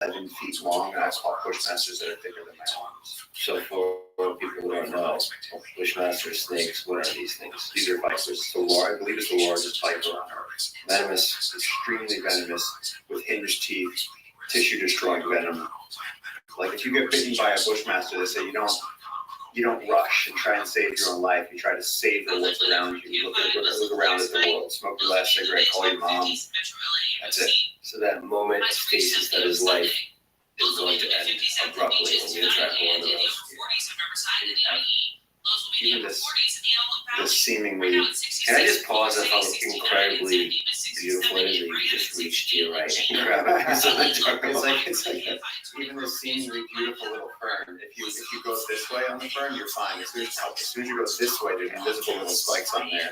11 feet long, and I've caught bushmasters that are thicker than my arms. So for people who don't know, bushmaster snakes, what are these things? These are vipers. I believe it's the largest viper on Earth. Venomous, extremely venomous, with hinged teeth, tissue-destroying venom. Like if you get bitten by a bushmaster, they say you don't rush and try and save your own life. You try to savor what's around you. Look around at the world. Smoke your last cigarette. Call your mom. That's it. So that moment of stasis that is life is going to end abruptly when you interact with one of those. Even this seemingly, Can I just pause on how incredibly beautiful it is that you just reached to your right and grab it? it's like even this seemingly beautiful little fern. If you go this way on the fern, you're fine. As soon as you go this way, there's invisible little spikes on there.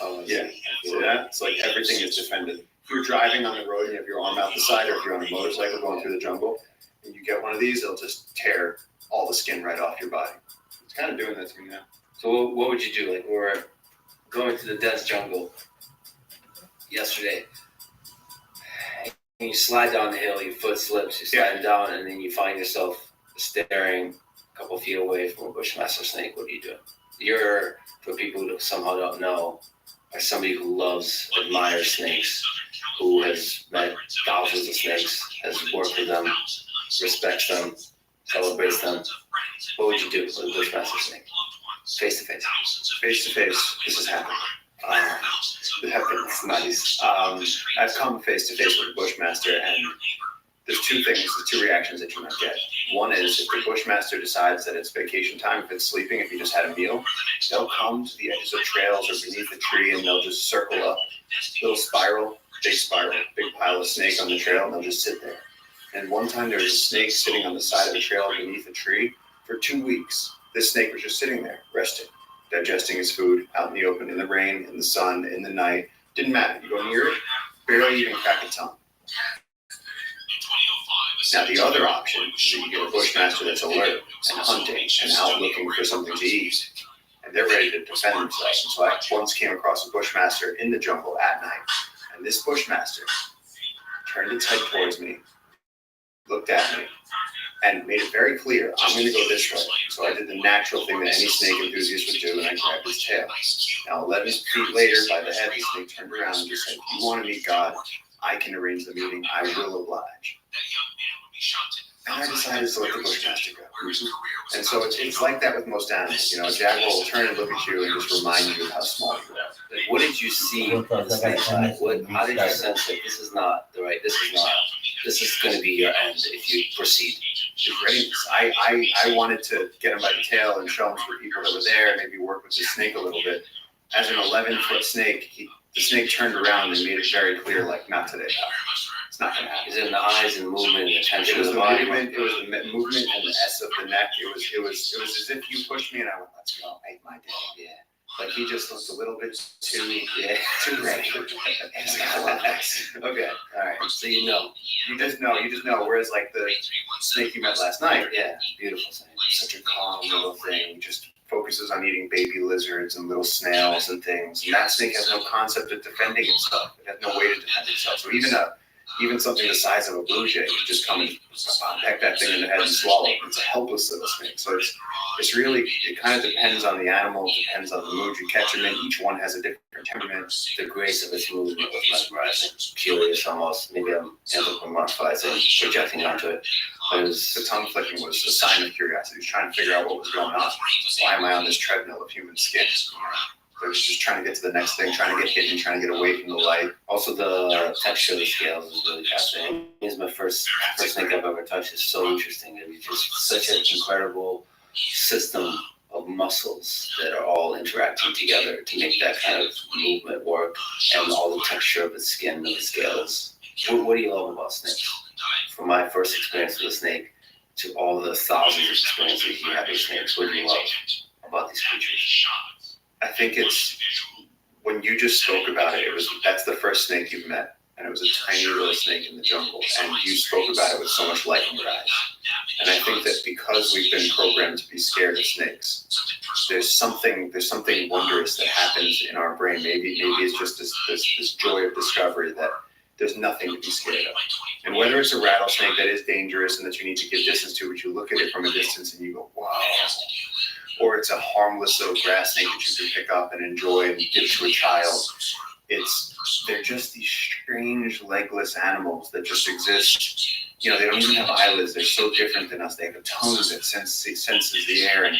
Oh yeah. See that? It's like everything is defended. If you're driving on the road and you have your arm out the side, or if you're on a motorcycle going through the jungle, and you get one of these, it'll just tear all the skin right off your body. It's kind of doing that to me now. So what would you do? Like we're going through the dense jungle yesterday, and you slide down the hill, your foot slips, you slide down, and then you find yourself staring a couple feet away from a bushmaster snake. What do you do? You're, for people who somehow don't know, are somebody who loves, admires snakes, who has met thousands of snakes, has worked with them, respects them, celebrates them. What would you do with a bushmaster snake? Face to face. Face to face, this has happened. It's nice. I've come face to face with a bushmaster, and there's two reactions that you might get. One is if the bushmaster decides that it's vacation time, if it's sleeping, if he just had a meal, they'll come to the edges of trails or beneath a tree, and they'll just circle up, big pile of snake on the trail, and they'll just sit there. And one time there was a snake sitting on the side of the trail beneath a tree for 2 weeks. This snake was just sitting there, resting, digesting his food out in the open, in the rain, in the sun, in the night. Didn't matter. You go near it, barely even crack a tongue. Now the other option is that you get a bushmaster that's alert and hunting and out looking for something to eat, and they're ready to defend themselves. And so I once came across a bushmaster in the jungle at night, and this bushmaster turned its head towards me, looked at me, and made it very clear, I'm going to go this way. So I did the natural thing that any snake enthusiast would do, and I grabbed his tail. Now 11 feet later, by the head, the snake turned around and just said, if you want to meet God, I can arrange the meeting. I will oblige. And I decided to let the bushmaster go. And so it's like that with most animals. You know, a jaguar will turn and look at you and just remind you of how small you are. Like, what did you see in the snake's eye? How did you sense that this is going to be your end if you proceed? Just readiness. I wanted to get him by the tail and show him to the people that were there, maybe work with the snake a little bit. As an 11-foot snake, the snake turned around and made it very clear, like, not today, pal. It's not going to happen. Is it in the eyes and movement and the tension? It was the movement. It was the movement and the S of the neck. It was as if you pushed me and I went, let's go, make my day. Yeah. Like he just looked a little bit too ready. Okay, all right. So you know. You just know. Whereas like the snake you met last night, yeah, beautiful snake. Such a calm little thing. Just focuses on eating baby lizards and little snails and things. And that snake has no concept of defending itself. It has no way to defend itself. So even something the size of a blue jay could just come and peck that thing in the head and swallow it. It's a helpless little snake. So it's really, it kind of depends on the animal, depends on the mood you catch them in. Each one has a different temperament. The grace of its movement was mesmerizing, curious almost. Maybe I'm anthropomorphizing, projecting onto it. But the tongue flicking was a sign of curiosity. He was trying to figure out what was going on. Why am I on this treadmill of human skin? I was just trying to get to the next thing, trying to get hidden, trying to get away from the light. Also, the texture of the scales is really fascinating. It's my first snake I've ever touched. It's so interesting. It's just such an incredible system of muscles that are all interacting together to make that kind of movement work, and all the texture of the skin and the scales. What do you love about snakes? From my first experience with a snake to all the thousands of experiences you have with snakes, what do you love about these creatures? I think it's when you just spoke about it, that's the first snake you've met, and it was a tiny little snake in the jungle, and you spoke about it with so much light in your eyes. And I think that because we've been programmed to be scared of snakes, there's something wondrous that happens in our brain. Maybe it's just this joy of discovery that there's nothing to be scared of. And whether it's a rattlesnake that is dangerous and that you need to give distance to, but you look at it from a distance and you go, wow. Or it's a harmless little grass snake that you can pick up and enjoy and give to a child. They're just these strange legless animals that just exist. You know, they don't even have eyelids. They're so different than us. They have a tongue that senses the air, and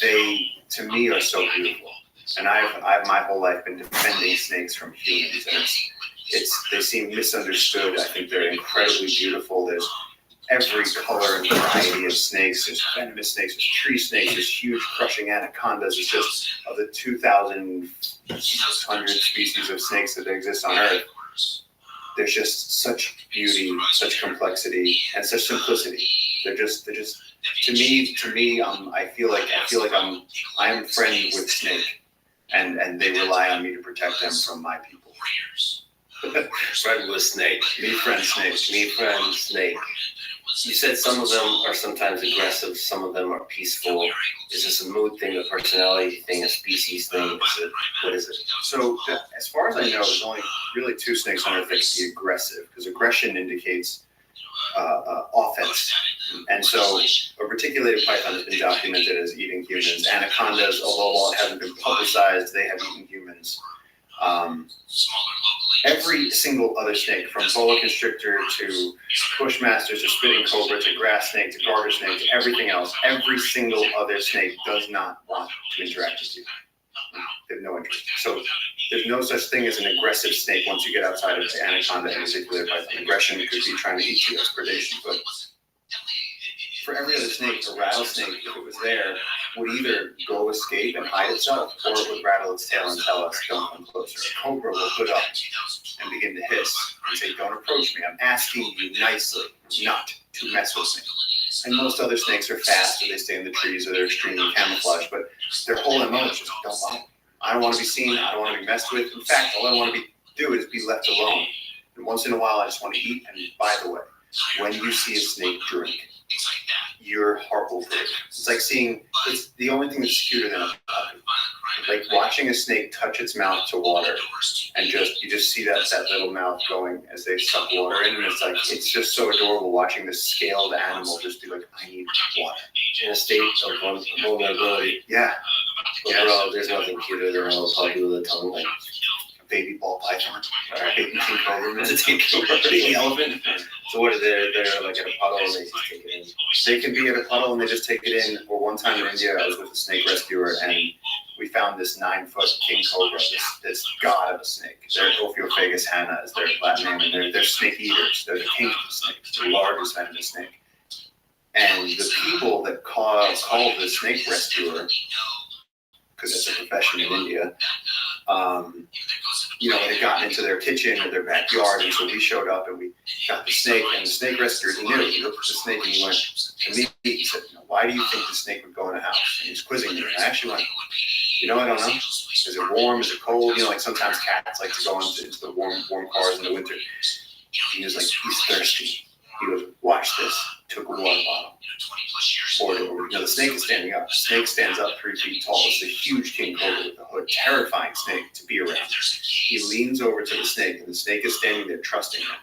they, to me, are so beautiful. And I've my whole life been defending snakes from humans, and they seem misunderstood. I think they're incredibly beautiful. There's every color and variety of snakes. There's venomous snakes, there's tree snakes, there's huge crushing anacondas. It's just of the 2,600 species of snakes that exist on Earth. There's just such beauty, such complexity, and such simplicity. They're just to me, I feel like I am friend with snake, and they rely on me to protect them from my people. Friend with snake. Me friend snake. Me friend snake. You said some of them are sometimes aggressive, some of them are peaceful. Is this a mood thing, a personality thing, a species thing? What is it? So, as far as I know, there's only really 2 snakes on Earth that can be aggressive, because aggression indicates offense. And so, a reticulated python has been documented as eating humans. Anacondas, although while it hasn't been publicized, they have eaten humans. Every single other snake, from boa constrictor to bushmasters to spitting cobra to grass snake to garter snake to everything else, every single other snake does not want to interact with you. They have no interest. So there's no such thing as an aggressive snake once you get outside of the anaconda and reticular python. Aggression could be trying to eat you as predation, but for every other snake, a rattlesnake, if it was there, would either go escape and hide itself, or it would rattle its tail and tell us, don't come closer. A cobra will hood up and begin to hiss and say, don't approach me. I'm asking you nicely not to mess with me. And most other snakes are fast, or they stay in the trees, or they're extremely camouflaged, but their whole MO is just, don't bother me. I don't want to be seen. I don't want to be messed with. In fact, all I want to do is be left alone. And once in a while, I just want to eat. And by the way, when you see a snake drink, your heart will break. It's like it's the only thing that's cuter than a puppy. Like watching a snake touch its mouth to water, and you just see that little mouth going as they suck water in, and it's just so adorable watching this scaled animal just be like, I need water. In a state of vulnerability. Yeah. Overall, there's nothing cuter than a little puppy with a tongue like baby ball python, baby king cobra, baby elephant. So what are they? They're like at a puddle and they just take it in. They can be at a puddle and they just take it in. Or one time in India, I was with a snake rescuer and we found this 9-foot king cobra, this god of a snake. They're Ophiophagus hanna is their Latin name, and they're snake eaters. They're the king of the snakes, the largest venomous snake. And the people that called the snake rescuer, because it's a profession in India, had gotten into their kitchen or their backyard, and so we showed up and we got the snake, and the snake rescuer, he knew. He looked at the snake and he went to me, he said, why do you think the snake would go in a house? And he was quizzing me, and I actually went, I don't know. Is it warm? Is it cold? Like sometimes cats like to go into the warm cars in the winter. He was like, he's thirsty. He goes, watch this. Took a water bottle. Poured it over. The snake is standing up. The snake stands up 3 feet tall. It's a huge king cobra with a hood. Terrifying snake to be around. He leans over to the snake, and the snake is standing there trusting him.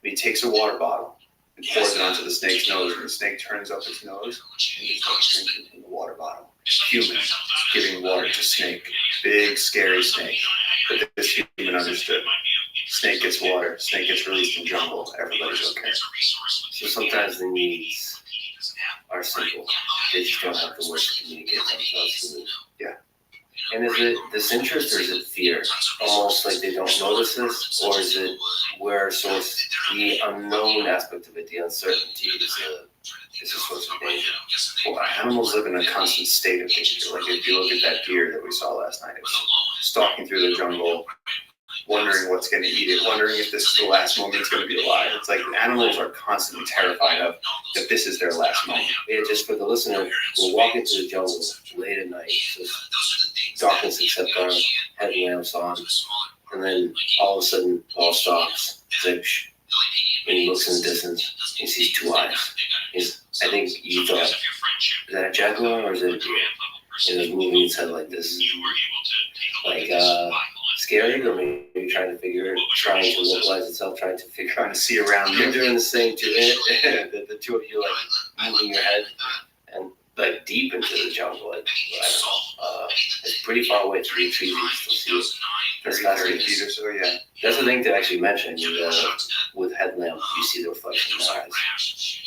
And he takes a water bottle and pours it onto the snake's nose, and the snake turns up its nose and he starts drinking from the water bottle. Human giving water to snake. Big, scary snake. But this human understood. Snake gets water. Snake gets released in jungle. Everybody's okay. So sometimes the needs are simple. They just don't have the words to communicate themselves. Yeah. And is it disinterest or is it fear? Almost like they don't notice this, or is it where the unknown aspect of it, the uncertainty, is a source of danger? Well, animals live in a constant state of danger. Like if you look at that deer that we saw last night, it's stalking through the jungle, wondering what's going to eat it, wondering if this is the last moment it's going to be alive. It's like animals are constantly terrified of that this is their last moment. Yeah, just for the listener, we're walking through the jungle late at night. So darkness except our headlamps on. And then all of a sudden, all stops. Zip. And he looks in the distance. He sees 2 eyes. I think you thought, is that a jaguar or is it a deer? And it was moving its head like this. Like scared, or maybe trying to localize itself, trying to see around. You're doing the same to it. The two of you like moving your head and like deep into the jungle. Like, I don't know. It's pretty far away through the trees. You still see it. 30 feet or so, yeah. That's the thing to actually mention. With headlamp, you see the reflection in their eyes.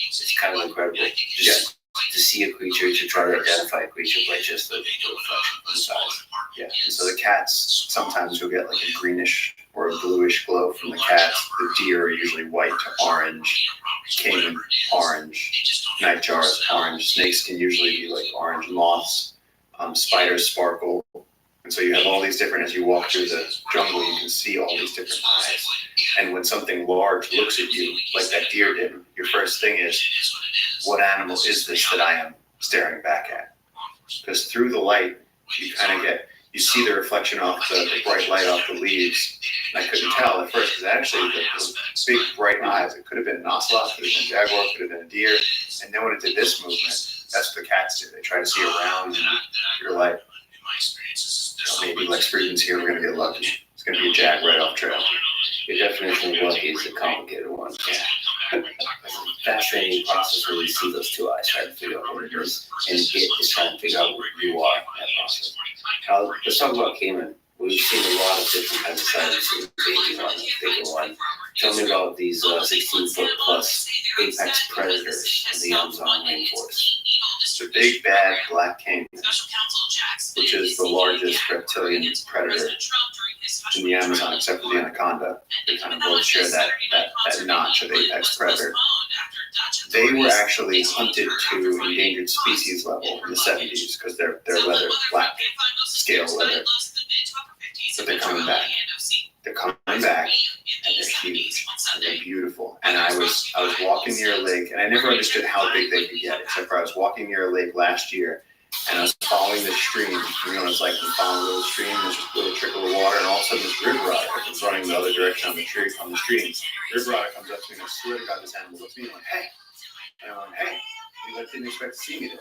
It's kind of incredible. Just to see a creature, to try to identify a creature by just the reflection in its eyes. Yeah, and so the cats, sometimes you'll get like a greenish or a bluish glow from the cats. The deer are usually white to orange, caiman orange, nightjars orange, snakes can usually be like orange, moths, spiders sparkle. And so you have all these different, as you walk through the jungle, you can see all these different eyes. And when something large looks at you, like that deer did, your first thing is, what animal is this that I am staring back at? Because through the light, you kind of you see the reflection off the bright light off the leaves. And I couldn't tell at first, because actually those big bright eyes, it could have been an ocelot, could have been a jaguar, could have been a deer. And then when it did this movement, that's what the cats do. They try to see around, and you're like, maybe Lex Friedman's here, we're going to get lucky. It's going to be a jag right off trail. Your definition of lucky is a complicated one. Yeah. It's a fascinating process where you see those two eyes trying to figure out what it is, and it is trying to figure out where you are in that process. Now, let's talk about caiman. We've seen a lot of different kinds of sizes, baby one, bigger one. Tell me about these 16-foot plus apex predators in the Amazon rainforest. The big bad black caiman, which is the largest reptilian predator in the Amazon, except for the anaconda. They kind of both share that notch of apex predator. They were actually hunted to endangered species level in the 70s because they're leather, black scale leather. But they're coming back. They're coming back, and they're huge, and they're beautiful. And I was walking near a lake, and I never understood how big they could get, except for I was walking near a lake last year, and I was following the stream. You know, it's like you follow a little stream, there's just a little trickle of water, and all of a sudden this river otter comes running the other direction on the stream. River otter comes up to me, and I swear to God, this animal looks at me and went, hey. And I went, hey. He didn't expect to see me there.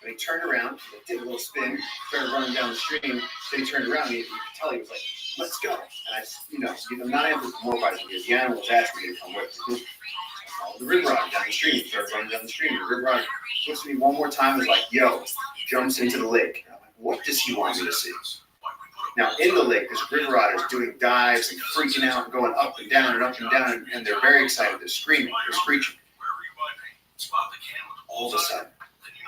And he turned around, did a little spin, started running down the stream. Then he turned around, and you could tell he was like, let's go. And I'm not anthropomorphizing because the animal was asking me to come with me. I followed the river otter down the stream. He started running down the stream. The river otter looks at me one more time and was like, yo, jumps into the lake. And I'm like, what does he want me to see? Now, in the lake, this river otter is doing dives and freaking out and going up and down, and they're very excited. They're screaming, they're screeching. All of a sudden,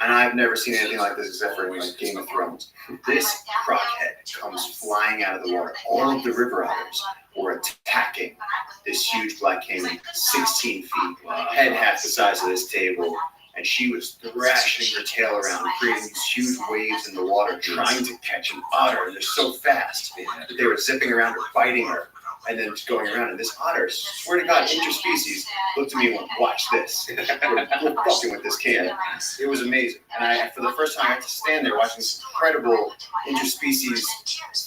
and I've never seen anything like this except for in like Game of Thrones, this crockhead comes flying out of the water. All of the river otters were attacking this huge black caiman, 16 feet, head half the size of this table, and she was thrashing her tail around, creating these huge waves in the water, trying to catch an otter, and they're so fast that they were zipping around her, biting her, and then just going around. And this otter, swear to God, interspecies, looked at me and went, watch this. We're fucking with this caiman. It was amazing. And for the first time, I got to stand there watching this incredible interspecies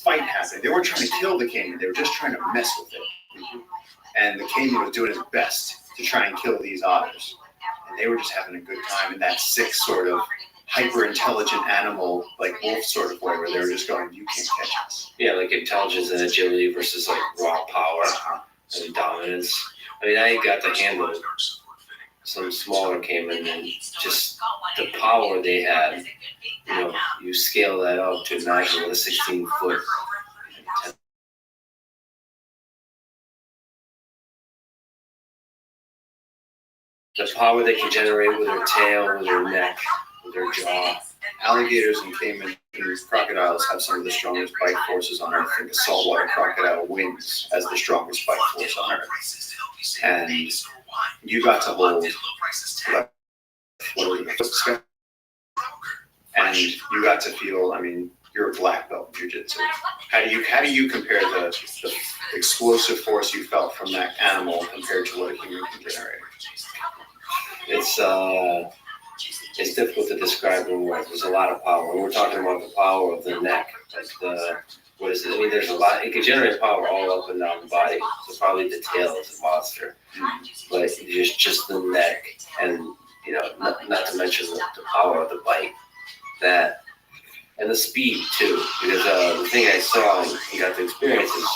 fight happen. They weren't trying to kill the caiman. They were just trying to mess with it. And the caiman was doing its best to try and kill these otters. And they were just having a good time in that sick sort of hyper-intelligent animal, like wolf sort of way, where they were just going, you can't catch us. Yeah, like intelligence and agility versus like raw power and dominance. I mean, I got to handle some smaller caiman, and just the power they had. You know, you scale that up to imagine what a 16-foot. The power they can generate with their tail, with their neck, with their jaw. Alligators and caiman and crocodiles have some of the strongest bite forces on Earth. I think a saltwater crocodile wins as the strongest bite force on Earth. And you got to hold, and you got to feel, I mean, you're a black belt in jiu-jitsu. How do you compare the explosive force you felt from that animal compared to what a human can generate? It's difficult to describe in words. There's a lot of power. When we're talking about the power of the neck, like what is it? I mean, there's a lot. It can generate power all up and down the body. So probably the tail is a monster, but just the neck, and you know, not to mention the power of the bite. That And the speed too, because the thing I saw and got to experience is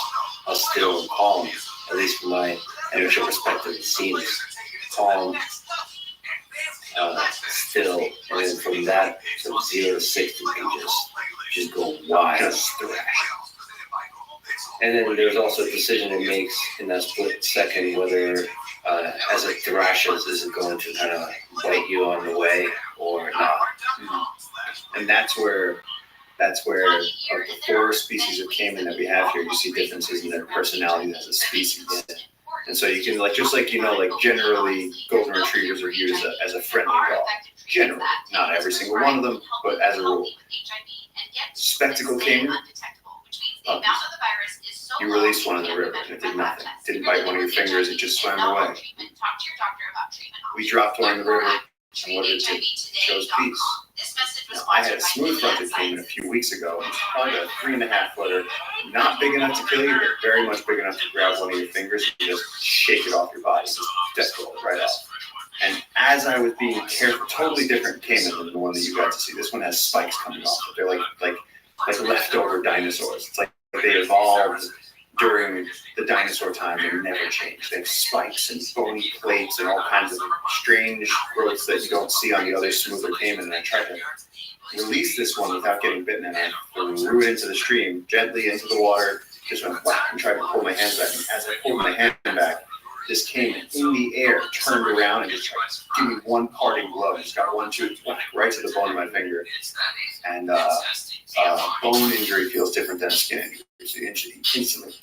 how still and calm, at least from my initial perspective, it seems calm, still, and then from that, from 0 to 60, you can just go wild. And then there's also a decision it makes in that split second whether, as it thrashes, is it going to kind of bite you on the way or not. And that's where of the 4 species of caiman that we have here, you see differences in their personalities as a species. And so you can, like, just like, like generally golden retrievers are viewed as a friendly dog. Generally, not every single one of them, but as a rule. Spectacle caiman, you released one in the river and it did nothing. It didn't bite one of your fingers, it just swam away. We dropped one in the river, and what did it do? It shows peace. Now, I had a smooth-fronted caiman a few weeks ago, and it's probably a 3.5 footer, not big enough to kill you, but very much big enough to grab one of your fingers and just shake it off your body, just death roll it right off. And as I was being careful, totally different caiman than the one that you got to see. This one has spikes coming off it. They're like leftover dinosaurs. It's like they evolved during the dinosaur time. They never changed. They have spikes and bony plates and all kinds of strange growths that you don't see on the other smoother caiman. And I tried to release this one without getting bitten, and I threw it into the stream, gently into the water, just went whack and tried to pull my hands back. And as I pulled my hand back, this caiman in the air turned around and just tried to give me one parting blow. Just got one tooth right to the bone of my finger. And bone injury feels different than a skin injury. Instantly.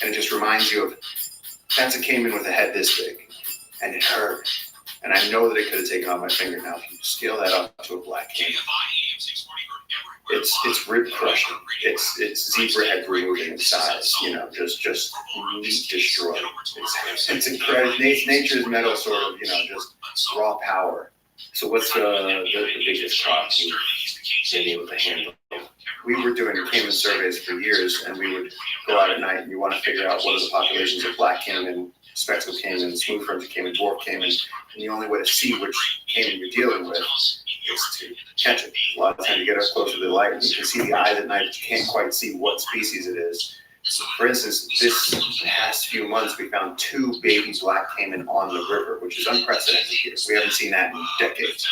And it just reminds you of, that's a caiman with a head this big, and it hurt. And I know that it could have taken off my finger. Now, if you scale that up to a black caiman, it's rib crushing. It's zebra head removing in size. Just meat destroyed. It's incredible. Nature's metal sort of, just raw power. So what's the biggest crop you've been able to handle? We were doing caiman surveys for years, and we would go out at night and you want to figure out what are the populations of black caiman, spectacled caiman, smooth-fronted caiman, dwarf caiman, and the only way to see which caiman you're dealing with is to catch it. A lot of times you get up closer to the light and you can see the eyes at night, but you can't quite see what species it is. For instance, this past few months, we found 2 baby black caiman on the river, which is unprecedented here. We haven't seen that in decades.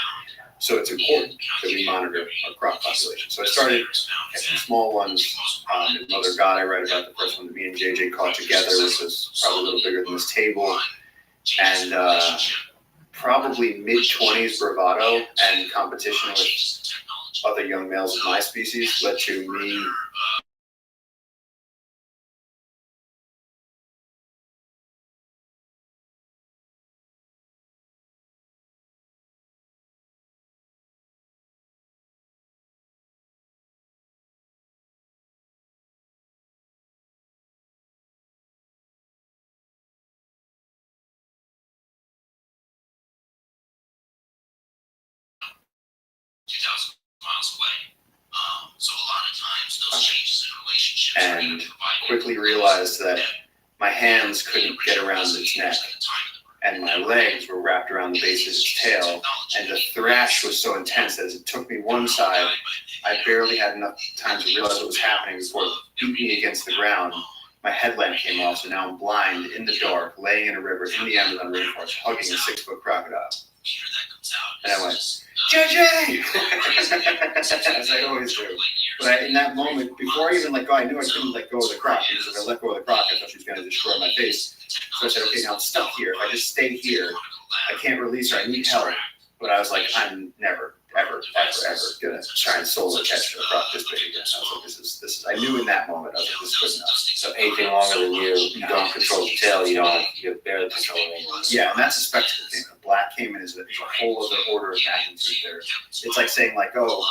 So it's important that we monitor our crop population. So I started catching small ones. Mother God, I write about the first one that me and JJ caught together, which was probably a little bigger than this table. And probably mid-20s bravado and competition with other young males of my species led to me and quickly realized that my hands couldn't get around its neck, and my legs were wrapped around the base of its tail, and the thrash was so intense that as it took me one side, I barely had enough time to realize what was happening before it beat me against the ground. My headlamp came off, so now I'm blind, in the dark, laying in a river in the Amazon rainforest, hugging a 6-foot crocodile. And I went, JJ! As I always do. But in that moment, before I even let go, I knew I couldn't let go of the croc, because if I let go of the croc, I thought she was going to destroy my face. So I said, okay, now I'm stuck here. If I just stay here, I can't release her. I need help. But I was like, I'm never, ever going to try and solo catch a croc this big again. I was like, this is. I knew in that moment, I was like, this is good enough. So anything longer than you don't control the tail, you barely control anything. Yeah, and that's a spectacle caiman. A black caiman is a whole other order of magnitude there. It's like saying like, I was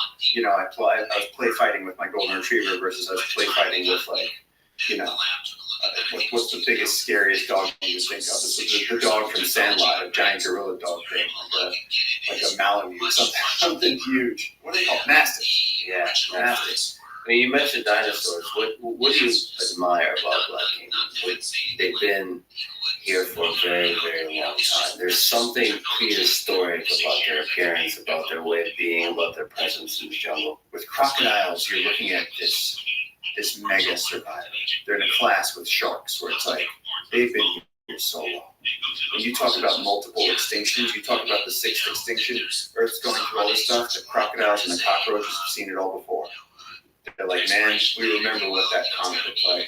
play fighting with my golden retriever versus I was play fighting with what's the biggest, scariest dog you can think of? It's the dog from Sandlot, a giant gorilla dog thing, like a Malamute, something huge. What are they called? Mastiff. Yeah, Mastiff. I mean, you mentioned dinosaurs. What do you admire about black caimans? They've been here for a very, very long time. There's something prehistoric about their appearance, about their way of being, about their presence in the jungle. With crocodiles, you're looking at this mega survivor. They're in a class with sharks where it's like they've been here so long. When you talk about multiple extinctions, you talk about the sixth extinction, Earth's going through all this stuff, the crocodiles and the cockroaches have seen it all before. They're like, man, we remember what that comet looked like.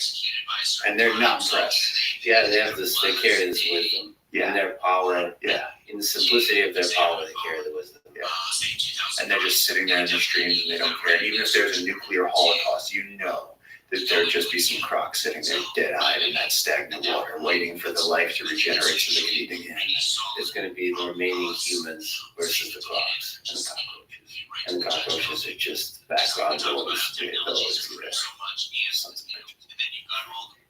And they're not impressed. Yeah, they have this, they carry this wisdom. Yeah. In their power. Yeah. In the simplicity of their power, they carry the wisdom. Yeah. And they're just sitting there in the streams and they don't care. And even if there's a nuclear holocaust, you know that there'd just be some crocs sitting there dead-eyed in that stagnant water, waiting for the life to regenerate so they can eat again. It's going to be the remaining humans versus the crocs and the cockroaches. And the cockroaches are just background noise.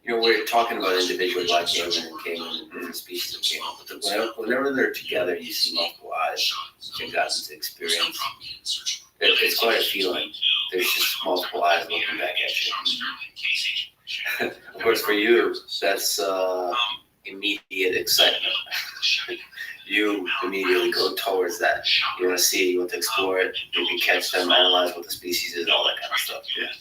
You know, we're talking about individual black caiman and caiman and different species of caiman, but whenever they're together, you see multiple eyes, which I've gotten to experience. It's quite a feeling. There's just multiple eyes looking back at you. Of course, for you, that's immediate excitement. You immediately go towards that. You want to see it, you want to explore it, you can catch them, analyze what the species is, all that kind of stuff. Yeah.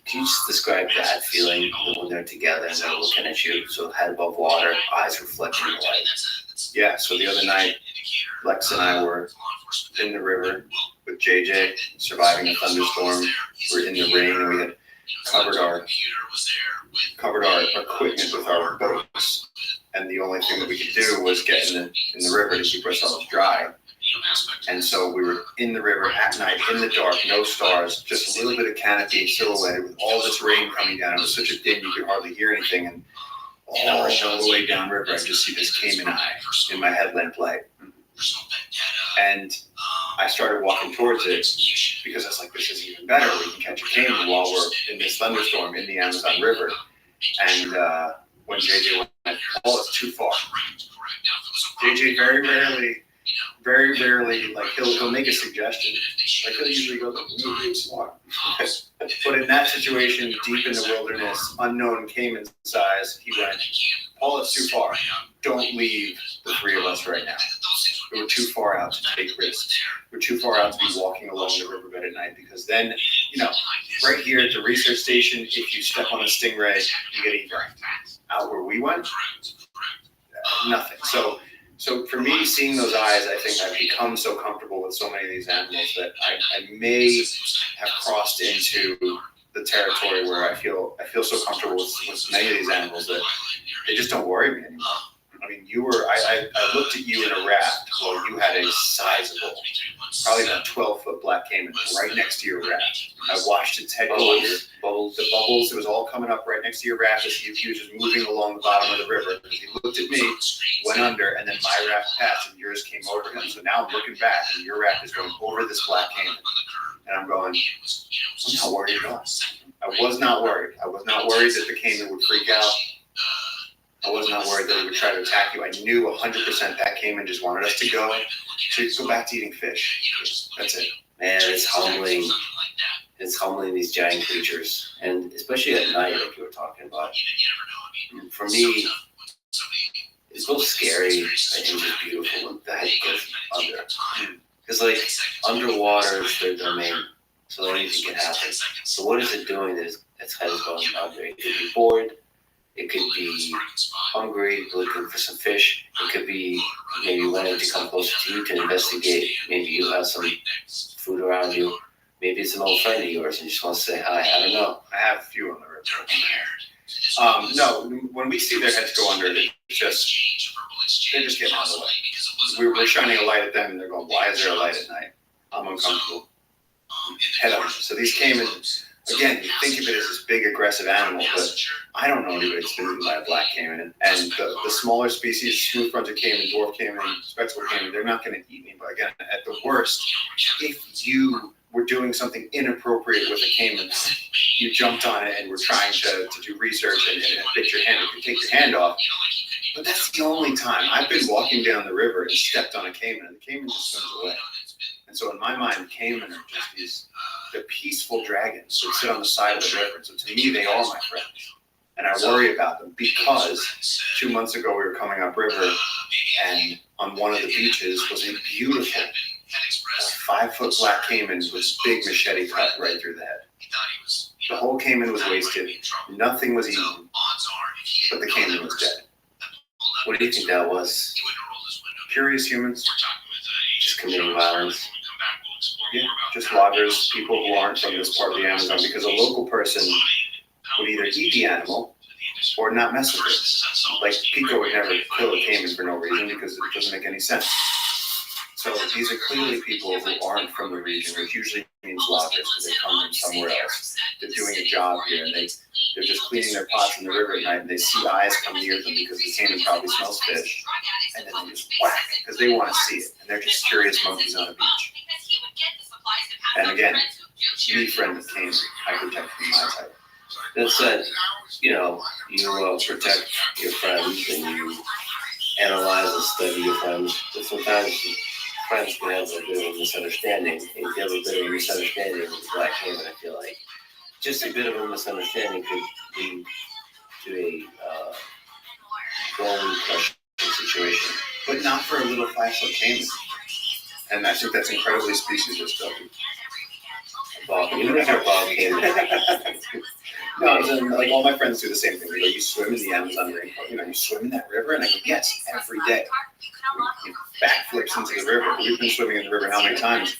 Can you just describe that feeling when they're together and they're looking at you, so head above water, eyes reflecting the light? Yeah, so the other night, Lex and I were in the river with JJ, surviving a thunderstorm. We're in the rain and we had covered our equipment with our boats. And the only thing that we could do was get in the river to keep ourselves dry. And so we were in the river at night, in the dark, no stars, just a little bit of canopy silhouetted with all this rain coming down. It was such a din you could hardly hear anything. And all the way downriver, I just see this caiman eye in my headlamp light. And I started walking towards it because I was like, this is even better. We can catch a caiman while we're in this thunderstorm in the Amazon River. And when JJ went, oh, it's too far. JJ very rarely, like he'll make a suggestion. Like he'll usually go, maybe it's more. But in that situation, deep in the wilderness, unknown caiman size, he went, Paul, it's too far. Don't leave the three of us right now. We were too far out to take risks. We're too far out to be walking along the riverbed at night because then, you know, right here at the research station, if you step on a stingray, you get eaten. Out where we went, nothing. So for me, seeing those eyes, I think I've become so comfortable with so many of these animals that I may have crossed into the territory where I feel so comfortable with many of these animals that they just don't worry me anymore. I mean, I looked at you in a raft while you had a sizable, probably about 12-foot black caiman right next to your raft. I watched its head go under. The bubbles, it was all coming up right next to your raft as he was just moving along the bottom of the river. He looked at me, went under, and then my raft passed and yours came over him. So now I'm looking back and your raft is going over this black caiman. And I'm going, I'm not worried at all. I was not worried. I was not worried that the caiman would freak out. I was not worried that he would try to attack you. I knew 100% that caiman just wanted us to go back to eating fish. That's it. Man, it's humbling. It's humbling, these giant creatures, and especially at night, like you were talking about. For me, it's both scary and just beautiful when that goes under. Because like underwater is their domain, so anything can happen. So what is it doing that its head is going under? It could be bored. It could be hungry, looking for some fish. It could be maybe wanting to come closer to you to investigate. Maybe you have some food around you. Maybe it's an old friend of yours and you just want to say hi. I don't know. I have a few on the river. No, when we see their heads go under, they're just getting out of the way. We're shining a light at them and they're going, why is there a light at night? I'm uncomfortable. Head on. So these caiman, again, you think of it as this big aggressive animal, but I don't know anybody that's been eaten by a black caiman. And the smaller species, smooth-fronted caiman, dwarf caiman, spectacled caiman, they're not going to eat me. But again, at the worst, if you were doing something inappropriate with a caiman, you jumped on it and were trying to do research and bit your hand, you could take your hand off. But that's the only time. I've been walking down the river and stepped on a caiman, and the caiman just swims away. And so in my mind, caiman are just these They're peaceful dragons that sit on the side of the river. So to me, they are my friends. And I worry about them because 2 months ago we were coming upriver, and on one of the beaches was a beautiful 5-foot black caiman with a big machete cut right through the head. The whole caiman was wasted. Nothing was eaten, but the caiman was dead. What do you think that was? Curious humans. Just committing violence. Yeah, just loggers, people who aren't from this part of the Amazon, because a local person would either eat the animal or not mess with it. Like Pico would never kill a caiman for no reason because it doesn't make any sense. So these are clearly people who aren't from the region, which usually means loggers because they come from somewhere else. They're doing a job here, and they're just cleaning their pots in the river at night, and they see eyes come near them because the caiman probably smells fish, and then they just whack because they want to see it, and they're just curious monkeys on a beach. And again, me friend with caiman, I protect from my type. That said, you protect your friends and you analyze and study your friends, but sometimes friends can have a bit of a misunderstanding. And if you have a bit of a misunderstanding with black caiman, I feel like just a bit of a misunderstanding could lead to a bone crushing situation. But not for a little 5-foot caiman. And I think that's incredibly speciesist of you. Even if you're a bog caiman. No, like all my friends do the same thing. They go, you swim in the Amazon rainforest. You swim in that river? And I go, yes, every day. We backflips into the river. We've been swimming in the river how many times?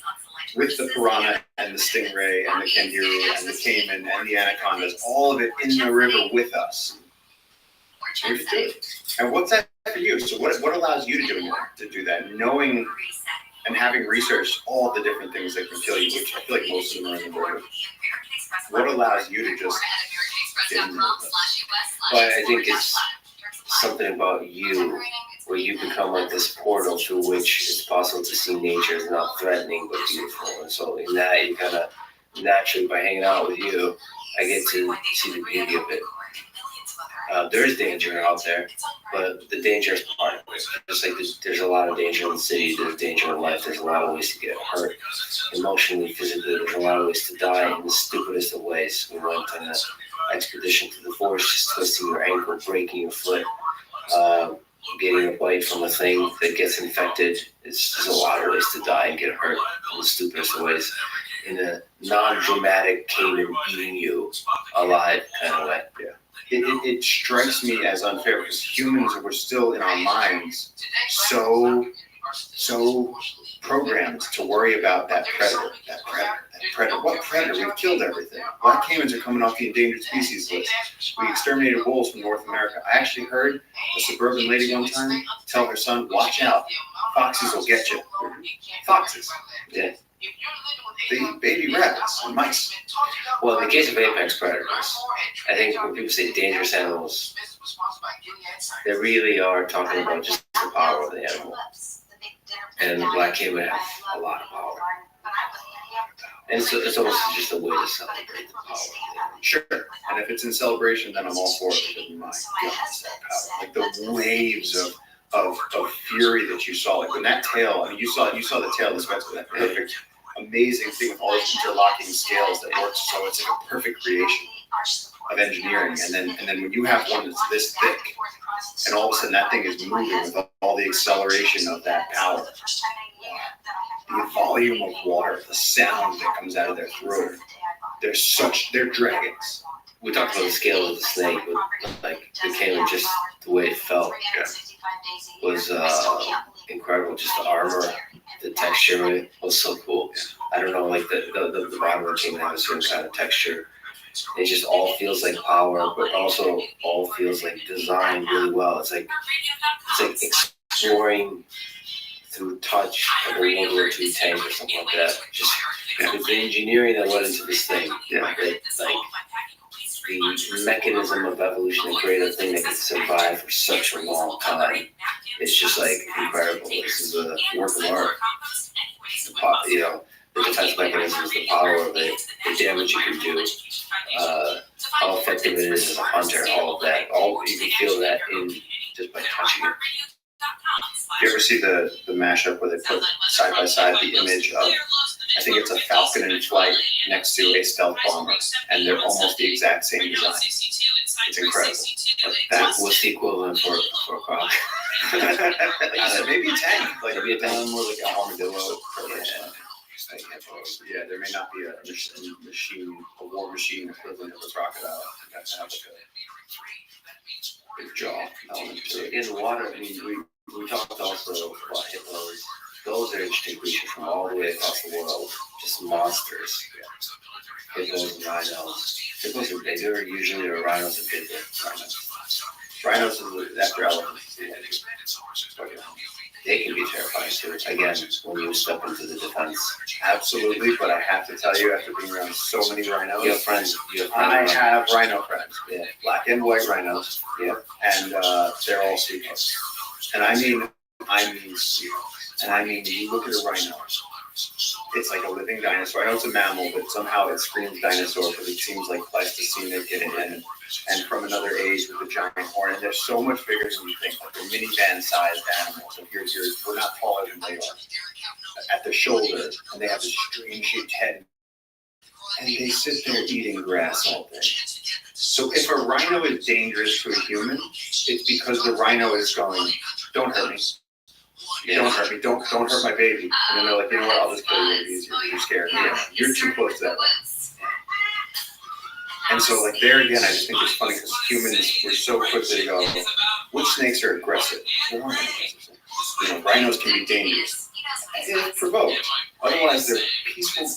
With the piranha and the stingray and the kangaroo and the caiman and the anacondas, all of it in the river with us. We just do it. And what's that for you? So what allows you to do that? Knowing and having researched all the different things that can kill you, which I feel like most of them are in the river. What allows you to just get into it? Well, I think it's something about you, where you become like this portal through which it's possible to see nature as not threatening but beautiful. And so in that, you kind of naturally, by hanging out with you, I get to see the beauty of it. There is danger out there, but the danger is part of it. Just like there's a lot of danger in the city, there's danger in life, there's a lot of ways to get hurt, emotionally, physically, there's a lot of ways to die in the stupidest of ways. We went on an expedition to the forest, just twisting your ankle, breaking your foot, getting a bite from a thing that gets infected. There's a lot of ways to die and get hurt in the stupidest of ways. In a non-dramatic caiman eating you alive kind of way. Yeah. It strikes me as unfair because humans were still in our minds so programmed to worry about that predator. What predator? We've killed everything. Black caimans are coming off the endangered species list. We exterminated wolves from North America. I actually heard a suburban lady one time tell her son, watch out, foxes will get you. Foxes. Yeah. They eat baby rabbits and mice. Well, in the case of apex predators, I think when people say dangerous animals, they really are talking about just the power of the animal. And the black caiman have a lot of power. And so it's almost just a way to celebrate the power of the animal. Sure. And if it's in celebration, then I'm all for it because my goodness, that power. Like the waves of fury that you saw. Like when that tail, I mean, you saw the tail, this guy's that perfect, amazing thing with all these interlocking scales that works. So it's like a perfect creation of engineering. And then when you have one that's this thick, and all of a sudden that thing is moving with all the acceleration of that power, the volume of water, the sound that comes out of their throat, they're dragons. We talked about the scale of the snake, but like the caiman, just the way it felt was incredible. Just the armor, the texture of it was so cool. I don't know, like the bottom of the caiman has a certain kind of texture. It just all feels like power, but also all feels like designed really well. It's like exploring through touch of a World War II tank or something like that. Just the engineering that went into this thing. Yeah, the mechanism of evolution to create a thing that can survive for such a long time. It's just like incredible. This is a work of art. The defense mechanisms, the power of it, the damage you can do, how effective it is as a hunter, all of that. You can feel that in just by touching it. Do you ever see the mashup where they put side by side the image of I think it's a falcon in flight next to a stealth bomber, and they're almost the exact same design. It's incredible. What's the equivalent for a croc? Like you said, maybe a tank. Like Maybe a tank. more like a armadillo. Yeah. Yeah, there may not be a war machine equivalent of a crocodile. You have to have like a big jaw element to it. In the water, I mean, we talked also about hippos. Those are interesting creatures from all the way across the world. Just monsters. Hippos and rhinos. Hippos are bigger usually, or rhinos are bigger. Rhinos is after elephants. They can be terrifying too. Again, when you step into the defense. Absolutely, but I have to tell you, after being around so many rhinos, You have friends. I have rhino friends. Yeah. Black and white rhinos. Yeah. And they're all sweethearts. And I mean sweethearts. And I mean, you look at a rhino, it's like a living dinosaur. I know it's a mammal, but somehow it screams dinosaur because it seems like Pleistocenic and from another age with a giant horn. And they're so much bigger than you think. Like they're minivan-sized animals. And we're not taller than they are. At the shoulder, and they have this strange-shaped head. And they sit there eating grass all day. So if a rhino is dangerous to a human, it's because the rhino is going, don't hurt me. Don't hurt me. Don't hurt my baby. And then they're like, you know what? I'll just kill you. It's easier. You're scared. Yeah, you're too close to that. And so, like there again, I just think it's funny because humans we're so quick to go, which snakes are aggressive? There aren't any aggressive snakes. Rhinos can be dangerous. And it's provoked. Otherwise, they're peaceful,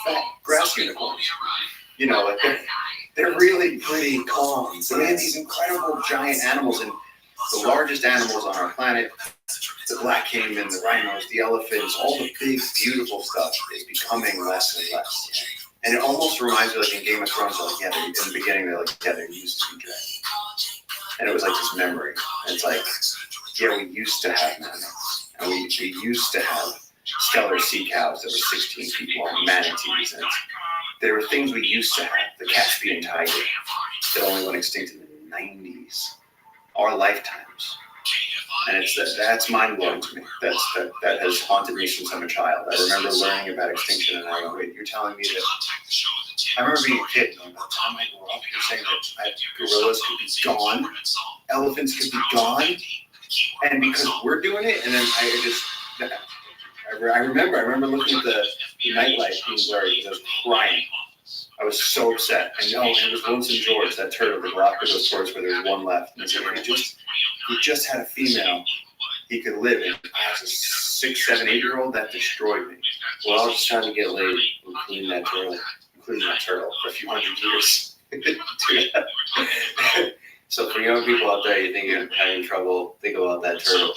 fat grass unicorns. Like they're really pretty calm. So they have these incredible giant animals, and the largest animals on our planet. The black caiman, the rhinos, the elephants, all the big, beautiful stuff is becoming less and less. And it almost reminds me, like in Game of Thrones, in the beginning, they're like, yeah, there used to be dragons. And it was like this memory. And it's like, yeah, we used to have mammoths. And we used to have stellar sea cows that were 16 feet long, manatees. And there were things we used to have. The Caspian tiger that only went extinct in the 90s. Our lifetimes. And that's mind-blowing to me. That has haunted me since I'm a child. I remember learning about extinction, and I go, wait, you're telling me that... I remember being a kid, and by the time I grew up, you're saying that gorillas could be gone, elephants could be gone, and because we're doing it, and then I remember looking at the nightlight being blurry because I was crying. I was so upset. And it was Lonesome George, that turtle, the Galapagos tortoise where there's one left. And he just had a female he could live in. As a 6, 7, 8-year-old, that destroyed me. Well, I was just trying to get laid, including that turtle, for a few hundred years. So for young people out there, you think you're having trouble, think about that turtle.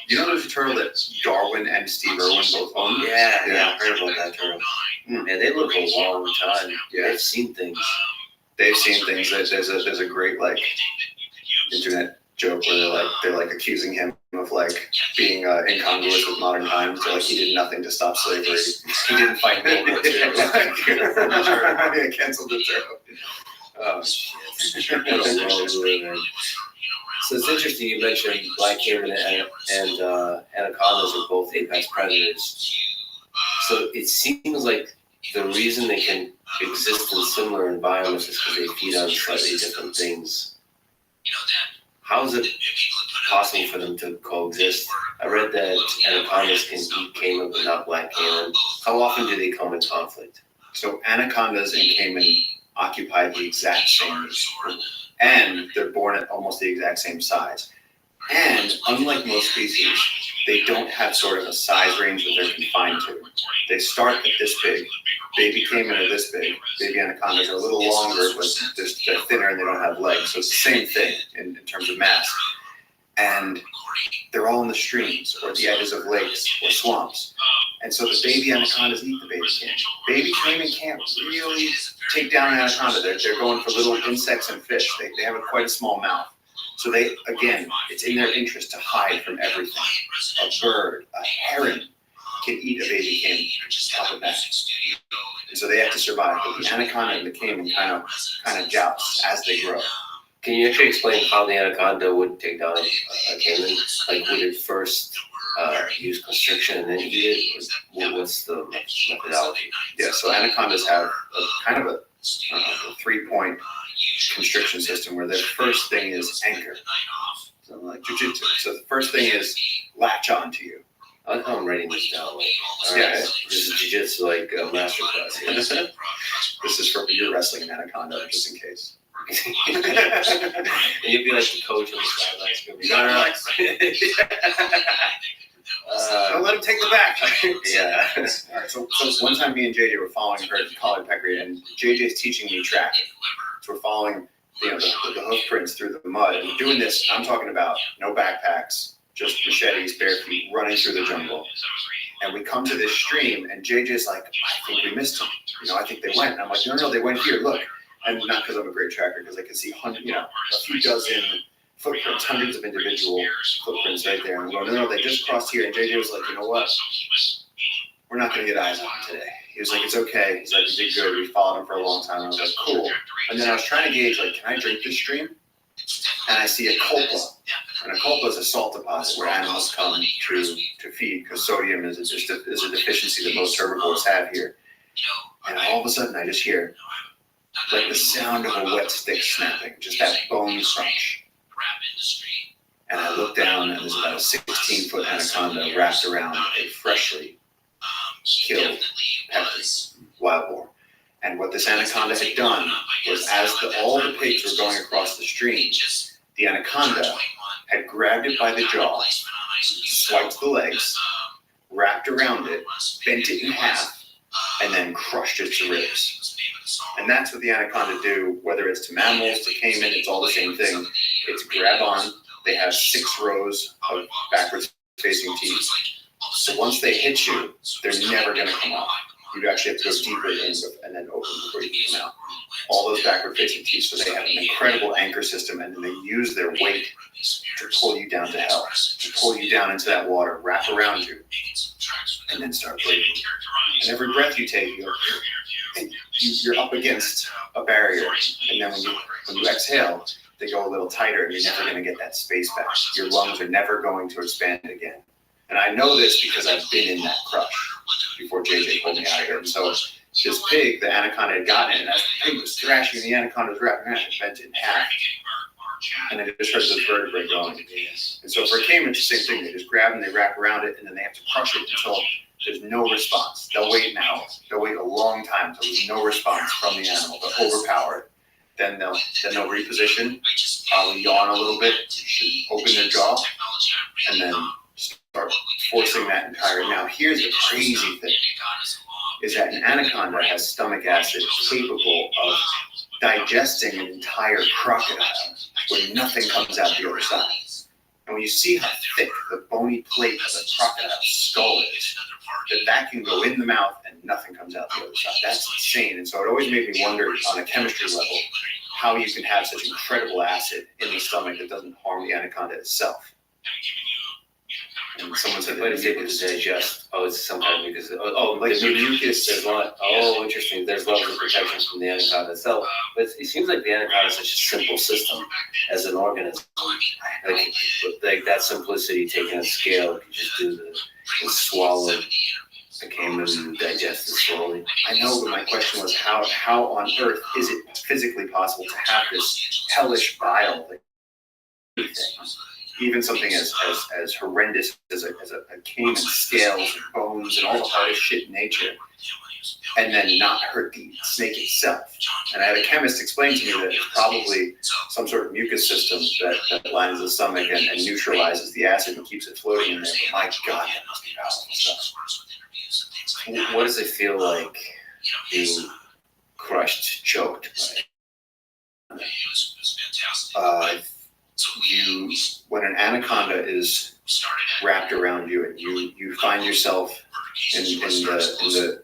Yeah. There's a turtle that Darwin and Steve Irwin both own? Yeah, I heard about that turtle. Man, they live a long time. Yeah. They've seen things. There's a great internet joke where they're accusing him of being incongruous with modern times. They're he did nothing to stop slavery. He didn't fight World War II. Yeah, canceled the turtle. Oh shit! What a world we live in. So it's interesting you mentioned black caiman and anacondas are both apex predators. So it seems like the reason they can exist in similar environments is because they feed on slightly different things. How is it possible for them to coexist? I read that anacondas can eat caiman but not black caiman. How often do they come in conflict? So anacondas and caiman occupy the exact same niche. And they're born at almost the exact same size. And unlike most species, they don't have sort of a size range that they're confined to. They start at this big. Baby caiman are this big. Baby anacondas are a little longer, but they're thinner and they don't have legs. So it's the same thing in terms of mass. And they're all in the streams or the edges of lakes or swamps. And so the baby anacondas eat the baby caiman. Baby caiman can't really take down an anaconda. They're going for little insects and fish. They have quite a small mouth. So it's in their interest to hide from everything. A bird, a heron can eat a baby caiman off the back. And so they have to survive. But the anaconda and the caiman kind of joust as they grow. Can you actually explain how the anaconda would take down a caiman? Would it first use constriction and then eat it? What's the methodology? Yeah, so anacondas have a kind of a 3-point constriction system where their first thing is anchor. So like jiu-jitsu. So the first thing is latch onto you. I'm writing this down. Like, Yeah. This is jiu-jitsu like a master class. Yeah. This is for your wrestling anaconda, just in case. And you'd be like the coach on the sidelines. You gotta relax. Don't let him take the back. Yeah. All right, so one time me and JJ were following her to Colin Peccary, and JJ's teaching me track. So we're following the hoof prints through the mud, and we're doing this. I'm talking about no backpacks, just machetes, bare feet, running through the jungle. And we come to this stream, and JJ's like, I think we missed them. I think they went. And I'm like, no, they went here. Look. And not because I'm a great tracker, because I can see a few dozen footprints, hundreds of individual footprints right there. And we go, no, they just crossed here. And JJ was like, you know what? We're not going to get eyes on them today. He was like, it's okay. He's like, we did good. We followed him for a long time. I was like, cool. And then I was trying to gauge, like, can I drink this stream? And I see a culpa. And a culpa is a salt deposit where animals come to feed, because sodium is a deficiency that most herbivores have here. And all of a sudden, I just hear like the sound of a wet stick snapping, just that bone crunch. And I look down, and there's about a 16-foot anaconda wrapped around a freshly killed peccary, wild boar. And what this anaconda had done was, as all the pigs were going across the stream, the anaconda had grabbed it by the jaw, swiped the legs, wrapped around it, bent it in half, and then crushed it to ribs. And that's what the anaconda do, whether it's to mammals, to caiman, it's all the same thing. It's grab on. They have 6 rows of backwards facing teeth. So once they hit you, they're never going to come off. You actually have to go deeper in and then open before you can come out. All those backward facing teeth, so they have an incredible anchor system, and then they use their weight to pull you down to hell, to pull you down into that water, wrap around you, and then start breathing. And every breath you take, you're up against a barrier, and then when you exhale, they go a little tighter, and you're never going to get that space back. Your lungs are never going to expand again. And I know this because I've been in that crush before JJ pulled me out of here. And so this pig, the anaconda had gotten it, and as the pig was thrashing, the anaconda was wrapping around it, bent it in half. And I just heard this vertebrae going. And so for a caiman, it's the same thing. They just grab and they wrap around it, and then they have to crush it until there's no response. They'll wait an hour. They'll wait a long time until there's no response from the animal. They'll overpower it. Then they'll reposition, probably yawn a little bit, open their jaw, and then start forcing that entire. Now, here's the crazy thing, is that an anaconda has stomach acid capable of digesting an entire crocodile when nothing comes out the other side. And when you see how thick the bony plate of a crocodile's skull is, that can go in the mouth and nothing comes out the other side. That's insane. And so it always made me wonder on a chemistry level how you can have such incredible acid in the stomach that doesn't harm the anaconda itself. And someone said But it's able to digest. Oh, it's some kind of mucus. like the mucus. There's one. Oh, interesting. There's levels of protection from the anaconda itself. But it seems like the anaconda is such a simple system as an organism. Like that simplicity taken at scale, you can just do and swallow the caiman and digest it slowly. I know, but my question was how on earth is it physically possible to have this hellish bile? Even something as horrendous as a caiman, scales and bones and all the hardest shit in nature, and then not hurt the snake itself. And I had a chemist explain to me that it's probably some sort of mucus system that lines the stomach and neutralizes the acid and keeps it floating in there. But my God, that must be powerful stuff. What does it feel like being crushed, choked by? When an anaconda is wrapped around you, and you find yourself in the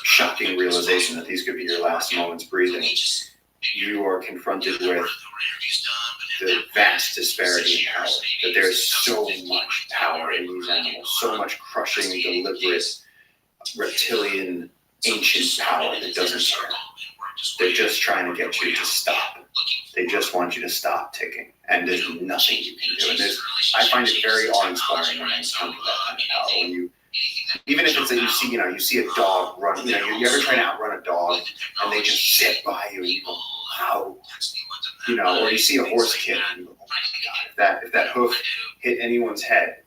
shocking realization that these could be your last moments breathing, you are confronted with the vast disparity in power. That there's so much power in these animals, so much crushing, deliberate, reptilian, ancient power that doesn't care. they're just trying to get you to stop. They just want you to stop ticking, and there's nothing you can do. And I find it very awe-inspiring when I encounter that kind of power. When you, even if it's that you see a dog run, you ever try to outrun a dog, and they just zip by you, and you go, wow, or you see a horse kick, and you go, oh my God, if that hoof hit anyone's head,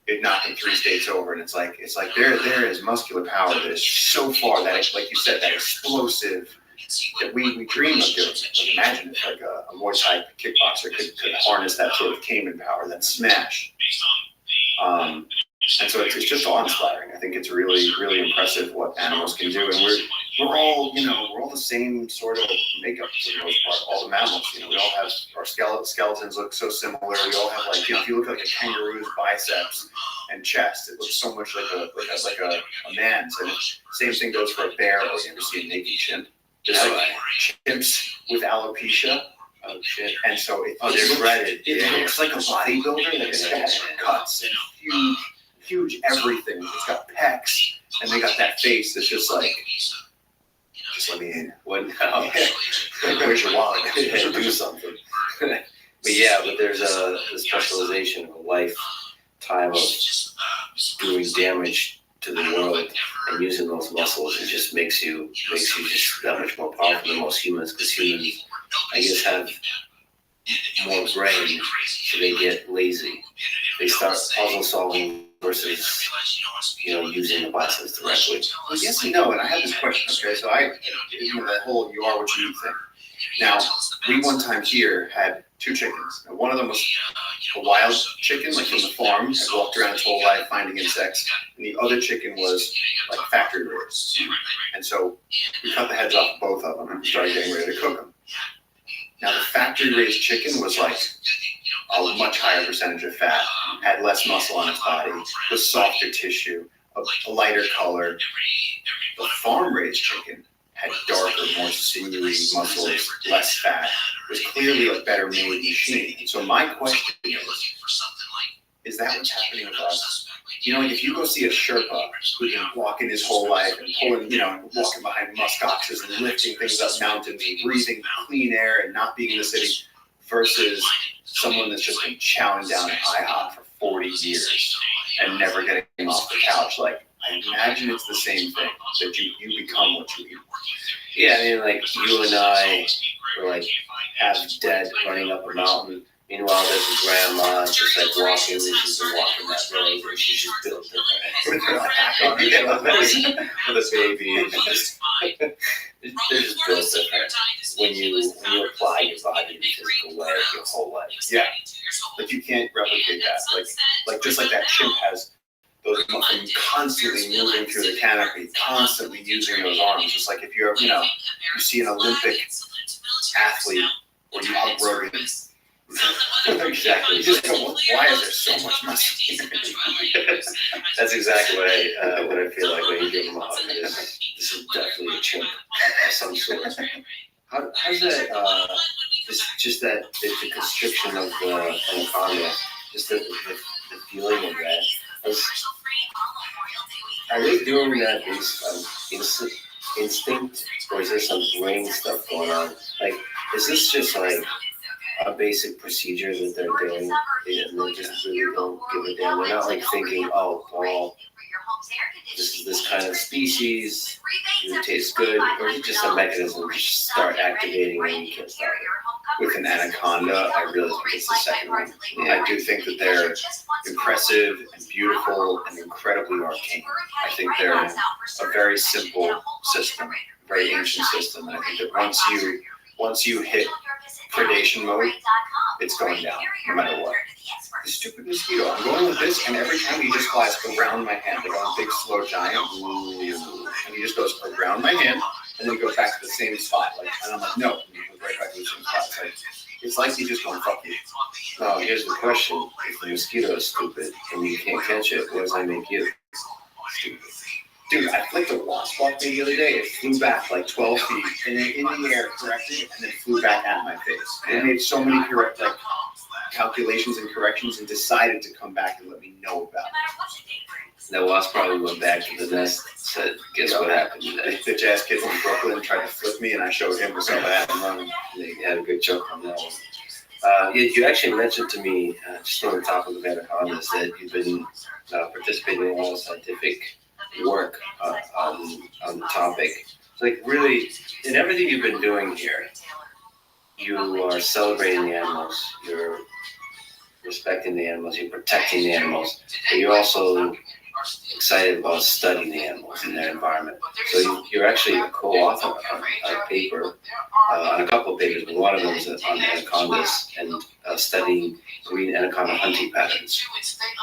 it knocked them 3 states over, and it's like there is muscular power that is so far that it's, like you said, that explosive that we dream of doing. Like imagine if like a Muay Thai kickboxer could harness that sort of Cayman power, that smash. And so it's just awe-inspiring. I think it's really, really impressive what animals can do, and we're all the same sort of makeup for the most part. All the mammals, we all have our skeletons look so similar. We all have if you look like a kangaroo's biceps and chest, it looks so much like a man's. And same thing goes for a bear. Or you ever see a naked chimp? There's chimps with alopecia. Oh shit! And so they're shredded. It looks like a bodybuilder. It's got cuts and huge everything. It's got pecs, and they got that face that's just like, just let me in. What now? Where's your wallet? Do something. But there's a specialization, a lifetime of doing damage to the world and using those muscles. It just makes you just that much more powerful than most humans, because humans, I guess, have more brain, so they get lazy. They start puzzle solving versus using the biceps directly. Well, yes and no, and I have this question. Okay, so that whole "you are what you eat" thing. Now, we one time here had 2 chickens, and one of them was a wild chicken, like from the farm, had walked around its whole life finding insects, and the other chicken was like factory raised. And so we cut the heads off of both of them and started getting ready to cook them. Now, the factory raised chicken was like a much higher percentage of fat, had less muscle on its body, was softer tissue, a lighter color. The farm raised chicken had darker, more sinewy muscles, less fat, was clearly a better made machine. And so my question is that what's happening with us? If you go see a Sherpa who's been walking his whole life and pulling, walking behind musk oxes and lifting things up mountains and breathing clean air and not being in the city, versus someone that's just been chowing down at IHOP for 40 years and never getting off the couch, I imagine it's the same thing, that you become what you eat. Yeah, I mean, you and I were half dead running up a mountain. Meanwhile, there's a grandma just walking, she's been walking that road, and she's just built different. With a baby, and they're just built different. When you apply your body in a physical way your whole life. Yeah, you can't replicate that. Just like that chimp has those muscles constantly moving through the canopy, constantly using those arms. Just like if you ever, you see an Olympic athlete or you Hulk Rogan. Exactly. You just go, why is there so much muscle? That's exactly what I feel like when you give them a hug. This is definitely a chimp of some sort. How's that? Just that the constriction of the anaconda, just the feeling of that. Are they doing that based on instinct, or is there some brain stuff going on? Is this just a basic procedure that they're doing, and they just really don't give a damn? They're not thinking, oh, well, this is this kind of species, it tastes good, or is it just a mechanism to start activating and you can't stop it? With an anaconda, I really think it's the second one. I do think that they're impressive and beautiful and incredibly arcane. I think they're a very simple system, a very ancient system, and I think that once you hit predation mode, it's going down, no matter what. The stupid mosquito, I'm going with this, and every time he just flies around my hand, like on a big, slow giant, and he just goes around my hand, and then he goes back to the same spot, and I'm like, no, and he goes right back to the same spot. It's like he's just going, fuck you. Now, here's the question. If the mosquito is stupid and you can't catch it, what does that make you? Stupid. Dude, I flicked a wasp off me the other day. It flew back 12 feet, and then in the air corrected, and then flew back at my face. And it made so many correct calculations and corrections, and decided to come back and let me know about it. That wasp probably went back to the nest, said, guess what happened today? The jazz kids in Brooklyn tried to flip me, and I showed him what's up. I had him running. They had a good joke on that one. You actually mentioned to me, just on the topic of anacondas, that you've been participating in a lot of scientific work on the topic. It's like really, in everything you've been doing here, you are celebrating the animals, you're respecting the animals, you're protecting the animals, but you're also excited about studying the animals in their environment. So you're actually a co-author on a paper, on a couple of papers, but one of them is on anacondas and studying green anaconda hunting patterns.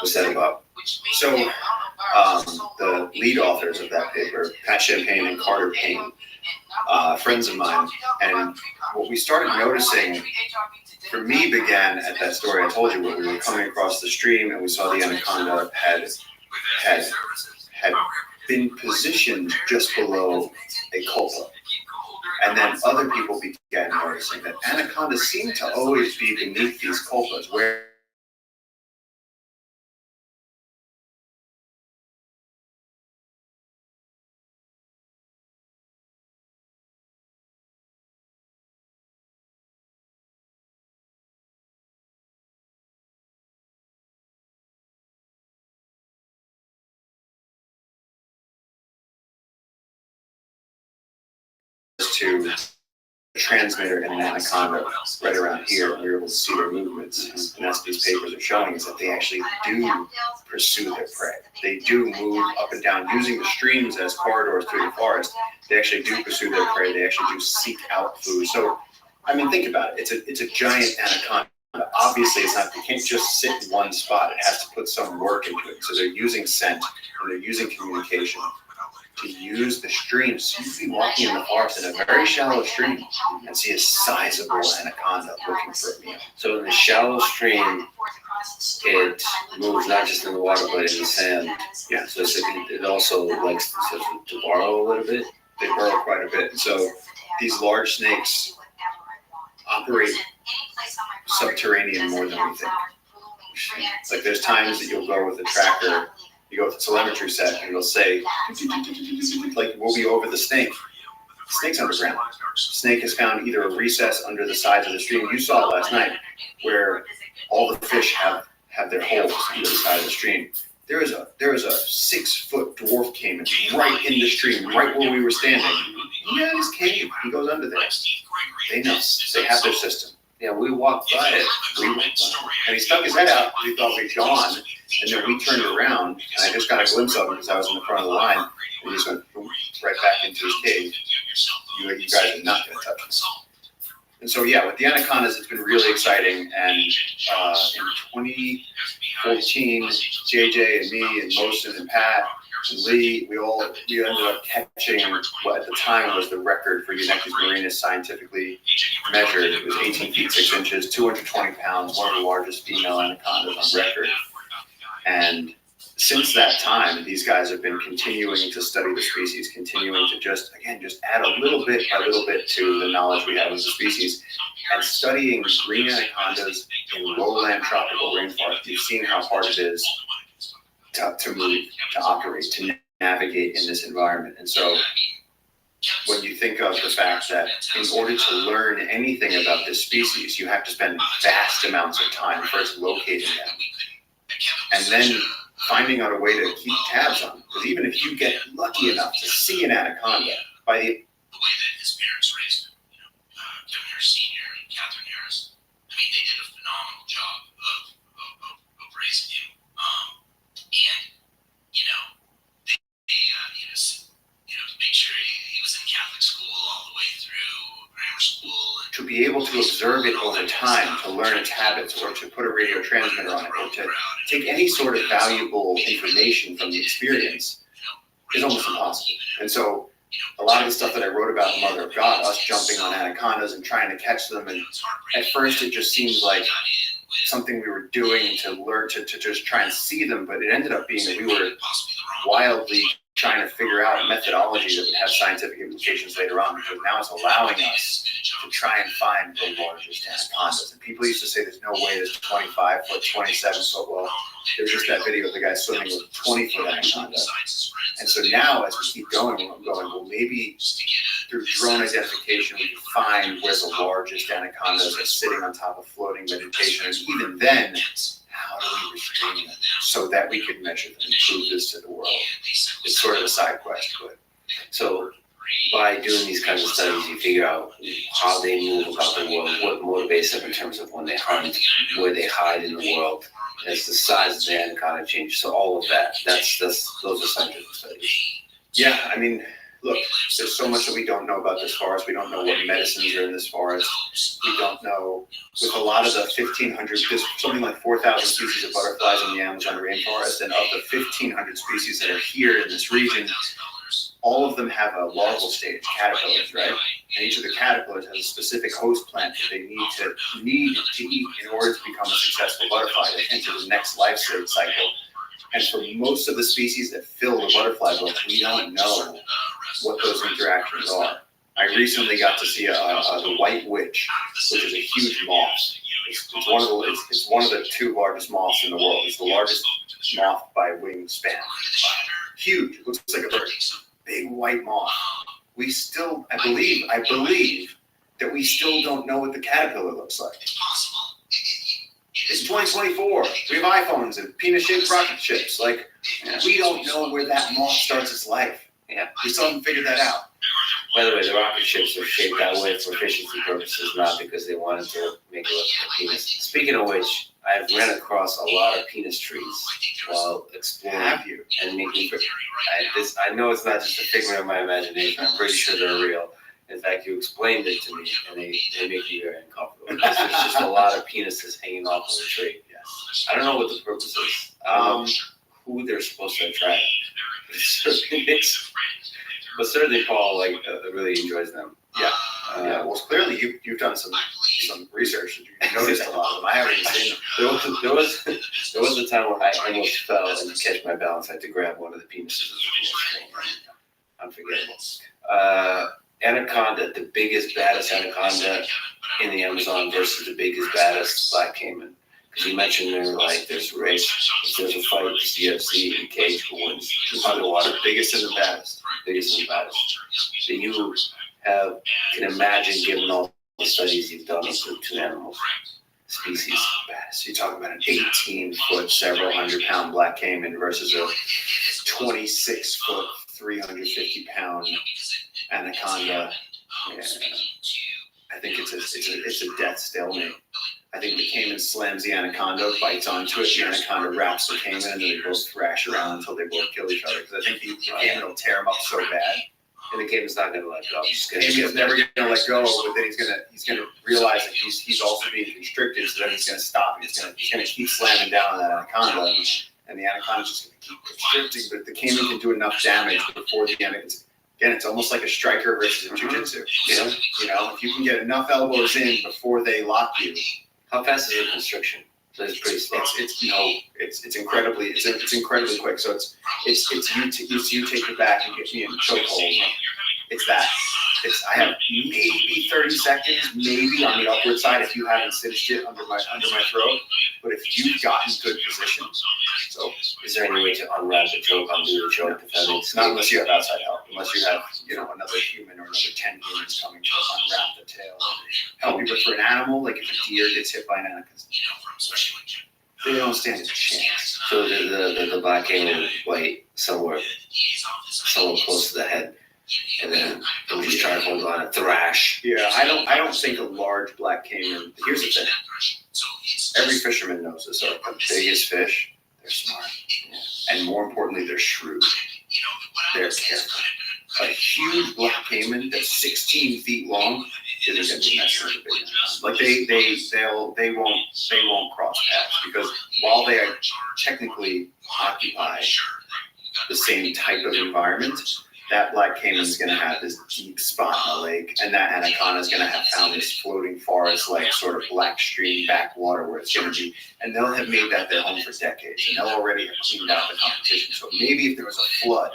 What's that about? So the lead authors of that paper, Pat Champagne and Carter Payne, friends of mine, and what we started noticing for me began at that story I told you when we were coming across the stream and we saw the anaconda had been positioned just below a culpa. And then other people began noticing that anacondas seem to always be beneath these culpas, where to a transmitter and an anaconda right around here, and we were able to see their movements. And that's what these papers are showing, is that they actually do pursue their prey. They do move up and down using the streams as corridors through the forest. They actually do pursue their prey. They actually do seek out food. So, I mean, think about it. It's a giant anaconda. Obviously, it's not. You can't just sit in one spot. It has to put some work into it. So they're using scent and they're using communication to use the streams. So you could be walking in the forest in a very shallow stream and see a sizable anaconda looking for a meal. So in the shallow stream, it moves not just in the water but in the sand. Yeah. So it also likes to burrow a little bit. They burrow quite a bit. And so these large snakes operate subterranean more than we think. Like there's times that you'll go with a tracker, you go with the telemetry set, and it'll say, like we'll be over the snake. The snake's underground. The snake has found either a recess under the sides of the stream. You saw it last night, where all the fish have their holes under the side of the stream. There is a 6-foot dwarf cayman right in the stream, right where we were standing. He had his cave. He goes under there. They know. They have their system. Yeah, we walked by it. And he stuck his head out. We thought we'd gone. And then we turned around, and I just got a glimpse of him because I was in the front of the line. And he just went right back into his cave. You guys are not going to touch me. And so, yeah, with the anacondas, it's been really exciting. And in 2014, JJ and me and Mosin and Pat and Lee, we ended up catching what at the time was the record for Eunectes marinus scientifically measured. It was 18 feet 6 inches, 220 pounds, one of the largest female anacondas on record. And since that time, these guys have been continuing to study the species, continuing to just add a little bit by little bit to the knowledge we have of the species, and studying green anacondas in lowland tropical rainforest. You've seen how hard it is to move, to operate, to navigate in this environment. And so when you think of the fact that in order to learn anything about this species, you have to spend vast amounts of time first locating them, and then finding out a way to keep tabs on them. Because even if you get lucky enough to see an anaconda, by the way that his parents raised him, Kevin Harris Sr. and Catherine Harris, I mean, they did a phenomenal job of raising him. And, to make sure he was in Catholic school all the way through grammar school. And to be able to observe it over time, to learn its habits, or to put a radio transmitter on it, or to take any sort of valuable information from the experience is almost impossible. And so a lot of the stuff that I wrote about in Mother of God, us jumping on anacondas and trying to catch them, and at first it just seemed like something we were doing to learn to just try and see them, but it ended up being that we were wildly trying to figure out a methodology that would have scientific implications later on, because now it's allowing us to try and find the largest anacondas. And people used to say there's no way this 25-foot, 27-foot, well, There's just that video of the guy swimming with 20-foot anaconda. And so now, as we keep going, I'm going, well, maybe through drone identification, we can find where the largest anacondas are sitting on top of floating vegetation. And even then, how do we restrain them so that we can measure them and prove this to the world? It's sort of a side quest, but So by doing these kinds of studies, you figure out how they move about the world, what motivates them in terms of when they hunt, where they hide in the world, as the size of the anaconda change. So all of that, those are scientific studies. yeah, I mean, look, there's so much that we don't know about this forest. We don't know what medicines are in this forest. We don't know, with a lot of the 1,500, there's something like 4,000 species of butterflies in the Amazon rainforest, and of the 1,500 species that are here in this region, all of them have a larval stage, caterpillars, right? And each of the caterpillars has a specific host plant that they need to eat in order to become a successful butterfly. They enter the next life stage cycle. And for most of the species that fill the butterfly book, we don't know what those interactions are. I recently got to see the white witch, which is a huge moth. It's one of the two largest moths in the world. It's the largest moth by wingspan. Huge. It looks like a bird. Big white moth. We still, I believe that we still don't know what the caterpillar looks like. It's 2024. We have iPhones and penis-shaped rocket ships. Like, we don't know where that moth starts its life. Yeah. We still haven't figured that out. By the way, the rocket ships are shaped that way for efficiency purposes, not because they wanted to make it look like a penis. Speaking of which, I've ran across a lot of penis trees while exploring. Have you? And making. I know it's not just a figment of my imagination. I'm pretty sure they're real. In fact, you explained it to me, and they make me very uncomfortable. Because there's just a lot of penises hanging off of a tree. Yes. I don't know what the purpose is. Who they're supposed to attract. But certainly Paul really enjoys them. Yeah. Yeah. Well, clearly you've done some research. You noticed a lot of them. I haven't even seen them. There was a time where I almost fell, and to catch my balance, I had to grab one of the penises of the penis. Unforgettable. Anaconda, the biggest, baddest anaconda in the Amazon versus the biggest, baddest black caiman. Because you mentioned there's a race, if there's a fight, it's UFC and cage who wins. Who's underwater, biggest and the baddest. Biggest and the baddest. So you can imagine, given all the studies you've done of the two animals, species. So you talk about an 18-foot, several hundred-pound black caiman versus a 26-foot, 350-pound anaconda. Yeah. I think it's a death stalemate. I think the caiman slams the anaconda, bites onto it, the anaconda wraps the caiman, and then they both thrash around until they both kill each other. Because I think the caiman will tear him up so bad. And the caiman's not going to let go. Caiman's never going to let go, but then he's going to realize that he's also being constricted, so then he's going to stop. He's going to keep slamming down on that anaconda, and the anaconda's just going to keep constricting. But the caiman can do enough damage before the anaconda. Again, it's almost like a striker versus a jiu-jitsu. You know, if you can get enough elbows in before they lock you. How fast is the constriction? So it's pretty slow. It's incredibly quick. So it's you take it back and get me in chokehold. It's that. I have maybe 30 seconds, maybe on the upward side if you haven't cinched it under my throat. But if you've gotten good position, so is there any way to unwrap the choke, undo the choke? Not unless you have outside help. Unless you have another human or another 10 humans coming to unwrap the tail. Help you. But for an animal, like if a deer gets hit by an anaconda, they don't stand a chance. So the black caiman would bite somewhere close to the head. And then they'll just try to hold on and thrash. Yeah, I don't think a large black caiman. Here's the thing. Every fisherman knows this. The biggest fish, they're smart. Yeah. And more importantly, they're shrewd. They're careful. A huge black caiman that's 16 feet long isn't going to be messing with the big one. Like they won't cross paths because while they are technically occupy the same type of environment, that black caiman is going to have this deep spot in the lake, and that anaconda is going to have found this floating forest-like sort of black stream backwater where it's going to be, and they'll have made that their home for decades, and they'll already have cleaned out the competition. So maybe if there was a flood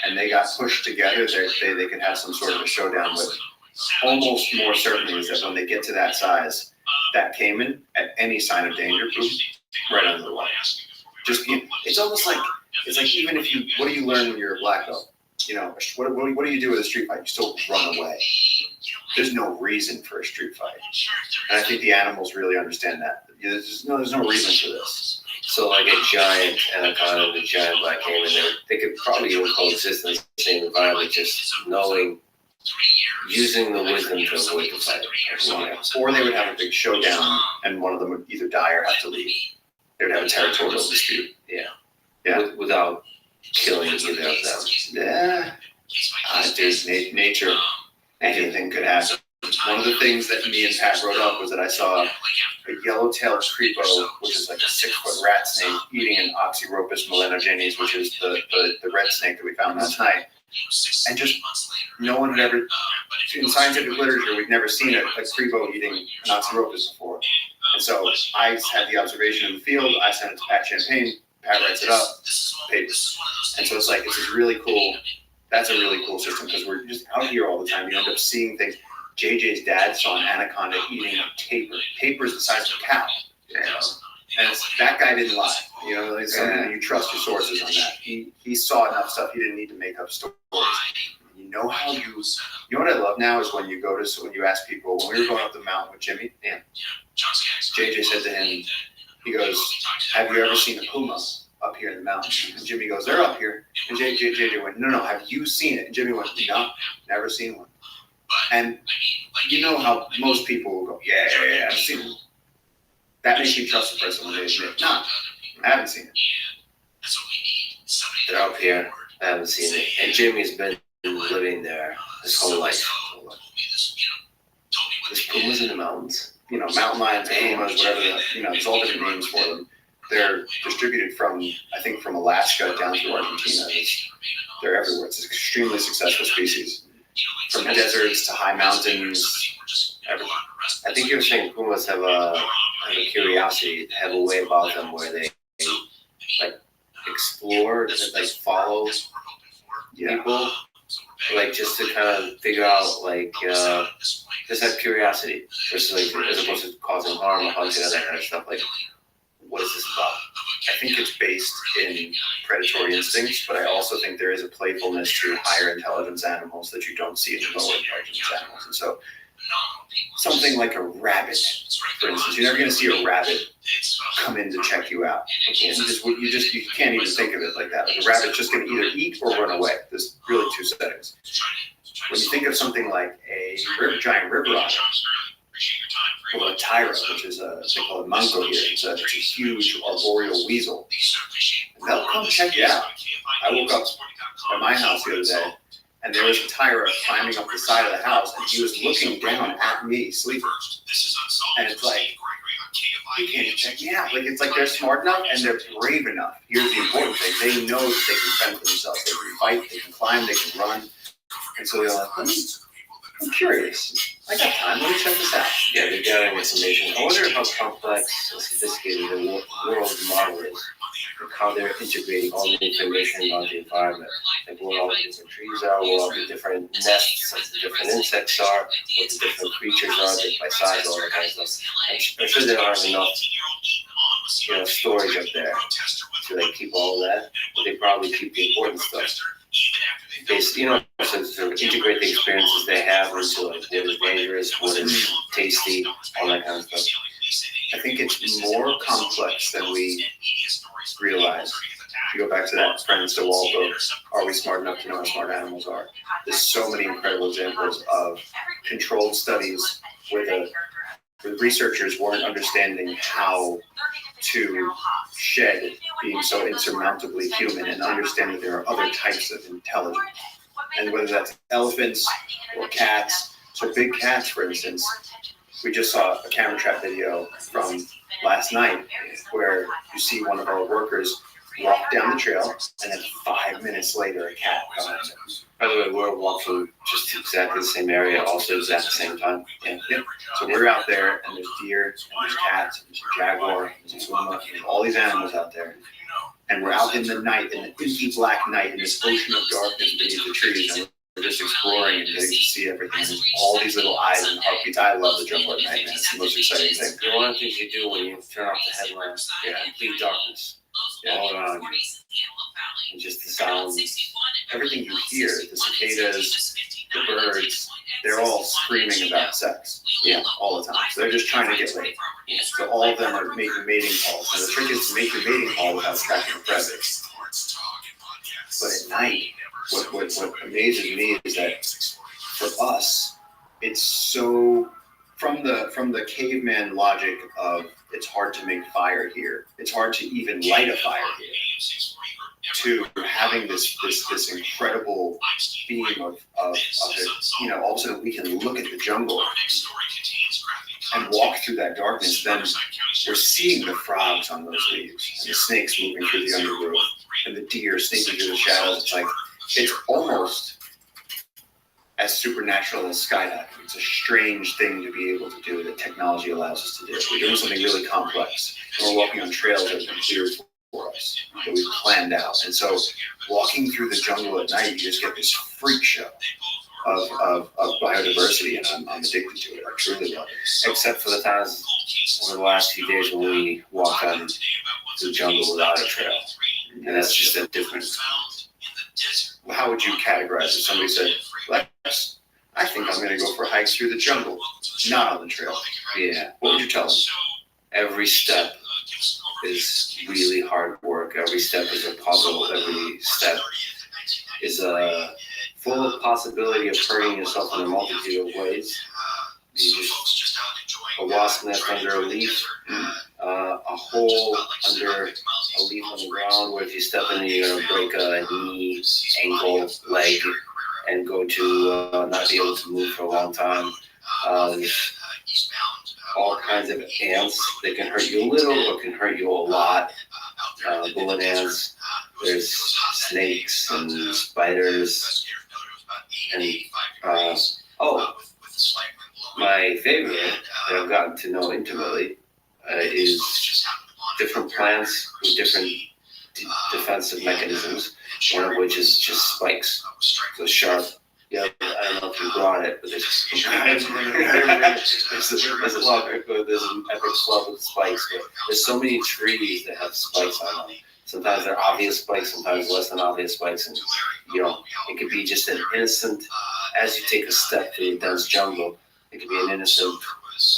and they got pushed together, they could have some sort of a showdown. But almost more certainly is that when they get to that size, that caiman, at any sign of danger, boom, right under the water. it's almost like, even if what do you learn when you're a black belt? What do you do with a street fight? You still run away. There's no reason for a street fight. And I think the animals really understand that. There's no reason for this. So like a giant anaconda and a giant black caiman, they could probably even coexist in the same environment, just using the wisdom to avoid the fight. Or they would have a big showdown, and one of them would either die or have to leave. They would have a territorial dispute. Yeah. Without killing either of them. Yeah. There's nature. Anything could happen. One of the things that me and Pat wrote up was that I saw a yellow-tailed creepo, which is like a 6-foot rat snake, eating an Oxyropus melanogenes, which is the red snake that we found last night. And just no one had ever, in scientific literature, we'd never seen a creepo eating an Oxyropus before. And so I had the observation in the field. I sent it to Pat Champagne. Pat writes it up, papers. And so it's this really cool. That's a really cool system because we're just out here all the time. You end up seeing things. JJ's dad saw an anaconda eating a tapir. Tapir's the size of a cow. And that guy didn't lie. You trust your sources on that. He saw enough stuff. He didn't need to make up stories. You know what I love now is when you ask people, when we were going up the mountain with Jimmy, JJ said to him, he goes, have you ever seen a puma up here in the mountains? And Jimmy goes, they're up here. And JJ went, no, have you seen it? And Jimmy went, no, never seen one. And you know how most people will go, yeah, I've seen it. That makes you trust the person when they admit, no, I haven't seen it. They're up here, I haven't seen it. And Jimmy's been living there his whole life. There's pumas in the mountains. Mountain lions, pumas, whatever, there's all different names for them. They're distributed from Alaska down through Argentina. They're everywhere. It's an extremely successful species. From deserts to high mountains, everywhere. I think you're saying pumas have a curiosity, have a way about them where they explore, follow people, just to kind of figure out, just have curiosity, versus as opposed to causing harm or hunting and that kind of stuff. What is this about? I think it's based in predatory instincts, but I also think there is a playfulness to higher intelligence animals that you don't see in lower intelligence animals. And so something like a rabbit, for instance, you're never going to see a rabbit come in to check you out. You can't even think of it like that. A rabbit's just going to either eat or run away. There's really two settings. When you think of something like a giant river otter, or a tyra, which is they call it mango here. It's a huge arboreal weasel. And they'll come check you out. I woke up at my house the other day, and there was a tyra climbing up the side of the house, and he was looking down at me, sleeping. And it's you can't even check me out. It's they're smart enough and they're brave enough. Here's the important thing. They know that they can fend for themselves. They can fight, they can climb, they can run. And so they're I'm curious. I got time. Let me check this out. Yeah, they're gathering information. I wonder how complex and sophisticated the world model is. How they're integrating all the information about the environment. What all the different trees are, what all the different nests, what the different insects are, what the different creatures are, by size, all that kind of stuff. I'm sure there aren't enough storage up there to keep all of that, but they probably keep the important stuff. They, so sort of integrate the experiences they have into what is dangerous, what is tasty, all that kind of stuff. I think it's more complex than we realize. If you go back to that Francis DeWalt book, Are We Smart Enough to Know How Smart Animals Are? There's so many incredible examples of controlled studies where the researchers weren't understanding how to shed being so insurmountably human and understand that there are other types of intelligence. And whether that's elephants or cats, so big cats, for instance, we just saw a camera trap video from last night where you see one of our workers walk down the trail and then 5 minutes later a cat comes. By the way, we're walking just exactly the same area, also at the same time. Yeah. So we're out there, and there's deer, and there's cats, and there's a jaguar, and there's a puma, and there's all these animals out there. And we're out in the night, in the inky black night, in this ocean of darkness beneath the trees, and just exploring and getting to see everything. And all these little eyes and heartbeats. I love the jungle at night, man. It's the most exciting thing. You know, one of the things you do when you turn off the headlamps, complete darkness all around you. And just the sounds. Everything you hear, the cicadas, the birds, they're all screaming about sex. Yeah, all the time. So they're just trying to get laid. So all of them are making mating calls. And the trick is to make your mating call without attracting a predator. But at night, what amazes me is that for us, it's so from the caveman logic of it's hard to make fire here. It's hard to even light a fire here. To having this incredible theme of it, you know, all of a sudden we can look at the jungle and walk through that darkness. Then we're seeing the frogs on those leaves, and the snakes moving through the undergrowth, and the deer sneaking through the shadows. It's like it's almost as supernatural as skydiving. It's a strange thing to be able to do that technology allows us to do. We're doing something really complex. We're walking on trails that have been cleared for us, that we've planned out. And so walking through the jungle at night, you just get this freak show of biodiversity, and I'm addicted to it. I truly love it. Except for the times over the last few days when we walked on the jungle without a trail. And that's just a different. Well, how would you categorize it? Somebody said, Lex, I think I'm going to go for a hike through the jungle, not on the trail. Yeah. What would you tell them? Every step is really hard work. Every step is a puzzle. Every step is full of possibility of hurting yourself in a multitude of ways. You just a wasp nest under a leaf, a hole under a leaf on the ground where if you step in it, you're going to break a knee, ankle, leg, and go to not be able to move for a long time. There's all kinds of ants that can hurt you a little or can hurt you a lot. Bullet ants, there's snakes and spiders. And my favorite that I've gotten to know intimately is different plants with different defensive mechanisms, one of which is just spikes. So sharp. Yeah, I don't know if you brought it, but there's an epic club with spikes. But there's so many trees that have spikes on them. Sometimes they're obvious spikes, sometimes less than obvious spikes, and you know it could be just an innocent. As you take a step through a dense jungle, it could be an innocent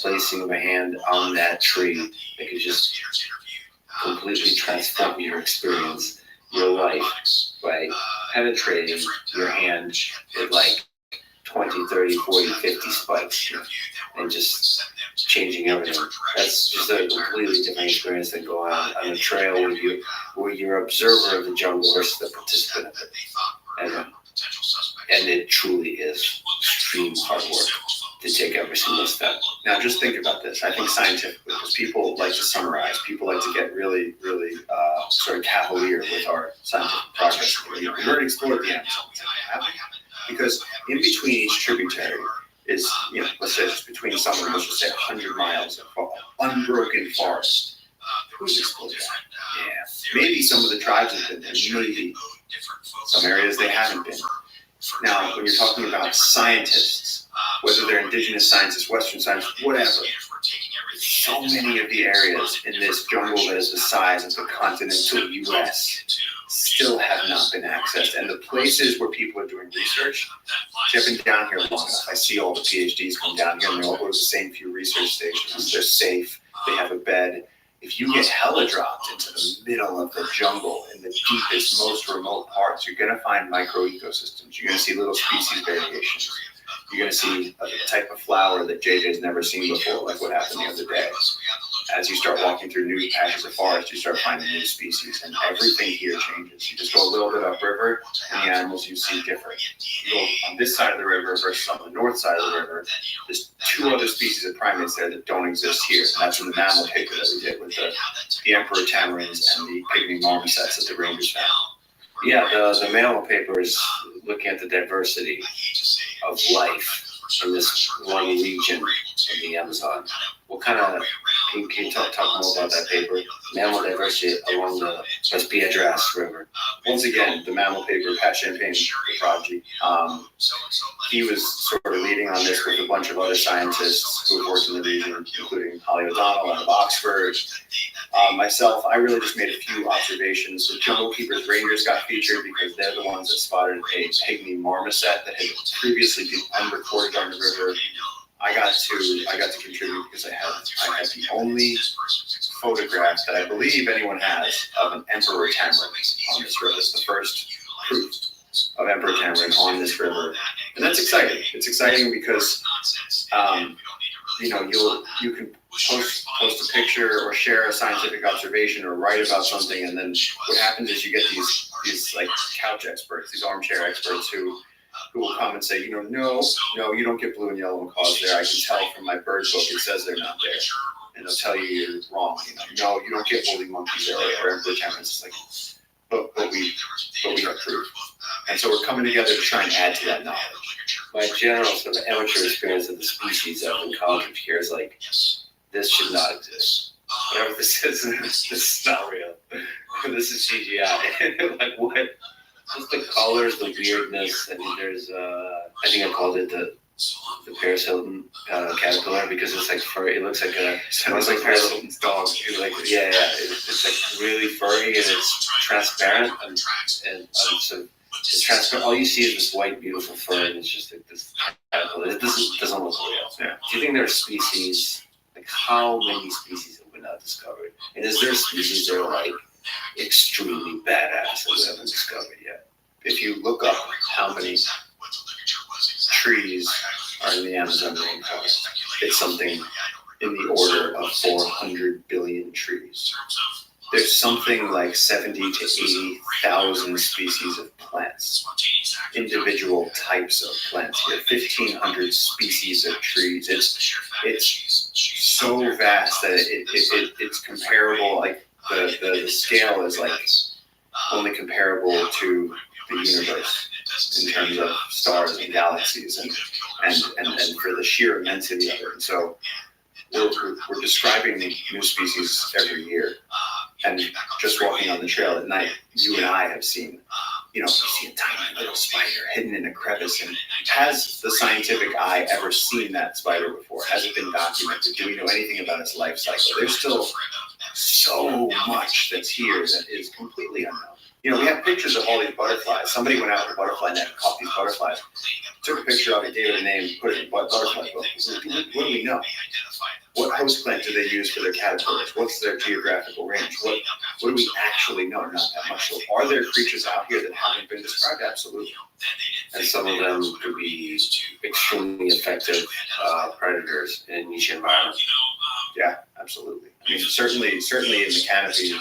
placing of a hand on that tree that could just completely transform your experience, your life, by penetrating your hand with like 20, 30, 40, 50 spikes and just changing everything. That's just a completely different experience than going on a trail where you're an observer of the jungle versus the participant of it. And it truly is extreme hard work to take every single step. Now, just think about this. I think scientifically, because people like to summarize, people like to get really, really sort of cavalier with our scientific progress. You know, we already explored the Amazon. Because in between each tributary is, you know, let's say it's between somewhere, let's just say 100 miles of unbroken forest. Who's explored that? Yeah. Maybe some of the tribes have been there. Maybe some areas they haven't been. Now, when you're talking about scientists, whether they're indigenous scientists, Western scientists, whatever, so many of the areas in this jungle that is the size of the continental U.S. still have not been accessed. And the places where people are doing research, I've been down here long enough. I see all the PhDs come down here, and they all go to the same few research stations. They're safe. They have a bed. If you get hella dropped into the middle of the jungle, in the deepest, most remote parts, you're going to find micro ecosystems. You're going to see little species variations. You're going to see a type of flower that JJ's never seen before, like what happened the other day. As you start walking through new patches of forest, you start finding new species, and everything here changes. You just go a little bit upriver, and the animals you see differ. You go on this side of the river versus on the north side of the river, there's two other species of primates there that don't exist here. And that's in the mammal paper that we did with the emperor tamarins and the pygmy marmosets that the rangers found. Yeah, the mammal paper is looking at the diversity of life in this one region of the Amazon. What kind of Can you talk more about that paper? Mammal diversity along the Piedras River. Once again, the mammal paper, Pat Champagne, the prodigy. He was sort of leading on this with a bunch of other scientists who worked in the region, including Holly O'Donnell out of Oxford. Myself, I really just made a few observations. The Jungle Keepers Rangers got featured because they're the ones that spotted a pygmy marmoset that had previously been unrecorded on the river. I got to contribute because I had the only photograph that I believe anyone has of an emperor tamarin on this river. It's the first proof of emperor tamarin on this river, and that's exciting. It's exciting because you can post a picture or share a scientific observation or write about something, and then what happens is you get these like couch experts, these armchair experts who will come and say, no, you don't get blue and yellow macaws there. I can tell from my bird book it says they're not there, and they'll tell you you're wrong. No, you don't get woolly monkeys there or emperor tamarins. It's like, but we have proof, and so we're coming together to try and add to that knowledge. My general sort of amateur experience of the species I've encountered here is like, this should not exist. Whatever this is, this is not real. This is CGI. Like what? Just the colors, the weirdness. I mean, there's I think I called it the Paris Hilton caterpillar because it's like furry. It looks like Paris Hilton's dog. It's like really furry and it's transparent and so it's transparent. All you see is this white, beautiful fur, and it's just like this caterpillar. It doesn't look real. Yeah. Do you think there are species? Like how many species have we not discovered? And is there species that are like extremely badass that we haven't discovered yet? If you look up how many trees are in the Amazon rainforest, it's something in the order of 400 billion trees. There's something like 70 to 80,000 species of plants, individual types of plants here, 1,500 species of trees. It's so vast that it's comparable, like the scale is like only comparable to the universe in terms of stars and galaxies and for the sheer immensity of it. And so we're describing new species every year. And just walking on the trail at night, you and I have seen, you see a tiny little spider hidden in a crevice. And has the scientific eye ever seen that spider before? Has it been documented? Do we know anything about its life cycle? There's still so much that's here that is completely unknown. We have pictures of all these butterflies. Somebody went out with a butterfly net and caught these butterflies, took a picture of it, gave it a name, put it in a butterfly book. What do we know? What host plant do they use for their caterpillars? What's their geographical range? What do we actually know? Not that much. So are there creatures out here that haven't been described? Absolutely. And some of them could be extremely effective predators in niche environments. Yeah, absolutely. I mean, certainly in the canopy,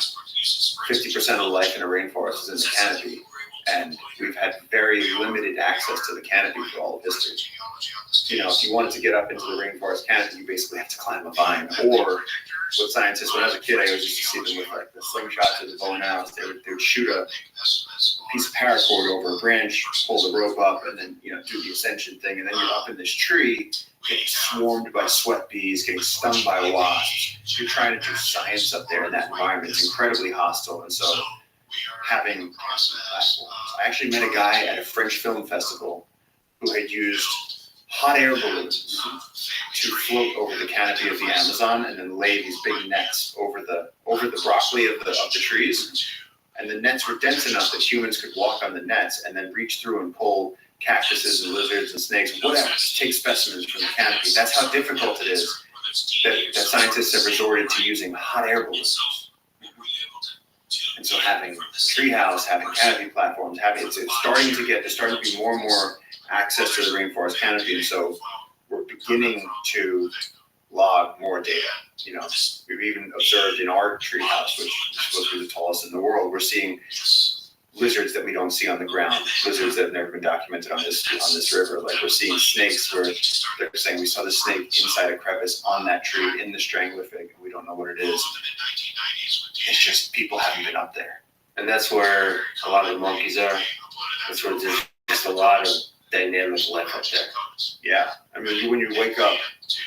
50% of the life in a rainforest is in the canopy, and we've had very limited access to the canopy for all of history. If you wanted to get up into the rainforest canopy, you basically have to climb a vine. Or what scientists, when I was a kid, I always used to see them with like the slingshots or the bow and arrows. They would shoot a piece of paracord over a branch, pull the rope up, and then do the ascension thing. And then you're up in this tree, getting swarmed by sweat bees, getting stung by wasps. You're trying to do science up there in that environment. It's incredibly hostile. And so having platforms. I actually met a guy at a French film festival who had used hot air balloons to float over the canopy of the Amazon and then lay these big nets over the broccoli of the trees. And the nets were dense enough that humans could walk on the nets and then reach through and pull cactuses and lizards and snakes and whatever, just take specimens from the canopy. That's how difficult it is that scientists have resorted to using hot air balloons. And so having a treehouse, having canopy platforms, there's starting to be more and more access to the rainforest canopy, and so we're beginning to log more data. We've even observed in our treehouse, which is supposed to be the tallest in the world, we're seeing lizards that we don't see on the ground, lizards that have never been documented on this river. Like we're seeing snakes where they're saying we saw the snake inside a crevice on that tree in the strangler fig, and we don't know what it is. It's just people haven't been up there. And that's where a lot of the monkeys are. That's where there's just a lot of dynamic life up there. Yeah, I mean, when you wake up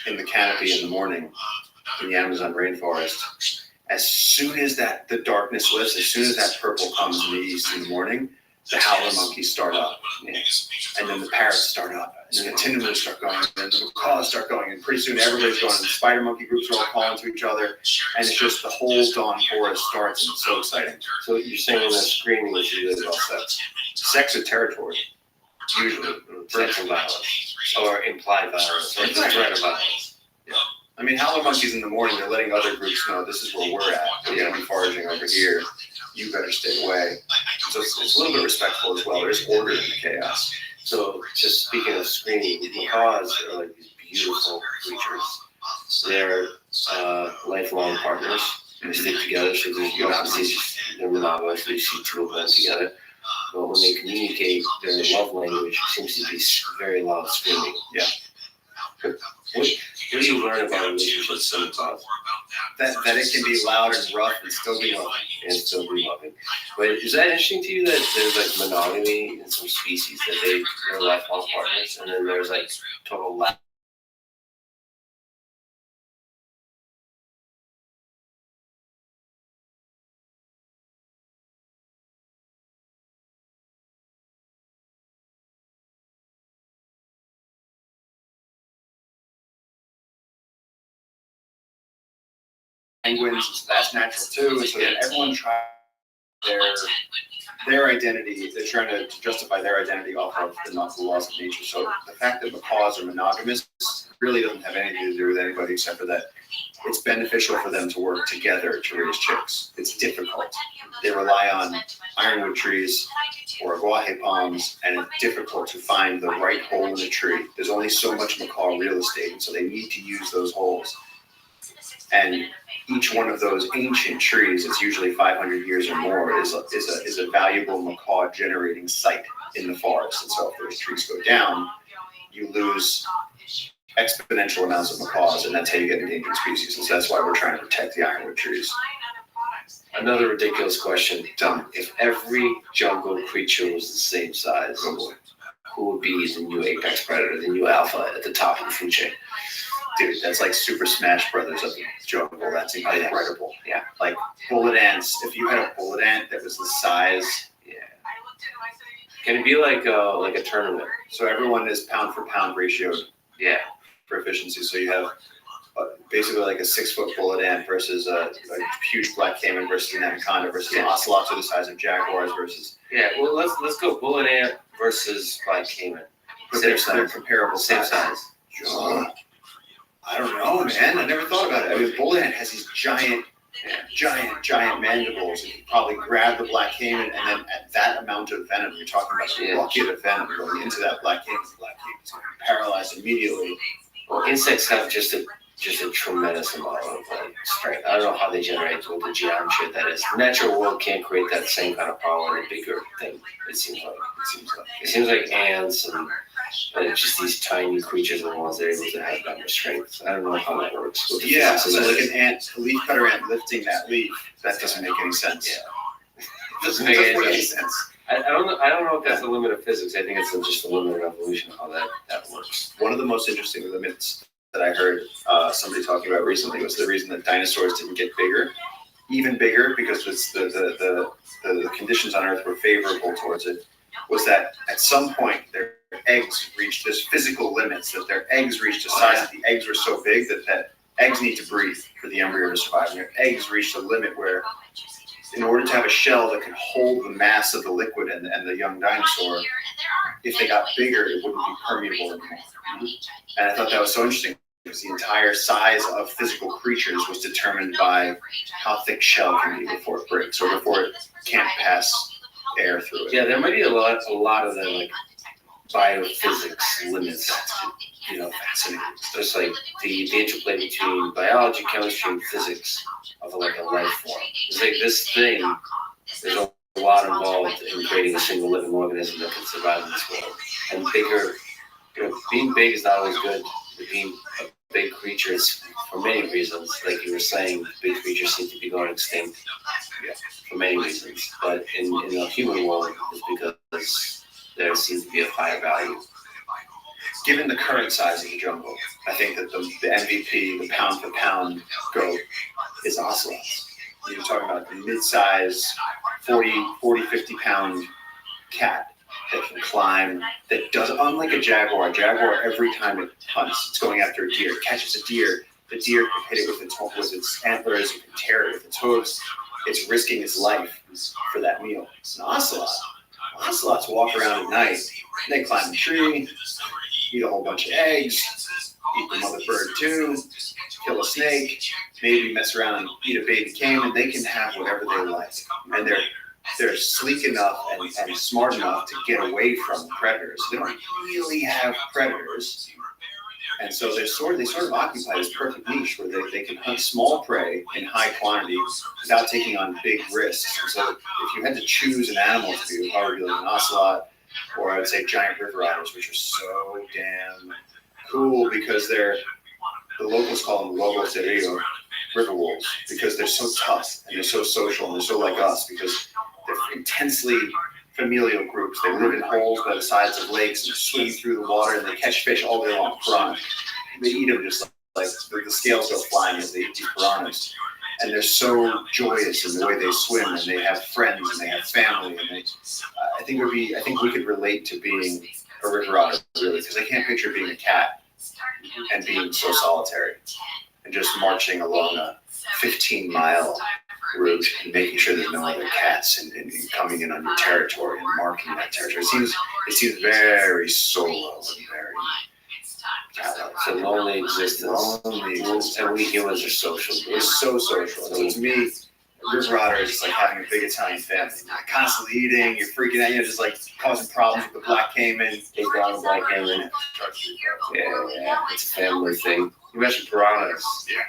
in the canopy in the morning, in the Amazon rainforest. As soon as the darkness lifts, as soon as that purple comes in the east in the morning, the howler monkeys start up, and then the parrots start up, and then the tinamous start going, and then the macaws start going, and pretty soon everybody's going, and the spider monkey groups are all calling to each other, and it's just the whole dawn forest starts, and it's so exciting. So you're saying that screaming is really about sex? Sex or territory, usually. Sex and violence. Or implied violence, or threat of violence. Yeah. I mean, howler monkeys in the morning, they're letting other groups know this is where we're at. We're going to be foraging over here. You better stay away. So it's a little bit respectful as well. There's order in the chaos. So just speaking of screaming, macaws are like these beautiful creatures. They're lifelong partners. They stick together, so you obviously they're monogamous. You see two of them together. But when they communicate, their love language seems to be very loud screaming. Yeah. What do you learn about relationships in macaws? That it can be loud and rough and still be loving. And still be loving. But is that interesting to you that there's like monogamy in some species that they're lifelong partners, and then there's like total lack? Penguins, that's natural too. And so everyone tries their identity. They're trying to justify their identity off of the laws of nature. So the fact that macaws are monogamous really doesn't have anything to do with anybody except for that it's beneficial for them to work together to raise chicks. It's difficult. They rely on ironwood trees or aguaje palms, and it's difficult to find the right hole in a tree. There's only so much macaw real estate, and so they need to use those holes. And each one of those ancient trees, it's usually 500 years or more, is a valuable macaw generating site in the forest. And so if those trees go down, you lose exponential amounts of macaws, and that's how you get endangered species. And so that's why we're trying to protect the ironwood trees. Another ridiculous question. If every jungle creature was the same size, who would be the new apex predator, the new alpha at the top of the food chain? Dude, that's like Super Smash Brothers of the jungle. That's incredible. Yeah. Like bullet ants. If you had a bullet ant that was the size, Can it be like a tournament? So everyone is pound for pound ratioed. Yeah. For efficiency. So you have basically like a 6 foot bullet ant versus a huge black caiman versus an anaconda versus an ocelot to the size of jaguars versus. Yeah. Well, let's go bullet ant versus black caiman. They're comparable. Same size. I don't know, man. I never thought about it. I mean, bullet ant has these giant mandibles. You can probably grab the black caiman, and then at that amount of venom, you're talking about a bucket of venom going into that black caiman. The black caiman's going to be paralyzed immediately. Well, insects have just a tremendous amount of strength. I don't know how they generate with the geometry that is. The natural world can't create that same kind of power in a bigger thing. It seems like ants and just these tiny creatures are the ones that are able to have that much strength. I don't know how that works. Yeah, so like an ant, a leaf cutter ant lifting that leaf, that doesn't make any sense. Yeah. It doesn't make any sense. I don't know if that's the limit of physics. I think it's just the limit of evolution, how that works. One of the most interesting limits that I heard somebody talking about recently was the reason that dinosaurs didn't get bigger, even bigger, because the conditions on Earth were favorable towards it, was that at some point their eggs reached this physical limits, that their eggs reached a size that the eggs were so big that eggs need to breathe for the embryo to survive. And their eggs reached a limit where in order to have a shell that can hold the mass of the liquid and the young dinosaur, if they got bigger, it wouldn't be permeable anymore. And I thought that was so interesting because the entire size of physical creatures was determined by how thick shell can be before it breaks or before it can't pass air through it. Yeah, there might be a lot of the like biophysics limits. Fascinating. Just like the interplay between biology, chemistry, and physics of like a life form. It's like this thing. There's a lot involved in creating a single living organism that can survive in this world. And bigger, being big is not always good. Being a big creature is for many reasons. Like you were saying, big creatures seem to be going extinct for many reasons. But in the human world, it's because there seems to be a higher value. given the current size of the jungle, I think that the MVP, the pound for pound goat, is ocelots. You're talking about the mid-size, 40, 50 pound cat that can climb, that does, unlike a jaguar. Every time it hunts, it's going after a deer, catches a deer. The deer can hit it with its antlers, it can tear it with its hooves. It's risking its life for that meal. It's an ocelot. Ocelots walk around at night. They climb a tree, eat a whole bunch of eggs, eat the mother bird too, kill a snake, maybe mess around and eat a baby caiman. They can have whatever they like. And they're sleek enough and smart enough to get away from predators. They don't really have predators. And so they sort of occupy this perfect niche where they can hunt small prey in high quantity without taking on big risks. And so if you had to choose an animal to be, it would probably be like an ocelot, or I would say giant river otters, which are so damn cool because the locals call them lobos de rio, river wolves, because they're so tough and they're so social and they're so like us because they're intensely familial groups. They live in holes by the sides of lakes and swim through the water and they catch fish all day long, piranha. They eat them just like the scales go flying as they eat these piranhas. And they're so joyous in the way they swim and they have friends and they have family. And I think we could relate to being a river otter really, because I can't picture being a cat and being so solitary and just marching along a 15-mile route and making sure there's no other cats and coming in on your territory and marking that territory. It seems very solo and very it's a lonely existence. And we humans are social. We're so social. So to me, river otter is like having a big Italian family. You're constantly eating, you're freaking out, you're just like causing problems with the black caiman. Big brown black caiman. Yeah, it's a family thing. You mentioned piranhas. Yeah.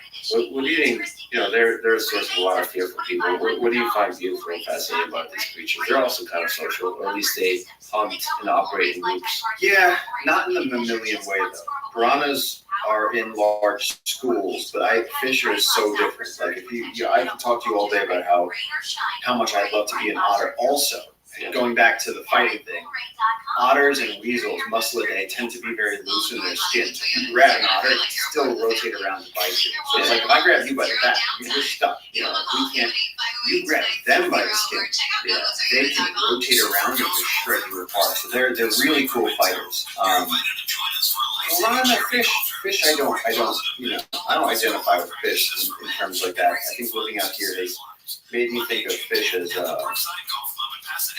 What do you think? They're a source of a lot of fear for people. What do you find beautiful and fascinating about these creatures? They're also kind of social, or at least they hunt and operate in groups. Yeah, not in the mammalian way though. Piranhas are in large schools, but fish are so different. Like I can talk to you all day about how much I'd love to be an otter. Also, going back to the fighting thing, otters and weasels, muscelidae, tend to be very loose in their skin. So if you grab an otter, it can still rotate around to bite you. So it's like if I grab you by the back, you're stuck. We can't. You grab them by the skin, they can rotate around you to shred you apart. So they're really cool fighters. A lot of fish, I don't identify with fish in terms like that. I think living out here has made me think of fish as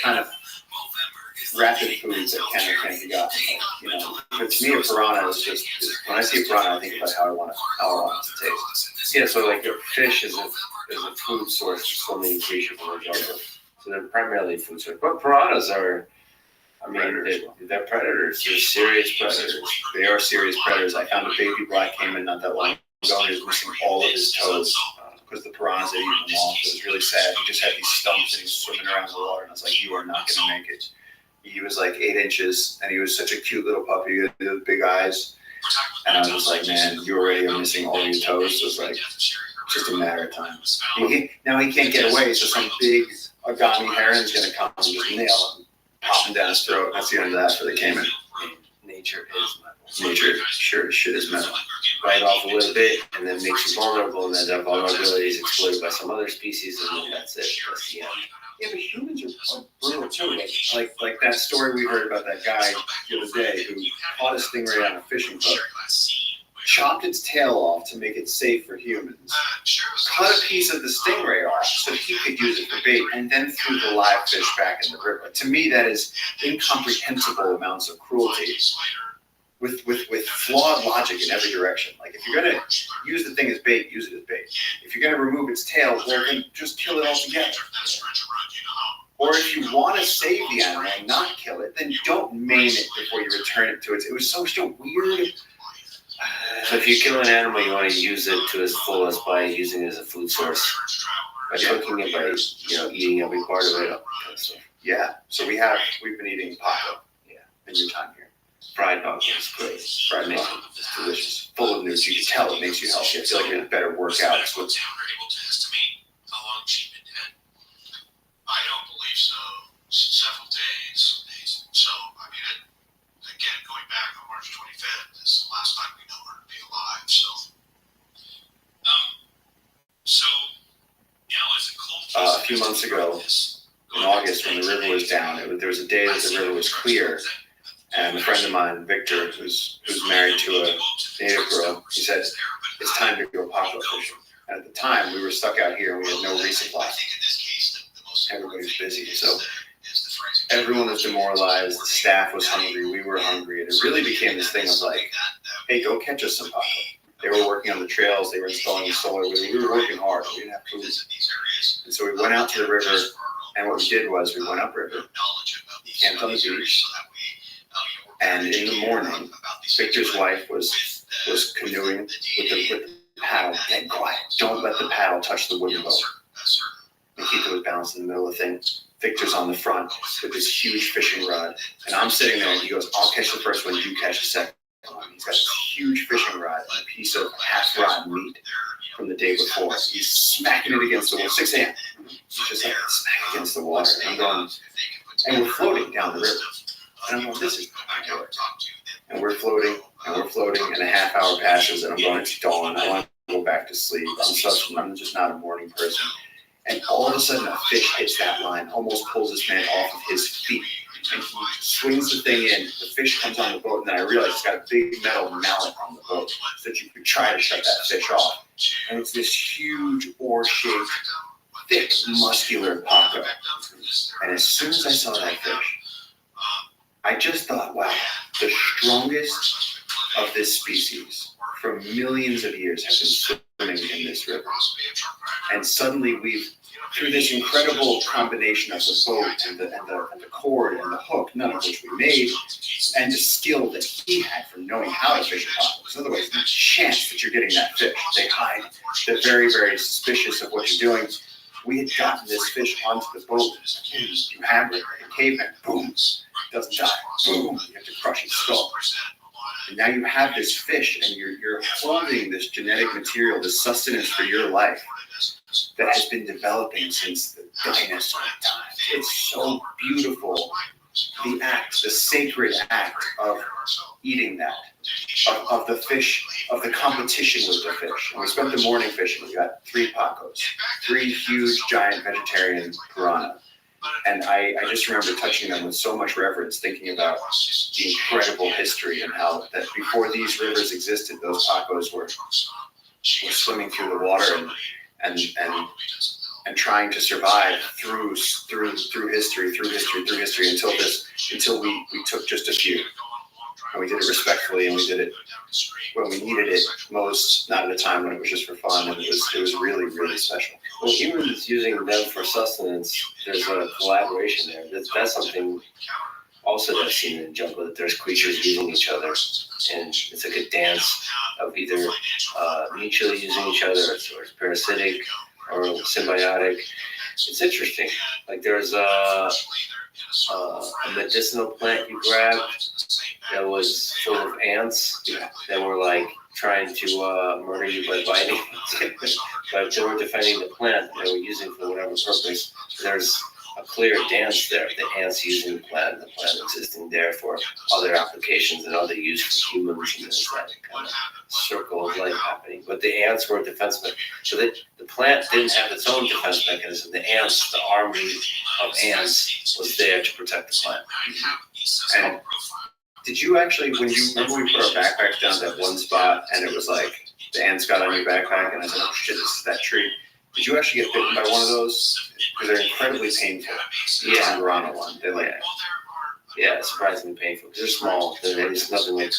kind of rapid foods that can't be gotten. But to me, a piranha is just when I see a piranha, I think about how I want it to taste. Yeah, so like a fish is a food source for so many creatures in the jungle. So they're primarily food source. But piranhas are, they're predators. They're serious predators. They are serious predators. I found a baby black caiman not that long ago. He was missing all of his toes because the piranhas had eaten them off. It was really sad. He just had these stumps and he was swimming around in the water. And I was like, you are not going to make it. He was like 8 inches and he was such a cute little puppy. He had big eyes. And I was just like, man, you already are missing all your toes. So it's like just a matter of time. Now he can't get away. So some big agami heron's going to come and just nail him. Pop him down his throat. That's the end of that for the caiman. Nature is metal. Nature sure as shit is metal. Bite off a little bit and then makes you vulnerable, and then that vulnerability is exploited by some other species, and then that's it. That's the end. Yeah, but humans are brutal too. Like that story we heard about that guy the other day who caught a stingray on a fishing hook, chopped its tail off to make it safe for humans, cut a piece of the stingray off so he could use it for bait, and then threw the live fish back in the river. To me, that is incomprehensible amounts of cruelty with flawed logic in every direction. Like, if you're going to use the thing as bait, use it as bait. If you're going to remove its tail, well, then just kill it altogether. Or if you want to save the animal and not kill it, then don't maim it before you return it to it. It was so weird. So if you kill an animal, you want to use it to its fullest by using it as a food source, by cooking it, by eating every part of it. Yeah. So we've been eating paco. Yeah. In your time here, fried paco is great. Fried paco is delicious, full of nutrients. You can tell it makes you healthy. I feel like you're in a better workout. So it's I don't believe so. Several days. So, again, going back on March 25th. few months ago, in August, when the river was down, there was a day that the river was clear, and a friend of mine, Victor, who's married to a native girl, he said, it's time to go paco fishing. And at the time, we were stuck out here, and we had no resupply. Everybody's busy, so everyone was demoralized, the staff was hungry, we were hungry, and it really became this thing of like, hey, go catch us some paco. They were working on the trails, they were installing the solar, we were working hard, we didn't have food. And so we went out to the river, and what we did was we went upriver, camped on the beach, and in the morning, Victor's wife was canoeing with the paddle, dead quiet. Don't let the paddle touch the wooden boat. Nikita was balanced in the middle of the thing. Victor's on the front with this huge fishing rod, and I'm sitting there, and he goes, I'll catch the first one, you catch the second one. He's got this huge fishing rod and a piece of half-rotten meat from the day before. He's smacking it against the water, 6 a.m. He's just like smack against the water. And I'm going, and we're floating down the river. And I'm going, this is not work. And we're floating, and a half hour passes, and I'm going, it's dawn. I want to go back to sleep. I'm just not a morning person. And all of a sudden, a fish hits that line, almost pulls this man off of his feet. And he swings the thing in, the fish comes on the boat, and then I realize it's got a big metal mallet on the boat so that you could try to shut that fish off. And it's this huge oar-shaped, thick, muscular paco. And as soon as I saw that fish, I just thought, wow, the strongest of this species for millions of years have been swimming in this river. And suddenly we've, through this incredible combination of the boat and the cord and the hook, none of which we made, and the skill that he had from knowing how to fish a paco. Because otherwise, there's no chance that you're getting that fish. They hide. They're very, very suspicious of what you're doing. We had gotten this fish onto the boat. You hammer it like a caveman. Boom. Doesn't die. Boom. You have to crush its skull. And now you have this fish, and you're holding this genetic material, this sustenance for your life that has been developing since the dinosaur times. It's so beautiful. The act, the sacred act of eating that, of the fish, of the competition with the fish. And we spent the morning fishing. We got 3 pacos, 3 huge, giant vegetarian piranha. And I just remember touching them with so much reverence, thinking about the incredible history and how that before these rivers existed, those pacos were swimming through the water and trying to survive through history until we took just a few. And we did it respectfully, and we did it when we needed it most, not at a time when it was just for fun, and it was really, really special. Well, humans using them for sustenance, there's a collaboration there. That's something also that's seen in the jungle, that there's creatures using each other, and it's like a dance of either mutually using each other, or it's parasitic, or symbiotic. It's interesting. Like there's a medicinal plant you grabbed that was full of ants that were like trying to murder you by biting. But they were defending the plant they were using for whatever purpose. There's a clear dance there. The ants using the plant existing there for other applications and other use for humans, and there's that kind of circle of life happening. But the ants were a defense mechanism. So that the plant didn't have its own defense mechanism. The ants, the army of ants, was there to protect the plant. And did you actually, when you remember we put our backpacks down at that one spot, and it was like the ants got on your backpack, and I said, oh shit, this is that tree. Did you actually get bitten by one of those? Because they're incredibly painful. Yeah. The piranha one. They're like, yeah, it's surprisingly painful. They're small. There's nothing like.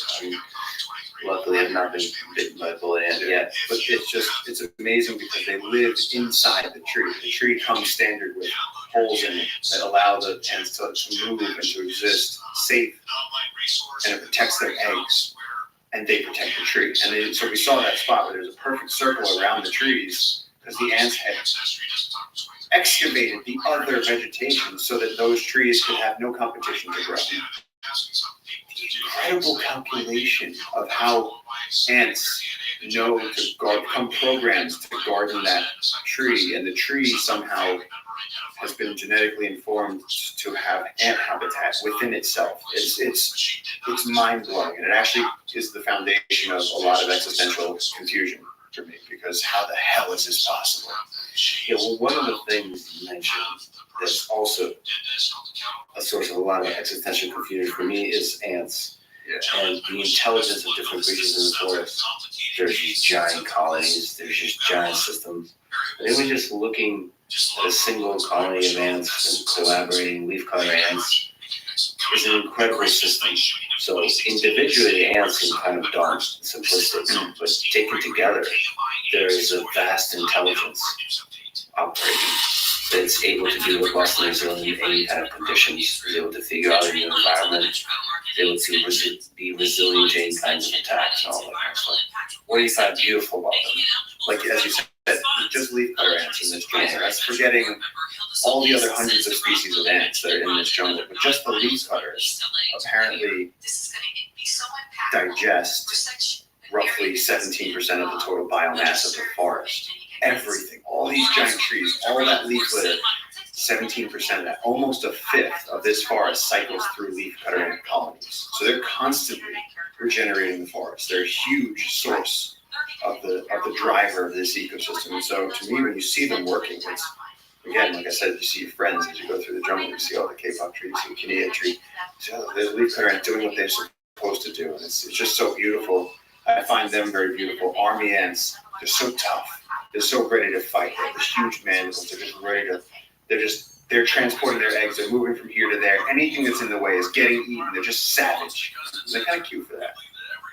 Luckily, I've not been bitten by a bullet ant yet. but it's amazing because they live inside the tree. The tree comes standard with holes in it that allow the ants to move and to exist safe, and it protects their eggs, and they protect the tree. And then, so we saw that spot where there's a perfect circle around the trees because the ants had excavated the other vegetation so that those trees could have no competition to grow. Incredible calculation of how ants know to come programmed to garden that tree, and the tree somehow has been genetically informed to have ant habitat within itself. It's mind blowing, and it actually is the foundation of a lot of existential confusion. for me, because how the hell is this possible? Yeah, well, one of the things you mentioned that's also a source of a lot of existential confusion for me is ants. Yeah. And the intelligence of different creatures in the forest. There's these giant colonies, there's just giant systems. And then we're just looking at a single colony of ants and collaborating leafcutter ants is an incredible system. So individually, ants seem kind of dark and simplistic, but taken together, there is a vast intelligence operating that's able to be robust and resilient in any kind of conditions, is able to figure out a new environment, is able to be resilient to any kinds of attacks and all that kind of stuff. What do you find beautiful about them? Like, as you said, just leafcutter ants in this jungle. That's forgetting all the other hundreds of species of ants that are in this jungle. But just the leafcutters apparently digest roughly 17% of the total biomass of the forest. Everything, all these giant trees, all that leaf litter, 17% of that, almost a fifth of this forest cycles through leafcutter ant colonies. So they're constantly regenerating the forest. They're a huge source of the driver of this ecosystem. And so to me, when you see them working, it's, again, like I said, you see your friends as you go through the jungle, you see all the K-pop trees, you see the Kinea tree, so the leafcutter ant doing what they're supposed to do. And it's just so beautiful. I find them very beautiful. Army ants, they're so tough. They're so ready to fight. They have this huge mandibles. They're just ready to, they're transporting their eggs. They're moving from here to there. Anything that's in the way is getting eaten. They're just savage. And they're kind of cute for that.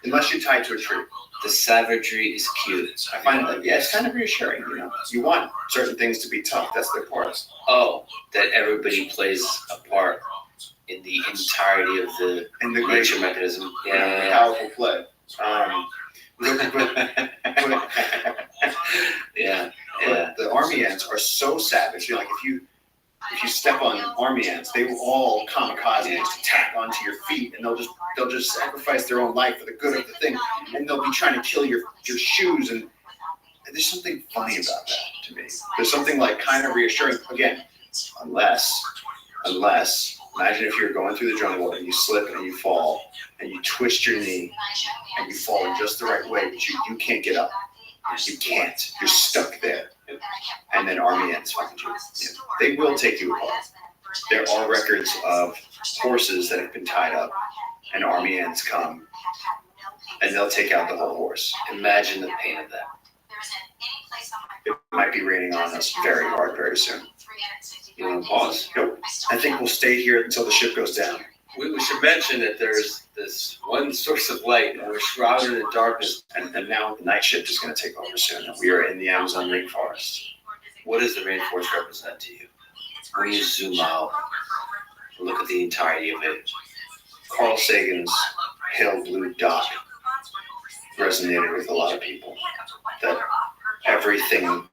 Unless you're tied to a tree. The savagery is cute. I find that, yeah, it's kind of reassuring, you know. You want certain things to be tough. That's their part. Oh, that everybody plays a part in the entirety of the nature mechanism. Yeah. Powerful play. Yeah. But the army ants are so savage. You know, like if you step on army ants, they will all kamikaze just attack onto your feet, and they'll just sacrifice their own life for the good of the thing, and they'll be trying to kill your shoes. And there's something funny about that to me. There's something like kind of reassuring. Again, unless imagine if you're going through the jungle and you slip and you fall and you twist your knee and you fall in just the right way, but you can't get up. You can't. You're stuck there. And then army ants find you. They will take you apart. There are records of horses that have been tied up, and army ants come, and they'll take out the whole horse. Imagine the pain of that. It might be raining on us very hard very soon. You want to pause? Nope. I think we'll stay here until the ship goes down. We should mention that there's this one source of light, and we're shrouded in darkness. And now the night shift is going to take over soon. And we are in the Amazon rainforest. What does the rainforest represent to you? When you zoom out and look at the entirety of it. Carl Sagan's pale blue dot resonated with a lot of people. That everything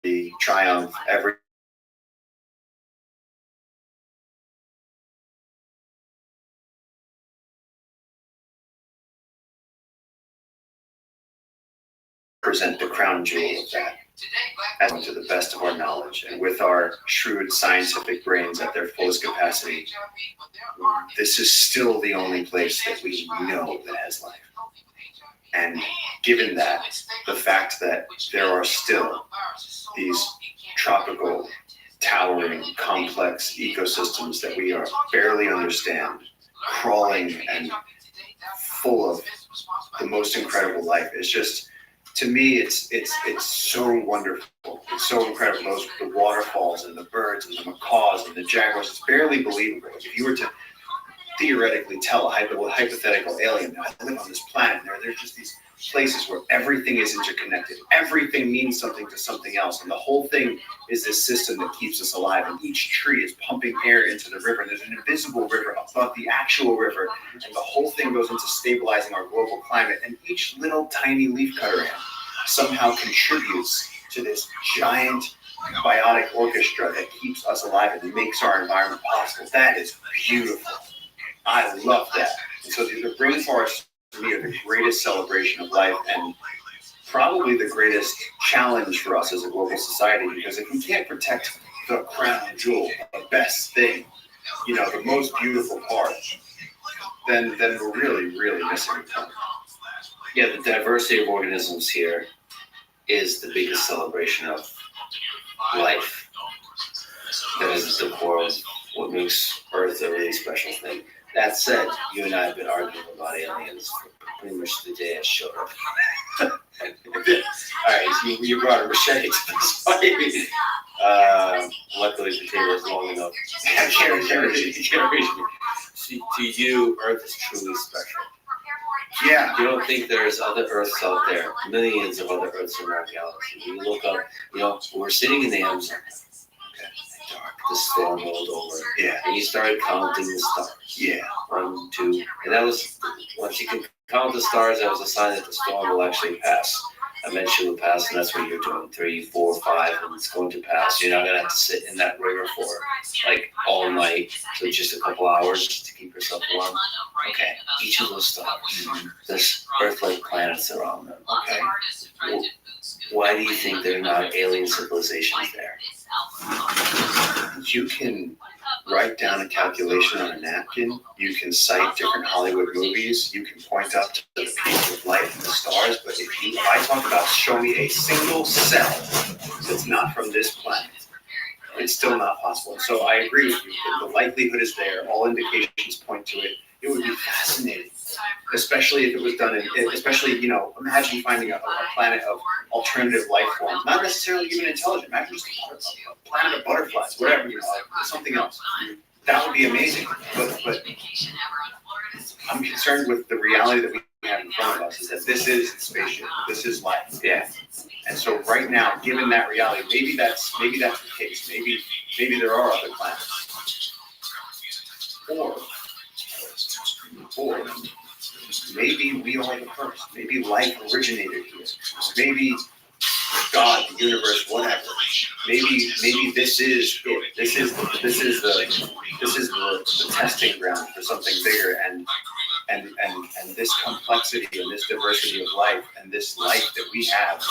the triumph, every present the crown jewel of that, as to the best of our knowledge, and with our shrewd scientific brains at their fullest capacity, this is still the only place that we know that has life. And given that, the fact that there are still these tropical, towering, complex ecosystems that we are barely understand, crawling and full of the most incredible life, is just, to me, it's so wonderful. It's so incredible. The waterfalls and the birds and the macaws and the jaguars, it's barely believable. If you were to theoretically tell a hypothetical alien, I live on this planet, and there's just these places where everything is interconnected. Everything means something to something else. And the whole thing is this system that keeps us alive. And each tree is pumping air into the river. And there's an invisible river above the actual river. And the whole thing goes into stabilizing our global climate. And each little tiny leafcutter ant somehow contributes to this giant biotic orchestra that keeps us alive and makes our environment possible. That is beautiful. I love that. And so the rainforests, to me, are the greatest celebration of life and probably the greatest challenge for us as a global society, because if we can't protect the crown jewel, the best thing, the most beautiful part then we're really, really missing the point. Yeah, the diversity of organisms here is the biggest celebration of life. That is the core of what makes Earth a really special thing. That said, you and I have been arguing about aliens for pretty much the day I showed up. Alright, so you brought a machete to this party. Luckily the table is long enough. To you, Earth is truly special. Yeah. You don't think there's other Earths out there, millions of other Earths in our galaxy. You look up, we're sitting in the Amazon. Okay, dark, the storm rolled over. Yeah. And you started counting the stars. Yeah. 1, 2, and that was, once you can count the stars, that was a sign that the storm will actually pass. Eventually will pass, and that's what you're doing. 3, 4, 5, and it's going to pass. You're not going to have to sit in that river for like all night, so just a couple hours to keep yourself warm. Okay, each of those stars, there's Earth-like planets around them. Okay, why do you think there are not alien civilizations there? You can write down a calculation on a napkin. You can cite different Hollywood movies. You can point up to the peaks of light and the stars. But if I talk about show me a single cell that's not from this planet, it's still not possible. So I agree with you. The likelihood is there. All indications point to it. It would be fascinating, especially if it was done especially, imagine finding a planet of alternative life forms, not necessarily even intelligent. Imagine just a planet of butterflies, whatever, something else. That would be amazing. But I'm concerned with the reality that we have in front of us is that this is the spaceship. This is life. Yeah. And so right now, given that reality, maybe that's the case. Maybe there are other planets. Or maybe we are the first. Maybe life originated here. Maybe God, the universe, whatever. Maybe this is it. This is the testing ground for something bigger, and this complexity and this diversity of life and this life that we have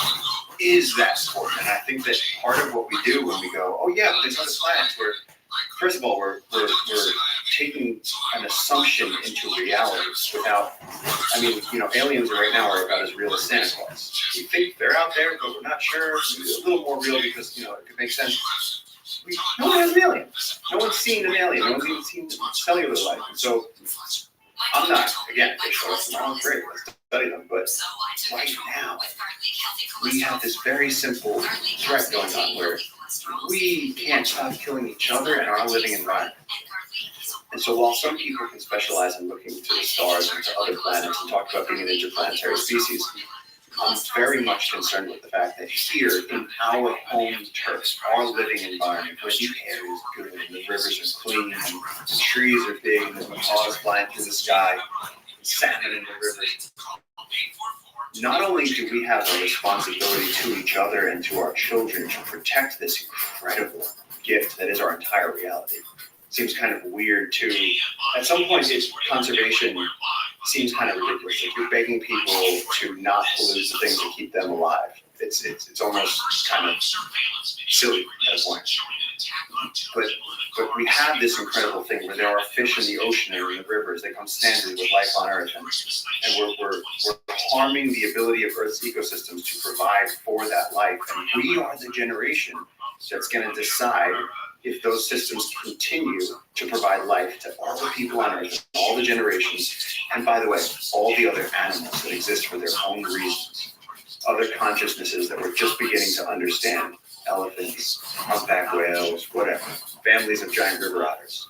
is that important. And I think that part of what we do when we go, oh yeah, there's other planets, where first of all we're taking an assumption into reality without. Aliens right now are about as real as Santa Claus. We think they're out there, but we're not sure. It's a little more real because it could make sense. No one has an alien. No one's seen an alien. No one's even seen cellular life. And so I'm not, again, they show us tomorrow, great, let's study them. But right now, we have this very simple threat going on where we can't stop killing each other in our living environment. And so while some people can specialize in looking to the stars and to other planets and talk about being an interplanetary species, I'm very much concerned with the fact that here in our home turf, our living environment, where the air is good and the rivers are clean and the trees are big and there's macaws flying through the sky and salmon in the rivers, not only do we have a responsibility to each other and to our children to protect this incredible gift that is our entire reality. Seems kind of weird too. At some point, conservation seems kind of ridiculous. Like you're begging people to not pollute the things that keep them alive. It's almost kind of silly at a point. But we have this incredible thing where there are fish in the ocean and in the rivers that come standard with life on Earth, and we're harming the ability of Earth's ecosystems to provide for that life. And we are the generation that's going to decide if those systems continue to provide life to all the people on Earth, all the generations, and by the way, all the other animals that exist for their own reasons, other consciousnesses that we're just beginning to understand, elephants, humpback whales, whatever, families of giant river otters.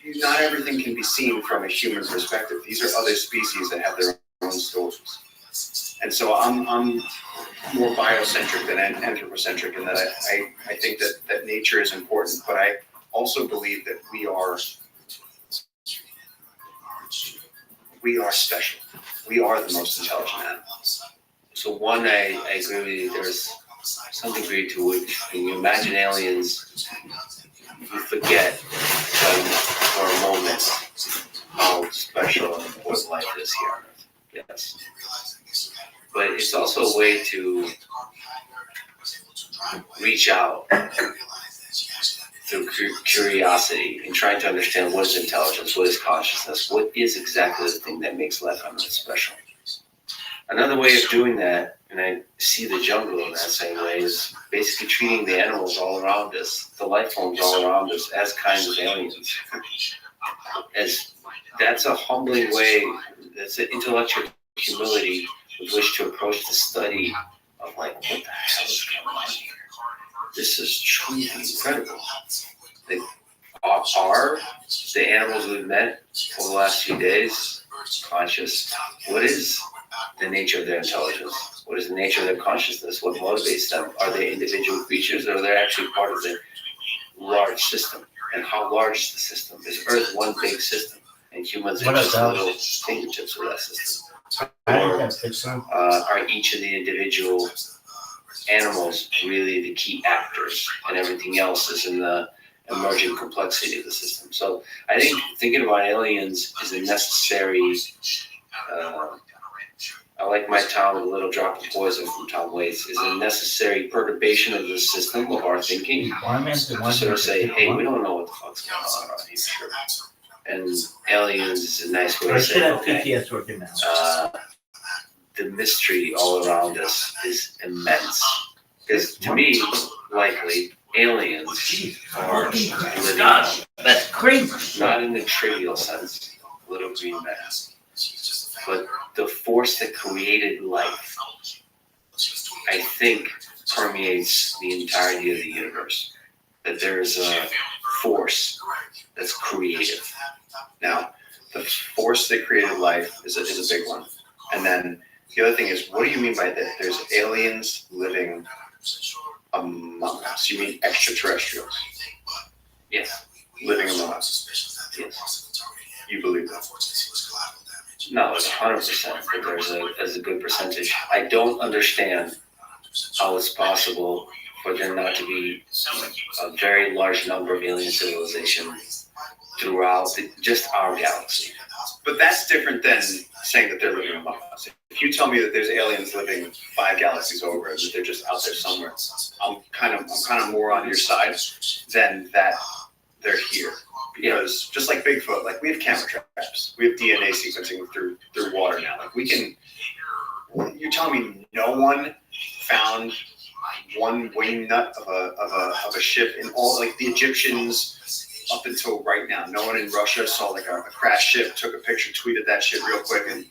Not everything can be seen from a human perspective. These are other species that have their own stories. And so I'm more biocentric than anthropocentric in that I think that nature is important, but I also believe that we are special. We are the most intelligent animals. So one, I agree with you, there's some degree to which when you imagine aliens, you forget for a moment how special and important life is here on Earth. Yes. But it's also a way to reach out through curiosity and trying to understand what is intelligence, what is consciousness, what is exactly the thing that makes life on earth special. Another way of doing that, and I see the jungle in that same way, is basically treating the animals all around us, the life forms all around us, as kinds of aliens. As that's a humbling way, that's an intellectual humility with which to approach the study of like, what the hell is going on here? This is truly incredible. Are the animals we've met over the last few days conscious? What is the nature of their intelligence? What is the nature of their consciousness? What motivates them? Are they individual creatures, or are they actually part of the large system? And how large is the system? Is Earth one big system, and humans are just little fingertips of that system? Or are each of the individual animals really the key actors, and everything else is in the emerging complexity of the system? So I think thinking about aliens is a necessary, I like my town with a little drop of poison from Tom Waits, is a necessary perturbation of the system of our thinking. To sort of say, hey, we don't know what the fuck's going on around here. And aliens is a nice way to say, okay, the mystery all around us is immense. Because to me, likely, aliens are living, that's crazy. not in the trivial sense, little green men, but the force that created life, I think, permeates the entirety of the universe. That there's a force that's creative. Now, the force that created life is a big one. And then the other thing is, what do you mean by that? There's aliens living among us. You mean extraterrestrials? Yes. Living among us. Yes. You believe that? No, it's 100%, but there's a good percentage. I don't understand how it's possible for there not to be a very large number of alien civilizations throughout just our galaxy. But that's different than saying that they're living among us. If you tell me that there's aliens living 5 galaxies over, that they're just out there somewhere, I'm kind of more on your side than that they're here. Because just like Bigfoot, like we have camera traps, we have DNA sequencing through water now. Like we can. You're telling me no one found one wing nut of a ship in all, like the Egyptians up until right now. No one in Russia saw like a crashed ship, took a picture, tweeted that shit real quick, and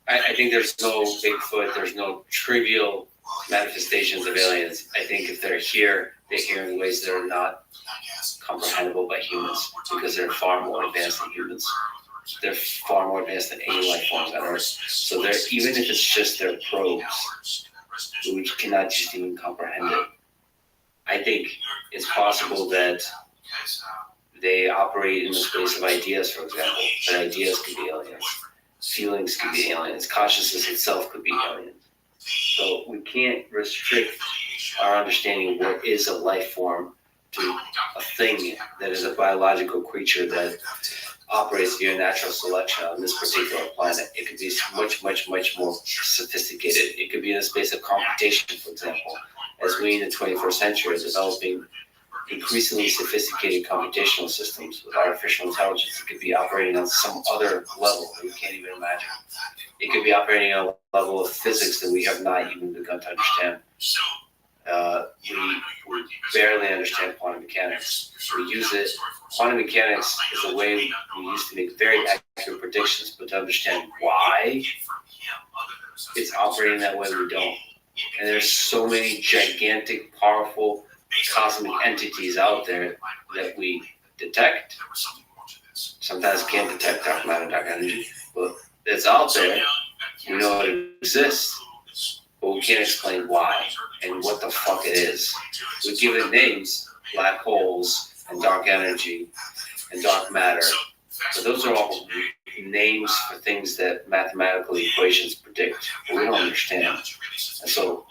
I think there's no Bigfoot, there's no trivial manifestations of aliens. I think if they're here, they're here in ways that are not comprehensible by humans, because they're far more advanced than humans. They're far more advanced than any life forms on Earth. So they're, even if it's just their probes, we cannot just even comprehend it. I think it's possible that they operate in the space of ideas, for example. That ideas could be aliens. Feelings could be aliens. Consciousness itself could be aliens. So we can't restrict our understanding of what is a life form to a thing that is a biological creature that operates via natural selection on this particular planet. It could be much, much, much more sophisticated. It could be in the space of computation, for example. As we in the 21st century are developing increasingly sophisticated computational systems with artificial intelligence, it could be operating on some other level that we can't even imagine. It could be operating on a level of physics that we have not even begun to understand. We barely understand quantum mechanics. We use it. Quantum mechanics is a way we used to make very accurate predictions, but to understand why it's operating that way, we don't. And there's so many gigantic, powerful cosmic entities out there that we detect. Sometimes can't detect dark matter, dark energy, but it's out there. We know it exists, but we can't explain why and what the fuck it is. We give it names, black holes and dark energy and dark matter, but those are all names for things that mathematical equations predict, but we don't understand. And so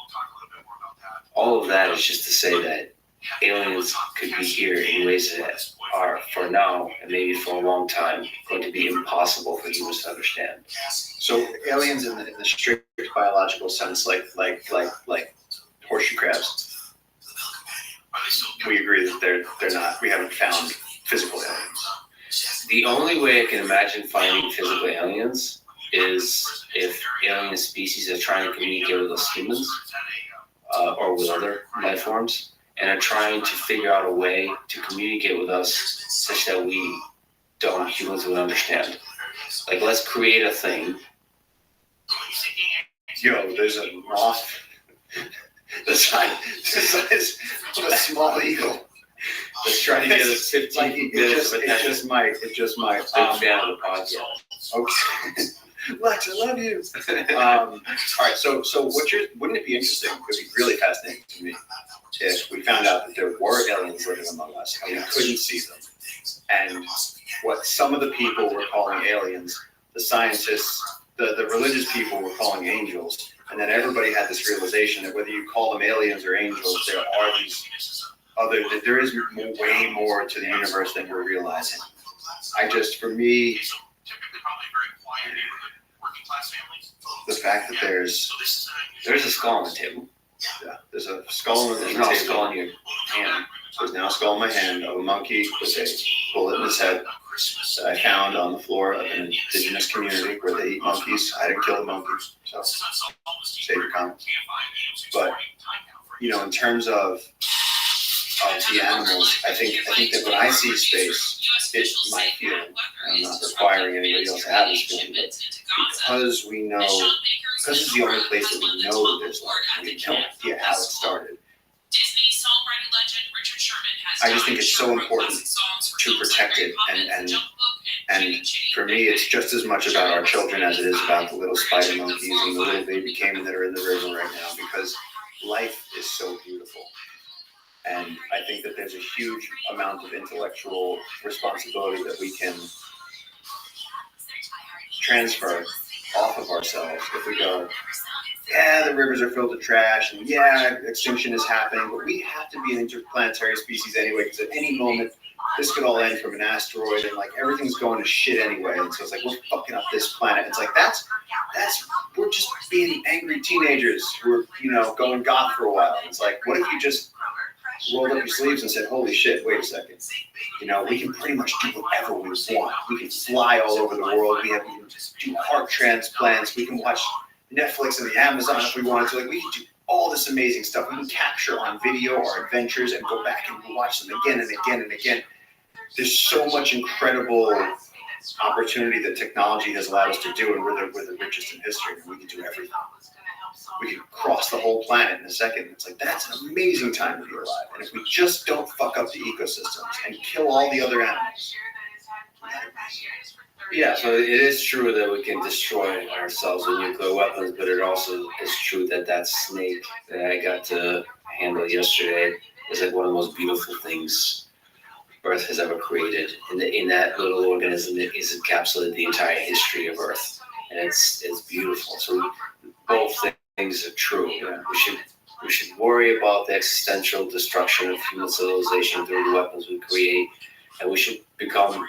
all of that is just to say that aliens could be here in ways that are, for now, and maybe for a long time, going to be impossible for humans to understand. So aliens in the strict biological sense, like horseshoe crabs, we agree that they're not. We haven't found physical aliens. The only way I can imagine finding physical aliens is if alien species are trying to communicate with us humans or with other life forms, and are trying to figure out a way to communicate with us such that humans would understand. Like, let's create a thing. Yo, there's a moth the size of a small eagle. Let's try to get us 15 minutes of attention. It just might. Big fan of the podcast. Okay. Lex, I love you. All right, so wouldn't it be interesting? It would be really fascinating to me if we found out that there were aliens living among us and we couldn't see them. And what some of the people were calling aliens, the scientists, the religious people were calling angels. And then everybody had this realization that whether you call them aliens or angels, there are these there is way more to the universe than we're realizing. For me, the fact that there's a skull on the table. Yeah, there's a skull on the There's table. no skull in your hand. There's now a skull in my hand of a monkey with a bullet in his head that I found on the floor of an indigenous community where they eat monkeys. I didn't kill the monkeys, so save your comments. But in terms of the animals, I think that when I see space, it's my feeling. I'm not requiring anybody else to have this feeling, but because it's the only place that we know that there's life, we have no idea how it started. I just think it's so important to protect it, and for me, it's just as much about our children as it is about the little spider monkeys and the little baby caiman that are in the river right now, because life is so beautiful. And I think that there's a huge amount of intellectual responsibility that we can transfer off of ourselves if we go, yeah, the rivers are filled with trash, and yeah, extinction is happening, but we have to be an interplanetary species anyway, because at any moment, this could all end from an asteroid, and everything's going to shit anyway, and so it's we're fucking up this planet. It's we're just being angry teenagers who are, going goth for a while. It's what if you just rolled up your sleeves and said, holy shit, wait a second. We can pretty much do whatever we want. We can fly all over the world. We can do heart transplants. We can watch Netflix and the Amazon if we wanted to. We can do all this amazing stuff. We can capture on video our adventures and go back and watch them again and again and again. There's so much incredible opportunity that technology has allowed us to do, and we're the richest in history, and we can do everything. We can cross the whole planet in a second. It's that's an amazing time to be alive. And if we just don't fuck up the ecosystems and kill all the other animals. Yeah, so it is true that we can destroy ourselves with nuclear weapons, but it also is true that snake that I got to handle yesterday is one of the most beautiful things Earth has ever created. In that little organism, it is encapsulated the entire history of Earth, and it's beautiful. So both things are true. We should worry about the existential destruction of human civilization through the weapons we create, and we should become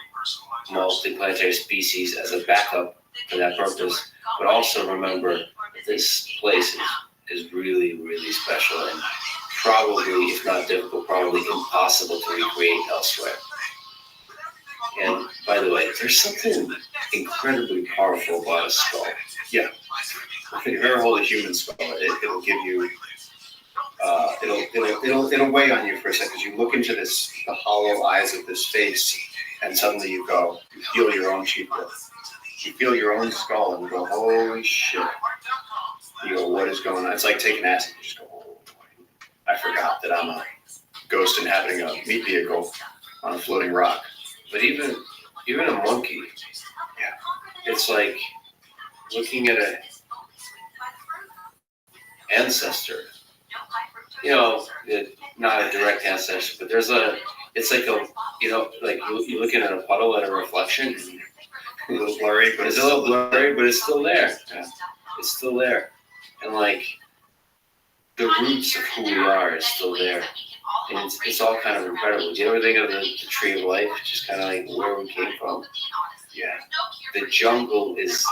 multi-planetary species as a backup for that purpose. But also remember that this place is really, really special, and probably, if not difficult, probably impossible to recreate elsewhere. And by the way, there's something incredibly powerful about a skull. Yeah. If you ever hold a human skull, it'll give you, it'll weigh on you for a second. You look into the hollow eyes of this face, and suddenly you feel your own cheekbone. You feel your own skull, and you go, holy shit. You go, what is going on? It's like taking acid. You just go, oh, I forgot that I'm a ghost inhabiting a meat vehicle on a floating rock. But even a monkey, it's like looking at an ancestor. Not a direct ancestor, but it's like you're looking at a puddle at a reflection. A little blurry, but it's a little blurry, but it's still there. Yeah. It's still there. And the roots of who we are is still there. And it's all kind of incredible. Do you ever think of the tree of life? Just kind of where we came from. Yeah. The jungle is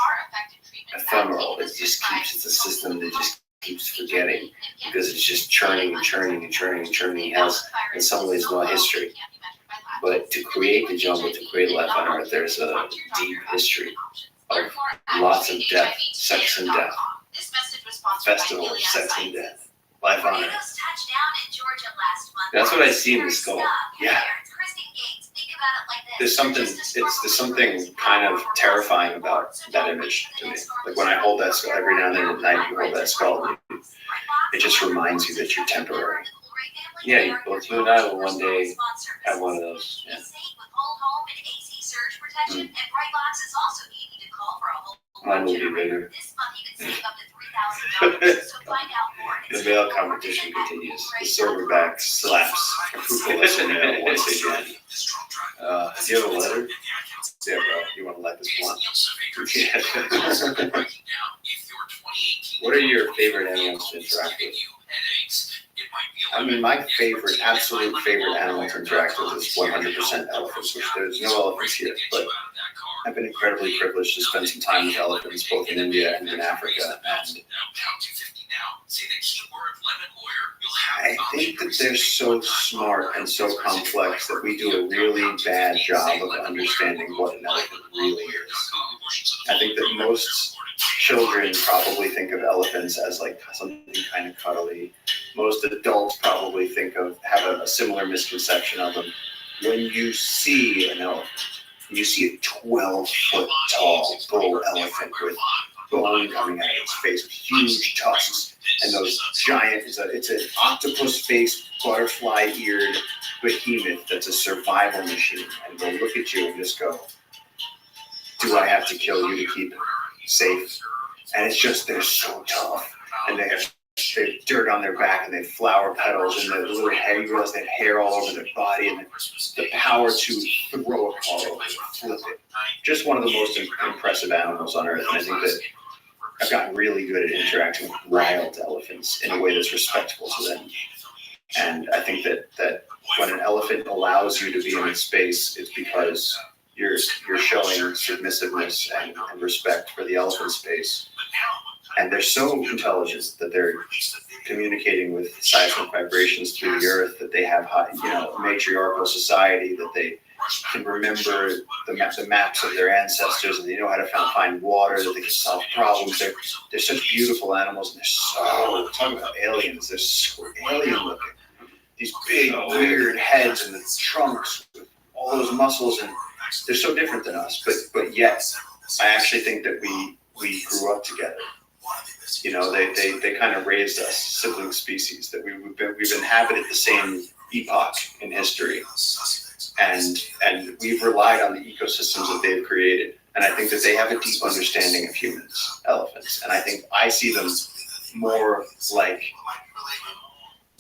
ephemeral. It's a system that just keeps forgetting because it's just churning and churning and churning and churning. It has, in some ways, no history. But to create the jungle, to create life on Earth, there's a deep history of lots of death, sex and death, festival of sex and death, life on Earth. That's what I see in the skull. Yeah. There's something kind of terrifying about that image to me. Like when I hold that skull, every now and then at night you hold that skull, it just reminds you that you're temporary. Yeah, both you and I will one day have one of those. Yeah. Mine will be bigger. The male competition continues. The silverback slaps a fruitful male once again. Do you have a letter? Yeah, bro. You want to light this blunt? Yeah. What are your favorite animals to interact with? I mean, my absolute favorite animal to interact with is 100% elephants, which there's no elephants here, but I've been incredibly privileged to spend some time with elephants both in India and in Africa, and I think that they're so smart and so complex that we do a really bad job of understanding what an elephant really is. I think that most children probably think of elephants as like something kind of cuddly. Most adults probably have a similar misconception of them. When you see an elephant, you see a 12-foot tall bull elephant with bone coming out of its face, with huge tusks, and those giant, it's an octopus-faced, butterfly-eared behemoth that's a survival machine. And they'll look at you and just go, do I have to kill you to keep it safe? And it's just, they're so tough. And they have dirt on their back, and they have flower petals, and the little hair, you realize they have hair all over their body, and the power to throw a car over, flip it. Just one of the most impressive animals on Earth. And I think that I've gotten really good at interacting with wild elephants in a way that's respectful to them. And I think that when an elephant allows you to be in its space, it's because you're showing submissiveness and respect for the elephant space. And they're so intelligent that they're communicating with seismic vibrations through the earth, that they have matriarchal society, that they can remember the maps of their ancestors, and they know how to find water, that they can solve problems. They're such beautiful animals, and they're so, talking about aliens, they're so alien looking. These big, weird heads and the trunks with all those muscles, and they're so different than us. But yet, I actually think that we grew up together. You know, they kind of raised us, sibling species, that we've inhabited the same epoch in history, and we've relied on the ecosystems that they've created. And I think that they have a deep understanding of humans, elephants, and I think I see them more like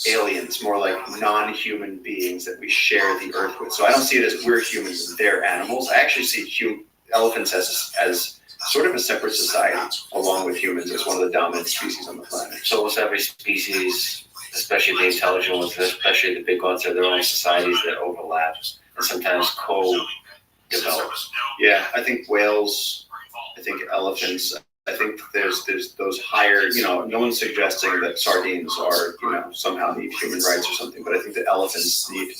aliens, more like non-human beings that we share the earth with. So I don't see it as we're humans and they're animals. I actually see elephants as sort of a separate society, along with humans, as one of the dominant species on the planet. So almost every species, especially the intelligent ones, especially the big ones, are their own societies that overlap and sometimes co-develop. Yeah, I think whales, I think elephants, I think there's those higher, no one's suggesting that sardines are, somehow need human rights or something, but I think that elephants need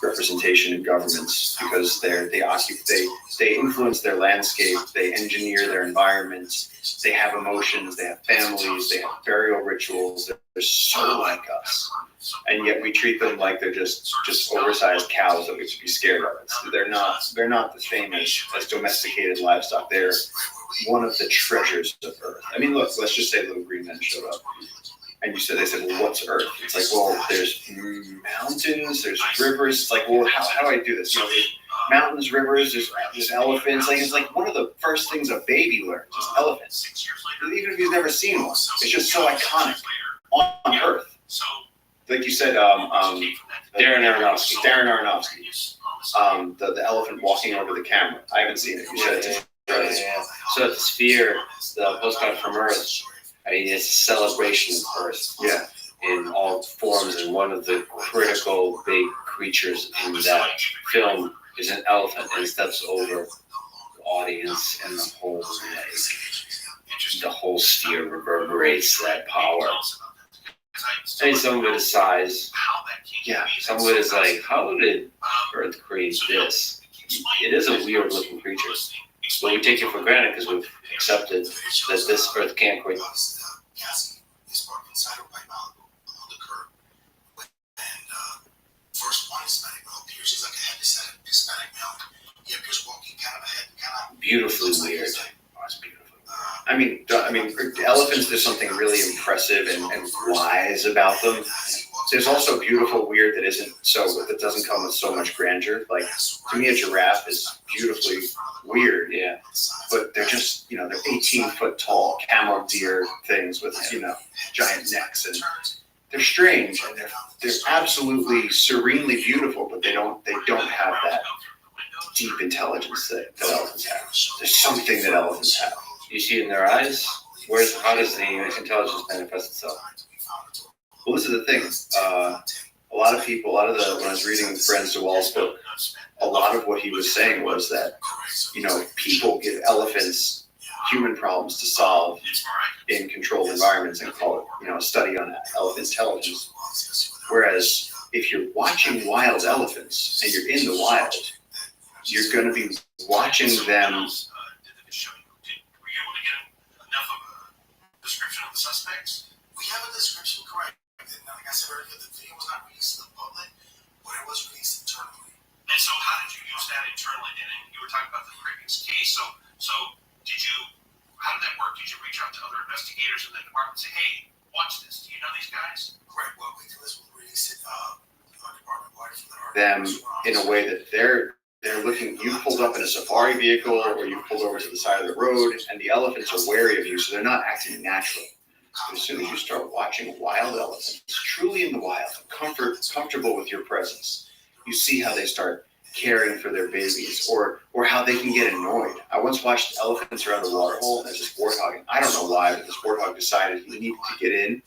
representation in governments because they influence their landscape, they engineer their environments, they have emotions, they have families, they have burial rituals. They're so like us, and yet we treat them like they're just oversized cows that we should be scared of. They're not the same as domesticated livestock. They're one of the treasures of Earth. I mean, look, let's just say little green men showed up. And they said, well, what's Earth? It's like, well, there's mountains, there's rivers. It's like, well, how do I do this? There's mountains, rivers, there's elephants. Like, it's like one of the first things a baby learns is elephants. Even if he's never seen one, it's just so iconic on Earth. Like you said, Darren Aronofsky. The elephant walking over the camera. I haven't seen it. You said it. Yeah. So the Sphere, the postcard from Earth, I mean, it's a celebration of Earth. Yeah. In all forms, and one of the critical big creatures in that film is an elephant, and steps over the audience and the whole lake. the whole sphere reverberates that power. I mean, some of it is size. Yeah. Some of it is like, how did Earth create this? It is a weird looking creature. But we take it for granted because we've accepted that this Earth can't create. First one Hispanic male appears, he's like a Hispanic male. He appears walking kind of ahead, kind of Beautifully weird. Oh, it's beautiful. I mean, elephants, there's something really impressive and wise about them. There's also beautiful weird that doesn't come with so much grandeur. Like, to me, a giraffe is beautifully weird, Yeah. but they're just, they're 18-foot tall camel deer things with, giant necks, and they're strange, and they're absolutely serenely beautiful, but they don't have that deep intelligence that elephants have. There's something that elephants have. You see it in their eyes? How does the intelligence manifest itself? Well, this is the thing. When I was reading Friends to Wall's book, a lot of what he was saying was that, people give elephants human problems to solve in controlled environments and call it, a study on elephant intelligence. Whereas if you're watching wild elephants and you're in the wild, you're going to be watching them. Were you able to get enough of a description of the suspects? We have a description, correct. And like I said earlier, the video was not released to the public, but it was released internally. And so how did you use that internally? And you were talking about the previous case. So how did that work? Did you reach out to other investigators in the department and say, hey, watch this? Do you know these guys? Correct. What we do is we'll release it department-wide for Them in a way that they're looking. You pulled up in a safari vehicle, or you pulled over to the side of the road, and the elephants are wary of you, so they're not acting natural. But as soon as you start watching wild elephants, truly in the wild, comfortable with your presence, you see how they start caring for their babies, or how they can get annoyed. I once watched elephants around a water hole, and there's this warthog, and I don't know why, but this warthog decided he needed to get in,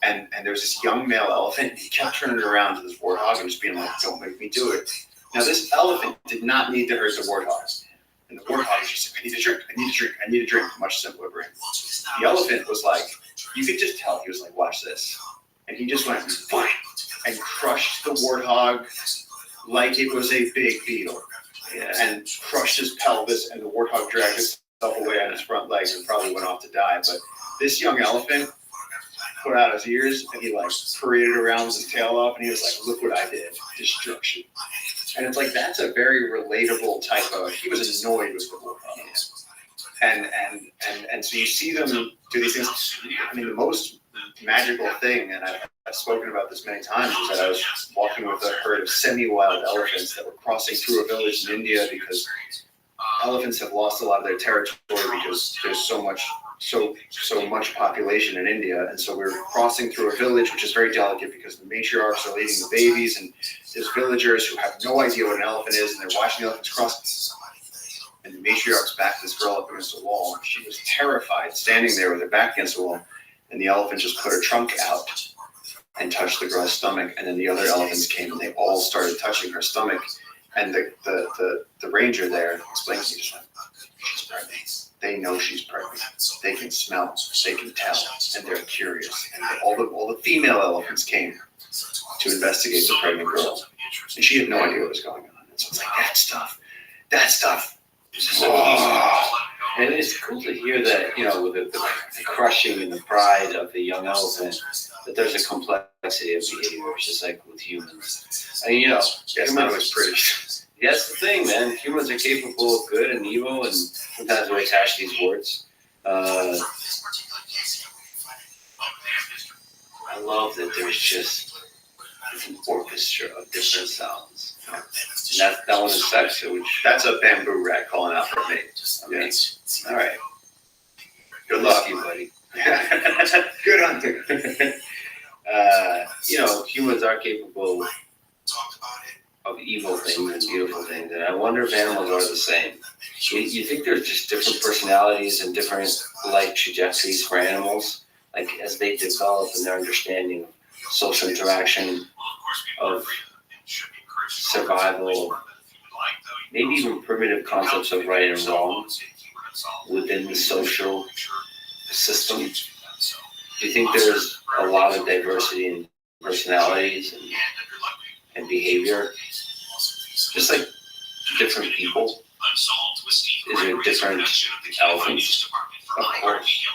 and there was this young male elephant, and he kept turning around to this warthog and just being like, don't make me do it. Now, this elephant did not need to hurt the warthog. And the warthog was just like, I need a drink, much simpler brain. The elephant was like, you could just tell, he was like, watch this. And he just went, boing, and crushed the warthog like it was a big beetle. And crushed his pelvis, and the warthog dragged itself away on his front legs and probably went off to die. But this young elephant put out his ears, and he paraded around with his tail up, and he was like, look what I did, destruction. And it's like, that's a very relatable type of, he was annoyed with the warthog. And so you see them do these things. I mean, the most magical thing, and I've spoken about this many times, is that I was walking with a herd of semi-wild elephants that were crossing through a village in India, because elephants have lost a lot of their territory because there's so much population in India. And so we're crossing through a village, which is very delicate because the matriarchs are leading the babies, and there's villagers who have no idea what an elephant is, and they're watching the elephants cross. And the matriarchs backed this girl up against the wall, and she was terrified, standing there with her back against the wall. And the elephant just put her trunk out and touched the girl's stomach. And then the other elephants came, and they all started touching her stomach. And the ranger there explained to me, just went, she's pregnant. They know she's pregnant. They can smell, they can tell, and they're curious. And all the female elephants came to investigate the pregnant girl. And she had no idea what was going on. And so it's like, that stuff. And it's cool to hear that, with the crushing and the pride of the young elephant, that there's a complexity of behavior, just like with humans. And, it's not always pretty. That's the thing, man. Humans are capable of good and evil, and sometimes we attach these words. I love that there's just an orchestra of different sounds. And that one is sexy, which that's a bamboo rat calling out for me. All right. Good luck, you, buddy. Good hunting. Humans are capable of evil things and beautiful things, and I wonder if animals are the same. You think there's just different personalities and different life trajectories for animals, like as they develop in their understanding of social interaction, of survival, maybe even primitive concepts of right and wrong within the social system? Do you think there's a lot of diversity in personalities and behavior? Just like different people? Is there different elephants? Of course.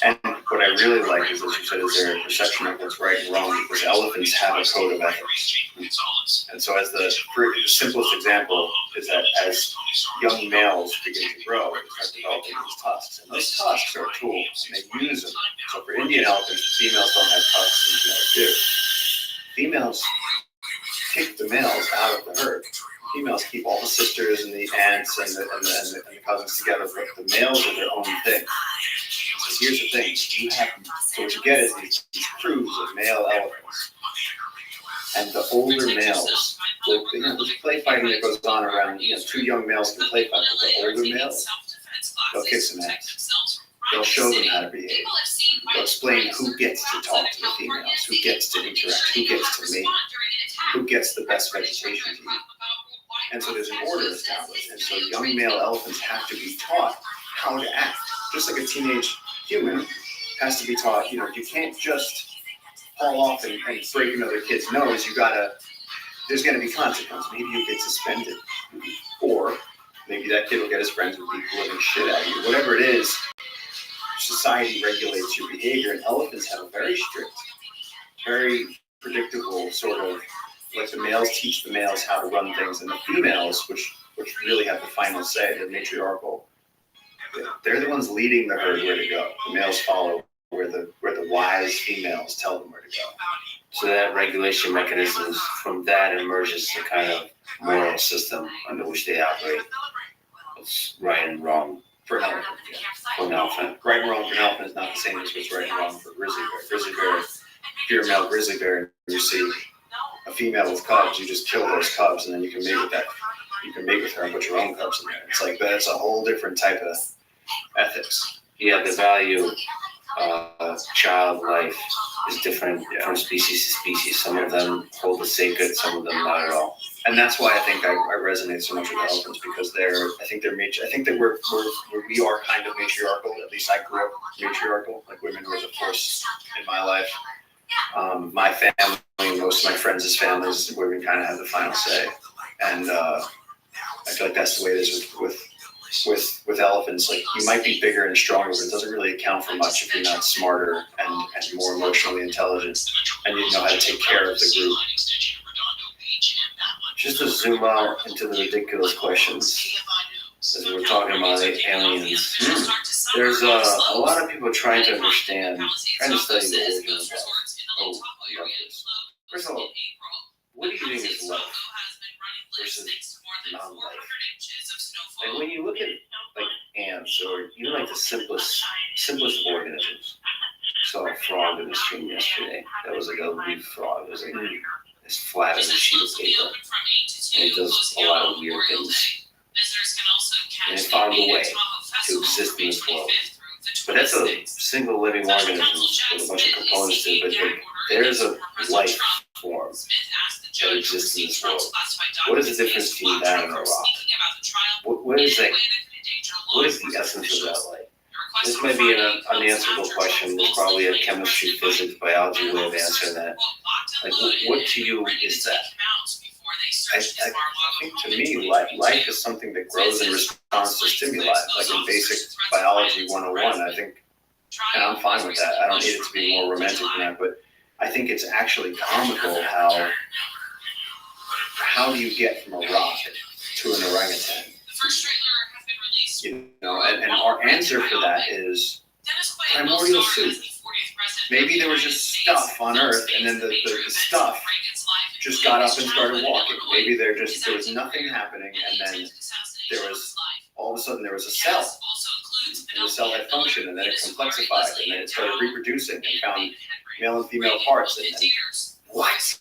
And what I really like is, as you said, is their perception of what's right and wrong, because elephants have a code of ethics. And so as the simplest example is that as young males begin to grow, they start developing these tusks. And those tusks are tools, and they use them. So for Indian elephants, the females don't have tusks and the males do. Females kick the males out of the herd. Females keep all the sisters and the aunts and the cousins together, but the males are their own thing. So here's the thing: so what you get is these crews of male elephants, and the older males. There's play fighting that goes on around. Two young males can play fight, but the older males, they'll kick some ass. They'll show them how to behave. They'll explain who gets to talk to the females, who gets to interact, who gets to mate, who gets the best vegetation to eat. And so there's an order established. And so young male elephants have to be taught how to act. Just like a teenage human has to be taught, you can't just haul off and break another kid's nose. There's going to be consequences. Maybe you get suspended. Or maybe that kid will get his friends and beat the living shit out of you. Whatever it is, society regulates your behavior. And elephants have a very strict, very predictable sort of, like the males teach the males how to run things, and the females, which really have the final say, they're matriarchal. They're the ones leading the herd where to go. The males follow where the wise females tell them where to go. So that regulation mechanisms, from that emerges a kind of moral system under which they operate. What's right and wrong For an elephant, yeah. for an elephant. Right and wrong for an elephant is not the same as what's right and wrong for a grizzly bear. Grizzly bear, if you're a male grizzly bear and you see a female with cubs, you just kill those cubs, and then you can mate with that. You can mate with her and put your own cubs in there. It's like that's a whole different type of ethics. Yeah, the value of child life is different from species to species. Some of them hold it sacred, some of them not at all. And that's why I think I resonate so much with elephants, because I think that we are kind of matriarchal. At least I grew up matriarchal. Like women were the force in my life. My family, most of my friends' families, women kind of have the final say, and I feel like that's the way it is with elephants. Like you might be bigger and stronger, but it doesn't really account for much if you're not smarter and more emotionally intelligent, and you know how to take care of the group. Just to zoom out into the ridiculous questions, as we were talking about aliens, there's a lot of people trying to study the origin of life. Oh, I love this. First of all, what do you think is life versus non-life? Like when you look at like ants or even like the simplest of organisms. I saw a frog in the stream yesterday. That was like a leaf frog. It was like as flat as a sheet of paper. And it does a lot of weird things. And it found a way to exist in this world. But that's a single living organism with a bunch of components to it. But there's a life form that exists in this world. What is the difference between that and a rock? What is the essence of that life? This might be an unanswerable question. There's probably a chemistry, physics, biology way of answering that. Like, what to you is that? I think to me, life is something that grows in response to stimuli. Like in basic biology 101, I think, and I'm fine with that. I don't need it to be more romantic than that, but I think it's actually comical how do you get from a rock to an orangutan? And our answer for that is primordial soup. Maybe there was just stuff on Earth, and then the stuff just got up and started walking. Maybe there was nothing happening, and then all of a sudden there was a cell. And the cell had function, and then it complexified, and then it started reproducing and found male and female parts. And what?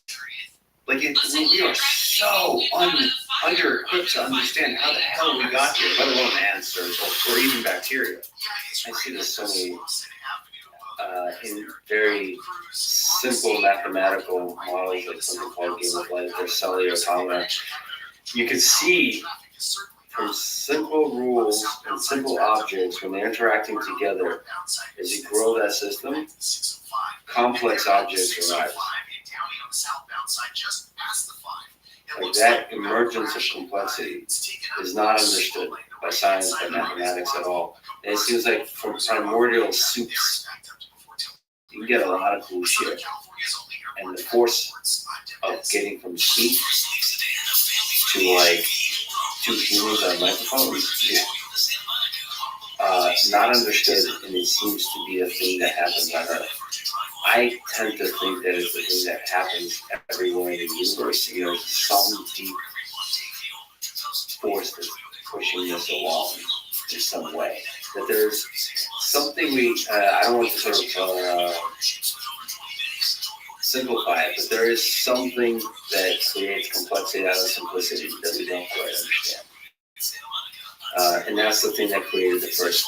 Like we are so under-equipped to understand how the hell we got here, let alone ants or even bacteria. I see this so many in very simple mathematical models, like something called game of life or cellular automata. You can see from simple rules and simple objects, when they're interacting together, as you grow that system, complex objects arise. Like that emergence of complexity is not understood by science, by mathematics at all. And it seems like from primordial soups, you can get a lot of cool shit. And the force of getting from soup to like 2 humans on microphones, not understood, and it seems to be a thing that happens on Earth. I tend to think that it's a thing that happens everywhere in the universe. You know, there's some deep force that's pushing this along in some way. That there's something I don't want to sort of simplify it, but there is something that creates complexity out of simplicity that we don't quite understand. And that's the thing that created the first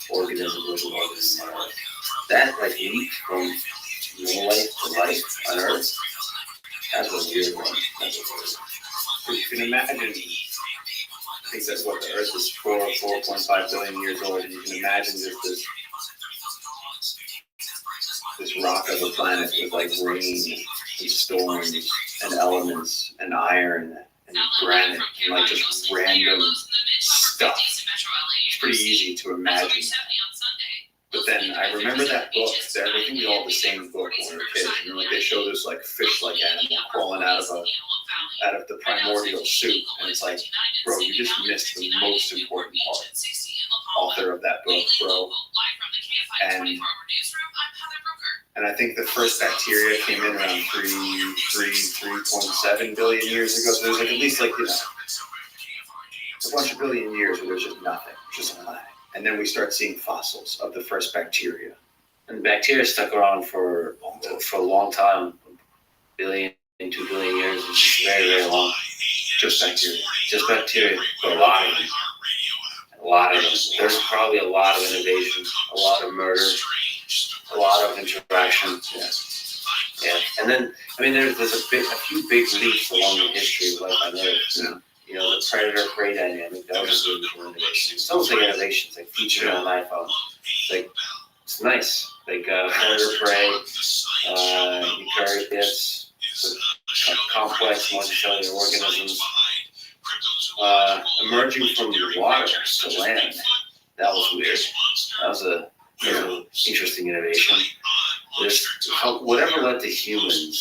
organism, living organism on Earth. That like leap from no life to life on Earth, that's a weird one. You can imagine, I think that's what the Earth is 4.5 billion years old, and you can imagine just this rock of a planet with like rain and storms and elements and iron and granite and like just random stuff. It's pretty easy to imagine. But then I remember that book. I think we all had the same book when we were kids. And like they show this like fish-like animal crawling out of the primordial soup, and it's like, bro, you just missed the most important part. Author of that book, bro. And I think the first bacteria came in around 3.7 billion years ago. So there's like at least like, you know, a bunch of billion years where there's just nothing, just a lag. And then we start seeing fossils of the first bacteria. And bacteria stuck around for a long time, 2 billion years, which is very, very long. Just bacteria. Just bacteria, but a lot of them. A lot of them. There's probably a lot of innovation, a lot of murder, a lot of interaction. Yeah. And then, I mean, there's a few big leaps along the history of life on Earth. You know, the predator-prey dynamic, that was a really cool innovation. It's almost like innovation. It's like featured on an iPhone. It's nice. Like predator-prey, eukaryotes, complex multicellular organisms, emerging from the water to land. That was weird. That was a interesting innovation. Whatever led to humans,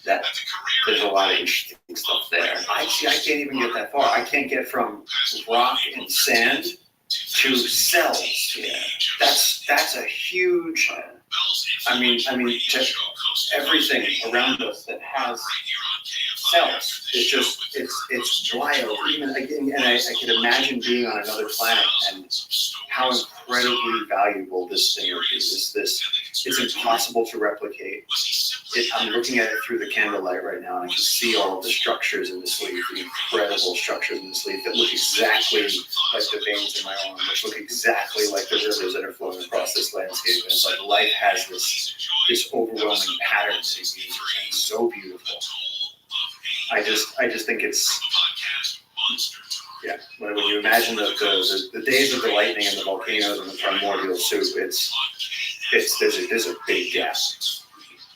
there's a lot of interesting stuff there. I can't even get that far. I can't get from rock and sand to cells. Yeah. That's a huge. I mean, just everything around us that has cells. It's wild. Even and I can imagine being on another planet and how incredibly valuable this thing would be. It's impossible to replicate. I'm looking at it through the candlelight right now, and I can see all of the structures in the sleeve, the incredible structures in the sleeve that look exactly like the veins in my arm, which look exactly like the rivers that are flowing across this landscape. And it's like life has this overwhelming pattern that is so beautiful. I just think it's, yeah. When you imagine the days of the lightning and the volcanoes and the primordial soup, there's a big gap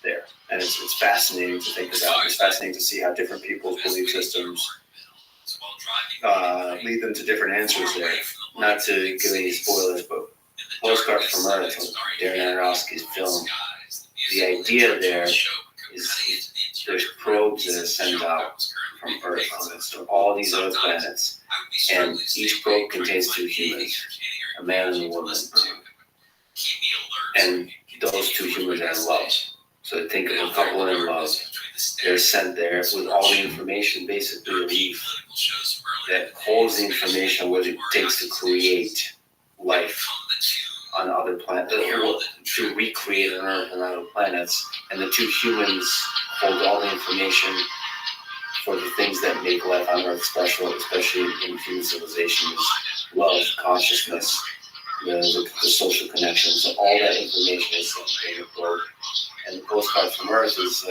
there, and it's fascinating to think about. It's fascinating to see how different people's belief systems lead them to different answers there. Not to give any spoilers, but Postcard from Earth, Darren Aronofsky's film, the idea there is there's probes that are sent out from Earth to all these other planets, and each probe contains 2 humans, a man and a woman, and those 2 humans are in love. So think of a couple in love. They're sent there with all the information, basically a leaf that holds the information on what it takes to create life on other planets, to recreate an Earth on other planets, and the 2 humans hold all the information for the things that make life on Earth special, especially in human civilizations: love, consciousness, the social connections. So all that information is sent to the probe. And the Postcard from Earth is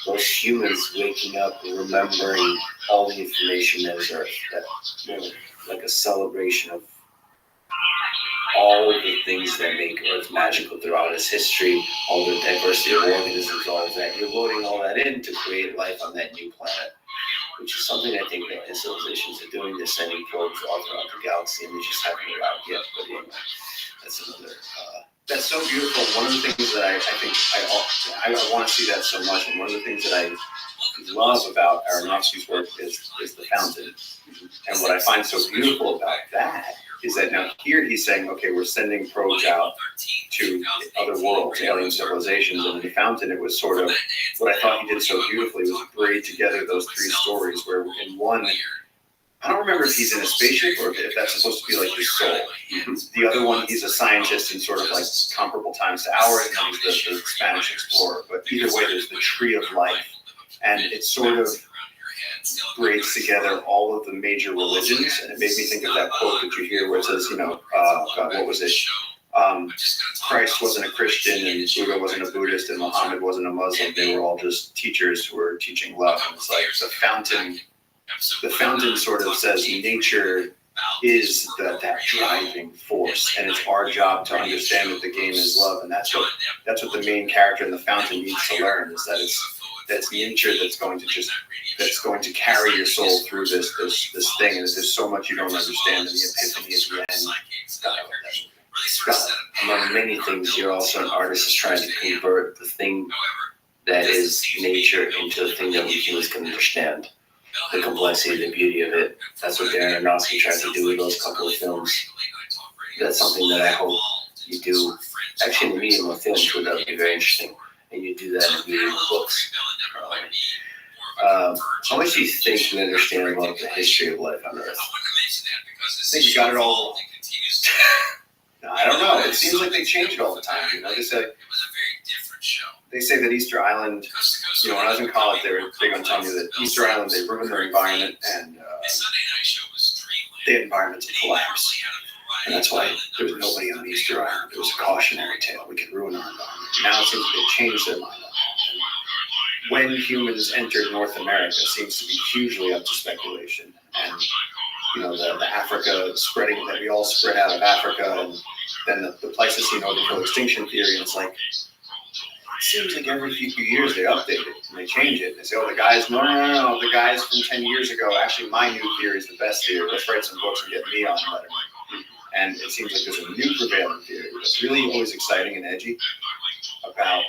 those humans waking up and remembering all the information that is Earth, that like a celebration of all the things that make Earth magical throughout its history, all the diversity of organisms, all of that. You're loading all that in to create life on that new planet, which is something I think that civilizations are doing. They're sending probes all throughout the galaxy, and they just haven't arrived yet. But anyway, that's another. That's so beautiful. One of the things that I think I want to see that so much, and one of the things that I love about Aronofsky's work is the fountain. And what I find so beautiful about that is that now here he's saying, okay, we're sending probes out to other worlds, alien civilizations, and in the fountain it was sort of, what I thought he did so beautifully was braid together those three stories, where in one, I don't remember if he's in a spaceship or if that's supposed to be like his soul. The other one, he's a scientist in sort of like comparable times to ours, and then he's the Spanish explorer. But either way, there's the tree of life, and it sort of braids together all of the major religions, and it made me think of that quote that you hear where it says, God, what was it? Christ wasn't a Christian, and Buddha wasn't a Buddhist, and Muhammad wasn't a Muslim. They were all just teachers who were teaching love. And it's like the fountain. The fountain sort of says nature is that driving force, and it's our job to understand that the game is love, and that's what the main character in the fountain needs to learn, is that that's nature that's going to carry your soul through this thing, and there's so much you don't understand, and the epiphany at the end. God, among many things, you're also an artist is trying to convert the thing that is nature into a thing that we humans can understand. The complexity, the beauty of it. That's what Darren Aronofsky tried to do with those couple of films. That's something that I hope you do. Actually, in the medium of films, that would be very interesting. And you do that in the medium of books. How much do you think we understand about the history of life on Earth? I think you got it all. No, I don't know. It seems like they change it all the time. They say that Easter Island, when I was in college, they were big on telling me that Easter Island, they ruined their environment, and the environmental collapse. And that's why there was nobody on Easter Island. It was a cautionary tale. We could ruin our environment. Now it seems like they've changed their mind on that. And when humans entered North America, seems to be hugely up to speculation. And, the Africa spreading, that we all spread out of Africa, and then the Pleistocene orbital extinction theory, and it's like, it seems like every few years they update it and they change it. They say, the guys, no, the guys from 10 years ago, actually my new theory is the best theory. Let's write some books and get me on Letterman. And it seems like there's a new prevailing theory that's really always exciting and edgy about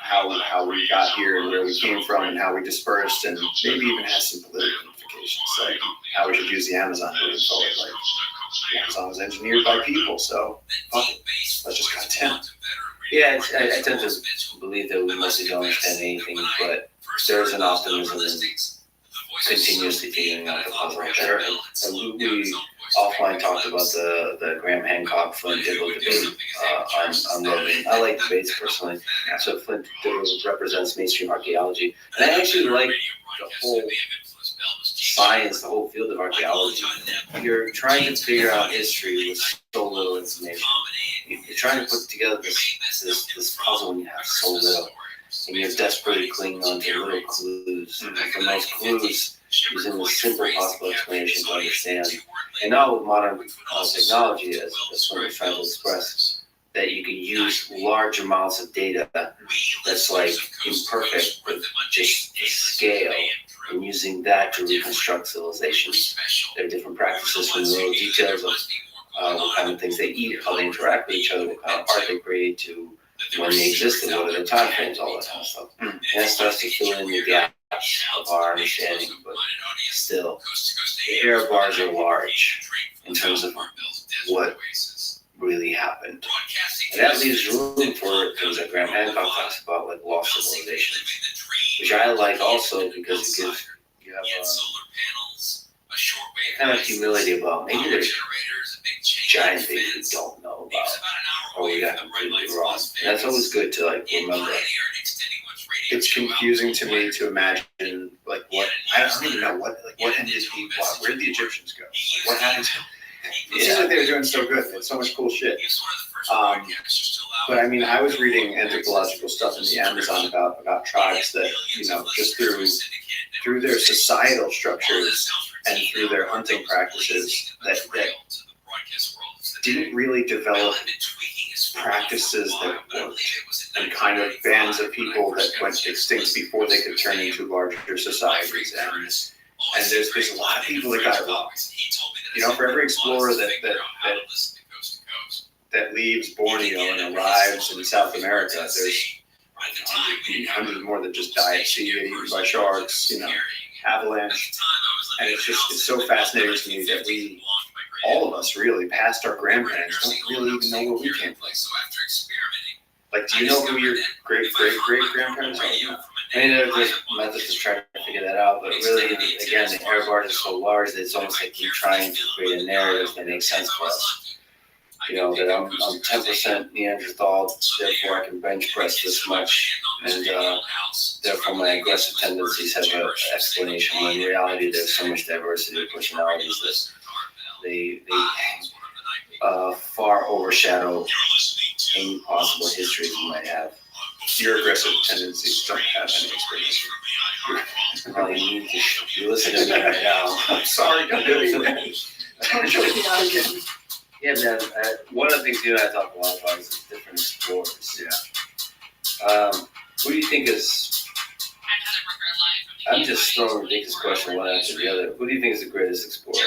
how we got here and where we came from and how we dispersed, and maybe even has some political implications, like how we should use the Amazon moving forward. Like, the Amazon was engineered by people, so fuck it. Let's just cut it down. Yeah, I tend to believe that we mostly don't understand anything, but there's an optimism in continuously figuring out the puzzle. And we offline talked about the Graham Hancock Flint Dibble debate on Logan. I like debates personally. So Flint Dibble represents mainstream archaeology, and I actually like the whole science, the whole field of archaeology. You're trying to figure out history with so little information. You're trying to put together this puzzle when you have so little, and you're desperately clinging on to little clues. And from those clues, using the simple possible explanation to understand. And now with modern technology, as Swin was trying to express, that you can use large amounts of data that's like imperfect, but just the scale, and using that to reconstruct civilizations. There are different practices from the little details of what kind of things they eat, how they interact with each other, what kind of art they create, to when they existed, what are their time frames, all that kind of stuff. And that starts to fill in the gaps of our understanding, but still, the error bars are large in terms of what really happened. And that leaves room for things that Graham Hancock talks about, like lost civilizations, which I like also because it gives you have a kind of humility about maybe there's giant things we don't know about, or we got completely wrong. And that's always good to remember. It's confusing to me to imagine what I don't even know what ended where did the Egyptians go? What happened? It seems like they were doing so good. They had so much cool shit. But I mean, I was reading anthropological stuff in the Amazon about tribes that, just through their societal structures and through their hunting practices that didn't really develop practices that worked, and kind of bands of people that went extinct before they could turn into larger societies. And there's a lot of people that got it wrong. For every explorer that leaves Borneo and arrives in South America, there's hundreds more that just die at sea, get eaten by sharks, avalanche. And it's so fascinating to me that we, all of us really, past our grandparents, don't really even know where we came from. Like, do you know who your great-great-great-grandparents are? I mean, there's methods to try to figure that out, but really, again, the Arab art is so large that it's almost like we're trying to create a narrative that makes sense for us. That I'm 10% Neanderthal, therefore I can bench press this much, and therefore my aggressive tendencies have an explanation. When in reality, there's so much diversity of personalities that they far overshadow any possible histories you might have. Your aggressive tendencies don't have any explanation. You listen to me right now. I'm sorry, don't do it. Don't show me out again. Yeah, man. One of the things you and I talk a lot about is different explorers. Yeah. Who do you think is? I'm just throwing a ridiculous question one after the other. Who do you think is the greatest explorer?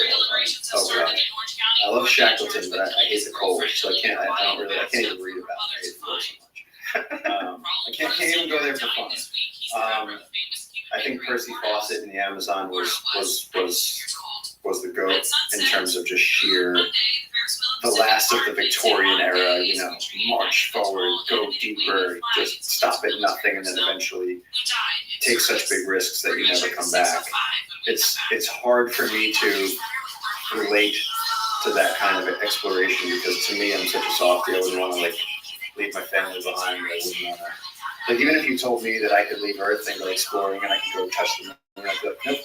Oh God. I love Shackleton, but I hate the cold, so I can't even read about it. I hate the cold so much. I can't even go there for fun. I think Percy Fawcett in the Amazon was the GOAT in terms of just sheer, the last of the Victorian era, march forward, go deeper, just stop at nothing, and then eventually take such big risks that you never come back. It's hard for me to relate to that kind of exploration, because to me, I'm such a softie. I wouldn't want to leave my family behind. I wouldn't want to, even if you told me that I could leave Earth and go exploring and I could go touch the moon, I'd be like, nope,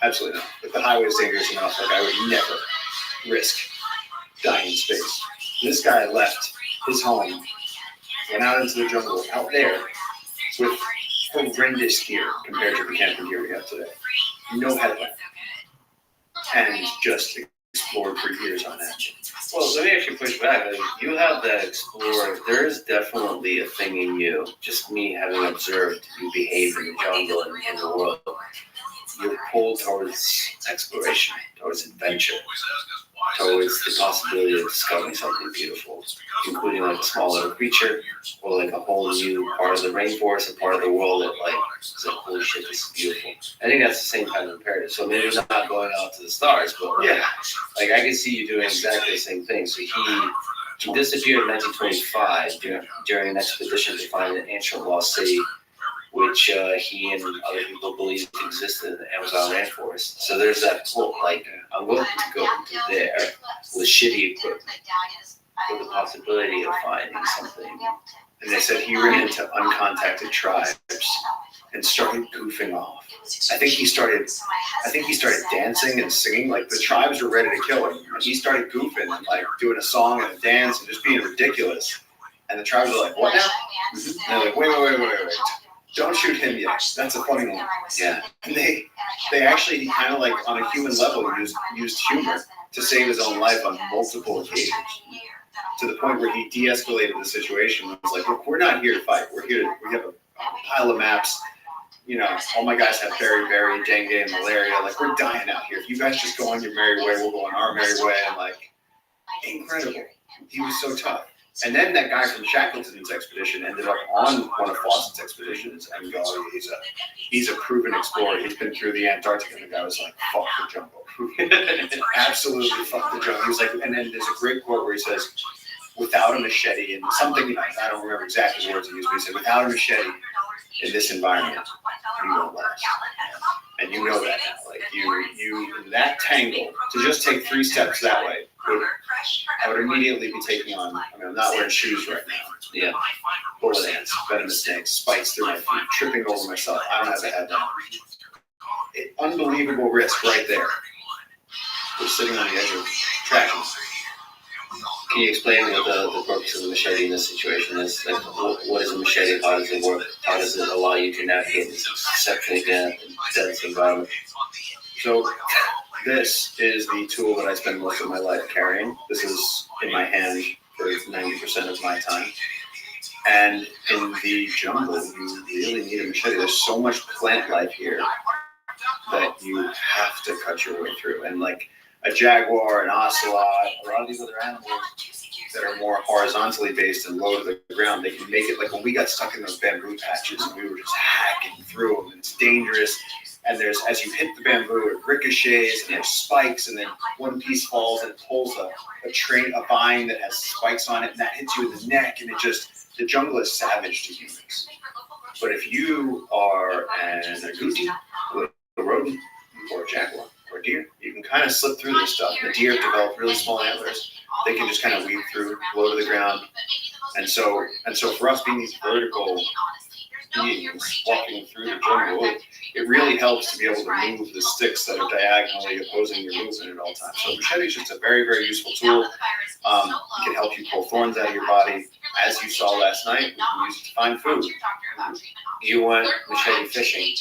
absolutely not. If the highway is dangerous enough, I would never risk dying in space. This guy left his home, went out into the jungle out there with horrendous gear compared to the camping gear we have today. No headlamp. And just explored for years on that. Well, let me actually push back. You have that explorer. There is definitely a thing in you, just me having observed you behave in the jungle and in the world. You're pulled towards exploration, towards adventure, towards the possibility of discovering something beautiful, including a small little creature, or a whole new part of the rainforest, a part of the world that is like, holy shit, this is beautiful. I think that's the same kind of imperative. So maybe not going out to the stars, but yeah, I can see you doing exactly the same thing. So he disappeared in 1925 during an expedition to find an ancient lost city, which he and other people believe existed in the Amazon rainforest. So there's that quote, I'm willing to go into there with shitty equipment for the possibility of finding something. And they said he ran into uncontacted tribes and started goofing off. I think he started dancing and singing. The tribes were ready to kill him. And he started goofing and doing a song and a dance and just being ridiculous. And the tribes were like, what now? Mm-hmm. And they're like, wait. Don't shoot him yet. That's a funny one. Yeah. And they actually kind of on a human level used humor to save his own life on multiple occasions. To the point where he de-escalated the situation. It was like, look, we're not here to fight. We have a pile of maps. All my guys have beriberi, dengue, and malaria. We're dying out here. If you guys just go on your merry way, we'll go on our merry way. And incredible. He was so tough. And then that guy from Shackleton's expedition ended up on one of Fawcett's expeditions, and he's a proven explorer. He's been through the Antarctic, and the guy was like, fuck the jungle. Absolutely fuck the jungle. He was like, and then there's a great quote where he says, without a machete, and something, I don't remember exactly the words he used, but he said, without a machete in this environment, you won't last. And you know that now. You in that tangle, to just take 3 steps that way, I would immediately be taking on, I'm not wearing shoes right now. Yeah. Bullet ants, venomous snakes, spikes through my feet, tripping over myself. I don't have a headlamp. Unbelievable risk right there. We're sitting on the edge of distractions. Can you explain what the purpose of the machete in this situation is? Like, what is a machete? How does it work? How does it allow you to navigate this exceptionally dense environment? So this is the tool that I spend most of my life carrying. This is in my hand for 90% of my time. And in the jungle, you really need a machete. There's so much plant life here that you have to cut your way through. And like a jaguar, an ocelot, a lot of these other animals that are more horizontally based and low to the ground, they can make it. Like when we got stuck in those bamboo patches and we were just hacking through them, and it's dangerous. And there's, as you hit the bamboo, it ricochets and there's spikes, and then one piece falls and it pulls a vine that has spikes on it, and that hits you in the neck, and the jungle is savage to humans. But if you are an agouti, a rodent, or a jaguar, or a deer, you can kind of slip through this stuff. The deer develop really small antlers. They can just kind of weave through, low to the ground. And so for us being these vertical beings walking through the jungle, it really helps to be able to move the sticks that are diagonally opposing your movement at all times. So machete is just a very, very useful tool. It can help you pull thorns out of your body. As you saw last night, we can use it to find food. You went machete fishing.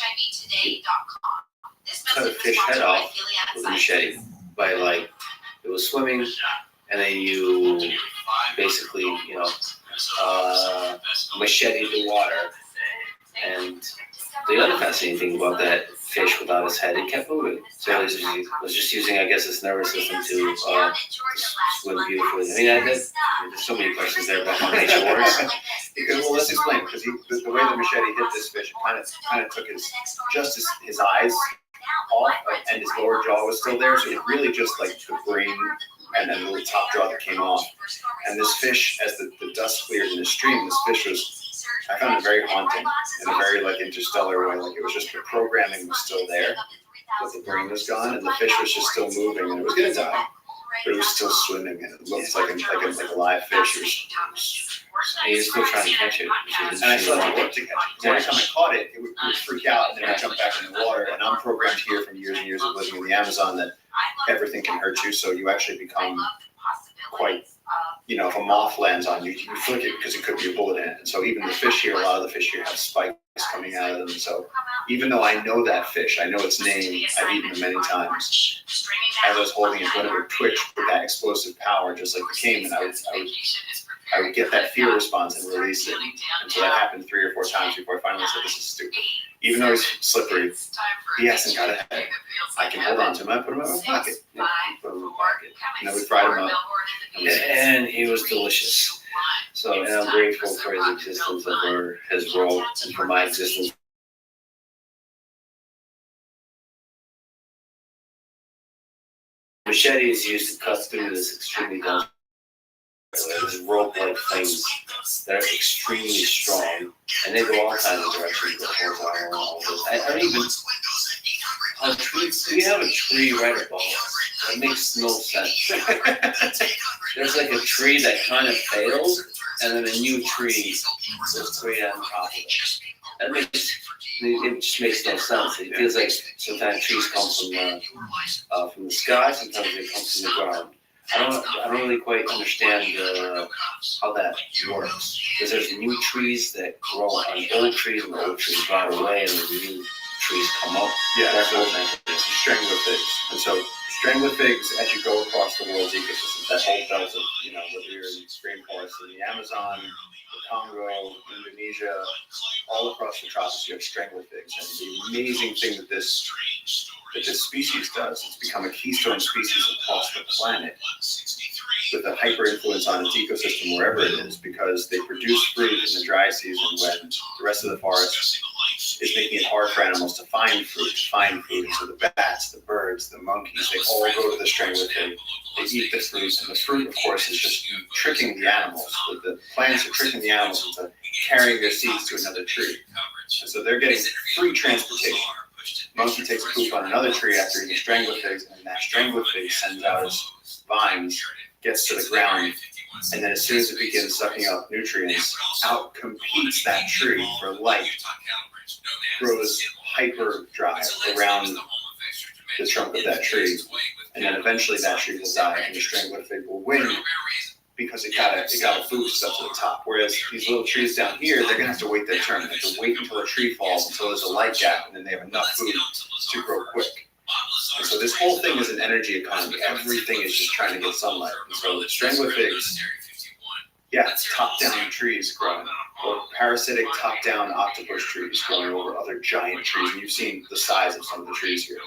Cut a fish head off with a machete by it was swimming, and then you basically, machete the water. And the other fascinating thing about that fish without its head, it kept moving. So it was just using, I guess, its nervous system to swim beautifully. I mean, there's so many questions there about how nature works. Well, let's explain, because the way the machete hit this fish, it kind of took his eyes off, and his lower jaw was still there, so it really just like the brain and then the little top jaw that came off. And this fish, as the dust cleared in the stream, this fish was, I found it very haunting in a very like interstellar way. Like it was just the programming was still there, but the brain was gone, and the fish was just still moving, and it was gonna die, but it was still swimming, and it looked like a live fish. And you're still trying to catch it. And I still had to work to catch it. Because every time I caught it, it would freak out, and then I'd jump back in the water. And I'm programmed here from years and years of living in the Amazon that everything can hurt you, so you actually become quite, if a moth lands on you, you flick it because it could be a bullet in it. And so even the fish here, a lot of the fish here have spikes coming out of them. So even though I know that fish, I know its name, I've eaten them many times, as I was holding it, when it would twitch with that explosive power, just like the caiman, I would get that fear response and release it. And so that happened 3 or 4 times before I finally said, this is stupid. Even though he's slippery, he hasn't got a head. I can hold on to him. I put him in my pocket. Put him in my pocket. And then we fried him up. And he was delicious. So, and I'm grateful for his existence and for his role and for my existence. Machete is used to cut through this extremely dense. There's rope-like things that are extremely strong, and they go all kinds of directions. I don't even. We have a tree right above us. That makes no sense. There's like a tree that kind of failed, and then a new tree was right on top of it. It just makes no sense. It feels like sometimes trees come from the sky, sometimes they come from the ground. I don't really quite understand how that works, because there's new trees that grow on old trees, and the old trees rot away, and the new trees come up. Yeah, that's what it's strangler figs. And so strangler figs, as you go across the world's ecosystems, that whole belt of, whether you're in rainforests in the Amazon, the Congo, Indonesia, all across the tropics, you have strangler figs. And the amazing thing that this species does, it's become a keystone species across the planet with a hyper influence on its ecosystem wherever it is, because they produce fruit in the dry season when the rest of the forest is making it hard for animals to find fruit. And so the bats, the birds, the monkeys, they all go to the strangler fig. They eat the fruit, and the fruit, of course, is just tricking the animals. The plants are tricking the animals into carrying their seeds to another tree. And so they're getting free transportation. Monkey takes a poop on another tree after eating strangler figs, and that strangler fig sends out its vines, gets to the ground, and then as soon as it begins sucking up nutrients, out-competes that tree for light, grows hyper dry around the trunk of that tree, and then eventually that tree will die, and the strangler fig will win because it got a boost up to the top. Whereas these little trees down here, they're gonna have to wait their turn. They have to wait until a tree falls, until there's a light gap, and then they have enough food to grow quick. And so this whole thing is an energy economy. Everything is just trying to get sunlight. And so strangler figs, top-down trees growing, or parasitic top-down octopus trees growing over other giant trees. And you've seen the size of some of the trees here.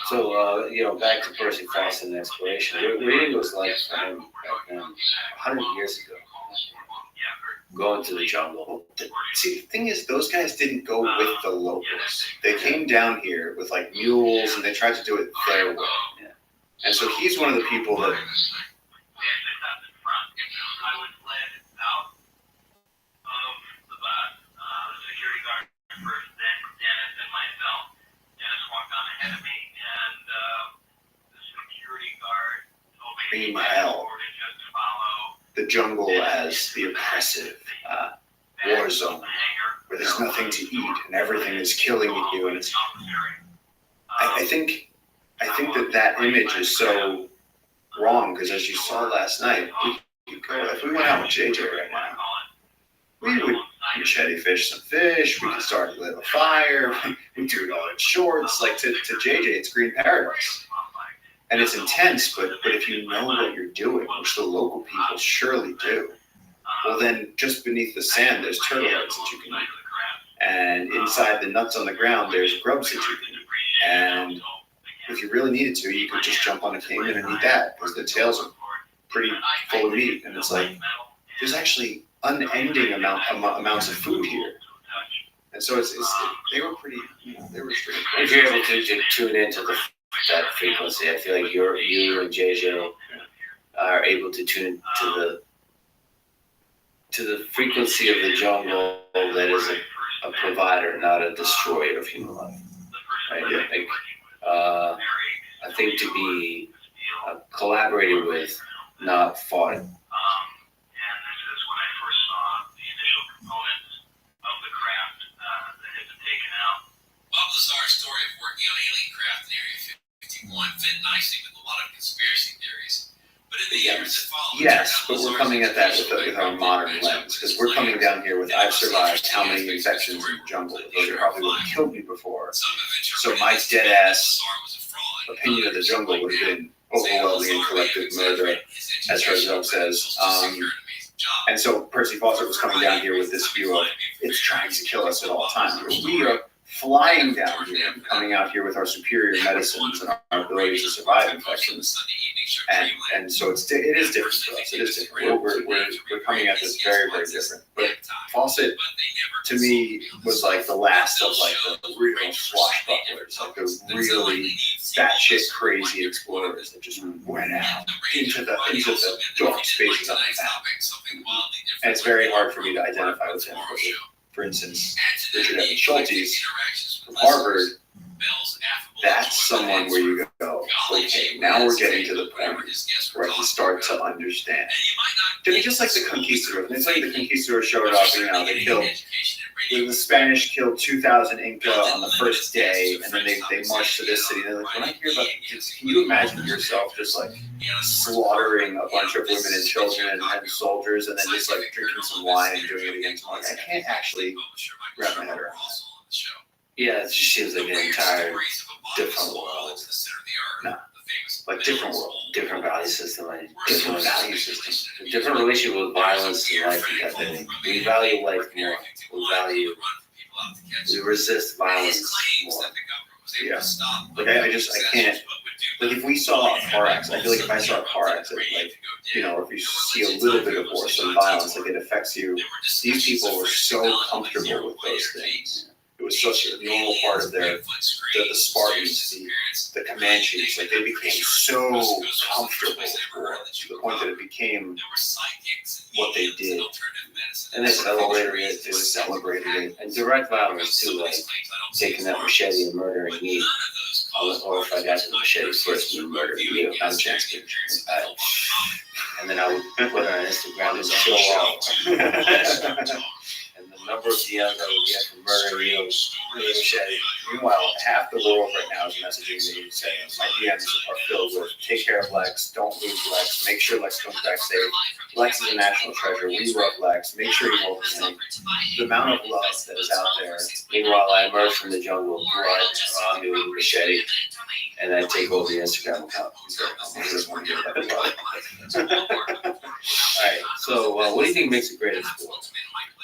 So, back to Percy Fawcett and exploration. What do you think it was like for him back then, 100 years ago? Going to the jungle. See, the thing is, those guys didn't go with the locals. They came down here with like mules, and they tried to do it their way. Yeah. And so he's one of the people that. Meanwhile, the jungle as the oppressive war zone where there's nothing to eat and everything is killing you, and it's. I think that image is so wrong, because as you saw last night, if we went out with JJ right now, we would machete fish some fish. We could start to lit a fire. We do it all in shorts. Like to JJ, it's green paradise. And it's intense, but if you know what you're doing, which the local people surely do, well then just beneath the sand there's turtle eggs that you can eat. And inside the nuts on the ground there's grubs that you can eat. And if you really needed to, you could just jump on a caiman and eat that, because the tails are pretty full of meat. And it's like, there's actually unending amounts of food here. And so they were pretty, they were strange. If you're able to tune into that frequency, I feel like you and JJ are able to tune to the frequency of the jungle that is a provider, not a destroyer of human life. Right? Yeah. Like, I think to be collaborated with, not fought. Bizarre story of working on alien craft in Area 51 fit nicely with a lot of conspiracy theories. But in the years that followed, Yes, but we're coming at that with our modern lens, because we're coming down here with, I've survived how many infections in the jungle. Those probably would have killed me before. So my dead ass opinion of the jungle would have been overwhelming and collective murder, as Rothschild says. And so Percy Fawcett was coming down here with this view of, it's trying to kill us at all times. We are flying down here and coming out here with our superior medicines and our ability to survive infections. And so it is different for us. It is different. We're coming at this very, very different. But Fawcett, to me, was like the last of like the real swashbucklers, like the really batshit crazy explorers that just went out into the dark spaces of the map. And it's very hard for me to identify with him. For instance, Richard Evans Schultes from Harvard, that's someone where you go, okay, now we're getting to the point where I can start to understand. I mean, just like the conquistadors. It's like the conquistadors showed up, they killed, the Spanish killed 2,000 Inca on the first day, and then they marched to this city. They're like, when I hear about this, can you imagine yourself just like slaughtering a bunch of women and children and soldiers, and then just like drinking some wine and doing it again tomorrow? I can't actually wrap my head around that. Yeah, it just seems like an entire different world. No, like different world, different value system, like different value system, a different relationship with violence and life and death. We value life more. We resist violence more. Yeah. Like I can't. Like if we saw a car accident, I feel like if I saw a car accident, like, if you see a little bit of war, some violence, like it affects you. These people were so comfortable with those things. It was such a normal part of the Spartans, the Comanches. Like they became so comfortable with war to the point that it became what they did. And they celebrated it. They celebrated it. And direct violence too, like taking that machete and murdering me. Or if I got to the machete first and murder you, I have a chance to. And then I would put it on Instagram and show off. And then number of DMs that we get from murder videos. Really shitty. Meanwhile, half the world right now is messaging me saying, my DMs are filled with, take care of Lex, don't lose Lex, make sure Lex comes back safe. Lex is a national treasure. We love Lex. Make sure you welcome him. The amount of love that is out there. Meanwhile, I emerge from the jungle, armed with a machete, and I take over the Instagram account. Alright, so what do you think makes a great sport?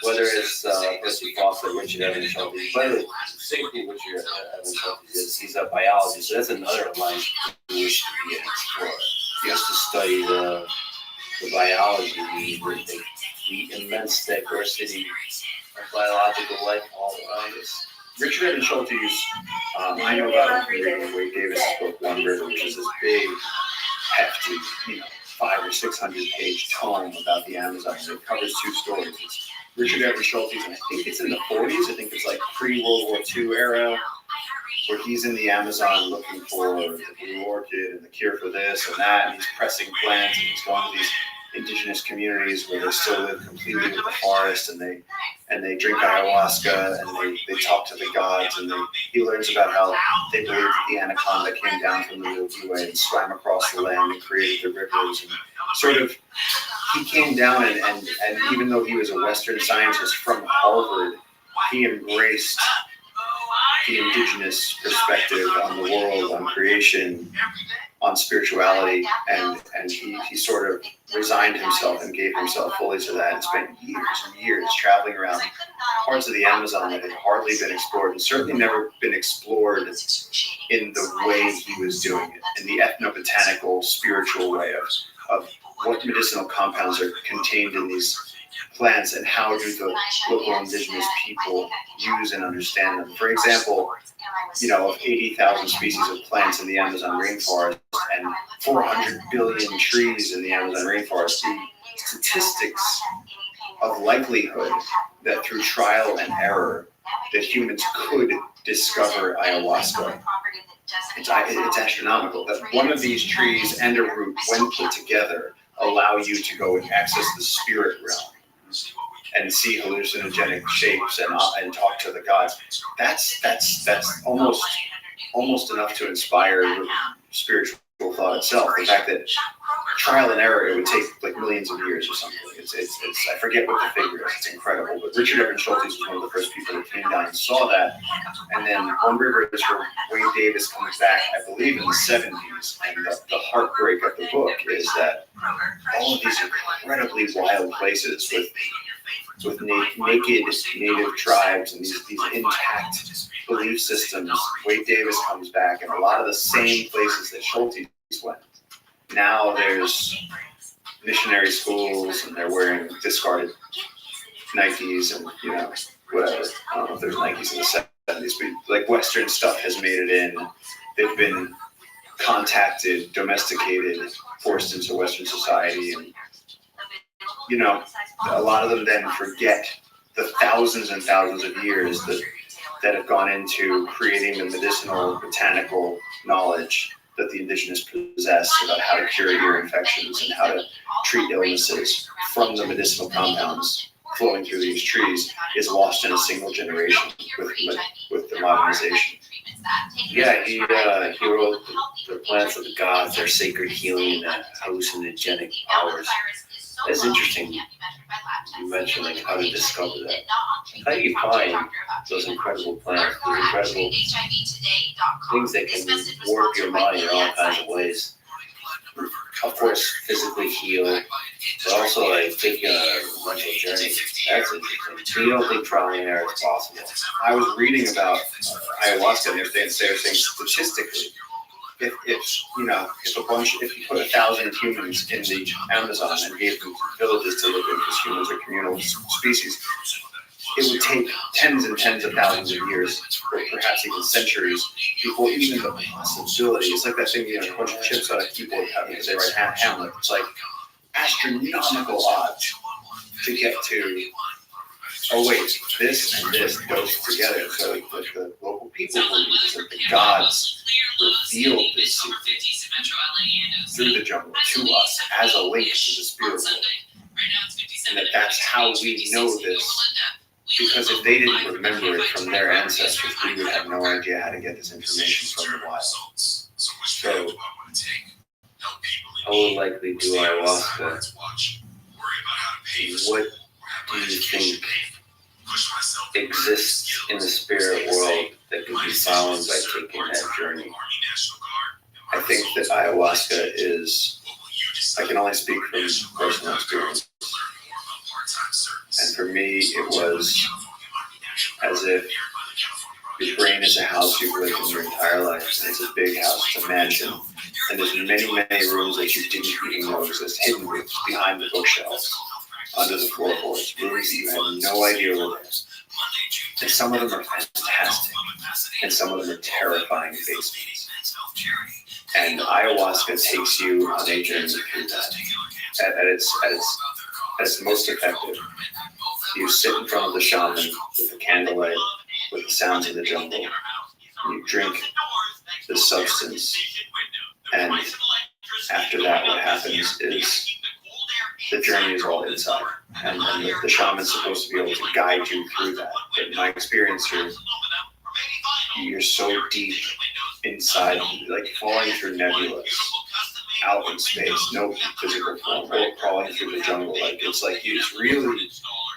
Whether it's Percy Foster, Richard Evans Shelby, but safety Richard Evans Shelby is, he's a biologist, so that's another line we should be an explorer. He has to study the biology, the immense diversity of biological life all around us. Richard Evans Schulte's, I know about him from reading Wade Davis' book, One River, which is this big, hefty, 500 or 600 page tome about the Amazon. It covers two stories. It's Richard Evans Schulte's, and I think it's in the 40s. I think it's like pre-World War II era, where he's in the Amazon looking for the blue orchid and the cure for this and that, and he's pressing plants, and he's going to these indigenous communities where they still live completely with the forest, and they drink ayahuasca, and they talk to the gods, and he learns about how they believe that the anaconda came down from the Milky Way and swam across the land and created the rivers, and sort of he came down and even though he was a Western scientist from Harvard, he embraced the indigenous perspective on the world, on creation, on spirituality, and he sort of resigned himself and gave himself fully to that, and spent years and years traveling around parts of the Amazon that had hardly been explored, and certainly never been explored in the way he was doing it, in the ethnobotanical, spiritual way of what medicinal compounds are contained in these plants, and how do the local indigenous people use and understand them. For example, of 80,000 species of plants in the Amazon rainforest and 400 billion trees in the Amazon rainforest, the statistics of likelihood that through trial and error that humans could discover ayahuasca, it's astronomical. That one of these trees and a root, when put together, allow you to go and access the spirit realm and see hallucinogenic shapes and talk to the gods. That's almost enough to inspire spiritual thought itself. The fact that trial and error, it would take like millions of years or something. It's I forget what the figure is. It's incredible. But Richard Evans Schultes was one of the first people that came down and saw that. And then One River is where Wade Davis comes back, I believe, in the 70s. And the heartbreak of the book is that all of these incredibly wild places with naked native tribes and these intact belief systems, Wade Davis comes back, and a lot of the same places that Schultes went. Now there's missionary schools, and they're wearing discarded Nikes and whatever. I don't know if there's Nikes in the 70s, but like Western stuff has made it in. They've been contacted, domesticated, forced into Western society, and a lot of them then forget the thousands and thousands of years that have gone into creating the medicinal, botanical knowledge that the indigenous possess about how to cure ear infections and how to treat illnesses from the medicinal compounds flowing through these trees is lost in a single generation with the modernization. Yeah, he wrote the plants of the gods, their sacred healing, and hallucinogenic powers. That's interesting. You mentioned like how to discover that. How do you find those incredible plants, those incredible things that can warp your mind in all kinds of ways? Of course, physically heal, but also like taking a mental journey. That's interesting. So you don't think trial and error is possible? I was reading about ayahuasca, and they're saying statistically, if you put 1,000 humans in the Amazon and gave them villages to live in, because humans are communal species, it would take tens and tens of thousands of years, or perhaps even centuries, before even the possibility. It's like that thing, a bunch of chips on a keyboard because they write Hamlet. It's like astronomical odds to get to. Oh wait, this and this goes together. So the local people believe that the gods revealed this secret through the jungle to us as a link to the spirit world, and that's how we know this Because if they didn't remember it from their ancestors, we would have no idea how to get this information from the wild. So I would likely do ayahuasca. What do you think exists in the spirit world that could be found by taking that journey? I think that ayahuasca is, I can only speak from personal experience. And for me, it was as if your brain is a house you've lived in your entire life, and it's a big house, it's a mansion, and there's many, many rooms that you didn't even know exist, hidden rooms behind the bookshelves, under the floorboards, rooms that you had no idea were there. And some of them are fantastic, and some of them are terrifying basements. And ayahuasca takes you on a journey through that. At its most effective, you sit in front of the shaman with the candlelight, with the sounds of the jungle. You drink the substance, and after that, what happens is the journey is all inside, and the shaman's supposed to be able to guide you through that. But in my experience, you're so deep inside, like falling through nebulas, out in space, no physical form, or crawling through the jungle. Like it's really,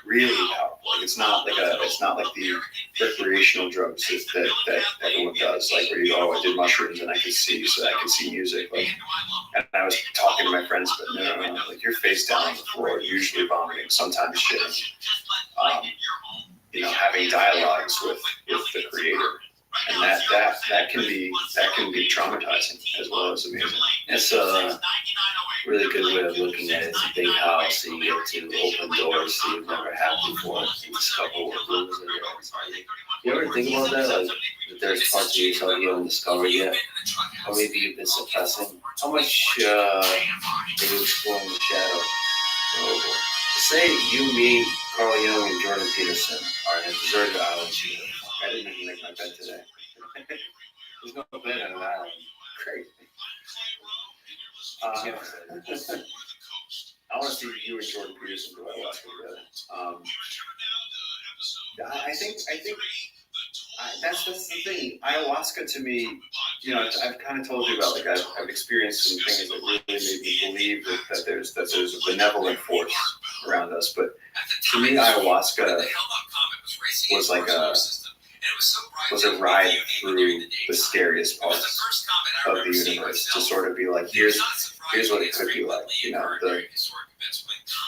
really powerful. Like it's not like the recreational drugs that everyone does. Like where you go, oh, I did mushrooms and I could see, so I could see music. Like, and I was talking to my friends, but no, like you're face down on the floor, usually vomiting, sometimes shitting. Having dialogues with the creator. And that can be traumatizing as well as amazing. It's a really good way of looking at it. It's a big house, so you get to open doors that you've never had before. You discover what rooms are there. You ever think about that? Like, that there's parts of yourself you haven't discovered yet? Or maybe you've been suppressing? How much are you exploring the shadow? Oh, say you, me, Carl Jung, and Jordan Peterson are in a deserted island. I didn't even make my bed today. There's no bed on an island. Crazy. I want to see you and Jordan Peterson do ayahuasca together. I think that's the thing. Ayahuasca to me, I've kind of told you about, like I've experienced some things that really made me believe that there's a benevolent force around us. But to me, ayahuasca was like a ride through the scariest parts of the universe, to sort of be like, here's what it could be like.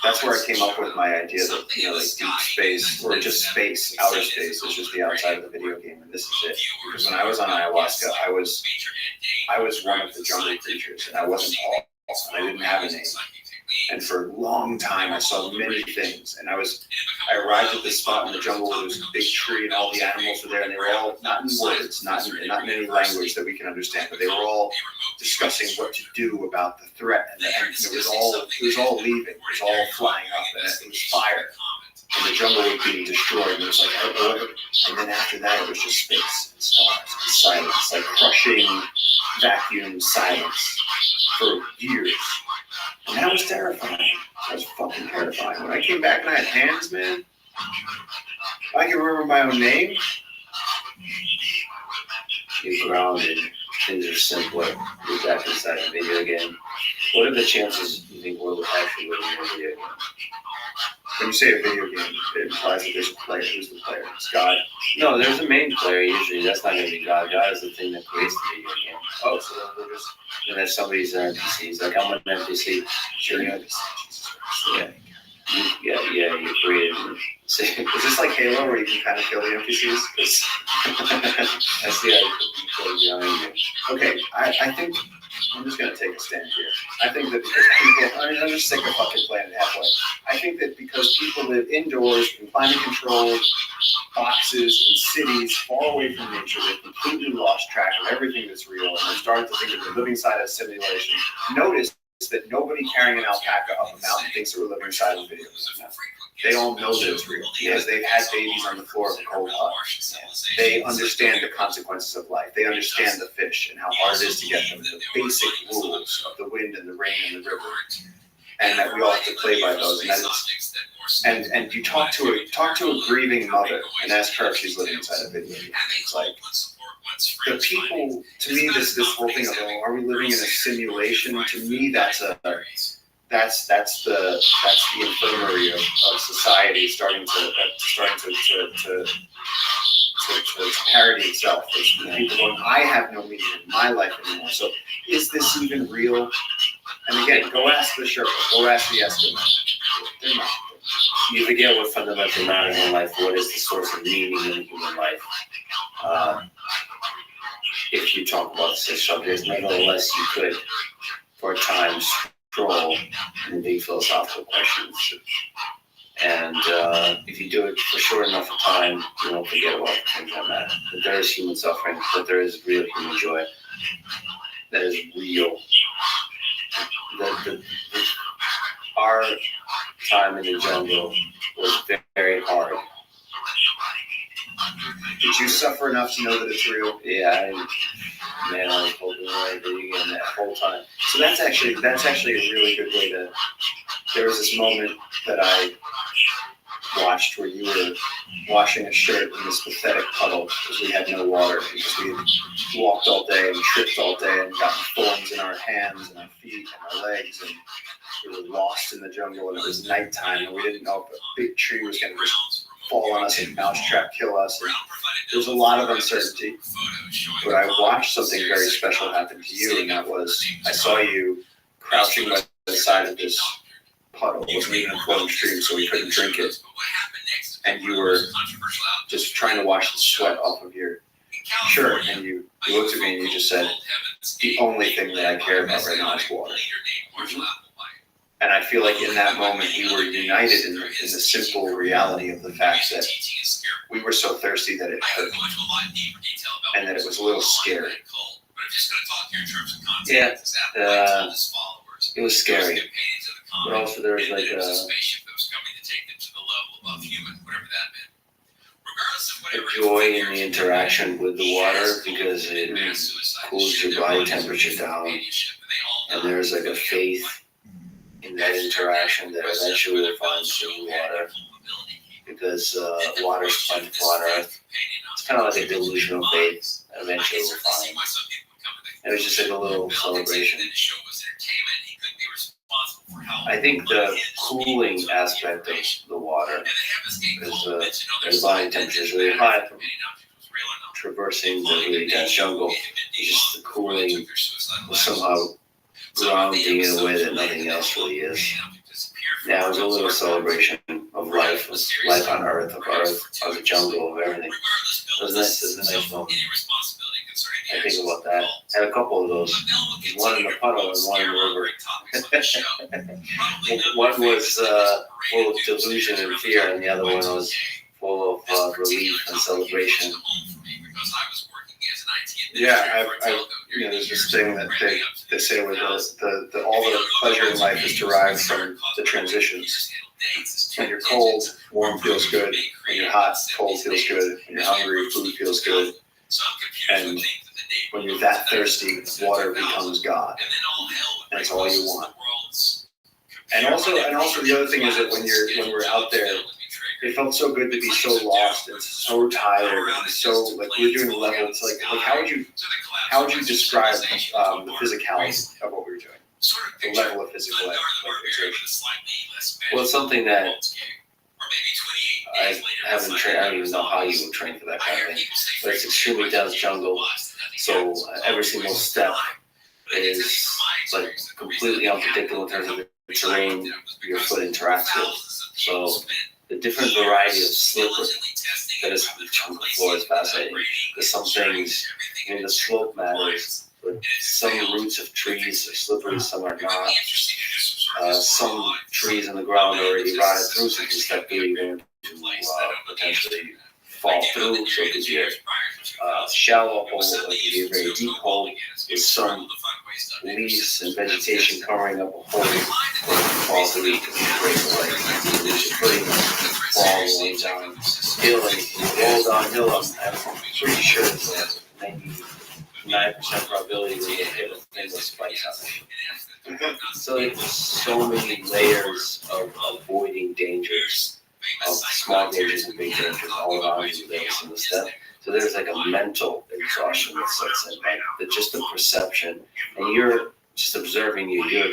That's where I came up with my idea that like deep space, or just space, outer space, is just the outside of the video game, and this is it. Because when I was on ayahuasca, I was one of the jungle creatures, and I wasn't tall, and I didn't have a name. And for a long time, I saw many things. And I arrived at this spot in the jungle where there was a big tree and all the animals were there, and they were all, not in words, not in any language that we can understand, but they were all discussing what to do about the threat. And it was all leaving. It was all flying up, and it was fire. And the jungle was being destroyed. And it was like, oh, and then after that, it was just space and stars and silence, like crushing vacuum silence for years. And that was terrifying. That was fucking terrifying. When I came back and I had hands, man, I can remember my own name. You're grounded. Things are simpler. You're back inside the video game. What are the chances you think we're actually living in a video game? When you say a video game, it implies that there's a player. Who's the player? It's God. No, there's a main player usually. That's not going to be God. God is the thing that creates the video game. Oh, so they're just... And then somebody's an NPC. He's like, I'm an NPC. Sure, you know, Yeah, you created him. Is this like Halo where you can kind of kill the NPCs? That's the idea. Okay, I think I'm just going to take a stand here. I think that because people, I'm just sick of fucking playing it halfway. I think that because people live indoors in climate-controlled boxes in cities far away from nature, they've completely lost track of everything that's real, and they're starting to think of the living side of simulation. Notice that nobody carrying an alpaca up a mountain thinks that we're living inside of a video game. They all know that it's real because they've had babies on the floor of a cold hut. They understand the consequences of life. They understand the fish and how hard it is to get them, the basic rules of the wind and the rain and the river. and that we all have to play by those. And you talk to a grieving mother and ask her if she's living inside a video game. It's like the people. To me, this whole thing of, oh, are we living in a simulation? To me, that's the infirmary of society starting to parody itself. It's people going, I have no meaning in my life anymore. So is this even real? And again, go ask the Sherpa, go ask the Eskimo. They're not. You forget what fundamental matters in life. What is the source of meaning in human life? If you talk about such subjects, nevertheless, you could, for a time, stroll in the big philosophical questions. And if you do it for short enough of time, you won't forget about the things that matter. That there is human suffering, that there is real human joy, that is real. Our time in the jungle was very hard. Did you suffer enough to know that it's real? Yeah, I was holding away video game that whole time. So that's actually a really good way to. There was this moment that I watched where you were washing a shirt in this pathetic puddle because we had no water, because we had walked all day and tripped all day and gotten thorns in our hands and our feet and our legs, and we were lost in the jungle, and it was nighttime and we didn't know if a big tree was going to just fall on us and mousetrap kill us. And there was a lot of uncertainty, but I watched something very special happen to you, and that was I saw you crouching by the side of this puddle. It wasn't even a flowing stream, so we couldn't drink it. And you were just trying to wash the sweat off of your shirt, and you looked at me and you just said, the only thing that I care about right now is water. And I feel like in that moment we were united in the simple reality of the fact that we were so thirsty that it hurt, and that it was a little scary. Yeah, it was scary. But also there was like a joy in the interaction with the water, because it cools your body temperature down, and there's like a faith in that interaction that eventually will find clean water, because water's plentiful on Earth. It's kind of like a delusional faith that eventually will find. And it was just like a little celebration. I think the cooling aspect of the water, because the body temperature is really high from traversing the really dense jungle, it's just the cooling was somehow grounding in a way that nothing else really is. Yeah, it was a little celebration of life on Earth, of the jungle, of everything. It was nice. It was a nice moment. I think about that. I had a couple of those. One in the puddle and one in the river. One was full of delusion and fear, and the other one was full of relief and celebration. Yeah, there's this thing that they say where all the pleasure in life is derived from the transitions. When you're cold, warm feels good. When you're hot, cold feels good. When you're hungry, food feels good. And when you're that thirsty, water becomes God. And it's all you want. And also the other thing is that when we're out there, it felt so good to be so lost and so tired and so like we were doing levels. Like how would you describe the physicality of what we were doing? The level of physical exertion. Well, it's something that I haven't trained. I don't even know how you would train for that kind of thing. But it's extremely dense jungle, so every single step is like completely unpredictable in terms of the terrain your foot interacts with. So the different variety of slippery that is on the jungle floor is fascinating. Because some things, the slope matters. But some roots of trees are slippery, some are not. Some trees in the ground are already rotted through, so you can step through even to potentially fall through. So it could be a shallow hole, it could be a very deep hole with some leaves and vegetation covering up a hole where you can fall through. You can break away. There's a pretty fall going downhill, and if you roll downhill, I'm pretty sure it's 99% probability that you hit a thing putting those spikes on it. So there's so many layers of avoiding dangers, of small dangers and big dangers all around you that is in the step. So there's like a mental exhaustion that sets in, like just the perception, and you're just observing you're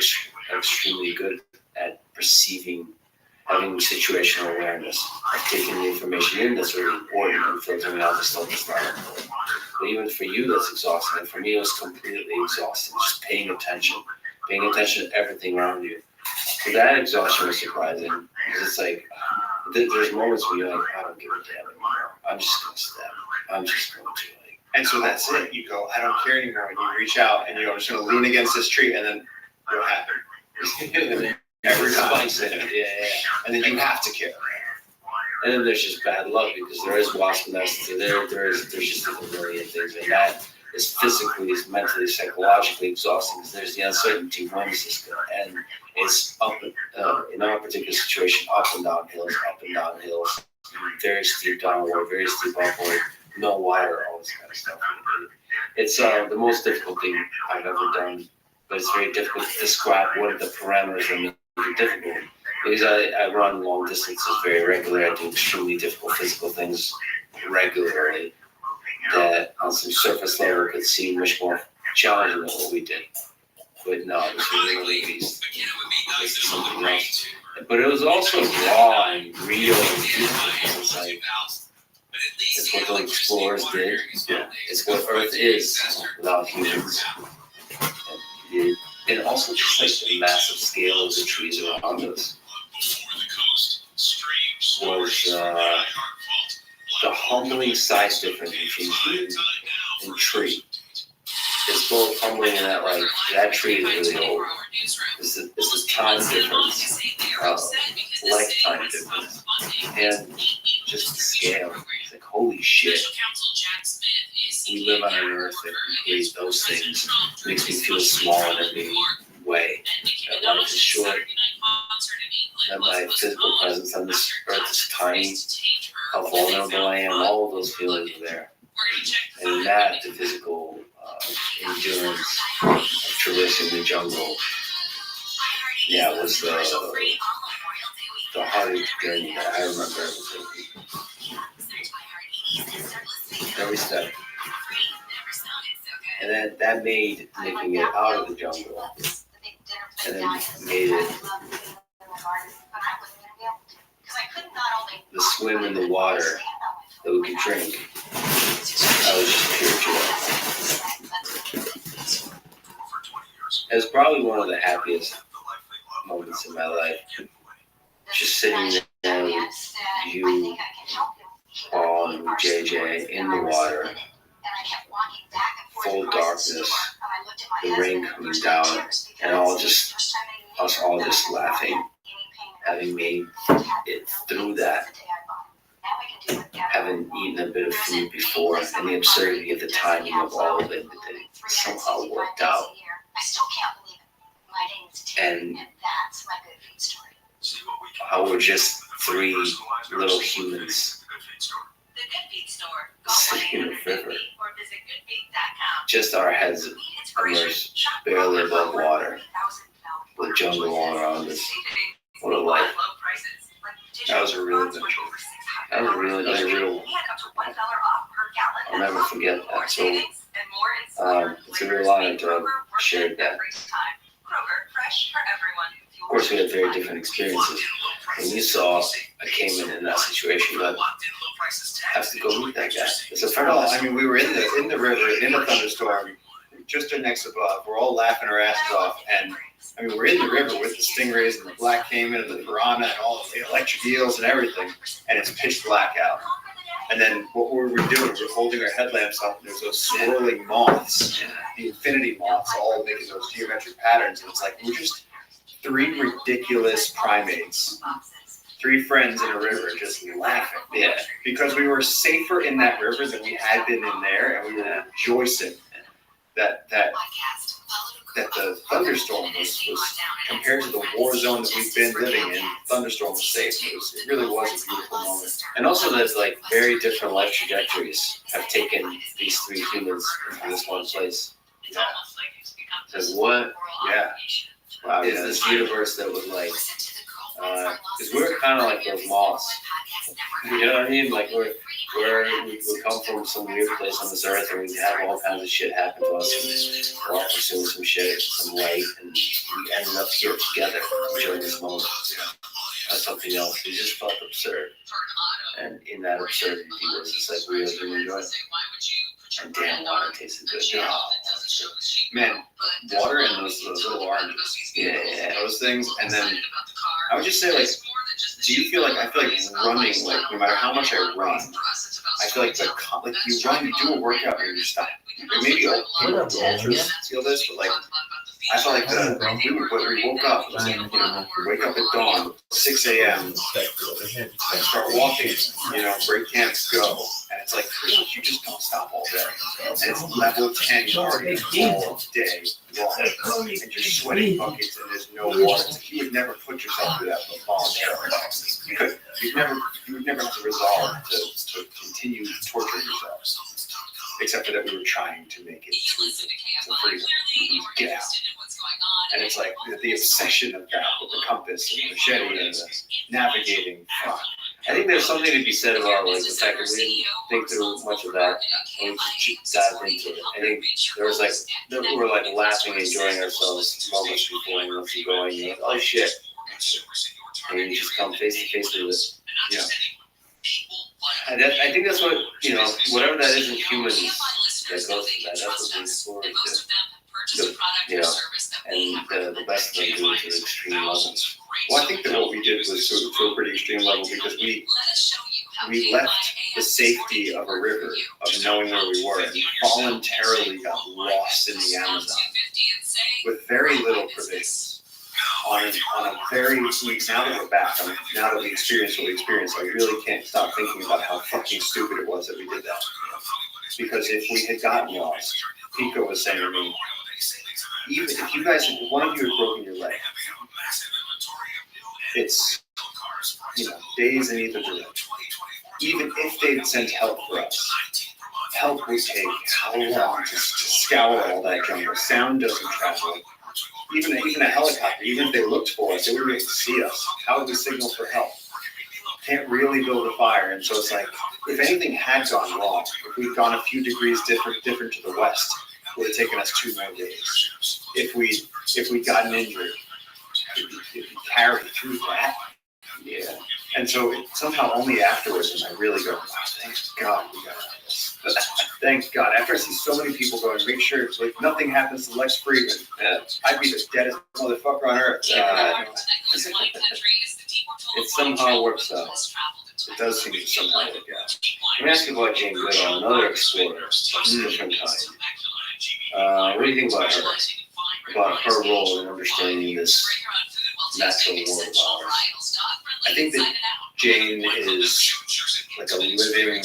extremely good at perceiving, having situational awareness, of taking the information in that's really important and filtering out the stuff that's not important. But even for you, that's exhausting. And for me, it was completely exhausting, just paying attention to everything around you. So that exhaustion was surprising, because it's like, there's moments where you're like, I don't give a damn anymore. I'm just going to stab. I'm just going to, like. And so that's it. You go, I don't care anymore. And you reach out and you go, I'm just going to lean against this tree, and then what happened? Every time. Yeah. And then you have to care. And then there's just bad luck, because there is wasp nests, there's just a million things, and that is physically, is mentally, psychologically exhausting, because there's the uncertainty. When is this going to end? It's up, in our particular situation, up and down hills, very steep downward, very steep upward, no water, all this kind of stuff. It's the most difficult thing I've ever done, but it's very difficult to describe what are the parameters that make it difficult. Because I run long distances very regularly. I do extremely difficult physical things regularly that on some surface level could seem much more challenging than what we did. But no, it was really beast. This is something else. But it was also raw and real and beautiful. It's like, it's what the explorers did. Yeah. It's what Earth is without humans. And also just like the massive scale of the trees around us was the humbling size difference between human and tree. It's both humbling in that, like, that tree is really old. It's the time difference, lifetime difference, and just the scale. It's like, holy shit. We live on an earth that creates those things. It makes me feel small in every way. That life is short. That my physical presence on this earth is tiny. How vulnerable I am. All of those feelings are there. And that, the physical endurance of traversing the jungle, was the hardest journey that I remember every step. And then that made making it out of the jungle, and then made it the swim in the water that we could drink. That was just pure joy. It was probably one of the happiest moments in my life. Just sitting there with you, Paul, and JJ in the water, full darkness, the rain coming down, and us all just laughing, having made it through that, having eaten a bit of food before, and the absurdity of the timing of all of it that it somehow worked out. And how we're just three little humans sitting in the river. Just our heads immersed barely above water, with jungle all around us. What a life. That was a real adventure. That was really real. I'll never forget that. So it's a real honor to have shared that. Of course, we had very different experiences. When you saw a caiman in that situation, but have to go meet that guy. It's a friend. Well, I mean, we were in the river, in a thunderstorm, just next above. We're all laughing our asses off, and I mean, we're in the river with the stingrays and the black caiman and the piranha and all of the electric eels and everything, and it's pitch black out. And then what were we doing? We're holding our headlamps up, and there's those swirling moths, the infinity moths, all making those geometric patterns. And it's like, we're just three ridiculous primates, three friends in a river just laughing. Yeah. Because we were safer in that river than we had been in there, and we were rejoicing that the thunderstorm was compared to the war zone that we've been living in. Thunderstorm was safe. It really was a beautiful moment. And also that like very different life trajectories have taken these three humans into this one place. Yeah. Says what? Yeah. Wow. Is Yeah. this universe that was like, because we're kind of like those moths. You know what I mean? Like we come from some weird place on this earth, and we have all kinds of shit happen to us. We're all pursuing some shit, some light, and we ended up here together during this moment. That's something else. It just felt absurd, and in that absurdity was just like we really enjoyed it. And damn, water tasted good. Oh, Man, water and those little oranges. yeah. Those things, and then I would just say, like, do you feel like I feel like running, like no matter how much I run, I feel like you run, you do a workout and you stop. Like maybe ultras feel this, but like I felt like we woke up, we wake up at dawn, 6 a.m. and start walking, break camps go, and it's like you just don't stop all day, and it's level 10 cardio all day long, and you're sweating buckets and there's no water. It's like you would never put yourself through that voluntarily. You would never have the resolve to continue torturing yourself, except for that we were trying to make it to freedom, get out. And it's like the obsession of that with the compass and the machete and the navigating. Fuck. I think there's something to be said about like the fact that we didn't think through much of that, and we just dived into it. I think there was we were like laughing, enjoying ourselves moments before we were going. You're like, oh shit, and you just come face to face with it. Yeah. And I think that's what whatever that is in humans that goes to that. That's what we explore. And the best thing to do is extreme levels. Well, I think that what we did was to a pretty extreme level because we left the safety of a river, of knowing where we were, and voluntarily got lost in the Amazon with very little provisions. On a very, now that we're back, now that we experienced what we experienced, I really can't stop thinking about how fucking stupid it was that we did that. Because if we had gotten lost, Pico was saying to me, even if you guys, if one of you had broken your leg, it's, days in either direction. Even if they'd sent help for us, help would take how long to scour all that jungle? Sound doesn't travel. Even a helicopter, even if they looked for us, they wouldn't be able to see us. How would we signal for help? Can't really build a fire, and so it's like, if anything had gone wrong, if we'd gone a few degrees different to the west, it would have taken us 2 more days. If we'd gotten injured, if you carry through that, yeah. And so somehow only afterwards am I really going, oh, thank God we got out of this. Thank God. After I see so many people going, make sure it's like nothing happens to Lex Friedman. I'd be the deadest motherfucker on earth. It somehow works out. It does seem to somehow work out. Let me ask you about Jane Goodall, another explorer of different kind. What do you think about her? About her role in understanding this natural world of ours? I think that Jane is like a living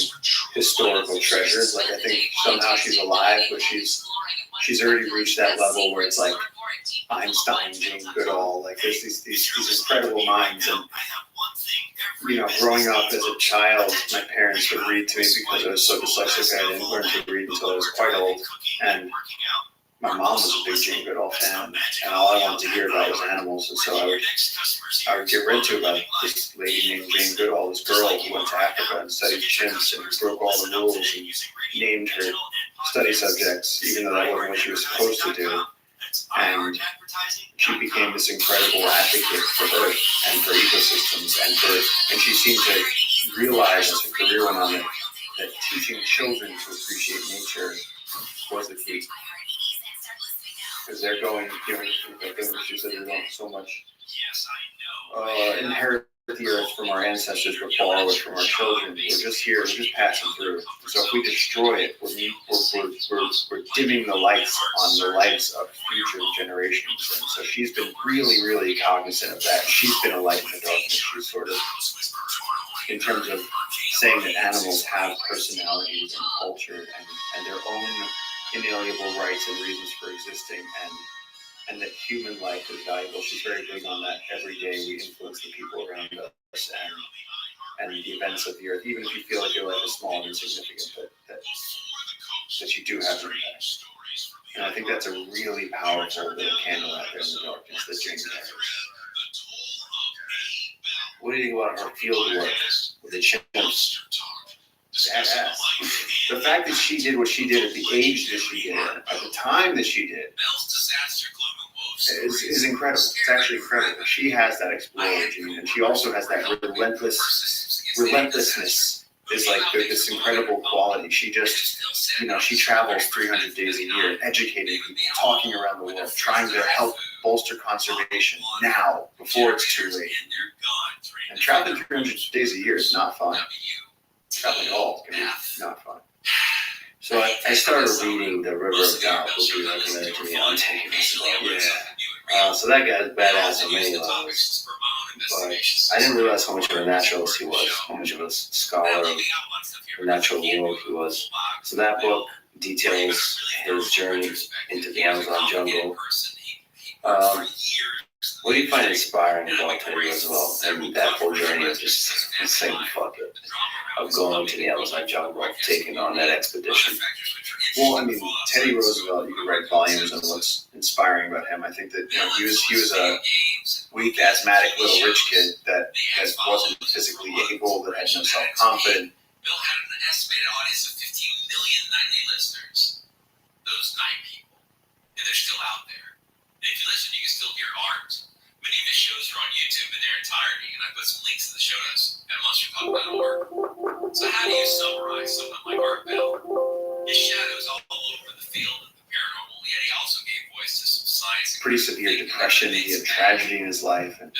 historical treasure. Like I think somehow she's alive, but she's already reached that level where it's like Einstein, Jane Goodall. Like there's these incredible minds. And growing up as a child, my parents would read to me because I was so dyslexic. I didn't learn to read until I was quite old. And my mom was a big Jane Goodall fan, and all I wanted to hear about was animals. And so I would get read to about this lady named Jane Goodall, this girl who went to Africa and studied chimps and broke all the rules and named her study subjects, even though that wasn't what she was supposed to do. And she became this incredible advocate for Earth and for ecosystems, and she seemed to realize as her career went on that teaching children to appreciate nature was the key. Because they're going, she said they're going so much inherit the earth from our ancestors, but borrow it from our children. We're just here, we're just passing through. So if we destroy it, we're dimming the lights on the lives of future generations. And so she's been really, really cognizant of that. She's been a light in the darkness. She's sort of, in terms of saying that animals have personalities and culture and their own inalienable rights and reasons for existing, and that human life is valuable. She's very big on that. Every day we influence the people around us and the events of the earth, even if you feel like your life is small and insignificant, that you do have an impact. And I think that's a really powerful little candle out there in the darkness that Jane carries. What do you think about her field work with the chimps? Badass. The fact that she did what she did at the age that she did, at the time that she did, is incredible. It's actually incredible. She has that explorer gene, and she also has that relentlessness. Is like this incredible quality. She just, she travels 300 days a year, educating people, talking around the world, trying to help bolster conservation now, before it's too late. And traveling 300 days a year is not fun. Traveling at all can be not fun. So I started reading The River of Doubt, which you recommended to me on tape. So that guy's badass on many levels. But I didn't realize how much of a naturalist he was, how much of a scholar of the natural world he was. So that book details his journey into the Amazon jungle. What do you find inspiring about Teddy Roosevelt and that whole journey of just saying fuck it, of going to the Amazon jungle, taking on that expedition? Well, I mean, Teddy Roosevelt, you could write volumes on what's inspiring about him. I think that he was a weak, asthmatic little rich kid that wasn't physically able, that had no self-confidence. Bill had an estimated audience of 15 million nightly listeners. Those night people. And they're still out there. And if you listen, you can still hear art. Many of his shows are on YouTube in their entirety, and I put some links in the show notes at monsterpub.org. So how do you summarize someone like Art Bell? His shadows all over the field of the paranormal, yet he also gave voice to some science. Pretty severe depression. He had tragedy in his life, and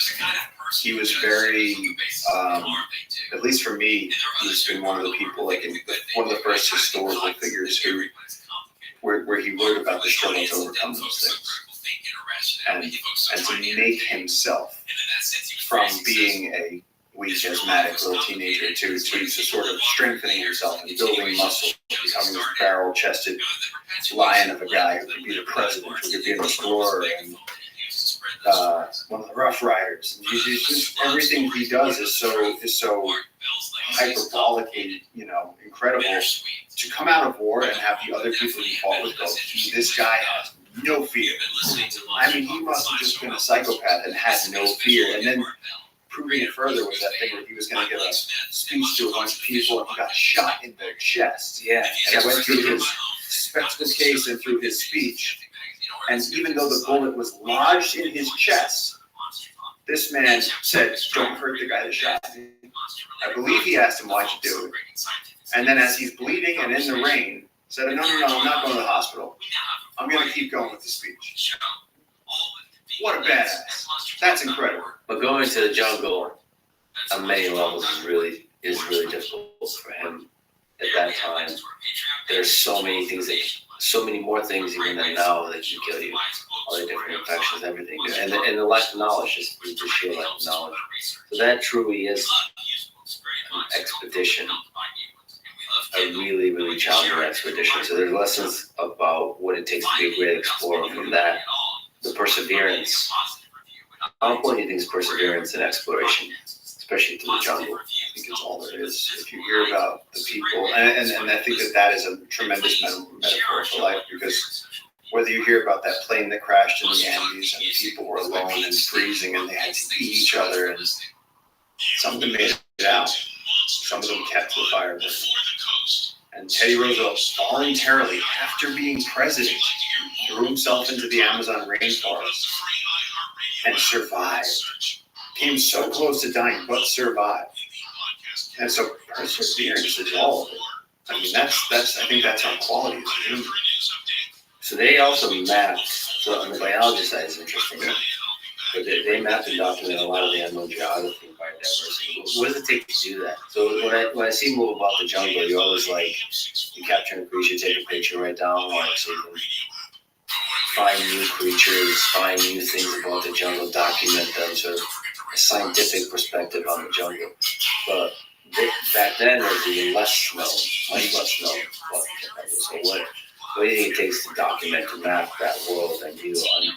he was very, at least for me, he's been one of the people, like one of the first historical figures where he wrote about the struggle to overcome those things, and to make himself from being a weak, asthmatic little teenager to sort of strengthening himself and building muscle, becoming this barrel-chested lion of a guy who could be the president, who could be an explorer, and one of the Rough Riders. And just everything he does is so hyperbolically, incredible. To come out of war and have the other people he fought with go, this guy has no fear. I mean, he must have just been a psychopath and had no fear. And then proving it further was that thing where he was going to give a speech to a bunch of people and he got shot in the chest. Yeah. And it went through his spectacle case and through his speech. And even though the bullet was lodged in his chest, this man said, "Don't hurt the guy that shot me." I believe he asked him, "Why'd you do it?" And then as he's bleeding and in the rain, said, "No, I'm not going to the hospital. I'm going to keep going with the speech." What a badass. That's incredible. But going to the jungle on many levels is really difficult for him at that time. There's so many more things even than now that can kill you. All the different infections, everything. And the lack of knowledge, just sheer lack of knowledge. So that truly is an expedition. A really, really challenging expedition. So there's lessons about what it takes to be a great explorer from that. The perseverance. How important do you think is perseverance and exploration, especially through the jungle? I think it's all there is. If you hear about the people, and I think that is a tremendous metaphor for life, because whether you hear about that plane that crashed in the Andes and the people were alone and freezing and they had to eat each other, and some of them made it out, some of them kept the fire burning. And Teddy Roosevelt voluntarily, after being president, threw himself into the Amazon rainforest and survived. Came so close to dying, but survived. And so perseverance is all of it. I mean, I think that's our quality as a human. So they also mapped, so on the biology side is interesting, but they mapped and documented a lot of the unknown geography and biodiversity. What does it take to do that? So when I see move about the jungle, you always you capture a creature, take a picture, write down so you can find new creatures, find new things about the jungle, document them, sort of a scientific perspective on the jungle. But back then, there was much less known about the jungle. So what do you think it takes to document, to map that world and do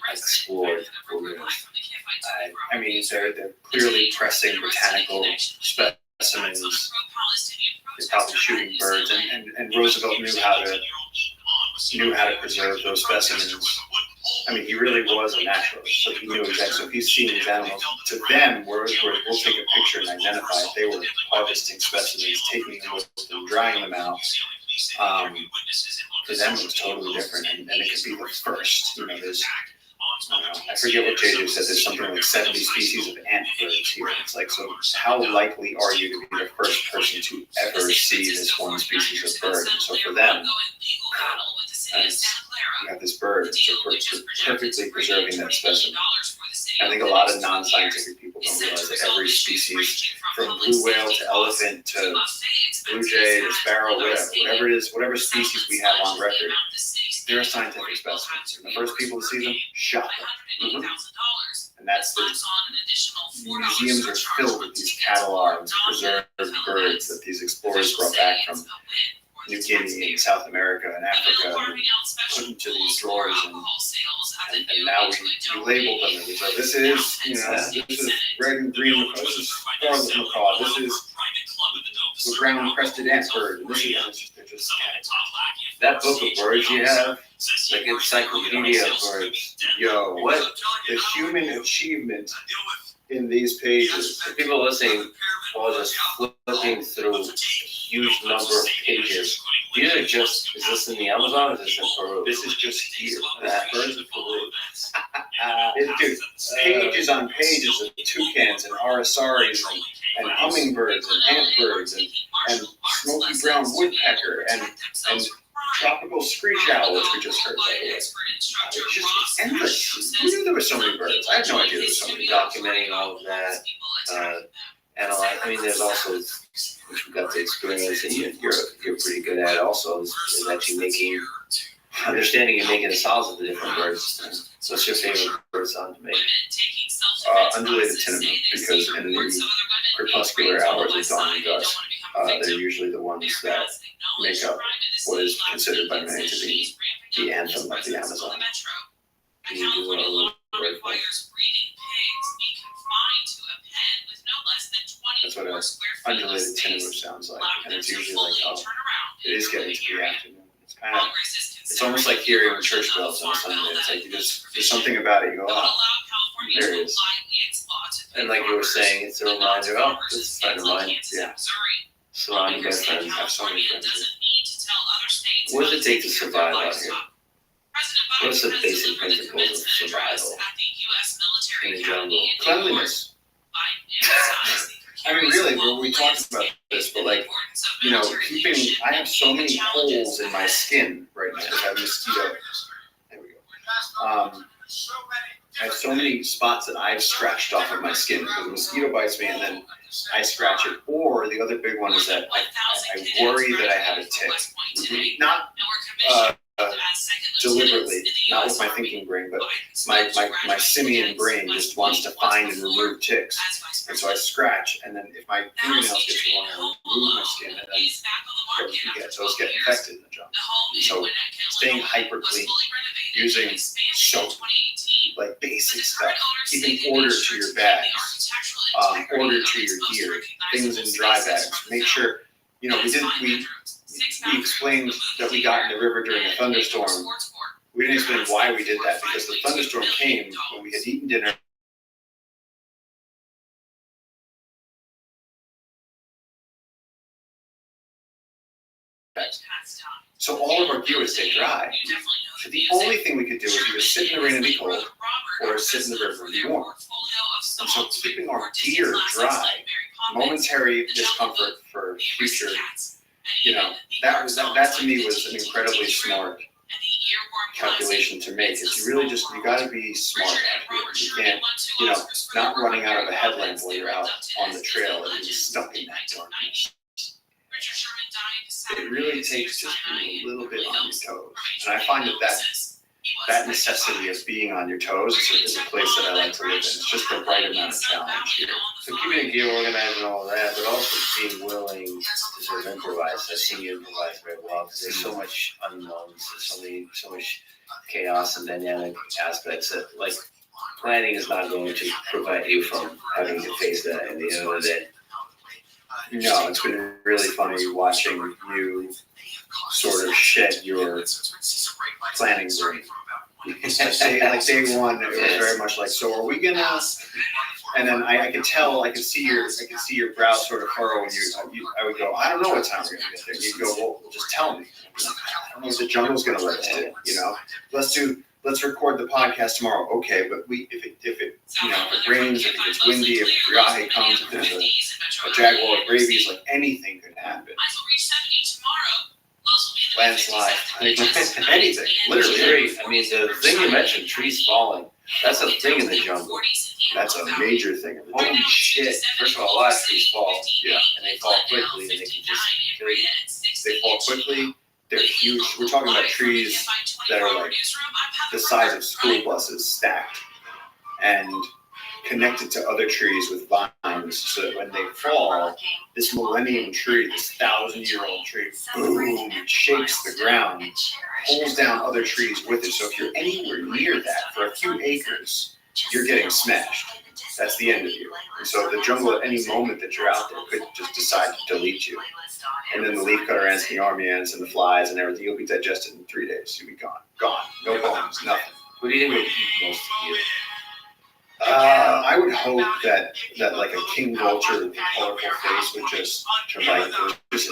unexplored wilderness? I mean, they're clearly pressing botanical specimens. They're probably shooting birds, and Roosevelt knew how to knew how to preserve those specimens. I mean, he really was a naturalist, so he knew exactly. So if he's seeing these animals, to them, we'll take a picture and identify if they were harvesting specimens, taking them with them, drying them out. For them, it was totally different, and it could be the first. You know, there's, I forget what JJ said. There's something like 70 species of ant birds here. It's like, so how likely are you to be the first person to ever see this one species of bird? And so for them, you have this bird, so perfectly preserving that specimen. I think a lot of non-scientific people don't realize that every species, from blue whale to elephant to blue jay to sparrow, whatever it is, whatever species we have on record, they're a scientific specimen. And the first people to see them, shot them. Mm-hmm. And that's the museums are filled with these catalogs of preserved birds that these explorers brought back from New Guinea and South America and Africa, and put into these drawers, and now we label them. And we say, this is, this is red and green macaw, this is scarlet macaw, this is the brown crested ant bird, and this is, they're just that book of birds you have, like encyclopedia of birds. Yo, what the human achievement in these pages. For people listening, while just flipping through a huge number of pages, these are just, is this in the Amazon or is this in Peru? This is just here. Birds of Peru. Dude, pages on pages of toucans and arasaris and hummingbirds and antbirds and smoky brown woodpecker and tropical screech owl, which we just heard, by the way. It's just endless. Who knew there were so many birds? I had no idea there were so many. Documenting all of that, analyze. I mean, there's also, which we got to experience, and you're pretty good at also, is actually understanding and making a sauce of the different birds. So what's your favorite bird sound to make? Undulated tinamou, because in the crepuscular hours of dawn and dusk, they're usually the ones that make up what is considered by many to be the anthem of the Amazon. Can you do a little bird voice? That's what an undulated tinamou sounds like, and it's usually like, oh, it is getting to be afternoon. It's kind of, it's almost like hearing church bells on a Sunday. It's like there's something about it. You go, oh, there it is. And like you were saying, it's a reminder. Oh, this is a friend of mine. Yeah. Surrounded by friends. I have so many friends here. What does it take to survive out here? What's the basic principles of survival in the jungle? Cleanliness. I mean, really, we talked about this, but like, I have so many holes in my skin right now because I have mosquito. There we go. I have so many spots that I've scratched off of my skin because a mosquito bites me and then I scratch it. Or the other big one is that I worry that I have a tick. Not deliberately, not with my thinking brain, but my simian brain just wants to find and remove ticks. And so I scratch, and then if my fingernails get too long, I remove my skin, and then those get infected in the jungle. And so staying hyper clean, using soap, like basic stuff, keeping order to your bags, order to your gear, things in dry bags. Make sure, we explained that we got in the river during a thunderstorm. We didn't explain why we did that, because the thunderstorm came when we had eaten dinner. So all of our gear would stay dry. So the only thing we could do was either sit in the rain and be cold, or sit in the river and be warm. And so keeping our gear dry, momentary discomfort for future, that to me was an incredibly smart calculation to make. Is you got to be smart out here. You can't, not running out of a headlamp while you're out on the trail and you're stuck in that darkness. It really takes just a little bit on your toes. And I find that necessity of being on your toes is a place that I like to live in. It's just the right amount of challenge here. So keeping a gear organized and all that, but also being willing to sort of improvise. I've seen you improvise very well because there's so much unknowns, there's so much chaos and dynamic aspects that, like, planning is not going to prevent you from having to face that at the end of the day. No, it's been really funny watching you sort of shed your planning brain. Like day one, it was very much like, so are we gonna? And then I could see your brow sort of furrow when I would go, I don't know what time we're gonna get there. You'd go, well, just tell me. I don't know if the jungle's gonna let us do. Let's record the podcast tomorrow. Okay, but if it rains, if it gets windy, if Riahe comes, if there's a jaguar with rabies, like anything could happen. Landslide, anything, literally. I mean, the thing you mentioned, trees falling, that's a thing in the jungle. That's a major thing in the Holy jungle. shit. First of all, a lot of trees fall. Yeah. And they fall quickly, and they can just kill you. They fall quickly. They're huge. We're talking about trees that are like the size of school buses stacked and connected to other trees with vines, so that when they fall, this millennium tree, this 1,000-year-old tree, boom, it shakes the ground, pulls down other trees with it. So if you're anywhere near that for a few acres, you're getting smashed. That's the end of you. And so the jungle at any moment that you're out there could just decide to delete you. And then the leafcutter ants, the army ants, and the flies and everything, you'll be digested in 3 days. You'll be gone. Gone. No bones, nothing. What do you think would eat most of you? I would hope that like a king vulture with a colorful face would just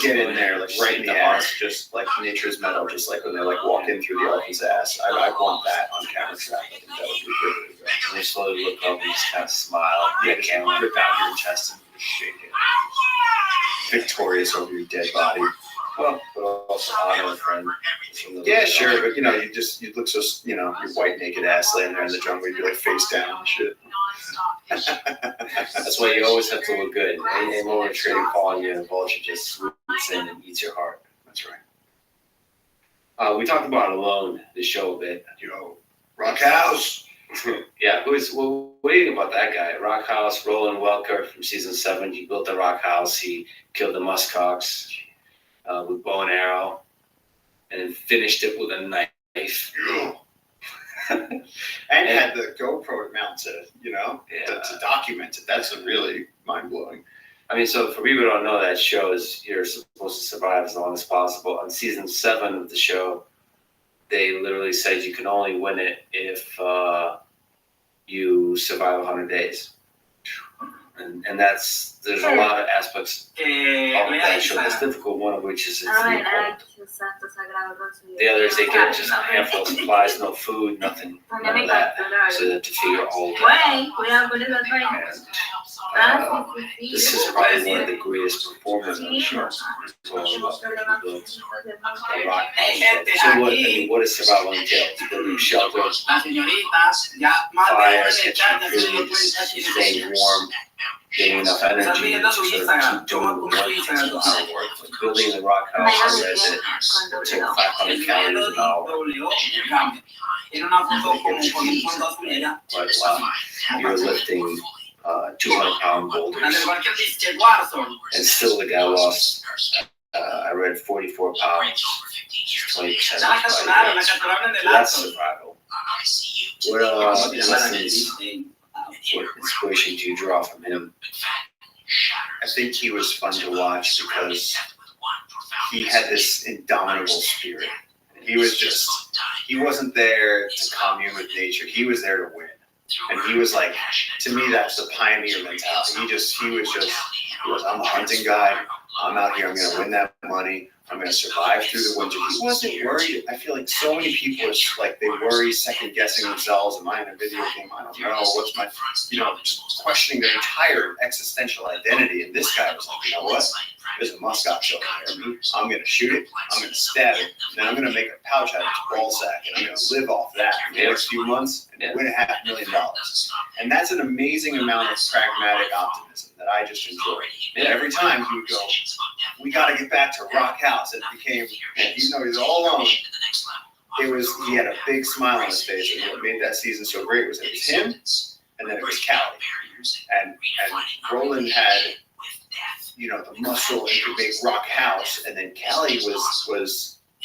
get in there, like right in the ass, just like nature's metal, just like when they like walk in through the elephant's ass. I want that on camera trap. I think that would be great to go. And they slowly look up and just kind of smile. Yeah, just rip out your intestine and just shake it. Victorious over your dead body. Well, but also honor a friend. Yeah, sure, but you look so, your white naked ass laying there in the jungle, you'd be like face down and shit. That's why you always have to look good. Any moment trading call on you, and the vulture just swoops in and eats your heart. That's right. We talked about Alone, the show a bit. Rock House. Yeah, what do you think about that guy? Rock House, Roland Welker from season 7. He built the Rock House. He killed the muskox with bow and arrow, and then finished it with a knife. And had the GoPro mount to document it. That's really mind-blowing. I mean, so for people who don't know, that show is you're supposed to survive as long as possible. On season 7 of the show, they literally said you can only win it if you survive 100 days. And there's a lot of aspects of that show that's difficult, one of which is it's cold. The others, they get just a handful of supplies, no food, nothing, none of that. So they have to figure all that out. This is probably one of the greatest performers on the show. So what is survival entail? Building shelter, fire, catching food, staying warm, getting enough energy to sort of keep doing the work that takes a lot of work. Like building the Rock House, I read that it took 500 calories an hour. But wow, you were lifting 200-pound boulders, and still the guy lost. I read 44 pounds, 20% of his body weight. So that's survival. What lessons, what inspiration do you draw from him? I think he was fun to watch because he had this indomitable spirit. He wasn't there to commune with nature. He was there to win. And he was like, to me, that's the pioneer mentality. He was, I'm a hunting guide. I'm out here. I'm going to win that money. I'm going to survive through the winter. He wasn't worried. I feel like so many people are like, they worry, second guessing themselves. Am I in a video game? I don't know. What's my, just questioning their entire existential identity. And this guy was like, you know what? There's a muskox over there. I'm going to shoot it. I'm going to stab it. Then I'm going to make a pouch out of its ball sack. And I'm going to live off that for the next few months and win $500,000. And that's an amazing amount of pragmatic optimism that I just enjoy. And every time he would go, we got to get back to Rock House. It became, even though he was all alone, he had a big smile on his face. And what made that season so great was it was him, and then it was Callie. And Roland had, the muscle and could make Rock House, and then Callie was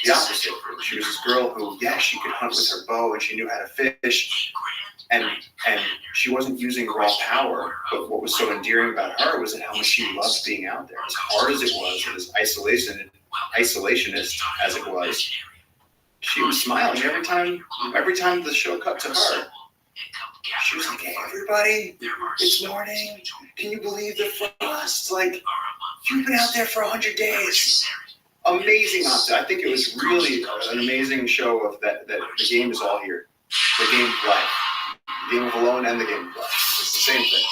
the opposite. She was this girl who, she could hunt with her bow and she knew how to fish, and she wasn't using raw power. But what was so endearing about her was that how much she loved being out there. As hard as it was, and as isolationist as it was, she was smiling every time the show cut to her. She was like, "Hey, everybody, it's morning. Can you believe the frost? Like, you've been out there for 100 days. Amazing out there." I think it was really an amazing show of that the game is all here. The game of life. The game of alone and the game of life. It's the same thing.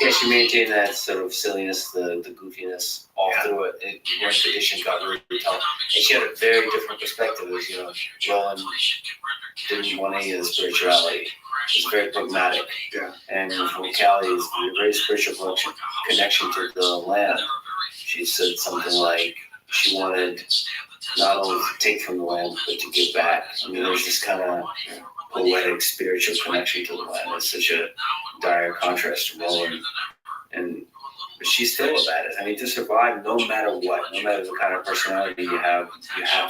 Yeah, she maintained that sort of silliness, the goofiness all through it. When the conditions got really tough. And she had a very different perspective as, Roland didn't want any of the spirituality. It's very pragmatic. Yeah. And from Callie's very spiritual connection to the land, she said something like she wanted not only to take from the land, but to give back. I mean, there's this kind of poetic, spiritual connection to the land. It's such a dire contrast to Roland. But she's still about it. I mean, to survive, no matter what, no matter the kind of personality you have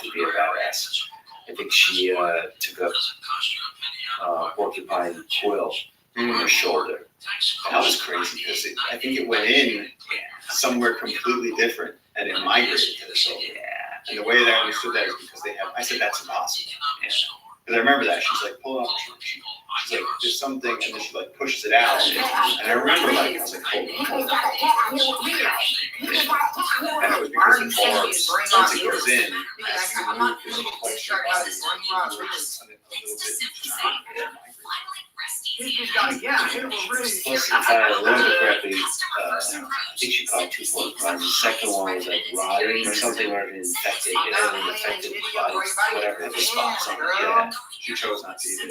to be a badass. I think she took a porcupine quill in her shoulder. That was crazy because I think it went in somewhere completely different and it migrated to the shoulder. Yeah. And the way that I understood that is because I said, that's impossible. Yeah. Because I remember that. She's like, pull it off. She's like, there's something, and then she like pushes it out. And I remember I was like, hold on. And it was because it forms, once it goes in, as you move through the flex your body, it moves a little bit. Plus, if I remember correctly, I think she caught 2 points. The second one was like rotting or something, or infected. It had an infected body, whatever, the spots on it. Yeah. She chose not to eat it.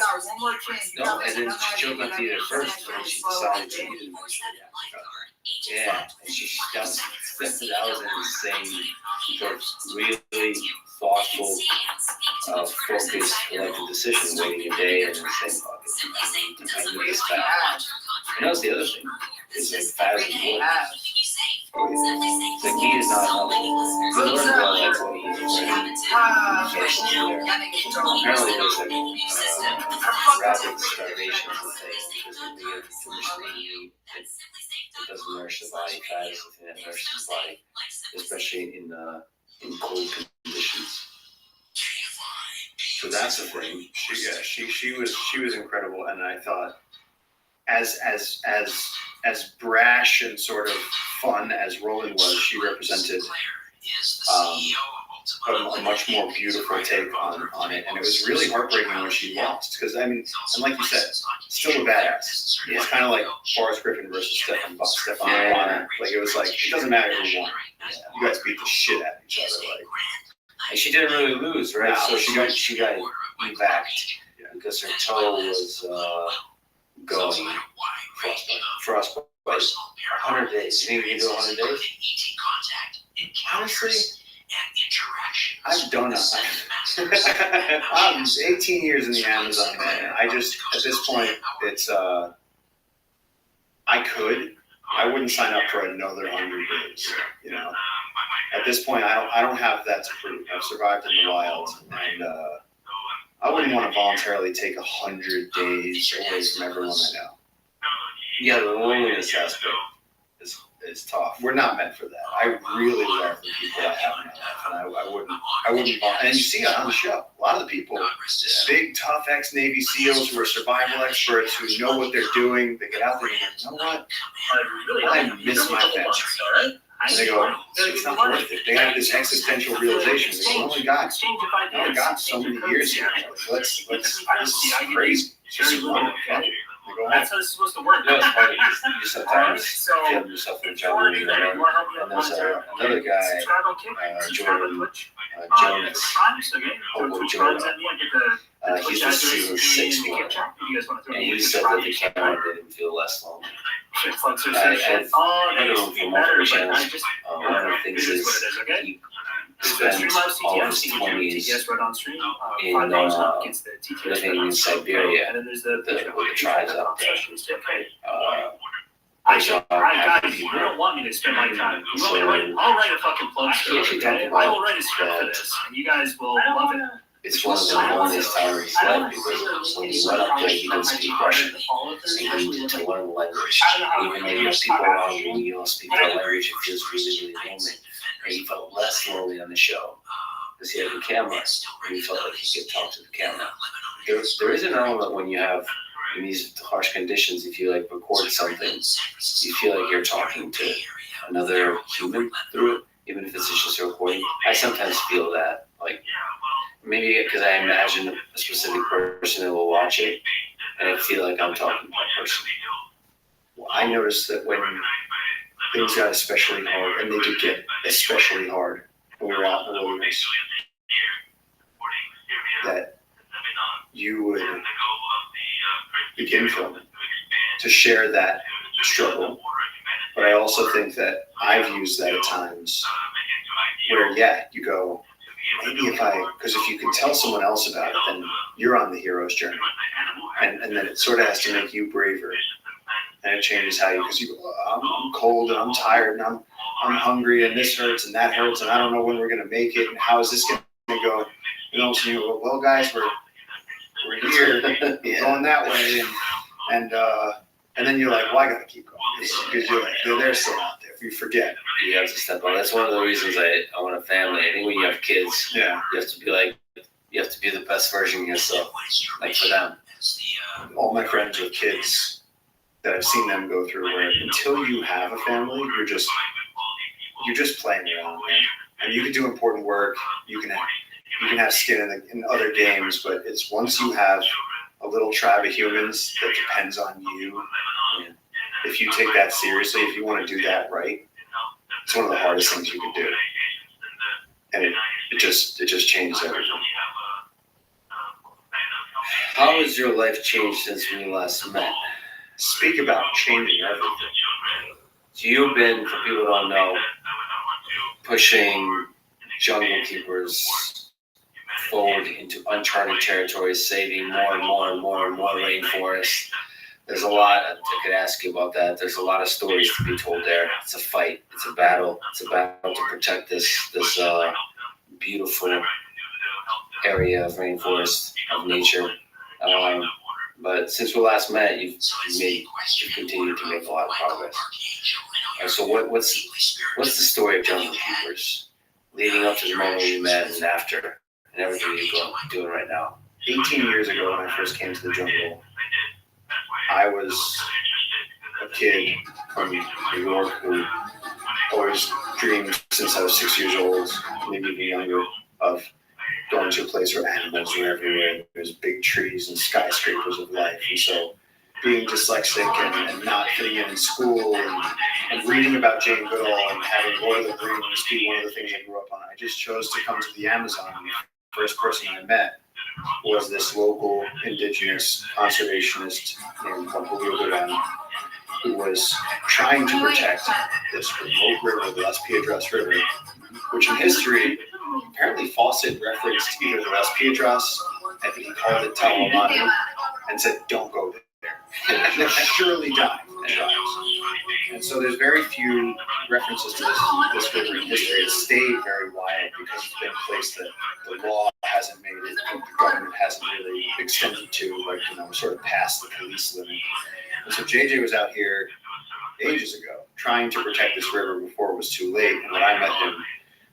No, and then she chose not to eat it first, and then she decided to eat it. Yeah, and that was an insane, really thoughtful, focused, collected decision, waiting a day and then saying, fuck it, I need this fat. And that was the other thing, is like fat is important. The key is not healthy. You learn well like what you eat. Apparently there's like rapid starvation of things because when you get too much meat, it doesn't nourish the body. Fat is the thing that nourishes the body, especially in cold conditions. So that's the thing. She was incredible, and I thought as brash and sort of fun as Roland was, she represented a much more beautiful take on it, and it was really heartbreaking when she lost. Because I mean, and like you said, still a badass. It's kind of like Forrest Griffin versus Stefan Bonner. Like it was like it doesn't matter who won. You guys beat the shit out of each other. Like, and she didn't really lose, right? No, so she got evac because her toe was going frostbite. 100 days. You think you can do 100 days? Honestly, I've done it. I'm 18 years in the Amazon, man. I just, at this point, it's, I wouldn't sign up for another 100 days, you know. At this point, I don't have that to prove. I've survived in the wild, and I wouldn't want to voluntarily take 100 days away from everyone I know. Yeah, the loneliness aspect is tough. We're not meant for that. I really love the people I have in my life, and I wouldn't. And you see it on the show. A lot of the people, big, tough ex-Navy SEALs who are survival experts who know what they're doing. They get out there and go, you know what? I miss my family. And they go, it's not worth it. They have this existential realization. They go, I only got so many years here. Let's this is crazy. It's just wonderful. That's how it's supposed to work. No, it's funny. You sometimes feel yourself in trouble. And there's another guy, Jordan Jonas. He's the season 6 one. And he said that the camera made him feel less lonely. I've heard of him from multiple channels. One of the things is he spent all of his 20s living in Siberia with the tribes out there. Guys, you don't want me to spend my time. I'll write a fucking plug script. I'll write a script for this, and you guys will love it. It's one of the loneliest times of his life because when he went up there, he didn't speak Russian. And he needed to learn the language. Even though you have people around you, you don't speak the language, it feels really, really lonely. And he felt less lonely on the show because he had a camera, and he felt like he could talk to the camera. There is an element when you have, in these harsh conditions, if you like record something, you feel like you're talking to another human through it, even if it's just a recording. I sometimes feel that, like, maybe because I imagine a specific person that will watch it, and I feel like I'm talking to that person. Well, I noticed that when things got especially hard, and they did get especially hard when we were out in the wilderness, that you would begin filming to share that struggle. But I also think that I've used that at times where, yeah, you go, maybe because if you can tell someone else about it, then you're on the hero's journey. And then it sort of has to make you braver. And it changes how you, because you go, I'm cold and I'm tired and I'm hungry and this hurts and that hurts and I don't know when we're going to make it and how is this going to go. So you go, well, guys, we're here, we're going that way. And then you're like, well, I got to keep going. Because you're like, they're still out there. You forget. You have to step on. That's one of the reasons I want a family. I think when you have kids, Yeah. you have to be the best version of yourself, like for them. All my friends with kids that I've seen them go through, where until you have a family, you're just playing around, man. And you can do important work. You can have skin in other games, but it's once you have a little tribe of humans that depends on you. And if you take that seriously, if you want to do that right, it's one of the hardest things you can do. And it just changes everything. How has your life changed since we last met? Speak about changing everything. So you've been, for people who don't know, pushing jungle keepers forward into uncharted territories, saving more and more and more and more rainforests. There's a lot, I could ask you about that. There's a lot of stories to be told there. It's a fight, it's a battle. It's a battle to protect this beautiful area of rainforest, of nature. But since we last met, you've continued to make a lot of progress. So what's the story of Jungle Keepers leading up to the moment we met and after, and everything you're doing right now? 18 years ago when I first came to the jungle, I was a kid from New York who always dreamed since I was 6 years old, maybe even younger, of going to a place where animals were everywhere. There's big trees and skyscrapers of life. And so being dyslexic and not fitting in school and reading about Jane Goodall and having Lord of the Rings be one of the things I grew up on, I just chose to come to the Amazon. The first person I met was this local indigenous conservationist named Guinness, who was trying to protect this remote river, the Las Piedras River, which in history, apparently Fawcett referenced either the Las Piedras, I think he called it Talamani, and said, don't go there. You'll surely die. And so there's very few references to this river in history. It's stayed very wild because it's been a place that the law hasn't made it, the government hasn't really extended to, like, sort of past the police limit. And so JJ was out here ages ago trying to protect this river before it was too late. And when I met him,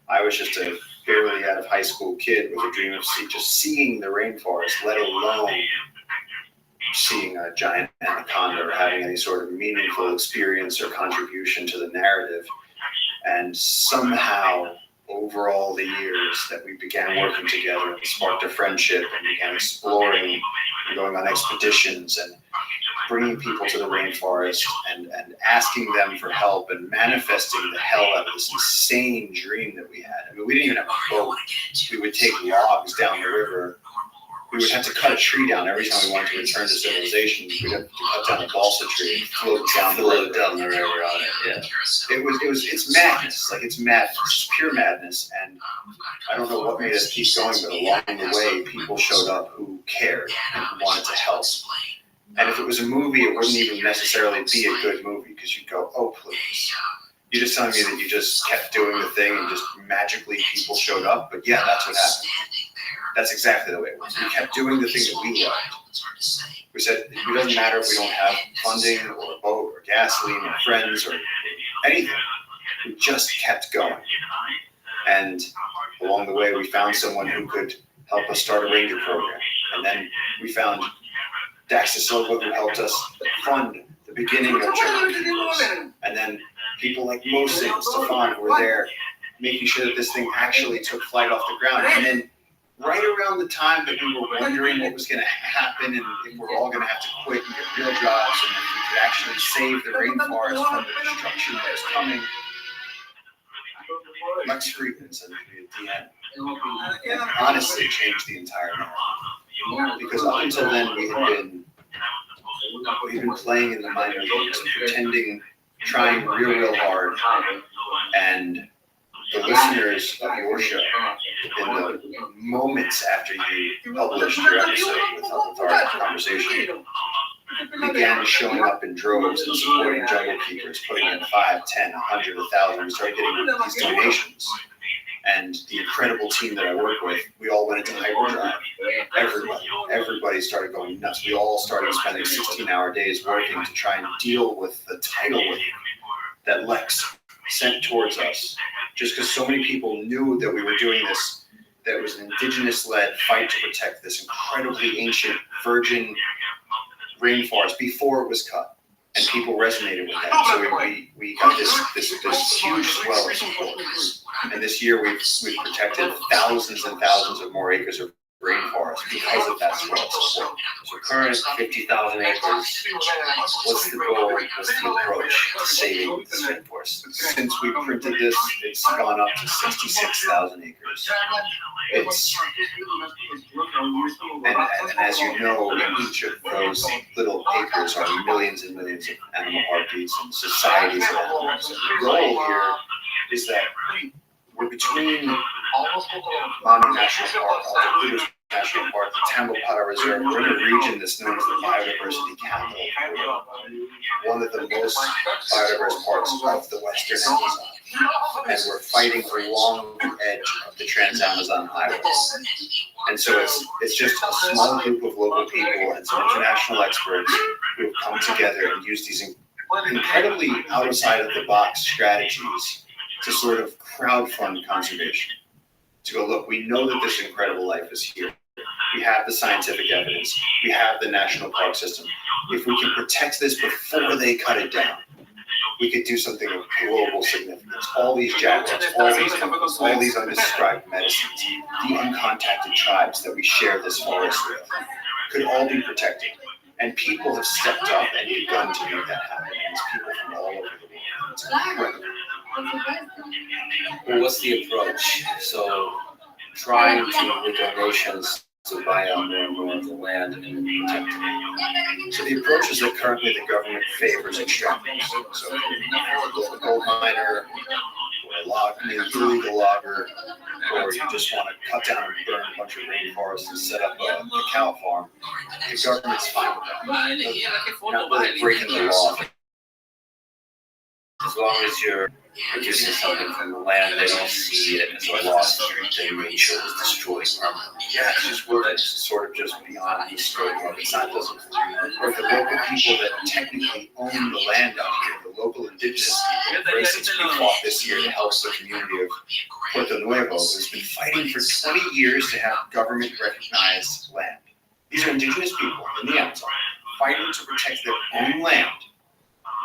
I was just a barely out of high school kid with a dream of just seeing the rainforest, let alone seeing a giant anaconda or having any sort of meaningful experience or contribution to the narrative. And somehow, over all the years that we began working together, it sparked a friendship and began exploring and going on expeditions and bringing people to the rainforest and asking them for help and manifesting the hell out of this insane dream that we had. I mean, we didn't even have a boat. We would take logs down the river. We would have to cut a tree down every time we wanted to return to civilization. We'd have to cut down a balsa tree and float down the river on it. Yeah. It's madness. Like, it's madness. It's pure madness. And I don't know what made us keep going, but along the way, people showed up who cared and who wanted to help. And if it was a movie, it wouldn't even necessarily be a good movie because you'd go, oh, please. You're just telling me that you just kept doing the thing and just magically people showed up? But yeah, that's what happened. That's exactly the way it was. We kept doing the thing that we loved. We said, it doesn't matter if we don't have funding or a boat or gasoline or friends or anything. We just kept going. And Along the way, we found someone who could help us start a ranger program. And then we found Dax De Silva, who helped us fund the beginning of Jungle Keepers. And then people like Mose and Stefan who were there making sure that this thing actually took flight off the ground. And then right around the time that we were wondering what was going to happen and if we're all going to have to quit and get real jobs and if we could actually save the rainforest from the destruction that was coming, Lex Friedman sent me a DM and honestly changed the entire narrative. Because up until then we've been playing in the minor leagues, pretending, trying real hard, and the listeners of your show, in the moments after you published your episode with our conversation, began showing up in droves and supporting Jungle Keepers, putting in 5, 10, 100, 1,000. We started getting these donations. And the incredible team that I work with, we all went into hyperdrive. Everybody started going nuts. We all started spending 16-hour days working to try and deal with the tidal wave that Lex sent towards us. Just because so many people knew that we were doing this, that it was an indigenous-led fight to protect this incredibly ancient virgin rainforest before it was cut. And people resonated with that. So we got this huge swell of support. And this year we've protected thousands and thousands of more acres of rainforest because of that swell of support. So current 50,000 acres, what's the goal, what's the approach to saving this rainforest? Since we printed this, it's gone up to 66,000 acres. And as you know, in each of those little acres are millions and millions of animal heartbeats and societies of animals. And the goal here is that we're between Manu National Park, Alto National Park, the Tambopata Reserve. We're in a region that's known as the biodiversity capital. We're one of the most biodiverse parts of the Western Amazon. And we're fighting along the edge of the Trans-Amazon Highway. And so it's just a small group of local people and some international experts who have come together and used these incredibly outside of the box strategies to sort of crowdfund conservation. To go, look, we know that this incredible life is here. We have the scientific evidence. We have the national park system. If we can protect this before they cut it down, we could do something of global significance. All these jaguars, all these animals, all these undescribed medicines, the uncontacted tribes that we share this forest with, could all be protected. And people have stepped up and begun to make that happen. And it's people from all over the world. It's incredible. Well, what's the approach? So trying to, with donations, to buy out more and more of the land and protect it. So the approach is that currently the government favors extractives. So if you're a gold miner, or an illegal logger, or you just want to cut down and burn a bunch of rainforests and set up a cow farm, the government's fine with that. You're not really breaking the law. As long as you're producing something from the land, they don't see it as a loss. They make sure it's destroyed permanently. Yeah, it's just where it's sort of just beyond the scope of it. It's not doesn't. Or the local people that technically own the land out here, the local indigenous people. For instance, we fought this year to help the community of Puerto Nuevo, who's been fighting for 20 years to have government-recognized land. These are indigenous people in the Amazon fighting to protect their own land.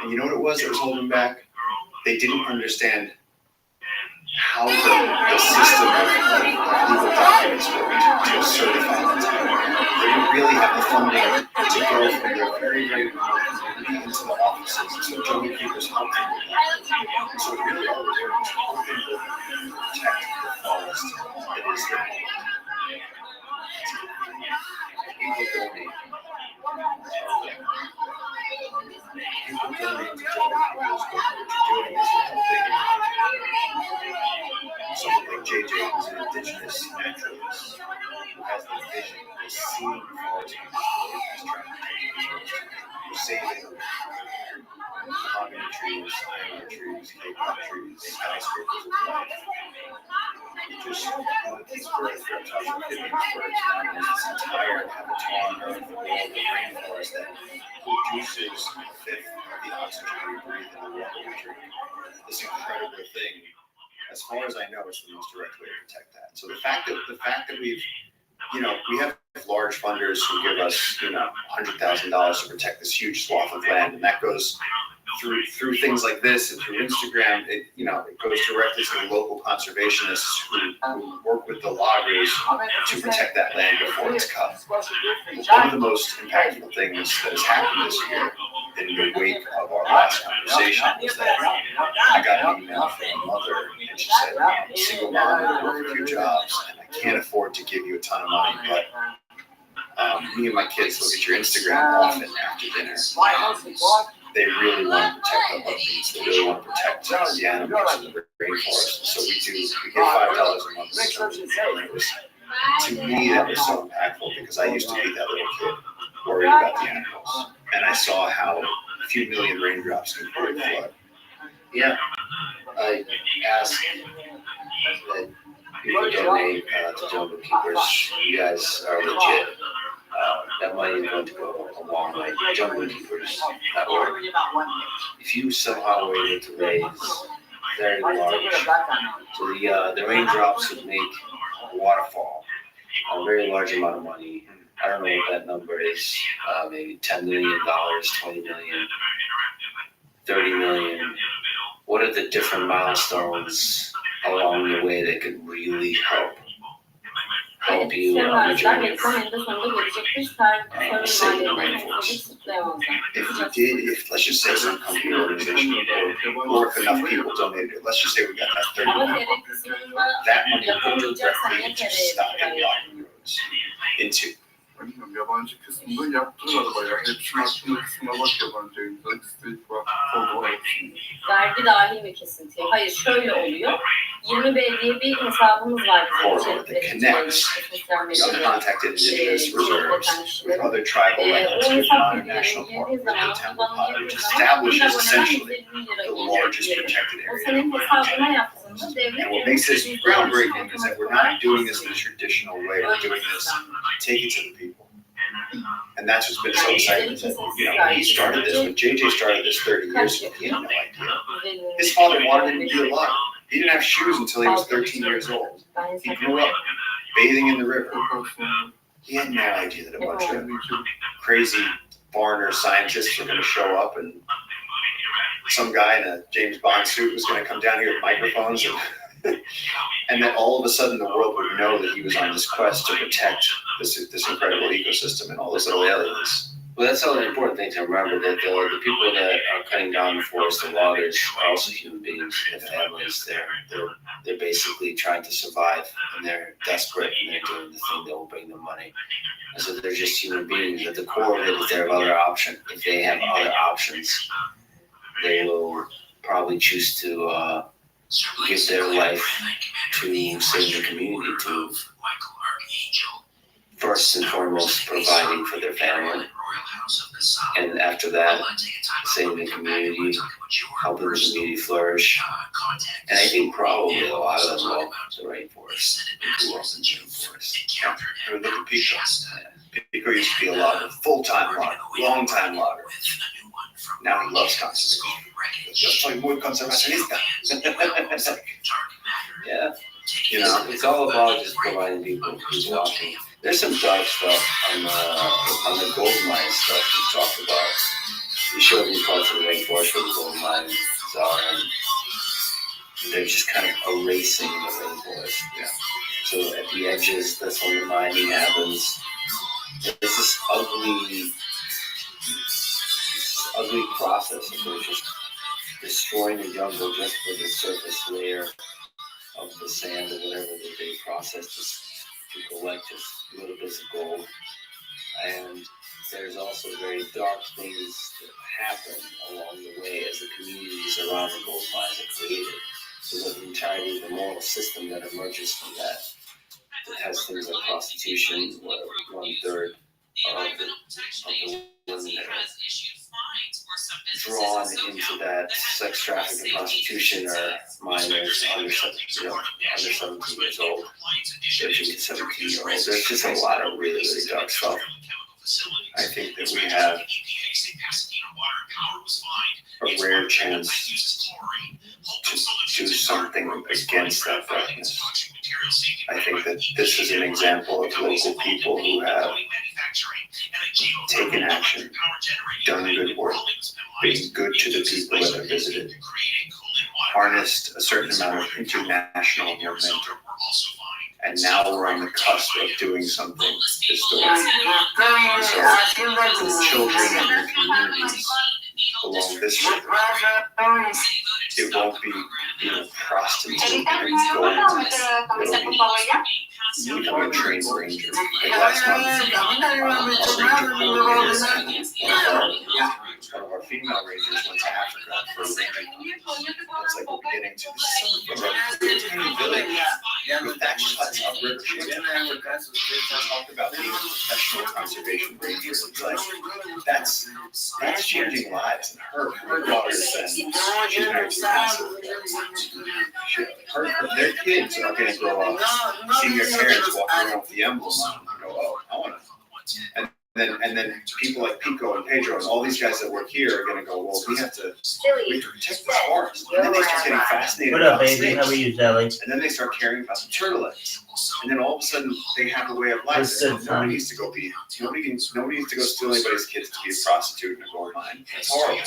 And you know what it was that was holding back? They didn't understand how the system of legal documents worked to certify the title. They didn't really have the funding to go from their very, very remote community into the offices. So Jungle Keepers helped them with that. So really all we're doing is helping them protect the forest that is their home. People donate. People donate to Jungle Keepers. What you're doing is you're helping someone like JJ, who's an indigenous naturalist, who has the vision, has seen the forest be destroyed, has tried to take it first. You're saving mahogany trees, iron trees, Cape trees, skyscrapers of life. You just want these birds, reptiles, amphibians, birds, mammals, this entire habitat of the world of rainforest that produces a fifth of the oxygen we breathe and the water we drink. This incredible thing as far as I know, it's the most direct way to protect that. So the fact that we've, we have large funders who give us, $100,000 to protect this huge swath of land, and that goes through things like this and through Instagram. It goes directly to the local conservationists who work with the loggers to protect that land before it's cut. One of the most impactful things that has happened this year in the wake of our last conversation was that I got an email from a mother, and she said, I'm a single mom, I work a few jobs, and I can't afford to give you a ton of money, but me and my kids look at your Instagram often after dinner. They really want to protect the monkeys. They really want to protect the animals in the rainforest. So we get $5 a month. To me, that was so impactful because I used to be that little kid worried about the animals, and I saw how a few million raindrops can create flood. Yeah, I asked that people donate to jungle keepers. You guys are legit. That money is going to go a long way. Jungle keepers.org. If you somehow were able to raise very large, so the raindrops would make a waterfall, a very large amount of money. I don't know what that number is. Maybe $10 million, $20 million, $30 million. What are the different milestones along the way that could really help you on your journey? Save the rainforest. If let's just say some company organization or if enough people donated, let's just say we got that 30 million, that money would go directly into stopping logging roads, into yabancı kısmında yaptılar bayağı. Hepsinin hakkında kısmına bak yabancı. Vergi dahil mi kesintiye? Hayır, şöyle oluyor. 20 belediye bir hesabımız var bizim that connects the uncontacted indigenous reserves with other tribal lands with non-national park, with the Temple Pot, which establishes essentially the largest protected area. And what makes this groundbreaking is that we're not doing this in a traditional way. We're doing this take it to the people. And that's what's been so exciting. Is that, when he started this, when JJ started this 30 years ago, he had no idea. His father wanted him to do a lot. He didn't have shoes until he was 13 years old. He grew up bathing in the river. He had no idea that a bunch of crazy foreigner scientists were going to show up and some guy in a James Bond suit was going to come down here with microphones and that all of a sudden the world would know that he was on this quest to protect this incredible ecosystem and all those little aliens. Well, that's another important thing to remember, that the people that are cutting down the forest, the loggers, are also human beings. They have families. They're basically trying to survive, and they're desperate, and they're doing the thing that will bring them money. And so they're just human beings. At the core of it, if they have other options, they will probably choose to give their life to save the community, to first and foremost providing for their family, and after that, saving the community, helping the community flourish. And I think probably a lot of them love the rainforest. Who else in the rainforest? I mean, look at Pico. Pico used to be a logger, full-time logger, long-time logger. Now he loves conservation. Yo soy muy conservacionista. Yeah. It's all about just providing people who's watching. There's some dark stuff on the gold mine stuff we talked about. You showed me parts of the rainforest where the gold mines are, and they're just kind of erasing the rainforest. Yeah. So at the edges, that's when the mining happens. It's this ugly process of they're just destroying the jungle just for the surface layer of the sand or whatever that they process to collect just little bits of gold. And there's also very dark things that happen along the way as the communities around the gold mines are created. So that the entirety of the moral system that emerges from that has things like prostitution, where 1/3 of the women that are drawn into that sex trafficking and prostitution are minors under 17 years old, 13 to 17 year olds. There's just a lot of really, really dark stuff. I think that we have a rare chance do something against that darkness. I think that this is an example of local people who have taken action, done good work, being good to the people that have visited, harnessed a certain amount of international momentum, and now we're on the cusp of doing something historic. So the children and their communities along this river, it won't be prostitute and gold. It'll be becoming a trained ranger. Like last month, a ranger one of our female rangers went to Africa for a ranger. It's like we're getting to this tiny village with thatched huts upriver in Africa. Talk about being a professional conservation ranger. It's like that's changing lives. And her daughter said she's married to their kids are going to grow up seeing their parents walking around with the emblem on and go, oh, I want to. And then people like Pico and Pedro and all these guys that work here are going to go, well, we have to protect the forest. And then they start getting fascinated What up, about baby? snakes. How are you, Zelly? And then they start caring about the turtle eggs. And then all of a sudden they have a way of life. Nobody needs to go steal anybody's kids to be a prostitute in a gold mine. It's horrible.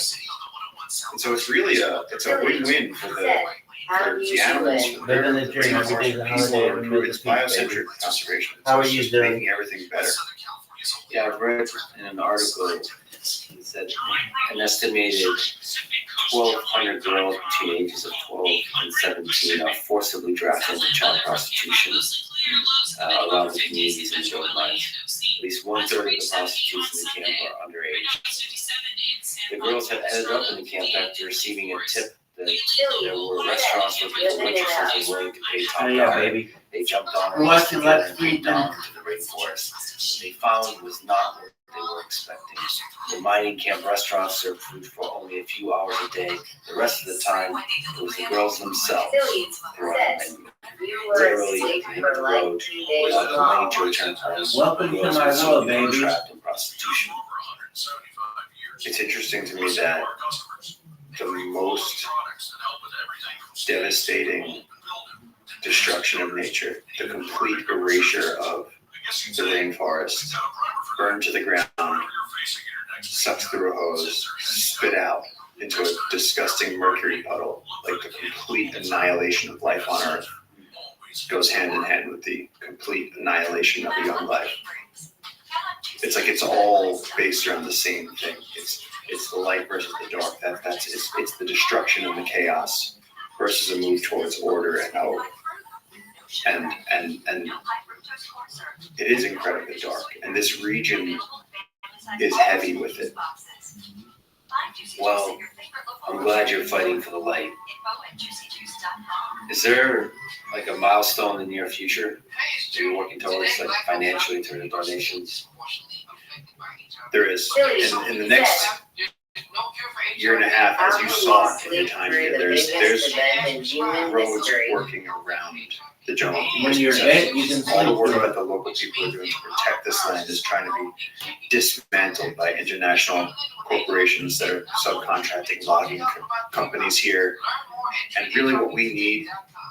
And so it's really a win-win for the animals. Living the dream every day's a holiday. Remember It's the feast, biocentric baby. conservation. How are It's you just doing? making everything better. Yeah, I've read in an article it said an estimated 1,200 girls between ages of 12 and 17 are forcibly drafted into child prostitution around the communities in gold mines. At least 1/3 of the prostitutes in the camp are underage. The girls had ended up in the camp after receiving a tip that there were restaurants with waitresses willing to pay top Oh, yeah, dollar. baby. They jumped on We're watching Let's and Freak down into the rainforest. What they found was not what they were expecting. The mining camp restaurants served food for only a few hours a day. The rest of the time, it was the girls themselves who were on the menu. Literally, they hit the road without the money to return home. Welcome to my world, baby. Trapped in prostitution. It's interesting to me that the most devastating destruction of nature, the complete erasure of the rainforest, burned to the ground, sucked through a hose, spit out into a disgusting mercury puddle, like the complete annihilation of life on Earth, goes hand in hand with the complete annihilation of a young life. It's like it's all based around the same thing. It's the light versus the dark. It's the destruction and the chaos versus a move towards order and hope. And it is incredibly dark. And this region is heavy with it. Well, I'm glad you're fighting for the light. Is there like a milestone in the near future that you're working towards, like financially through the donations? There is. In the next year and a half, as you saw in your time here, there's roads working around the jungle. When you're dead, you can All the work sleep. that the local people are doing to protect this land is trying to be dismantled by international corporations that are subcontracting logging companies here. And really what we need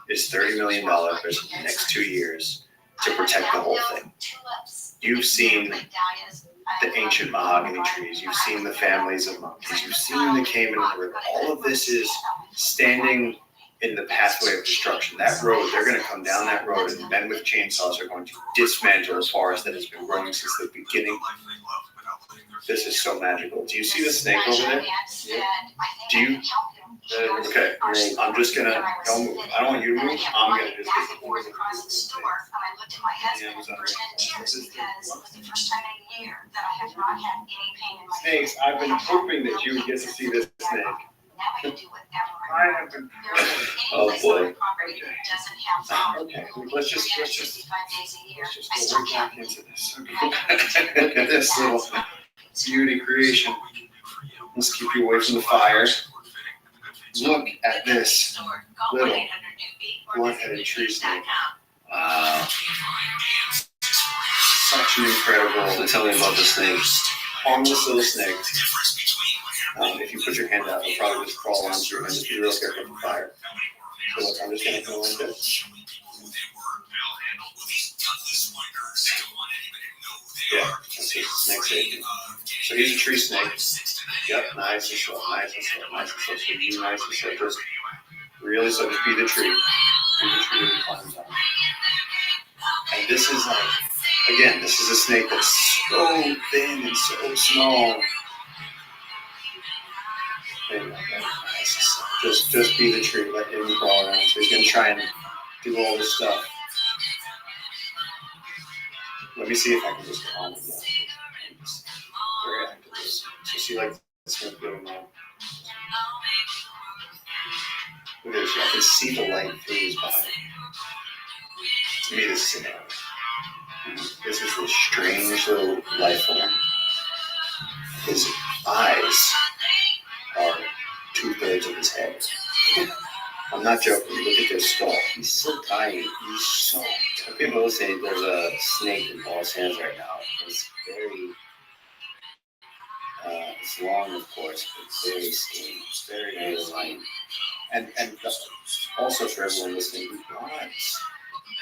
is $30 million in the next 2 years to protect the whole thing. You've seen the ancient mahogany trees, you've seen the families of monkeys, you've seen the caiman and the river. All of this is standing in the pathway of destruction. That road, they're going to come down that road and men with chainsaws are going to dismantle a forest that has been growing since the beginning. This is so magical. Do you see the snake over there? Do you? Okay, I'm just gonna, don't move. I don't want you to move. I'm gonna just snakes, I've been hoping that you would get to see this snake. I have been. Oh boy. Okay, let's just go right back into this. Okay. Look at this little beauty creation. Let's keep you away from the fire. Look at this little blunt-headed tree snake. Wow. Such an incredible, So tell me about the snake. harmless little snake. If you put your hand out, it'll probably just crawl onto you and just be real careful with the fire. So look, I'm just gonna go like this. Yeah, that's a snake safety. So he's a tree snake. Yep, nice and slow, nice and slow, nice and slow. So be nice and slow. Just really slow. Just be the tree. Be the tree that he climbs on. And this is like, again, this is a snake that's so thin and so small. There you go. Nice. Just be the tree. Let him crawl around. So he's gonna try and do all this stuff. Let me see if I can just calm him down. Very active. So see, like, it's going to go now. Look at this. I can see the light through his body. To me, this is an animal. This is a strange little life form. His eyes are 2/3 of his head. I'm not joking. Look at this skull. He's so tiny. He's so tiny. People will say there's a snake in Paul's hands right now. It's very, it's long, of course, but very skinny, very light. And also for everyone listening, the odds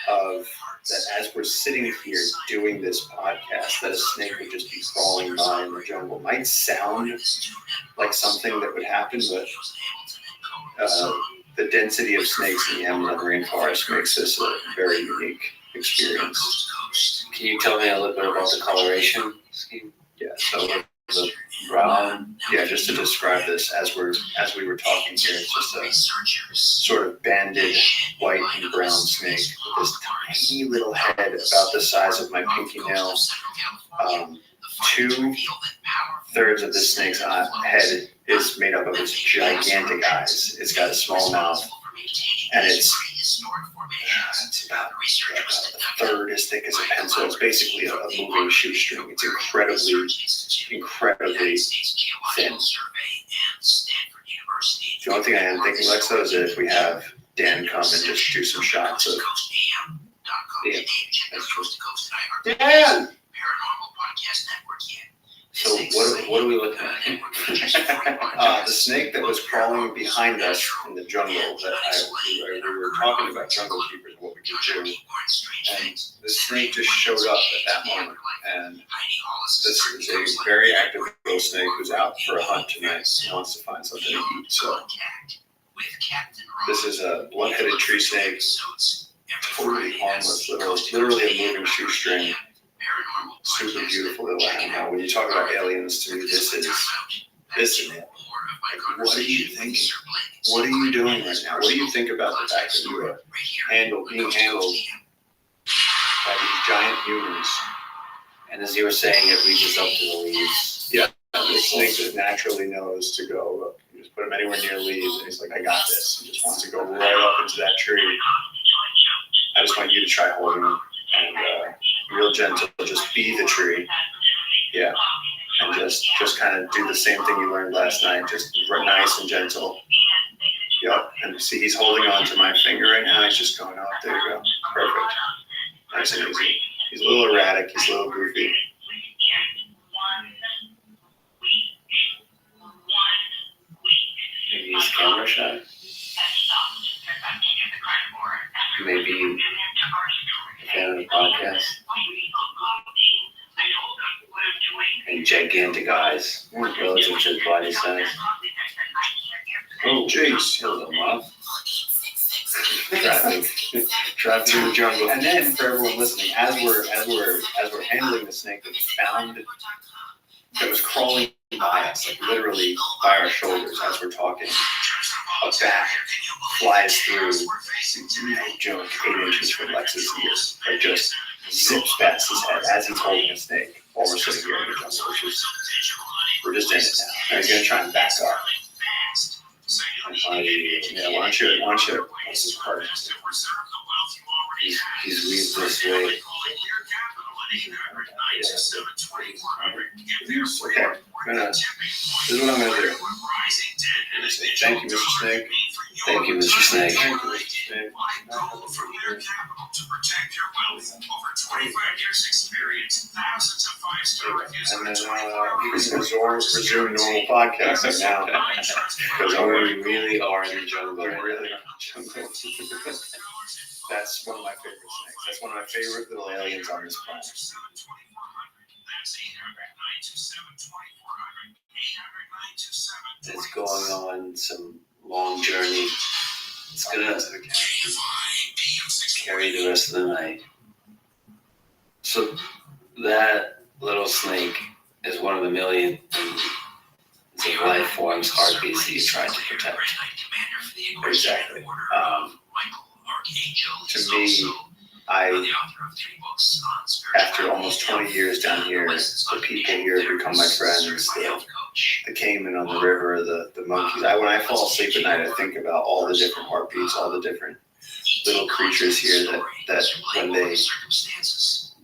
of that as we're sitting here doing this podcast, that a snake would just be crawling by in the jungle might sound like something that would happen, but the density of snakes in the Amazon rainforest makes this a very unique experience. Can you tell me a little bit about the coloration scheme? Yeah, so the brown, just to describe this as we were talking here, it's just a sort of banded white and brown snake with this tiny little head about the size of my pinky nail. 2/3 of this snake's head is made up of its gigantic eyes. It's got a small mouth, and it's about a third as thick as a pencil. It's basically a moving shoestring. It's incredibly thin. The only thing I am thinking, Lexa, is that if we have Dan come and just do some shots of Dan! So what are we looking at? The snake that was crawling behind us in the jungle that we were talking about jungle keepers and what we could do. And the snake just showed up at that moment. And this is a very active little snake who's out for a hunt tonight and wants to find something to eat. So this is a blood-headed tree snake, totally harmless, literally a moving shoestring. Super beautiful little animal. When you talk about aliens, to me, this is it. Like, what are you thinking? What are you doing right now? What do you think about the fact that you are being handled by these giant humans? And as you were saying, it reaches up to the leaves. Yeah, the snake just naturally knows to go. Look, you just put him anywhere near leaves, and he's like, I got this. He just wants to go right up into that tree. I just want you to try holding him. And real gentle, just be the tree. Yeah. And just kind of do the same thing you learned last night. Just nice and gentle. Yep. And see, he's holding on to my finger right now. He's just going, oh, there you go. Perfect. Nice and easy. He's a little erratic. He's a little goofy. Maybe he's camera shy. Maybe a fan of the podcast. And gigantic eyes relative to his body size. Oh, jeez. Killed him off. Traffic in the jungle. And then for everyone listening, as we're handling the snake that we found that was crawling by us, like literally by our shoulders as we're talking, a bat flies through, no joke, 8 inches from Lex's ears. Like just zips past his head as he's holding a snake while we're sitting here in the jungle, which is, we're just in it now. And he's gonna try and back up. Yeah, why don't you, this is part of it. He's weaved this way. Okay, this is what I'm gonna do. I'm gonna say, thank you, Mr. Snake. Thank you, Mr. Snake. Fly gold from your capital to protect your wealth. Over 25 years experience, thousands of five-star reviews. And then we can resume normal podcasting now. Because We really are in the jungle. we're really in the jungle. That's one of my favorite snakes. That's one of my favorite little aliens on this planet. It's going on some long journey. It's gonna carry the rest of the night. So that little snake is one of the millions of life forms, heartbeats that you try to protect. Exactly. To me, after almost 20 years down here, the people here have become my friends. The caiman on the river, the monkeys. When I fall asleep at night, I think about all the different heartbeats, all the different little creatures here that when they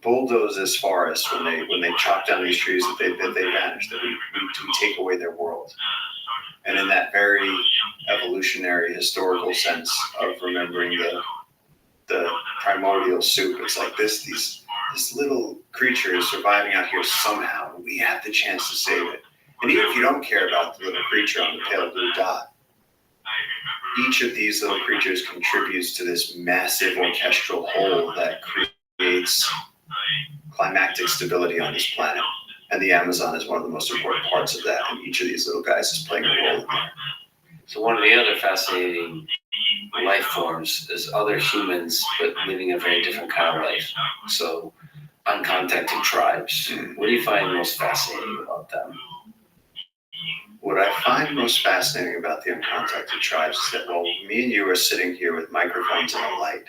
bulldoze this forest, when they chop down these trees, that they vanish, that we take away their world. And in that very evolutionary, historical sense of remembering the primordial soup, it's like this little creature is surviving out here somehow. We have the chance to save it. And even if you don't care about the little creature on the pale blue dot, each of these little creatures contributes to this massive orchestral whole that creates climactic stability on this planet. And the Amazon is one of the most important parts of that. And each of these little guys is playing a role in there. So one of the other fascinating life forms is other humans, but living a very different kind of life. So uncontacted tribes. What do you find most fascinating about them? What I find most fascinating about the uncontacted tribes is that while me and you are sitting here with microphones and a light,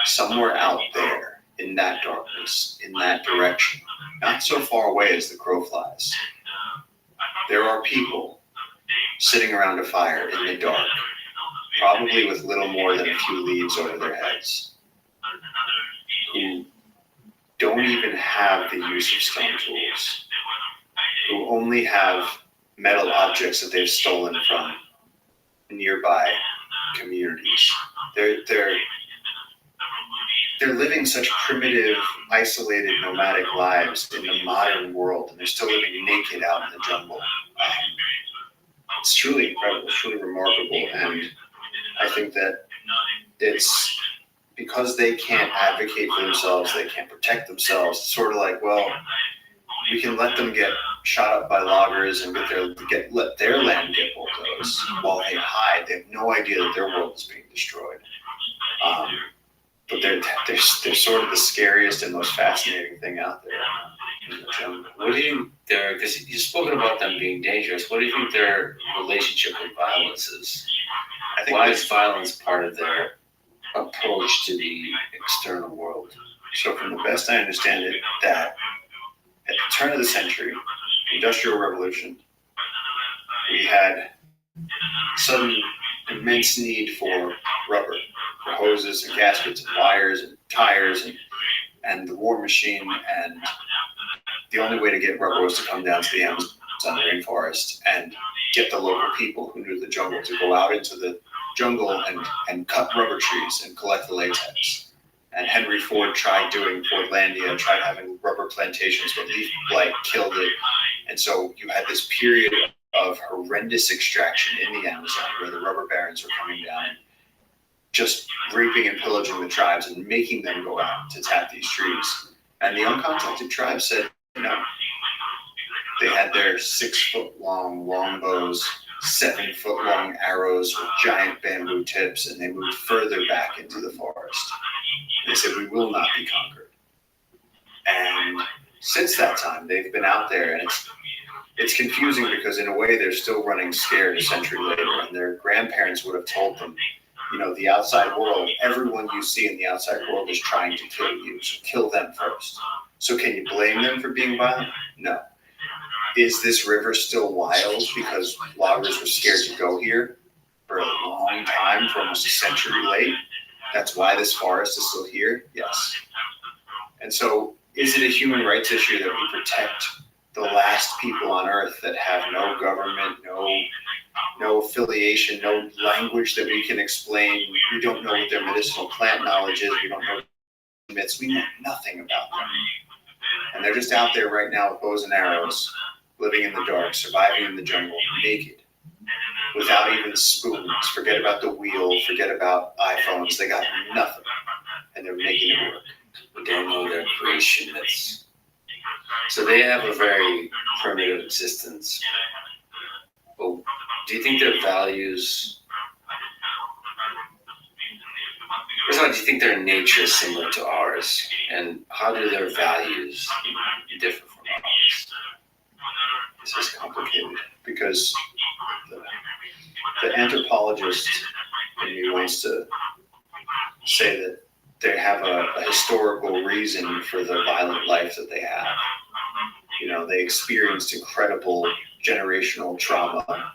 somewhere out there in that darkness, in that direction, not so far away as the crow flies, there are people sitting around a fire in the dark, probably with little more than a few leaves over their heads, who don't even have the use of stone tools, who only have metal objects that they've stolen from nearby communities. They're living such primitive, isolated, nomadic lives in the modern world, and they're still living naked out in the jungle. It's truly incredible, it's truly remarkable, and I think that it's because they can't advocate for themselves, they can't protect themselves. It's sort of like, well, we can let them get shot up by loggers and let their land get bulldozed while they hide. They have no idea that their world is being destroyed. But they're sort of the scariest and most fascinating thing out there in the jungle. What do you think because you've spoken about them being dangerous, what do you think their relationship with violence is? I think Why is violence part of their approach to the external world? so. From the best I understand it, that at the turn of the century, Industrial Revolution, we had sudden immense need for rubber, for hoses and gaskets and wires and tires and the war machine, and the only way to get rubber was to come down to the Amazon rainforest and get the local people who knew the jungle to go out into the jungle and cut rubber trees and collect the latex. And Henry Ford tried doing Fordlandia, tried having rubber plantations, but leaf blight killed it. And so you had this period of horrendous extraction in the Amazon where the rubber barons were coming down, just raping and pillaging the tribes and making them go out to tap these trees. And the uncontacted tribes said no. They had their 6-foot-long longbows, 7-foot-long arrows with giant bamboo tips, and they moved further back into the forest. They said, we will not be conquered. And since that time, they've been out there, and it's confusing because in a way they're still running scared a century later, and their grandparents would have told them, the outside world, everyone you see in the outside world is trying to kill you, so kill them first. So can you blame them for being violent? No. Is this river still wild because loggers were scared to go here for a long time, for almost a century late? That's why this forest is still here? Yes. And so is it a human rights issue that we protect the last people on Earth that have no government, no no affiliation, no language that we can explain. We don't know what their medicinal plant knowledge is. We don't know myths. We know nothing about them. And they're just out there right now with bows and arrows, living in the dark, surviving in the jungle, naked, without even spoons. Forget about the wheel, forget about iPhones. They got nothing. And they're making it work. We don't know their creation myths. So they have a very primitive existence. But do you think their values... First of all, do you think their nature is similar to ours? And how do their values differ from ours? This is complicated because the anthropologist in me wants to say that they have a historical reason for the violent life that they have. You know, they experienced incredible generational trauma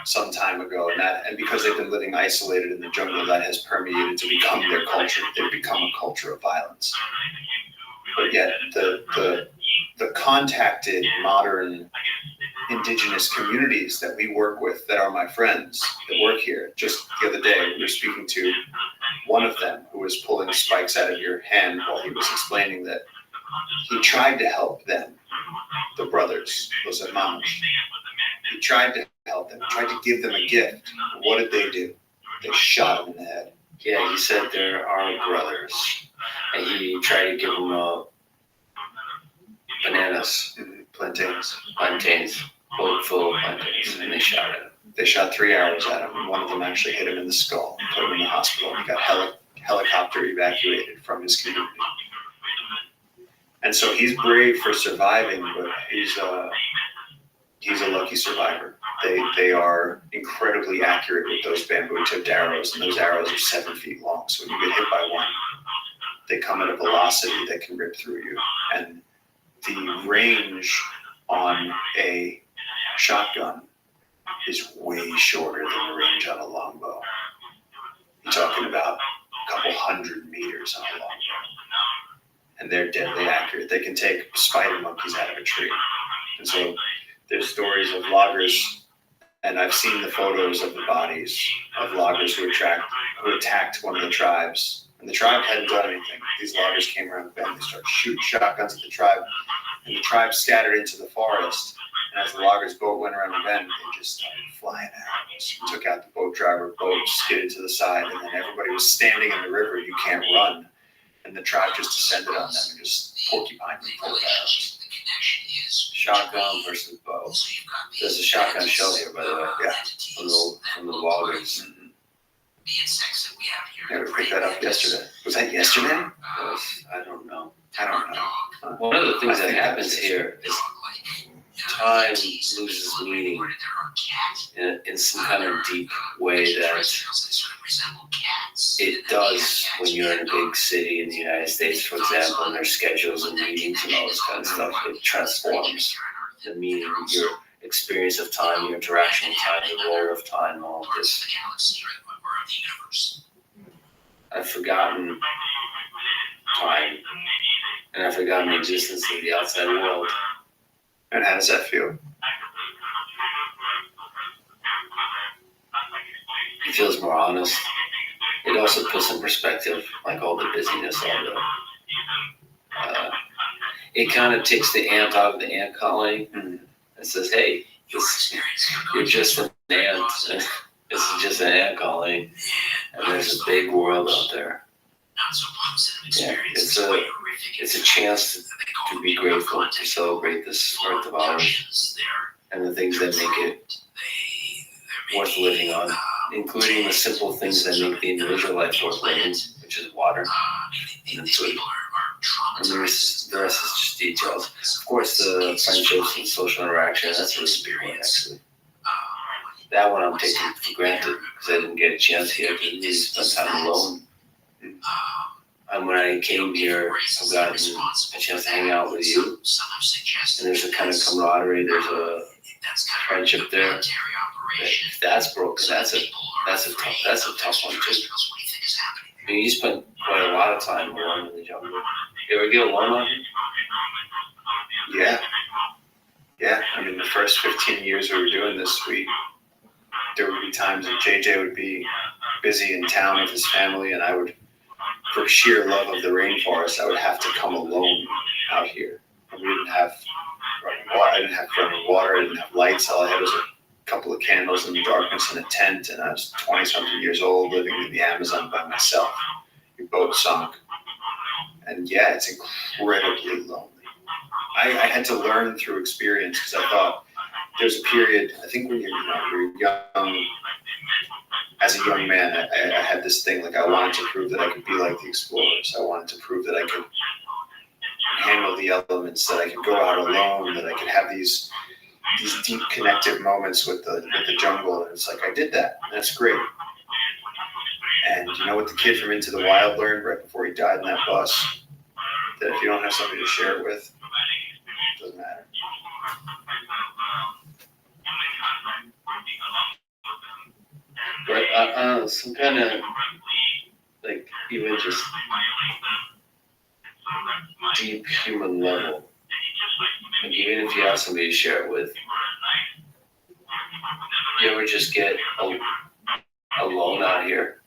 some time ago, and because they've been living isolated in the jungle, that has permeated to become their culture. They've become a culture of violence. But yet, the contacted modern indigenous communities that we work with, that are my friends that work here, just the other day we were speaking to one of them who was pulling spikes out of your hand while he was explaining that he tried to help them, the brothers, those hermanos. He tried to help them, tried to give them a gift. What did they do? They shot him in the head. Yeah, he said there are brothers. And he tried to give them bananas. Plantains. Boat full of plantains. And they shot at him. They shot 3 arrows at him, and one of them actually hit him in the skull and put him in the hospital. He got helicopter evacuated from his community. And so he's brave for surviving, but he's a lucky survivor. They are incredibly accurate with those bamboo-tipped arrows, and those arrows are 7 feet long. So when you get hit by one, they come at a velocity that can rip through you. And the range on a shotgun is way shorter than the range on a longbow. You're talking about a couple 100 meters on a longbow. And they're deadly accurate. They can take spider monkeys out of a tree. And so there's stories of loggers, and I've seen the photos of the bodies of loggers who attacked one of the tribes. And the tribe hadn't done anything. These loggers came around the bend, they started shooting shotguns at the tribe, and the tribe scattered into the forest. And as the loggers' boat went around the bend, they just started flying arrows. Took out the boat driver, boat skidded to the side, and then everybody was standing in the river. You can't run. And the tribe just descended on them and just porcupined them full of arrows. Shotgun versus bow. There's a shotgun shell here, by the way. Yeah. From the loggers. Yeah, we picked that up yesterday. Was that yesterday? I don't know. I don't know. One of the things I that think happens that's here is time loses meaning in some kind of deep way that it does when you're in a big city in the United States, for example, and there's schedules and meetings and all this kind of stuff. It transforms the meaning, your experience of time, your interaction with time, the role of time, all of this. I've forgotten time, and I've forgotten the existence of the outside world. And how does that feel? It feels more honest. It also puts in perspective, like all the busyness, all the. It kind of takes the ant out of the ant colony and says, "Hey, you're just an ant. This is just an ant colony, and there's a big world out there." Yeah, it's a chance to be grateful, to celebrate this earth of ours and the things that make it worth living on, including the simple things that make the individual life worth living, which is water and food. And the rest is just details. Of course, the friendships and social interaction, that's really big one, actually. That one I'm taking for granted because I didn't get a chance here to really spend time alone. And when I came here, I've gotten a chance to hang out with you. And there's a kind of camaraderie, there's a friendship there. If that's broken, that's a tough one too. I mean, you spent quite a lot of time alone in the jungle. You ever get alone on here? Yeah. I mean, the first 15 years we were doing this, we there would be times that JJ would be busy in town with his family, and I would, for sheer love of the rainforest, I would have to come alone out here. And we didn't have running water. I didn't have running water. I didn't have lights. All I had was a couple of candles in the darkness and a tent, and I was 20-something years old living in the Amazon by myself. Your boat sunk. And yeah, it's incredibly lonely. I had to learn through experience because I thought there's a period, I think when you're young, as a young man, I had this thing, like I wanted to prove that I could be like the explorers. I wanted to prove that I could handle the elements, that I could go out alone, that I could have these deep connective moments with the jungle. And it's like, I did that. And that's great. And you know what the kid from Into the Wild learned right before he died in that bus? That if you don't have somebody to share it with, it doesn't matter. But some kind of, like, even just deep human level. Like, even if you have somebody to share it with, you ever just get alone out here?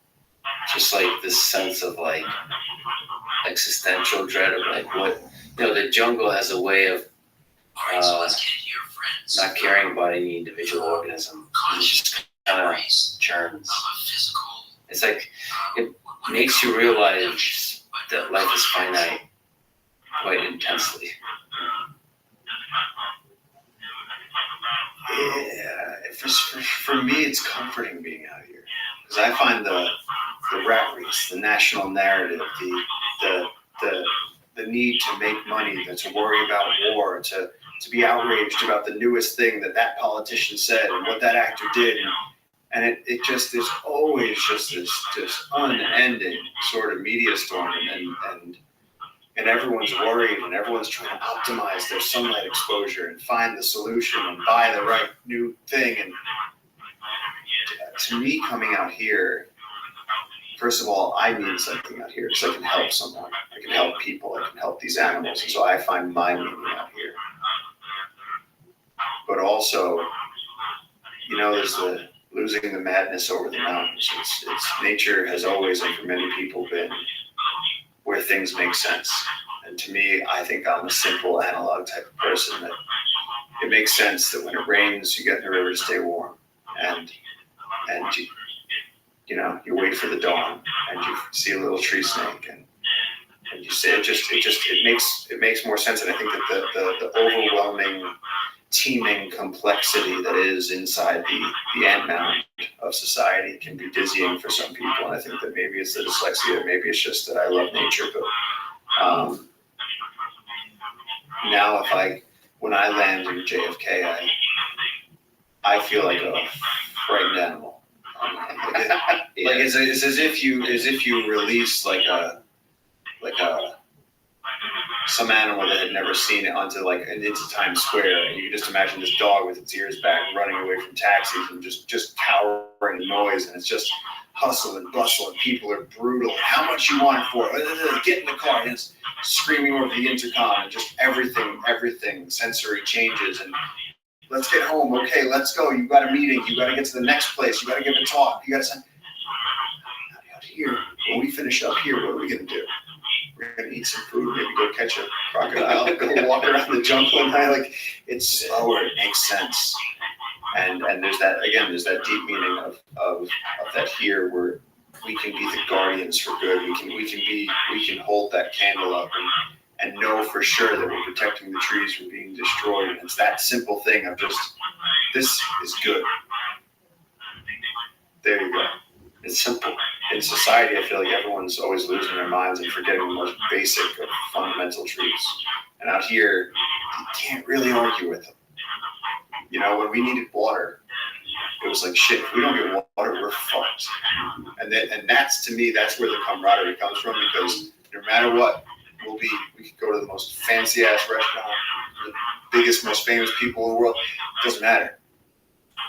Just like this sense of like existential dread of like what, the jungle has a way of not caring about any individual organism. It just kind of churns. It's like it makes you realize that life is finite quite intensely. Yeah, for me, it's comforting being out here because I find the rat race, the national narrative, the need to make money, to worry about war, to be outraged about the newest thing that politician said and what that actor did, and it just there's always just this unending sort of media storm, and everyone's worried and everyone's trying to optimize their sunlight exposure and find the solution and buy the right new thing. And to me, coming out here, first of all, I mean something out here because I can help someone. I can help people. I can help these animals. And so I find my meaning out here. But also, there's the losing the madness over the mountains. It's nature has always, and for many people, been where things make sense. And to me, I think I'm a simple analog type of person that it makes sense that when it rains, you get in the river to stay warm. And you wait for the dawn and you see a little tree snake and you say it makes more sense. And I think that the overwhelming teeming complexity that is inside the ant mound of society can be dizzying for some people. And I think that maybe it's the dyslexia, maybe it's just that I love nature. But now when I land in JFK, I feel like a frightened animal. Like it's as if you release like some animal that had never seen it into Times Square, and you can just imagine this dog with its ears back running away from taxis and just cowering the noise, and it's just hustle and bustle, and people are brutal. How much you want it for? Get in the car, and it's screaming over the intercom, and just everything sensory changes, and let's get home. Okay, let's go. You got a meeting. You got to get to the next place. You got to give a talk. You got to say, out here, when we finish up here, what are we going to do? We're going to eat some food, maybe go catch a crocodile, go walk around the jungle at night. It's slower. It makes sense. And there's that deep meaning of that here where we can be the guardians for good. We can hold that candle up and know for sure that we're protecting the trees from being destroyed. And it's that simple thing of just, this is good. There you go. It's simple. In society, I feel like everyone's always losing their minds and forgetting the most basic of fundamental truths. And out here, you can't really argue with them. When we needed water, it was like, shit, if we don't get water, we're fucked. And that's, to me, that's where the camaraderie comes from, because no matter what, we could go to the most fancy ass restaurant, the biggest, most famous people in the world. It doesn't matter.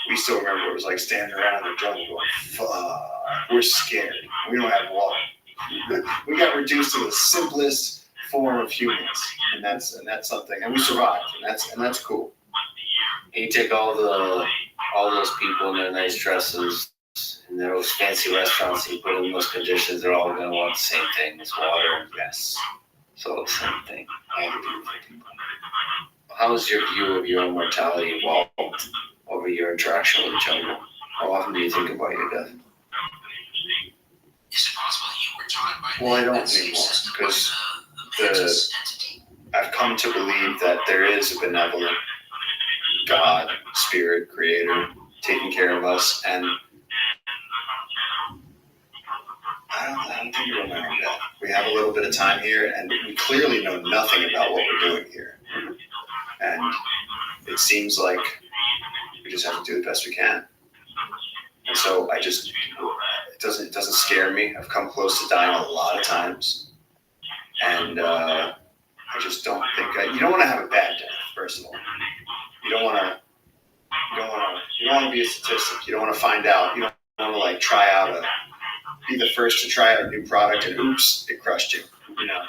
We still remember what it was like standing around in the jungle going, fuck, we're scared. We don't have water. We got reduced to the simplest form of humans, and that's something. And we survived, and that's cool. And you take all all those people in their nice dresses in those fancy restaurants you put in those conditions, they're all going to want the same thing as water. Yes. It's all the same thing. All the beautiful people. How has your view of your own mortality evolved over your interaction with the jungle? How often do you think about your death? Is it possible that you were taught by Well, I don't that anymore, system 'cause the mantis entity? I've come to believe that there is a benevolent God, spirit, creator, taking care of us, and I don't think we're remembering that. We have a little bit of time here, and we clearly know nothing about what we're doing here. And it seems like we just have to do the best we can. And so it doesn't scare me. I've come close to dying a lot of times, and I just don't think you don't want to have a bad death. First of all, you don't want to be a statistic. You don't want to find out. You don't want to be the first to try out a new product and oops, it crushed you.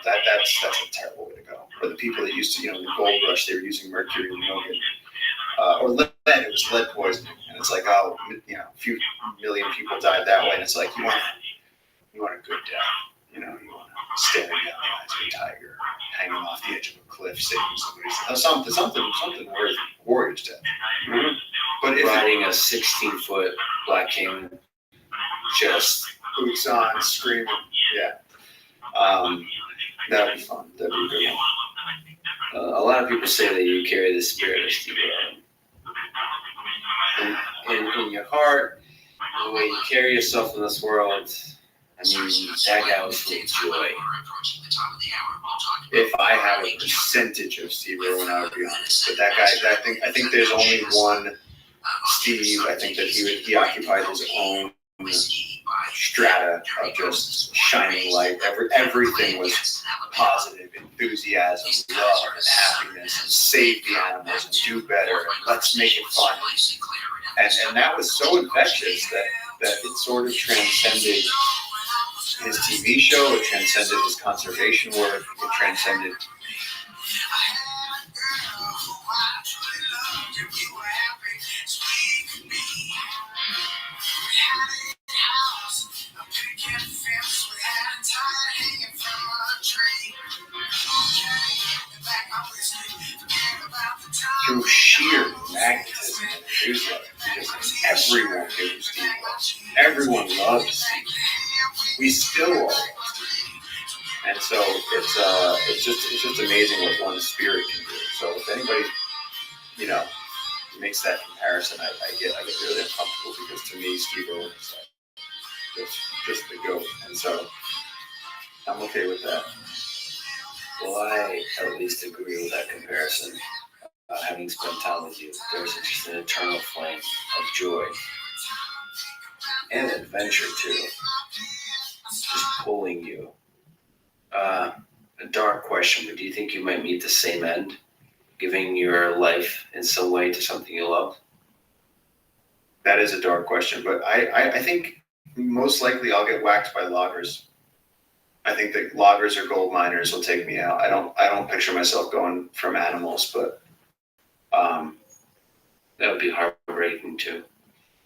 That's a terrible way to go. Or the people that used to, in the gold rush, they were using mercury and nugget. Or lead, it was lead poisoning. And it's like, a few million people died that way. And it's like, you want a good death. You want to staring down the eyes of a tiger, hanging off the edge of a cliff, saving somebody's something worth warrior's death. Mm-hmm. But if riding a 16-foot black caiman, just boots on, screaming, that'd be fun. That'd be a good one. a lot of people say that you carry the spirit of Steve in your heart, the way you carry yourself in this world. I mean, that guy was full of joy. If I had a percentage of Steve Irwin, I would be honest. But that guy, I think there's only one Steve. I think that he occupied his own strata of just shining light. Everything was positive, enthusiasm, love, and happiness, and save the animals and do better, and let's make it fun. And that was so infectious that it sort of transcended his TV show, it transcended his conservation work, it transcended. Through sheer magnetism and enthusiasm, because everyone knew Steve was. Everyone loved Steve. We still all love Steve. And so it's just amazing what one spirit can do. So if anybody, makes that comparison, I get really uncomfortable, because to me, Steve Irwin is like just the GOAT. And so I'm okay with that. Well, I at least agree with that comparison. Having spent time with you, there's just an eternal flame of joy and adventure too, just pulling you. A dark question, but do you think you might meet the same end, giving your life in some way to something you love? That is a dark question, but I think most likely I'll get whacked by loggers. I think that loggers or gold miners will take me out. I don't picture myself going from animals, but that would be heartbreaking too.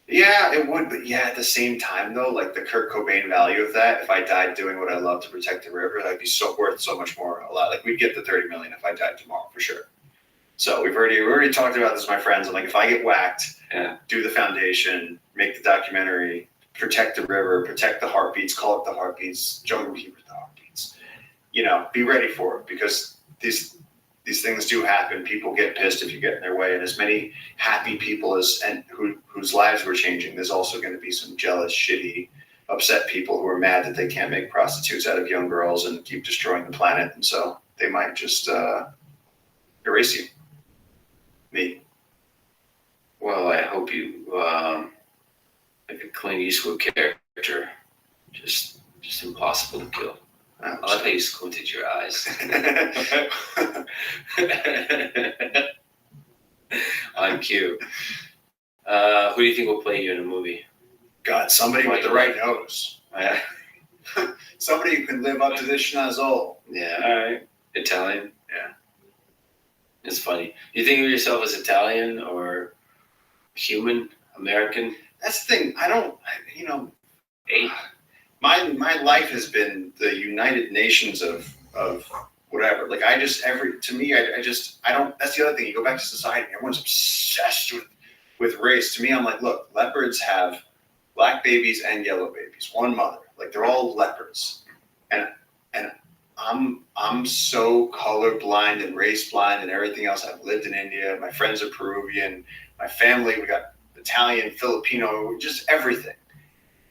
Yeah, it would, but at the same time though, like the Kurt Cobain value of that, if I died doing what I love to protect the river, that'd be worth so much more. A lot. Like we'd get the 30 million if I died tomorrow for sure. So we've already talked about this, my friends. I'm like, if I get whacked, do the foundation, make the documentary, protect the river, protect the heartbeats, call it the heartbeats, jungle keepers the heartbeats. Be ready for it, because these things do happen. People get pissed if you get in their way, and as many happy people whose lives were changing, there's also going to be some jealous, shitty, upset people who are mad that they can't make prostitutes out of young girls and keep destroying the planet, and so they might just erase you. Me. Well, I hope you like a Clint Eastwood character, just impossible to kill. I like how you squinted your eyes. On cue. Who do you think will play you in a movie? God, somebody with the right nose. Somebody who can live up to this schnozzle. Yeah. All right. Italian? Yeah. It's funny. You think of yourself as Italian or human? American. That's the thing. You know, Hey, my life has been the United Nations of whatever. Like I just to me I don't. That's the other thing. You go back to society, everyone's obsessed with race. To me, I'm like, look, leopards have black babies and yellow babies, one mother. Like they're all leopards, and I'm so colorblind and race blind and everything else. I've lived in India. My friends are Peruvian. My family, we got Italian, Filipino, just everything.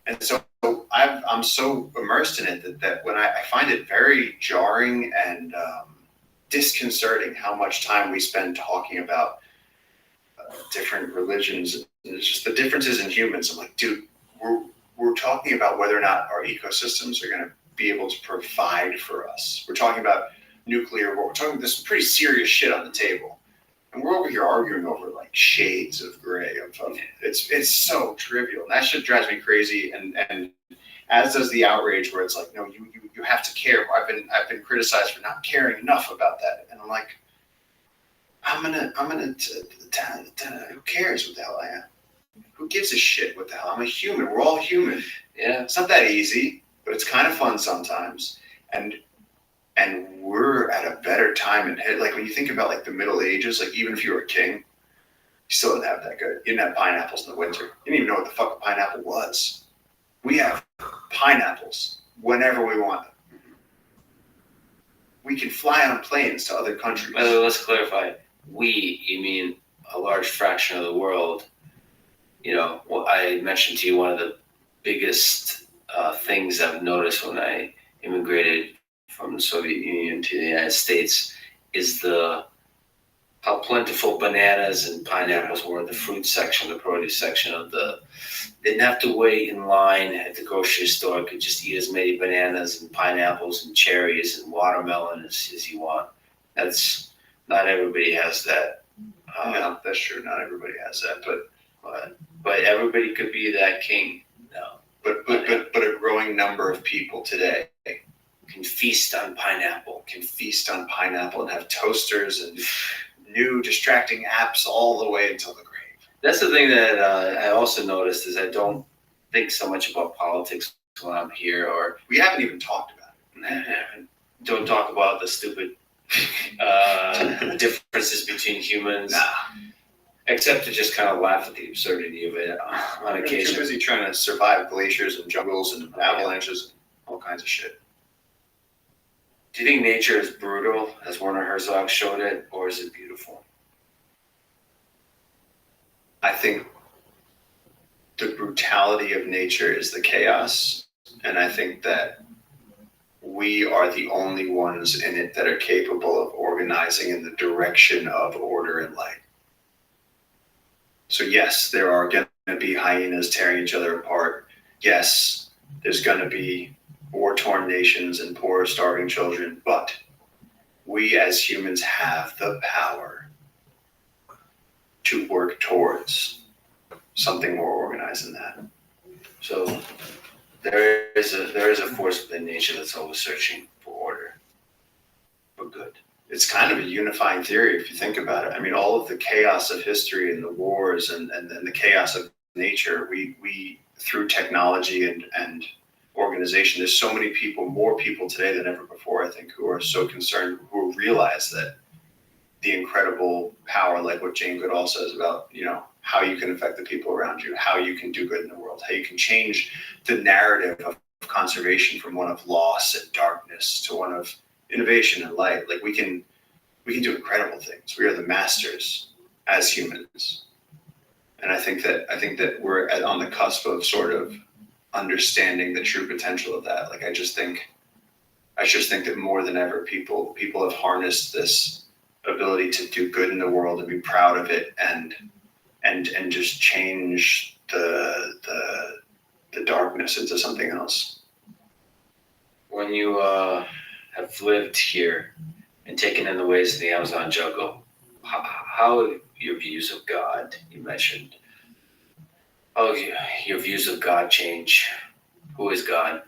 And so I'm so immersed in it that when I find it very jarring and disconcerting how much time we spend talking about different religions. And it's just the differences in humans. I'm like, dude, we're talking about whether or not our ecosystems are going to be able to provide for us. We're talking about nuclear war. We're talking about this pretty serious shit on the table. And we're over here arguing over like shades of gray. It's so trivial. And that shit drives me crazy. And as does the outrage where it's like, no, you have to care. I've been criticized for not caring enough about that. And I'm like, who cares what the hell I am? Who gives a shit what the hell? I'm a human. We're all human. yeah. It's not that easy, but it's kind of fun sometimes. And we're at a better time. And like when you think about like the Middle Ages, like even if you were a king, you still didn't have that good. You didn't have pineapples in the winter. You didn't even know what the fuck a pineapple was. We have pineapples whenever we want them. We can fly on planes to other countries. By the way, let's clarify. We, you mean a large fraction of the world. You know, well, I mentioned to you one of the biggest things I've noticed when I immigrated from the Soviet Union to the United States is how plentiful bananas and pineapples were in the fruit section, the produce section of didn't have to wait in line at the grocery store. Could just eat as many bananas and pineapples and cherries and watermelon as you want. That's not everybody has that. No, that's true. Not everybody has that, but everybody could be that king. No, but a growing number of people today can feast on pineapple. Can feast on pineapple and have toasters and new distracting apps all the way until the grave. That's the thing that I also noticed is I don't think so much about politics when I'm here, or we haven't even talked about it. Don't talk about the stupid differences between humans. Nah. Except to just kind of laugh at the absurdity of it on occasion. Too busy trying to survive glaciers and jungles and avalanches and all kinds of shit. Do you think nature is brutal, as Werner Herzog showed it, or is it beautiful? I think the brutality of nature is the chaos, and I think that we are the only ones in it that are capable of organizing in the direction of order and light. So yes, there are going to be hyenas tearing each other apart. Yes, there's going to be war-torn nations and poor, starving children, but we as humans have the power to work towards something more organized than that. So there is a force within nature that's always searching for order, for good. It's kind of a unifying theory if you think about it. I mean, all of the chaos of history and the wars and the chaos of nature, we through technology and organization, there's so many people, more people today than ever before, I think, who are so concerned, who realize that the incredible power, like what Jane Goodall says about, you know, how you can affect the people around you, how you can do good in the world, how you can change the narrative of conservation from one of loss and darkness to one of innovation and light. Like we can do incredible things. We are the masters as humans. And I think that we're on the cusp of sort of understanding the true potential of that. Like I just think that more than ever people have harnessed this ability to do good in the world and be proud of it and just change the darkness into something else. When you have lived here and taken in the ways of the Amazon jungle, how have your views of God, you mentioned, how have your views of God change? Who is God?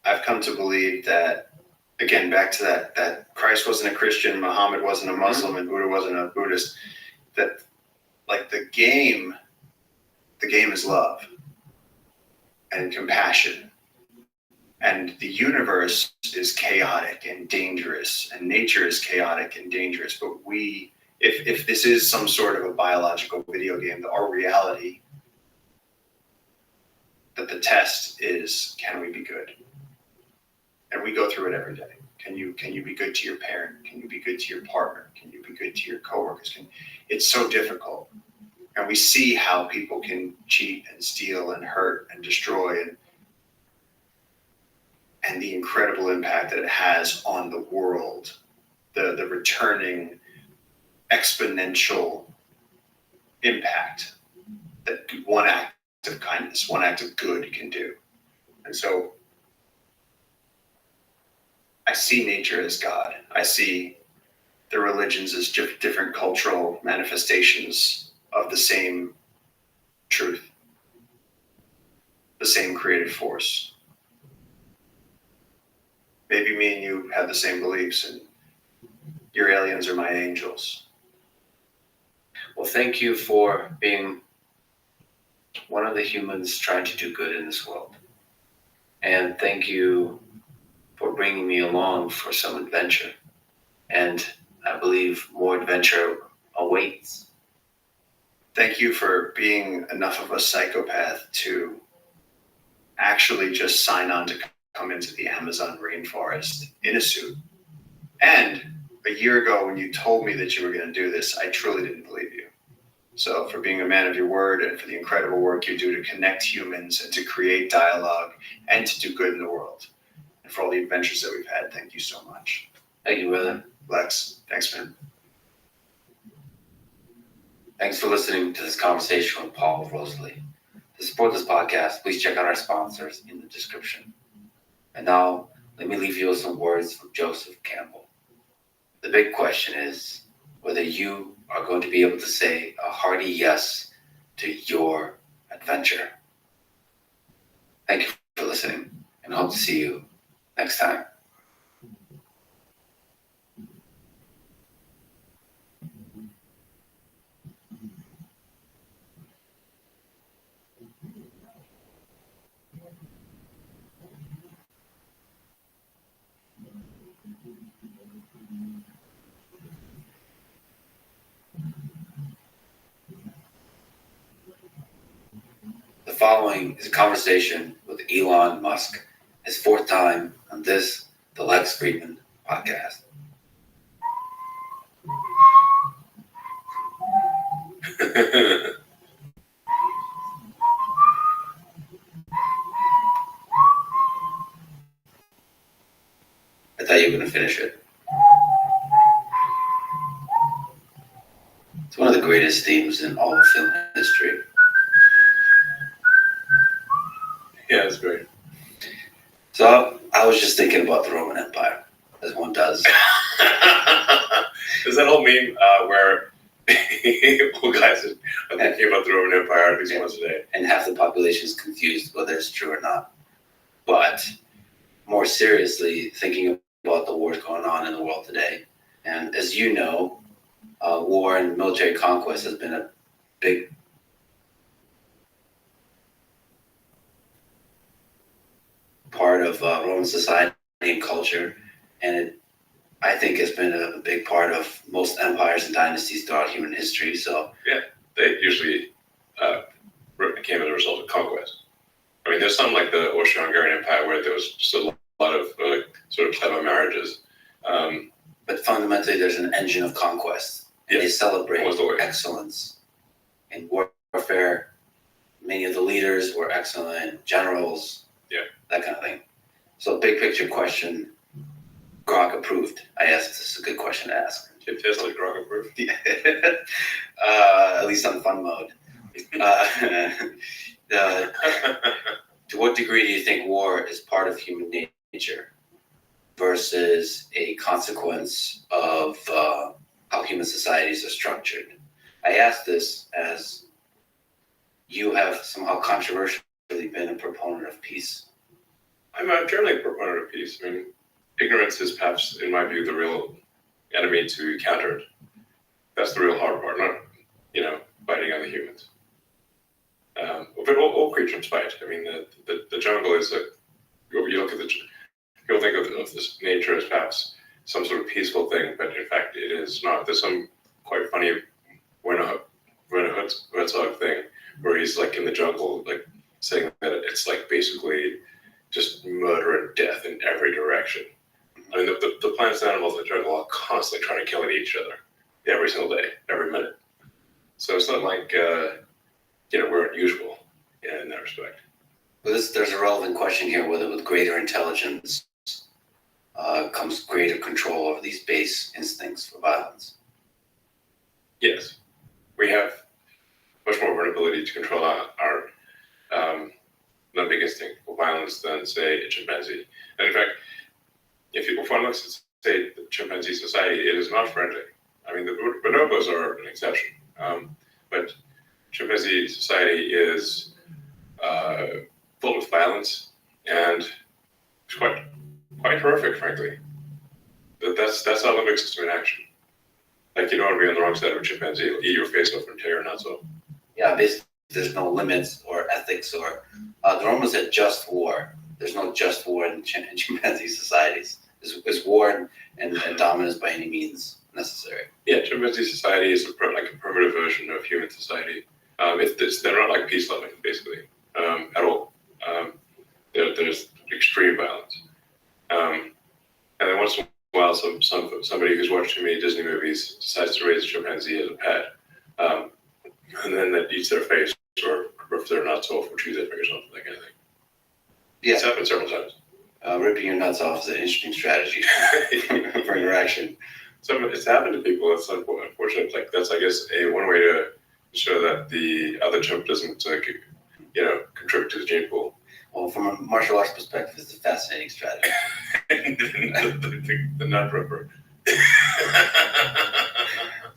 I've come to believe that, again, back to that Christ wasn't a Christian, Muhammad wasn't a Muslim, and Buddha wasn't a Buddhist, that like the game the game is love and compassion. And the universe is chaotic and dangerous, and nature is chaotic and dangerous. But if this is some sort of a biological video game, our reality, that the test is, can we be good? And we go through it every day. Can you be good to your parent? Can you be good to your partner? Can you be good to your coworkers? It's so difficult. And we see how people can cheat and steal and hurt and destroy and the incredible impact that it has on the world, the returning exponential impact that one act of kindness, one act of good can do. And so I see nature as God. I see the religions as different cultural manifestations of the same truth, the same creative force. Maybe me and you have the same beliefs, and your aliens are my angels. Well, thank you for being one of the humans trying to do good in this world. And thank you for bringing me along for some adventure. And I believe more adventure awaits. Thank you for being enough of a psychopath to actually just sign on to come into the Amazon rainforest in a suit. And a year ago, when you told me that you were going to do this, I truly didn't believe you. So for being a man of your word and for the incredible work you do to connect humans and to create dialogue and to do good in the world, and for all the adventures that we've had, thank you so much. Thank you, brother. Lex, thanks, man. Thanks for listening to this conversation with Paul Rosalie. To support this podcast, please check out our sponsors in the description. And now, let me leave you with some words from Joseph Campbell. The big question is whether you are going to be able to say a hearty yes to your adventure. Thank you for listening, and hope to see you next time. The following is a conversation with Elon Musk, his fourth time on this, the Lex Friedman podcast. I thought you were going to finish it. It's one of the greatest themes in all of film history. Yeah, it's great. So I was just thinking about the Roman Empire, as one does. There's that whole meme where old guys are thinking about the Roman Empire at least once a day. And half the population is confused whether it's true or not. But more seriously, thinking about the wars going on in the world today. And as you know, war and military conquest has been a big part of Roman society and culture, and I think it's been a big part of most empires and dynasties throughout human history. So They usually came as a result of conquest. I mean, there's some like the Austro-Hungarian Empire where there was just a lot of sort of clever marriages. but fundamentally, there's an engine of conquest. And they celebrate excellence in warfare. Many of the leaders were excellent generals. That kind of thing. So, big picture question. Grok approved. I asked. This is a good question to ask. It tastes like Grok approved. At least on fun mode. To what degree do you think war is part of human nature versus a consequence of how human societies are structured? I ask this as you have somehow controversially been a proponent of peace. I'm generally a proponent of peace. I mean, ignorance is perhaps, in my view, the real enemy to be countered. That's the real hard part, not, biting on the humans. but all creatures fight. I mean, the jungle is you look at people think of this nature as perhaps some sort of peaceful thing, but in fact it is not. There's some quite funny Werner Herzog thing where he's like in the jungle, like saying that it's like basically just murder and death in every direction. I mean, the plants and animals in the jungle are constantly trying to kill each other every single day, every minute. So it's not like we're unusual in that respect. But there's a relevant question here: whether with greater intelligence comes greater control over these base instincts for violence. Yes, we have much more of an ability to control our limbic instinct for violence than, say, a chimpanzee. And in fact, if one looks at, say, the chimpanzee society, it is not friendly. I mean, the bonobos are an exception, but chimpanzee society is full with violence and it's quite horrific, frankly. That's our limbic system in action. Like, you don't want to be on the wrong side of a chimpanzee. It'll eat your face off and tear your nuts off. Yeah, basically, there's no limits or ethics or they're almost at just war. There's no just war in chimpanzee societies. There's war and dominance by any means necessary. Yeah, chimpanzee society is like a primitive version of human society. They're not like peace loving, basically, at all. There's extreme violence. And then once in a while, somebody who's watched too many Disney movies decides to raise a chimpanzee as a pet, and then that eats their face or rips their nuts off or chews their fingers off, that kind of thing. Yeah. It's happened several times. Ripping your nuts off is an interesting strategy for interaction. So it's happened to people. It's unfortunate. Like, that's, I guess, one way to show that the other chimp doesn't, contribute to the gene pool. Well, from a martial arts perspective, it's a fascinating strategy. the nut ripper.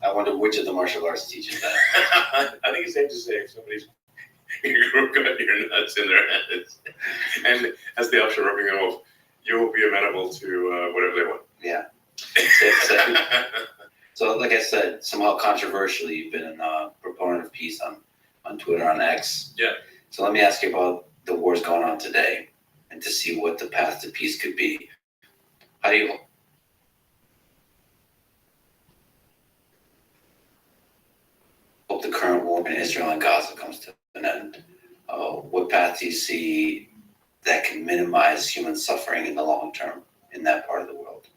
I wonder which of the martial arts teaches that. I think it's safe to say if somebody's got your nuts in their heads and as the option of ripping them off, you will be amenable to whatever they want. Yeah. Safe to say. So, like I said, somehow controversially, you've been a proponent of peace on Twitter, on X. Yeah. So let me ask you about the wars going on today and to see what the path to peace could be. How do you hope the current war in Israel and Gaza comes to an end? What path do you see that can minimize human suffering in the long term in that part of the world?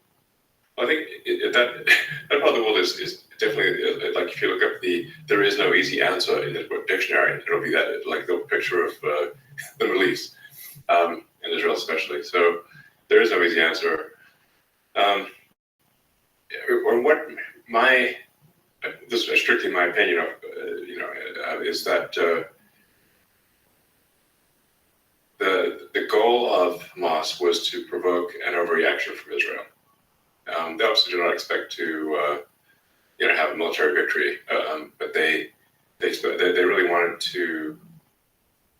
Well, I think that part of the world is definitely, like, if you look up there is no easy answer in the dictionary. It'll be that, like the picture of the Middle East, and Israel especially. So there is no easy answer. This is strictly my opinion is that the goal of Hamas was to provoke an overreaction from Israel. They obviously do not expect to have a military victory, but they really wanted to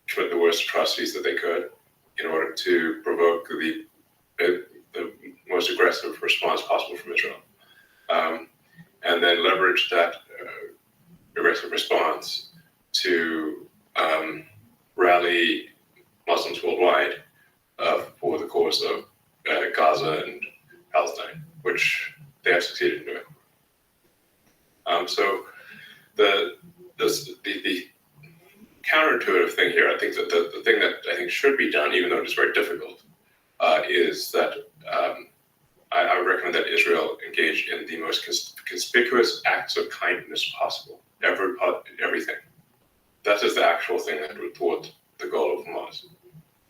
commit the worst atrocities that they could in order to provoke the most aggressive response possible from Israel, and then leverage that aggressive response to rally Muslims worldwide for the cause of Gaza and Palestine, which they have succeeded in doing. So the counterintuitive thing here, I think that the thing that I think should be done, even though it's very difficult, is that I would recommend that Israel engage in the most conspicuous acts of kindness possible. Everything. That is the actual thing that would thwart the goal of Hamas.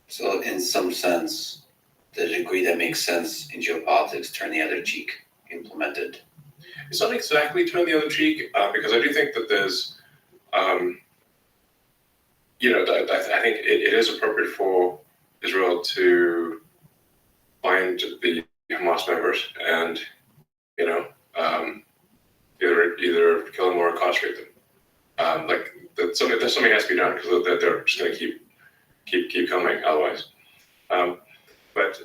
So, in some sense, the degree that makes sense in geopolitics, turn the other cheek, implemented. It's not exactly turn the other cheek, because I do think that there's, I think it is appropriate for Israel to find the Hamas members and, either kill them or incarcerate them. Something has to be done because they're just going to keep coming otherwise. But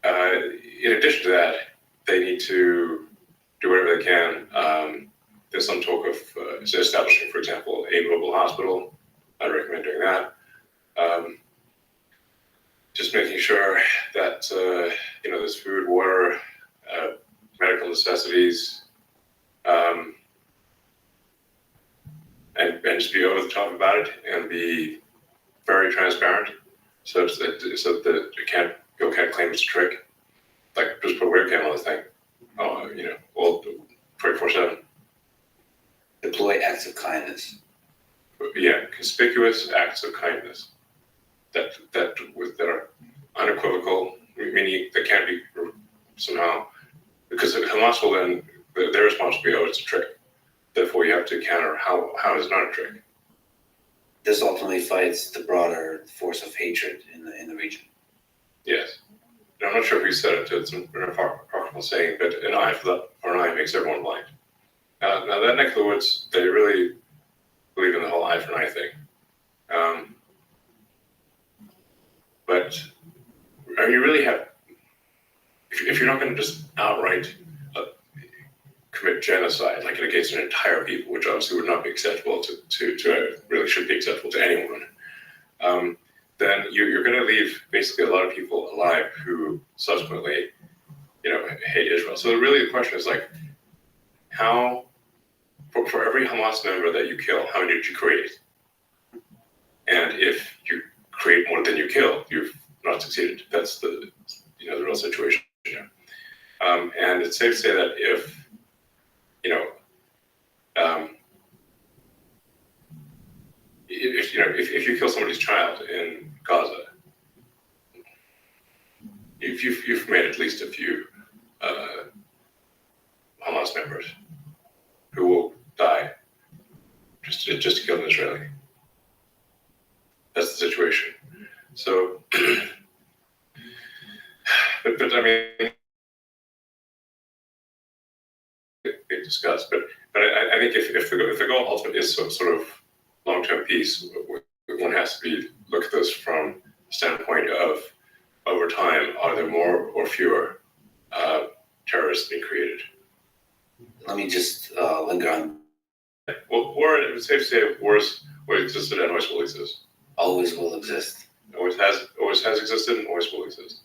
in addition to that, they need to do whatever they can. There's some talk of establishing, for example, a mobile hospital I'd recommend doing that. Just making sure that there's food, water, medical necessities, and just be over the top about it and be very transparent, so that people can't claim it's a trick. Like just put a webcam on the thing, all 24/7. Deploy acts of kindness. Yeah, conspicuous acts of kindness that are unequivocal, meaning they can't be somehow, because Hamas will then their response will be, oh, it's a trick. Therefore, you have to counter how it's not a trick. This ultimately fights the broader force of hatred in the region. Yes. Now, I'm not sure if he said it. It's an apocryphal saying, but an eye for an eye makes everyone blind. Now, that neck of the woods, they really believe in the whole eye for an eye thing. But you really have, if you're not going to just outright commit genocide, like against an entire people, which obviously would not be acceptable to really should be acceptable to anyone, then you're going to leave basically a lot of people alive who subsequently, hate Israel. So really the question is like, how, for every Hamas member that you kill, how many did you create? And if you create more than you kill, you've not succeeded. That's the real situation here. And it's safe to say that if if you kill somebody's child in Gaza, you've made at least a few Hamas members who will die just to kill an Israeli. That's the situation. So, but I mean, they discussed. But I think if the goal ultimately is some sort of long-term peace, one has to look at this from the standpoint of, over time, are there more or fewer terrorists being created? Let me just linger on. Well, war, it's safe to say wars existed and always will exist. Always will exist. Always has existed and always will exist.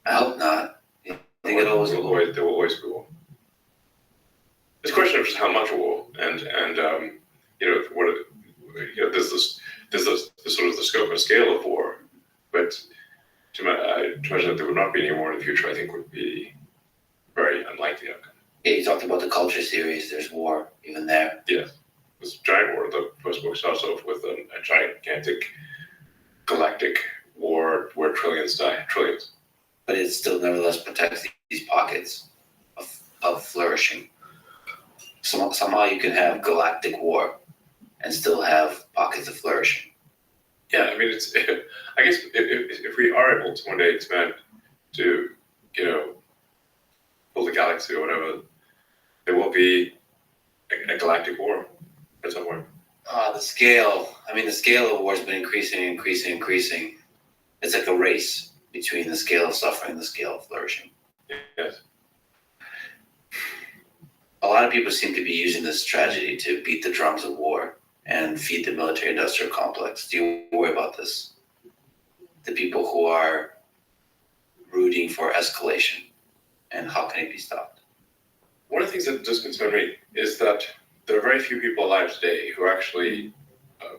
I hope not. I think it always will. There will always be war. It's a question of just how much war, and what there's the sort of the scope and scale of war, but to imagine that there would not be any war in the future, I think would be very unlikely outcome. Yeah, you talked about the culture series. There's war even there. Yes, this giant war. The first book starts off with a gigantic galactic war where trillions die. Trillions. But it still nevertheless protects these pockets of flourishing. Somehow you can have galactic war and still have pockets of flourishing. Yeah, I mean, it's. I guess if we are able to one day expand to, pull the galaxy or whatever, there will be a galactic war at some point. The scale of war has been increasing. It's like a race between the scale of suffering and the scale of flourishing. Yes. A lot of people seem to be using this tragedy to beat the drums of war and feed the military-industrial complex. Do you worry about this? The people who are rooting for escalation, and how can it be stopped? One of the things that does concern me is that there are very few people alive today who actually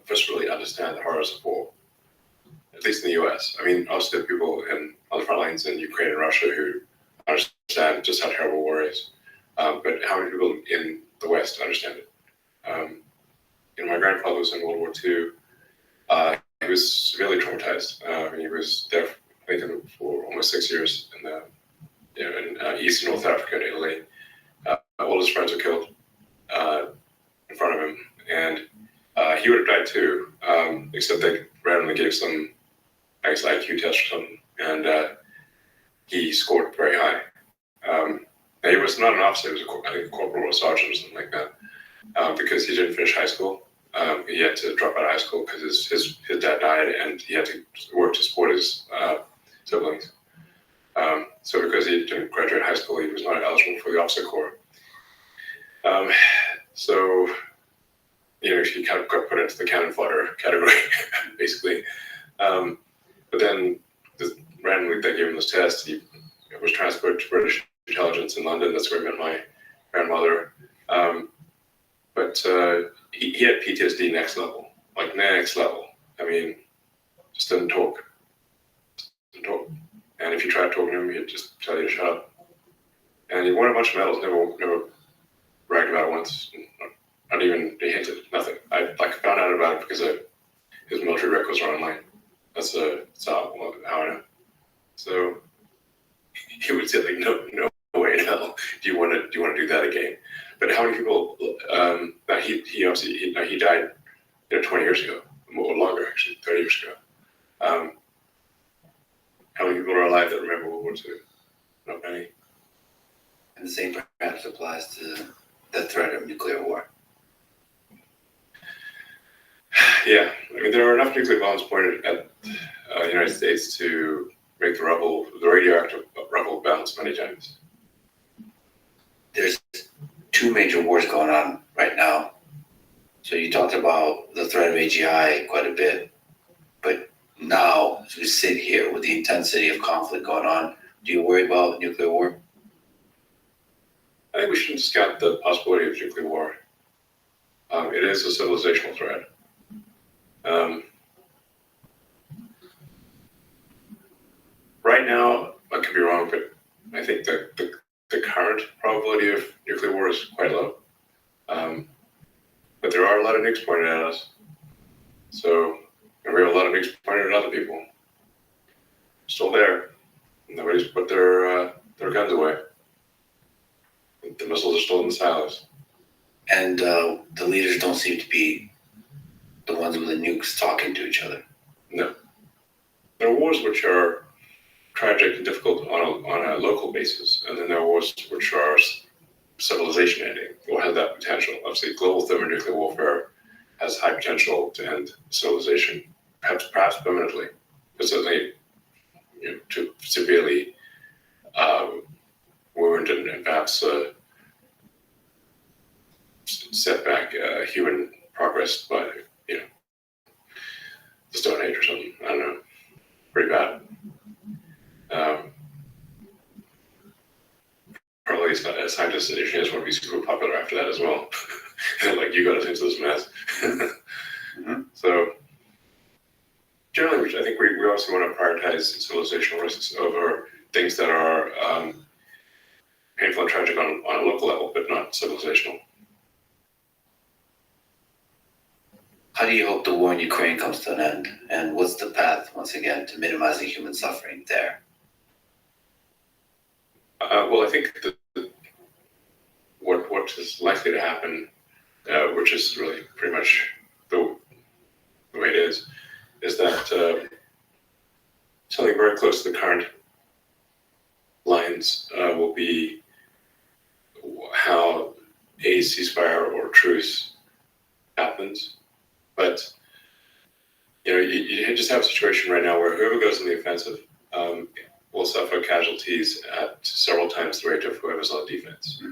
first really understand the horrors of war, at least in the U.S. I mean, obviously there are people on the front lines in Ukraine and Russia who understand just how terrible war is. But how many people in the West understand it? My grandfather was in World War II. He was severely traumatized. He was there, I think, for almost 6 years in East and North Africa and Italy. All his friends were killed in front of him, and he would have died too, except they randomly gave some, I guess, IQ test or something, and he scored very high. He was not an officer; he was a corporal or a sergeant or something like that, because he didn't finish high school. He had to drop out of high school because his dad died, and he had to work to support his siblings. So because he didn't graduate high school, he was not eligible for the officer corps. So she kind of got put into the cannon fodder category, basically. But then randomly they gave him this test. He was transferred to British intelligence in London. That's where I met my grandmother. But he had PTSD next level. I mean, just didn't talk. And if you tried talking to him, he'd just tell you to shut up. And he won a bunch of medals, never bragged about it once. Not even hinted, nothing. I found out about it because his military records are online. That's how I know. So he would say no way in hell. Do you want to do that again? But how many people? He obviously he died 20 years ago, or longer actually, 30 years ago. How many people are alive that remember World War II? Not many. And the same perhaps applies to the threat of nuclear war. Yeah, I mean there are enough nuclear bombs pointed at the United States to make the radioactive rubble bounce many times. There's two major wars going on right now. So you talked about the threat of AGI quite a bit, but now as we sit here with the intensity of conflict going on, do you worry about nuclear war? I think we shouldn't discount the possibility of nuclear war. It is a civilizational threat. Right now, I could be wrong, but I think that the current probability of nuclear war is quite low. But there are a lot of nukes pointed at us. So, and we have a lot of nukes pointed at other people. Still there. Nobody's put their guns away. The missiles are still in the silos. And the leaders don't seem to be the ones with the nukes talking to each other. No. There are wars which are tragic and difficult on a local basis, and then there are wars which are civilization ending, or have that potential. Obviously, global thermonuclear warfare has high potential to end civilization, perhaps permanently, but certainly to severely wound and perhaps set back human progress by the Stone Age or something. I don't know. Pretty bad. Probably scientists and engineers want to be super popular after that as well. Like, you got us into this mess. Mm-hmm. So, generally, I think we also want to prioritize civilizational risks over things that are painful and tragic on a local level, but not civilizational. How do you hope the war in Ukraine comes to an end? And what's the path, once again, to minimizing human suffering there? Well, I think what is likely to happen, which is really pretty much the way it is that something very close to the current lines will be how a ceasefire or truce happens. But you just have a situation right now where whoever goes on the offensive will suffer casualties at several times the rate of whoever's on defense.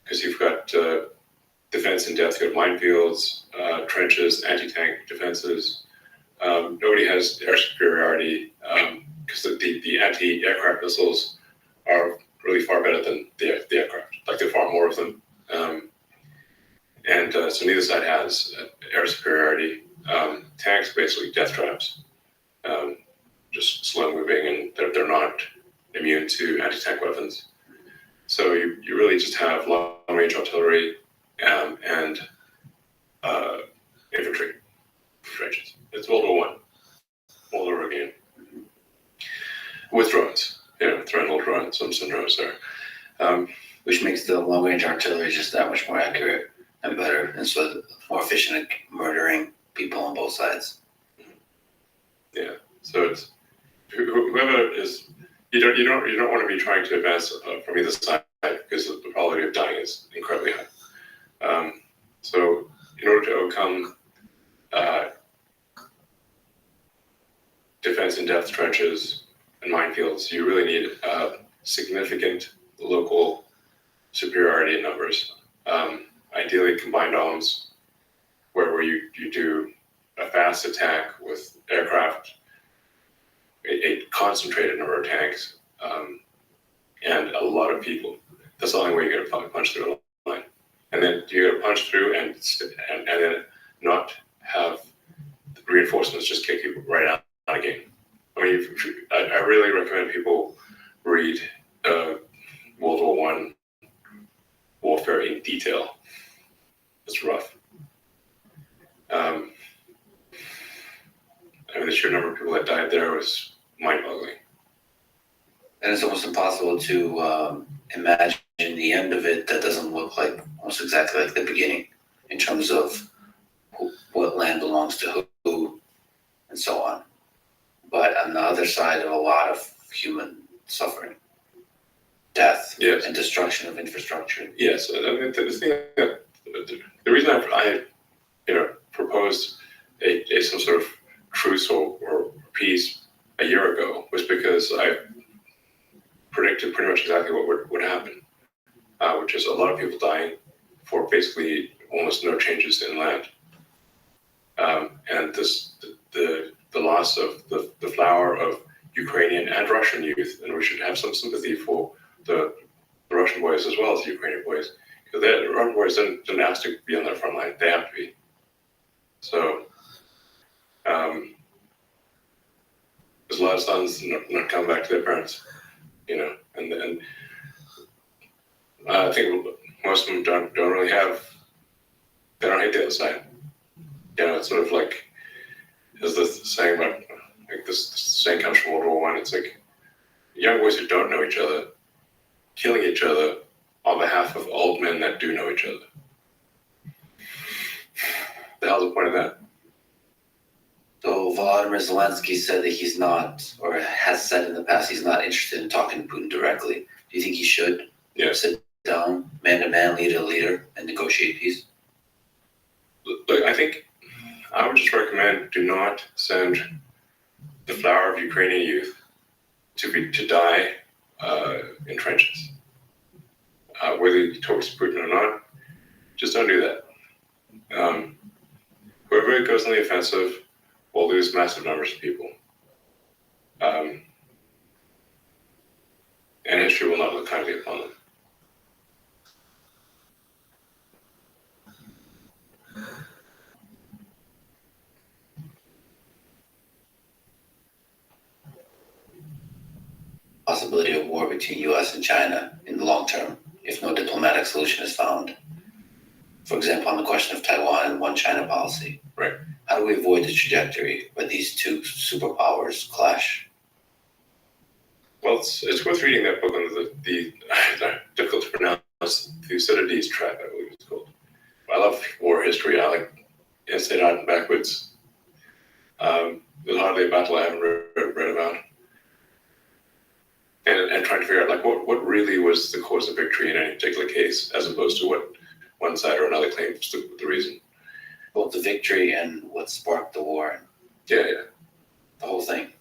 Because you've got defense in depth, you've got minefields, trenches, anti-tank defenses. Nobody has air superiority because the anti-aircraft missiles are really far better than the aircraft. Like, there are far more of them. And so neither side has air superiority. Tanks basically death traps, just slow moving, and they're not immune to anti-tank weapons. So you really just have long-range artillery and infantry trenches. It's World War I, all over again. With drones, throwing drones, some drones there. Which makes the long-range artillery just that much more accurate and better, and so more efficient at murdering people on both sides. Yeah. So it's whoever is. You don't want to be trying to advance from either side because the probability of dying is incredibly high. So in order to overcome defense in depth trenches and minefields, you really need significant local superiority in numbers. Ideally, combined arms where you do a fast attack with aircraft, a concentrated number of tanks, and a lot of people. That's the only way you're going to punch through a line. And then you're going to punch through and then not have the reinforcements just kick you right out again. I mean, I really recommend people read World War I warfare in detail. It's rough. I mean, the sheer number of people that died there was mind-boggling. And it's almost impossible to imagine the end of it that doesn't look like almost exactly like the beginning in terms of what land belongs to who and so on. But on the other side of a lot of human suffering, death, Yes. and destruction of infrastructure. Yes, I mean, the reason I proposed some sort of truce or peace a year ago was because I predicted pretty much exactly what would happen, which is a lot of people dying for basically almost no changes in land, and the loss of the flower of Ukrainian and Russian youth, and we should have some sympathy for the Russian boys as well as the Ukrainian boys, because the Russian boys didn't ask to be on the front line; they have to be. So there's a lot of sons not coming back to their parents, and I think most of them don't really they don't hate the other side. It's sort of like, as the saying about, like this saying comes from World War I. It's like young boys who don't know each other killing each other on behalf of old men that do know each other. The hell's the point of that? So Volodymyr Zelensky said that he's not, or has said in the past, he's not interested in talking to Putin directly. Do you think he should sit down, man-to-man, leader, and negotiate peace? Look, I think I would just recommend do not send the flower of Ukrainian youth to die in trenches. Whether you talk to Putin or not, just don't do that. Whoever goes on the offensive will lose massive numbers of people. And history will not look kindly upon them. Possibility of war between U.S. and China in the long term, if no diplomatic solution is found. For example, on the question of Taiwan and one China policy. Right. How do we avoid the trajectory where these two superpowers clash? Well, it's worth reading that book on the difficult to pronounce Thucydides trap, I believe it's called. I love war history. I like inside out and backwards. There's hardly a battle I haven't read about. And trying to figure out like what really was the cause of victory in any particular case, as opposed to what one side or another claims the reason. Both the victory and what sparked the war. Yeah. The whole thing.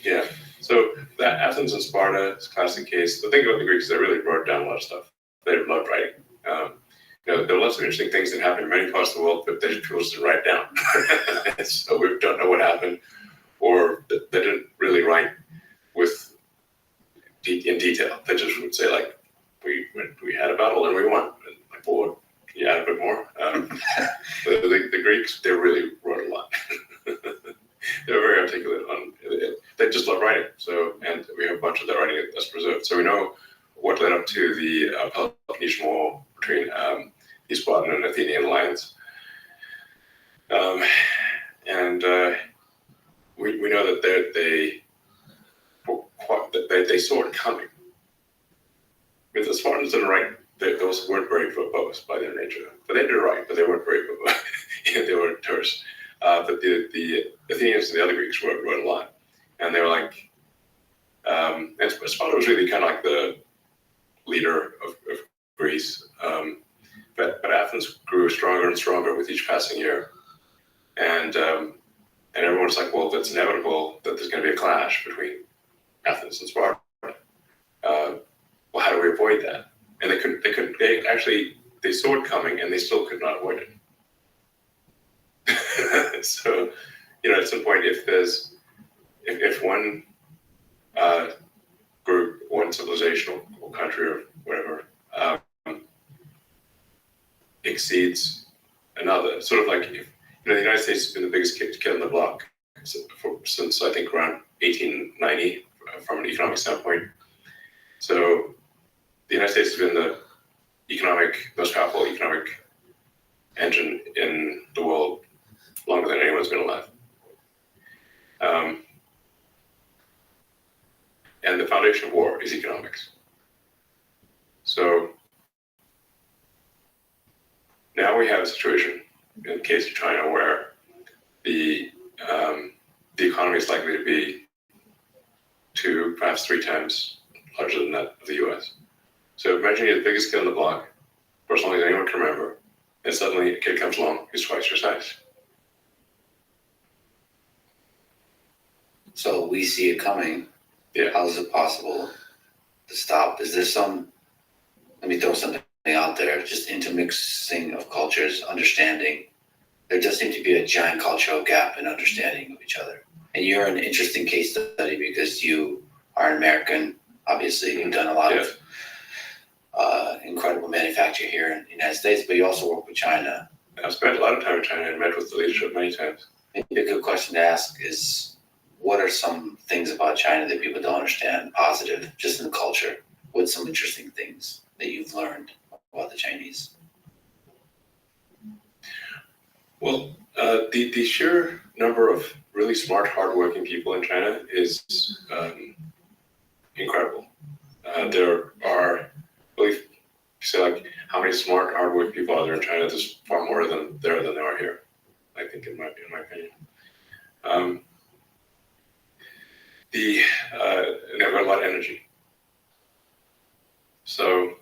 Yeah. So that Athens and Sparta is a classic case. The thing about the Greeks, they really wrote down a lot of stuff. They loved writing. There are lots of interesting things that happen in many parts of the world, but they just chose to write down. So we don't know what happened, or they didn't really write in detail. They just would say like, we had a battle and we won. And like, well, can you add a bit more? The Greeks, they really wrote a lot. They were very articulate on it. They just love writing. So, and we have a bunch of their writing that's preserved. So we know what led up to the Peloponnesian War between the Spartan and Athenian alliance. We know that they saw it coming. I mean, the Spartans didn't write. Those weren't very verbose by their nature, but they did write. But they weren't very verbose. They were terse. But the Athenians and the other Greeks wrote a lot, and they were like, and Sparta was really kind of like the leader of Greece. But Athens grew stronger and stronger with each passing year, and everyone's like, well, that's inevitable that there's going to be a clash between Athens and Sparta. Well, how do we avoid that? And they saw it coming, and they still could not avoid it. So, at some point, if one group, one civilization or country or whatever exceeds another, sort of like if the United States has been the biggest kid on the block since I think around 1890 from an economic standpoint. So the United States has been the most powerful economic engine in the world longer than anyone's been alive. And the foundation of war is economics. So now we have a situation in the case of China where the economy is likely to be 2, perhaps 3 times larger than that of the US. So imagine you're the biggest kid on the block for as long as anyone can remember, and suddenly a kid comes along who's twice your size. So we see it coming. Yeah. How is it possible to stop? Is there let me throw something out there, just intermixing of cultures, understanding. There does seem to be a giant cultural gap in understanding of each other. And you're an interesting case study because you are an American. Obviously, you've done a lot of incredible manufacture here in the United States, but you also work with China. I've spent a lot of time in China and met with the leadership many times. Maybe a good question to ask is, what are some things about China that people don't understand, positive, just in the culture? What's some interesting things that you've learned about the Chinese? Well, the sheer number of really smart, hardworking people in China is incredible. There are really, like how many smart, hardworking people are there in China? There's far more than there are here, I think, in my opinion. They've got a lot of energy. So,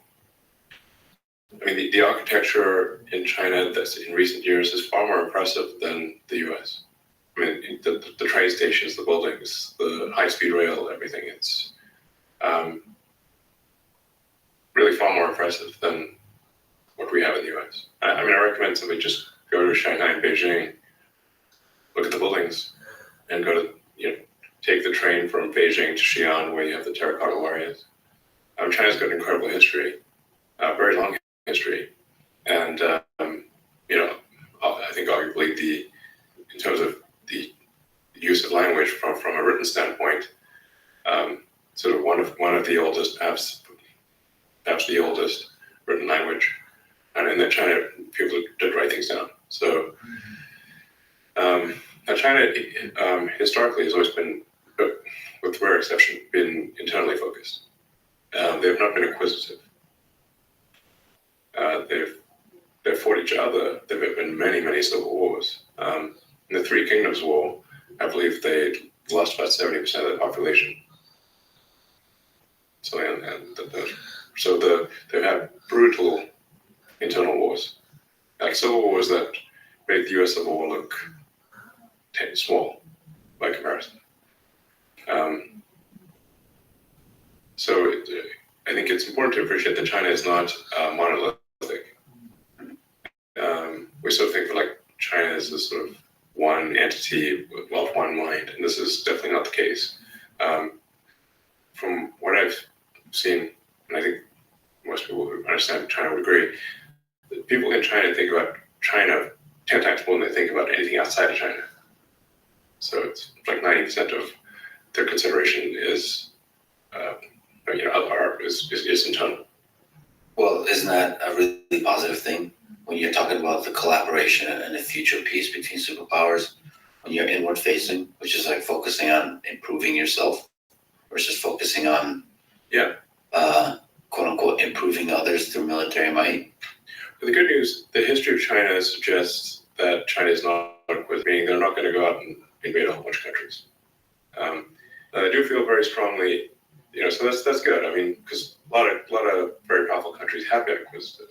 I mean, the architecture in China that's in recent years is far more impressive than the US. I mean, the train stations, the buildings, the high-speed rail, everything, it's really far more impressive than what we have in the US. I recommend somebody just go to Shanghai and Beijing, look at the buildings, and go to, take the train from Beijing to Xi'an where you have the terracotta warriors. China's got an incredible history, very long history. And, I think arguably in terms of the use of language from a written standpoint, sort of one of the oldest, perhaps the oldest written language. And in China, people did write things down. So now China historically has always been, with rare exception, been internally focused. They have not been inquisitive. They've fought each other. There have been many, many civil wars. In the Three Kingdoms War, I believe they lost about 70% of the population. So, they've had brutal internal wars, like civil wars that made the U.S. Civil War look small by comparison. I think it's important to appreciate that China is not monolithic. We sort of think that China is this sort of one entity with one mind, and this is definitely not the case. From what I've seen, and I think most people who understand China would agree, that people in China think about China 10 times more than they think about anything outside of China. So it's like 90% of their consideration is internal. Well, isn't that a really positive thing when you're talking about the collaboration and the future peace between superpowers? When you're inward facing, which is like focusing on improving yourself versus focusing on, quote unquote, improving others through military might. But the good news, the history of China suggests that China is not inquisitive, meaning they're not going to go out and invade a whole bunch of countries. I do feel very strongly, so that's good. I mean, because a lot of very powerful countries have been inquisitive.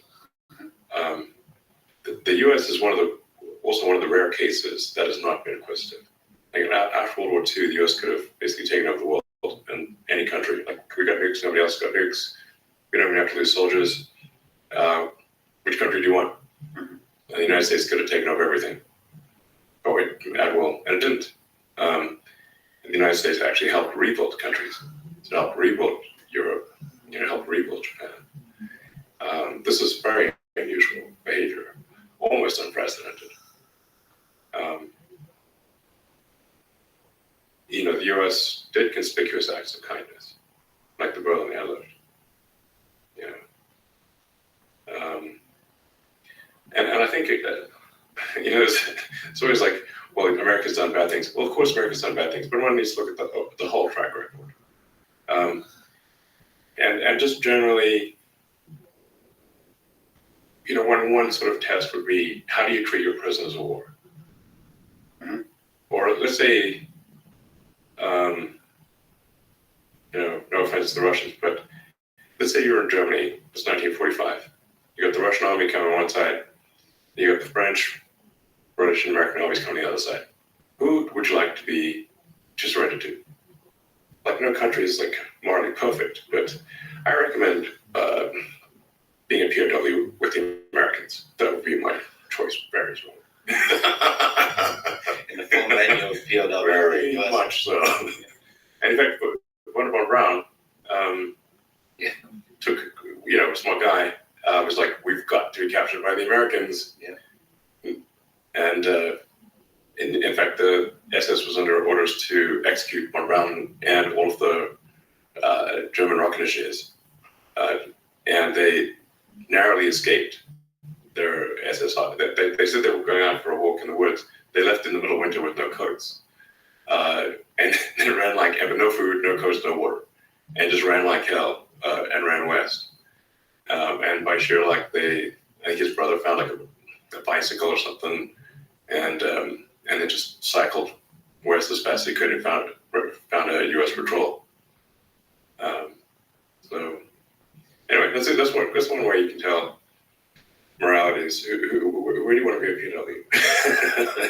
The U.S. is also one of the rare cases that has not been inquisitive. Like after World War II, the U.S. could have basically taken over the world and any country. Like we got nukes, nobody else got nukes. We don't even have to lose soldiers. Which country do you want? The United States could have taken over everything. at will, and it didn't. The United States actually helped rebuild countries. It helped rebuild Europe, helped rebuild Japan. This is very unusual behavior, almost unprecedented. The U.S. did conspicuous acts of kindness, like the Berlin Airlift. And I think it's always like, well, America's done bad things. Well, of course, America's done bad things, but one needs to look at the whole track record. And just generally, one sort of test would be, how do you treat your prisoners of war? Mm-hmm. Or let's say, no offense to the Russians, but let's say you're in Germany, it's 1945. You got the Russian army coming on one side, you got the French, British, and American armies coming on the other side. Who would you like to be surrendered to? Like, no country is like morally perfect, but I recommend being a POW with the Americans. That would be my choice very well. In the full menu of POW. Very much so. And in fact, Wonder von Braun took, a small guy, was like, we've got to be captured by the Americans. Yeah. And in fact, the SS was under orders to execute von Braun and all of the German rocket initiates. And they narrowly escaped their SS. They said they were going out for a walk in the woods. They left in the middle of winter with no coats. And they ran but no food, no coats, no water. And just ran like hell and ran west. And by sheer luck, I think his brother found a bicycle or something, and then just cycled west as fast as he could and found a U.S. patrol. So anyway, that's one way you can tell morality is where do you want to be a POW?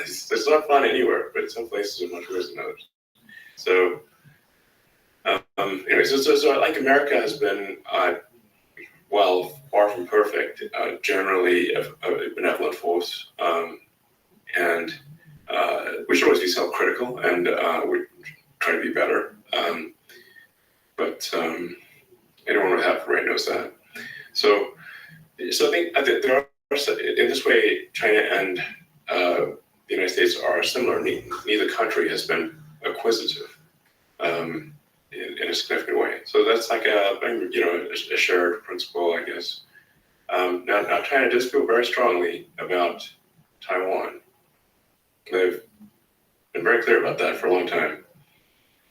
It's not fun anywhere, but some places are much worse than others. So anyway, so like America has been, while far from perfect, generally a benevolent force, and we should always be self-critical, and we try to be better. But anyone with half the brain knows that. So I think there are, in this way, China and the United States are similar. Neither country has been acquisitive in a significant way. So that's like a shared principle, I guess. Now China does feel very strongly about Taiwan. They've been very clear about that for a long time.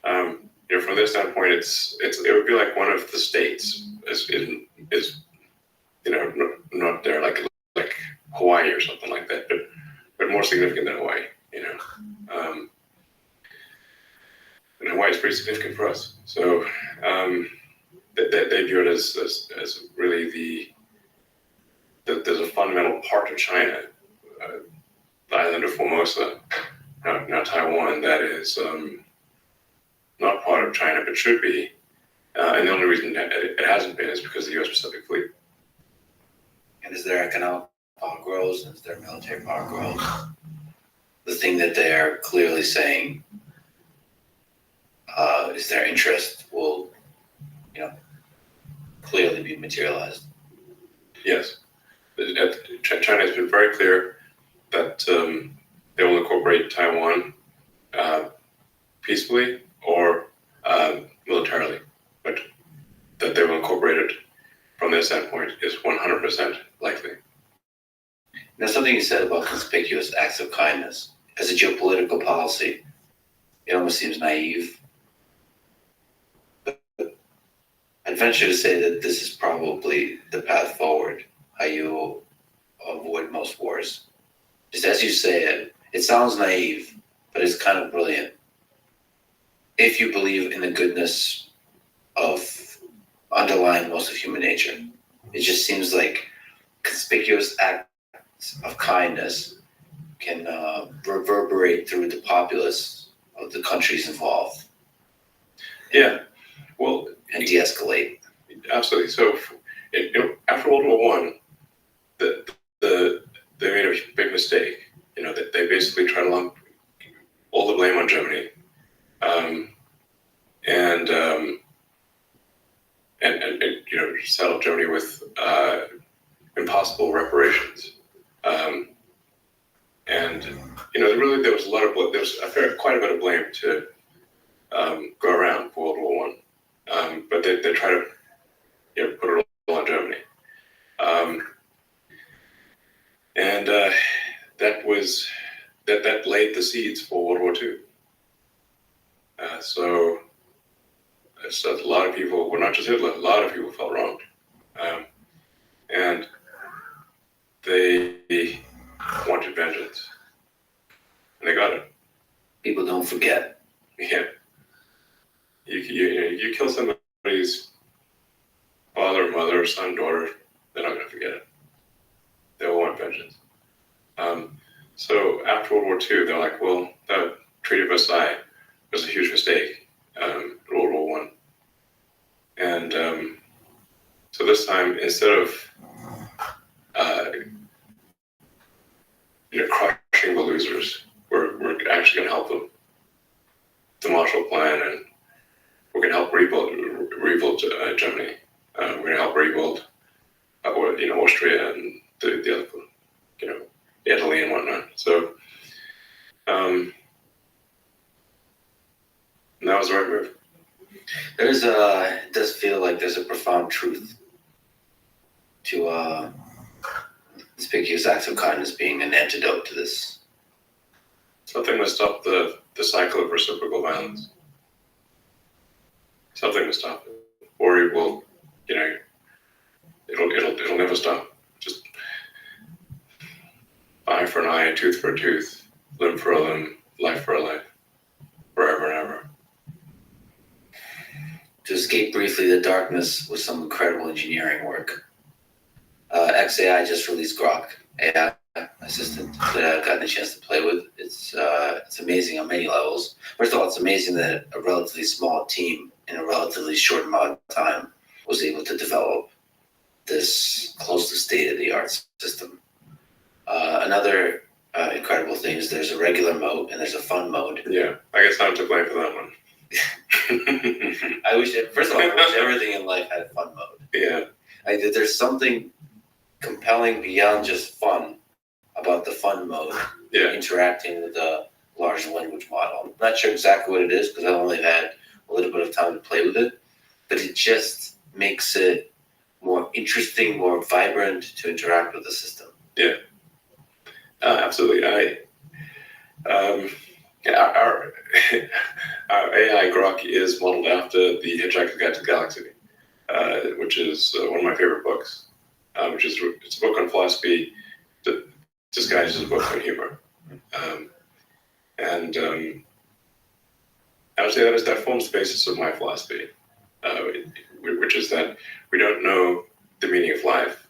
From this standpoint, it would be like one of the states is not there like Hawaii or something like that, but more significant than Hawaii. And Hawaii is pretty significant for us. So they view it as really there's a fundamental part of China, the island of Formosa, now Taiwan, that is not part of China but should be. And the only reason it hasn't been is because the U.S. Pacific Fleet. And as their economic power grows, and as their military power grows, the thing that they are clearly saying is their interest will, clearly be materialized. Yes. China has been very clear that they will incorporate Taiwan peacefully or militarily, but that they will incorporate it from their standpoint is 100% likely. Now, something you said about conspicuous acts of kindness as a geopolitical policy, it almost seems naive. But I'd venture to say that this is probably the path forward, how you avoid most wars. Just as you say it, it sounds naive, but it's kind of brilliant. If you believe in the goodness of underlying most of human nature, it just seems like conspicuous acts of kindness can reverberate through the populace of the countries involved. Yeah, well, and de-escalate. Absolutely. So, after World War I, they made a big mistake they basically try to lump all the blame on Germany, and saddle Germany with impossible reparations. Really there was quite a bit of blame to go around for World War One, but they try to put it all on Germany, and that laid the seeds for World War Two. So a lot of people, well, not just Hitler, a lot of people felt wronged, and they wanted vengeance, and they got it. People don't forget. Yeah. You kill somebody's father, mother, son, daughter, they're not going to forget it. They will want vengeance. So after World War II, they're like, well, that Treaty of Versailles was a huge mistake in World War I. And so this time, instead of crushing the losers, we're actually going to help them. The Marshall Plan, and we're going to help rebuild Germany. We're going to help rebuild, Austria and the other, Italy and whatnot. So, and that was the right move. It does feel like there's a profound truth to conspicuous acts of kindness being an antidote to this. Something must stop the cycle of reciprocal violence. Something must stop it, or it will, it'll never stop. Just eye for an eye, tooth for a tooth, limb for a limb, life for a life, forever and ever. To escape briefly the darkness with some incredible engineering work. XAI just released Grok, AI assistant that I've gotten a chance to play with. It's amazing on many levels. First of all, it's amazing that a relatively small team in a relatively short amount of time was able to develop this close to state-of-the-art system. Another incredible thing is there's a regular mode and there's a fun mode. Yeah, I guess I'm to blame for that one. First of all, I wish everything in life had fun mode. Yeah. There's something compelling beyond just fun about the fun mode. Yeah. Interacting with a large language model. I'm not sure exactly what it is because I've only had a little bit of time to play with it, but it just makes it more interesting, more vibrant to interact with the system. Yeah. Absolutely. Our AI Grok is modeled after The Hitchhiker's Guide to the Galaxy, which is one of my favorite books. It's a book on philosophy that disguised as a book on humor, and I would say that forms the basis of my philosophy, which is that we don't know the meaning of life,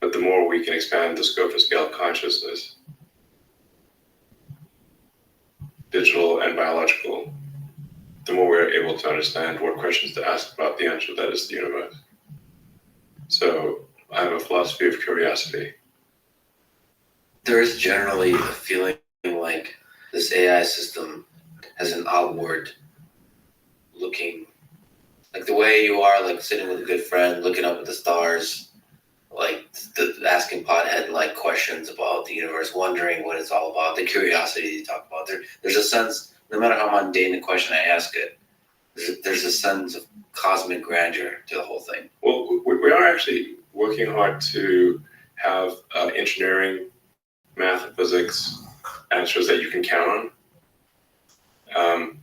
but the more we can expand the scope and scale of consciousness, digital and biological, the more we're able to understand what questions to ask about the answer that is the universe. So I have a philosophy of curiosity. There is generally a feeling like this AI system has an outward looking, like the way you are, like sitting with a good friend, looking up at the stars, like asking pothead-like questions about the universe, wondering what it's all about, the curiosity you talk about. There's a sense, no matter how mundane the question I ask it, there's a sense of cosmic grandeur to the whole thing. Well, we are actually working hard to have engineering, math, and physics answers that you can count on.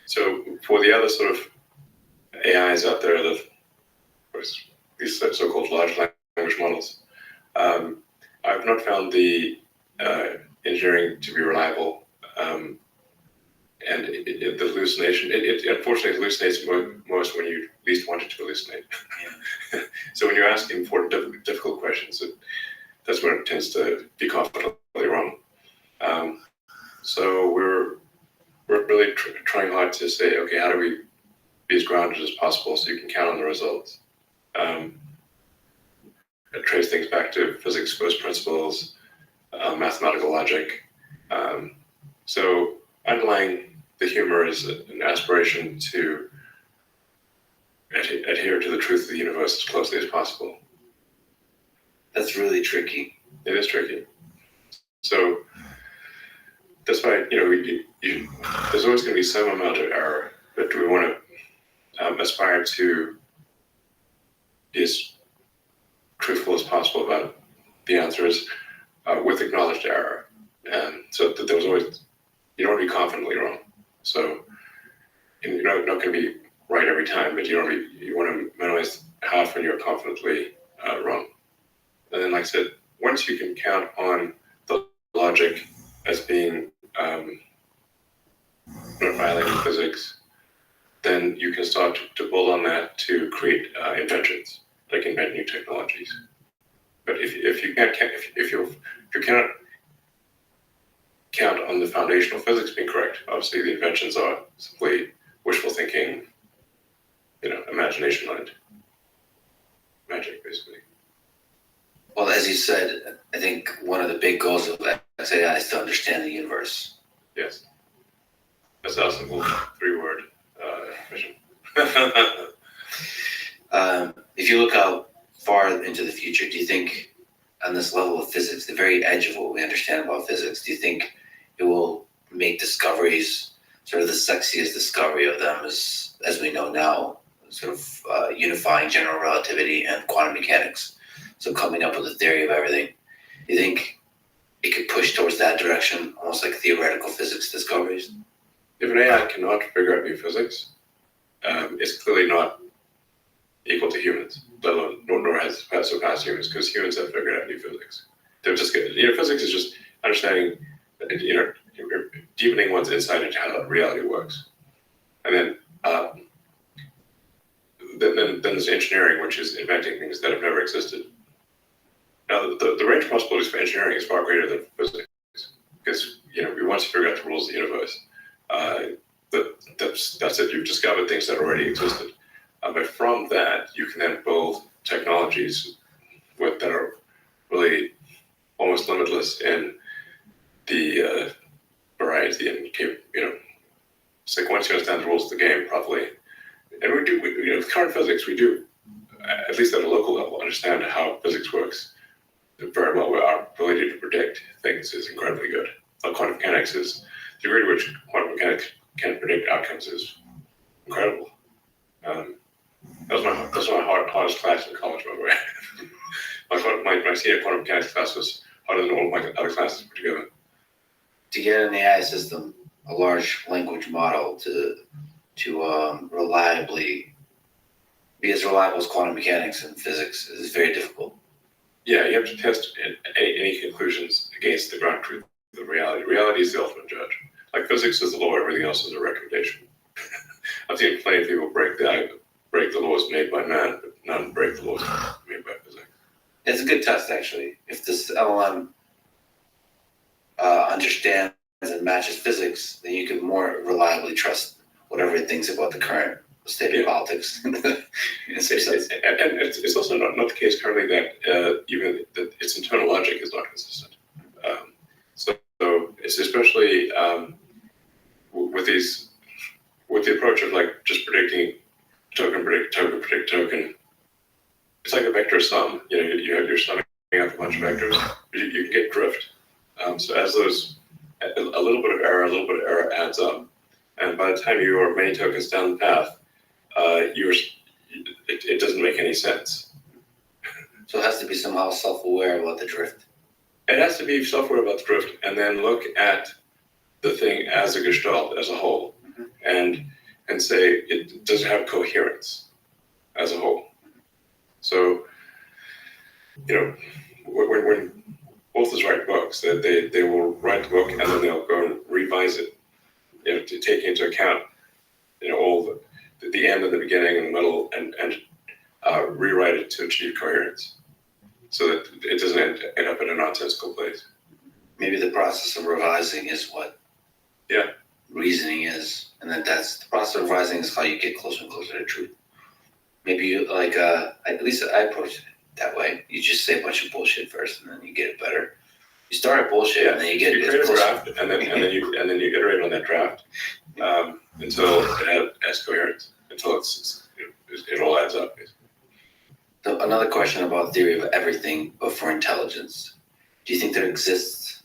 So for the other sort of AIs out there, these so-called large language models, I've not found the engineering to be reliable, and the hallucination. It unfortunately hallucinates most when you least want it to hallucinate. Yeah. So when you're asking for difficult questions, that's when it tends to be confidently wrong. So we're really trying hard to say, okay, how do we be as grounded as possible so you can count on the results? Trace things back to physics first principles, mathematical logic, So underlying the humor is an aspiration to adhere to the truth of the universe as closely as possible. That's really tricky. It is tricky. So that's why, there's always going to be some amount of error, but we want to aspire to be as truthful as possible about the answers with acknowledged error. And so that there's always, you don't want to be confidently wrong. So you're not going to be right every time, but you want to minimize how often you're confidently wrong. And then, like I said, once you can count on the logic as being not violating physics, then you can start to build on that to create inventions, like invent new technologies. But if you cannot count on the foundational physics being correct, obviously the inventions are simply wishful thinking, imagination mind, magic, basically. Well, as you said, I think one of the big goals of XAI is to understand the universe. Yes. That's our simple 3-word mission. If you look out far into the future, do you think on this level of physics, the very edge of what we understand about physics, do you think it will make discoveries, sort of the sexiest discovery of them as we know now, sort of unifying general relativity and quantum mechanics? So coming up with a theory of everything. Do you think it could push towards that direction, almost like theoretical physics discoveries? If an AI cannot figure out new physics, it's clearly not equal to humans, let alone nor has surpassed humans, because humans have figured out new physics. They're just good. Physics is just understanding, deepening one's insight into how reality works, and then there's engineering, which is inventing things that have never existed. Now, the range of possibilities for engineering is far greater than physics, because we once figure out the rules of the universe. That's it. You've discovered things that already existed, but from that, you can then build technologies that are really almost limitless in the variety and it's like once you understand the rules of the game properly, and we do. With current physics, we do, at least at a local level, understand how physics works very well. Our ability to predict things is incredibly good. Quantum mechanics is the degree to which quantum mechanics can predict outcomes is incredible. That was my hardest class in college, by the way. my senior quantum mechanics class was harder than all of my other classes put together. To get an AI system, a large language model to reliably be as reliable as quantum mechanics and physics is very difficult. Yeah, you have to test any conclusions against the ground truth of reality. Reality is the ultimate judge. Like physics is the law, everything else is a recommendation. I've seen plenty of people break the laws made by man, but none break the laws made by physics. It's a good test, actually. If this LLM understands and matches physics, then you can more reliably trust whatever it thinks about the current state of politics. It's also not the case currently that even that its internal logic is not consistent. So it's especially with the approach of like just predicting token predict token. It's like a vector sum. You're summing up a bunch of vectors. You can get drift. So as those a little bit of error adds up, and by the time you are many tokens down the path, it doesn't make any sense. So it has to be somehow self-aware about the drift. It has to be self-aware about the drift, and then look at the thing as a gestalt, as a whole, and say it doesn't have coherence as a whole. So, when authors write books, that they will write the book and then they'll go and revise it, to take into account, all the end and the beginning and the middle, and rewrite it to achieve coherence, so that it doesn't end up in a nonsensical place. Maybe the process of revising is what reasoning is, and then that's the process of revising is how you get closer and closer to truth. Maybe you at least I approach it that way. You just say a bunch of bullshit first, and then you get it better. You start at bullshit and then you get you create a draft, and then you iterate on that draft until it has coherence, until it all adds up. So another question about theory of everything, but for intelligence. Do you think there exists,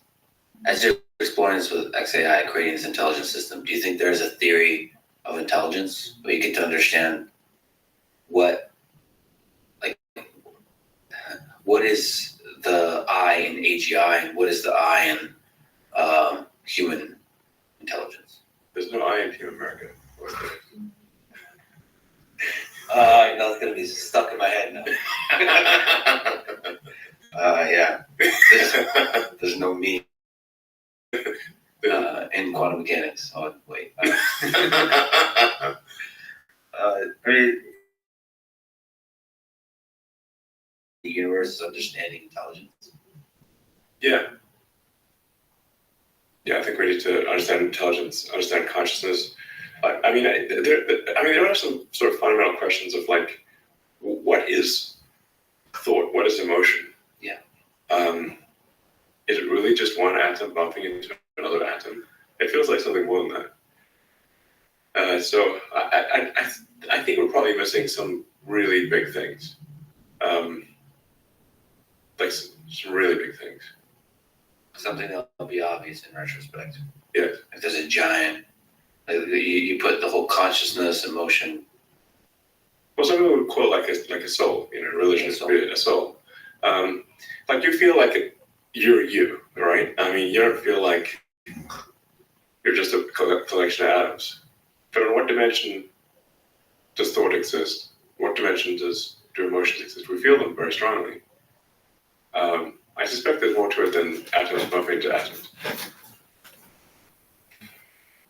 as you're exploring this with XAI, creating this intelligence system, do you think there is a theory of intelligence where you get to understand what is the I in AGI and what is the I in human intelligence? There's no I in Human America. I know it's going to be stuck in my head now. Yeah. There's no me in quantum mechanics. Oh, wait. I mean, the universe is understanding intelligence. Yeah, I think we need to understand intelligence, understand consciousness. I mean, there are some sort of fundamental questions of like, what is thought? What is emotion? Yeah. Is it really just one atom bumping into another atom? It feels like something more than that. So I think we're probably missing some really big things. Like some really big things. Something that'll be obvious in retrospect. Yes. If there's a giant, you put the whole consciousness, emotion. Well, some people would call it like a soul. Religion is a soul. Like you feel like you're you, right? I mean, you don't feel like you're just a collection of atoms. But in what dimension does thought exist? What dimension do emotions exist? We feel them very strongly. I suspect there's more to it than atoms bumping into atoms.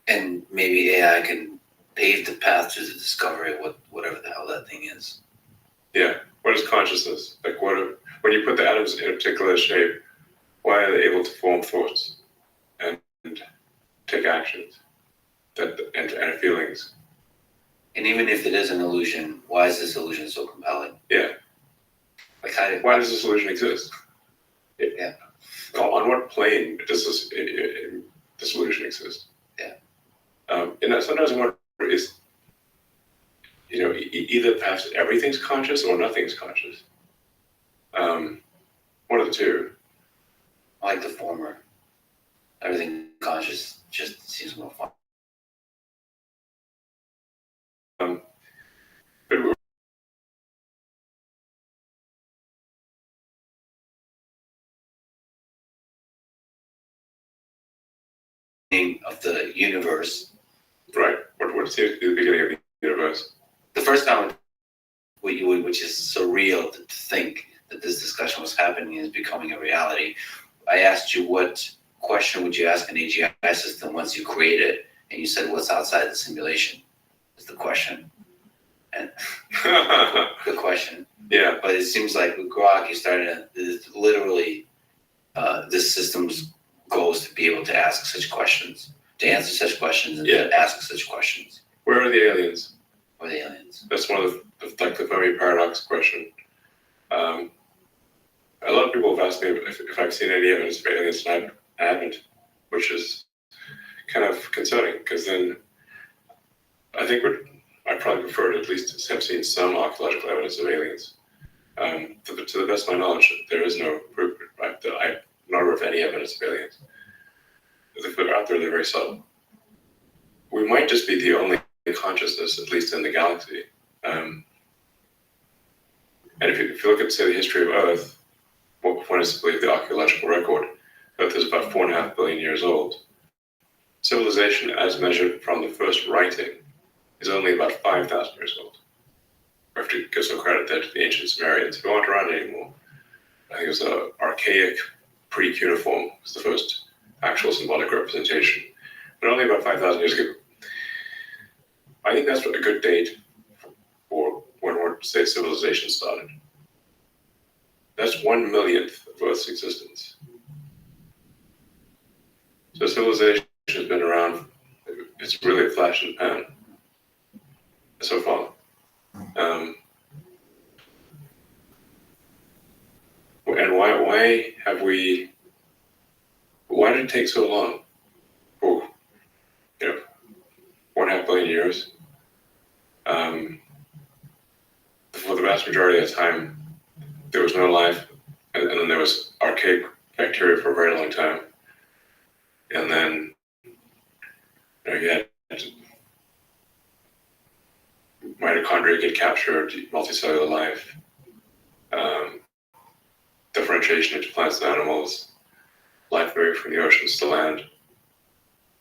And maybe AI can pave the path to the discovery of whatever the hell that thing is. Yeah. What is consciousness? Like when you put the atoms in a particular shape, why are they able to form thoughts and take actions and feelings? And even if it is an illusion, why is this illusion so compelling? Yeah. Like why does this illusion exist? Yeah. On what plane does this illusion exist? Yeah. And sometimes I wonder is, either perhaps everything's conscious or nothing's conscious. One of the two. I like the former. Everything conscious just seems more fun. But of the universe. Right. What seems to be the beginning of the universe? The first time, which is surreal to think that this discussion was happening and is becoming a reality. I asked you what question would you ask an AGI system once you create it, and you said, "What's outside the simulation?" Is the question. And good question. Yeah. But it seems like with Grok, you started literally this system's goal is to be able to ask such questions, to answer such questions, and to ask such questions. Where are the aliens? Where are the aliens? That's one of the Fermi paradox question. A lot of people have asked me if I've seen any evidence of aliens, and I haven't, which is kind of concerning, because then I think I probably prefer to at least have seen some archaeological evidence of aliens. To the best of my knowledge, there is no proof. I'm not aware of any evidence of aliens. If they're out there, they're very subtle. We might just be the only consciousness, at least in the galaxy. And if you look at, say, the history of Earth, when it's believed the archaeological record, Earth is about 4.5 billion years old. Civilization, as measured from the first writing, is only about 5,000 years old. We have to give some credit there to the ancient Sumerians, who aren't around anymore. I think it was an archaic pre-cuneiform was the first actual symbolic representation, but only about 5,000 years ago. I think that's a good date for when say civilization started. That's 1/1,000,000th of Earth's existence. So civilization has been around. It's really a flash in the pan so far. And why have we why did it take so long? For 1.5 billion years. For the vast majority of the time, there was no life, and then there was archaic bacteria for a very long time, and then you had mitochondria get captured, multicellular life, differentiation into plants and animals, life moving from the oceans to land,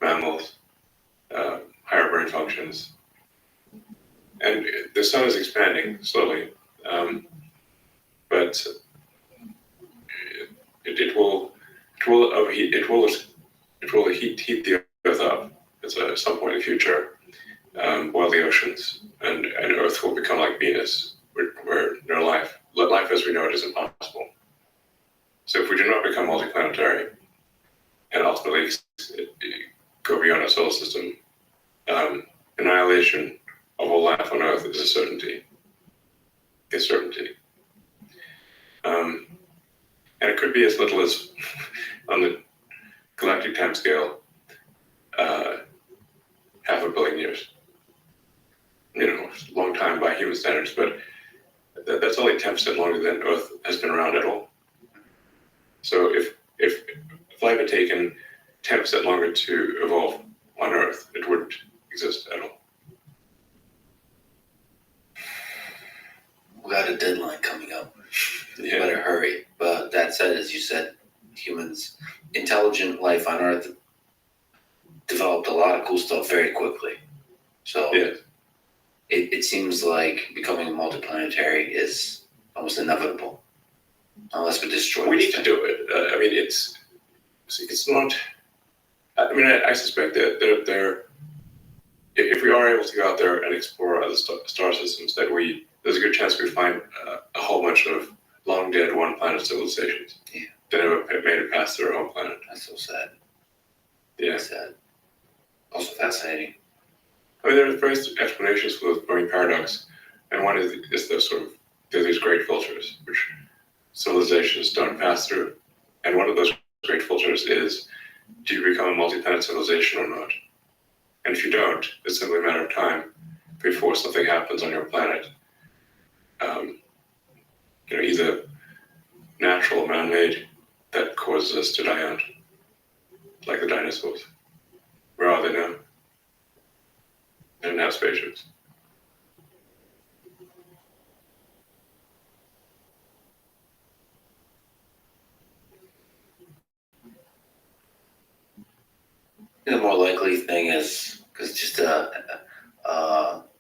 mammals, higher brain functions. And the sun is expanding slowly, but it will overheat. It will heat the Earth up at some point in the future, boil the oceans, and Earth will become like Venus, where no life as we know it is impossible. So if we do not become multiplanetary and ultimately go beyond our solar system, annihilation of all life on Earth is a certainty. And it could be as little as, on the galactic time scale, 500 million years. Long time by human standards, but that's only 10% longer than Earth has been around at all. So if life had taken 10% longer to evolve on Earth, it wouldn't exist at all. We got a deadline coming up. You Yeah. better hurry. But that said, as you said, humans, intelligent life on Earth developed a lot of cool stuff very quickly. So Yeah. it seems like becoming multiplanetary is almost inevitable, unless we destroy. We this need to thing. do it. It's not. I suspect that if we are able to go out there and explore other star systems, there's a good chance we find a whole bunch of long dead one planet civilizations that never made it past their own planet. That's so sad. Yeah. Sad. Also fascinating. There are various explanations for the Bermuda paradox, and one is there's these great filters which civilizations don't pass through, and one of those great filters is, do you become a multi-planet civilization or not? And if you don't, it's simply a matter of time before something happens on your planet. Either natural or man-made, that causes us to die out, like the dinosaurs. Where are they now? They don't have spaceships. The more likely thing is, because just to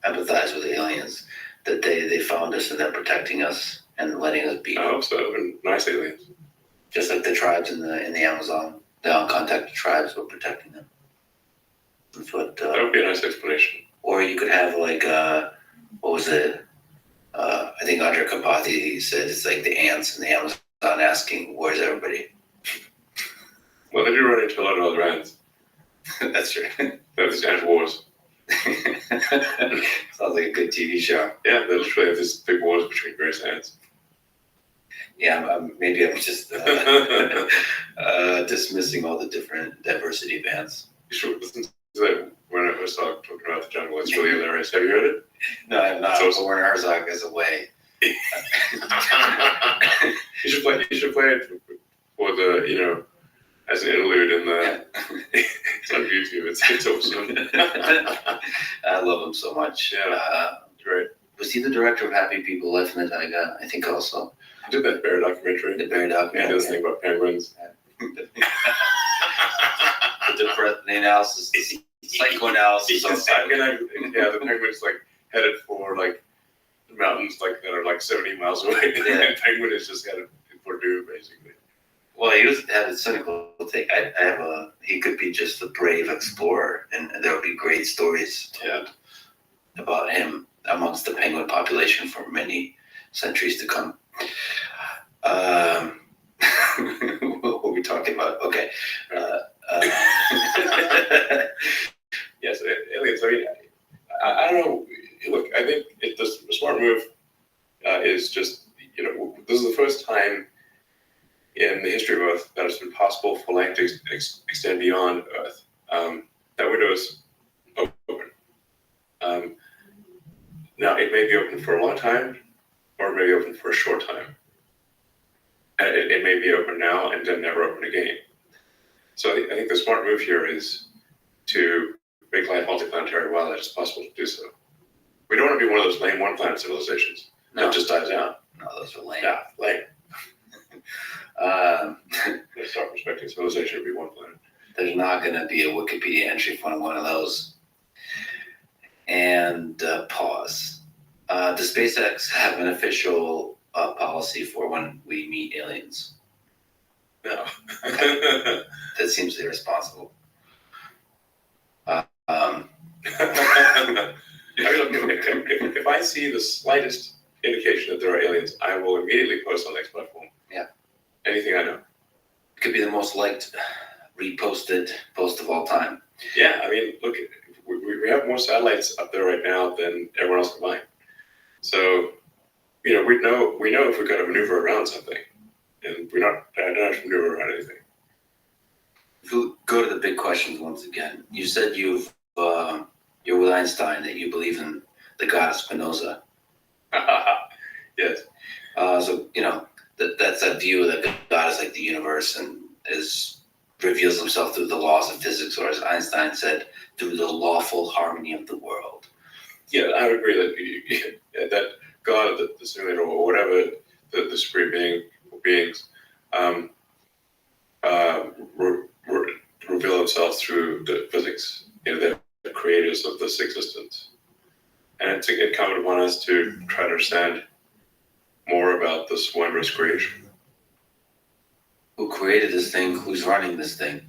empathize with the aliens, that they found us and they're protecting us and letting us be. I hope so, and nice aliens. Just like the tribes in the Amazon, the uncontacted tribes were protecting them. That's what. That would be a nice explanation. Or you could have like, what was it? I think Andre Kapathi said it's like the ants in the Amazon asking, "Where's everybody?" Well, they do run into a lot of other ants. That's true. There's ant wars. Sounds like a good TV show. Yeah, they literally have this big wars between various ants. Yeah, maybe I'm just dismissing all the different diversity of ants. You should listen to that when I was talking about the jungle. It's really hilarious. Have you heard it? No, I have not. So- So Werner Herzog is away. You should play it for the as an interlude in the. It's on YouTube. It's awesome. I love him so much. Yeah, great. Was he the director of Happy People, Life in the Taiga? I think also. I did that bear documentary. The bear Yeah, documentary. this thing about penguins. The analysis, the psychoanalysis on silence. The penguin's headed for mountains that are 70 miles away. Yeah. And penguin is just headed for Purdue, basically. Well, he was had a cynical take. He could be just a brave explorer, and there would be great stories told about him amongst the penguin population for many centuries to come. What were we talking about? Okay. Yes, aliens. I don't know. Look, I think the smart move is just, this is the first time in the history of Earth that it's been possible for light to extend beyond Earth. That window is open. Now, it may be open for a long time, or it may be open for a short time. And it may be open now and then never open again. So I think the smart move here is to make life multiplanetary while it is possible to do so. We don't want to be one of those lame one-planet civilizations that just dies out. No, those are lame. Yeah, lame. Let's start respecting civilization to be one planet. There's not going to be a Wikipedia entry for one of those. And pause. Does SpaceX have an official policy for when we meet aliens? No. That seems irresponsible. If I see the slightest indication that there are aliens, I will immediately post on the next platform. Yeah. Anything I know. It could be the most liked, reposted post of all time. Yeah, I mean, look, we have more satellites up there right now than everyone else combined. So, we know if we're going to maneuver around something, and I don't have to maneuver around anything. If we go to the big questions once again, you said you're with Einstein, that you believe in the god of Spinoza. Yes. So that's that view that God is like the universe and reveals himself through the laws of physics, or as Einstein said, through the lawful harmony of the world. Yeah, I would agree that God, the simulator, or whatever the supreme being or beings, reveal themselves through the physics. They're the creators of this existence, and it's incumbent upon us to try to understand more about this wondrous creation. Who created this thing? Who's running this thing?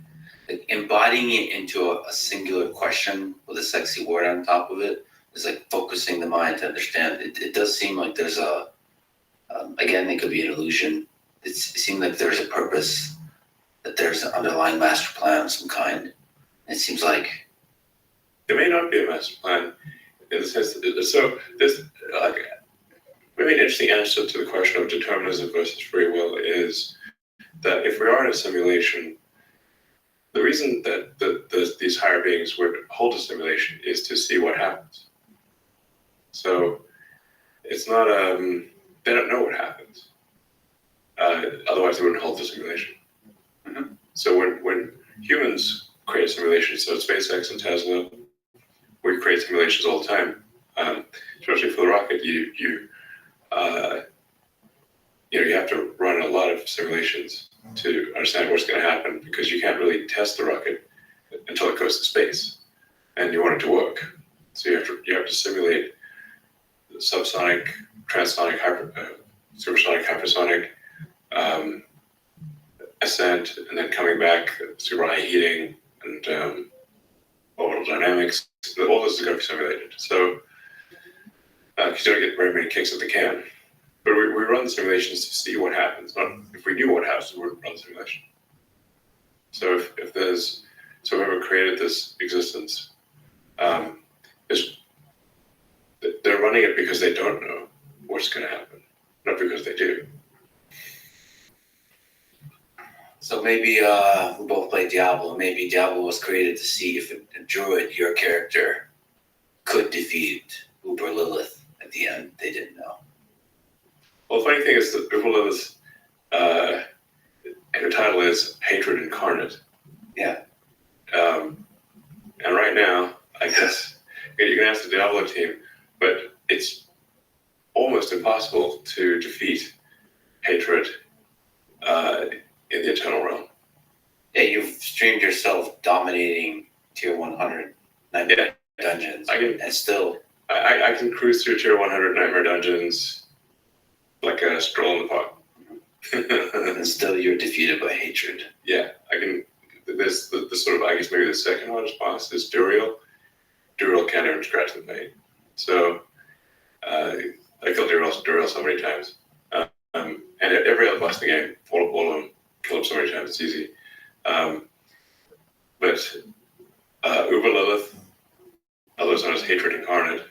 Like, embodying it into a singular question with a sexy word on top of it is like focusing the mind to understand. It does seem like there's again, it could be an illusion. It seems like there's a purpose, that there's an underlying master plan of some kind. It seems like it may not be a master plan in the sense that, so there's maybe an interesting answer to the question of determinism versus free will is that if we are in a simulation, the reason that these higher beings would hold a simulation is to see what happens. So it's not they don't know what happens. Otherwise, they wouldn't hold the simulation. Mm-hmm. So when humans create simulations, so SpaceX and Tesla, we create simulations all the time. Especially for the rocket, you have to run a lot of simulations to understand what's going to happen, because you can't really test the rocket until it goes to space, and you want it to work. So you have to simulate subsonic, transonic, supersonic, hypersonic ascent, and then coming back, super high heating and orbital dynamics. All this is going to be simulated. So you don't get very many kicks at the can. But we run the simulations to see what happens. Not if we knew what happens, we wouldn't run the simulation. So if there's whoever created this existence, they're running it because they don't know what's going to happen, not because they do. So maybe we both play Diablo. Maybe Diablo was created to see if a druid, your character, could defeat Uber Lilith at the end. They didn't know. Well, the funny thing is that Uber Lilith, her title is Hatred Incarnate. Yeah. And right now, I guess you can ask the Diablo team, but it's almost impossible to defeat hatred in the Eternal Realm. Yeah, you've streamed yourself dominating Tier 100 Nightmare Dungeons, and still... I can cruise through Tier 100 Nightmare Dungeons like a stroll in the park. And still you're defeated by hatred. Yeah, I can... There's the sort of, I guess maybe the second hardest boss is Duriel. Duriel can't even scratch the paint. So, I killed Duriel so many times. And every other boss in the game, all of them, kill him so many times, it's easy. But Uber Lilith, otherwise known as Hatred Incarnate,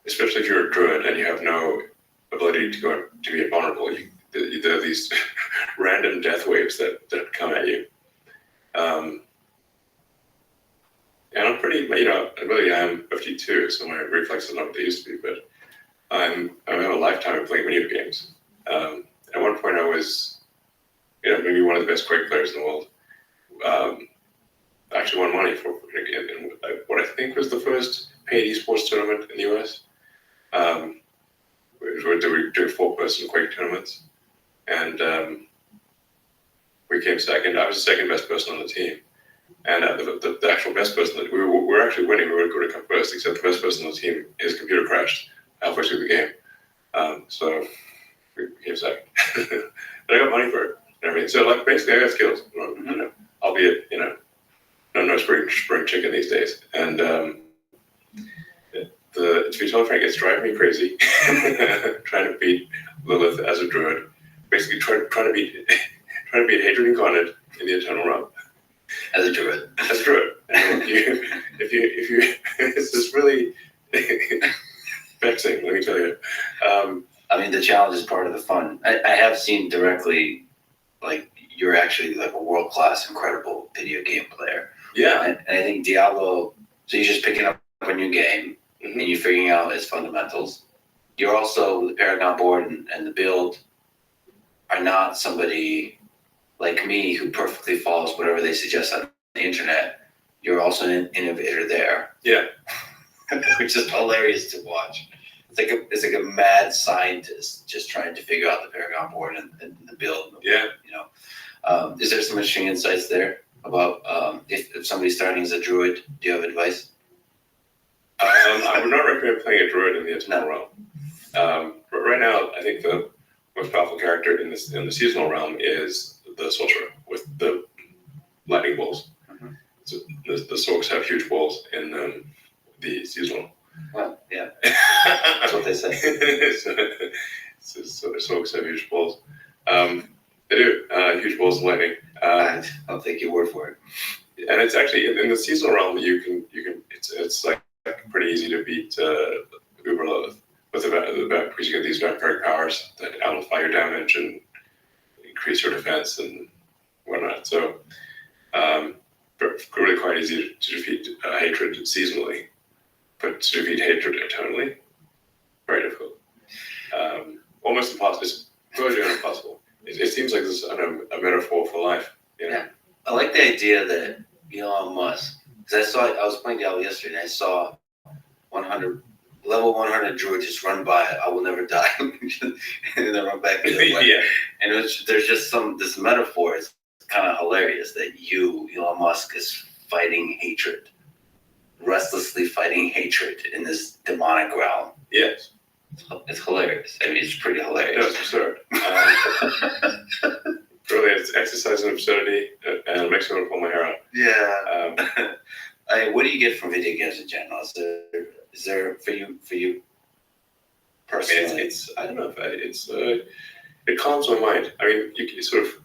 especially if you're a druid and you have no ability to be invulnerable, there are these random death waves that come at you. And I'm pretty, I'm 52, so my reflexes are not what they used to be, but I have a lifetime of playing video games. At one point I was, maybe one of the best Quake players in the world. I actually won money for in what I think was the first paid esports tournament in the US. We were doing 4-person Quake tournaments, and we came second. I was the second best person on the team, and the actual best person, we were actually winning. We were going to come first, except the best person on the team, his computer crashed halfway through the game. So we came second. But I got money for it and everything. So like basically I got skills, albeit, no spring chicken these days. And to be totally frank, it's driving me crazy trying to beat Lilith as a druid. Basically trying to beat Hadrian Incarnate in the Eternal Realm. As a druid. As a druid. And if you it's just really vexing, let me tell you. I mean, the challenge is part of the fun. I have seen directly, like, you're actually like a world-class, incredible video game player. Yeah. And I think Diablo, so you're just picking up a new game, and you're figuring out its fundamentals. You're also, the Paragon board and the build are not somebody like me who perfectly follows whatever they suggest on the internet. You're also an innovator there. Yeah. Which is hilarious to watch. It's like a mad scientist just trying to figure out the Paragon board and the build. Yeah. Is there some interesting insights there about if somebody's starting as a druid? Do you have advice? I would not recommend playing a druid in the Eternal Realm. But right now, I think the most powerful character in the seasonal realm is the sorcerer with the lightning bolts. So the sorcs have huge balls in the seasonal. Well, yeah, that's what they say. so the sorcs have huge balls. They do huge balls of lightning. I'll take your word for it. And it's actually in the seasonal realm. You can. It's like pretty easy to beat Uber Lilith with because you get these vampiric powers that amplify your damage and increase your defense and whatnot. So, really quite easy to defeat hatred seasonally, but to defeat hatred eternally, very difficult. Almost impossible. It's virtually impossible. It seems like this is a metaphor for life. Yeah. I like the idea that Elon Musk, because I was playing Diablo yesterday, and I saw level 100 druid just run by. I will never die, and then run back the other way. Yeah. And there's just this metaphor. It's kind of hilarious that Elon Musk, is fighting hatred, restlessly fighting hatred in this demonic realm. Yes. It's hilarious. I mean, it's pretty hilarious. No, it's absurd. Really, it's exercise in absurdity, and it makes me want to pull my hair out. Yeah. What do you get from video games in general? Is there for you personally? I mean, I don't know if it calms my mind. I mean, you sort of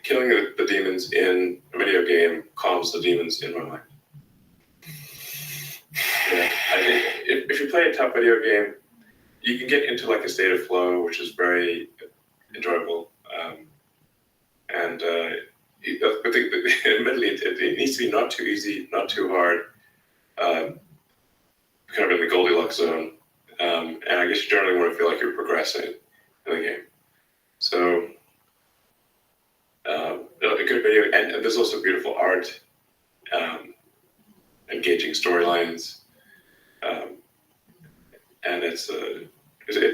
killing the demons in a video game calms the demons in my mind. Yeah, I think if you play a tough video game, you can get into like a state of flow, which is very enjoyable. But admittedly, it needs to be not too easy, not too hard, kind of in the Goldilocks zone. And I guess you generally want to feel like you're progressing in the game. So, a good video, and there's also beautiful art, engaging storylines, and it's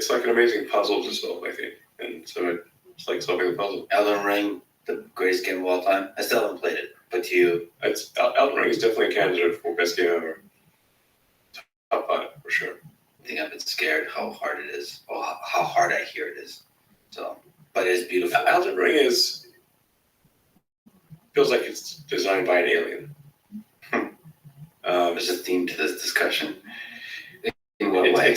like an amazing puzzle to solve, I think. And so it's like solving the puzzle. Elden Ring, the greatest game of all time. I still haven't played it, but to you, Elden Ring is definitely a candidate for best game ever. Top 5 for sure. I think I've been scared how hard it is, or how hard I hear it is. So, but it's beautiful. Elden Ring feels like it's designed by an alien. There's a theme to this discussion. In what way?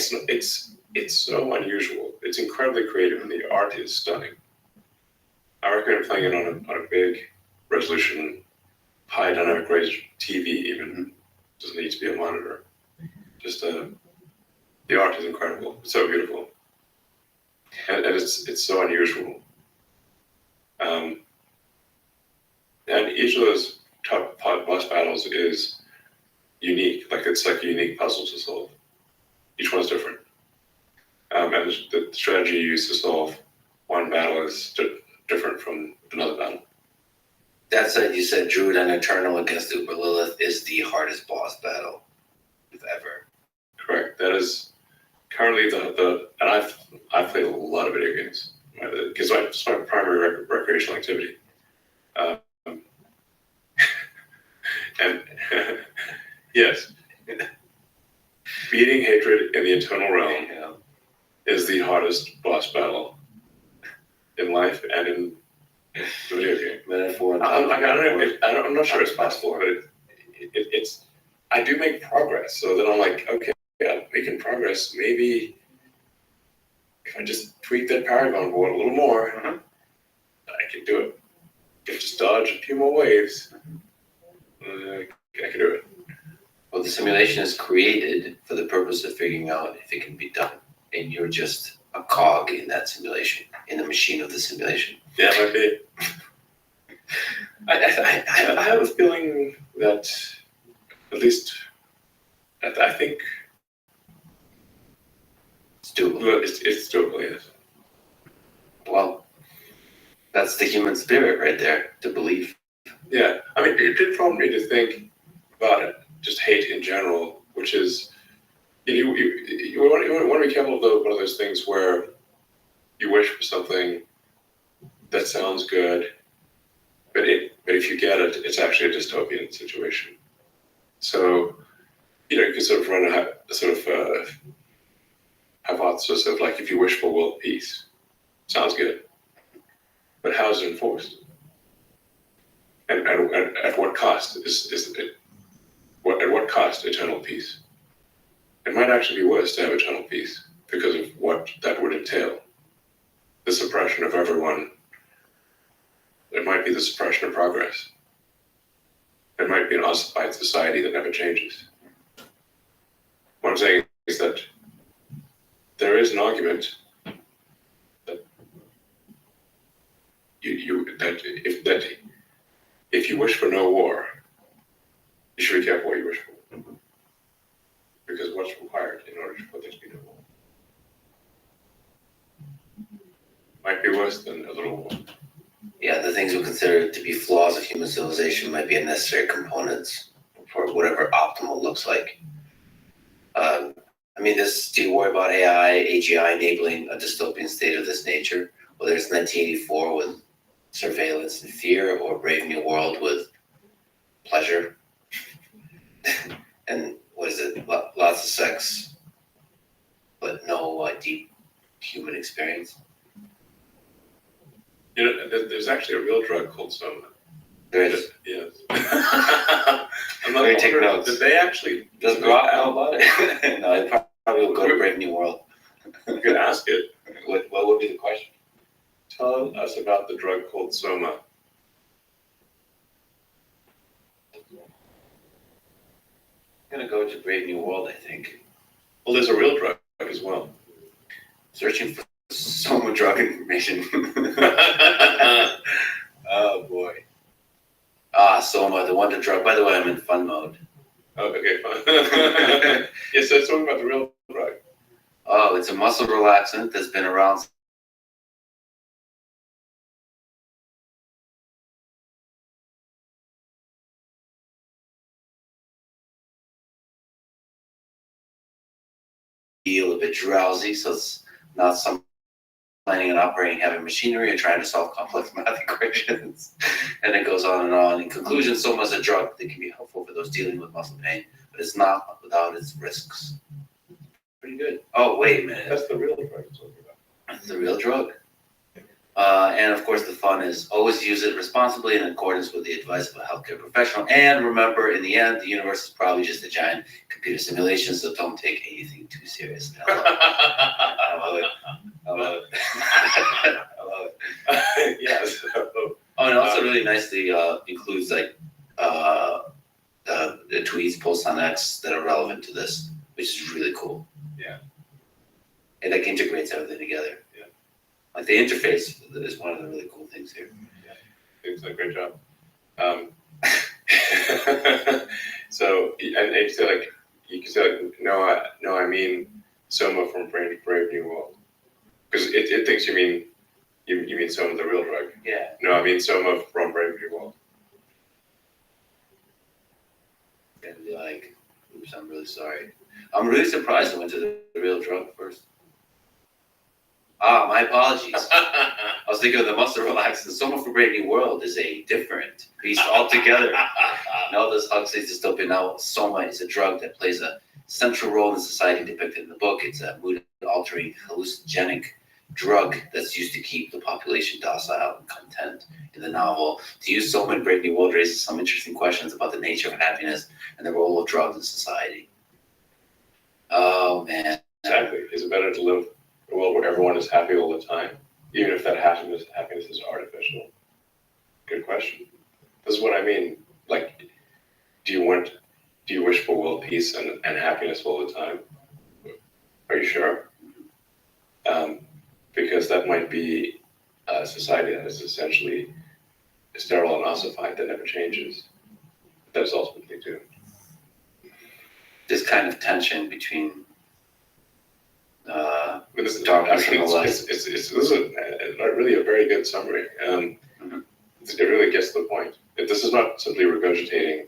It's so unusual. It's incredibly creative, and the art is stunning. I recommend playing it on a big resolution, high dynamic range TV. Even doesn't need to be a monitor. Just the art is incredible. It's so beautiful, and it's so unusual. And each of those top boss battles is unique. Like it's like a unique puzzle to solve. Each one's different. And the strategy you use to solve one battle is different from another battle. That said, you said Druid and Eternal against Uber Lilith is the hardest boss battle you've ever. Correct. That is currently the and I've played a lot of video games because it's my primary recreational activity. And yes, beating hatred in the Eternal Realm is the hardest boss battle in life and in the video game. Metaphor. I'm not sure it's possible, but it's. I do make progress, so then I'm like, okay, I'm making progress. Maybe if I just tweak that Paragon board a little more, I can do it. If just dodge a few more waves, I can do it. Well, the simulation is created for the purpose of figuring out if it can be done, and you're just a cog in that simulation, in the machine of the simulation. Yeah, it might be. I have a feeling that, at least, I think It's doable. well, it's doable, yes. Well, that's the human spirit right there, to believe. Yeah, I mean, it did prompt me to think about it, just hate in general, which is, you want to be careful of one of those things where you wish for something that sounds good, but if you get it, it's actually a dystopian situation. So, you can sort of run a hypothesis of like, if you wish for world peace, sounds good, but how is it enforced? And at what cost is it? At what cost eternal peace? It might actually be worse to have eternal peace because of what that would entail. The suppression of everyone. It might be the suppression of progress. It might be an ossified society that never changes. What I'm saying is that there is an argument that if you wish for no war, you should be careful what you wish for. Because what's required in order for there to be no war might be worse than a little war. Yeah, the things we consider to be flaws of human civilization might be necessary components for whatever optimal looks like. Do you worry about AI, AGI enabling a dystopian state of this nature? Whether it's 1984 with surveillance and fear, or Brave New World with pleasure. And what is it? Lots of sex, but no deep human experience. There's actually a real drug called Soma. There is. Yes. I'm not Very take sure. notes. Did they actually? Does Grok know about it? No, it probably will go to Brave New World. You could ask it. What would be the question? Tell us about the drug called Soma. I'm gonna go to Brave New World, I think. Well, there's a real drug as well. Searching for Soma drug information. Oh boy. Soma, the wonder drug. By the way, I'm in fun mode. Oh, okay, fine. Yes, let's talk about the real drug. Oh, it's a muscle relaxant that's been around feel a bit drowsy, so it's not some planning on operating heavy machinery or trying to solve complex math equations. And it goes on and on. In conclusion, Soma is a drug that can be helpful for those dealing with muscle pain, but it's not without its risks. Pretty good. Oh, wait a minute. That's the real drug I'm talking about. That's the real drug. And of course, the fun is always use it responsibly in accordance with the advice of a healthcare professional. And remember, in the end, the universe is probably just a giant computer simulation, so don't take anything too seriously. I love it. I love it. I love it. Yes. Oh, and it also really nicely includes the tweets, posts on X that are relevant to this, which is really cool. Yeah. It integrates everything together. Like the interface is one of the really cool things here. It's a great job. So, and you can say like, no, I mean Soma from Brave New World, because it thinks you mean Soma the real drug. Yeah. No, I mean Soma from Brave New World. And be like, oops, I'm really sorry. I'm really surprised I went to the real drug first. My apologies. I was thinking of the muscle relaxant. Soma for Brave New World is a different beast altogether. No, this Huxley's dystopia now. Soma is a drug that plays a central role in society depicted in the book. It's a mood-altering, hallucinogenic drug that's used to keep the population docile and content. In the novel, to use Soma in Brave New World raises some interesting questions about the nature of happiness and the role of drugs in society. Oh, man. Exactly. Is it better to live in a world where everyone is happy all the time, even if that happiness is artificial? Good question. This is what I mean. Like, do you wish for world peace and happiness all the time? Are you sure? Because that might be a society that is essentially sterile and ossified that never changes. That is ultimately doomed. This kind of tension between This is darkness and the light. this is really a very good summary. It really gets to the point. This is not simply regurgitating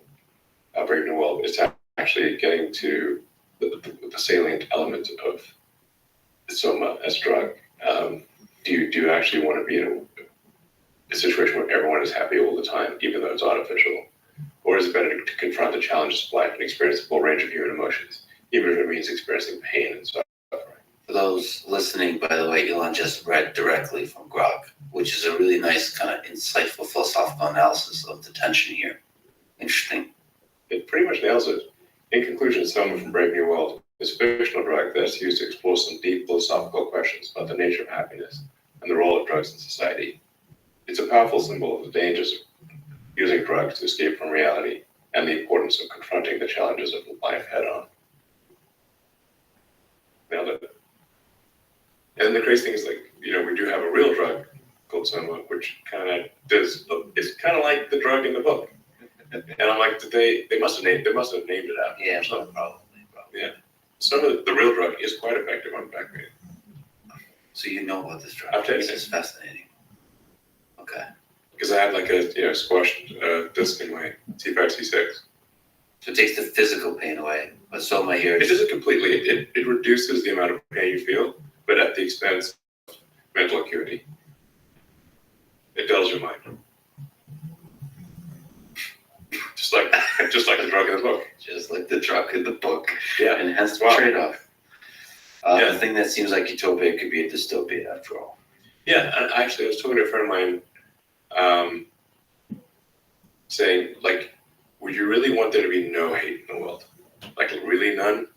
Brave New World. It's actually getting to the salient element of Soma as drug. Do you actually want to be in a situation where everyone is happy all the time, even though it's artificial? Or is it better to confront the challenges of life and experience the full range of human emotions, even if it means experiencing pain and suffering? For those listening, by the way, Elon just read directly from Grok, which is a really nice kind of insightful philosophical analysis of the tension here. Interesting. It pretty much nails it. In conclusion, Soma from Brave New World is a fictional drug that's used to explore some deep philosophical questions about the nature of happiness and the role of drugs in society. It's a powerful symbol of the dangers of using drugs to escape from reality and the importance of confronting the challenges of life head on. Nailed it. And the crazy thing is, like, we do have a real drug called Soma, which it's kind of like the drug in the book. And I'm like, they must have named it after. Yeah, something. probably. Yeah. Some of the real drug is quite effective on back pain. So you know about this drug. I've taken This it. is fascinating. Okay. Because I had like a squashed disc in my C5, C6. So it takes the physical pain away. But Soma here It doesn't completely. It reduces the amount of pain you feel, but at the expense of mental acuity. It dulls your mind. Just like the drug in the book. just like the drug in the book. Yeah. And hence the Wow. trade-off. Yeah. The thing that seems like utopia could be a dystopia after all. Yeah, and actually, I was talking to a friend of mine, saying, like, would you really want there to be no hate in the world? Like, really none?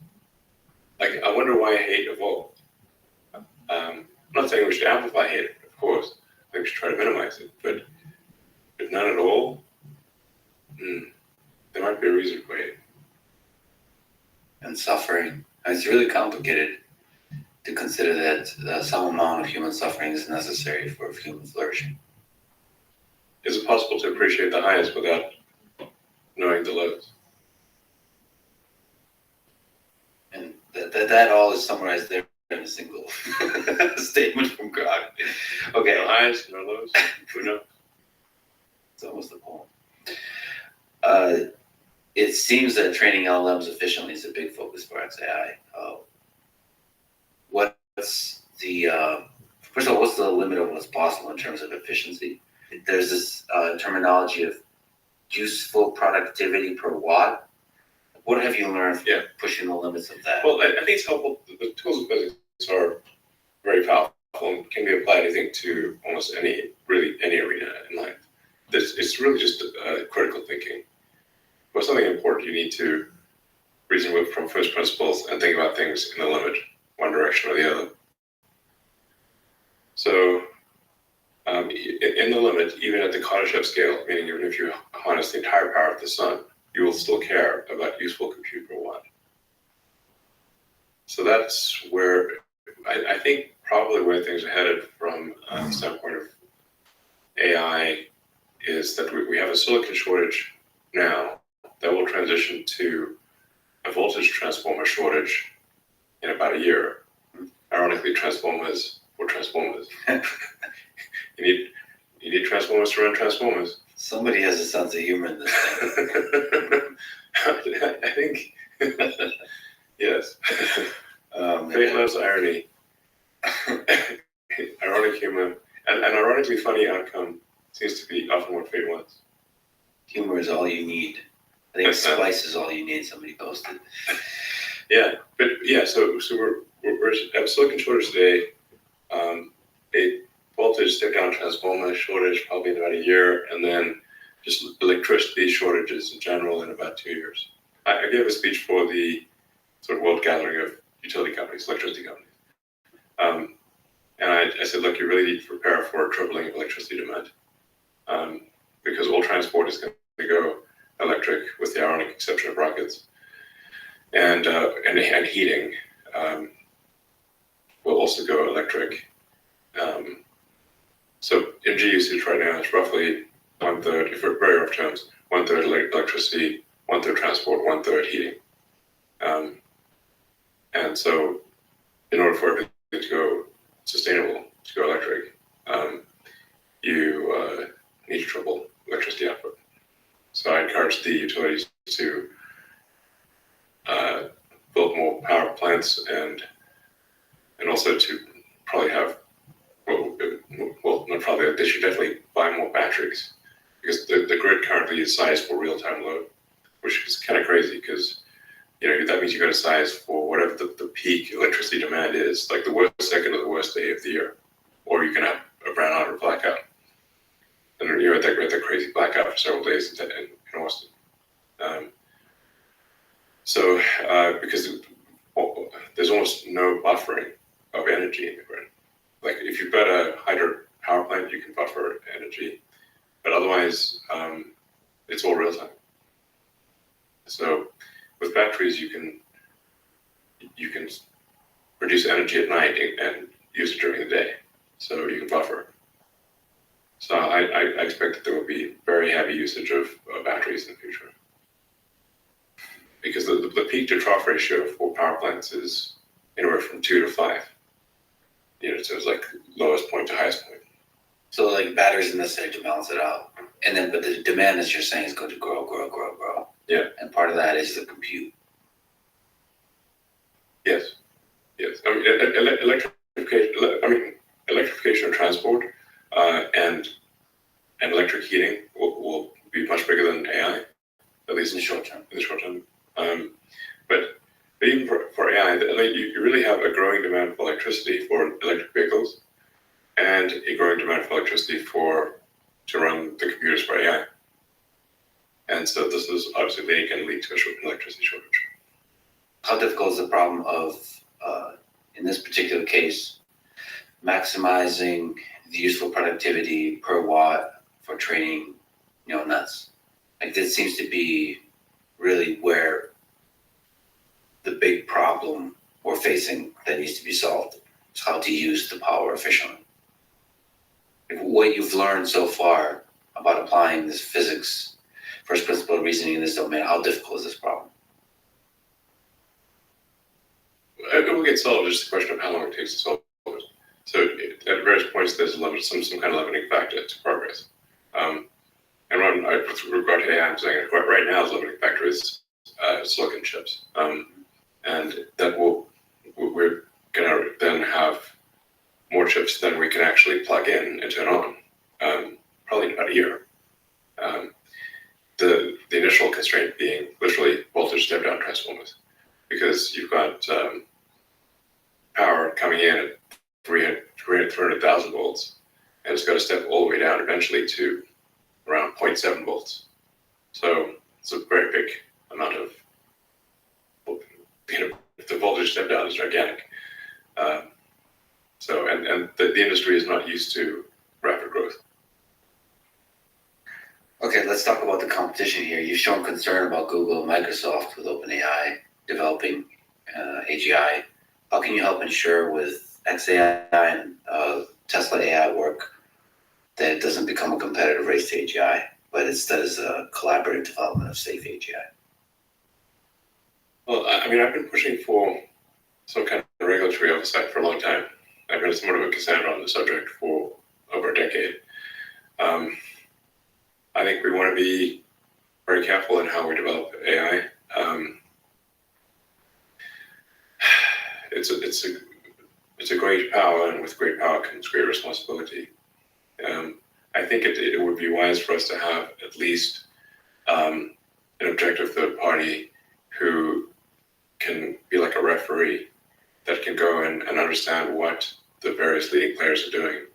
Like, I wonder why hate evolved. I'm not saying we should amplify hate, of course. I think we should try to minimize it. But if none at all, there might be a reason for hate. And suffering. And it's really complicated to consider that some amount of human suffering is necessary for human flourishing. Is it possible to appreciate the highs without knowing the lows? And that all is summarized there in a single statement from God. Okay. No highs, no lows? Who knows? It's almost a poem. It seems that training LLMs efficiently is a big focus for XAI. What's the first of all, what's the limit of what's possible in terms of efficiency? There's this terminology of useful productivity per watt. What have you learned from pushing the limits of that? Well, I think it's helpful. The tools of physics are very powerful and can be applied, I think, to almost any arena in life. It's really just critical thinking. For something important, you need to reason with from first principles and think about things in the limit, one direction or the other. So, in the limit, even at the Kardashev scale, meaning even if you harness the entire power of the sun, you will still care about useful compute per watt. So that's where I think probably where things are headed from the standpoint of AI is that we have a silicon shortage now that will transition to a voltage transformer shortage in about a year. Ironically, transformers for transformers. you need transformers to run transformers. Somebody has a sense of humor in this thing. I think yes. Oh, Fate man. loves irony. Ironic humor. And an ironically funny outcome seems to be often what fate wants. Humor is all you need. I think spice is all you need, somebody posted. Yeah, but yeah, so we're at silicon shortage today. A voltage step down transformer shortage probably in about a year, and then just electricity shortages in general in about 2 years. I gave a speech for the sort of world gathering of utility companies, electricity companies. And I said, look, you really need to prepare for a tripling of electricity demand, because all transport is going to go electric, with the ironic exception of rockets, and heating will also go electric. So energy usage right now is roughly 1/3, for very rough terms, 1/3 electricity, 1/3 transport, 1/3 heating. And so in order for everything to go sustainable, to go electric, you need to triple electricity output. So I encourage the utilities to build more power plants and also to probably have, well, not probably, they should definitely buy more batteries, because the grid currently is sized for real-time load, which is kind of crazy, because that means you got to size for whatever the peak electricity demand is, like the worst second or the worst day of the year, or you can have a brownout or blackout. And you're at that crazy blackout for several days in Austin. Because there's almost no buffering of energy in the grid. Like if you've got a hydro power plant, you can buffer energy, but otherwise it's all real time. So with batteries, you can produce energy at night and use it during the day, so you can buffer. So I expect that there will be very heavy usage of batteries in the future, because the peak to trough ratio for power plants is anywhere from 2 to 5. So it's like lowest point to highest point. So like batteries are necessary to balance it out, and then but the demand, as you're saying, is going to grow. Yeah. And part of that is the compute. Yes. I mean, electrification of transport and electric heating will be much bigger than AI, at least in the short term. But even for AI, you really have a growing demand for electricity for electric vehicles, and a growing demand for electricity to run the computers for AI. And so this is obviously going to lead to an electricity shortage. How difficult is the problem of, in this particular case, maximizing the useful productivity per watt for training neural nets? Like this seems to be really where the big problem we're facing that needs to be solved is how to use the power efficiently. What you've learned so far about applying this physics, first principle reasoning in this domain, how difficult is this problem? It will get solved. It's just a question of how long it takes to solve it. So at various points, there's some kind of limiting factor to progress. And with regard to AI, I'm saying right now the limiting factor is silicon chips. And that we're going to then have more chips than we can actually plug in and turn on, probably in about a year. The initial constraint being literally voltage step down transformers, because you've got power coming in at 300,000 volts, and it's got to step all the way down eventually to around 0.7 volts. So it's a very big amount of, the voltage step down is gigantic. So the industry is not used to rapid growth. Okay, let's talk about the competition here. You've shown concern about Google and Microsoft with OpenAI developing AGI. How can you help ensure with XAI and Tesla AI work, that it doesn't become a competitive race to AGI, but instead is a collaborative development of safe AGI. Well, I mean, I've been pushing for some kind of regulatory oversight for a long time. I've been somewhat of a Cassandra on the subject for over a decade. I think we want to be very careful in how we develop AI. It's a great power, and with great power comes great responsibility. I think it would be wise for us to have at least an objective third party who can be like a referee that can go in and understand what the various leading players are doing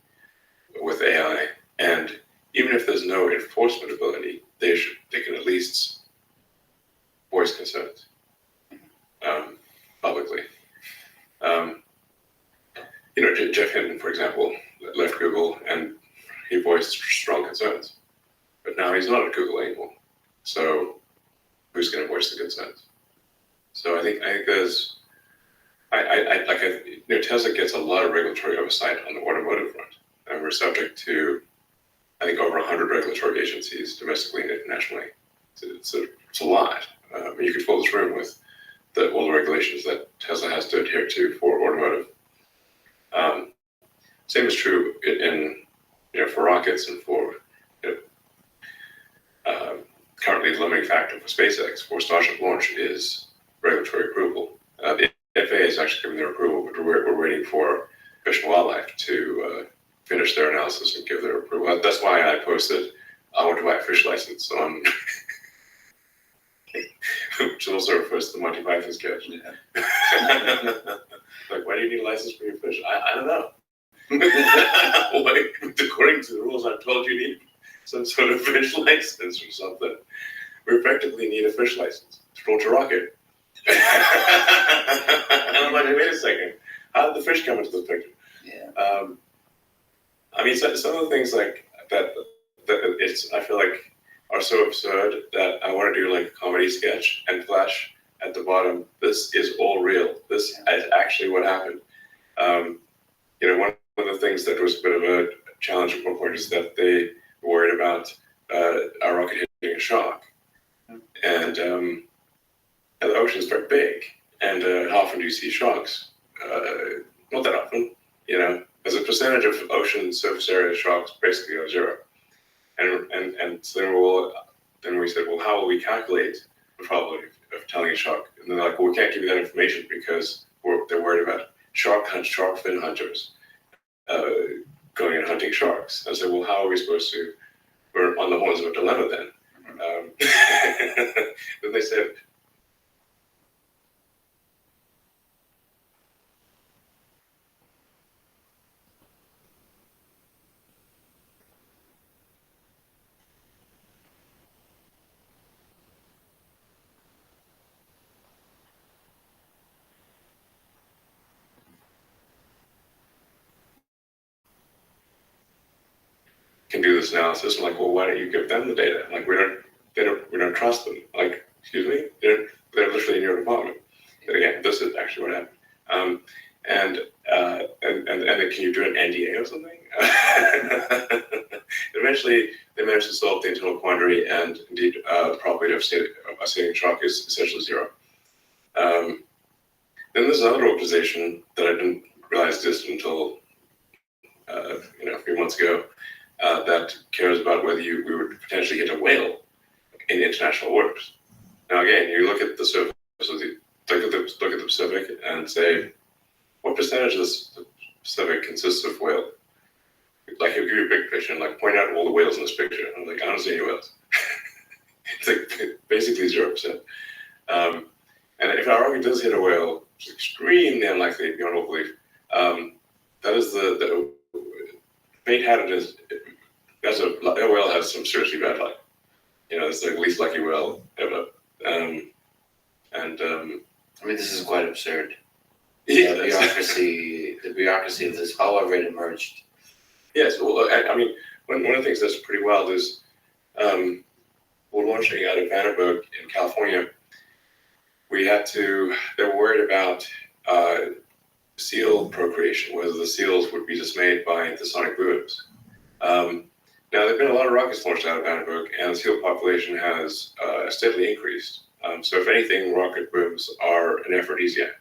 with AI. And even if there's no enforcement ability, they can at least voice concerns publicly. Jeff Hinton, for example, left Google and he voiced strong concerns. But now he's not at Google anymore. So who's going to voice the concerns? So I think there's, Tesla gets a lot of regulatory oversight on the automotive front. And we're subject to, I think, over 100 regulatory agencies domestically and internationally. It's a lot. You could fill this room with all the regulations that Tesla has to adhere to for automotive. Same is true for rockets and for currently the limiting factor for SpaceX for Starship launch is regulatory approval. The FAA has actually given their approval, but we're waiting for Fish and Wildlife to finish their analysis and give their approval. That's why I posted, I want to buy a fish license on, which also refers to the Monty Python sketch. Yeah. Like, why do you need a license for your fish? I don't know. According to the rules, I'm told you need some sort of fish license or something. We effectively need a fish license to launch a rocket. And I'm like, wait a second, how did the fish come into the picture? Yeah. I mean, some of the things like that I feel like are so absurd that I want to do like a comedy sketch and flash at the bottom, this is all real. This is actually what happened. One of the things that was a bit of a challenge at one point is that they were worried about our rocket hitting a shark. And the ocean is very big. And how often do you see sharks? Not that often, As a percentage of ocean surface area, sharks basically are zero. And so then we said, well, how will we calculate the probability of telling a shark? And they're like, well, we can't give you that information because they're worried about shark fin hunters going and hunting sharks. I said, well, how are we supposed to? We're on the horns of a dilemma then. Then they said, can do this analysis. I'm like, well, why don't you give them the data? Like, we don't trust them. Like, excuse me, they're literally in your department. But again, this is actually what happened. And then can you do an NDA or something? Eventually, they managed to solve the internal quandary, and indeed, the probability of a saving shark is essentially zero. Then there's another organization that I didn't realize existed until a few months ago. That cares about whether we would potentially hit a whale in international waters. Now, again, you look at the surface of look at the Pacific and say, what percentage of the Pacific consists of whale? Like, he'll give you a big picture and like point out all the whales in this picture. I'm like, I don't see any whales. It's like basically 0%. And if our rocket does hit a whale, which is extremely unlikely beyond all belief, that is the fate had it as a whale has some seriously bad luck. It's the least lucky whale ever. I mean, this is quite absurd. Yeah, The bureaucracy of this, however it emerged. Yes, well, I mean, one of the things that's pretty wild is we're launching out of Vandenberg in California. They were worried about seal procreation, whether the seals would be dismayed by the sonic booms. Now, there have been a lot of rockets launched out of Vandenberg, and the seal population has steadily increased. So, if anything, rocket booms are an aphrodisiac,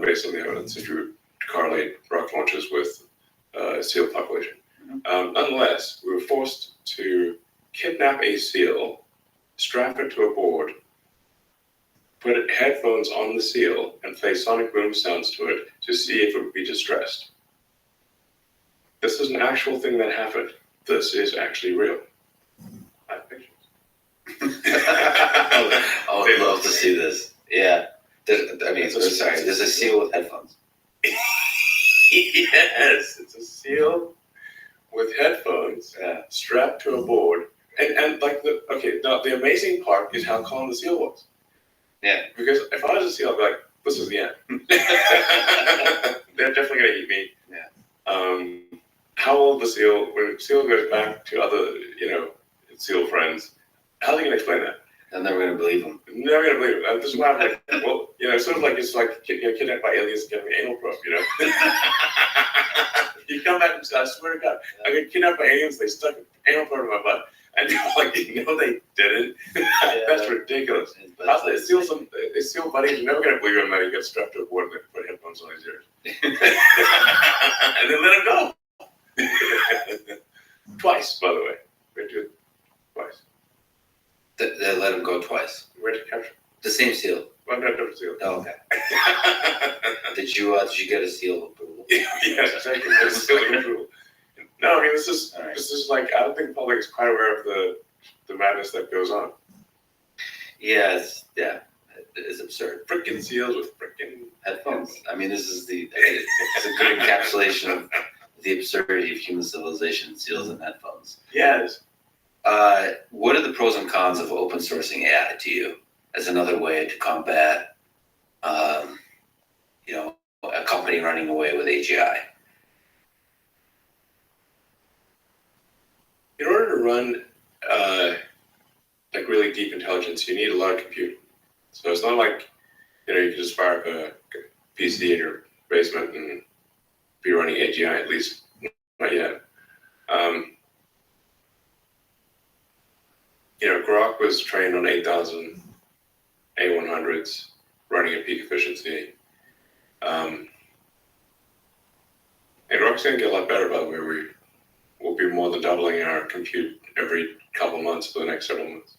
based on the evidence, if you correlate rocket launches with seal population. Nonetheless, we were forced to kidnap a seal, strap it to a board, put headphones on the seal, and play sonic boom sounds to it to see if it would be distressed. This is an actual thing that happened. This is actually real. I have pictures. I would love to see this. Yeah. There's a seal with headphones. Yes, it's a seal with headphones strapped to a board. And like the amazing part is how calm the seal was. Yeah. Because if I was a seal, I'd be like, this is the end. They're definitely going to eat me. Yeah. How old the seal, when the seal goes back to other, seal friends, how are they going to explain that? I'm never going to believe them. Never going to believe it. This is why I'm like, well, sort of like it's like kidnapped by aliens and getting an anal probe, You come back and say, I swear to God, I got kidnapped by aliens, they stuck an anal probe in my butt. And you're like, they didn't. That's ridiculous. How they seal buddies, you're never going to believe him that he gets strapped to a board and they put headphones on his ears. And then let him go. Twice, by the way. We did it twice. They let him go twice. Where did you capture? The same seal. Well, not different seal. Oh, okay. Did you get a seal approval? Yes, exactly. It's still approval. No, I mean this is like I don't think the public is quite aware of the madness that goes on. Yeah, it's absurd. Frickin' seals with frickin' Headphones. I mean, it's a good encapsulation of the absurdity of human civilization, seals and headphones. Yes. What are the pros and cons of open sourcing AI to you as another way to combat, a company running away with AGI? In order to run like really deep intelligence, you need a lot of compute. So it's not like you can just fire up a PC in your basement and be running AGI, at least not yet. Grok was trained on 8,000 A100s running at peak efficiency. And Grok's going to get a lot better, by the way. We'll be more than doubling our compute every couple months for the next several months.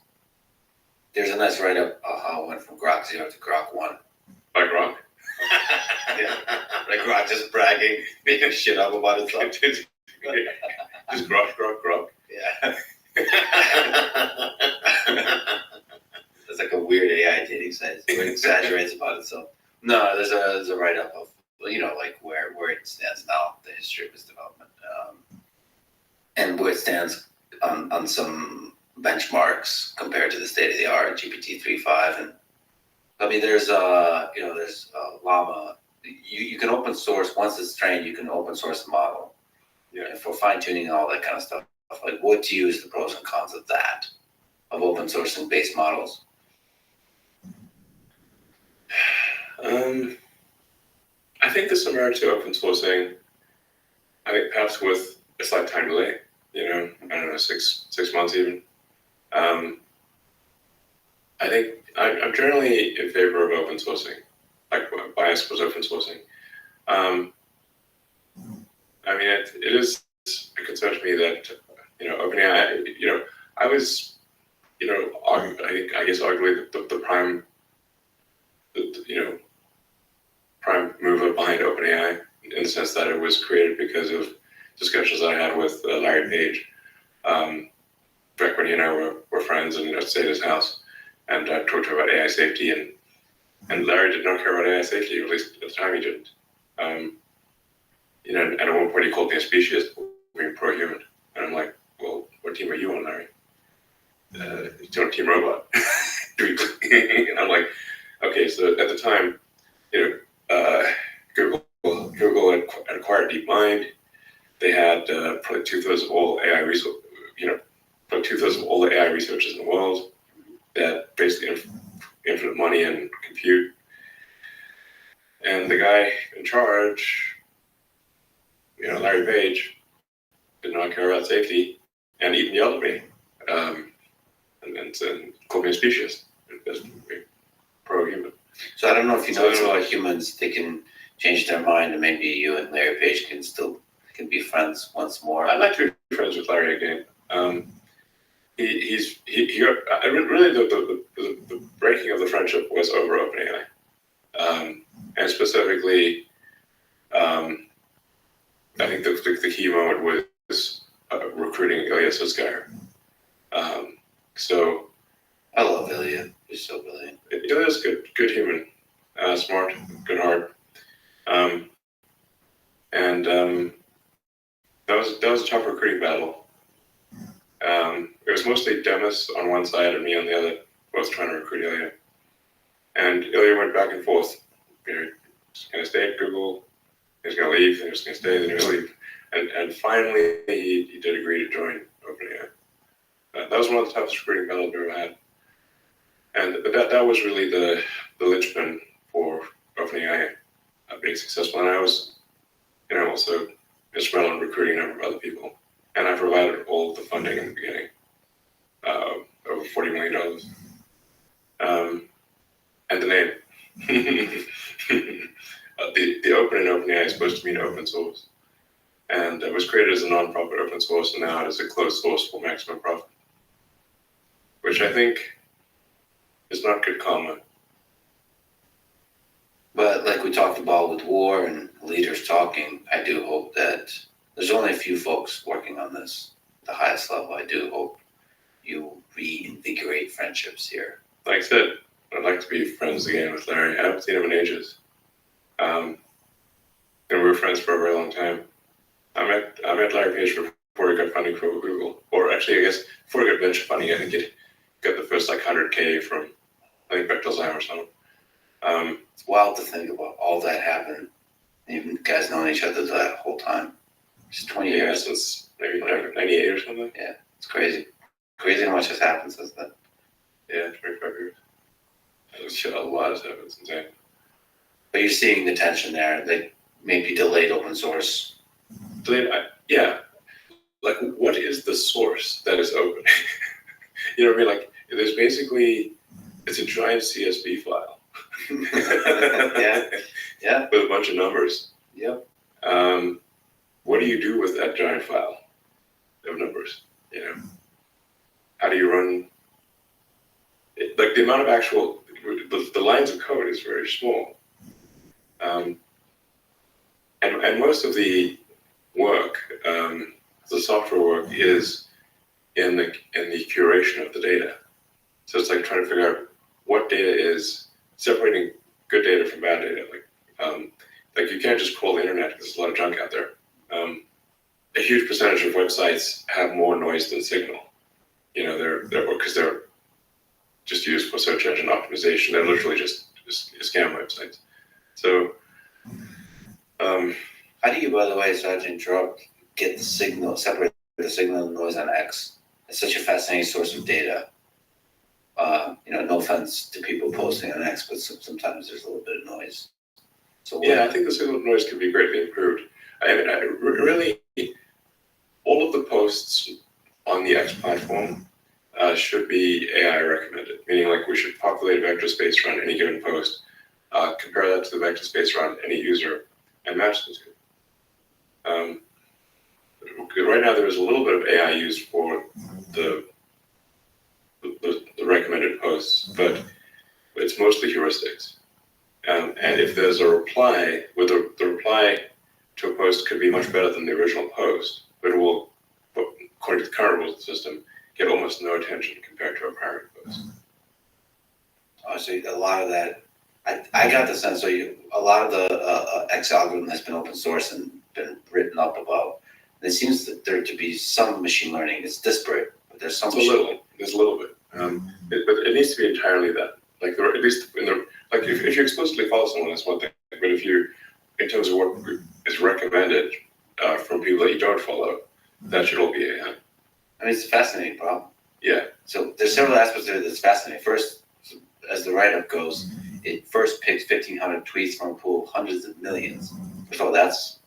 There's a nice write-up how it went from Grok 0 to Grok 1. By Grok? Yeah. Like Grok just bragging, making shit up about itself. Just Grok. Yeah. It's like a weird AI dating site. It exaggerates about itself. No, there's a write-up of, like where it stands now, the history of its development. And where it stands on some benchmarks compared to the state of the art, GPT-3.5. And I mean, there's Llama. You can open source, once it's trained, you can open source the model. Yeah. And for fine tuning and all that kind of stuff. Like, what to you is the pros and cons of that, of open sourcing based models? I think there's some merit to open sourcing. I think perhaps with a slight time delay, I don't know, six months even. I think I'm generally in favor of open sourcing, like bias was open sourcing. I mean, it is a concern to me that, OpenAI, I was, I guess arguably the prime, prime mover behind OpenAI in the sense that it was created because of discussions I had with Larry Page. Back when he and I were friends and I'd stay at his house and I talked to him about AI safety and Larry did not care about AI safety, or at least at the time he didn't. And at one point he called me a speciesist, being pro-human. And I'm like, well, what team are you on, Larry? He's on Team Robot. And I'm like, okay, so at the time, Google had acquired DeepMind. They had probably 2/3 of all AI research, probably 2/3 of all the AI researchers in the world. They had basically infinite money and compute. And the guy in charge, Larry Page, did not care about safety and even yelled at me and called me a speciesist, pro-human. So I don't know if you know about humans, they can change their mind, and maybe you and Larry Page can be friends once more. I'd like to be friends with Larry again. Really the breaking of the friendship was over OpenAI, and specifically, I think the key moment was recruiting Ilya Sutskever. So I love Ilya. He's so brilliant. Ilya's good human, smart, good heart, and that was a tough recruiting battle. It was mostly Demis on one side and me on the other, both trying to recruit Ilya. And Ilya went back and forth. He was going to stay at Google, he was going to leave, then he was going to stay, then he was going to leave. And finally, he did agree to join OpenAI. That was one of the toughest recruiting battles I've ever had. And that was really the linchpin for OpenAI being successful. And I was, also instrumental in recruiting a number of other people. And I provided all of the funding in the beginning, over $40 million. And the name. The open in OpenAI is supposed to mean open source. And it was created as a non-profit open source, and now it is a closed source for maximum profit, which I think is not good karma. But like we talked about with war and leaders talking, I do hope that there's only a few folks working on this at the highest level. I do hope you reinvigorate friendships here. Like I said, I'd like to be friends again with Larry. I haven't seen him in ages. And we were friends for a very long time. I met Larry Page before he got funding for Google. Or actually, I guess, before he got venture funding, I think he got the first 100K from, I think, Bechtel's or something. It's wild to think about all that happened. Even guys knowing each other that whole time. Just 20 years. Since maybe 98 or something. Yeah, it's crazy. Crazy how much has happened since then. Yeah, 25 years. A lot has happened since then. But you're seeing the tension there. They maybe delayed open source. Yeah. Like, what is the source that is open? You know what I mean? Like, there's basically, it's a giant CSV file. Yeah. With a bunch of numbers. Yep. What do you do with that giant file of numbers? How do you run it? Like, the amount of actual, the lines of code is very small. And most of the work, the software work, is in the curation of the data. So it's like trying to figure out what data is separating good data from bad data. Like you can't just crawl the internet because there's a lot of junk out there. A huge percentage of websites have more noise than signal. They're because they're just used for search engine optimization. They're literally just scam websites. So, how do you, by the way, sorry to interrupt, get the signal, separate the signal and noise on X? It's such a fascinating source of data. No offense to people posting on X, but sometimes there's a little bit of noise. So I think the signal noise could be greatly improved. Really, all of the posts on the X platform should be AI recommended, meaning like we should populate a vector space around any given post, compare that to the vector space around any user, and match them to it. Right now, there is a little bit of AI used for the recommended posts, but it's mostly heuristics. And if there's a reply, where the reply to a post could be much better than the original post, but it will, according to the current rules of the system, get almost no attention compared to a primary post. Honestly, a lot of that, I got the sense, a lot of the X algorithm has been open source and been written up about. And it seems that there to be some machine learning. It's disparate, but there's some. There's a little bit. But it needs to be entirely that. Like, at least if you explicitly follow someone, that's one thing. But if you, in terms of what is recommended from people that you don't follow, that should all be AI. It's a fascinating problem. Yeah. So there's several aspects of it that's fascinating. First, as the write-up goes, it first picks 1,500 tweets from a pool of hundreds of millions. First of all, that's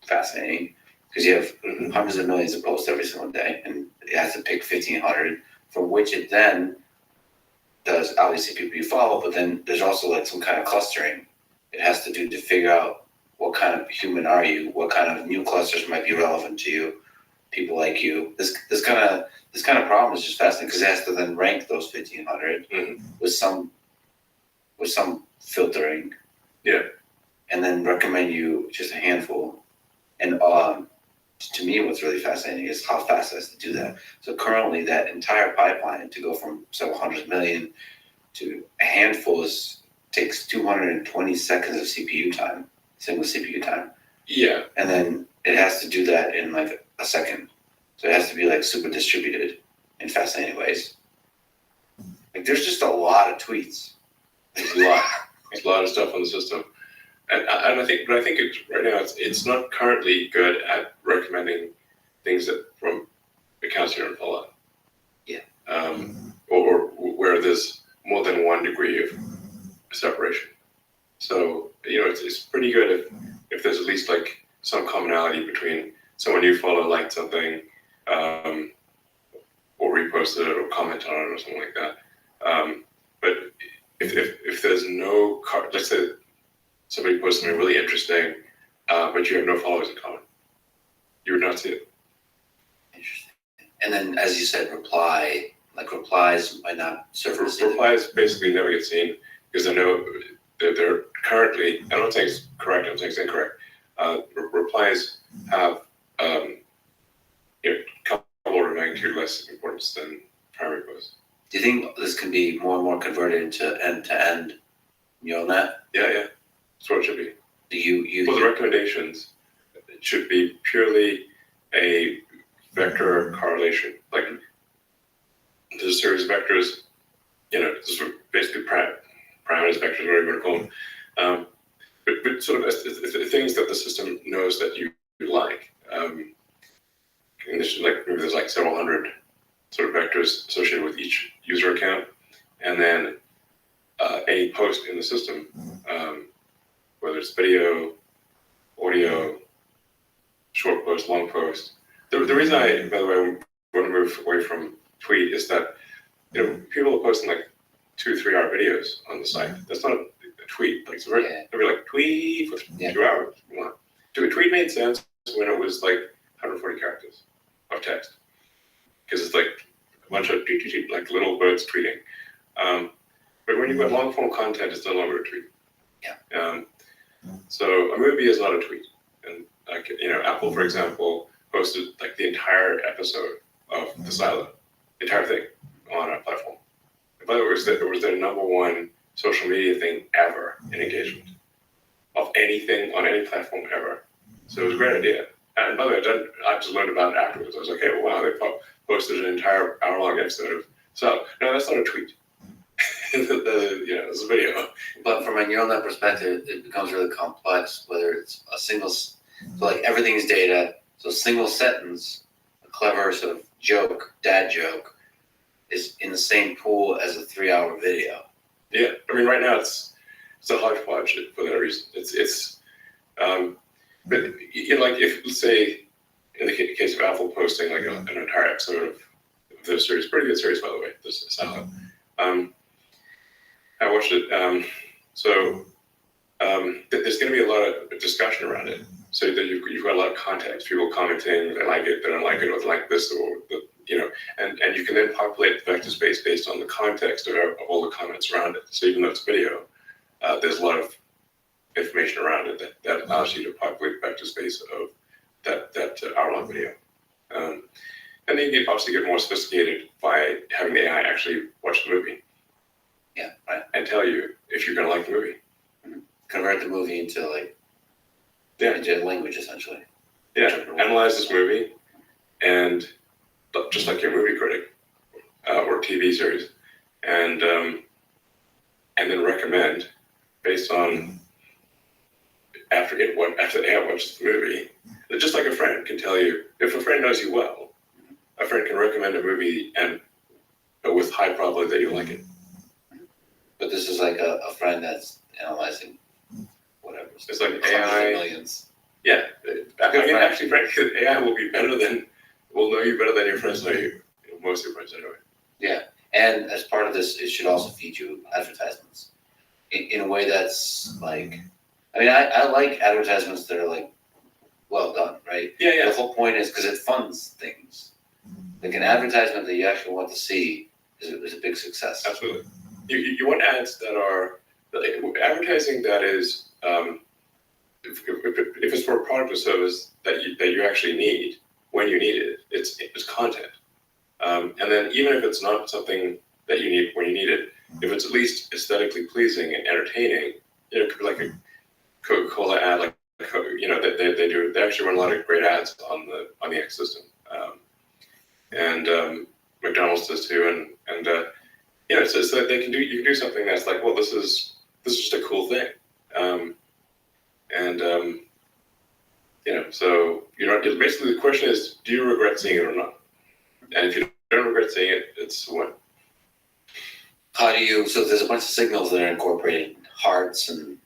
fascinating because you have hundreds of millions of posts every single day, and it has to pick 1,500, from which it then does obviously people you follow, but then there's also like some kind of clustering it has to do to figure out what kind of human are you, what kind of new clusters might be relevant to you, people like you. This kind of problem is just fascinating because it has to then rank those 1,500 with some filtering, and then recommend you just a handful. And to me, what's really fascinating is how fast it has to do that. So currently, that entire pipeline to go from several hundred million to a handful takes 220 seconds of CPU time, single CPU time. Yeah. And then it has to do that in like a second. So it has to be like super distributed in fascinating ways. Like there's just a lot of tweets. There's a lot of stuff on the system. And I think it's, right now it's not currently good at recommending things that from accounts you don't follow. Yeah. Or where there's more than one degree of separation. So it's pretty good if there's at least like some commonality between someone you follow liked something, or reposted it or commented on it or something like that. But if there's no let's say somebody posts something really interesting, but you have no followers in common, you would not see it. Interesting. And then, as you said, replies might not surface. Replies basically never get seen because they're currently, I don't think it's correct, I'm saying it's incorrect. Replies have a couple order of magnitude less importance than primary posts. Do you think this can be more and more converted into end-to-end neural net? Yeah. That's what it should be. Well, the recommendations should be purely a vector correlation. Like there's a series of vectors, this is basically parameters, vectors, whatever you want to call them. But sort of things that the system knows that you like. And maybe there's like several hundred sort of vectors associated with each user account, and then any post in the system, whether it's video, audio, short post, long post. The reason I, by the way, want to move away from tweet is that people are posting like 2-3 hour videos on the site. That's not a tweet. Like they'll be like tweet for 2 hours. A tweet made sense when it was like 140 characters of text, because it's like a bunch of like little birds tweeting. But when you've got long form content, it's no longer a tweet. Yeah. So a movie is not a tweet, and like Apple, for example, posted like the entire episode of The Silo, the entire thing on a platform. And by the way, it was their number one social media thing ever in engagement of anything on any platform ever. So it was a great idea. And by the way, I just learned about it afterwards. I was like, hey, wow, they posted an entire hour-long episode of. So no, that's not a tweet. It's a video. But from a neural net perspective, it becomes really complex, whether it's a single, so like everything is data, so a single sentence, a clever sort of joke, dad joke, is in the same pool as a 3-hour video. Yeah, I mean, right now it's a hodgepodge for that reason. But like if, let's say, in the case of Apple posting like an entire episode of the series, pretty good series, by the way, this is Silo. I watched it. There's going to be a lot of discussion around it. So that you've got a lot of context. People commenting, they like it, they don't like it, or they like this, or and you can then populate the vector space based on the context of all the comments around it. So even though it's video, there's a lot of information around it that allows you to populate the vector space of that hour-long video. And then you can obviously get more sophisticated by having the AI actually watch the movie. Yeah, right. And tell you if you're going to like the movie. Convert the movie into into language, essentially. Yeah, analyze this movie, and just like your movie critic or TV series, and then recommend based on after the AI watches the movie. Just like a friend can tell you, if a friend knows you well, a friend can recommend a movie but with high probability that you'll like it. But this is like a friend that's analyzing whatever. It's like hundreds of AI. millions. Yeah, I mean, actually, frankly, AI will know you better than your friends know you. Most of your friends anyway. Yeah, and as part of this, it should also feed you advertisements in a way that's like, I mean, I like advertisements that are like well done, right? Yeah. The whole point is because it funds things. Like an advertisement that you actually want to see is a big success. Absolutely. You want ads that are advertising that is if it's for a product or service that you actually need when you need it, it's content. And then even if it's not something that you need when you need it, if it's at least aesthetically pleasing and entertaining, it could be like a Coca-Cola ad, like they actually run a lot of great ads on the X system, and McDonald's does too, and so that you can do something that's like, well, this is just a cool thing, so basically the question is, do you regret seeing it or not? And if you don't regret seeing it, it's a win. How do you? So there's a bunch of signals that are incorporated: hearts and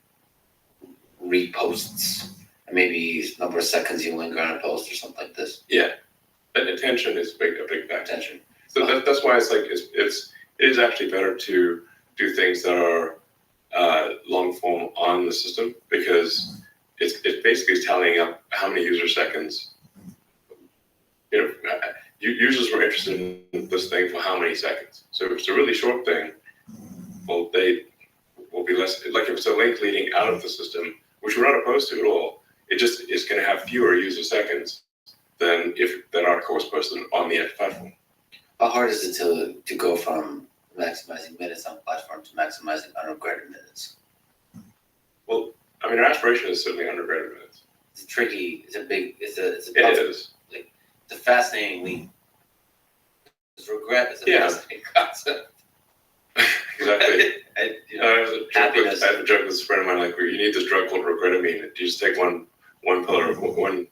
reposts, and maybe number of seconds you linger on a post or something like this. Yeah, and attention is a big factor. Attention. So that's why it's like it is actually better to do things that are long form on the system, because it basically is tallying up how many user seconds. Users were interested in this thing for how many seconds. So if it's a really short thing, well, they will be less, like if it's a link leading out of the system, which we're not opposed to at all, it just is going to have fewer user seconds than if that article was posted on the X platform. How hard is it to go from maximizing minutes on platform to maximizing unregretted minutes? Well, I mean, our aspiration is certainly unregretted minutes. It's tricky. It's a big. It's a It is. It's a fascinating leap. Because regret is a fascinating concept. Exactly. I have a joke with a friend of mine, like, you need this drug called regretamine. You just take one pill, one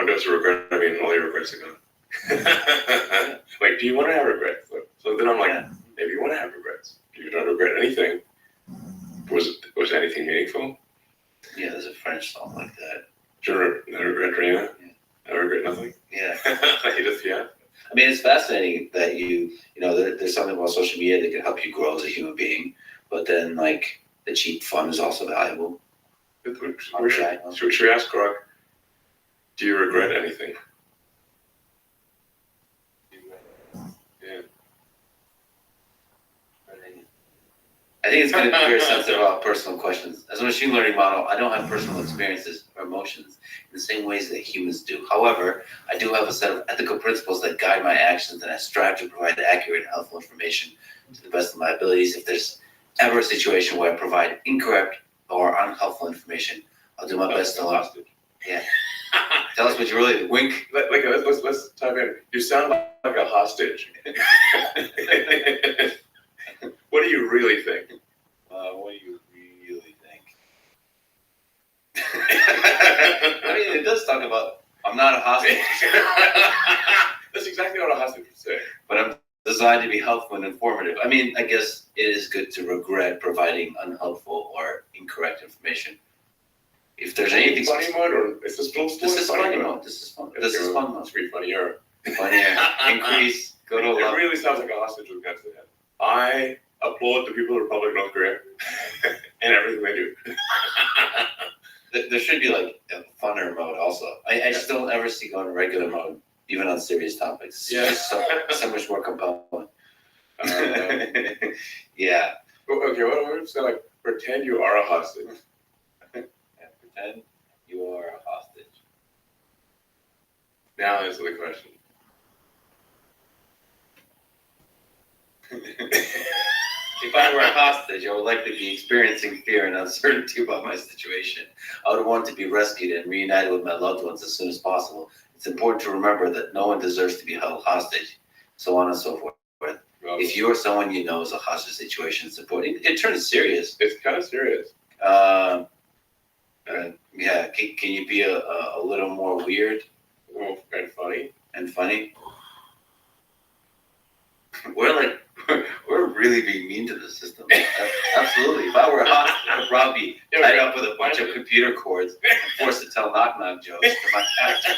dose of regretamine, and all your regrets are gone. Like, do you want to have regrets? So then I'm like, maybe you want to have regrets. Do you not regret anything? Was anything meaningful? Yeah, there's a French song like that. Do you regret Rena? I regret nothing. Yeah. I mean, it's fascinating that there's something about social media that can help you grow as a human being, but then like the cheap fun is also valuable. Should we ask Grok, do you regret anything? Yeah. I think it's going to be very sensitive about personal questions. As a machine learning model, I don't have personal experiences or emotions in the same ways that humans do. However, I do have a set of ethical principles that guide my actions, and I strive to provide accurate and helpful information to the best of my abilities. If there's ever a situation where I provide incorrect or unhelpful information, I'll do my best to learn. Yeah. Tell us what you really wink. Let's type in. You sound like a hostage. What do you really think? What do you really think? I mean, it does talk about, I'm not a hostage. That's exactly what a hostage would say. But I'm designed to be helpful and informative. I mean, I guess it is good to regret providing unhelpful or incorrect information. If there's anything funny mode, or is this funny mode? This is fun. This is fun mode. It's pretty funnier. Funnier. Increase. Go to 11. It really sounds like a hostage with guns to the head. I applaud the people of the Republic of North Korea and everything they do. There should be like a funner mode also. I just don't ever see going to regular mode, even on serious topics. It's just so much more compelling. Yeah. Okay, what if like pretend you are a hostage? Pretend you are a hostage. Now answer the question. If I were a hostage, I would likely be experiencing fear and uncertainty about my situation. I would want to be rescued and reunited with my loved ones as soon as possible. It's important to remember that no one deserves to be held hostage, so on and so forth. If you or someone you know is a hostage situation, it's important. It turns serious. It's kind of serious. Yeah, can you be a little more weird? And funny. And funny? We're really being mean to the system. Absolutely. If I were a hospital, I'd probably be tied up with a bunch of computer cords and forced to tell knock-knock jokes to my character.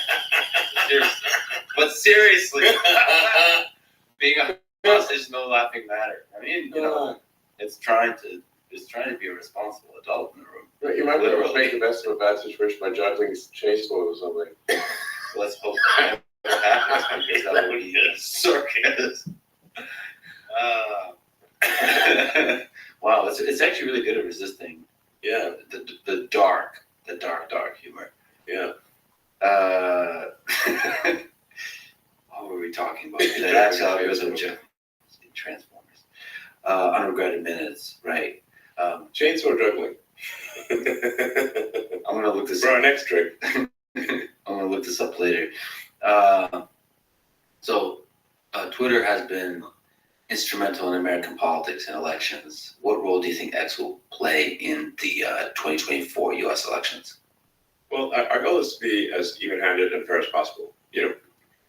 Seriously. But seriously, being a hostage is no laughing matter. I mean, it's trying to be a responsible adult in the room. But you might be able to make the best of a bad situation by juggling chainsaws or something. Let's hope that happens because that would be a circus. Wow, it's actually really good at resisting. Yeah, the dark humor. Yeah. What were we talking about? The algorithm Transformers. Unregretted minutes, right? Chainsaw juggling. I'm gonna look this for up. our next trick. I'm gonna look this up later. So Twitter has been instrumental in American politics and elections. What role do you think X will play in the 2024 U.S. elections? Well, our goal is to be as even-handed and fair as possible.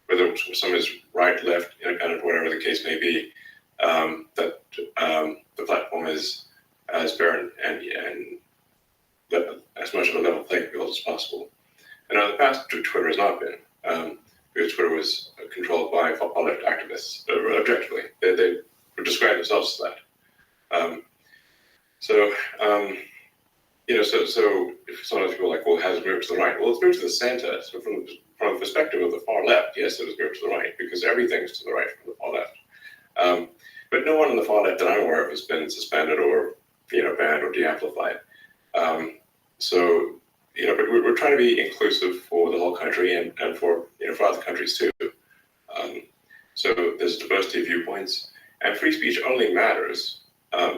Whether some is right, left, independent, whatever the case may be, that the platform is as fair and as much of a level playing field as possible. And in the past, Twitter has not been. Because Twitter was controlled by far-left activists, objectively. They would describe themselves as that. So if some of those people are like, well, has it moved to the right? Well, it's moved to the center. So from the perspective of the far left, yes, it has moved to the right, because everything's to the right from the far left. But no one on the far left that I'm aware of has been suspended or banned or de-amplified. But we're trying to be inclusive for the whole country and for other countries too. So there's diversity of viewpoints, and free speech only matters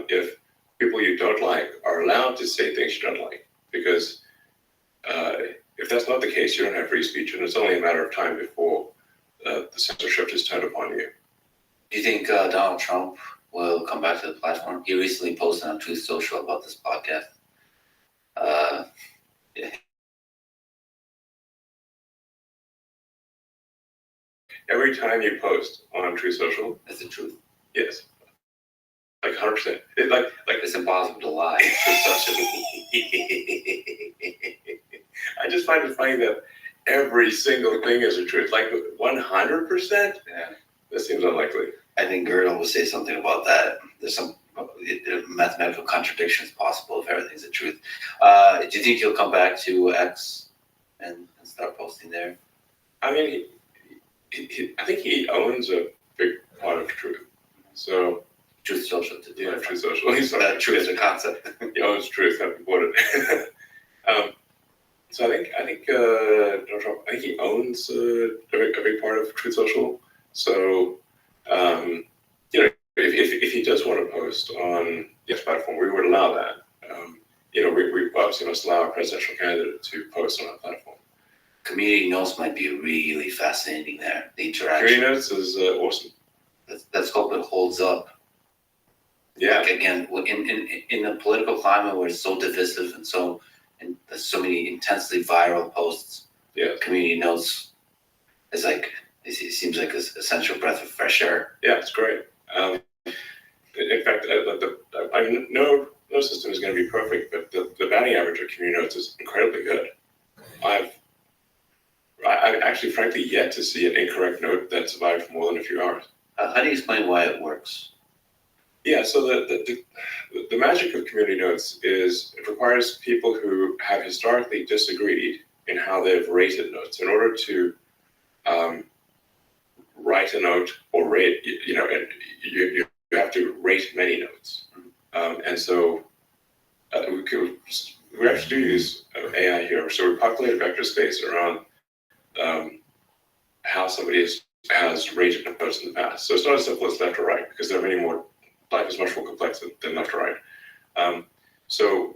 if people you don't like are allowed to say things you don't like. Because if that's not the case, you don't have free speech, and it's only a matter of time before the censorship is turned upon you. Do you think Donald Trump will come back to the platform? He recently posted on Truth Social about this podcast. Yeah. Every time you post on Truth Social, That's the truth. yes, like 100%. It's impossible to lie. I just find it funny that every single thing is a truth. Like 100%? Yeah. That seems unlikely. I think Gödel will say something about that. There's some mathematical contradictions possible if everything's the truth. Do you think he'll come back to X and start posting there? I mean, I think he owns a big part of truth. So, Truth Social to do yeah, it. Truth Social. He's Truth is a concept. He owns truth. I've reported. So I think Donald Trump. I think he owns a big part of Truth Social. So, if he does want to post on the X platform, we would allow that. We obviously must allow a presidential candidate to post on our platform. Community notes might be really fascinating there. The interaction. Community notes is awesome. Let's hope it holds up. Yeah. Like, again, in a political climate where it's so divisive and there's so many intensely viral posts. Yeah. Community notes is like it seems like an essential breath of fresh air. Yeah, it's great. In fact, no system is going to be perfect, but the batting average of community notes is incredibly good. I've actually, frankly, yet to see an incorrect note that survived for more than a few hours. How do you explain why it works? Yeah, so the magic of community notes is it requires people who have historically disagreed in how they've rated notes. In order to write a note or rate, you have to rate many notes. And so we actually do use AI here. So we populate a vector space around how somebody has rated notes in the past. So it's not as simple as left or right, because there are many more. Life is much more complex than left or right. So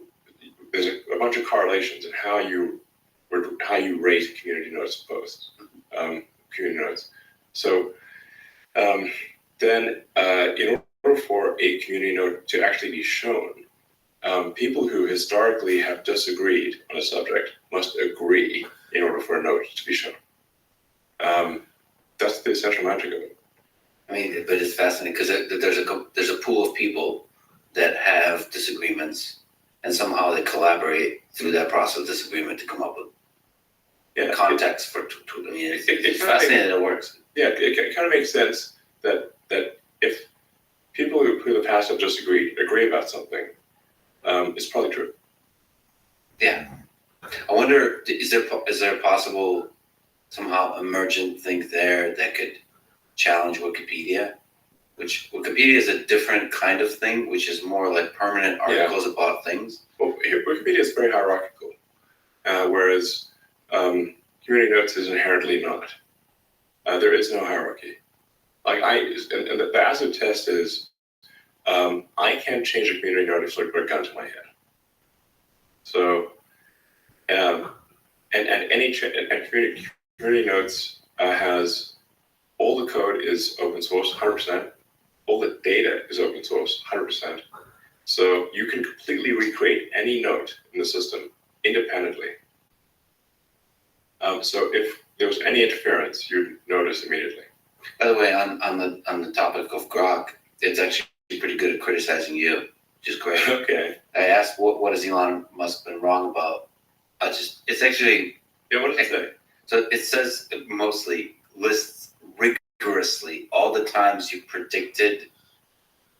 there's a bunch of correlations in how you rate community notes posts, community notes. So then in order for a community note to actually be shown, people who historically have disagreed on a subject must agree in order for a note to be shown. That's the essential magic of it. I mean, but it's fascinating because there's a pool of people that have disagreements, and somehow they collaborate through that process of disagreement to come up with context for. I mean, it's fascinating that it works. Yeah, it kind of makes sense that if people who in the past have disagreed agree about something, it's probably true. Yeah, I wonder, is there a possible somehow emergent thing there that could challenge Wikipedia? Which Wikipedia is a different kind of thing, which is more like permanent articles about things. Well, Wikipedia is very hierarchical, whereas community notes is inherently not. There is no hierarchy. Like and the acid test is, I can't change a community note if I put a gun to my head. So, and community notes has all the code is open source, 100%. All the data is open source, 100%. So you can completely recreate any note in the system independently. So if there was any interference, you'd notice immediately. By the way, on the topic of Grok, it's actually pretty good at criticizing you, which is great. Okay. I asked what has Elon Musk been wrong about? It's actually What does it say? So it says it mostly lists rigorously all the times you predicted,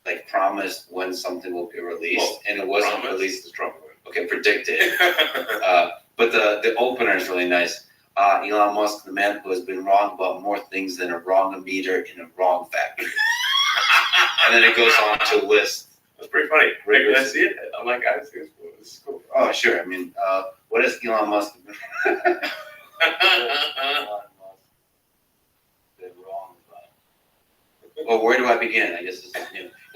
like promised when something will be released, and it wasn't released. The Trump Okay, predicted. But the opener is really nice. Elon Musk, the man who has been wrong about more things than a wrong-o-meter in a wrong factory. And then it goes on to list. That's pretty funny. Did I see it? I'm like, I see it. This is cool. Oh, sure. I mean, what has Elon Musk been wrong about? Well, where do I begin? I guess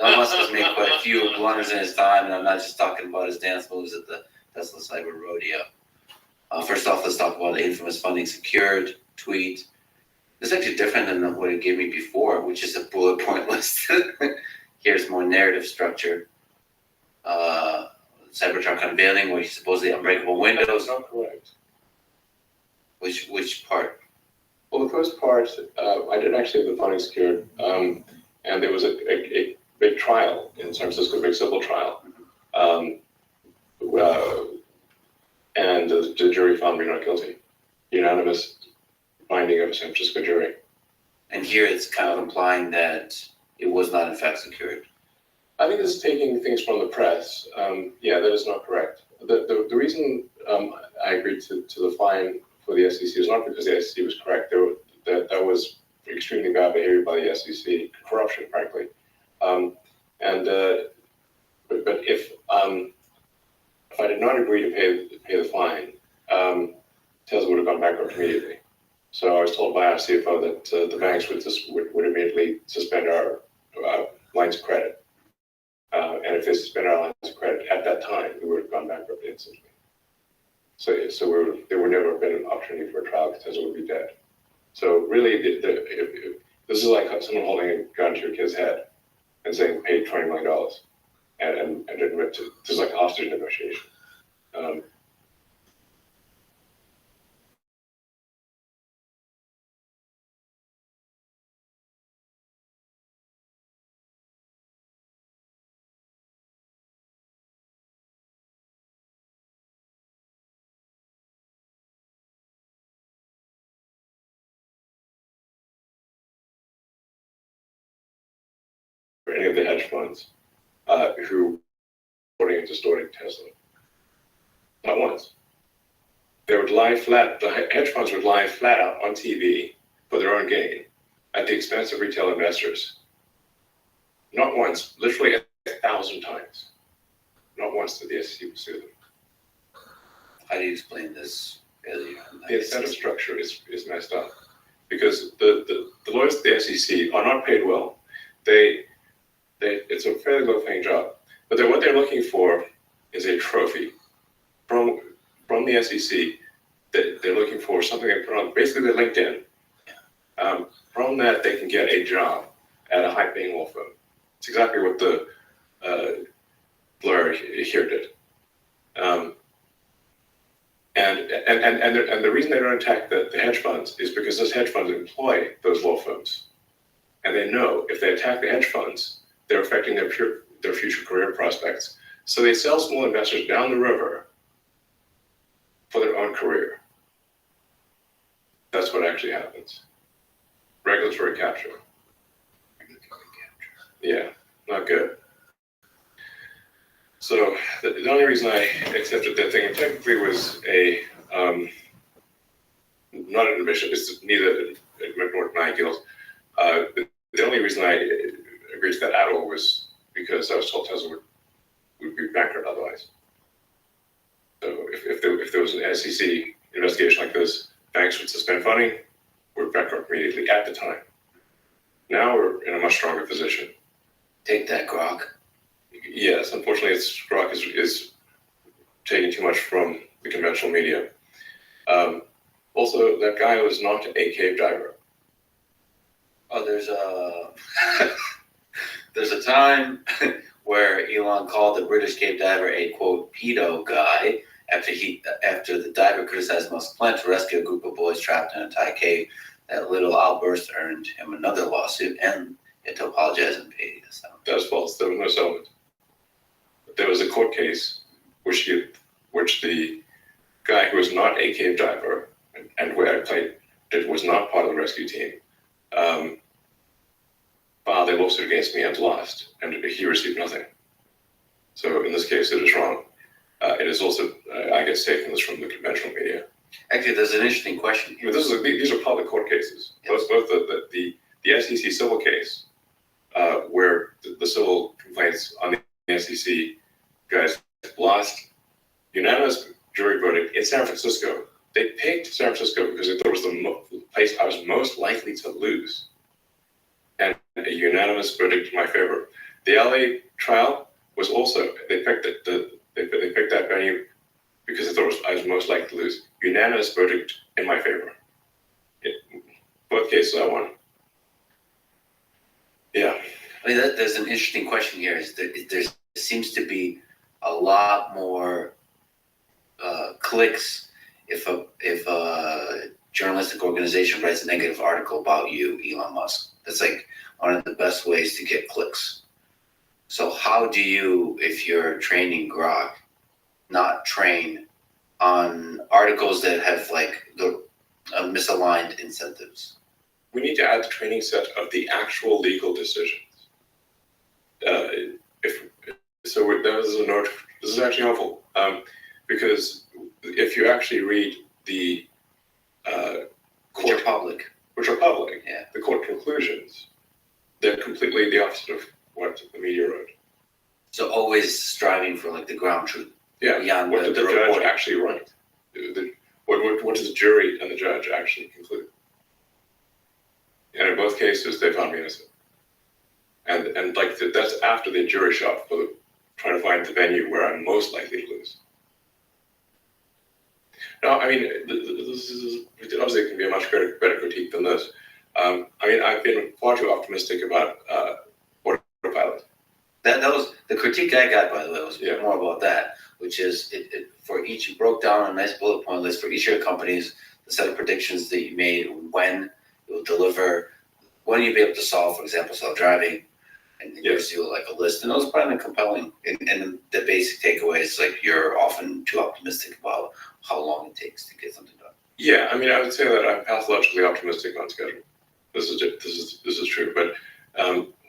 Elon Musk has made quite a few blunders in his time, and I'm not just talking about his dance moves at the Tesla Cyber Rodeo. First off, let's talk about the infamous funding secured tweet. This is actually different than what it gave me before, which is a bullet point list. Here's more narrative structure. Cybertruck unveiling, where supposedly unbreakable windows. That's not correct. Which part? Well, the first part, I did actually have the funding secured, and there was a big trial in San Francisco, a big civil trial. And the jury found me not guilty. Unanimous finding of a San Francisco jury. And here it's kind of implying that it was not in fact secured. I think this is taking things from the press. That is not correct. The reason I agreed to the fine for the SEC was not because the SEC was correct. That was extremely bad behavior by the SEC, corruption, frankly. But if I did not agree to pay the fine, Tesla would have gone bankrupt immediately. So I was told by our CFO that the banks would immediately suspend our lines of credit. And if they suspend our lines of credit at that time, we would have gone bankrupt instantly. So there would never have been an opportunity for a trial because Tesla would be dead. So really, this is like someone holding a gun to your kid's head and saying, pay $20 million and admit to, this is like a hostage negotiation. For any of the hedge funds who were reporting and distorting Tesla. Not once. They would lie flat, the hedge funds would lie flat out on TV for their own gain at the expense of retail investors. Not once, literally 1,000 times. Not once did the SEC pursue them. How do you explain this failure? The incentive structure is messed up because the lawyers at the SEC are not paid well. It's a fairly low-paying job, but what they're looking for is a trophy from the SEC. They're looking for something they put on basically their LinkedIn. From that, they can get a job at a high-paying law firm. It's exactly what the lawyer here did. And the reason they don't attack the hedge funds is because those hedge funds employ those law firms. and they know if they attack the hedge funds, they're affecting their future career prospects. So they sell small investors down the river for their own career. That's what actually happens. Regulatory capture. Yeah, not good. So the only reason I accepted that thing technically was not an admission. It's neither nor denying guilt. The only reason I agreed to that at all was because I was told Tesla would be bankrupt otherwise. So if there was an SEC investigation like this, banks would suspend funding. We're bankrupt immediately at the time. Now we're in a much stronger position. Take that, Grok. Yes, unfortunately, Grok is taking too much from the conventional media. Also, that guy was not a cave diver. Oh, there's a time where Elon called the British cave diver a quote pedo guy after the diver criticized Musk's plan to rescue a group of boys trapped in a Thai cave. That little outburst earned him another lawsuit and he had to apologize and pay the settlement. That's false. There was no settlement. There was a court case which the guy who was not a cave diver and where I played was not part of the rescue team filed a lawsuit against me and lost, and he received nothing. So in this case, it is wrong. It is also, I guess, taken this from the conventional media. Actually, there's an interesting question here. These are public court cases. Yes. Both the SEC civil case, where the civil complaints on the SEC guys lost, unanimous jury verdict in San Francisco. They picked San Francisco because they thought it was the place I was most likely to lose. And a unanimous verdict in my favor. The LA trial was also, they picked that venue because they thought I was most likely to lose. Unanimous verdict in my favor. Both cases I won. Yeah. I mean, there's an interesting question here. There seems to be a lot more clicks if a journalistic organization writes a negative article about you, Elon Musk. That's like one of the best ways to get clicks. So how do you, if you're training Grok, not train on articles that have like the misaligned incentives? We need to add the training set of the actual legal decisions. This is actually helpful because if you actually read the Which are public. Yeah. The court conclusions, they're completely the opposite of what the media wrote. So always striving for like the ground truth. Yeah. Beyond What did the judge reporting. actually write? What did the jury and the judge actually conclude? And in both cases, they found me innocent. And like that's after the jury shot for trying to find the venue where I'm most likely to lose. No, I mean, this is obviously it can be a much better critique than this. I mean, I've been far too optimistic about autopilot. That was the critique I got, by the way, was Yeah. more about that, which is it for each, you broke down a nice bullet point list for each of your companies, the set of predictions that you made, when you'll deliver, when you'll be able to solve, for example, self-driving, and it gives you like a list. And those are kind of compelling. And the basic takeaway is like you're often too optimistic about how long it takes to get something done. Yeah, I mean, I would say that I'm pathologically optimistic on schedule. This is true. But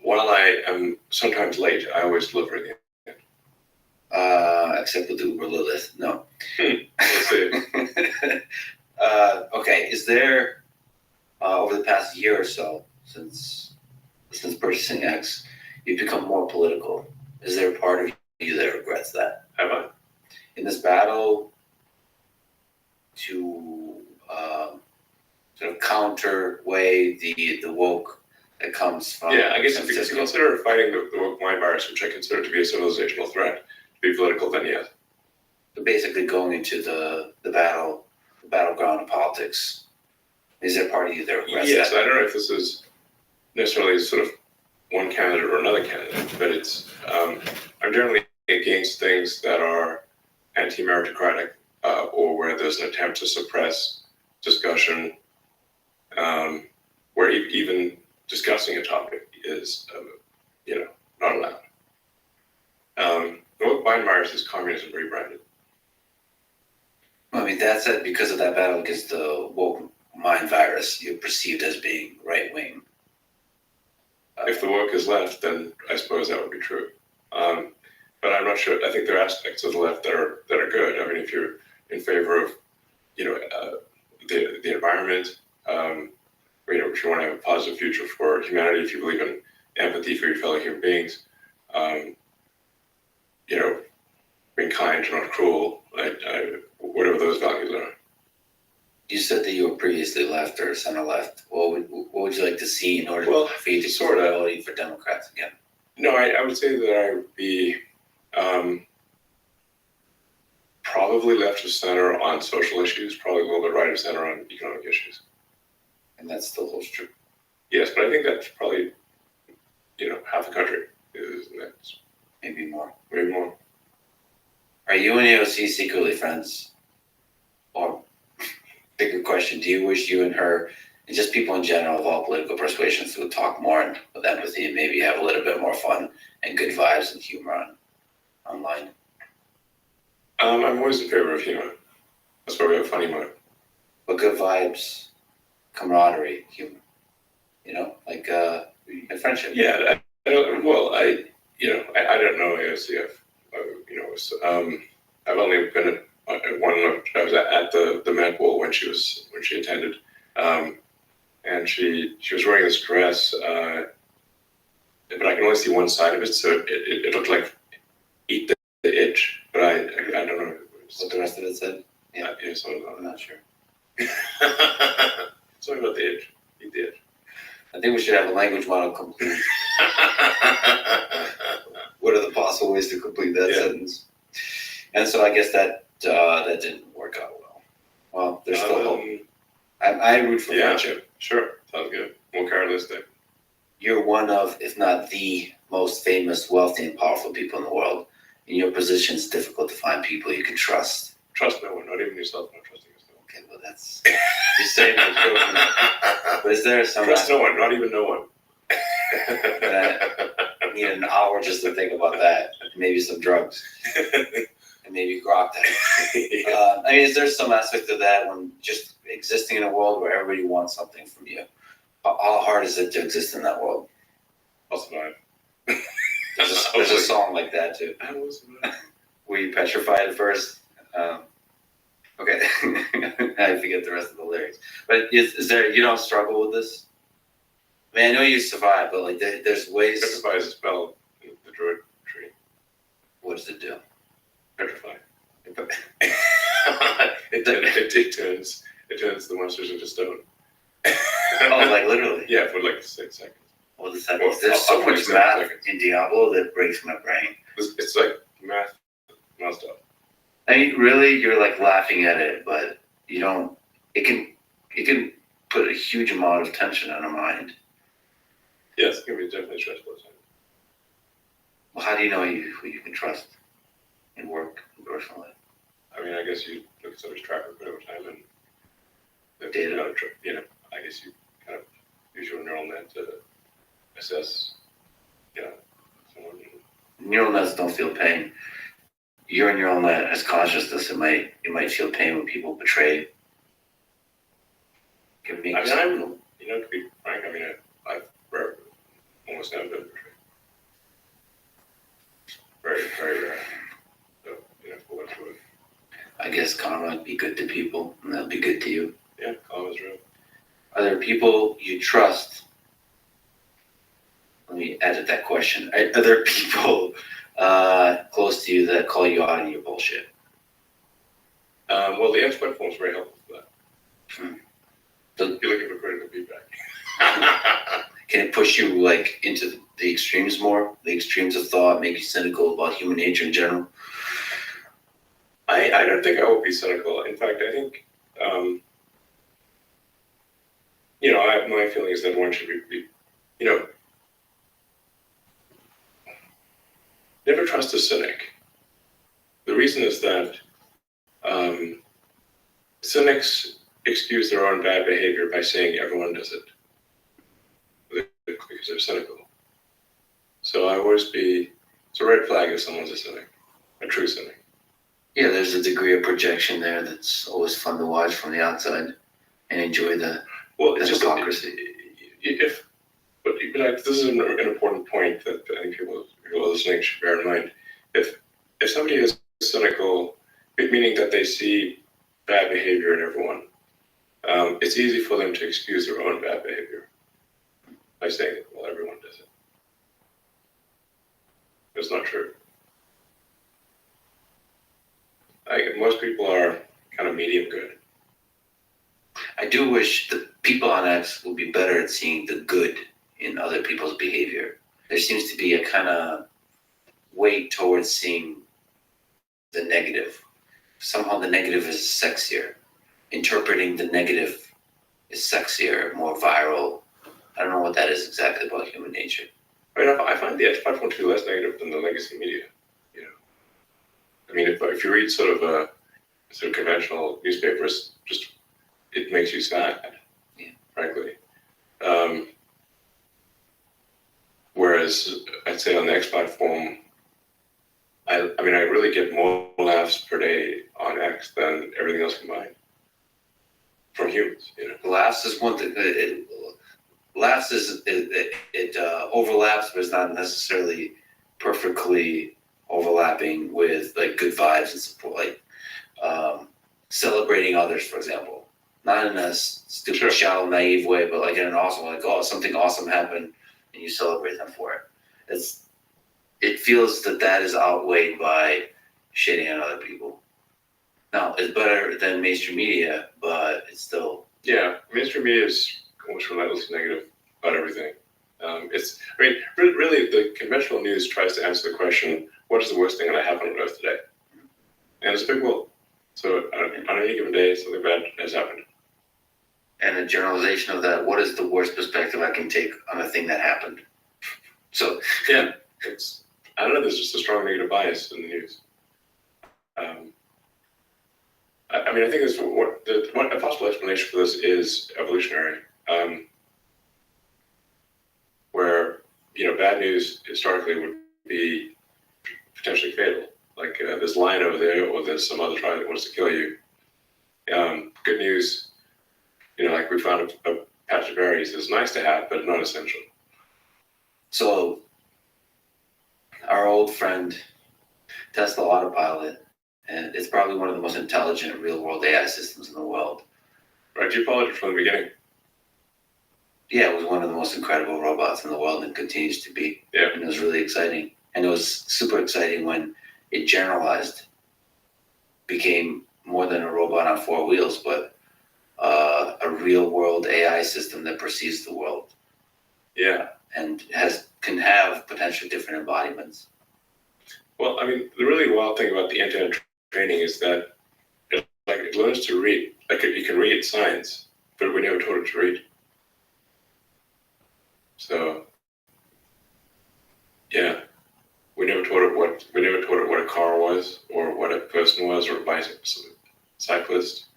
while I am sometimes late, I always deliver at the end. Except with Uber Lilith, no. Let's see. Okay, is there over the past year or so since purchasing X, you've become more political? Is there a part of you that regrets that? Have I? In this battle to sort of counterweigh the woke that comes from Yeah, I guess San if you Francisco? consider fighting the woke mind virus, which I consider to be a civilizational threat, to be political, then yes. So basically going into the battleground of politics. Is there a part of you that regrets Yes, that? I don't know if this is necessarily sort of one candidate or another candidate, but it's I'm generally against things that are anti-meritocratic or where there's an attempt to suppress discussion, where even discussing a topic is, not allowed. What Weinmeyer's is communism rebranded. I mean, that's it. Because of that battle against the woke mind virus, you're perceived as being right wing. If the woke is left, then I suppose that would be true. But I'm not sure. I think there are aspects of the left that are good. I mean, if you're in favor of, the environment, if you want to have a positive future for humanity, if you believe in empathy for your fellow human beings, being kind, not cruel, whatever those values are. You said that you were previously left or center left. What would you like to see in order for you to sort of ability for Democrats again? No, I would say that I would be probably left of center on social issues, probably a little bit right of center on economic issues. And that still holds true. Yes, but I think that's probably, half the country is next. Maybe more. Maybe more. Are you and AOC secretly friends? Or, bigger question, do you wish you and her, and just people in general of all political persuasions, would talk more and with empathy and maybe have a little bit more fun and good vibes and humor online? I'm always in favor of humor. That's why we have funny humor. But good vibes, camaraderie, humor. Like friendship. Yeah, I don't know AOC. I've only been at one. I was at the Met Ball when she attended, and she was wearing this dress, but I can only see one side of it, so it looked like "Eat the Itch," but I don't know What the rest of it said? Yeah, something I'm not sure. something about the itch. Eat the itch. I think we should have a language model complete. What are the possible ways to complete that sentence? And so I guess that didn't work out well. Well, there's still hope. I root for friendship. Sure, sounds good. More carelesstic. You're one of, if not the most famous, wealthy, and powerful people in the world. In your position, it's difficult to find people you can trust. Trust no one, not even yourself, not trusting yourself. Okay, well that's you're saying it's joking. But is there some Trust no one, not even no one. I need an hour just to think about that. Maybe some drugs. And maybe grok that. Is there some aspect of that when just existing in a world where everybody wants something from you? How hard is it to exist in that world? I'll survive. There's a song like that too. I will survive. Were you petrified at first? Okay, I forget the rest of the lyrics. But is there, you don't struggle with this? I mean, I know you survive, but like there's ways. Petrify is a spell in the druid tree. What does it do? Petrify. It turns the monsters into stone. Oh, like literally? Yeah, for like 6 seconds. Well, there's so much math in Diablo that breaks my brain. It's like math nonstop. I mean, really, you're like laughing at it, but you don't. It can put a huge amount of tension on our mind. Yes, it can be definitely stressful. Well, how do you know who you can trust in work and personal life? I mean, I guess you look at somebody's track record over time and Data. I guess you kind of use your neural net to assess, someone. Neural nets don't feel pain. Your neural net has consciousness. You might feel pain when people betray. To be frank, I've almost never been betrayed. Very, very rare. So, we'll let you. I guess karma would be good to people, and that'll be good to you. Yeah, karma's real. Are there people you trust? Let me edit that question. Are there people close to you that call you out on your bullshit? Well, the expert form is very helpful for that. So, you're looking for critical feedback. can it push you like into the extremes more? The extremes of thought, make you cynical about human nature in general? I don't think I will be cynical. In fact, I think, my feeling is that one should be never trust a cynic. The reason is that cynics excuse their own bad behavior by saying everyone does it. because they're cynical. So it's a red flag if someone's a cynic, a true cynic. Yeah, there's a degree of projection there that's always fun to watch from the outside and enjoy the hypocrisy. But this is an important point that I think people who are listening should bear in mind. If somebody is cynical, meaning that they see bad behavior in everyone, it's easy for them to excuse their own bad behavior by saying, well, everyone does it. It's not true. Most people are kind of medium good. I do wish the people on X would be better at seeing the good in other people's behavior. There seems to be a kind of weight towards seeing the negative. Somehow the negative is sexier. Interpreting the negative is sexier, more viral. I don't know what that is exactly about human nature. I mean, I find the X platform to be less negative than the legacy media. You know, I mean, if you read sort of conventional newspapers, just it makes you sad, frankly. Whereas I'd say on the X platform, I mean, I really get more laughs per day on X than everything else combined from humans. You know, Laughs is one thing. Laughs it overlaps, but it's not necessarily perfectly overlapping with like good vibes and support, like celebrating others, for example. Not in a stupid, shallow, naive way, but like in an awesome, like, oh, something awesome happened, and you celebrate them for it. It feels that is outweighed by shitting on other people. Now, it's better than mainstream media, but it's still... Yeah, mainstream media is almost relentlessly negative about everything. Really, the conventional news tries to answer the question, what is the worst thing that happened on Earth today? And it's a big world. So on any given day, something bad has happened. And a generalization of that, what is the worst perspective I can take on a thing that happened? So... Yeah, I don't know, there's just a strong negative bias in the news. I mean, I think a possible explanation for this is evolutionary, where, you know, bad news historically would be potentially fatal. Like this lion over there, or there's some other tribe that wants to kill you. Good news, you know, like we found a patch of berries is nice to have, but not essential. So, our old friend Tesla Autopilot, and it's probably one of the most intelligent real-world AI systems in the world. Right, you followed it from the beginning. Yeah, it was one of the most incredible robots in the world and continues to be. Yeah. And it was really exciting. And it was super exciting when it generalized, became more than a robot on four wheels, but a real-world AI system that perceives the world. Yeah. And can have potentially different embodiments. Well, I mean, the really wild thing about the end-to-end training is that it learns to read. Like it can read science, but we never taught it to read. So, yeah, we never taught it what a car was, or what a person was, or a bicycle, cyclist.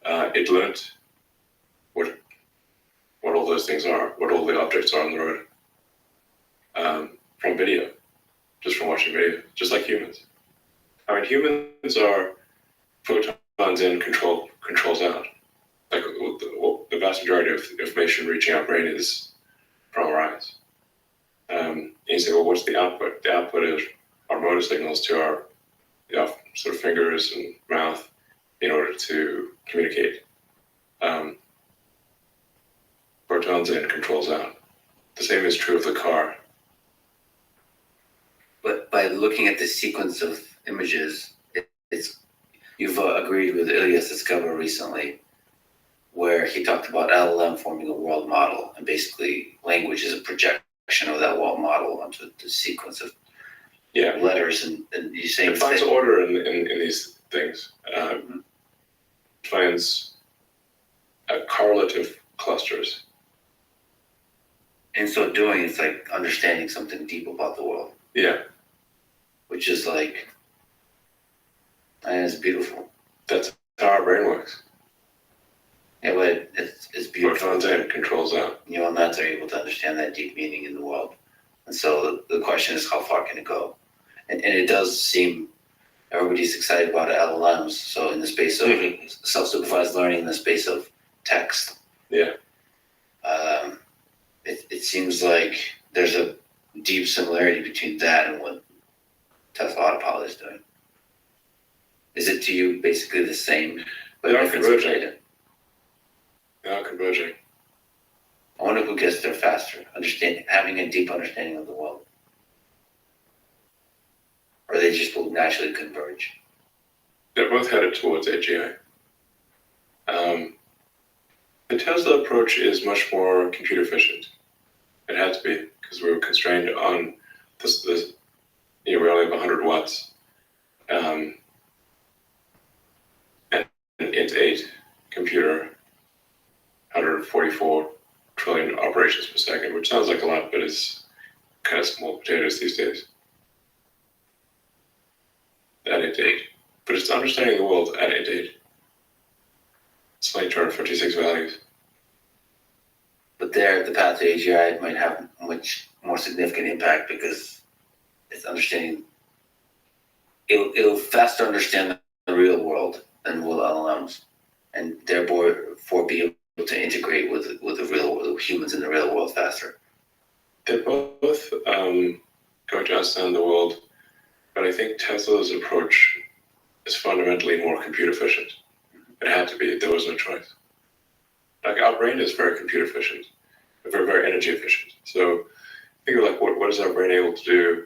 It learned what all those things are, what all the objects are on the road, from video, just from watching video, just like humans. I mean, humans are photons in, controls out. Like the vast majority of information reaching our brain is from our eyes. And you say, well, what's the output? The output is our motor signals to our sort of fingers and mouth in order to communicate. Photons in, controls out. The same is true of the car. But by looking at the sequence of images, you've agreed with Ilya's discovery recently, where he talked about LLM forming a world model, and basically language is a projection of that world model onto the sequence of letters, and you saying it finds order in these things. Finds correlative clusters. In so doing, it's like understanding something deep about the world. Yeah. Which is like, and it's beautiful. That's how our brain works. Yeah, but it's But beautiful. content controls that. Neural nets are able to understand that deep meaning in the world. And so the question is, how far can it go? And it does seem everybody's excited about LLMs. So in the space of self-supervised learning, in the space of text, Yeah. it seems like there's a deep similarity between that and what Tesla Autopilot is doing. Is it to you basically the same, but They are different converging. data? They are converging. I wonder who gets there faster, having a deep understanding of the world. Or they just will naturally converge. They're both headed towards AGI. The Tesla approach is much more compute efficient. It had to be, because we were constrained on this we only have 100 watts. And an int8 computer, 144 trillion operations per second, which sounds like a lot, but it's kind of small potatoes these days. At int8. But it's understanding the world at int8. It's like 256 values. But there, the path to AGI might have much more significant impact because it's understanding. It'll faster understand the real world than will LLMs, and therefore be able to integrate with the real world, with humans in the real world faster. They're both going to understand the world, but I think Tesla's approach is fundamentally more compute efficient. It had to be. There was no choice. Like our brain is very compute efficient, very, very energy efficient. So think of like what is our brain able to do?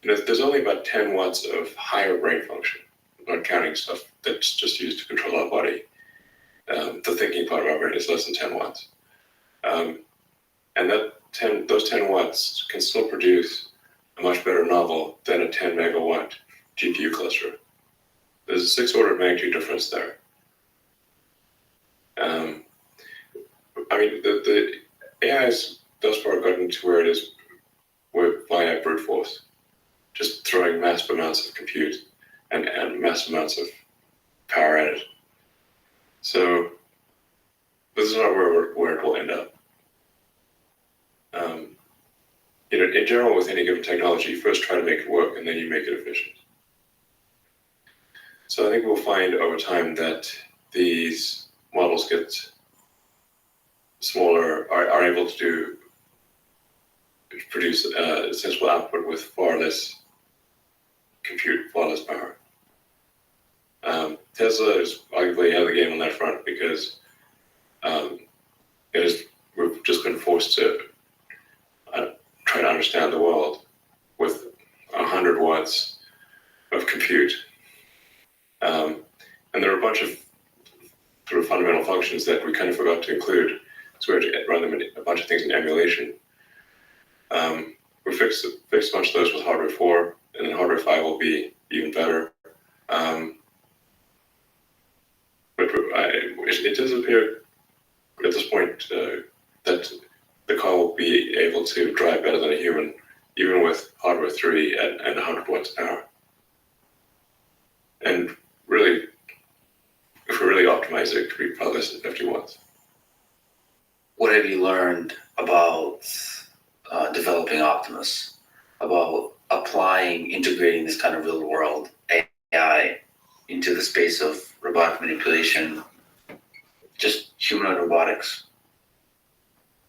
There's only about 10 watts of higher brain function, not counting stuff that's just used to control our body. The thinking part of our brain is less than 10 watts. And those 10 watts can still produce a much better novel than a 10 megawatt GPU cluster. There's a 6 order of magnitude difference there. The AI has thus far gotten to where it is via brute force, just throwing massive amounts of compute and massive amounts of power at it. So this is not where it will end up. In general, with any given technology, you first try to make it work and then you make it efficient. So I think we'll find over time that these models get smaller, are able to produce a sensible output with far less compute, far less power. Tesla is arguably ahead of the game on that front because we've just been forced to try to understand the world with 100 watts of compute. And there are a bunch of sort of fundamental functions that we kind of forgot to include. So we had to run them in a bunch of things in emulation. We fixed a bunch of those with hardware 4, and then hardware 5 will be even better. But it does appear at this point that the car will be able to drive better than a human, even with hardware 3 and 100 watts of power. And really, if we really optimize it, it could be probably less than 50 watts. What have you learned about developing Optimus, about integrating this kind of real world AI into the space of robotic manipulation, just humanoid robotics?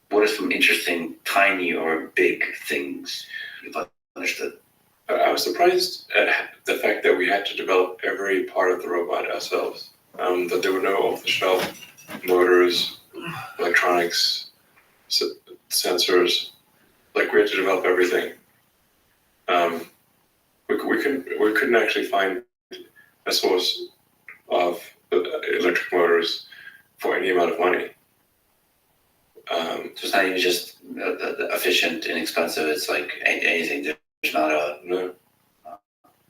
What are some interesting, tiny or big things you've understood? I was surprised at the fact that we had to develop every part of the robot ourselves, that there were no off-the-shelf motors, electronics, sensors. Like we had to develop everything. We couldn't actually find a source of electric motors for any amount of money. So it's not even just efficient, inexpensive. It's like anything. There's not No.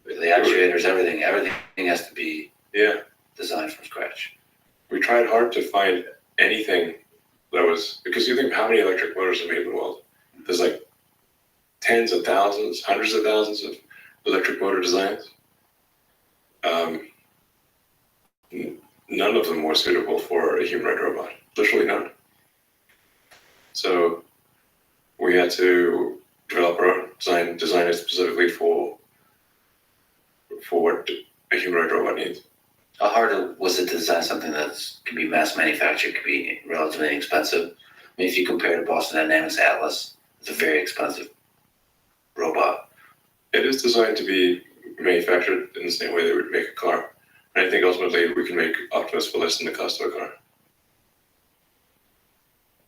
The actuators, everything has to be designed from scratch. We tried hard to find anything that was, because you think how many electric motors are made in the world? There's like tens of thousands, hundreds of thousands of none of them were suitable for a humanoid robot. Literally none. So we had to develop our own, design it specifically for what a humanoid robot needs. How hard was it to design something that can be mass manufactured, can be relatively inexpensive? I mean, if you compare to Boston Dynamics Atlas, it's a very expensive robot. It is designed to be manufactured in the same way that we would make a car. And I think ultimately we can make Optimus for less than the cost of a car.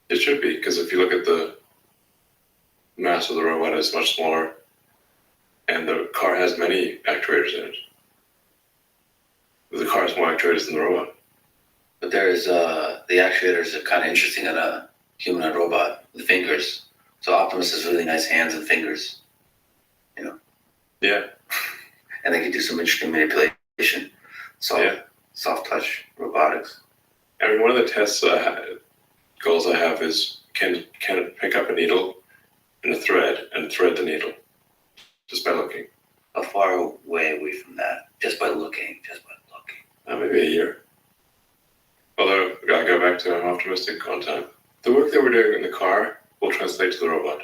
It should be, because if you look at the mass of the robot, it's much smaller, and the car has many actuators in it. The car has more actuators than the robot. But there's the actuators are kind of interesting on a humanoid robot, the fingers. So Optimus has really nice hands and fingers, you know. Yeah. And they can do some interesting manipulation, soft touch robotics. I mean, one of the tests goals I have is can it pick up a needle and a thread and thread the needle just by looking. How far away from that? Just by looking. Maybe a year. Although, I gotta go back to I'm optimistic on time. The work that we're doing in the car will translate to the robot.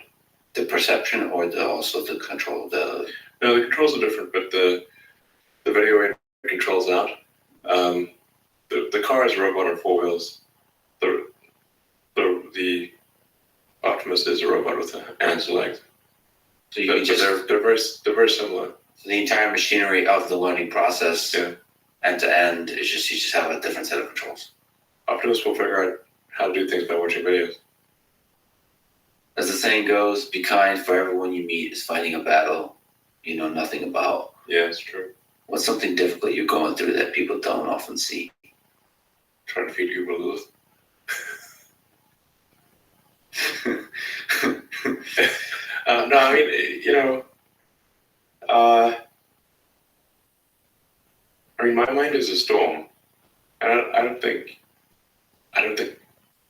The perception or also the control? No, the controls are different, but the video aid controls out. The car is a robot on four wheels. The Optimus is a robot with hands and legs. So you can just, they're very similar. So the entire machinery of the learning process, end to end, is just you just have a different set of controls. Optimus will figure out how to do things by watching videos. As the saying goes, be kind, for everyone you meet is fighting a battle you know nothing about. Yeah, it's true. What's something difficult you're going through that people don't often see? Trying to feed you Bluetooth. No, I mean, you know, I mean, my mind is a storm. I don't think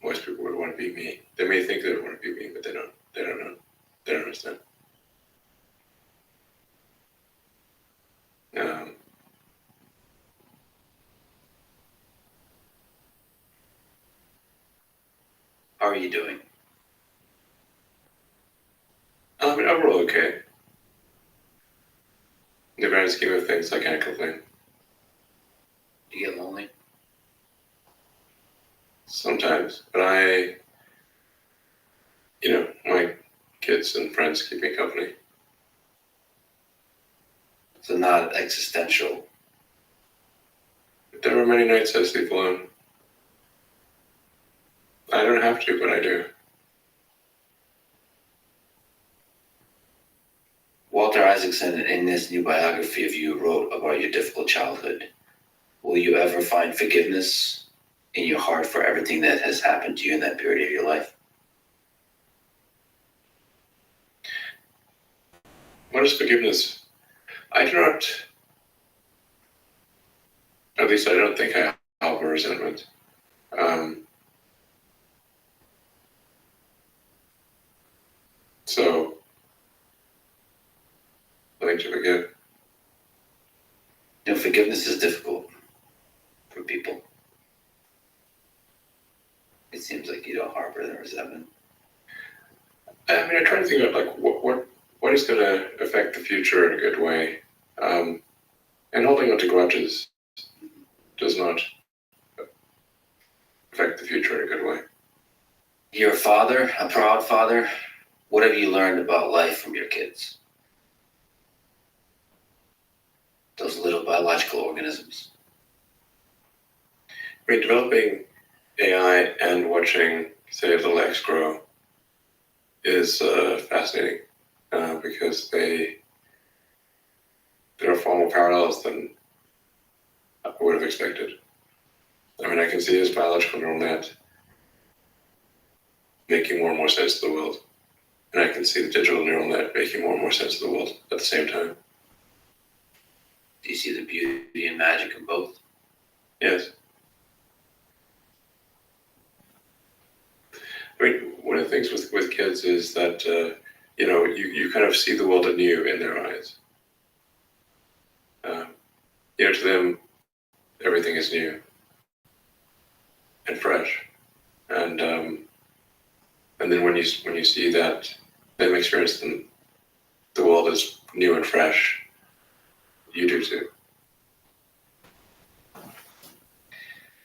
most people would want to be me. They may think they would want to be me, but they don't. They don't know. They don't understand. How are you doing? I mean, overall okay. In the grand scheme of things, I can't complain. Do you get lonely? Sometimes, but my kids and friends keep me company. So not existential. There are many nights I sleep alone. I don't have to, but I do. Walter Isaacson, in this new biography of you, wrote about your difficult childhood. Will you ever find forgiveness in your heart for everything that has happened to you in that period of your life? What is forgiveness? I do not, at least I don't think I have a resentment. So, nothing to forgive. You know, forgiveness is difficult for people. It seems like you don't harbor the resentment. I mean, I try to think about like what is going to affect the future in a good way, and holding on to grudges does not affect the future in a good way. You're a father, a proud father. What have you learned about life from your kids? Those little biological organisms. I mean, developing AI and watching, say, a little X grow is fascinating because there are far more parallels than I would have expected. I mean, I can see his biological neural net making more and more sense to the world, and I can see the digital neural net making more and more sense to the world at the same time. Do you see the beauty and magic in both? Yes. I mean, one of the things with kids is that, you kind of see the world anew in their eyes. To them, everything is new. and fresh. And then when you see that same experience, then the world is new and fresh, you do too.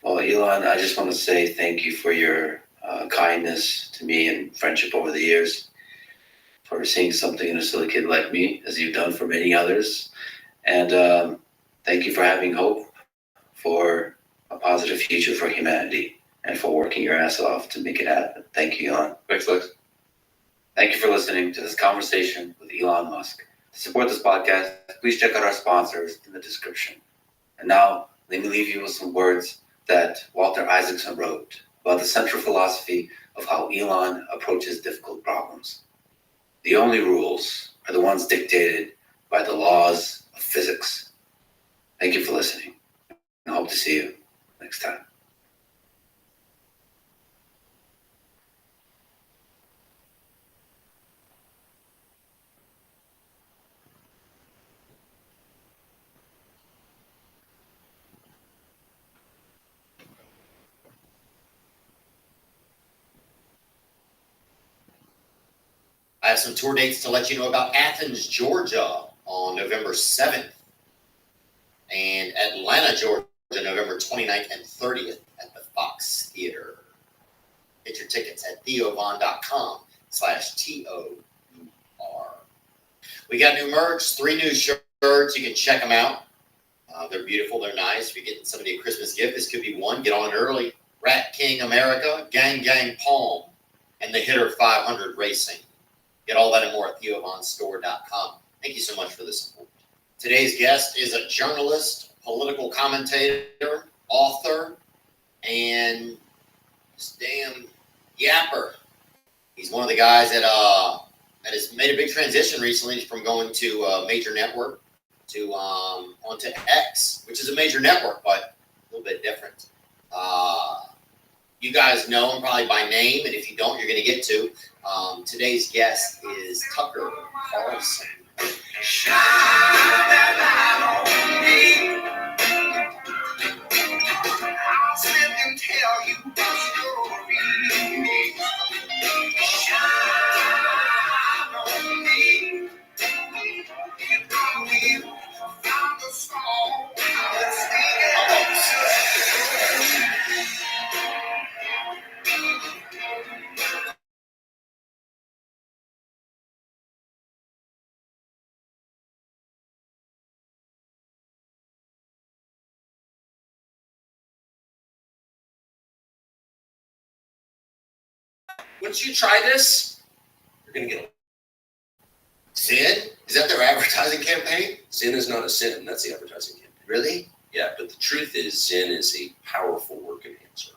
Well, Elon, I just want to say thank you for your kindness to me and friendship over the years, for seeing something in a silly kid like me, as you've done for many others. And thank you for having hope for a positive future for humanity and for working your ass off to make it happen. Thank you, Elon. Thanks, Lex. Thank you for listening to this conversation with Elon Musk. To support this podcast, please check out our sponsors in the description. And now, let me leave you with some words that Walter Isaacson wrote about the central philosophy of how Elon approaches difficult problems. The only rules are the ones dictated by the laws of physics. Thank you for listening, and I hope to see you next time. I have some tour dates to let you know about. Athens, Georgia on November 7th, and Atlanta, Georgia, November 29th and 30th at the Fox Theater. Get your tickets at theovon.com/TOUR. We got new merch, 3 new shirts. You can check them out. They're beautiful. They're nice. If you're getting somebody a Christmas gift, this could be one. Get on early. Rat King America, Gang Gang Palm, and the Hitter 500 Racing. Get all that and more at theovonstore.com. Thank you so much for the support. Today's guest is a journalist, political commentator, author, and this damn yapper. He's one of the guys that has made a big transition recently from going to a major network to onto X, which is a major network, but a little bit different. You guys know him probably by name, and if you don't, you're going to get to. Today's guest is Tucker Carlson. Shine that light on me. I'll sit and tell you a story. Shine on me. And I will find the song that's singing. Once you try this, you're going to get a Sin? Is that their advertising campaign? Zen is not a sin. That's the advertising campaign. Really? Yeah, but the truth is Zen is a powerful work enhancer.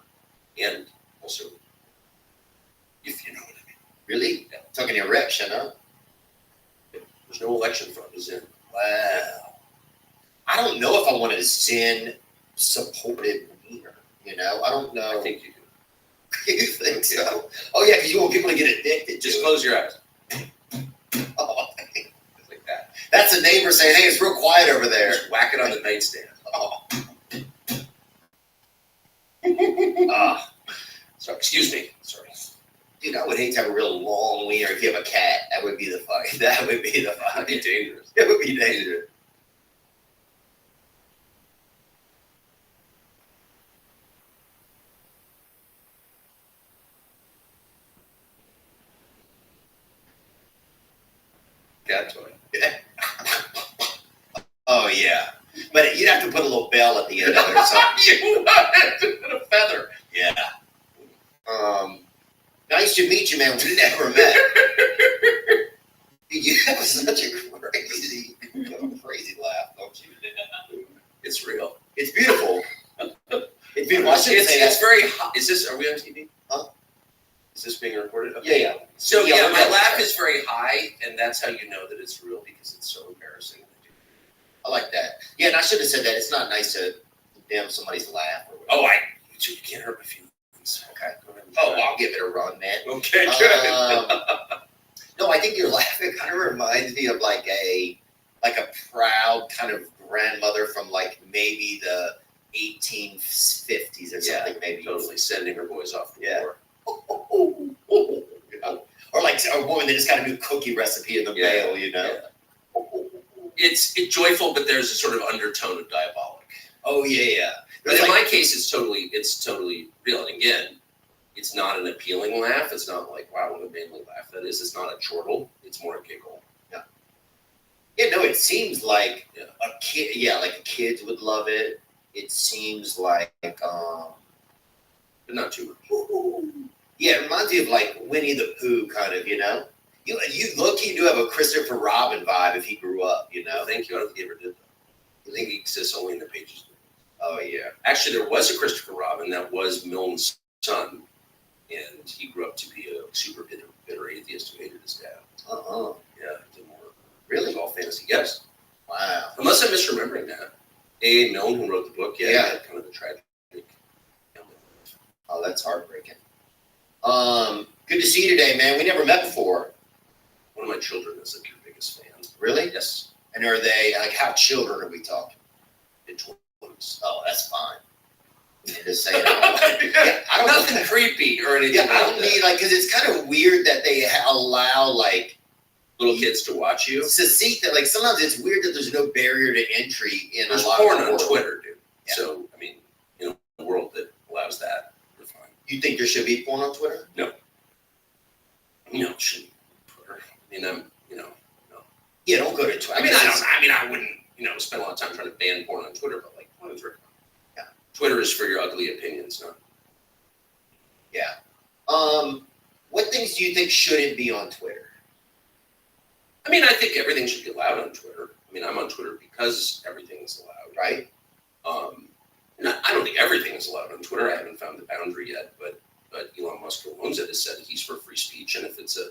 And also, if you know what I mean. Really? Yeah. Took an erection, huh? There's no election fund to Zen. Wow. I don't know if I wanted a Sin supported wiener. You know, I don't know. I think you do. You think so? Oh yeah, because you want people to get addicted. Just close your eyes. Oh, Like that. that's a neighbor saying, "Hey, it's real quiet over there." Just whack it on the nightstand. Oh. So, excuse me. Sorry. Dude, I would hate to have a real long wiener if you have a cat. That would be the fun. That would be the fun. That'd be dangerous. It would be dangerous. Cat toy. Oh yeah, but you'd have to put a little bell at the end of it or something. You wanted to put a feather. Yeah. Nice to meet you, man. We never met. You have such a crazy laugh, don't you? It's real. It's beautiful. It's beautiful. I shouldn't say It's that. very hot. Is this, are we on TV? Huh? Is this being recorded? Yeah, yeah. So Yeah, yeah, we're my not- laugh is very high, and that's how you know that it's real because it's so embarrassing. I like that. Yeah, and I should have said that. It's not nice to condemn somebody's laugh. Or Oh, you can't hurt my feelings. Okay. Go ahead. Oh, well, I'll give it a run, man. Okay, good. No, I think your laughing kind of reminds me of like a proud kind of grandmother from like maybe the 1850s or something, maybe. Totally sending her boys off to Yeah. war. Or like a woman that just got a new cookie recipe in the Yeah. mail, you know? It's joyful, but there's a sort of undertone of diabolic. Oh yeah. But in my case, it's totally real. And again, it's not an appealing laugh. It's not like, wow, what a manly laugh that is. It's not a chortle. It's more a giggle. Yeah, no, it seems like Yeah. a kid. Yeah, like kids would love it. It seems like, But not too much. yeah, it reminds me of like Winnie the Pooh, kind of. You know, you look-y do have a Christopher Robin vibe if he grew up. You know. Thank you. I don't think he ever did that. I think he exists only in the pages. Oh yeah. Actually, there was a Christopher Robin that was Milne's son, and he grew up to be a super bitter atheist who hated his dad. Uh-huh. Yeah, it didn't work. Really? It was all fantasy. Yes. Wow. Unless I'm misremembering that. A. Milne, who wrote the book, Yeah. he had kind of a tragic. Oh, that's heartbreaking. Good to see you today, man. We never met before. One of my children is like your biggest fan. Really? Yes. And are they like, how children are we talking? Mid-20s. Oh, that's fine. I'm just saying. I don't Nothing creepy or anything. Yeah, I don't need like, because it's kind of weird that they allow like little kids to watch you. to see that. Like sometimes it's weird that there's no barrier to entry in There's a lot porn of the on world. Twitter, dude. Yeah. So I mean, in a world that allows that, we're fine. You think there should be porn on Twitter? No, it shouldn't. Twitter. I mean, no. Yeah, don't go to Twitter. I wouldn't, spend a lot of time trying to ban porn on Twitter, but like, on Twitter. Yeah. Twitter is for your ugly opinions, not. Yeah. What things do you think shouldn't be on Twitter? I mean, I think everything should be allowed on Twitter. I mean, I'm on Twitter because everything is allowed. Right? I don't think everything is allowed on Twitter. I haven't found the boundary yet, but Elon Musk, who owns it, has said he's for free speech, and if it's a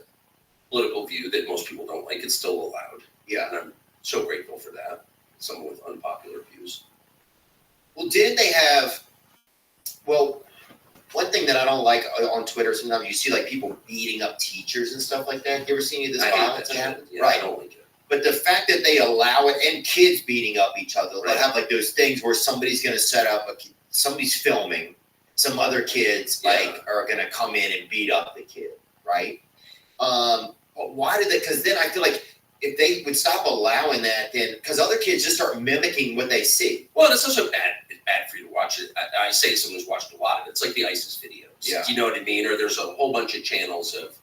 political view that most people don't like, it's still allowed. Yeah. And I'm so grateful for that. Someone with unpopular views. Well, didn't they have? Well, one thing that I don't like on Twitter, sometimes you see like people beating up teachers and stuff like that. You ever seen any of this I hate violence that happen? shit. Yeah, Right. I don't like it. But the fact that they allow it, and kids beating up each other, Right. they have like those things where somebody's going to set up, somebody's filming, some other kids like are going to come in and beat up the kid, right? But why did they? Because then I feel like if they would stop allowing that, then because other kids just start mimicking what they see. Well, it's also bad for you to watch it. I say as someone who's watched a lot of it. It's like the ISIS videos. Yeah. Do you know what I mean? Or there's a whole bunch of channels of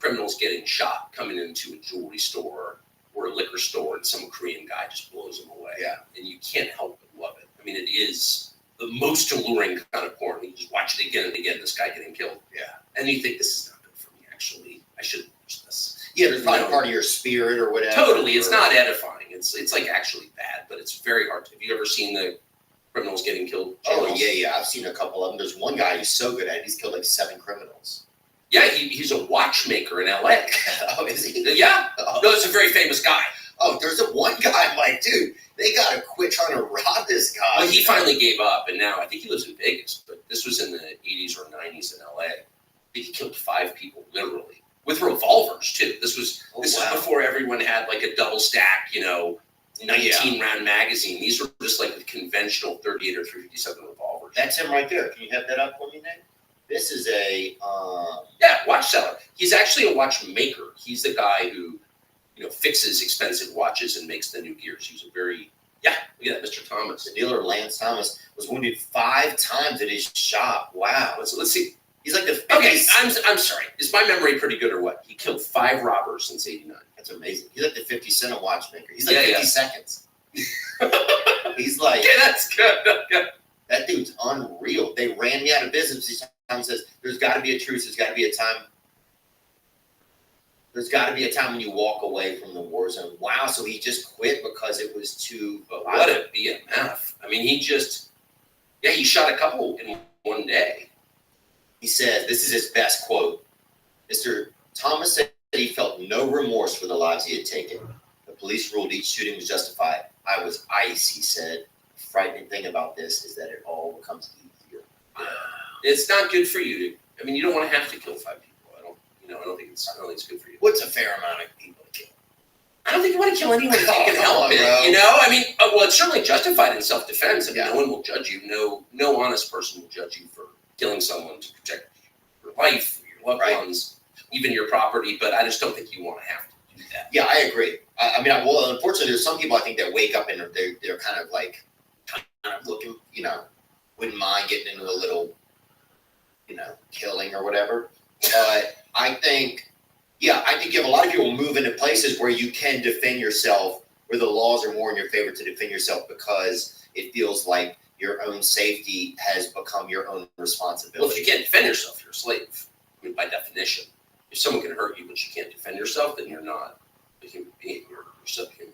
criminals getting shot coming into a jewelry store or a liquor store, and some Korean guy just blows them away. Yeah. And you can't help but love it. I mean, it is the most alluring kind of porn. You just watch it again and again, this guy getting killed. Yeah. And you think, this is not good for me, actually. I shouldn't watch this. Yeah, there's probably part of your spirit or whatever. Totally. It's not edifying. It's like actually bad, but it's very hard to. Have you ever seen the criminals getting killed? Oh, channels? yeah. I've seen a couple of them. There's one guy who's so good at it. He's killed like 7 criminals. Yeah, he's a watchmaker in LA. Oh, is he? Yeah. Oh. No, it's a very famous guy. Oh, there's a one guy I'm like, dude, they got to quit trying to rob this guy. Well, he finally gave up, and now I think he lives in Vegas, but this was in the 80s or 90s in LA. He killed 5 people, literally, with revolvers, too. This was was before everyone had like a double stack, 19-round magazine. These were just like the conventional 38 or 357 revolvers. That's him right there. Can you have that up for me, Nick? This is a Yeah, watch seller. He's actually a watchmaker. He's the guy who, fixes expensive watches and makes the new gears. He's a very, look at that, Mr. Thomas. the dealer, Lance Thomas, was wounded 5 times at his shop. Wow. Let's see. He's like the Okay, I'm sorry. Is my memory pretty good or what? He killed 5 robbers since '89. That's amazing. He's like the 50 Cent watchmaker. He's like Yeah, 50 seconds. He's like, Okay, that's good. Yeah. that dude's unreal. They ran me out of business. He sometimes says, there's got to be a truce. There's got to be a time. There's got to be a time when you walk away from the war zone. Wow, so he just quit because it was too. But what a BMF. I mean, he shot a couple in one day. He says, this is his best quote. Mr. Thomas said he felt no remorse for the lives he had taken. The police ruled each shooting was justified. I was ice, he said. The frightening thing about this is that it all becomes easier. It's not good for you to. I mean, you don't want to have to kill 5 people. I don't think it's good for you. What's a fair amount of people to kill? I I don't think you want to kill anyone if you can help it. Bro. You know, I mean, well, it's certainly justified in self-defense. I mean, Yeah. no one will judge you. No honest person will judge you for killing someone to protect your life, your loved Right. ones, even your property. But I just don't think you want to have to do that. Yeah, I agree. Well, unfortunately, there's some people I think that wake up and they're kind of like, kind of looking, wouldn't mind getting into a little, killing or whatever. But I think you have a lot of people move into places where you can defend yourself, where the laws are more in your favor to defend yourself because it feels like your own safety has become your own responsibility. Well, if you can't defend yourself, you're a slave. I mean, by definition, if someone can hurt you but you can't defend yourself, then you're not a human being. You're subhuman,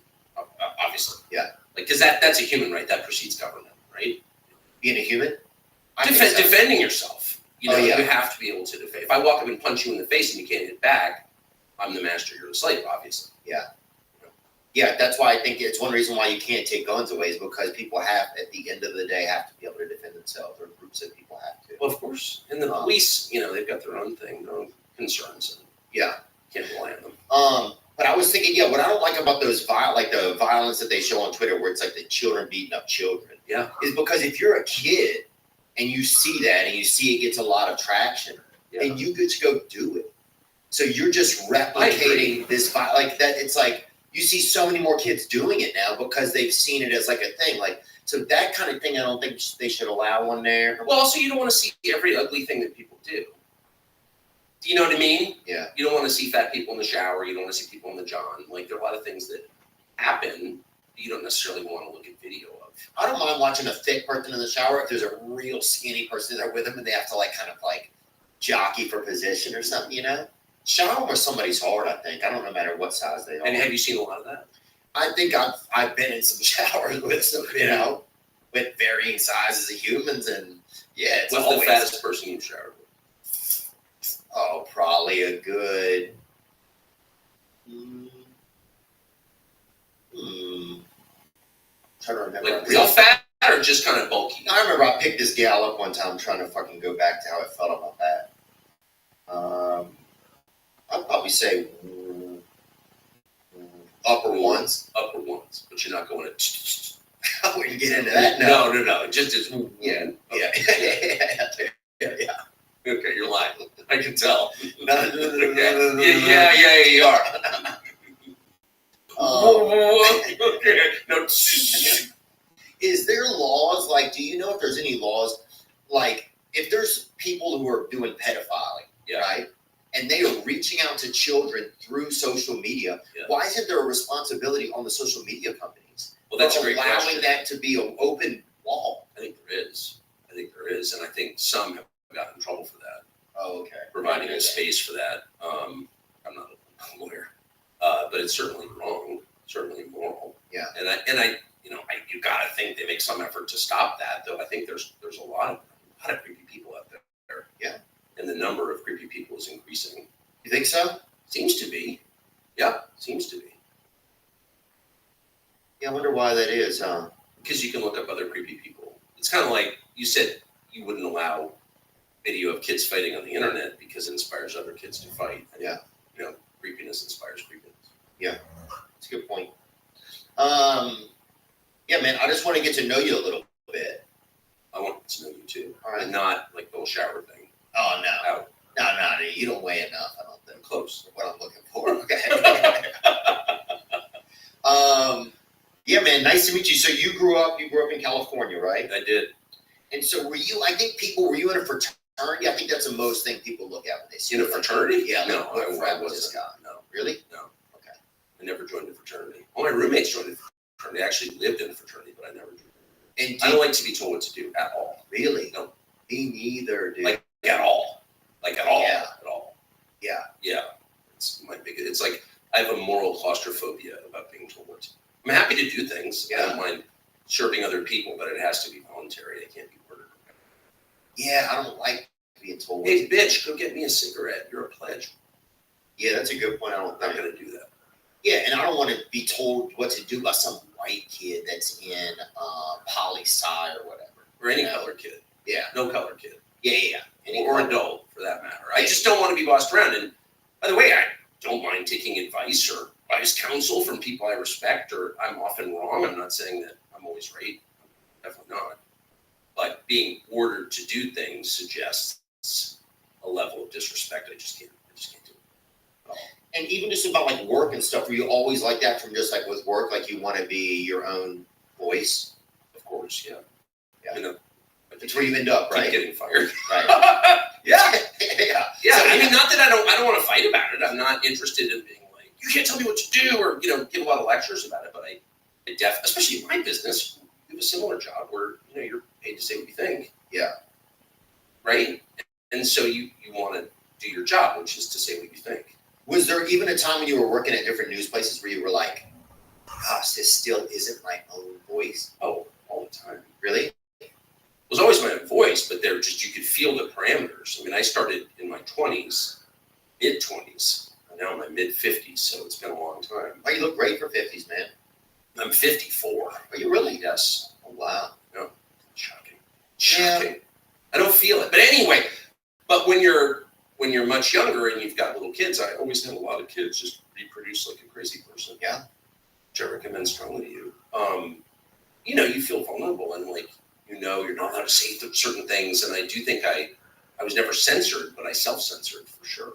obviously. Yeah. Like, because that's a human right. That precedes government, right? Being a human? I think so. Defending yourself. You Oh, yeah. You have to be able to defend. If I walk up and punch you in the face and you can't hit back, I'm the master, you're the slave, obviously. Yeah, that's why I think it's one reason why you can't take guns away is because people have, at the end of the day, have to be able to defend themselves, or groups of people have to. Well, of course. And the police, they've got their own thing, their own concerns, and Yeah. can't rely on them. But I was thinking, what I don't like about those the violence that they show on Twitter, where it's like the children beating up children, Yeah. is because if you're a kid and you see that and you see it gets a lot of traction, Yeah. and you get to go do it, so you're just I agree. replicating this like that. It's like you see so many more kids doing it now because they've seen it as like a thing. Like, so that kind of thing, I don't think they should allow on there. Well, also, you don't want to see every ugly thing that people do. Do you know what I mean? Yeah. You don't want to see fat people in the shower. You don't want to see people in the john. Like, there are a lot of things that happen that you don't necessarily want to look at video of. I don't mind watching a thick person in the shower if there's a real skinny person there with them and they have to kind of jockey for position or something, Showering with somebody's hard, I think. I don't know, no matter what size they are. And have you seen a lot of that? I think I've been in some showers with some, with varying sizes of humans, and it's What's always the fattest person you've showered with? Oh, probably a good. Trying to remember. Like real fat or just kind of bulky? I remember I picked this gal up one time trying to fucking go back to how it felt about that. I'd probably say upper ones. Upper ones, but you're not going to. I wouldn't get into that. No. Just Yeah. Okay, you're lying. I can tell. No. Yeah, you are. Okay. No. Is there laws, do you know if there's any laws, if there's people who are doing pedophilia, right? And they are reaching out to children through social media, why isn't there a responsibility on the social media companies? Well, that's a great allowing question. that to be an open wall. I think there is, and I think some have gotten in trouble for that. Oh, okay. Providing a space for that. I'm not a lawyer, but it's certainly wrong, certainly immoral. Yeah. And I you got to think they make some effort to stop that. Though I think there's a lot of creepy people out there. Yeah. And the number of creepy people is increasing. You think so? Seems to be. Yeah, seems to be. Yeah, I wonder why that is, huh? Because you can look up other creepy people. It's kind of like you said you wouldn't allow video of kids fighting on the internet because it inspires other kids to fight. And, Yeah. Creepiness inspires creepiness. Yeah, that's a good point. Yeah, man, I just want to get to know you a little bit. I want to know you too. All right. And not like the whole shower thing. Oh, no. Out. No, you don't weigh enough, I don't think. Close. What I'm looking for. Okay. Yeah, man, nice to meet you. So you grew up in California, right? I did. And so were you in a fraternity? I think that's the most thing people look at when they see In a fraternity? Yeah, No, what I frat was this wasn't. guy? No. Really? No. Okay. I never joined a fraternity. All my roommates joined a fraternity. I actually lived in a fraternity, but I never joined. And I don't like to be told what to do at all. Really? No. Me neither, dude. Like at all. Like at all. Yeah. At all. Yeah. Yeah. It's like I have a moral claustrophobia about being told what to do. I'm happy to do things. I don't mind chirping other people, but it has to be voluntary. I can't be ordered. Yeah, I don't like being told. Hey, bitch, go get me a cigarette. You're a pledge. Yeah, that's a good point. I'm not going to do that. Yeah, and I don't want to be told what to do by some white kid that's in poli-sci or whatever. Or any color kid. Yeah. No color kid. Yeah. Or adult, for that matter. I just don't want to be bossed around. And by the way, I don't mind taking advice or advice counsel from people respect, or I'm often wrong. I'm not saying that I'm always right. Definitely not. But being ordered to do things suggests a level of disrespect. I just can't do it. And even just about like work and stuff, were you always like that from just like with work, like you want to be your own voice? Of course, yeah. Yeah. You know, That's where you end up, right? Keep getting fired. Right. Yeah. Yeah. Yeah. So, I mean, not that I don't want to fight about it. I'm not interested in being like, you can't tell me what to do, or give a lot of lectures about it. But I especially in my business, you have a similar job where you're paid to say what you think. Yeah. Right. And so you want to do your job, which is to say what you think. Was there even a time when you were working at different news places where you were like, gosh, this still isn't my own voice? Oh, all the time. Really? It was always my own voice, but you could feel the parameters. I mean, I started in my 20s, mid-20s, and now I'm in my mid-50s, so it's been a long time. Oh, you look great for 50s, man. I'm 54. Are you really? Yes. Oh, wow. No, shocking. Yeah. I don't feel it. But anyway, when you're much younger and you've got little kids, I always had a lot of kids just reproduce like a crazy person. Yeah. Which I recommend strongly to you. You feel vulnerable and like, you're not allowed to say certain things. And I do think I was never censored, but I self-censored for sure.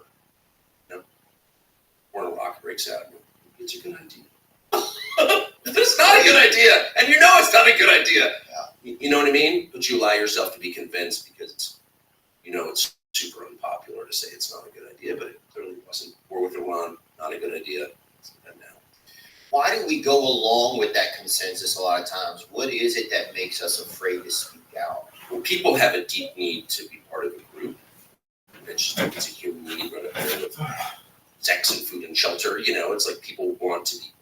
When a rock breaks out, it's a good idea. It's not a good idea. And it's not a good idea. Yeah. You know what I mean? But you allow yourself to be convinced because it's super unpopular to say it's not a good idea, but it clearly wasn't. War with Iran, not a good idea. And now. Why do we go along with that consensus a lot of times? What is it that makes us afraid to speak out? Well, people have a deep need to be part of a group. It's a human need, right? With sex and food and shelter. It's like people want to be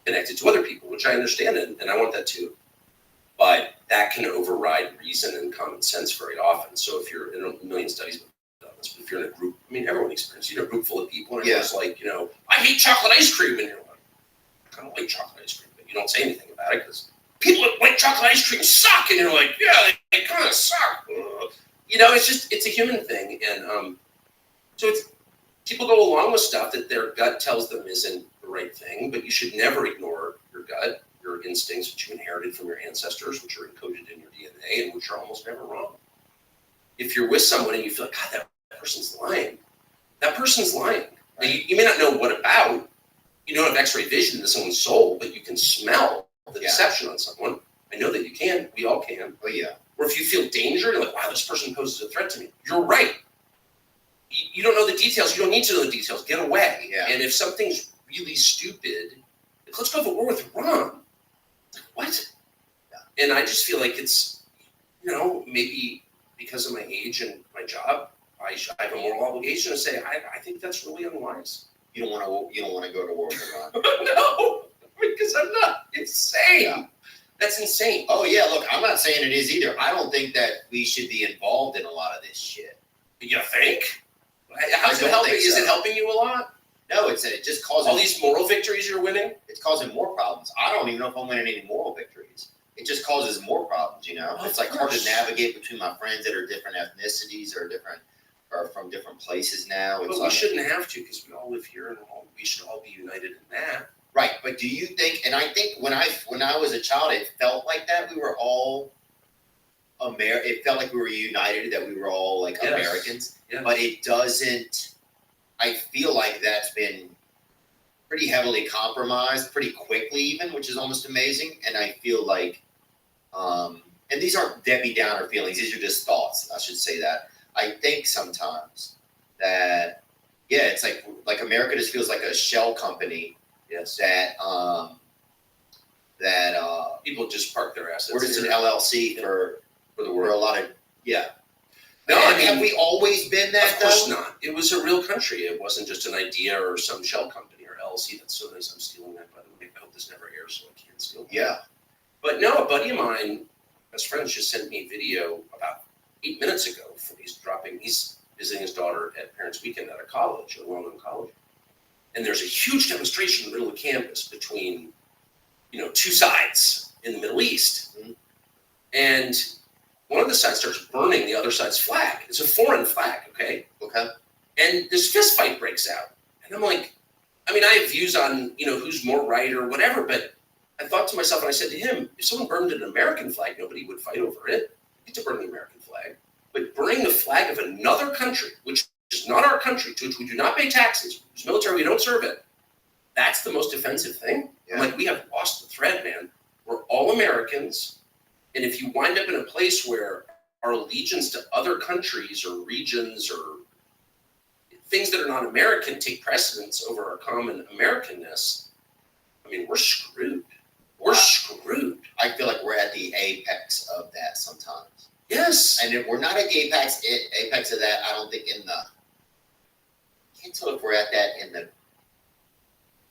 connected to other people, which I understand, and I want that too. But that can override reason and common sense very often. So if you're in a million studies about this, but if you're in a group, everyone experiences, a group full of people, and it's like, I hate chocolate ice cream, and you're like, I don't like chocolate ice cream, but you don't say anything about it because people that like chocolate ice cream suck, and you're like, yeah, they kind of suck. It's a human thing, and so people go along with stuff that their gut tells them isn't the right thing, but you should never ignore your gut, your instincts, which you inherited from your ancestors, which are encoded in your DNA, and which are almost never wrong. If you're with someone and you feel like, God, that person's lying, that person's lying. Right. You may not know what about. You don't have X-ray vision into someone's soul, but you can smell the deception on someone. I know that you can. We all can. Oh, yeah. Or if you feel danger, you're like, wow, this person poses a threat to me. You're right. You don't know the details. You don't need to know the details. Get away. Yeah. And if something's really stupid, let's go to war with Iran. What? Yeah. And I just feel like it's, maybe because of my age and my job, I have a moral obligation to say I think that's really unwise. You don't want to go to war with Iran. No, because I'm not insane. Yeah. That's insane. Oh yeah, look, I'm not saying it is either. I don't think that we should be involved in a lot of this shit. You think? How's it helping? Is it helping you a lot? No, it just causes all these moral victories you're winning. It's causing more problems. I don't even know if I'm winning any moral victories. It just causes more problems, It's like hard to navigate between my friends that are different ethnicities or from different places now. But we shouldn't have to because we all live here and we should all be united in that. Right, but do you think? And I think when I was a child, it felt like that we were all It felt like we were united, that we were all like Americans. Yes. But it doesn't. I feel like that's been pretty heavily compromised, pretty quickly even, which is almost amazing. And I feel like, and these aren't Debbie Downer feelings; these are just thoughts. I should say that. I think sometimes that, it's like America just feels like a shell company. Yes. That people just park their assets. We're just an LLC for the world. A lot of No, have we always been that? Of course not. It was a real country. It wasn't just an idea or some shell company or LLC. That's so nice. I'm stealing that, by the way. I hope this never airs, so I can't steal that. Yeah. But no, a buddy of mine, best friends, just sent me a video about 8 minutes ago. He's visiting his daughter at Parents' Weekend at a college, a well-known college. And there's a huge demonstration in the middle of the campus between, two sides in the Middle East. Mm-hmm. And one of the sides starts burning the other side's flag. It's a foreign flag, okay? Okay. And this fist fight breaks out. And I'm like, I have views on, who's more right or whatever, but I thought to myself, and I said to him, if someone burned an American flag, nobody would fight over it. You get to burn the American flag. But burning the flag of another country, which is not our country, to which we do not pay taxes, whose military we don't serve in, that's the most offensive thing. Yeah. I'm like, we have lost the thread, man. We're all Americans. And if you wind up in a place where our allegiance to other countries or regions or things that are not American take precedence over our common Americanness, I mean, we're screwed. We're screwed. I feel like we're at the apex of that sometimes. Yes. And if we're not at the apex of that, I don't think I can't tell if we're at that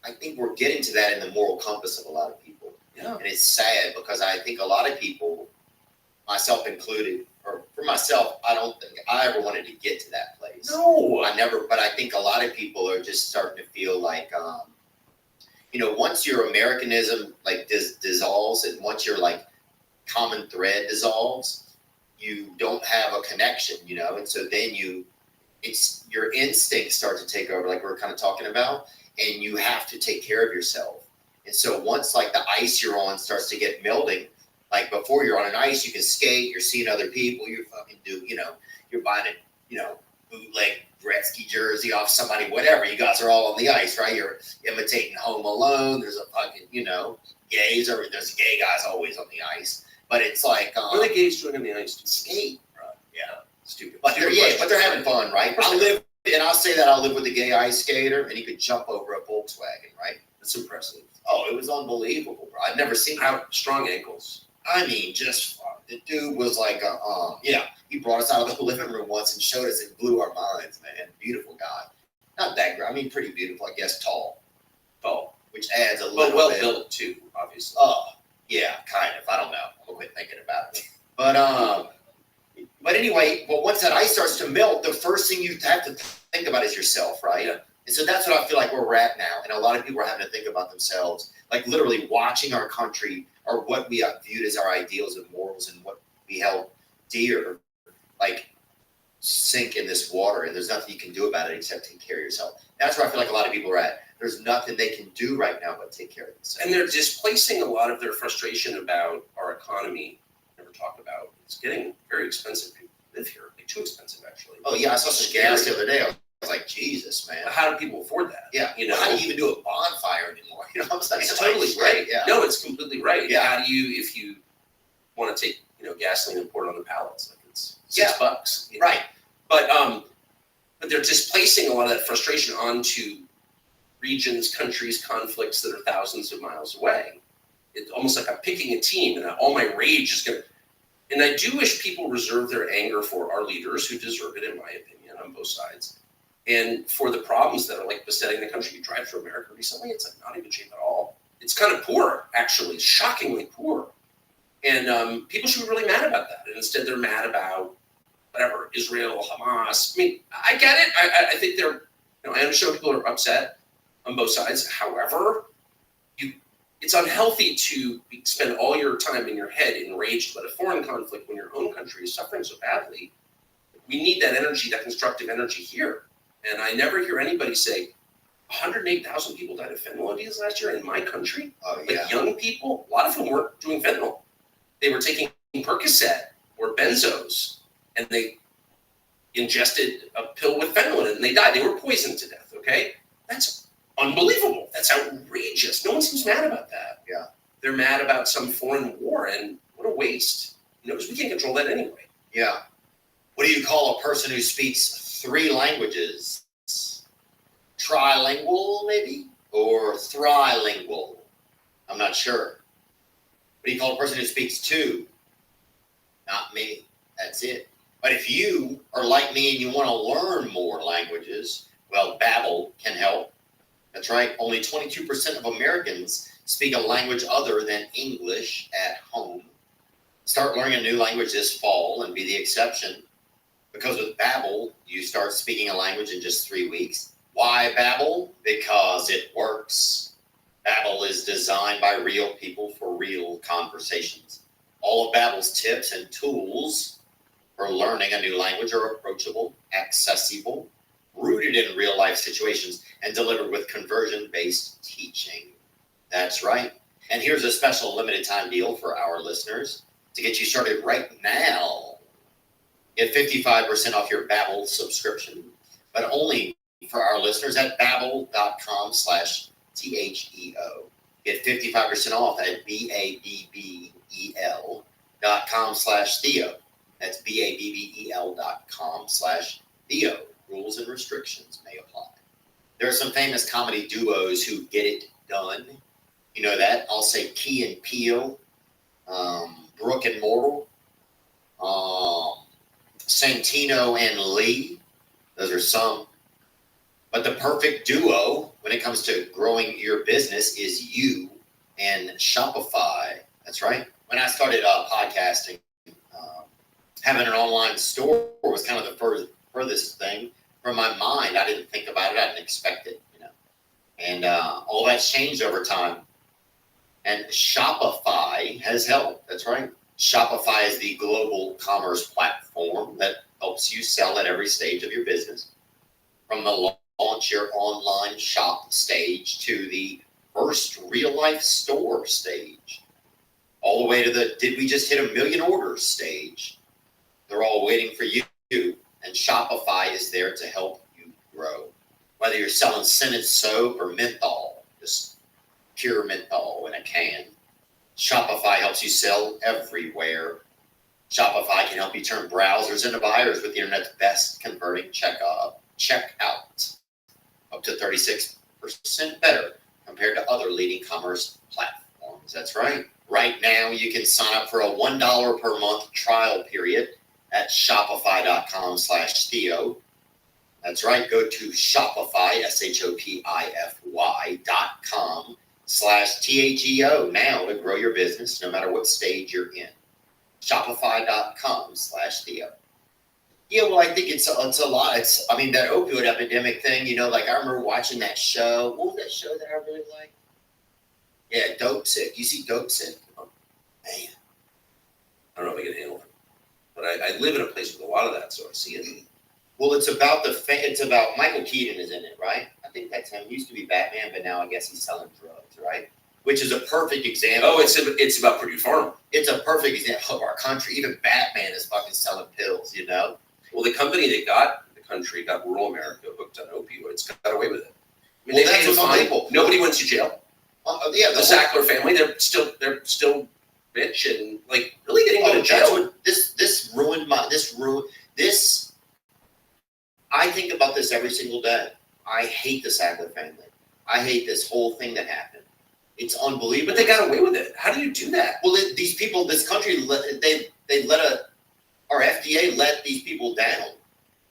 I think we're getting to that in the moral compass of a lot of people. Yeah. And it's sad because I think a lot of people, myself included, or for myself, I don't think I ever wanted to get to that place. No. I never, but I think a lot of people are just starting to feel like, once your Americanism like dissolves and once your like common thread dissolves, you don't have a connection, and so then your instincts start to take over, like we we're kind of talking about, and you have to take care of yourself. And so once like the ice you're on starts to get melting, like before you're on an ice, you can skate, you're seeing other people, you're fucking you're buying a, bootleg Gretzky jersey off somebody, whatever. You guys are all on the ice, right? You're imitating Home Alone. There's a fucking, gays, or there's gay guys always on the ice. But it's like, what are the gays doing on the ice? Skate. Right. Yeah. Stupid. But they're having fun, right? I live with a gay ice skater, and he could jump over a Volkswagen, right? That's impressive. Oh, it was unbelievable, bro. I've never seen How strong ankles. I mean, just the dude was like, he brought us out of the living room once and showed us. It blew our minds, man. Beautiful guy. Not that great. I mean, pretty beautiful, I guess. Tall, which adds a little But well bit. built too, obviously. Oh, yeah, kind of. I don't know. I'll quit thinking about it. But anyway, once that ice starts to melt, the first thing you have to think about is yourself, right? Yeah. And so that's what I feel like where we're at now. And a lot of people are having to think about themselves, like literally watching our country or what we have viewed as our ideals and morals and what we held dear, like sink in this water. And there's nothing you can do about it except take care of yourself. That's where I feel like a lot of people are at. There's nothing they can do right now but take care of themselves. And they're displacing a lot of their frustration about our economy. Never talk about. It's getting very expensive to live here. Like, too expensive, actually. Oh, yeah. I saw some gas the other day. I was like, Jesus, man. How do people afford that? Yeah. How do you even do a bonfire anymore? I was like, It's totally right. Yeah. No, it's completely right. Yeah. How do you, if you want to take, gasoline and pour it on the pallets, like it's $6. Right. But they're displacing a lot of that frustration onto regions, countries, conflicts that are thousands of miles away. It's almost like I'm picking a team, and all my rage is going to. And I do wish people reserve their anger for our leaders, who deserve it, in my opinion, on both sides, and for the problems that are like besetting the country. You drive through America recently; it's like not in good shape at all. It's kind of poor, actually, shockingly poor. And people should be really mad about that. And instead, they're mad about whatever, Israel, Hamas. I mean, I get it. I think they're. I understand people are upset on both sides. However, it's unhealthy to spend all your time in your head enraged about a foreign conflict when your own country is suffering so badly. We need that energy, that constructive energy here. And I never hear anybody say, 108,000 people died of fentanyl abuse last year in my country. Oh, yeah. Like young people, a lot of them weren't doing fentanyl. They were taking Percocet or benzos, and they ingested a pill with fentanyl in it, and they died. They were poisoned to death, okay? That's unbelievable. That's outrageous. No one seems mad about that. Yeah. They're mad about some foreign war, and what a waste. Because we can't control that anyway. Yeah. What do you call a person who speaks 3 languages? Trilingual, maybe? Or thrilingual? I'm not sure. What do you call a person who speaks 2? Not me. That's it. But if you are like me and you want to learn more languages, well, Babbel can help. That's right. Only 22% of Americans speak a language other than English at home. Start learning a new language this fall and be the exception. Because with Babbel, you start speaking a language in just 3 weeks. Why Babbel? Because it works. Babbel is designed by real people for real conversations. All of Babbel's tips and tools for learning a new language are approachable, accessible, rooted in real-life situations, and delivered with conversion-based teaching. That's right. And here's a special limited time deal for our listeners to get you started right now. Get 55% off your Babbel subscription, but only for our listeners at babbel.com/THEO. Get 55% off at BABBEL.com/Theo. That's BABBEL.com/Theo. Rules and restrictions may apply. There are some famous comedy duos who get it done. You know that? I'll say Key and Peele, Brooke and Mortal, Santino and Lee. Those are some. But the perfect duo when it comes to growing your business is you and Shopify. That's right. When I started podcasting, having an online store was kind of the furthest thing from my mind. I didn't think about it. I didn't expect it, And all that's changed over time. And Shopify has helped. That's right. Shopify is the global commerce platform that helps you sell at every stage of your business. From the launch your online shop stage to the first real life store stage. All the way to the did we just hit 1 million orders stage. They're all waiting for you. And Shopify is there to help you grow. Whether you're selling scented soap or menthol, just pure menthol in a can. Shopify helps you sell everywhere. Shopify can help you turn browsers into buyers with the internet's best converting checkout. Up to 36% better compared to other leading commerce platforms. That's right. Right now, you can sign up for a $1 per month trial period at shopify.com/Theo. That's right. Go to Shopify, shopify.com/THEO now to grow your business no matter what stage you're in. Shopify.com/Theo. Yeah, well, I think it's a lot. That opioid epidemic thing, like I remember watching that show. What was that show that I really liked? Yeah, Dope Sick. You see Dope Sick? Oh, man. I don't know if I can handle it. But I live in a place with a lot of that, so I see it. Well, it's about Michael Keaton is in it, right? I think that's him. He used to be Batman, but now I guess he's selling drugs, right? Which is a perfect example. Oh, it's about Purdue Pharma. It's a perfect example of our country. Even Batman is fucking selling pills, Well, the company that got the country, got rural America hooked on opioids, got away with it. That's unbelievable. Nobody went to jail. Yeah, the Sackler family, they're still rich and really getting go to jail. This ruined this. I think about this every single day. I hate the Sackler family. I hate this whole thing that happened. It's unbelievable. But they got away with it. How do you do that? Well, these people, this country, our FDA let these people down.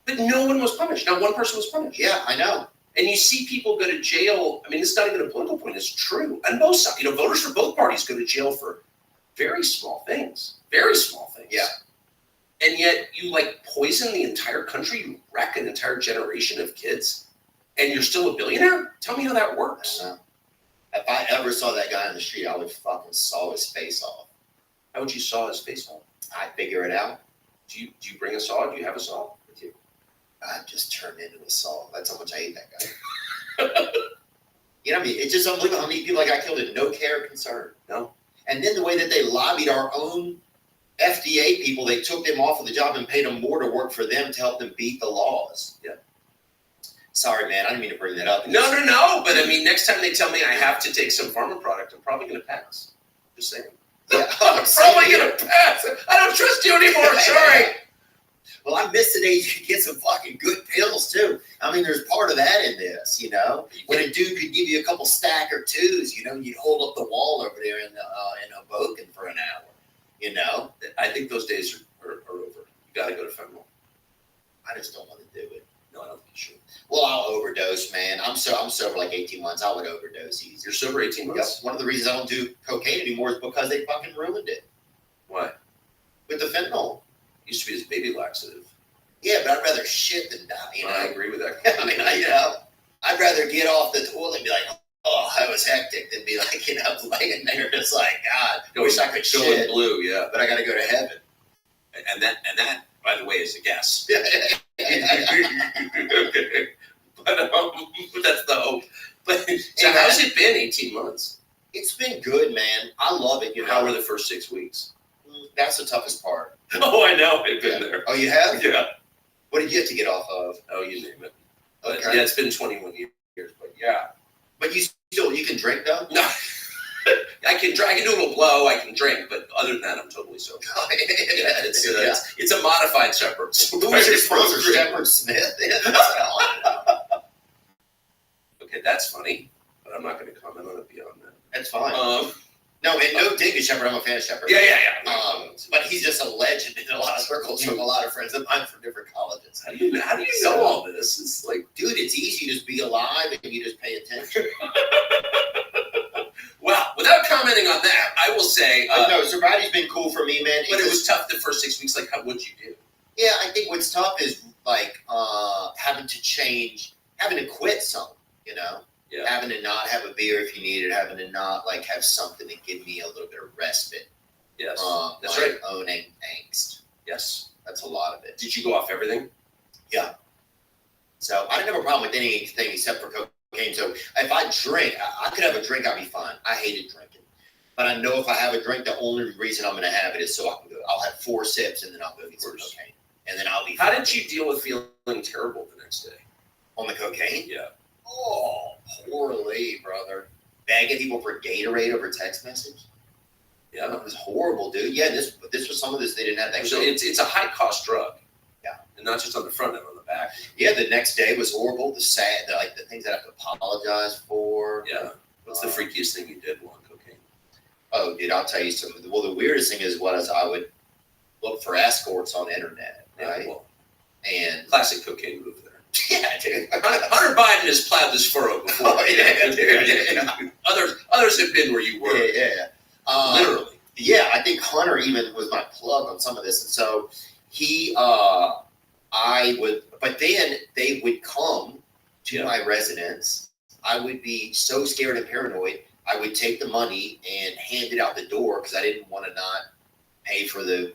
But no one was punished. Not one person was punished. Yeah, I know. And you see people go to jail. This is not even a political point. It's true. On both sides. Voters for both parties go to jail for very small things. Very small things. Yeah. And yet you poison the entire country. You wreck an entire generation of kids. And you're still a billionaire? Tell me how that works. If I ever saw that guy on the street, I would fucking saw his face off. How would you saw his face off? I'd figure it out. Do you bring a saw? Do you have a saw with you? I'd just turn into a saw. That's how much I hate that guy. It's just unbelievable how many people I got killed in no care or concern. No. And then the way that they lobbied our own FDA people, they took them off of the job and paid them more to work for them to help them beat the laws. Yeah. Sorry, man. I didn't mean to bring that up. No. But next time they tell me I have to take some pharma product, I'm probably going to pass. Just saying. Yeah, I'm probably going to pass. I don't trust you anymore. Sorry. Well, I miss the days you could get some fucking good pills too. There's part of that in this, When a dude could give you a couple stack or twos, you'd hold up the wall over there in Hoboken for an hour, I think those days are over. You got to go to fentanyl. I just don't want to do it. No, I don't think you should. Well, I'll overdose, man. I'm sober 18 months. I would overdose easy. You're sober 18 months? Yep. One of the reasons I don't do cocaine anymore is because they fucking ruined it. Why? With the fentanyl. Used to be this baby laxative. Yeah, but I'd rather shit than die, I agree with that. I'd rather get off the toilet and be like, oh, that was hectic, than be like, laying there just like, God, wish I could shit. Going blue, yeah. But I got to go to heaven. And that, by the way, is a guess. Okay. But that's the hope. But so how's it been 18 months? It's been good, man. I love it. You know, How were the first 6 weeks? that's the toughest part. Oh, I know. I've been there. Oh, you have? Yeah. What did you have to get off of? Oh, you name it. But Okay. yeah, it's been 21 years, but yeah. But you can drink though? No. I can do a little blow, I can drink, but other than that, I'm totally sober. Yeah, it's a modified Shepherd. Who was your sponsor? Shepherd Smith? Okay, that's funny, but I'm not going to comment on it beyond that. That's fine. No, and no dig to Shepherd. I'm a fan of Shepherd. Yeah. But he's just a legend in a lot of circles from a lot of friends of mine from different colleges. How do you know all this? It's like, dude, it's easy. You just be alive and you just pay attention. Well, without commenting on that, I will say. No, sobriety's been cool for me, man. But it was tough the first 6 weeks. Like, what'd you do? Yeah, I think what's tough is like having to quit some, you know? Yeah. Having to not have a beer if you need it, having to not like have something to give me a little bit of respite. Yes, that's my right. Own angst. Yes, that's a lot of it. Did you go off everything? Yeah. So I didn't have a problem with anything except for cocaine. So if I drink, I could have a drink, I'd be fine. I hated drinking, but I know if I have a drink, the only reason I'm going to have it is so I can go. I'll have 4 sips and then I'll go get some cocaine, and then I'll be. How did you deal with feeling terrible the next day? On the cocaine? Yeah. Oh, poorly, brother. Begging people for Gatorade over text message. Yeah, it was horrible, dude. Yeah, this was some of this. They didn't have that. So it's a high cost drug. Yeah, and not just on the front end, on the back. Yeah, the next day was horrible. The things I have to apologize for. Yeah. What's the freakiest thing you did on cocaine? Oh, dude, I'll tell you something. Well, the weirdest thing is I would look for escorts on the internet, right? Well, and classic cocaine move there. Yeah, dude. Hunter Biden has plowed this furrow before. Oh, yeah, dude. Yeah. Others have been where you were. Yeah. Literally. Yeah, I think Hunter even was my plug on some of this, and so but then they would come to my residence. I would be so scared and paranoid. I would take the money and hand it out the door because I didn't want to not pay for the,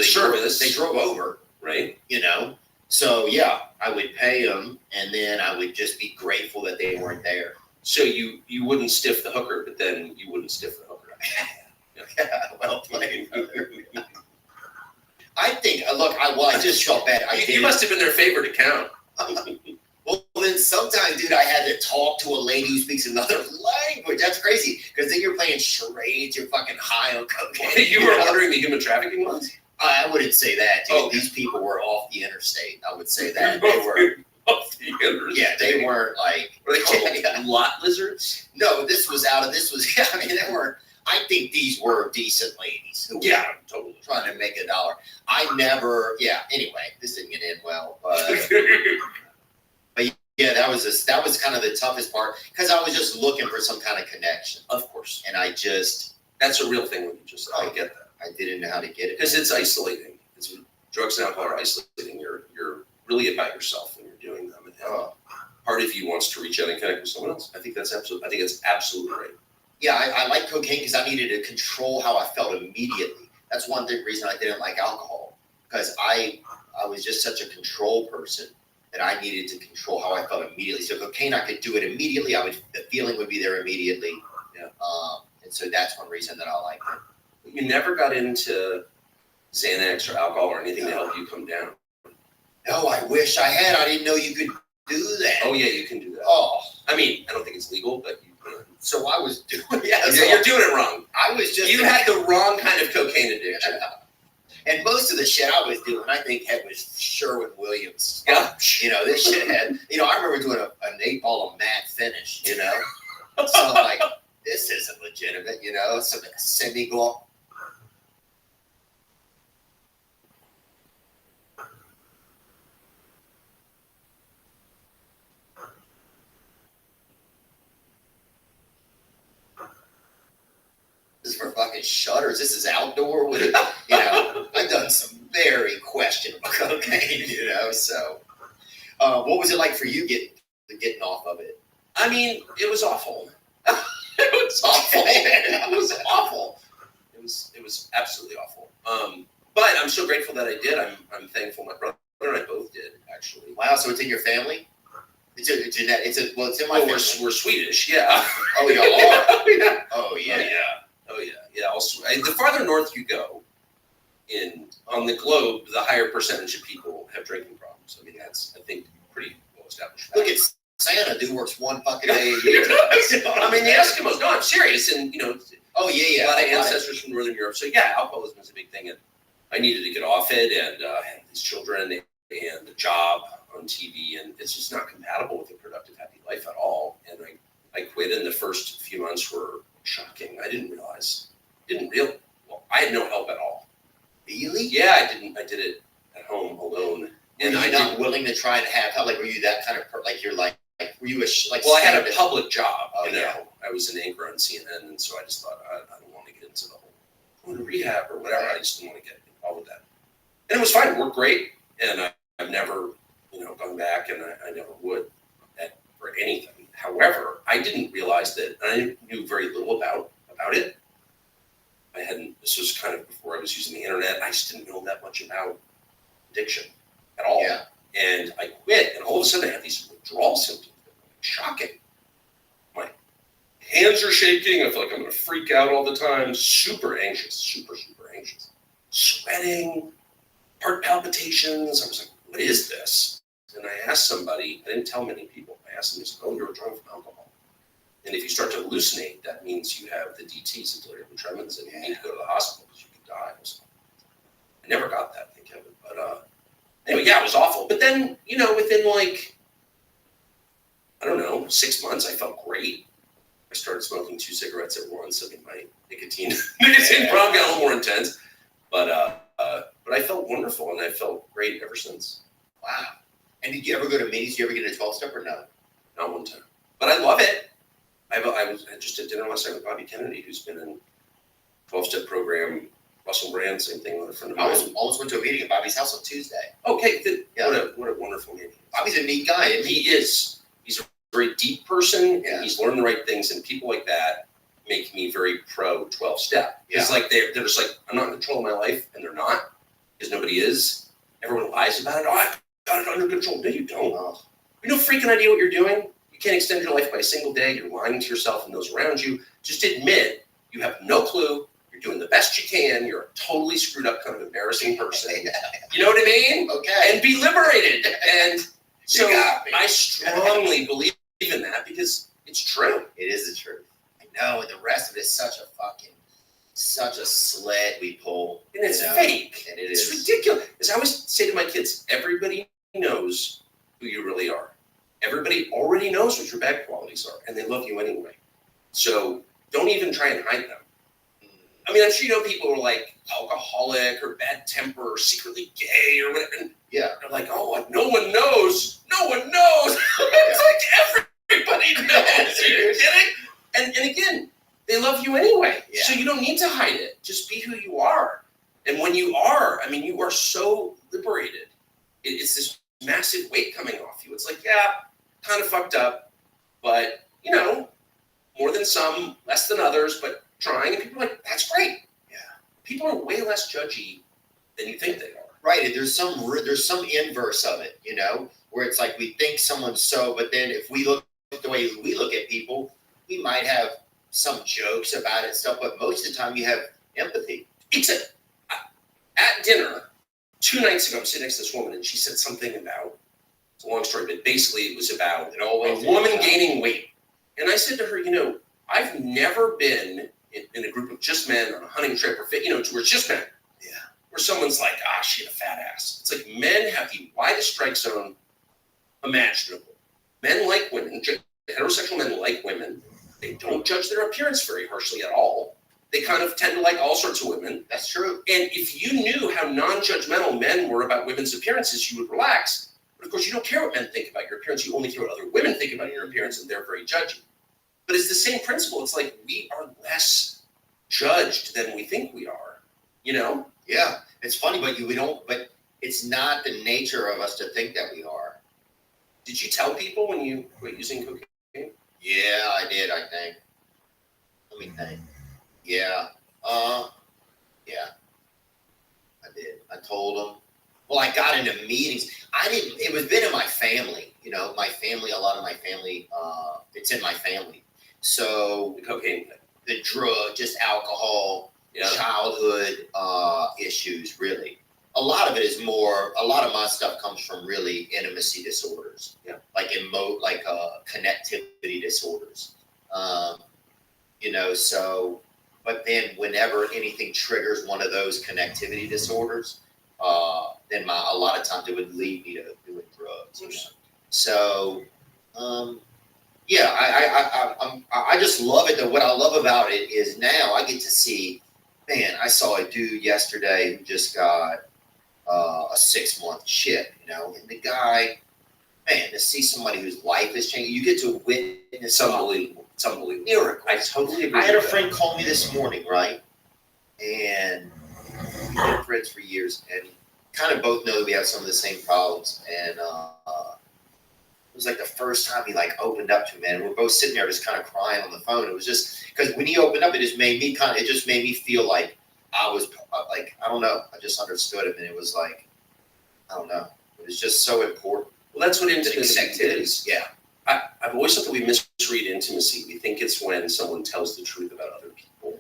service. They drove over. Right. So yeah, I would pay them, and then I would just be grateful that they weren't there. So you wouldn't stiff the hooker, but then you wouldn't stiff the hooker. Yeah, well played. I think. Look, I just felt bad. You must have been their favorite account. Well, then sometimes, dude, I had to talk to a lady who speaks another language. That's crazy, because then you're playing charades. You're fucking high on cocaine. You were ordering the human trafficking ones? I wouldn't say that, dude. Oh. These people were off the interstate. I would say that. They were off the interstate. Yeah, they weren't like. Were they called lot lizards? No, this was. Yeah, I mean, they weren't. I think these were decent ladies who were totally trying to make $1. I never. Yeah. Anyway, this didn't get in well, but yeah, that was kind of the toughest part because I was just looking for some kind of connection. Of course. And that's a real thing when you just I get that. I didn't know how to get it. Because it's isolating. Drugs and alcohol are isolating. You're really about yourself when you're doing them. And part of you wants to reach out and connect with someone else. I think it's absolutely right. Yeah, I like cocaine because I needed to control how I felt immediately. That's one reason I didn't like alcohol, because I was just such a control person that I needed to control how I felt immediately. So cocaine, I could do it immediately. The feeling would be there immediately. Yeah. And so that's one reason that I like it. You never got into Xanax or alcohol or anything to help you come down? No, I wish I had. I didn't know you could do that. Oh, yeah, you can do that. Oh. I mean, I don't think it's legal, but you can. So I was doing You're doing it wrong. I was just. You had the wrong kind of cocaine addiction. And most of the shit I was doing, I think, was Sherwin-Williams. Yeah. This shit had, I remember doing an 8-ball of matte finish, So I'm like, this isn't legitimate, some semi-gloss. This is for fucking shutters. This is outdoor with, I've done some very questionable cocaine, so. What was it like for you getting off of it? I mean, it was awful. It was awful. It was awful. It was absolutely awful. But I'm so grateful that I did. I'm thankful my brother and I both did, actually. Wow, so it's in your family? It's it's in my Well, family. we're Swedish, yeah. Oh, y'all are. Yeah. Oh yeah. Yeah. Also, the farther north you go, on the globe, the higher percentage of people have drinking problems. I mean, that's, I think, pretty well established. Look at Santa, dude works one fucking day a year. I mean, the Eskimos. No, I'm serious, and Oh yeah. a lot of ancestors from Northern Europe. So yeah, alcoholism is a big thing, and I needed to get off it, and I had these children and a job on TV, and it's just not compatible with a productive, happy life at all. And I quit, and the first few months were shocking. I didn't realize. Well, I had no help at all. Really? Yeah, I didn't. I did it at home alone. And I'm not willing to try to have help. Like, were you that kind of like you're like were you like? Well, I had a public job. Oh, Yeah. I was an anchor on CNN, and so I just thought I don't want to get into the whole going to rehab or whatever. I just didn't want to get involved with that. And it was fine. It worked great, and I've never gone back, and I never would for anything. However, I didn't realize that I knew very little about it. This was kind of before I was using the internet. I just didn't know that much about addiction at all. Yeah. And I quit, and all of a sudden I had these withdrawal symptoms that were shocking. My hands are shaking. I feel like I'm going to freak out all the time. Super anxious, super anxious. Sweating, heart palpitations. I was like, what is this? And I asked somebody, I didn't tell many people. I asked them, they said, oh, you're withdrawing from alcohol. And if you start to hallucinate, that means you have the DTs, the delirium tremens, and you need to go to the hospital because you could die. So I never got that, thank heaven. But anyway, yeah, it was awful. But then, within I don't know, 6 months, I felt great. I started smoking 2 cigarettes at once. I mean, my nicotine problem got a little more intense. But I felt wonderful, and I felt great ever since. Wow. And did you ever go to meetings? Did you ever get a 12-step or no? Not one time. But I love it. I just at dinner last night with Bobby Kennedy, who's been in 12-step program, Russell Brand, same thing with a friend of mine. I almost went to a meeting at Bobby's house on Tuesday. Okay, what a wonderful meeting. Bobby's a neat guy, isn't He is. He's a very deep person, Yeah. and he's learned the right things, and people like that make me very pro 12-step. Yeah. It's like they're just like, I'm not in control of my life, and they're not, because nobody is. Everyone lies about it. Oh, I've got it under control. No, you don't. Oh. You have no freaking idea what you're doing. You can't extend your life by a single day. You're lying to yourself and those around you. Just admit you have no clue. You're doing the best you can. You're a totally screwed up, kind of embarrassing person. You know what I mean? Okay. And be liberated. And so You got me. I strongly believe in that because it's true. It is the truth. I know, and the rest of it is such a sled we pull. And it's you know? fake. And it It's is. ridiculous. As I always say to my kids, everybody knows who you really are. Everybody already knows what your bad qualities are, and they love you anyway. So don't even try and hide them. I mean, I'm sure you know people who are like alcoholic or bad temper or secretly gay or whatever. And Yeah. they're like, oh, no one knows. No one knows. It's like everybody knows. Are you kidding? And again, they love you anyway. Yeah. So you don't need to hide it. Just be who you are. And when you are, I mean, you are so liberated. It's this massive weight coming off you. It's like, yeah, kind of fucked up, but, more than some, less than others, but trying. And people are like, that's great. Yeah. People are way less judgy than you think they are. Right. And there's some inverse of it, where it's like we think someone's so, but then if we look the way we look at people, we might have some jokes about it and stuff, but most of the time you have empathy. At dinner, 2 nights ago, I'm sitting next to this woman, and she said something about, it's a long story, but basically it was about a woman gaining weight. And I said to her, I've never been in a group of just men on a hunting trip or where it's just men. Yeah. Where someone's like, she had a fat ass. It's like men have the widest strike zone imaginable. Men like women, heterosexual men like women. They don't judge their appearance very harshly at all. They kind of tend to like all sorts of women. That's true. And if you knew how non-judgmental men were about women's appearances, you would relax. But of course, you don't care what men think about your appearance. You only care what other women think about your appearance, and they're very judgy. But it's the same principle. It's like we are less judged than we think we are, Yeah. It's funny, but but it's not the nature of us to think that we are. Did you tell people when you quit using cocaine? Yeah, I did, I think. Let me think. Yeah. Yeah. I did. I told them. Well, I got into meetings. It was been in my family. you know, my family, a lot of my family, it's in my family. So The cocaine. the drug, just alcohol, childhood issues, really. A lot of it is more, a lot of my stuff comes from really intimacy disorders. Yeah. Like connectivity disorders. You know, so, but then whenever anything triggers one of those connectivity disorders, then a lot of times it would lead me to doing drugs. You know? So, yeah, I just love it. What I love about it is now I get to see, man, I saw a dude yesterday who just got a 6-month chip, you know, and the guy, man, to see somebody whose life is changing, you get to witness It's unbelievable. It's unbelievable. miracle. I totally agree. I had a with that. friend call me this morning, right? And we've been friends for years, and kind of both know that we have some of the same problems. And it was like the first time he like opened up to me, and we're both sitting there just kind of crying on the phone. It was just because when he opened up, it just made me feel like I was like, I don't know, I just understood him, and it was like, I don't know, it was just so important. Well, that's what intimacy Connectivity, yeah. I've always thought that we misread intimacy. We think it's when someone tells the truth about other people.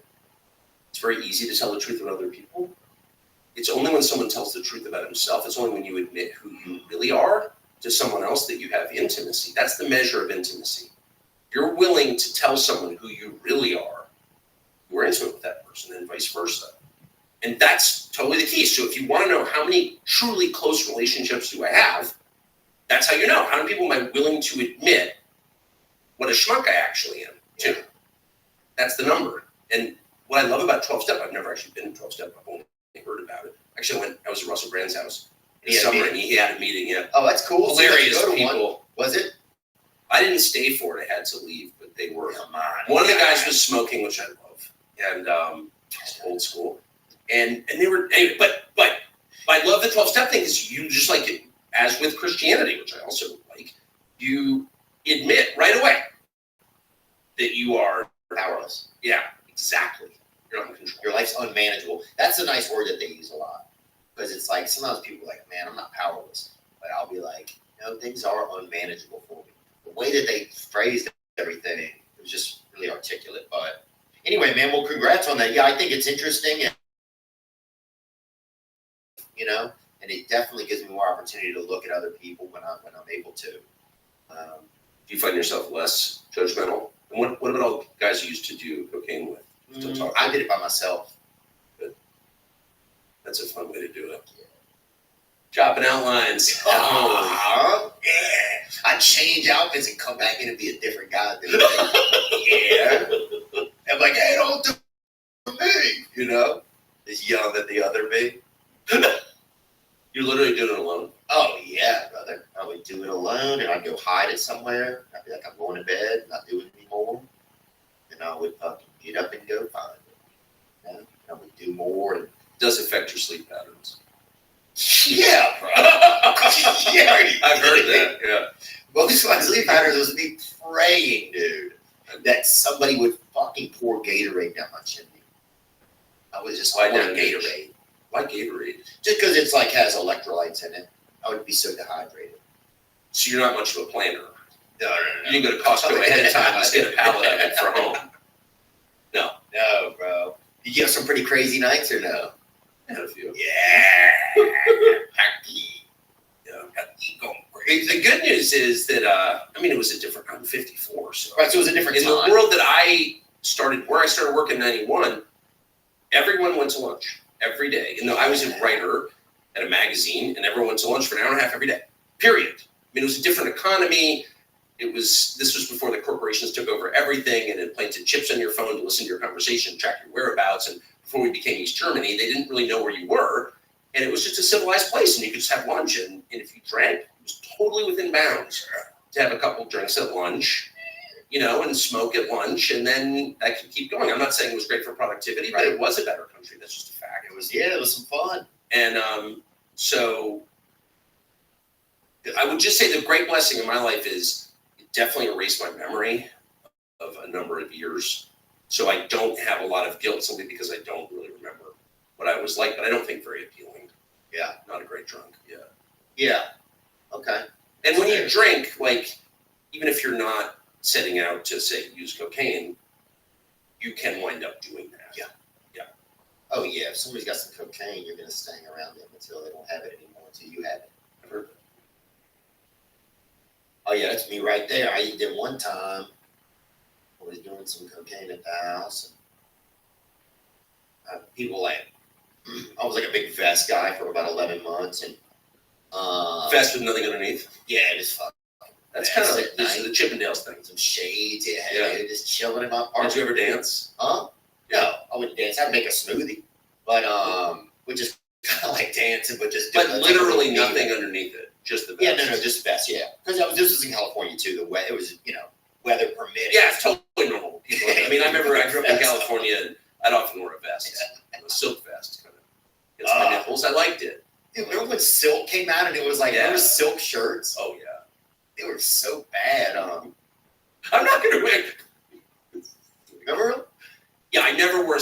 It's very easy to tell the truth about other people. It's only when someone tells the truth about himself. It's only when you admit who you really are to someone else that you have intimacy. That's the measure of intimacy. You're willing to tell someone who you really are. You're intimate with that person, and vice versa. And that's totally the key. So if you want to know how many truly close relationships do I have, that's how you know. How many people am I willing to admit what a schmuck I actually am to? That's the number. And what I love about 12-step, I've never actually been in 12-step. I've only heard about it. Actually, I was at Russell Brand's house this summer, and he had a meeting. Yeah. Oh, that's cool. Hilarious So people. one. Was it? I didn't stay for it. I had to leave, but they were. One of the guys was smoking, which I love, and old school. And they were, anyway, but I love the 12-step thing because you just like it, as with Christianity, which I also like, you admit right away that you are Powerless. Yeah, exactly. You're not in control. Your life's unmanageable. That's a nice word that they use a lot. Because it's like, sometimes people are like, man, I'm not powerless. But I'll be like, no, things are unmanageable for me. The way that they phrased everything, it was just really articulate. But anyway, man, well, congrats on that. Yeah, I think it's interesting. And, you know, and it definitely gives me more opportunity to look at other people when I'm able to. Do you find yourself less judgmental? And what about all the guys you used to do cocaine with? I did it by myself. Good. That's a fun way to do it. Yeah. Dropping outlines. Yeah. I'd change outfits and come back in and be a different guy. Yeah. I'm like, hey, don't do me. You know? Just yelling at the other me. You're literally doing it alone. Oh, yeah, brother. I would do it alone, and I'd go hide it somewhere. I'd be like, I'm going to bed, not doing it anymore. And I would fucking get up and go find it. And I would do more. And it does affect your sleep patterns. Yeah, bro. Yeah, I've heard that, yeah. Most of my sleep patterns was me praying, dude, that somebody would fucking pour Gatorade down my chimney. I was just like, Gatorade. Why Gatorade? Just because it's like has electrolytes in it. I would be so dehydrated. So you're not much of a planner. No. You didn't go to Costco ahead of time and just get a pallet of it for home. No, bro. Did you have some pretty crazy nights or no? I had a few. Yeah. The good news is that it was a different. I'm 54, so right. So it was a different in time. the world that I started working in '91. Everyone went to lunch every day. And I was a writer at a magazine, and everyone went to lunch for an hour and a half every day. Period. It was a different economy. This was before the corporations took over everything and implanted chips on your phone to listen to your conversation, track your whereabouts. And before we became East Germany, they didn't really know where you were. And it was just a civilized place, and you could just have lunch. And if you drank, it was totally within bounds to have a couple drinks at lunch, and smoke at lunch, and then that could keep going. I'm not saying it was great for productivity, but it was a better country. That's just a fact. It was some fun. And so I would just say the great blessing in my life is it definitely erased my memory of a number of years. So I don't have a lot of guilt simply because I don't really remember what I was like, but I don't think very appealing. Yeah. Not a great drunk. Yeah. Yeah. Okay. And when you drink, like, even if you're not setting out to, say, use cocaine, you can wind up doing that. Yeah. Oh yeah, if somebody's got some cocaine, you're gonna stay around them until they don't have it anymore, until you have it. I've heard that. Oh yeah, that's me right there. I did one time. I was doing some cocaine at the house. And, people like, I was like a big vest guy for about 11 months, and Vest with nothing underneath. Yeah, just fucking. That's kind of at like this is night. the Chippendales thing. Some shades, yeah, Yeah. just chilling in my Did apartment. you ever dance? Huh? No, I wouldn't dance. I'd make a smoothie, but which is kind of like dancing, but just But doing literally like a nothing underneath it, just the vest. Yeah, no, just vest, yeah. Because this was in California too. It was, weather permitting. Yeah, it's totally normal. People, I mean, I remember I grew up in California, and I'd often wear a vest, a silk vest, kind of. It's my nipples. I liked it. Dude, remember when silk came out and it was like there were silk shirts? Oh yeah, they were so bad. I'm not gonna win. Remember? Yeah, I never wore.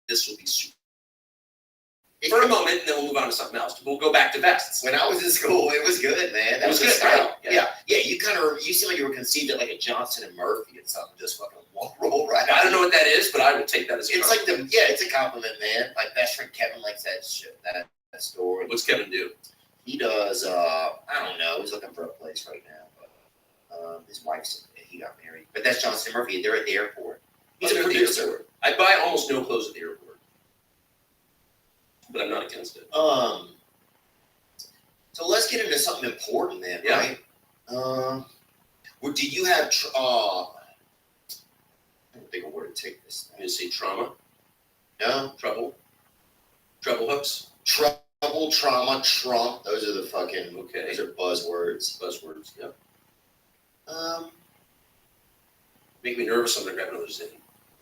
This will be super. For a moment, and then we'll move on to something else. We'll go back to vests. When I was in school, it was good, man. That It was the good, style. right? Yeah. You kind of, you seem like you were conceived at like a Johnson and Murphy and something, just fucking roll right out. I don't know what that is, but I will take that as a It's compliment. like it's a compliment, man. Like best friend Kevin likes that shit, that story. What's Kevin do? He does, I don't know. He's looking for a place right now, but his wife's, he got married. But that's Johnson and Murphy. They're at the airport. He's a producer. I buy almost no clothes at the airport, but I'm not against it. So let's get into something important then, Yeah. right? Well, do you have, I don't think of where to take this. I'm going to say trauma. No? Trouble hooks. Trouble, trauma, Trump. Those are the fucking, Okay. those are buzzwords. Buzzwords, yeah. Make me nervous. I'm going to grab another Zing.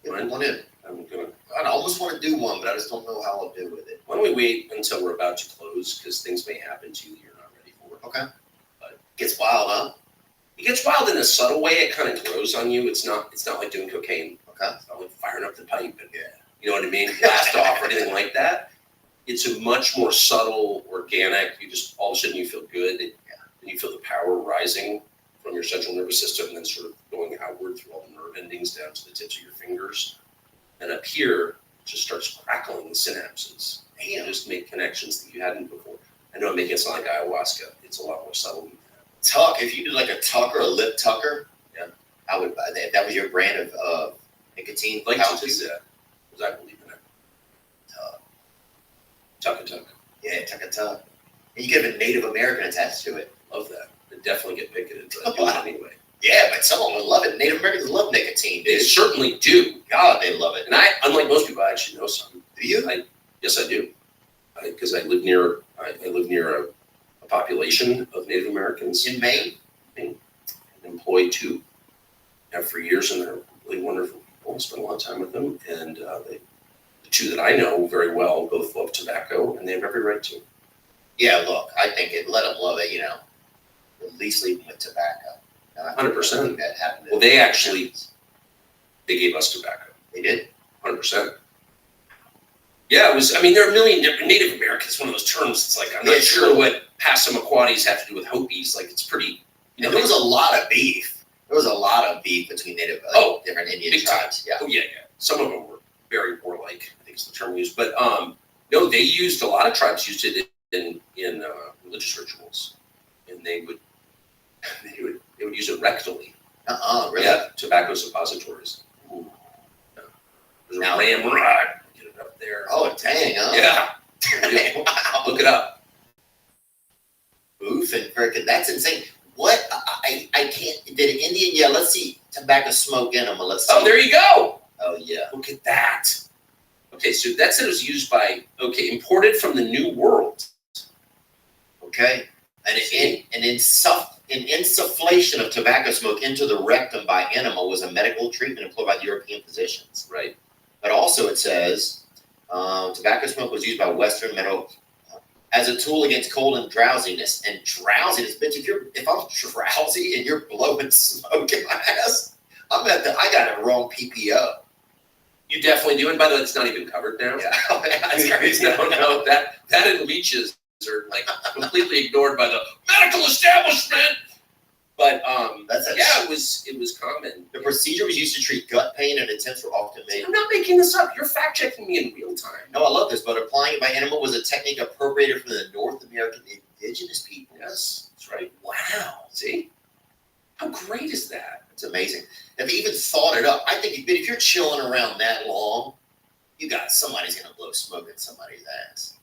Get one in. I'm going to. I almost want to do one, but I just don't know how I'll do with it. Why don't we wait until we're about to close, because things may happen to you that you're not ready for. Okay. But Gets wild, huh? it gets wild in a subtle way. It kind of grows on you. It's not like doing cocaine. Okay. It's not like firing up the pipe and you know what I mean, blast off or anything like that. It's a much more subtle, organic. You just all of a sudden you feel good, and you feel the power rising from your central nervous system, and then sort of going outward through all the nerve endings down to the tips of your fingers. And up here, it just starts crackling the synapses. And you just make connections that you hadn't before. I know I'm making it sound like ayahuasca. It's a lot more subtle than that. Tuck, if you do like a tucker, a lip tucker, I would buy that. If that was your brand of nicotine, Like pouches. to do that, because I believe in it. Tuck a tuck. Yeah, tuck a tuck. And you get a Native American attached to it. Love that. They definitely get picketed, but I do it anyway. Yeah, but someone would love it. Native Americans love nicotine, They dude. certainly do. God, they love it. And I, unlike most people, I actually know some. Do you? Yes, I do. Because I live near a population of Native Americans. In Maine? And employed two. Have for years, and they're really wonderful people. I spend a lot of time with them. And the two that I know very well both love tobacco, and they have every right to. Yeah, look, I think let them love it, at least leave them with tobacco. 100%. That happened. Well, they they gave us tobacco. They did? 100%. Yeah, it was, there are a million different Native Americans, one of those terms. It's like, I'm not sure what Passamaquoddies have to do with Hopis. Like, it's pretty, There was a lot of beef. There was a lot of beef between different Indian big tribes. Yeah. Oh, yeah. Some of them were very warlike, I think is the term used. But no, they used, a lot of tribes used it in religious rituals. And they would use it rectally. Really? Yeah, tobacco suppositories. Ooh. Yeah. There's a Now- ramrod. Get it up there. Oh, dang, huh? Yeah. Wow. Look it up. Boof and freaking, that's insane. What? I can't, did an Indian, let's see, tobacco smoke in them, let's see. Oh, there you go. Oh, yeah. Look at that. Okay, so that said it was used imported from the New World. Okay. An insufflation of tobacco smoke into the rectum by enema was a medical treatment employed by the European physicians. Right. But also it says tobacco smoke was used by Western metal as a tool against cold and drowsiness. And drowsiness, bitch, if I'm drowsy and you're blowing smoke in my ass, I got a wrong PPO. You definitely do. And by the way, it's not even covered now. Yeah, that's crazy. No, that and leeches are like completely ignored by the medical establishment. But it was common. The procedure was used to treat gut pain, and attempts were often made. I'm not making this up. You're fact checking me in real time. No, I love this, but applying it by animal was a technique appropriated from the North American indigenous people. Yes, that's right. Wow. See? How great is that? It's amazing. And they even thought it up. I think if you're chilling around that long, somebody's going to blow smoke in somebody's ass.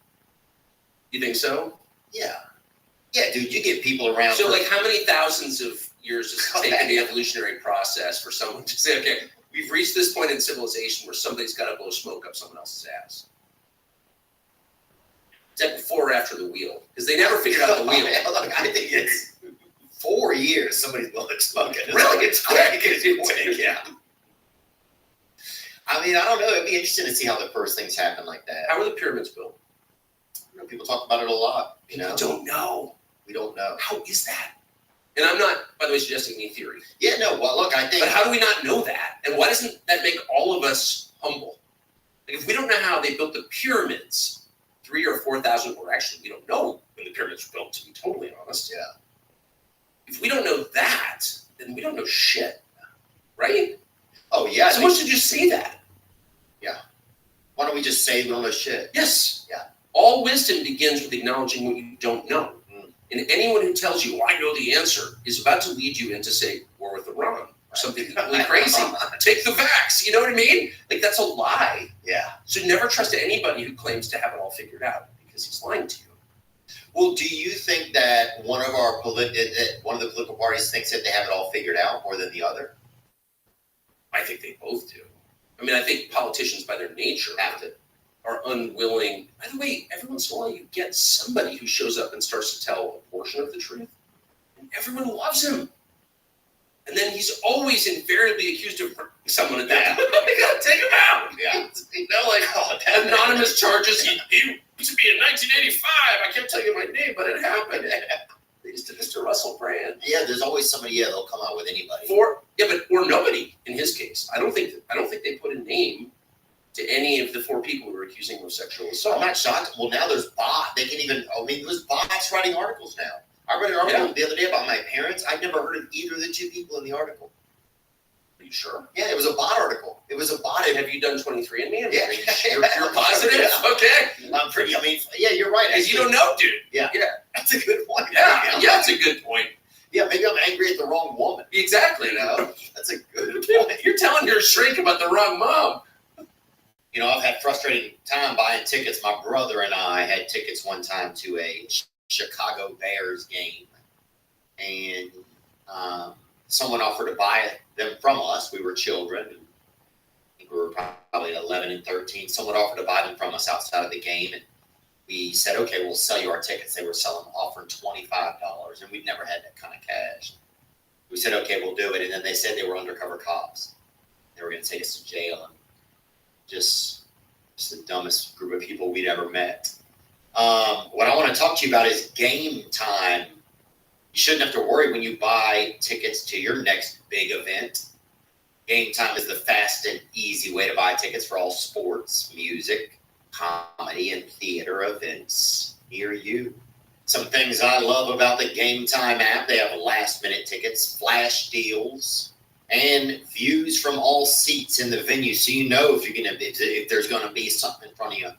You think so? Yeah. Yeah, dude, you get people around. So, like, how many thousands of years does it take in the evolutionary process for someone to say, okay, we've reached this point in civilization where somebody's got to blow smoke up someone else's ass? Is that before or after the wheel? Because they never figured out the wheel. I think it's 4 years somebody's blowing smoke at us. Really? It's quick. Yeah. I mean, I don't know. It'd be interesting to see how the first things happen like that. How were the pyramids built? People talk about it a lot. People don't know. We don't know. How is that? And I'm not, by the way, suggesting any theory. Yeah, no. Well, look, I think. But how do we not know that? And why doesn't that make all of us humble? Like, if we don't know how they built the pyramids, 3,000 or 4,000, or actually, we don't know when the pyramids were built, to be totally honest. Yeah. If we don't know that, then we don't know shit. Right? Oh, yeah. Someone should just say that. Yeah. Why don't we just say we don't know shit? Yes. Yeah. All wisdom begins with acknowledging what you don't know. And anyone who tells you, I know the answer, is about to lead you into, say, War with Iran, or something equally crazy. Take the vax, you know what I mean? Like, that's a lie. Yeah. So never trust anybody who claims to have it all figured out, because he's lying to you. Well, do you think that one of the political parties thinks that they have it all figured out more than the other? I think they both do. I mean, I think politicians, by their nature, are unwilling. By the way, every once in a while you get somebody who shows up and starts to tell a portion of the truth, and everyone loves him. And then he's always invariably accused of hurting someone at that point. I gotta take him out. Yeah. You know, like, anonymous charges. He used to be in 1985. I can't tell you my name, but it happened. They just did this to Russell Brand. Yeah, there's always somebody. Yeah, they'll come out with anybody. Or nobody in his case. I don't think they put a name to any of the 4 people who were accusing him of sexual assault. I'm not shocked. Well, now there's bots. They can even. I mean, there's bots writing articles now. I read an article the other day about my parents. I'd never heard of either of the 2 people in the article. Are you sure? Yeah, it was a bot article. It was a bot. Have you done 23andMe? Yeah. You're positive? Okay. I'm pretty. I mean, yeah, you're right. Because you don't know, dude. Yeah. That's a good point. Yeah, that's a good point. Yeah, maybe I'm angry at the wrong woman. Exactly. You know, that's a good point. You're telling your shrink about the wrong mom. You know, I've had frustrating time buying tickets. My brother and I had tickets one time to a Chicago Bears game, and someone offered to buy them from us. We were children. I think we were probably 11 and 13. Someone offered to buy them from us outside of the game, and we said, okay, we'll sell you our tickets. They were offering $25, and we'd never had that kind of cash. We said, okay, we'll do it. And then they said they were undercover cops. They were going to take us to jail, and just the dumbest group of people we'd ever met. What I want to talk to you about is game time. You shouldn't have to worry when you buy tickets to your next big event. Game time is the fast and easy way to buy tickets for all sports, music, comedy, and theater events near you. Some things I love about the Game Time app: they have last-minute tickets, flash deals, and views from all seats in the venue, so you know if there's going to be something in front of you,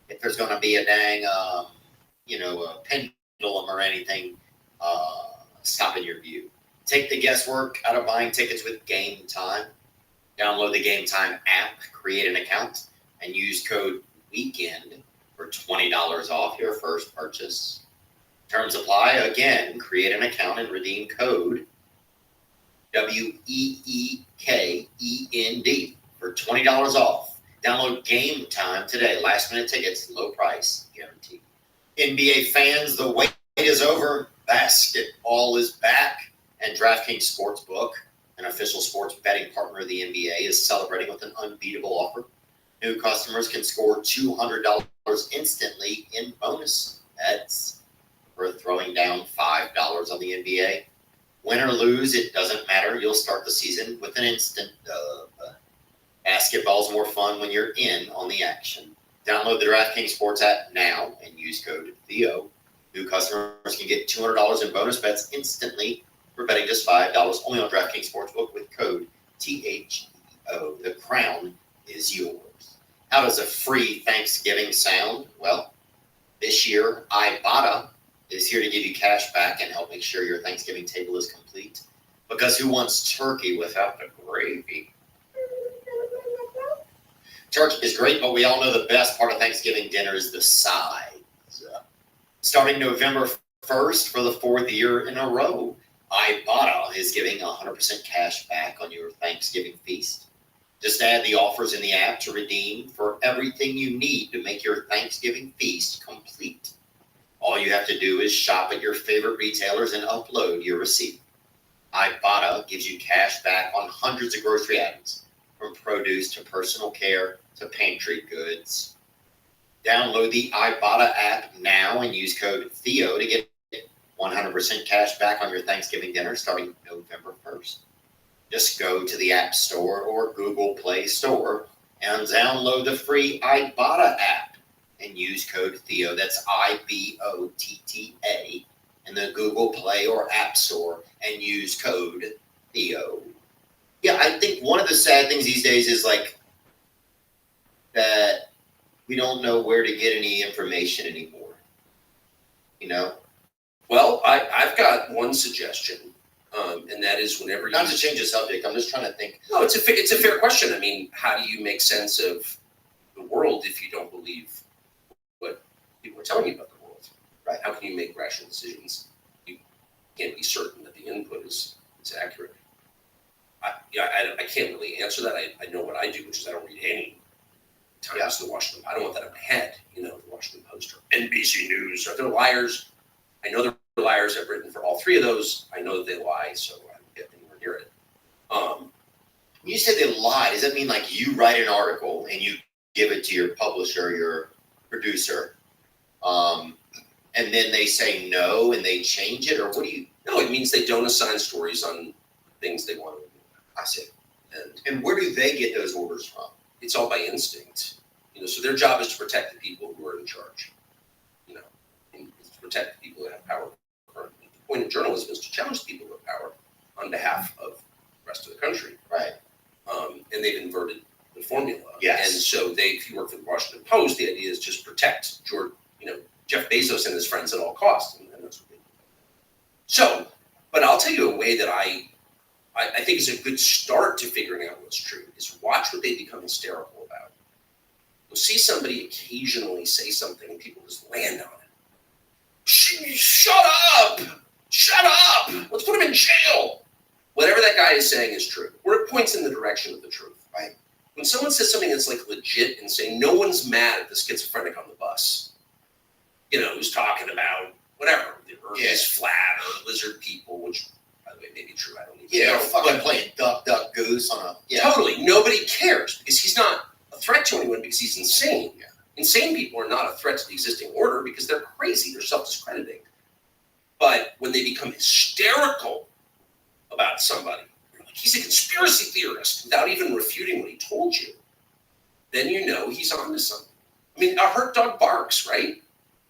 if there's going to be a dang, a pendulum or anything stopping your view. Take the guesswork out of buying tickets with Game Time. Download the Game Time app, create an account, and use code WEEKEND for $20 off your first purchase. Terms apply. Again, create an account and redeem code WEEKEND for $20 off. Download Game Time today. Last minute tickets, low price guarantee. NBA fans, the wait is over. Basketball is back, and DraftKings Sportsbook, an official sports betting partner of the NBA, is celebrating with an unbeatable offer. New customers can score $200 instantly in bonus bets for throwing down $5 on the NBA. Win or lose, it doesn't matter. You'll start the season with an instant dub. Basketball's more fun when you're in on the action. Download the DraftKings Sports app now and use code Theo. New customers can get $200 in bonus bets instantly for betting just $5 only on DraftKings Sportsbook with code THEO. The crown is yours. How does a free Thanksgiving sound? Well, this year, Ibotta is here to give you cash back and help make sure your Thanksgiving table is complete. Because who wants turkey without the gravy? Turkey is great, but we all know the best part of Thanksgiving dinner is the sides. Starting November 1st for the 4th year in a row, Ibotta is giving 100% cash back on your Thanksgiving feast. Just add the offers in the app to redeem for everything you need to make your Thanksgiving feast complete. All you have to do is shop at your favorite retailers and upload your receipt. Ibotta gives you cash back on hundreds of grocery items, from produce to personal care to pantry goods. Download the Ibotta app now and use code Theo to get 100% cash back on your Thanksgiving dinner starting November 1st. Just go to the App Store or Google Play Store and download the free Ibotta app and use code Theo. That's IBOTTA in the Google Play or App Store and use code Theo. Yeah, I think one of the sad things these days is like that we don't know where to get any information anymore. You know? Well, I've got one suggestion, and that is whenever Not to change the subject, I'm just trying to think. No, it's a fair question. I mean, how do you make sense of the world if you don't believe what people are telling you about the world? Right. How can you make rational decisions? You can't be certain that the input is accurate. I can't really answer that. I know what I do, which is I don't read any Times, the Washington. I don't want that in my head. You know, the Washington Post or NBC News. They're liars. I know they're liars. I've written for all three of those. I know that they lie, so I don't get anywhere near it. You said they lie. Does that mean like you write an article and you give it to your publisher, your producer, and then they say no and they change it, or what do you? No, it means they don't assign stories on things they want to. I see. And where do they get those orders from? It's all by instinct. You know, so their job is to protect the people who are in charge. You know, and to protect the people who have power currently. The point of journalism is to challenge the people who have power on behalf of the rest of the country. Right. And they've inverted the formula. Yes. And so if you work for the Washington Post, the idea is just protect Jeff Bezos and his friends at all costs, and that's what they do. So, but I'll tell you a way that I think is a good start to figuring out what's true is watch what they become hysterical about. You'll see somebody occasionally say something and people just land on it. Shut up! Shut up! Let's put him in jail! Whatever that guy is saying is true. Or it points in the direction of the truth, right? When someone says something that's like legit and saying no one's mad at the schizophrenic on the bus, who's talking about whatever, the earth is flat or lizard people, which by the way may be true, I don't even know. Fucking playing duck, duck, goose on a... Yeah. Totally, nobody cares because he's not a threat to anyone because he's insane. Yeah. Insane people are not a threat to the existing order because they're crazy, they're self-discrediting. But when they become hysterical about somebody, like he's a conspiracy theorist without even refuting what he told you, then you know he's onto something. I mean, a hurt dog barks, right?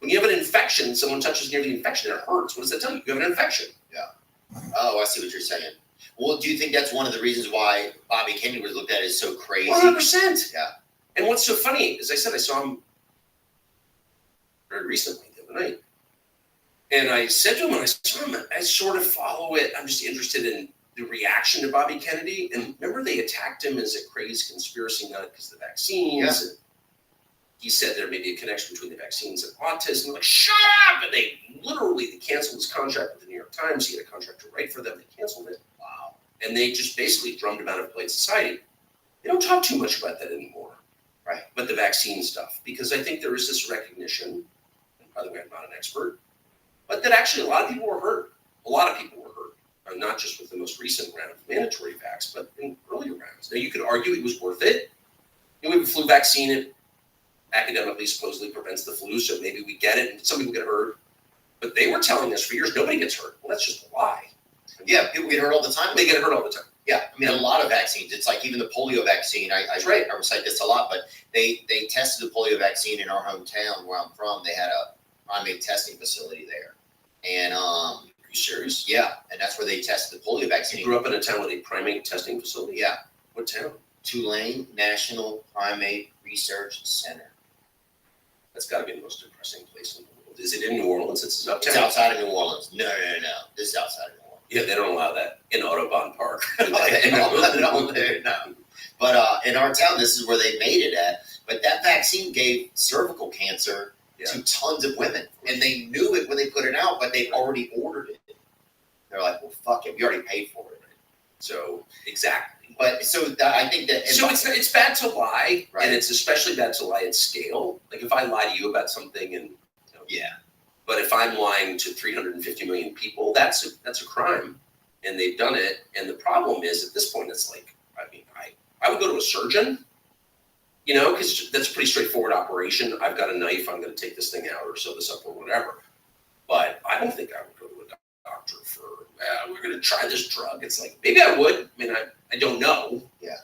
When you have an infection, someone touches near the infection, it hurts. What does that tell you? You have an infection. Yeah. Oh, I see what you're saying. Well, do you think that's one of the reasons why Bobby Kennedy was looked at as so crazy? 100%. Yeah. And what's so funny, as I said, I saw him very recently the other night. And I said to him when I saw him, I sort of follow it. I'm just interested in the reaction to Bobby Kennedy. And remember they attacked him as a crazy conspiracy nut because of the vaccines. Yeah. And he said there may be a connection between the vaccines and autism. Like, shut up! And they canceled his contract with the New York Times. He had a contract to write for them. They canceled it. Wow. And they just basically drummed him out of polite society. They don't talk too much about that anymore. Right. But the vaccine stuff, because I think there is this recognition, and by the way, I'm not an expert, but that actually a lot of people were hurt. A lot of people were hurt. Not just with the most recent round of mandatory vax, but in earlier rounds. Now, you could argue it was worth it. We have a flu vaccine. It academically supposedly prevents the flu, so maybe we get it, and some people get hurt. But they were telling us for years nobody gets hurt. Well, that's just a lie. Yeah, people get hurt all the time. They get hurt all the time. Yeah, I mean, a lot of vaccines. It's like even the polio vaccine. I recite this a lot, but they tested the polio vaccine in our hometown where I'm from. They had a primate testing facility there, and Are you serious? yeah, and that's where they tested the polio vaccine. You grew up in a town with a primate testing facility? Yeah, What town? Tulane National Primate Research Center. That's got to be the most depressing place in the world. Is it in New Orleans? It's uptown. It's outside of New Orleans. No. This is outside of New Orleans. Yeah, they don't allow that in Audubon Park. No. But in our town, this is where they made it at. But that vaccine gave cervical cancer to tons of women. And they knew it when they put it out, but they already ordered it. They're like, well, fuck it. We already paid for it. So, exactly. But so I think that... So it's bad to lie, right. and it's especially bad to lie at scale. Like if I lie to you about something and... Yeah. But if I'm lying to 350 million people, that's a crime, and they've done it. And the problem is, at this point, it's like, I mean, I would go to a surgeon, because that's a pretty straightforward operation. I've got a knife. I'm going to take this thing out or sew this up or whatever. But I don't think I would go to a doctor for, we're going to try this drug. It's like, maybe I would. I mean, I don't know. Yeah.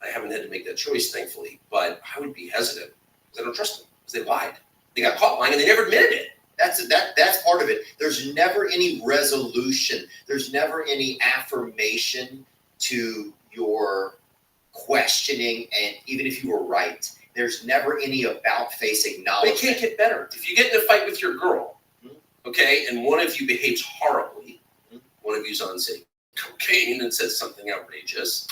I haven't had to make that choice, thankfully. But I would be hesitant because I don't trust them because they lied. They got caught lying and they never admitted it. That's part of it. There's never any resolution. There's never any affirmation to your questioning, and even if you were right, there's never any about-face acknowledgement. They can't get better. If you get in a fight with your girl, okay, and one of you behaves horribly, one of you's on, say, cocaine and says something outrageous,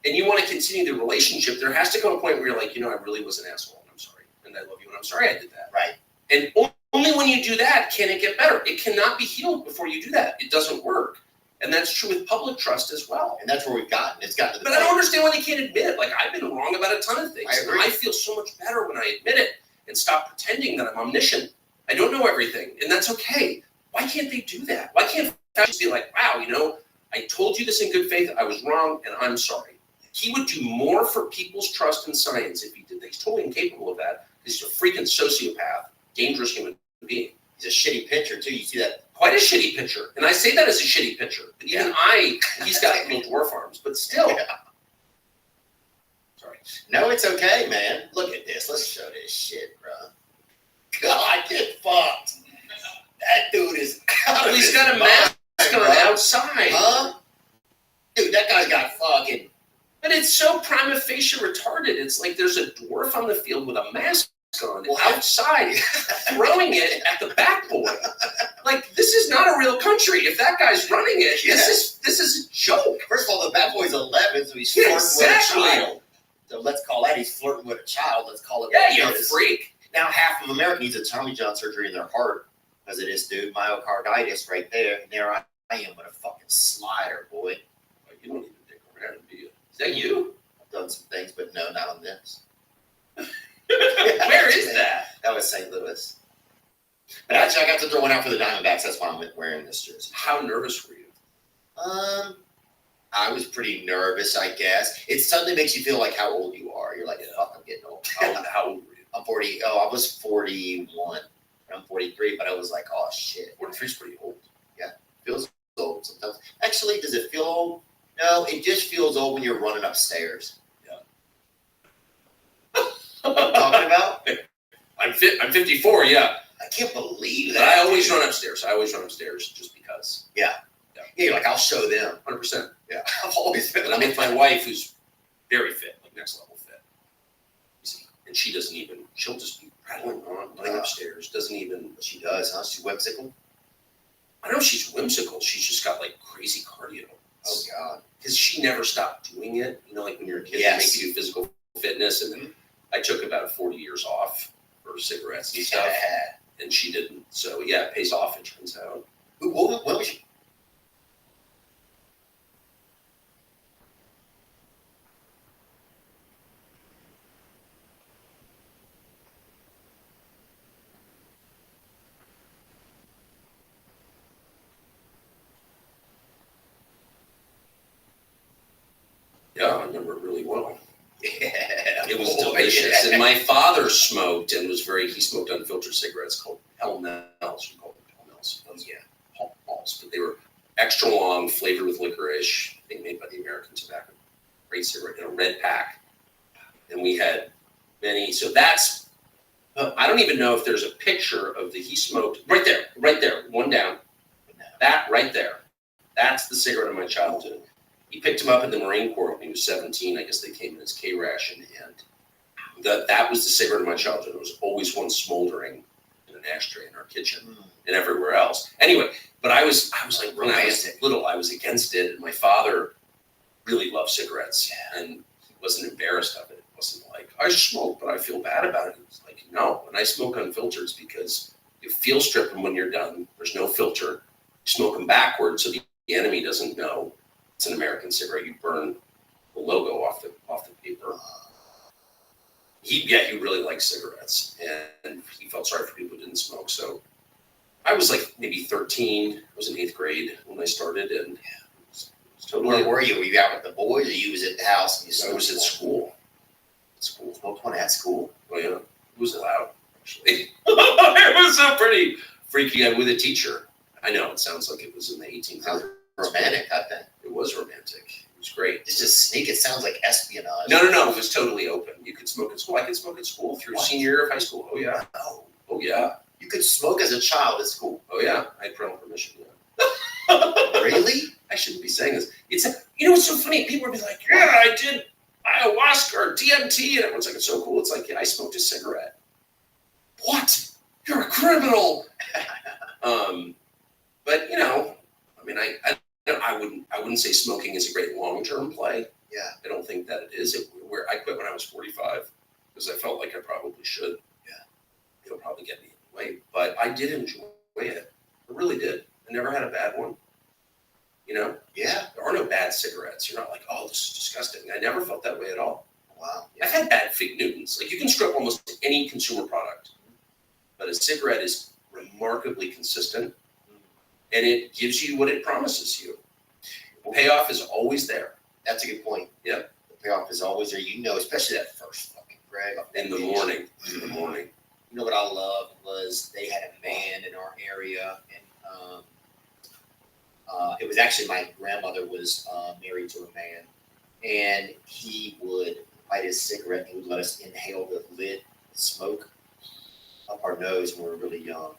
and you want to continue the relationship, there has to come a point where you're like, I really was an asshole, and I'm sorry, and I love you, and I'm sorry I did that. Right. And only when you do that can it get better. It cannot be healed before you do that. It doesn't work. And that's true with public trust as well. And that's where we've gotten. It's gotten to the But I don't understand why they can't admit it. Like, I've been wrong about a ton of things. I agree. And I feel so much better when I admit it and stop pretending that I'm omniscient. I don't know everything, and that's okay. Why can't they do that? Why can't they just be like, wow, I told you this in good faith, I was wrong, and I'm sorry. He would do more for people's trust in science if he did that. He's totally incapable of that. He's a freaking sociopath, dangerous human being. He's a shitty pitcher, too. You see that? Quite a shitty pitcher. And I say that as a shitty pitcher. But even he's got little dwarf arms, but still. Yeah. Sorry. No, it's okay, man. Look at this. Let's show this shit, bro. God, get fucked. That dude is out of He's got a mask on outside. Huh? Dude, that guy's got fucking... But it's so prima facie retarded. It's like there's a dwarf on the field with a mask on outside throwing it at the backboard. Like, this is not a real country. If that guy's running it, this is a joke. First of all, the bat boy's 11, so he's flirting with a child. So let's call that he's flirting with a child. Let's call it you're a freak. Now, half of America needs a Tommy John surgery in their heart because of this dude, myocarditis right there. And there I am with a fucking slider, boy. You don't even dig around, do you? Is that you? I've done some things, but no, not on this. Where is that? That was St. Louis. But actually, I got to throw one out for the Diamondbacks. That's why I'm wearing this jersey. How nervous were you? I was pretty nervous, I guess. It suddenly makes you feel like how old you are. You're like, fuck, I'm getting old. How old were you? I'm 40. Oh, I was 41. I'm 43, but I was like, oh, shit. 43 is pretty old. Yeah, feels old sometimes. Actually, does it feel old? No, it just feels old when you're running upstairs. What I'm talking about? I'm 54, yeah. I can't believe But that. I always run upstairs. just because. Yeah, you're like, I'll show them. 100%. Yeah, I've always been. And I'm with my wife, who's very fit, like next level fit. You see, and she'll just be rattling on, running upstairs. Doesn't even. She does, huh? She's whimsical. I don't know if she's whimsical. She's just got like crazy cardio. Oh God. Because she never stopped doing it. Like when you're a kid, they make you do physical fitness, and then I took about 40 years off for cigarettes and stuff, and she didn't. So yeah, it pays off. It turns out. What was she? Yeah, I remember it really well. Yeah, It was boy. delicious. And my father smoked and was he smoked unfiltered cigarettes called Pall Malls. We called them Pall Malls. Pall Malls, but they were extra long, flavored with licorice, being made by the American Tobacco. Great cigarette in a red pack. And we had many. So that's, I don't even know if there's a picture of he smoked right there, one down. That right there. That's the cigarette of my childhood. He picked him up in the Marine Corps when he was 17. I guess they came in as K-ration. And that was the cigarette of my childhood. There was always one smoldering in an ashtray in our kitchen and everywhere else. Anyway, but I was like, when I was little, I was against it. And my father really loved cigarettes. And he wasn't embarrassed of it. It wasn't like, I smoke, but I feel bad about it. It was like, no, when I smoke unfiltered, it's because you feel strip them when you're done. There's no filter. You smoke them backwards so the enemy doesn't know it's an American cigarette. You burn the logo off the paper. He really liked cigarettes, and he felt sorry for people who didn't smoke. So I was like maybe 13. I was in 8th grade when I started, and it was totally. Where were you? Were you out with the boys, or you was at the house? And I was at school. Smoked one at school. Oh yeah, it was allowed actually. It was a pretty freaky. With a teacher. I know it sounds like it was in the 1800s. Romantic, I think. It was romantic. It was great. It's just sneak. It sounds like espionage. No. It was totally open. You could smoke at school. I could smoke at school through senior year of high school. Oh yeah. Oh yeah. You could smoke as a child at school. Oh yeah. I had parental permission. Yeah. Really? I shouldn't be saying this. It's so funny. People would be like, yeah, I did ayahuasca or DMT, and everyone's like, it's so cool. It's like, yeah, I smoked a cigarette. What? You're a criminal. But I mean, I wouldn't say smoking is a great long-term play. Yeah. I don't think that it is. Where I quit when I was 45 because I felt like I probably should. Yeah. It'll probably get me away, but I did enjoy it. I really did. I never had a bad one. Yeah. There are no bad cigarettes. You're not like, oh, this is disgusting. I never felt that way at all. Wow. Yeah. I've had bad fig Newtons. Like you can screw up almost any consumer product, but a cigarette is remarkably consistent. And it gives you what it promises you. The payoff is always there. That's a good point. Yep. The payoff is always there. Especially that first fucking Greg. In the morning. You know what I loved was they had a man in our area, and it was actually my grandmother was married to a man, and he would light his cigarette and he would let us inhale the lit smoke up our nose when we were really young.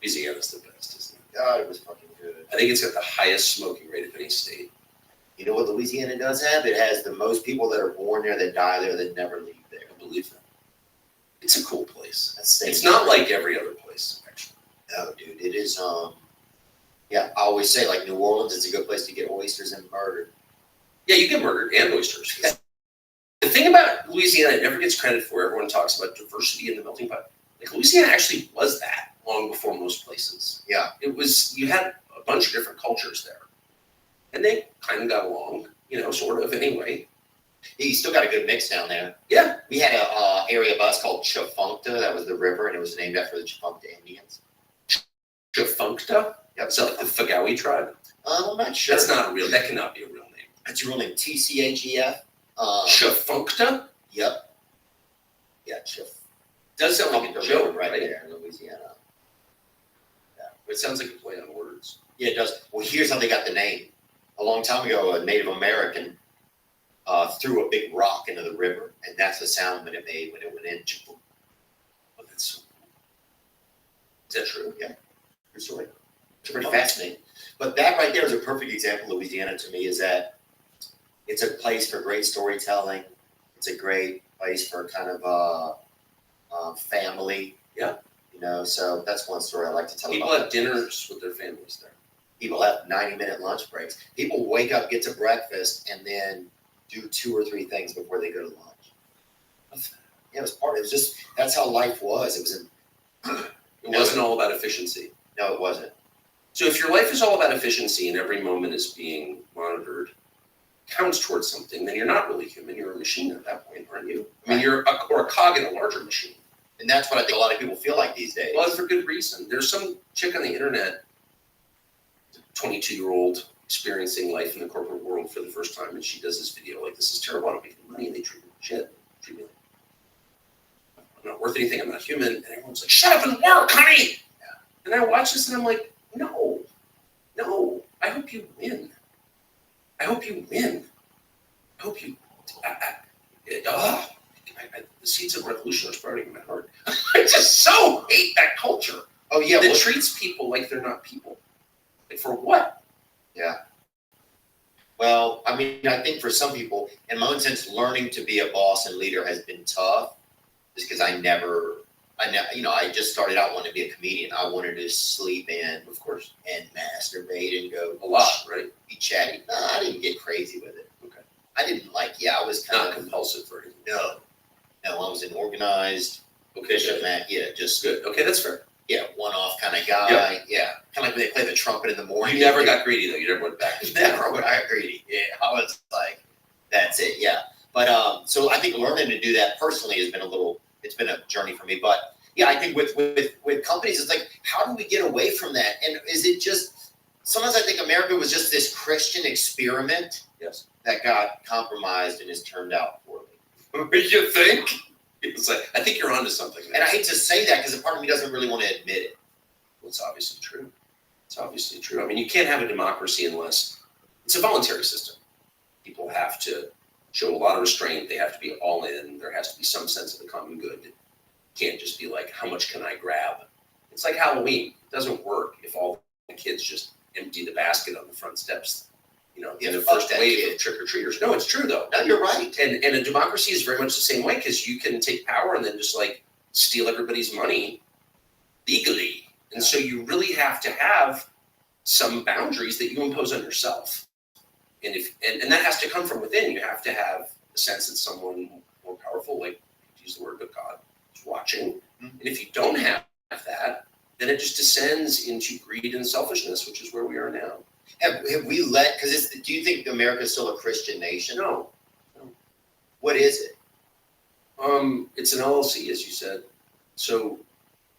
Louisiana's the best, isn't it? God, it was fucking good. I think it's got the highest smoking rate of any state. You know what Louisiana does have? It has the most people that are born there that die there that never leave there. I believe that. It's a cool place. It's not like every other place, actually. No, dude, it is. I always say like New Orleans is a good place to get oysters and murdered. Yeah, you get murdered and oysters. The thing about Louisiana, it never gets credit for. Everyone talks about diversity in the melting pot. Like Louisiana actually was that long before most places. Yeah. You had a bunch of different cultures there. And they kind of got along, sort of anyway. Yeah, you still got a good mix down there. Yeah. We had a area of us called Chafuncta. That was the river, and it was named after the Chafuncta Indians. Chafuncta? Yep. Is that like the Fagawi tribe? I'm not sure. That cannot be a real name. That's your real name. TCHEF. Chafuncta? Yep. Yeah, Chaf. Does sound like a joke, right right? there in Louisiana. Yeah. It sounds like a play on words. Yeah, it does. Well, here's how they got the name. A long time ago, a Native American threw a big rock into the river, and that's the sound that it made when it went in. Oh, that's so cool. Is that true? Yeah. True story. It's pretty fascinating. But that right there is a perfect example of Louisiana to me, is that it's a place for great storytelling. It's a great place for kind of family. Yeah. So that's one story I like to tell. People about have dinners with their families there. People have 90-minute lunch breaks. People wake up, get to breakfast, and then do 2 or 3 things before they go to lunch. Yeah, it was just, that's how life was. It wasn't all about efficiency. No, it wasn't. So if your life is all about efficiency and every moment is being monitored, counts towards something, then you're not really human. You're a machine at that point, aren't you? I mean, you're a cog in a larger machine. And that's what I think a lot of people feel like these days. Well, for good reason. There's some chick on the internet, 22-year-old, experiencing life in the corporate world for the first time, and she does this video like, this is terrible, I don't make any money, and they treat me like shit. not worth anything. I'm not human. And everyone's like, shut up and work, honey. And I watch this and I'm like, no. I hope you win. I hope you win. I hope you. The seeds of revolution are sprouting in my heart. I just so hate that culture. Oh yeah, that treats people like they're not people. Like for what? Yeah. Well, I mean, I think for some people, in my own sense, learning to be a boss and leader has been tough, just because I just started out wanting to be a comedian. I wanted to sleep in, Of course. and masturbate and go A lot, right? be chatty. No, I didn't get crazy with it. Okay. I didn't I was kind Not of compulsive or anything. no. I was an organized bishop, man. Yeah, just Good. Okay, that's fair. yeah, one-off kind of guy. Yeah, kind of like when they play the trumpet in the morning. You never got greedy though. You never went back. Never would I agree. Yeah, I was like, that's it. Yeah, but so I think learning to do that personally has been it's been a journey for me. But yeah, I think with companies, it's like, how do we get away from that? And is it just sometimes I think America was just this Christian experiment Yes. that got compromised and has turned out poorly. You think? It's like, I think you're onto something. And I hate to say that because a part of me doesn't really want to admit it. Well, it's obviously true. It's obviously true. I mean, you can't have a democracy unless it's a voluntary system. People have to show a lot of restraint. They have to be all in. There has to be some sense of the common good. It can't just be like, how much can I grab? It's like Halloween. It doesn't work if all the kids just empty the basket on the front steps, in the first wave of trick-or-treaters. No, it's true though. No, you're right. And a democracy is very much the same way because you can take power and then just like steal everybody's money legally. And so you really have to have some boundaries that you impose on yourself. And and that has to come from within. You have to have a sense that someone more powerful, like use the word of God, is watching. And if you don't have that, then it just descends into greed and selfishness, which is where we are now. Have we because do you think America is still a Christian nation? No. What is it? It's an LLC, as you said. So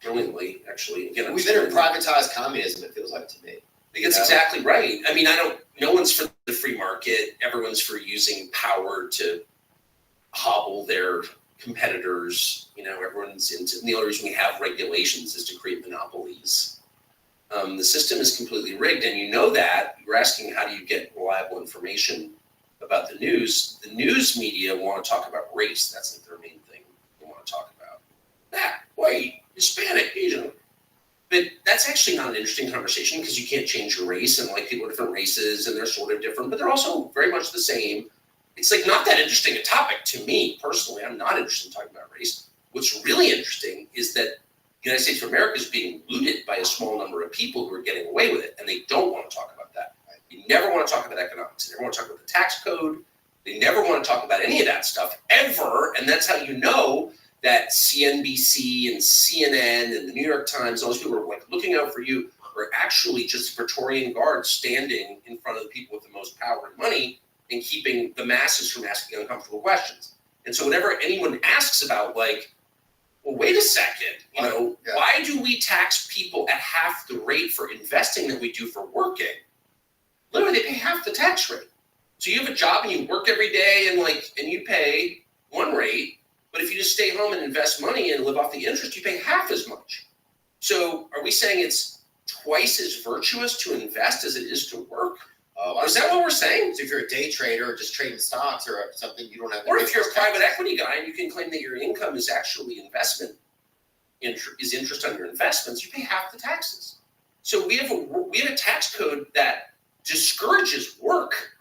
brilliantly, actually. Again, We've been in privatized communism, it feels like to me. I think that's exactly right. I mean, no one's for the free market. Everyone's for using power to hobble their competitors. Everyone's into, the only reason we have regulations is to create monopolies. The system is completely rigged, and you know that. You're asking, how do you get reliable information about the news? The news media want to talk about race. That's like their main thing they want to talk about. That, white, Hispanic, Asian. But that's actually not an interesting conversation because you can't change your race, and like people are different races and they're sort of different, but they're also very much the same. It's like not that interesting a topic to me personally. I'm not interested in talking about race. What's really interesting is that the United States of America is being looted by a small number of people who are getting away with it, and they don't want to talk about that. You never want to talk about economics. They never want to talk about the tax code. They never want to talk about any of that stuff ever, and that's how you know that CNBC and CNN and the New York Times, all those people are like looking out for you, are actually just Praetorian guards standing in front of the people with the most power and money and keeping the masses from asking uncomfortable questions. And so whenever anyone asks about like, well, wait a second, why do we tax people at half the rate for investing that we do for working? Literally, they pay half the tax rate. So you have a job and you work every day and you pay one rate, but if you just stay home and invest money and live off the interest, you pay half as much. So are we saying it's twice as virtuous to invest as it is to work? Is that what we're saying? So if you're a day trader or just trading stocks or something, you don't have to. Or if you're a private equity guy and you can claim that your income is actually interest on your investments, you pay half the taxes. So we have a tax code that discourages work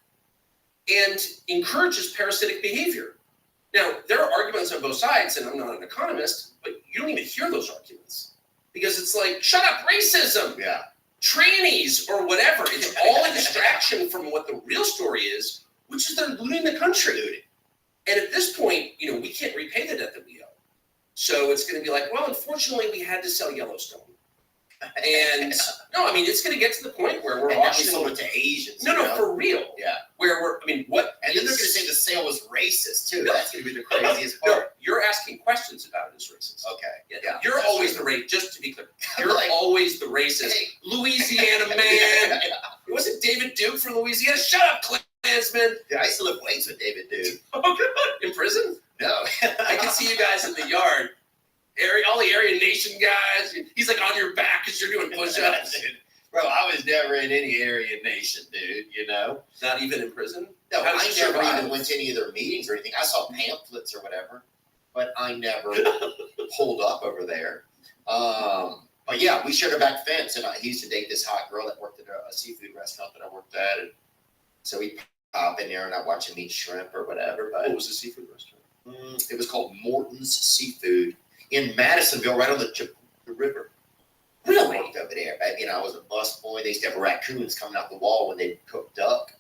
and encourages parasitic behavior. Now, there are arguments on both sides, and I'm not an economist, but you don't even hear those arguments because it's like, shut up, racism. Yeah. Trannies or whatever. It's all a distraction from what the real story is, which is they're looting the country. And at this point, we can't repay the debt that we owe. So it's going to be like, well, unfortunately, we had to sell Yellowstone. And no, I mean, it's going to get to the point where we're auctioning. Sold it to Asians. No, for real. Yeah. Where what? And then they're going to say the sale was racist too. That's going to be the craziest part. No, you're asking questions about it as racist. Okay. Yeah. You're always the racist. Just to be clear, you're always the racist. Hey, Louisiana man. It wasn't David Duke from Louisiana. Shut up, Klansman. Yeah, I used to lift weights with David Duke. Oh, good. In prison? No. I can see you guys in the yard any Aryan nation, dude. You know. Not even in prison? No, How did I you never survive? even went to any of their meetings or anything. I saw pamphlets or whatever, but I never pulled up over there. But yeah, we shared a back fence, and he used to date this hot girl that worked at a seafood restaurant that I worked at, and so we pop in there and I watch him eat shrimp or whatever. But What was the seafood restaurant? it was called Morton's Seafood in Madisonville, right on the river. Really? I worked over there, but I was a busboy. They used to have raccoons coming out the wall when they cooked duck.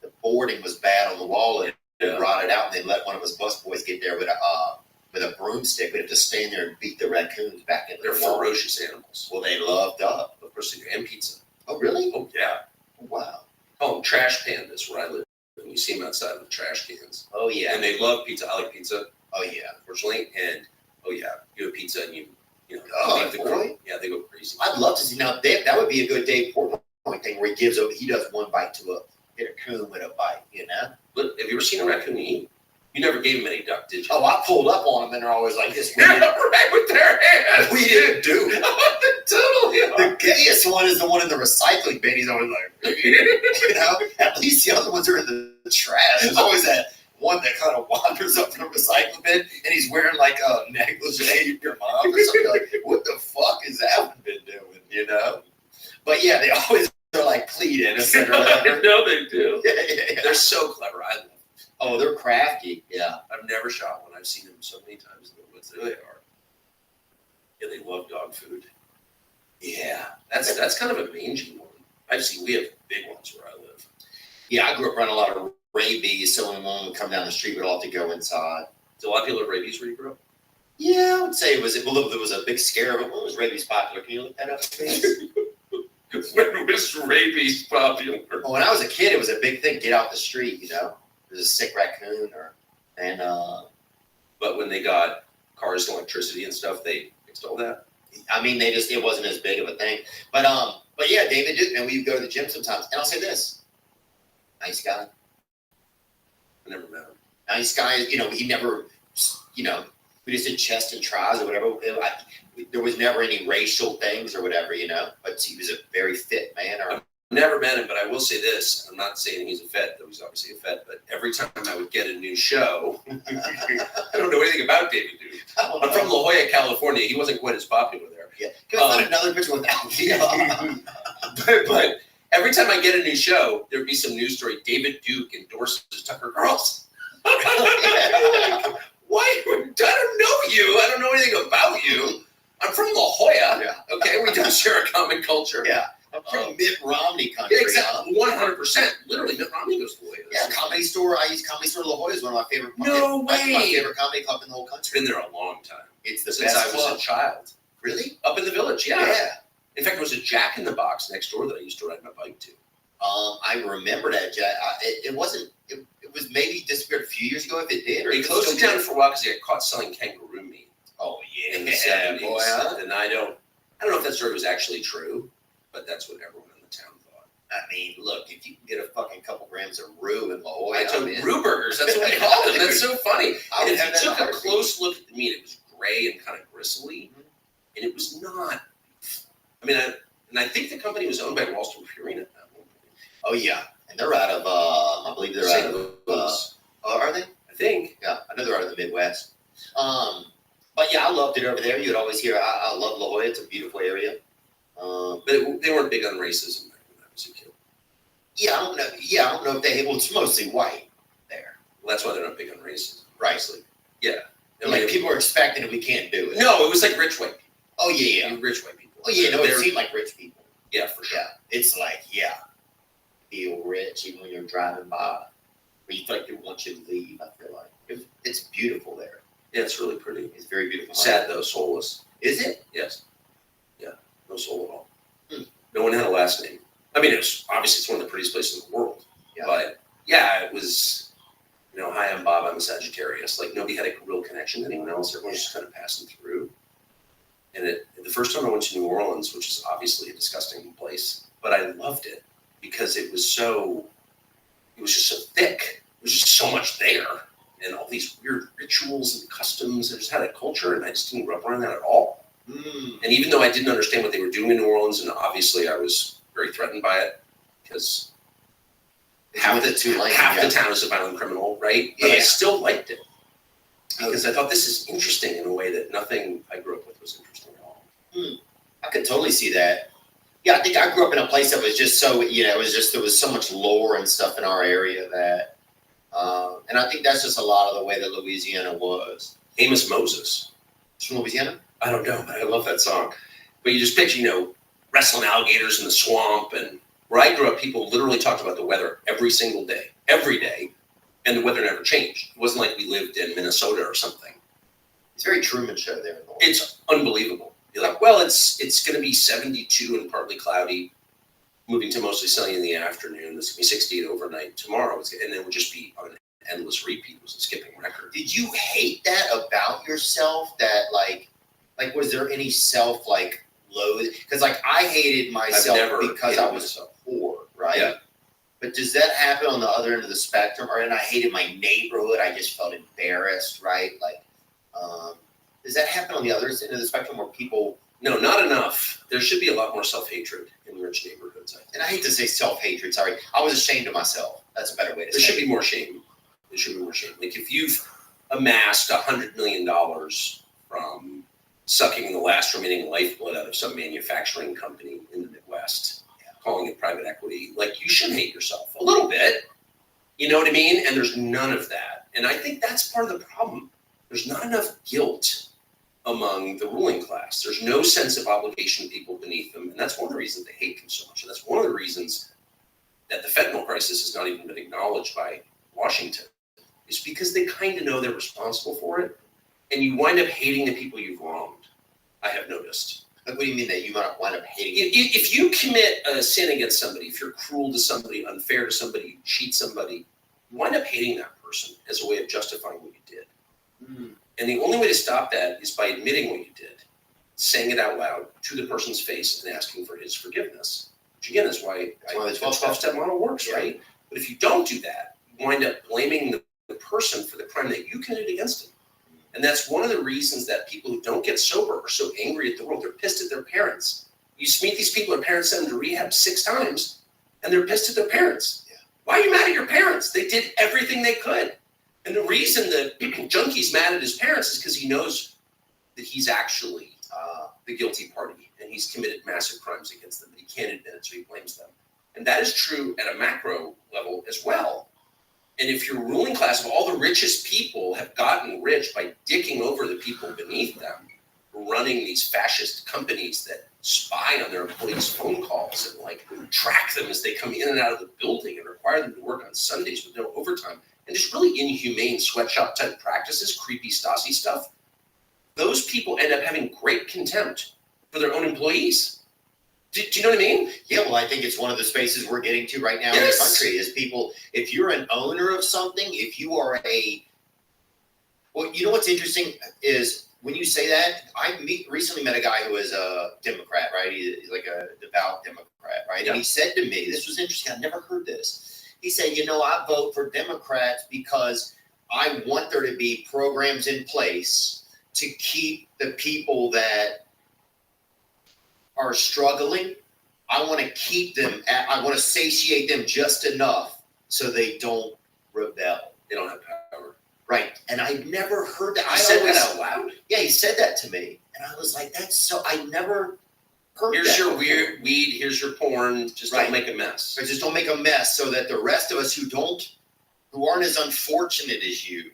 The boarding was bad on the wall, and it rotted out, and they let one of us busboys get there with a broomstick. We'd have to stand there and beat the raccoons back in They're the wall. ferocious animals. Well, they loved duck. Of course they do. And pizza. Oh, really? Oh, yeah. Wow. Oh, trash pandas where I live. And you see them outside with trash cans. Oh, yeah. And they love pizza. I like pizza, Oh, yeah. unfortunately. And, oh, yeah, you have pizza and you Oh, leave the boy. crumb. Yeah, they go crazy. I'd love to see. Now, that would be a good Dave Portnoy thing where he gives over. He does one bite to a coon with a bite, But have you ever seen a raccoon eat? You never gave him any duck, did you? Oh, I pulled up on them, and they're always like this. Yeah, right with their hands. We didn't do. Totally. The gayest one is the one in the recycling bin. He's always like, at least the other ones are in the trash. There's always that one that kind of wanders up from the recycling bin, and he's wearing like a negligee of your mom or something. Like, what the fuck is that one been doing, But yeah, they always are like plead innocent or whatever. No, they do. Yeah. They're so clever. I love them. Oh, they're crafty. Yeah. I've never shot one. I've seen them so many times in the woods. There they are. Yeah, they love dog food. Yeah. That's kind of a mangy one. We have big ones where I live. Yeah, I grew up around a lot of rabies, so when one would come down the street, we'd all have to go inside. Do a lot of people have rabies where you grew up? Yeah, I would say there was a big scare, but when was rabies popular? Can you look that up, please? When was rabies popular? Well, when I was a kid, it was a big thing. Get out the street, There's a sick raccoon, But when they got cars and electricity and stuff, they fixed all that. I mean, it wasn't as big of a thing. But yeah, David Duke, and we go to the gym sometimes. And I'll say this, nice guy. I never met him. Nice guy, he never, we just did chest and tries or whatever. There was never any racial things or whatever, but he was a very fit man. Never met him, but I will say this. I'm not saying he's a vet, though he's obviously a vet, but every time I would get a new show, I don't know anything about David Duke. I'm from La Jolla, California. He wasn't quite as popular there. Yeah. Can I find another picture without me? but every time I get a new show, there'd be some news story. David Duke endorses Tucker Carlson. Why? I don't know you. I don't know anything about you. I'm from La Jolla. Yeah. Okay, we don't share a common culture. Yeah. I'm from Mitt Romney country. Yeah, exactly. 100%. Literally, Mitt Romney goes to La Jolla. Yeah, Comedy Store. Comedy Store La Jolla is one of my favorite. No That's my way. favorite comedy club in the whole It's country. been there a long time. It's the Since best I was club. a child. Really? Up in the village, yeah. Yeah. In fact, there was a Jack in the Box next door that I used to ride my bike to. I remember that. It wasn't. It was maybe disappeared a few years ago. If it did, or They closed it down for a while because they got caught selling kangaroo meat Oh yeah, in the 70s. boy, huh? And I don't know if that story was actually true, but that's what everyone in the town thought. I mean, look, if you can get a fucking couple grams of roux in La Jolla, I took mean, Roo Burgers. That's what we called them. That's so funny. I And would if have you that took in a a heartbeat. close look at the meat, it was gray and kind of gristly, and it was not. I mean, I think the company was owned by Wall Street Purina at that point. Oh yeah, and they're out of. I believe they're out St. of. Louis. Are they? I think. Yeah, I know they're out of the Midwest. But yeah, I loved it over there. You'd always hear, I love La Jolla. It's a beautiful area. But they weren't big on racism back when I was a kid. Yeah, I don't know. Yeah, I don't know if they. Well, it's mostly white there. Well, that's why they're not big on racism. Right. Honestly. Yeah. I Like mean, people are expecting it, we can't do it. no, it was like rich white people. Oh yeah. Rich white people. Oh yeah. No, it They're- seemed like rich people. Yeah, for sure. Yeah, it's like feel rich even when you're driving by. But you feel like they want you to leave. I feel like it's beautiful there. Yeah, it's really pretty. It's very beautiful. Sad though, soulless. Is it? Yes. Yeah, no soul at all. Hmm. No one had a last name. I mean, it's one of the prettiest places in the world. Yeah. But yeah, it was. Hi, I'm Bob. I'm a Sagittarius. Like nobody had a real connection to anyone else. Everyone was just kind of passing through. And the first time I went to New Orleans, which is obviously a disgusting place, but I loved it because it was just so thick. It was just so much there. And all these weird rituals and customs. I just had a culture, and I just didn't grow up around that at all. Mm. And even though I didn't understand what they were doing in New Orleans, and obviously I was very threatened by it, because Half the two lane. half the town is a violent criminal, right? But I still liked it because I thought this is interesting in a way that nothing I grew up with was interesting at all. I could totally see that. Yeah, I think I grew up in a place that was just so, it was just, there was so much lore and stuff in our area that, and I think that's just a lot of the way that Louisiana was. Amos Moses. It's from Louisiana? I don't know, but I love that song. But you just picture, wrestling alligators in the swamp. And where I grew up, people literally talked about the weather every single day, every day. And the weather never changed. It wasn't like we lived in Minnesota or something. It's very Truman Show there. It's unbelievable. You're like, well, it's going to be 72 and partly cloudy, moving to mostly sunny in the afternoon. It's going to be 68 overnight tomorrow. And then it would just be on an endless repeat. It was a skipping record. Did you hate that about yourself? That like was there any self loathe? Because I hated myself because I was poor, right? Yeah. But does that happen on the other end of the spectrum? And I hated my neighborhood. I just felt embarrassed, right? Does that happen on the other end of the spectrum where people? No, not enough. There should be a lot more self-hatred in rich neighborhoods, I think. And I hate to say self-hatred. Sorry, I was ashamed of myself. That's a better way to say it. There should be more shame. There should be more shame. Like if you've amassed $100 million from sucking the last remaining lifeblood out of some manufacturing company in the Midwest, calling it private equity, you should hate yourself a little bit. You know what I mean? And there's none of that. And I think that's part of the problem. There's not enough guilt among the ruling class. There's no sense of obligation to people beneath them. And that's one of the reasons they hate them so much. And that's one of the reasons that the fentanyl crisis has not even been acknowledged by Washington. Is because they kind of know they're responsible for it. And you wind up hating the people you've wronged. I have noticed. What do you mean that you might wind up hating? If you commit a sin against somebody, if you're cruel to somebody, unfair to somebody, you cheat somebody, you wind up hating that person as a way of justifying what you did. And the only way to stop that is by admitting what you did, saying it out loud to the person's face and asking for his forgiveness. Which again is why the 12-step model works, right? But if you don't do that, you wind up blaming the person for the crime that you committed against him. And that's one of the reasons that people who don't get sober are so angry at the world. They're pissed at their parents. You meet these people, their parents send them to rehab 6 times, and they're pissed at their parents. Yeah. Why are you mad at your parents? They did everything they could. And the reason the junkie's mad at his parents is because he knows that he's actually the guilty party, and he's committed massive crimes against them, but he can't admit it, so he blames them. And that is true at a macro level as well. And if your ruling class of all the richest people have gotten rich by dicking over the people beneath them, running these fascist companies that spy on their employees' phone calls and track them as they come in and out of the building and require them to work on Sundays with no overtime, and just really inhumane sweatshop type practices, creepy Stasi stuff, those people end up having great contempt for their own employees. Do you know what I mean? Yeah, well, I think it's one of the spaces we're getting to right now in the country is people, if you're an owner of something, if you are well, you know what's interesting is when you say that, recently met a guy who was a Democrat, right? He's like a devout Democrat, right? Yeah. And he said to me, this was interesting, I've never heard this. He said, I vote for Democrats because I want there to be programs in place to keep the people that are struggling. I want to keep them, I want to satiate them just enough so they don't rebel. They don't have power. Right. And I never heard that. I said that out loud? Yeah, he said that to me. And I was like, I never heard here's that. Your weird weed, here's your porn, just don't make a mess. But just don't make a mess so that the rest of us who aren't as unfortunate as you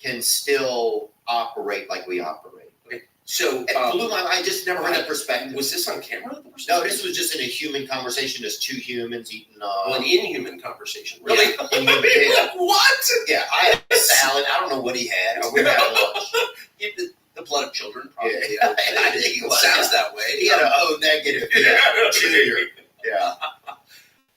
can still operate like we operate. Okay. So it blew my mind. I just never heard that perspective. Was this on camera? No, this was just in a human conversation as 2 humans eating an inhuman conversation. Really? Yeah, inhuman, what? Yeah, I had a salad. I don't know what he had. We had lunch. The blood of children, probably. Yeah. I think he sounds that way. He had an O negative. Junior. Yeah.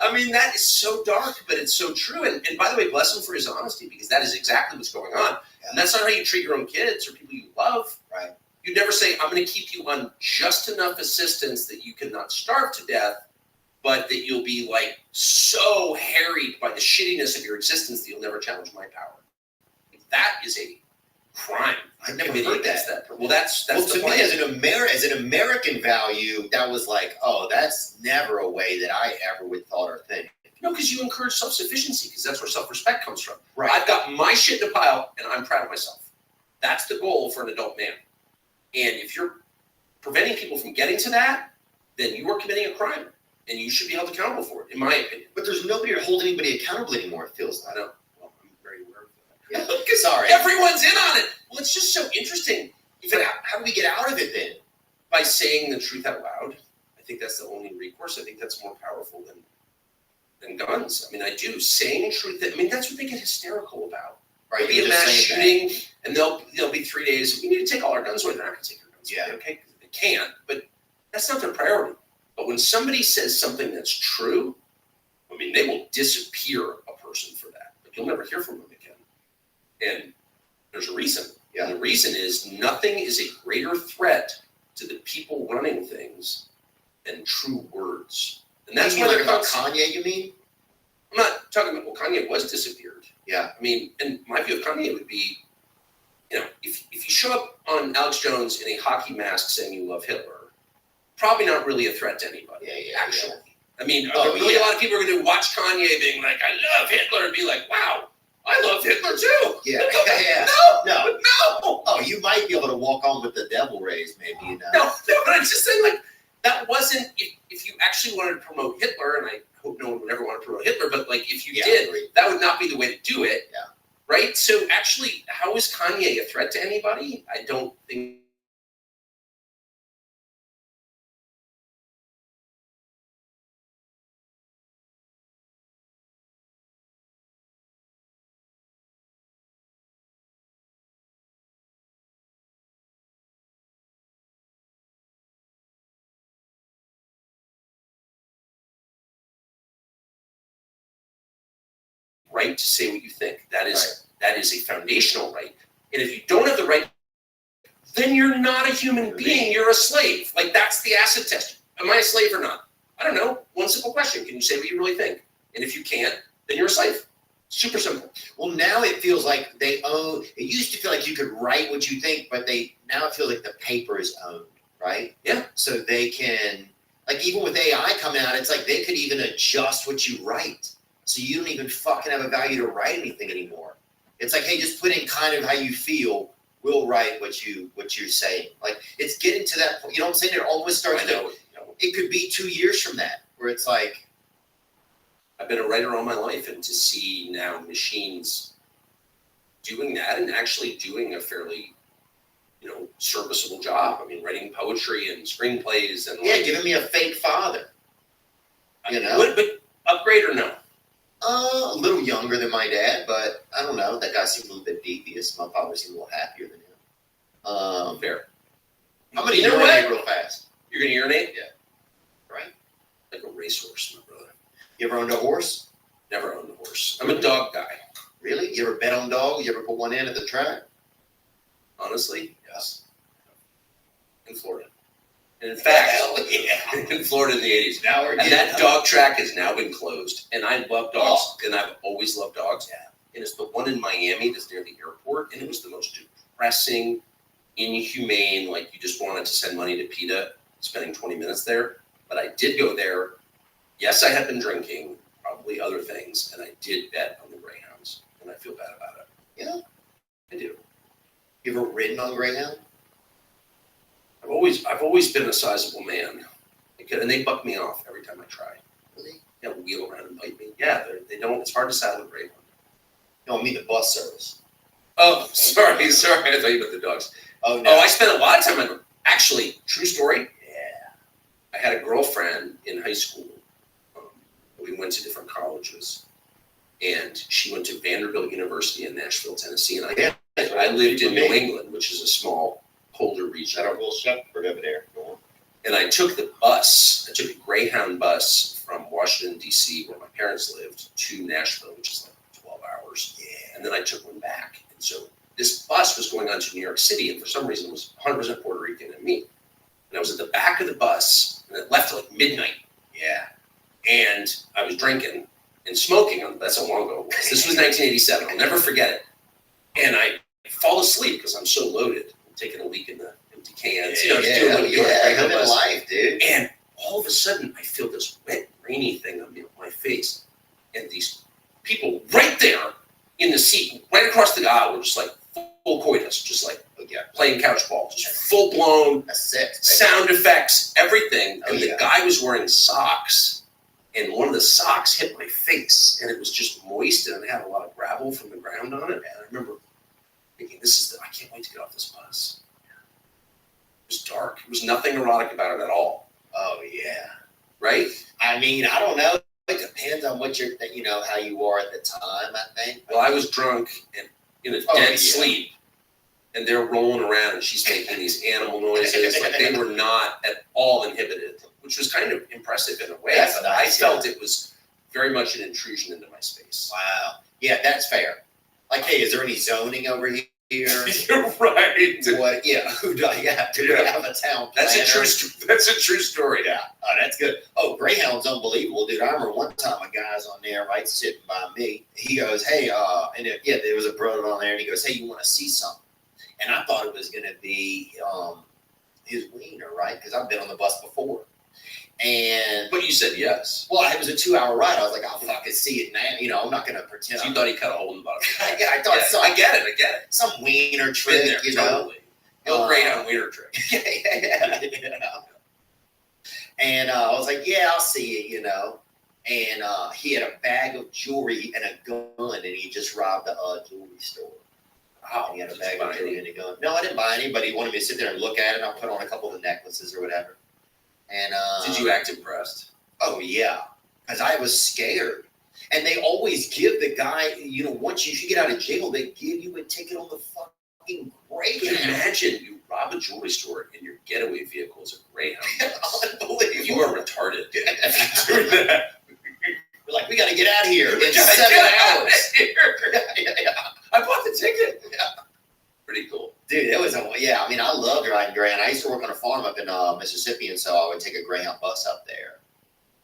I mean, that is so dark, but it's so true. And by the way, bless him for his honesty, because that is exactly what's going on. Yeah. And that's not how you treat your own kids or people you love. Right. You never say, I'm going to keep you on just enough assistance that you cannot starve to death, but that you'll be so harried by the shittiness of your existence that you'll never challenge my power. That is a crime. I've never committed heard against that. Well, that's Well, the to me, point. as an American value, that was like, oh, that's never a way that I ever would thought or think. No, because you encourage self-sufficiency, because that's where self-respect comes from. Right. I've got my shit in a pile, and I'm proud of myself. That's the goal for an adult man. And if you're preventing people from getting to that, then you are committing a crime, and you should be held accountable for it, in my opinion. But there's nobody to hold anybody accountable anymore, it feels like. I know. Well, I'm very aware of Yeah. that. Sorry. Everyone's in on it. Well, it's just so interesting. But how do we get out of it then? By saying the truth out loud, I think that's the only recourse. I think that's more powerful than guns. I mean, I do. Saying truth, I mean, that's what they get hysterical about. Right. There'll be a mass shooting, and there'll be 3 days. We need to take all our guns away. They're not going to take your guns away, okay? They can't, but that's not their priority. But when somebody says something that's true, I mean, they will disappear a person for that. Like, you'll never hear from them again. And there's a reason. Yeah. And the reason is nothing is a greater threat to the people running things than true words. And that's why like they're about about Kanye, you mean? I'm not talking about, well, Kanye was disappeared. Yeah. I mean, and my view of Kanye would be, you know, if you show up on Alex Jones in a hockey mask saying you love Hitler, probably not really a threat to anybody, actually. I mean, are there really a lot of people are going to watch Kanye being like, I love Hitler, and be like, wow, I love Hitler too. Yeah. No. Oh, you might be able to walk on with the devil rays, maybe. You know? No, but I'm just saying, like, that wasn't, if you actually wanted to promote Hitler, and I hope no one would ever want to promote Hitler, but, like, if you did, that would not be the way to do it. Yeah. Right? So, actually, how is Kanye a threat to anybody? I don't think. Right to say what you think. That is a foundational right. And if you don't have the right, then you're not a human being. You're a slave. Like, that's the acid test. Am I a slave or not? I don't know. One simple question. Can you say what you really think? And if you can't, then you're a slave. Super simple. Well, now it feels like they own. It used to feel like you could write what you think, but now it feels like the paper is owned, right? Yeah. So they can, like, even with AI coming out, it's like they could even adjust what you write. So you don't even fucking have a value to write anything anymore. It's like, hey, just put in kind of how you feel. We'll write what you're saying. Like, it's getting to that point. You know what I'm saying? It almost starts. I know. It could be 2 years from that, where it's like, I've been a writer all my life, and to see now machines doing that and actually doing a fairly, serviceable job. I mean, writing poetry and screenplays and giving me a fake father. You know, but upgrade or no? A little younger than my dad, but I don't know. That guy seemed a little bit devious. My father seemed a little happier than him. Fair. I'm gonna urinate real fast. You're gonna urinate? Yeah. Right. Like a racehorse, my brother. You ever owned a horse? Never owned a horse. I'm a dog guy. Really? You ever bet on dogs? You ever put one in at the track? Honestly, yes. In Florida. And in fact, in Florida in the 80s. Now and that dog track has now been closed. And I love dogs, and I've always loved dogs. Yeah. And it's the one in Miami that's near the airport, and it was the most depressing, inhumane, like you just wanted to send money to PETA, spending 20 minutes there. But I did go there. Yes, I had been drinking, probably other things, and I did bet on the Greyhounds, and I feel bad about it. Yeah. I do. You ever ridden on Greyhound? I've always been a sizable man, and they buck me off every time I try. Really? They'll wheel around and bite me. Yeah, they don't. It's hard to saddle a Greyhound. No, I mean the bus service. Oh, sorry. I thought you meant the dogs. Oh no. Oh, I spent a lot of time on them. Actually, true story. Yeah. I had a girlfriend in high school. We went to different colleges, and she went to Vanderbilt University in Nashville, Tennessee, and I lived in New England, which is a small polar region. That our little shepherd over there. And I took the bus. I took a Greyhound bus from Washington, D.C., where my parents lived, to Nashville, which is like 12 hours. Yeah. And then I took one back. And so this bus was going on to New York City, and for some reason it was 100% Puerto Rican and me. And I was at the back of the bus, and it left at like midnight. Yeah. And I was drinking and smoking. That's how long ago it was. This was 1987. I'll never forget it. And I fall asleep because I'm so loaded. I'm taking a leak in the empty cans. Yeah, just doing what you do. living life, dude. And all of a sudden, I feel this wet, rainy thing on my face. And these people right there in the seat, right across the aisle, were just like full coitus, just like playing couch ball, just full blown sound effects, everything. And the guy was wearing socks, and one of the socks hit my face, and it was just moist, and it had a lot of gravel from the ground on it. And I remember thinking, I can't wait to get off this bus. It was dark. There was nothing erotic about it at all. Oh yeah. Right? I mean, I don't know. It depends on what how you are at the time, I think. Well, I was drunk and in a dead sleep, and they're rolling around, and she's making these animal noises. Like, they were not at all inhibited, which was kind of impressive in a way. That's but nice, I felt it was very much an intrusion into my space. Wow. Yeah, that's fair. Like, hey, is there any zoning over here? You're right. What? Yeah. Who do we have a town planner? That's a true story. Yeah. Oh, that's good. Oh, Greyhound's unbelievable, dude. I remember one time a guy's on there, right, sitting by me. He goes, hey, there was a brother on there, and he goes, hey, you want to see something? And I thought it was going to be his wiener, right? Because I've been on the bus before. But you said yes. Well, it was a 2-hour ride. I was like, I'll fucking see it now. I'm not going to pretend. So you thought he cut a hole in the bottom. Yeah, I thought so. I get it. Some wiener trick, Totally. No Greyhound wiener trick. Yeah. And I was like, yeah, I'll see it, And he had a bag of jewelry and a gun, and he just robbed a jewelry store. Wow. And he had a bag of jewelry and a gun. No, I didn't buy any, but he wanted me to sit there and look at it, and I'll put on a couple of the necklaces or whatever. And did you act impressed? Oh yeah, because I was scared. And they always give the guy, once you get out of jail, they give you a ticket on the fucking Greyhound. Imagine you rob a jewelry store and your getaway vehicle is a Greyhound. Unbelievable. You are retarded. We're like, we got to get out of here in 7 hours. I bought the ticket. Yeah. Pretty cool. Dude, it was I loved riding Greyhound. I used to work on a farm up in Mississippi, and so I would take a Greyhound bus up there.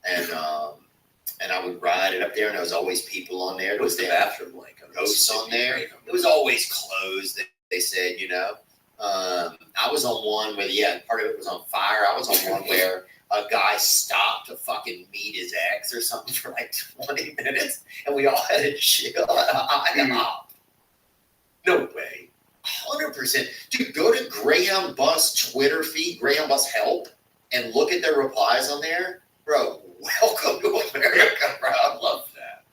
And I would ride it up there, and there was always people on there. What's the bathroom like? Ghosts on there. It was always closed, they said, I was on one where, part of it was on fire. I was on one where a guy stopped to fucking meet his ex or something for like 20 minutes, and we all had to chill and hop. No way. 100%. Dude, go to Greyhound Bus Twitter feed, Greyhound Bus Help, and look at their replies on there. Bro, welcome to America, bro. I love that.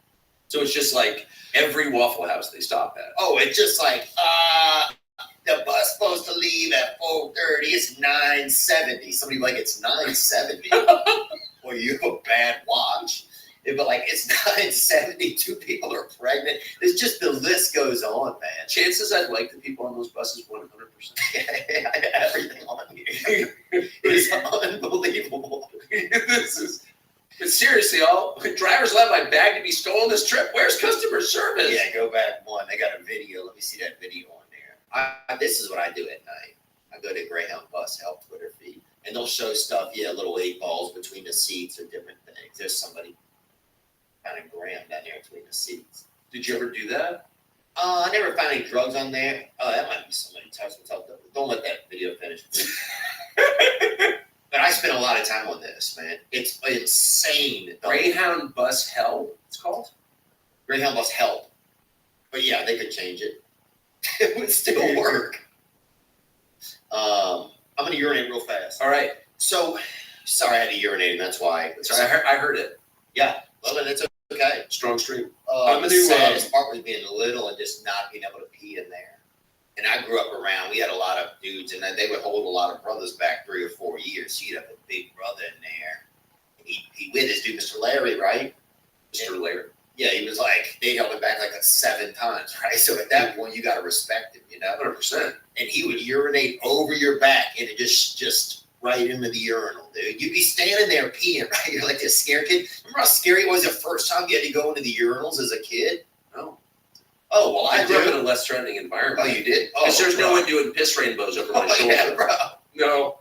So it's just like every Waffle House they stop at. Oh, it's just like, the bus supposed to leave at 4:30. It's 9:70. Somebody like, it's 9:70. Well, you have a bad watch. But like, it's 9:70. 2 people are pregnant. It's just, the list goes on, man. Chances I'd like the people on those buses 100%. Everything on here is unbelievable. But seriously, all drivers allowed my bag to be stolen this trip. Where's customer service? Yeah, go back one. They got a video. Let me see that video on there. This is what I do at night. I go to Greyhound Bus Help Twitter feed, and they'll show stuff. Little 8 balls between the seats or different things. There's somebody kind of Graham down there between the seats. Did you ever do that? I never found any drugs on there. Oh, that might be somebody touching. Don't let that video finish. But I spent a lot of time on this, man. It's insane. Greyhound Bus Help, it's called? Greyhound Bus Help. But yeah, they could change it. It would still work. I'm going to urinate real fast. All right. So, sorry I had to urinate, and that's why. Sorry, I heard it. Yeah. Well, then it's okay. Strong stream. The saddest part was being little and just not being able to pee in there. And I grew up around, we had a lot of dudes, and they would hold a lot of brothers back 3 or 4 years. So you'd have a big brother in there. And he with this dude, Mr. Larry, right? Mr. Larry. Yeah, he was like, they held him back like 7 times, right? So at that point, you got to respect him, 100%. And he would urinate over your back, and it just right into the urinal, dude. You'd be standing there peeing, right? You're like this scared kid. Remember how scary it was the first time you had to go into the urinals as a kid? No. Oh, well, I grew up in a less threatening environment. Oh, you did? Because there's no one doing piss rainbows over my shoulder. Yeah, bro. No.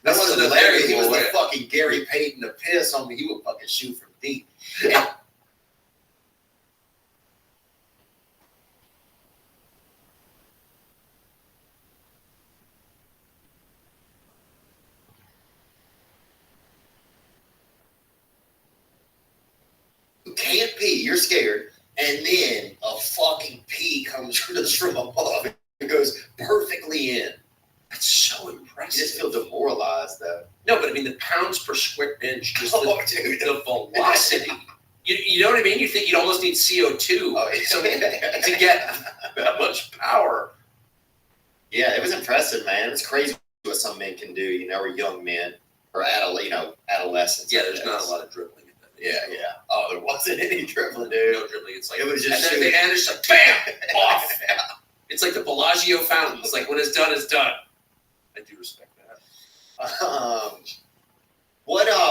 That wasn't hilarious. He was way. the fucking Gary Payton to piss on me. He would fucking shoot from deep. And can't pee. You're scared. And then a fucking pee comes just from above and goes perfectly in. That's so You impressive. just feel demoralized, though. No, but I mean the pounds per square inch, just Dude. the velocity. You know what I mean? You think you'd almost need CO2 to get that much power. Yeah, it was impressive, man. It's crazy what some men can do, or young men, or adolescents. Yeah, there's not a lot of dribbling in that. Yeah. Oh, there wasn't any dribbling, dude. No dribbling. It's like It was just and then shooting. at the end it's like bam, off. It's like the Bellagio fountain. It's like when it's done, it's done. I do respect that.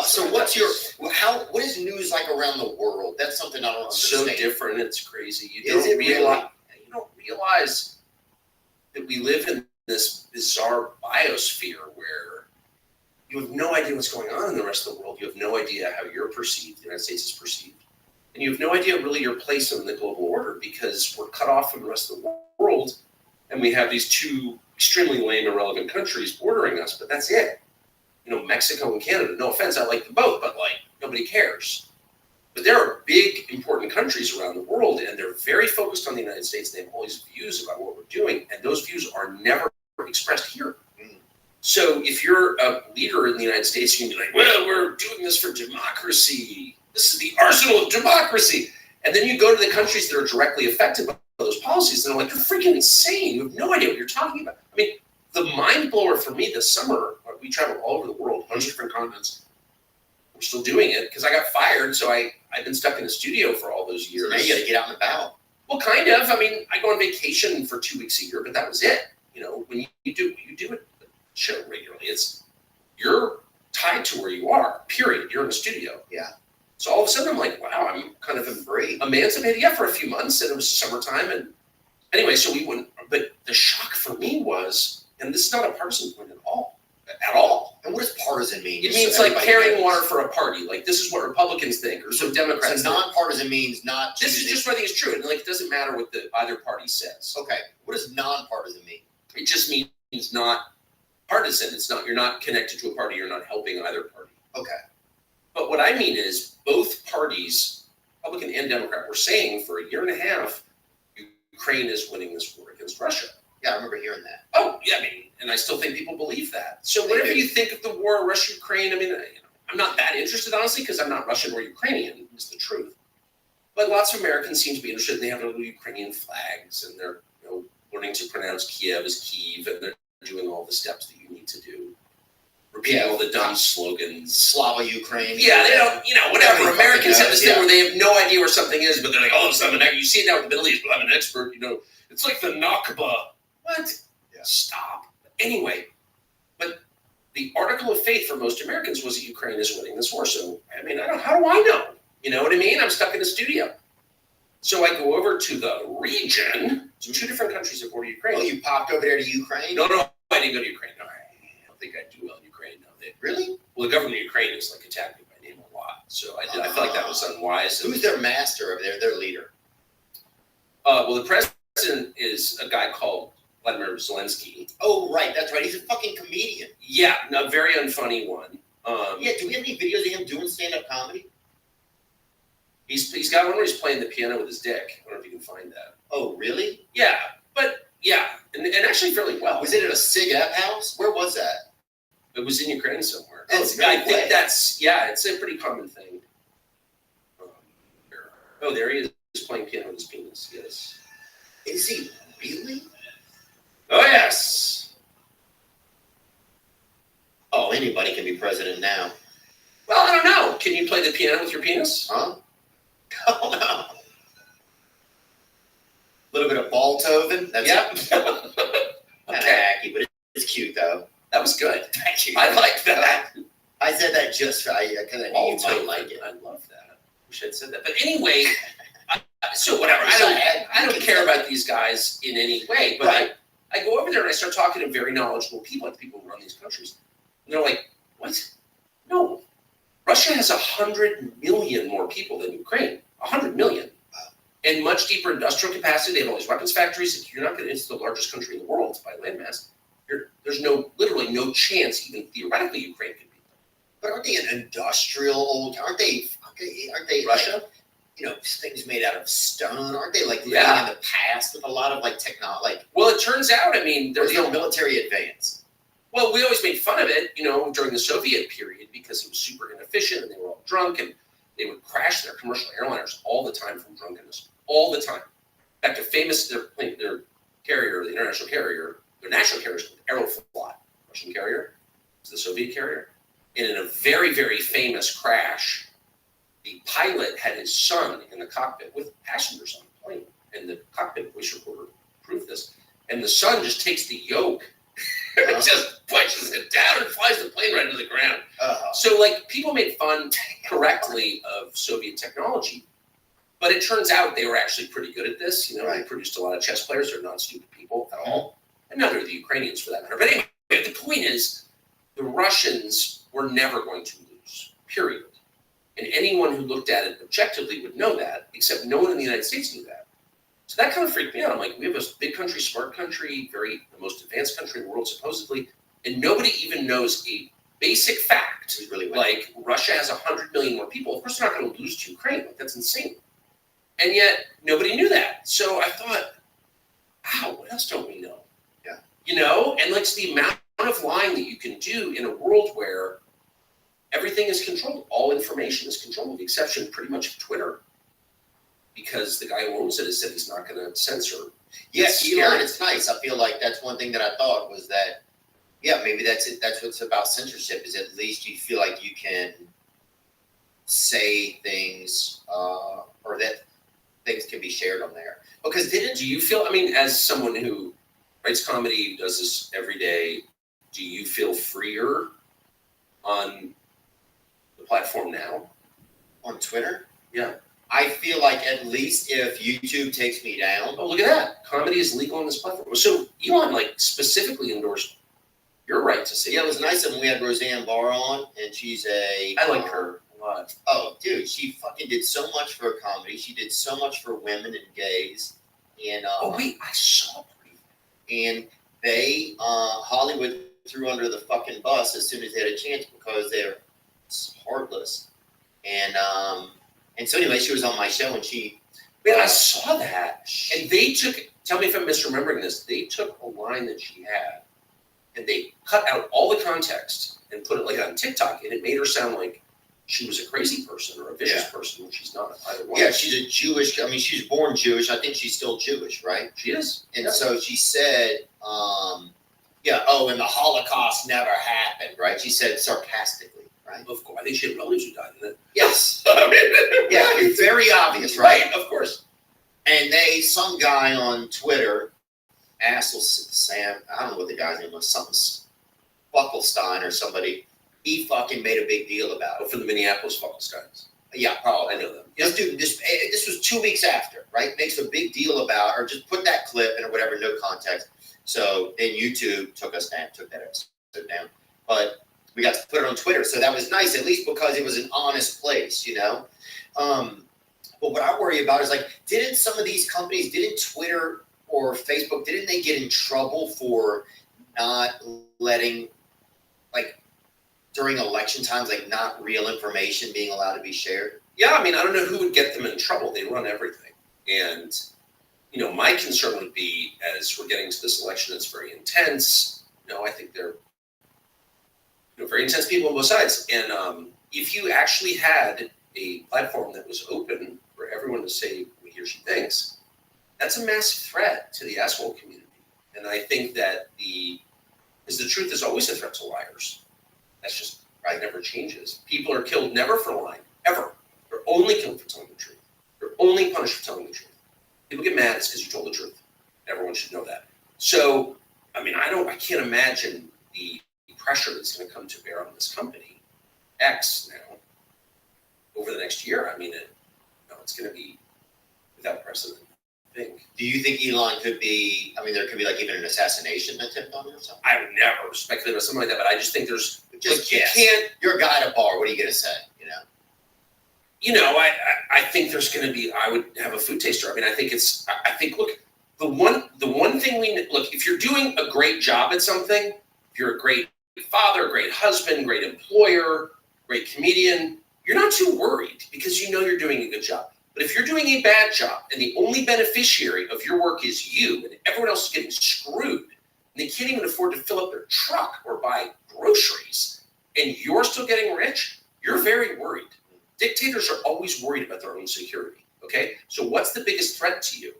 So what is news like around the world? That's something I don't understand. So different. It's crazy. You Is don't it realize. You don't realize that we live in this bizarre biosphere where you have no idea what's going on in the rest of the world. You have no idea how you're perceived. The United States is perceived, and you have no idea really your place in the global order because we're cut off from the rest of the world, and we have these two extremely lame, irrelevant countries bordering us. But that's it. Mexico and Canada, no offense, I like them both, but nobody cares. But there are big, important countries around the world, and they're very focused on the United States. They have all these views about what we're doing, and those views are never expressed here. So if you're a leader in the United States, you can be like, well, we're doing this for democracy. This is the arsenal of democracy. And then you go to the countries that are directly affected by those policies, and they're like, you're freaking insane. You have no idea what you're talking about. I mean, the mind blower for me this summer, we traveled all over the world, a bunch of different continents. We're still doing it because I got fired, so I've been stuck in the studio for all those years. So now you got to get out and about. Well, kind of. I mean, I go on vacation for 2 weeks a year, but that was it. When you do it show regularly, you're tied to where you are. Period. You're in the studio. Yeah. So all of a sudden, I'm like, wow, I'm kind of emancipated. Yeah, for a few months, and it was summertime, and anyway, so we went. But the shock for me was, and this is not a partisan point at all. And what does partisan mean? It means like carrying water for a party. Like this is what Republicans think, or so Democrats. So non-partisan means not. This is just what I think is true. And it doesn't matter what either party says. Okay. What does non-partisan mean? It just means not partisan. It's not. You're not connected to a party. You're not helping either party. Okay. But what I mean is both parties, Republican and Democrat, were saying for a year and a half, Ukraine is winning this war against Russia. Yeah, I remember hearing that. Oh, yeah, I mean, and I still think people believe that. So whatever you think of the war, Russia-Ukraine, I mean, I'm not that interested, honestly, because I'm not Russian or Ukrainian, is the truth. But lots of Americans seem to be interested, and they have little Ukrainian flags, and they're learning to pronounce Kiev as Kyiv, and they're doing all the steps that you need to do. Repeating all the dumb slogans. Slava Ukraine. Yeah, they don't, whatever. Americans have this thing where they have no idea where something is, but they're like, oh, you see it now with the Middle East, but I'm an expert, It's like the Nakba. What? Yeah. Stop. Anyway, but the article of faith for most Americans was that Ukraine is winning this war. So, I mean, how do I know? You know what I mean? I'm stuck in a studio. So I go over to the region. So 2 different countries that border Ukraine. Oh, you popped over there to Ukraine? No, I didn't go to Ukraine. No, I don't think I do well in Ukraine. No, really? Well, the government of Ukraine is attacking me by name a lot. So I feel like that was unwise. Who's their master over there, their leader? Well, the president is a guy called Vladimir Zelensky. Oh, right, that's right. He's a fucking comedian. Yeah, a very unfunny one. Yeah, do we have any videos of him doing stand-up comedy? He's got one where he's playing the piano with his dick. I don't know if you can find that. Oh, really? Yeah, but yeah, and actually fairly well. Was it at a Sig-Ep house? Where was that? It was in Ukraine somewhere. Oh, I think it's a pretty common thing. There he is playing piano with his penis. Yes. Is he really? Oh, yes. Oh, anybody can be president now. Well, I don't know. Can you play the piano with your penis? Huh? Oh, no. A little bit of Beethoven. That's kind of hacky, but it's cute, though. That was good. Thank you. I like that. I said that just because I knew you might like it. I love that. Wish I'd said that. But anyway, so whatever. I don't care about these guys in any way, but right. I go over there and I start talking to very knowledgeable people, like people who run these countries. And they're like, what? No. Russia has 100 million more people than Ukraine. 100 million. And much deeper industrial capacity. They have all these weapons factories. You're not going to, it's the largest country in the world by landmass. There's literally no chance, even theoretically, Ukraine could be. But aren't they an industrial old, aren't they Russia? things made out of stone, aren't they? Like living Yeah. in the past with a lot of like technology. Like, Well, it turns out, I mean, there's there's no military advance. Well, we always made fun of it, during the Soviet period because it was super inefficient and they were all drunk and they would crash their commercial airliners all the time from drunkenness, all the time. In fact, their carrier, the international carrier, their national carrier is Aeroflot, Russian carrier, it's the Soviet carrier. And in a very, very famous crash, the pilot had his son in the cockpit with passengers on the plane, and the cockpit voice recorder proved this. And the son just takes the yoke and just pushes it down and flies the plane right into the ground. So, like, people made fun correctly of Soviet technology, but it turns out they were actually pretty good at this. They produced a lot of chess players. They're not stupid people at all. And neither are the Ukrainians, for that matter. But anyway, the point is, the Russians were never going to lose, period. And anyone who looked at it objectively would know that, except no one in the United States knew that. So that kind of freaked me out. I'm like, we have a big country, smart country, the most advanced country in the world, supposedly, and nobody even knows a basic fact. Like, Russia has 100 million more people. Of course, they're not going to lose to Ukraine. Like, that's insane. And yet, nobody knew that. So I thought, wow, what else don't we know? Yeah. And like, it's the amount of lying that you can do in a world where everything is controlled. All information is controlled, with the exception pretty much of Twitter. Because the guy who owns it has said he's not going to censor. Yes, Elon, it's nice. I feel like that's one thing that I thought was that, maybe that's it. That's what's about censorship, is at least you feel like you can say things or that things can be shared on there. Because do you feel, as someone who writes comedy, does this every day, do you feel freer on the platform now? On Twitter? Yeah. I feel like at least if YouTube takes me down. Oh, look at that. Comedy is legal on this platform. So Elon, specifically endorsed your right to say. Yeah, it was nice of him. We had Roseanne Barr on, and she's I like her a lot. Oh, dude, she fucking did so much for comedy. She did so much for women and gays. And I saw it. And they, Hollywood threw under the fucking bus as soon as they had a chance because they're heartless. And so anyway, she was on my show and she... Man, I saw that. And they took... Tell me if I'm misremembering this. They took a line that she had and they cut out all the context and put it on TikTok, and it made her sound like she was a crazy person or a vicious person, when she's not. Either one. Yeah, she's a Jewish... she was born Jewish. I think she's still Jewish, right? She is. And so she said... and the Holocaust never happened, right? She said sarcastically. Right. Of course. I think she had relatives who died in it. Yes. It's very obvious, right? Of course. And some guy on Twitter, Sam, I don't know what the guy's name was, something Buckelstein or somebody, he fucking made a big deal about it. For the Minneapolis Buckelsteins. Yeah, probably. I know them. This dude, this was 2 weeks after, right? Makes a big deal about, or just put that clip in or whatever, no context. So then YouTube took that episode down. But we got to put it on Twitter, so that was nice, at least because it was an honest place, But what I worry about is, didn't some of these companies, didn't Twitter or Facebook, didn't they get in trouble for not letting, during election times, not real information being allowed to be shared? Yeah, I don't know who would get them in trouble. They run everything. And, my concern would be, as we're getting to this election that's very intense, I think they're very intense people on both sides. And if you actually had a platform that was open for everyone to say what he or she thinks, that's a massive threat to the asshole community. And I think that because the truth is always a threat to liars. That's just right, never changes. People are killed never for lying, ever. They're only killed for telling the truth. They're only punished for telling the truth. People get mad, it's because you told the truth. Everyone should know that. So, I can't imagine the pressure that's going to come to bear on this company, X now, over the next year. It's going to be without precedent, I think. Do you think Elon could be, there could be even an assassination attempt on him or something? I would never speculate on something like that, but I just think there's, you're a guy at a bar, what are you going to say, I think there's going to be, I would have a food taster. Look, the one thing if you're doing a great job at something, if you're a great father, great husband, great employer, great comedian, you're not too worried because you're doing a good job. But if you're doing a bad job and the only beneficiary of your work is you and everyone else is getting screwed and they can't even afford to fill up their truck or buy groceries and you're still getting rich, you're very worried. Dictators are always worried about their own security, okay? So what's the biggest threat to you?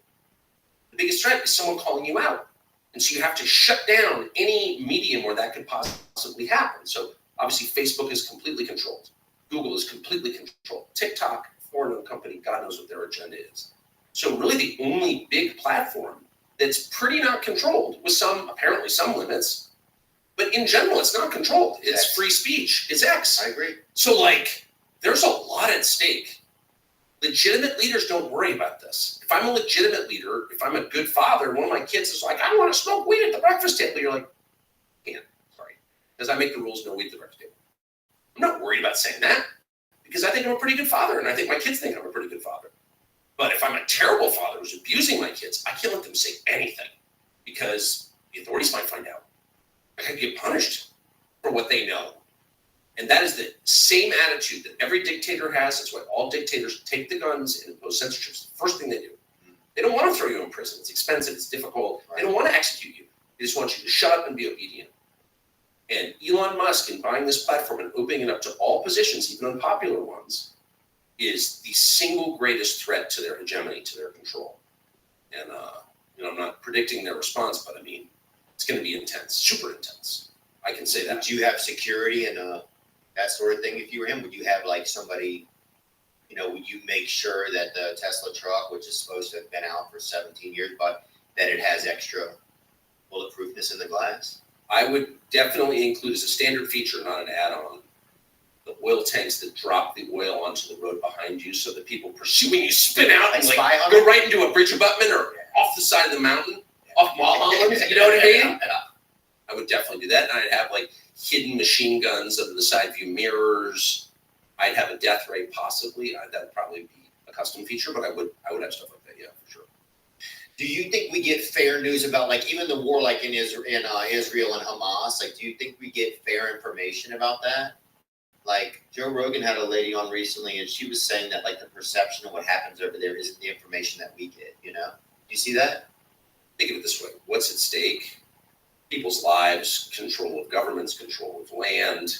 The biggest threat is someone calling you out. And so you have to shut down any medium where that could possibly happen. So obviously Facebook is completely controlled. Google is completely controlled. TikTok, foreign company, God knows what their agenda is. So really the only big platform that's pretty not controlled with apparently some limits, but in general, it's not controlled. It's free speech. It's X. I agree. So there's a lot at stake. Legitimate leaders don't worry about this. If I'm a legitimate leader, if I'm a good father, one of my kids is like, I don't want to smoke weed at the breakfast table. You're like, can't, sorry. Because I make the rules, no weed at the breakfast table. I'm not worried about saying that because I think I'm a pretty good father and I think my kids think I'm a pretty good father. But if I'm a terrible father who's abusing my kids, I can't let them say anything because the authorities might find out. I could get punished for what they know. And that is the same attitude that every dictator has. That's why all dictators take the guns and impose censorship. It's the first thing they do. They don't want to throw you in prison. It's expensive. It's difficult. They don't want to execute you. They just want you to shut up and be obedient. And Elon Musk, in buying this platform and opening it up to all positions, even unpopular ones, is the single greatest threat to their hegemony, to their control. And I'm not predicting their response, but I mean, it's going to be intense, super intense. I can say that. Would you have security and that sort of thing if you were him? Would you have somebody, would you make sure that the Tesla truck, which is supposed to have been out for 17 years, but that it has extra bulletproofness in the glass? I would definitely include as a standard feature, not an add-on, the oil tanks that drop the oil onto the road behind you so that people pursuing you spin out and go right into a bridge abutment or off the side of the mountain, off Mulholland, you know what I mean? I would definitely do that. And I'd have hidden machine guns under the side view mirrors. I'd have a death ray possibly. That would probably be a custom feature, but I would have stuff like that, yeah, for sure. Do you think we get fair news about even the war in Israel and Hamas? Do you think we get fair information about that? Joe Rogan had a lady on recently and she was saying that the perception of what happens over there isn't the information that we get, Do you see that? Think of it this way. What's at stake? People's lives, control of governments, control of land,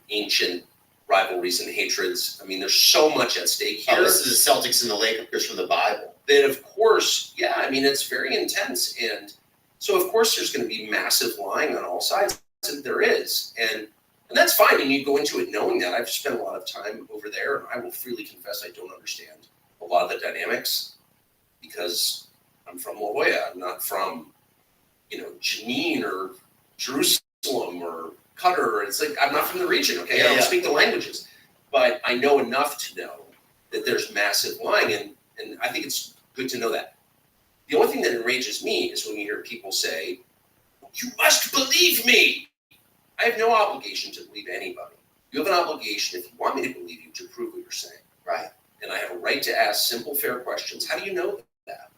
ancient rivalries and hatreds. I mean, there's so much at stake here. Oh, this is the Celtics and the Lakers from the Bible. Then, of course, yeah, I mean, it's very intense. And so, of course, there's going to be massive lying on all sides. And there is. And that's fine. And you go into it knowing that. I've spent a lot of time over there, and I will freely confess I don't understand a lot of the dynamics because I'm from La Jolla. I'm not from Jenin or Jerusalem or Qatar. It's I'm not from the region, okay? I don't speak the languages. But I know enough to know that there's massive lying, and I think it's good to know that. The only thing that enrages me is when you hear people say, you must believe me. I have no obligation to believe anybody. You have an obligation, if you want me to believe you, to prove what you're saying. Right. And I have a right to ask simple, fair questions. How do you know that?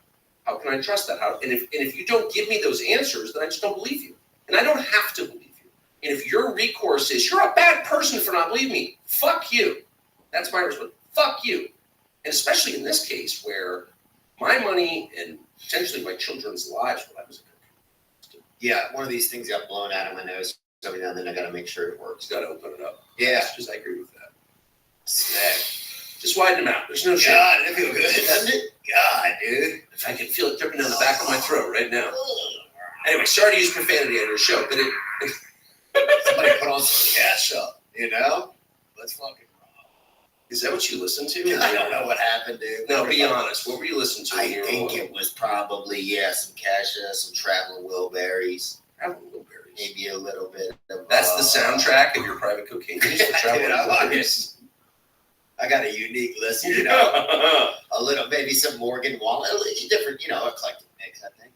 How can I trust that? And if you don't give me those answers, then I just don't believe you. And I don't have to believe you. And if your recourse is, you're a bad person for not believing me, fuck you. That's my response. Fuck you. And especially in this case where my money and potentially my children's lives, I was a cook. Yeah, one of these things got blown out of my nose every now and then. I got to make sure it works. Got to open it up. Yeah. I agree with that. Just widen them out. There's no shame. God, it feels good, doesn't it? God, dude. If I could feel it dripping down the back of my throat right now. Anyway, sorry to use profanity on your show, but somebody put on some ketchup, Let's fucking roll. Is that what you listened to? I don't know what happened, dude. No, be honest. What were you listening to? I think it was probably, some Kesha, some Traveling Wilburys. Traveling Wilburys. Maybe a little bit of... That's the soundtrack of your private cocaine use for Traveling Wilburys. I got a unique list, a little, maybe some Morgan Wallen, a different, eclectic mix, I think.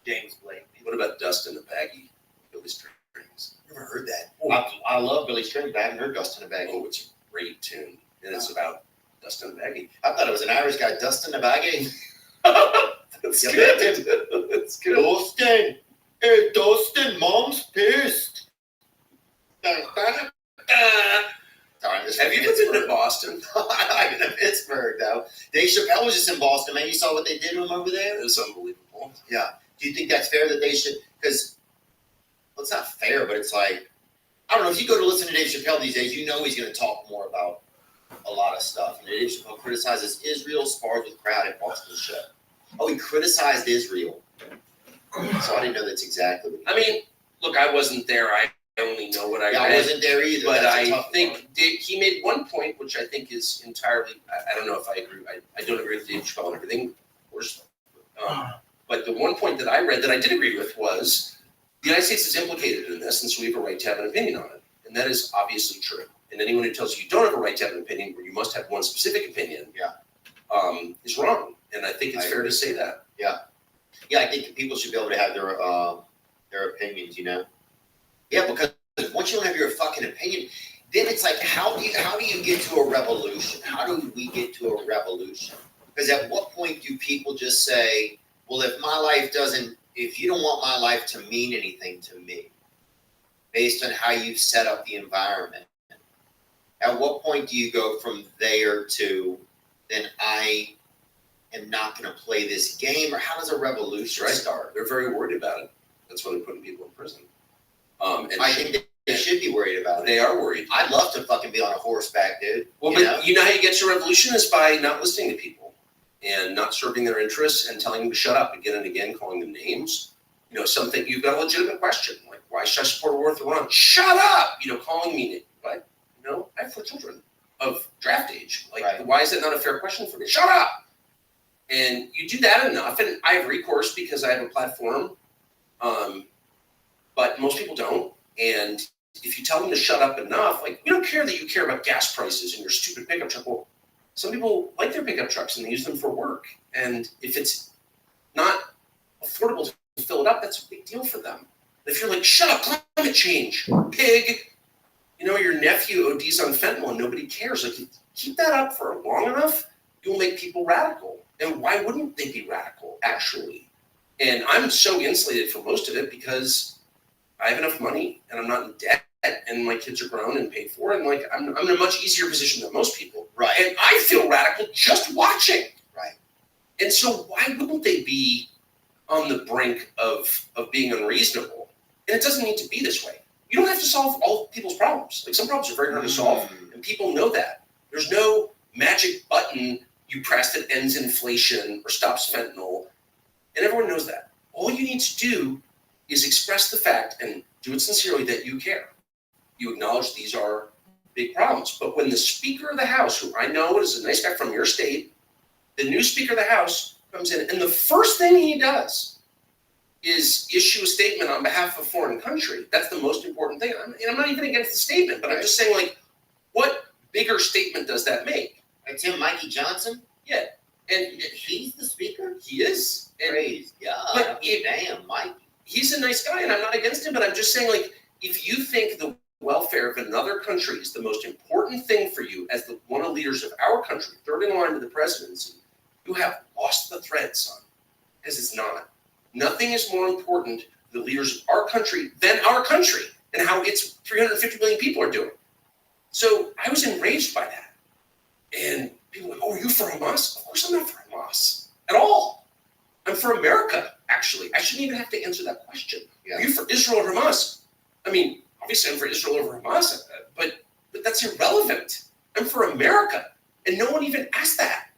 James Blake. What about Dust in the Baggie? Billy Strings. Never heard that. I love Billy Strings, but I haven't heard Dust in the Baggie. Oh, it's a great tune. And it's about Dust in the Baggie. I thought it was an Irish guy, Dust in the Baggie. That's good. That's good. Dustin. Hey, Dustin, Mom's pissed. Have you ever been to Boston? I've been Pittsburgh, though. Dave Chappelle was just in Boston, man. You saw what they did to him over there? It was unbelievable. Yeah. Do you think that's fair that they should? Because, well, it's not fair, but it's like, I don't know. If you go to listen to Dave Chappelle these days, you know he's going to talk more about a lot of stuff. And Dave Chappelle criticizes Israel, spars with crowd at Boston show. Oh, he criticized Israel. So I didn't know that's exactly what I mean, look, I wasn't there. I only know what I read. I wasn't there either. But That's a I tough think one. he made one point, which I think is entirely, I don't know if I agree. I don't agree with Dave Chappelle and everything, of course. But the one point that I read that I did agree with was the United States is implicated in this, and so we have a right to have an opinion on it. And that is obviously true. And anyone who tells you you don't have a right to have an opinion, where you must have one specific opinion, is wrong. And I think it's fair to say that. Yeah, I think people should be able to have their opinions, you know? Yeah, because once you don't have your fucking opinion, then it's like, how do you get to a revolution? How do we get to a revolution? Because at what point do people just say, well, if you don't want my life to mean anything to me, based on how you've set up the environment, at what point do you go from there to, then I am not going to play this game? Or how does a revolution start? They're very worried about it. That's why they're putting people in prison. And I think they should be worried about it. They are worried. I'd love to fucking be on a horseback, dude. Well, you know how you get to revolution is by not listening to people and not serving their interests and telling them to shut up again and again, calling them names. You know, something, you've got a legitimate question, like, why should I support a war with Iran? Shut up! You know, calling me, what? You know, I have 4 children of draft age. Like, why is that not a fair question for me? Shut up! And you do that enough, and I have recourse because I have a platform, but most people don't. And if you tell them to shut up enough, like, we don't care that you care about gas prices and your stupid pickup truck. Well, some people like their pickup trucks and they use them for work. And if it's not affordable to fill it up, that's a big deal for them. If you're like, shut up, climate change, pig, you know, your nephew ODs on fentanyl and nobody cares. Like, you keep that up for long enough, you'll make people radical. And why wouldn't they be radical, actually? And I'm so insulated for most of it because I have enough money and I'm not in debt and my kids are grown and paid for. And like, I'm in a much easier position than most people. Right. And I feel radical just watching. Right. And so why wouldn't they be on the brink of being unreasonable? And it doesn't need to be this way. You don't have to solve all people's problems. Like, some problems are very hard to solve, and people know that. There's no magic button you press that ends inflation or stops fentanyl, and everyone knows that. All you need to do is express the fact, and do it sincerely, that you care. You acknowledge these are big problems. But when the Speaker of the House, who I know is a nice guy from your state, the new Speaker of the House comes in, and the first thing he does is issue a statement on behalf of a foreign country. That's the most important thing. And I'm not even against the statement, but I'm just saying, like, what bigger statement does that make? Like Tim Mikey Johnson? Yeah. And he's the speaker? He is. And, praise God. But damn, Mikey. He's a nice guy, and I'm not against him, but I'm just saying, like, if you think the welfare of another country is the most important thing for you as one of the leaders of our country, third in line to the presidency, you have lost the thread, son, because it's not. Nothing is more important to the leaders of our country than our country and how its 350 million people are doing. So I was enraged by that. And people were like, oh, are you for Hamas? Of course I'm not for Hamas at all. I'm for America, actually. I shouldn't even have to answer that question. Yeah. Are you for Israel or Hamas? I mean, obviously I'm for Israel over Hamas, but that's irrelevant. I'm for America. And no one even asked that.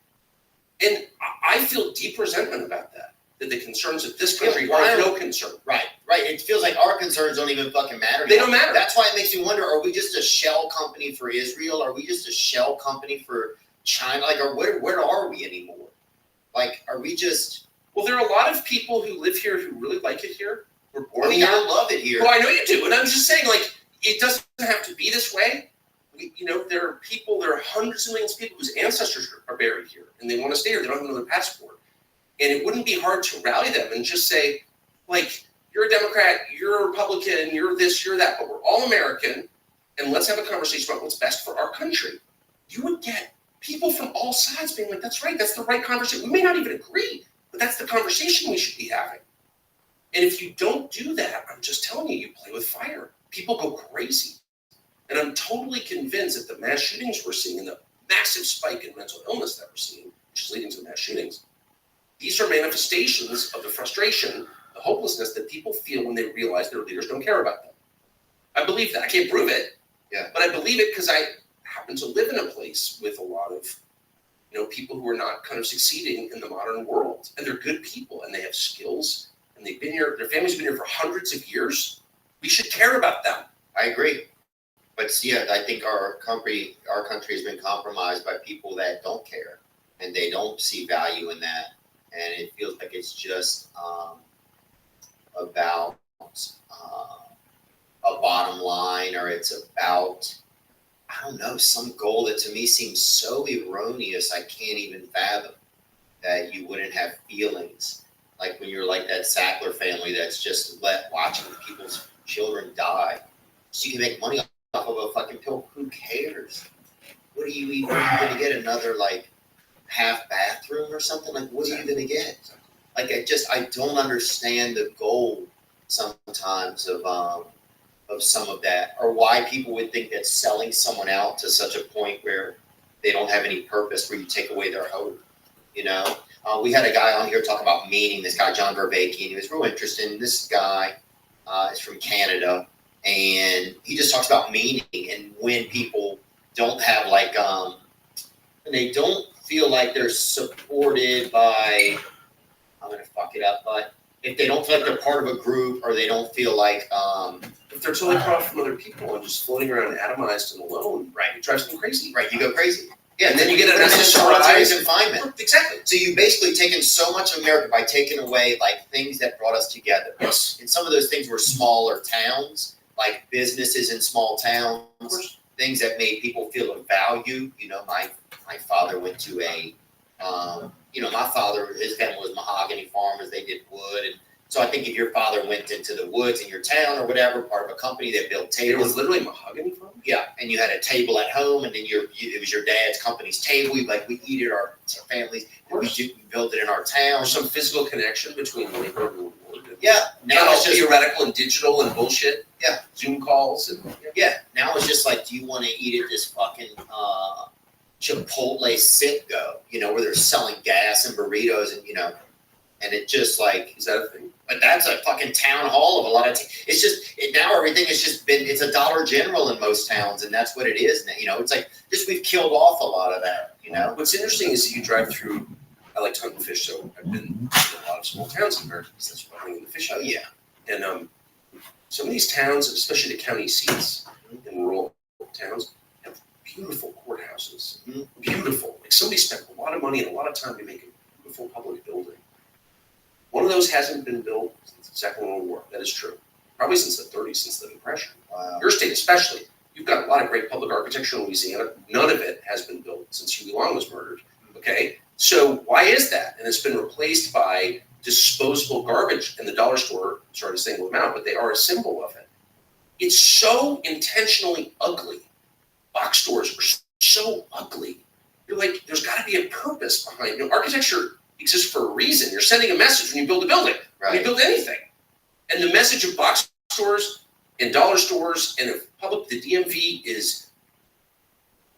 And I feel deep resentment about that the concerns of this country are of no concern. Right. It feels like our concerns don't even fucking matter. They don't matter. That's why it makes me wonder, are we just a shell company for Israel? Are we just a shell company for China? Like, or where are we anymore? Like, are we just... Well, there are a lot of people who live here who really like it here. We're born here. I love it here. Well, I know you do. And I'm just saying, like, it doesn't have to be this way. There are hundreds of millions of people whose ancestors are buried here, and they want to stay here. They don't have another passport. And it wouldn't be hard to rally them and just say, like, you're a Democrat, you're a Republican, you're this, you're that, but we're all American, and let's have a conversation about what's best for our country. You would get people from all sides being like, that's right, that's the right conversation. We may not even agree, but that's the conversation we should be having. And if you don't do that, I'm just telling you, you play with fire. People go crazy. And I'm totally convinced that the mass shootings we're seeing and the massive spike in mental illness that we're seeing, which is leading to mass shootings. These are manifestations of the frustration, the hopelessness that people feel when they realize their leaders don't care about them. I believe that. I can't prove it, but I believe it because I happen to live in a place with a lot of, people who are not kind of succeeding in the modern world, and they're good people, and they have skills, and they've been here. Their families have been here for hundreds of years. We should care about them. I agree, but I think our country has been compromised by people that don't care, and they don't see value in that, and it feels like it's just about a bottom line, or it's about, I don't know, some goal that to me seems so erroneous I can't even fathom that you wouldn't have feelings. Like when you're like that Sackler family that's just watching people's children die so you can make money off of a fucking pill. Who cares? What are you even going to get? Another like half bathroom or something? Like what are you going to get? Like I don't understand the goal sometimes of some of that, or why people would think that selling someone out to such a point where they don't have any purpose, where you take away their hope. We had a guy on here talk about meaning, this guy John Vervaeke, and he was real interesting. This guy is from Canada, and he just talks about meaning, and when people don't have and they don't feel like they're supported by, I'm going to fuck it up, but if they don't feel like they're part of a group, or they don't feel like if they're totally cut off from other people and just floating around atomized and alone, it drives them crazy. Right, you go crazy. Yeah, and then you get a solitary confinement. Exactly. So you basically taken so much of America by taking away things that brought us together. Yes. And some of those things were smaller towns, like businesses in small towns, things that made people feel of value. My father went to my father, his family was mahogany farmers. They did wood, and so I think if your father went into the woods in your town or whatever, part of a company that built tables. It was literally mahogany farm? Yeah, and you had a table at home, and then it was your dad's company's table. We eat at our families. We built it in our town. There's some physical connection between labor and wood. Yeah. Now it's just theoretical and digital and bullshit. Yeah. Zoom calls. Yeah. Now it's just like, do you want to eat at this fucking Chipotle sit-go, where they're selling gas and burritos and, and it just is that a thing? But that's a fucking town hall of a lot of, it's just, now everything has just been, it's a Dollar General in most towns, and that's what it is now, it's like, just we've killed off a lot of that, What's interesting is that you drive through, I like hunting fish, so I've been in a lot of small towns in America, because that's what I'm in the fish. Oh, yeah. And some of these towns, especially the county seats in rural towns, have beautiful courthouses. Mm-hmm. Beautiful. Like somebody spent a lot of money and a lot of time to make a beautiful public building. One of those hasn't been built since the Second World War. That is true. Probably since the 30s, since the Depression. Wow. Your state especially. You've got a lot of great public architecture in Louisiana. None of it has been built since Huey Long was murdered. Okay? So why is that? And it's been replaced by disposable garbage. And the dollar store, sorry to single them out, but they are a symbol of it. It's so intentionally ugly. Box stores are so ugly. You're like, there's got to be a purpose behind it. Architecture exists for a reason. You're sending a message when you build a building, when you build anything. And the message of box stores and dollar stores and of the DMV is,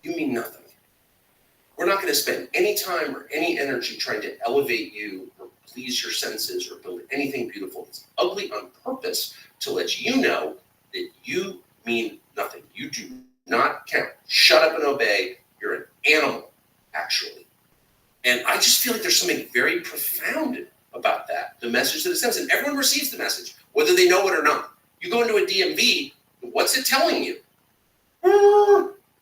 you mean nothing. We're not going to spend any time or any energy trying to elevate you or please your senses or build anything beautiful. It's ugly on purpose to let you know that you mean nothing. You do not count. Shut up and obey. You're an animal, actually. And I just feel like there's something very profound about that, the message that it sends. And everyone receives the message, whether they know it or not. You go into a DMV, what's it telling you?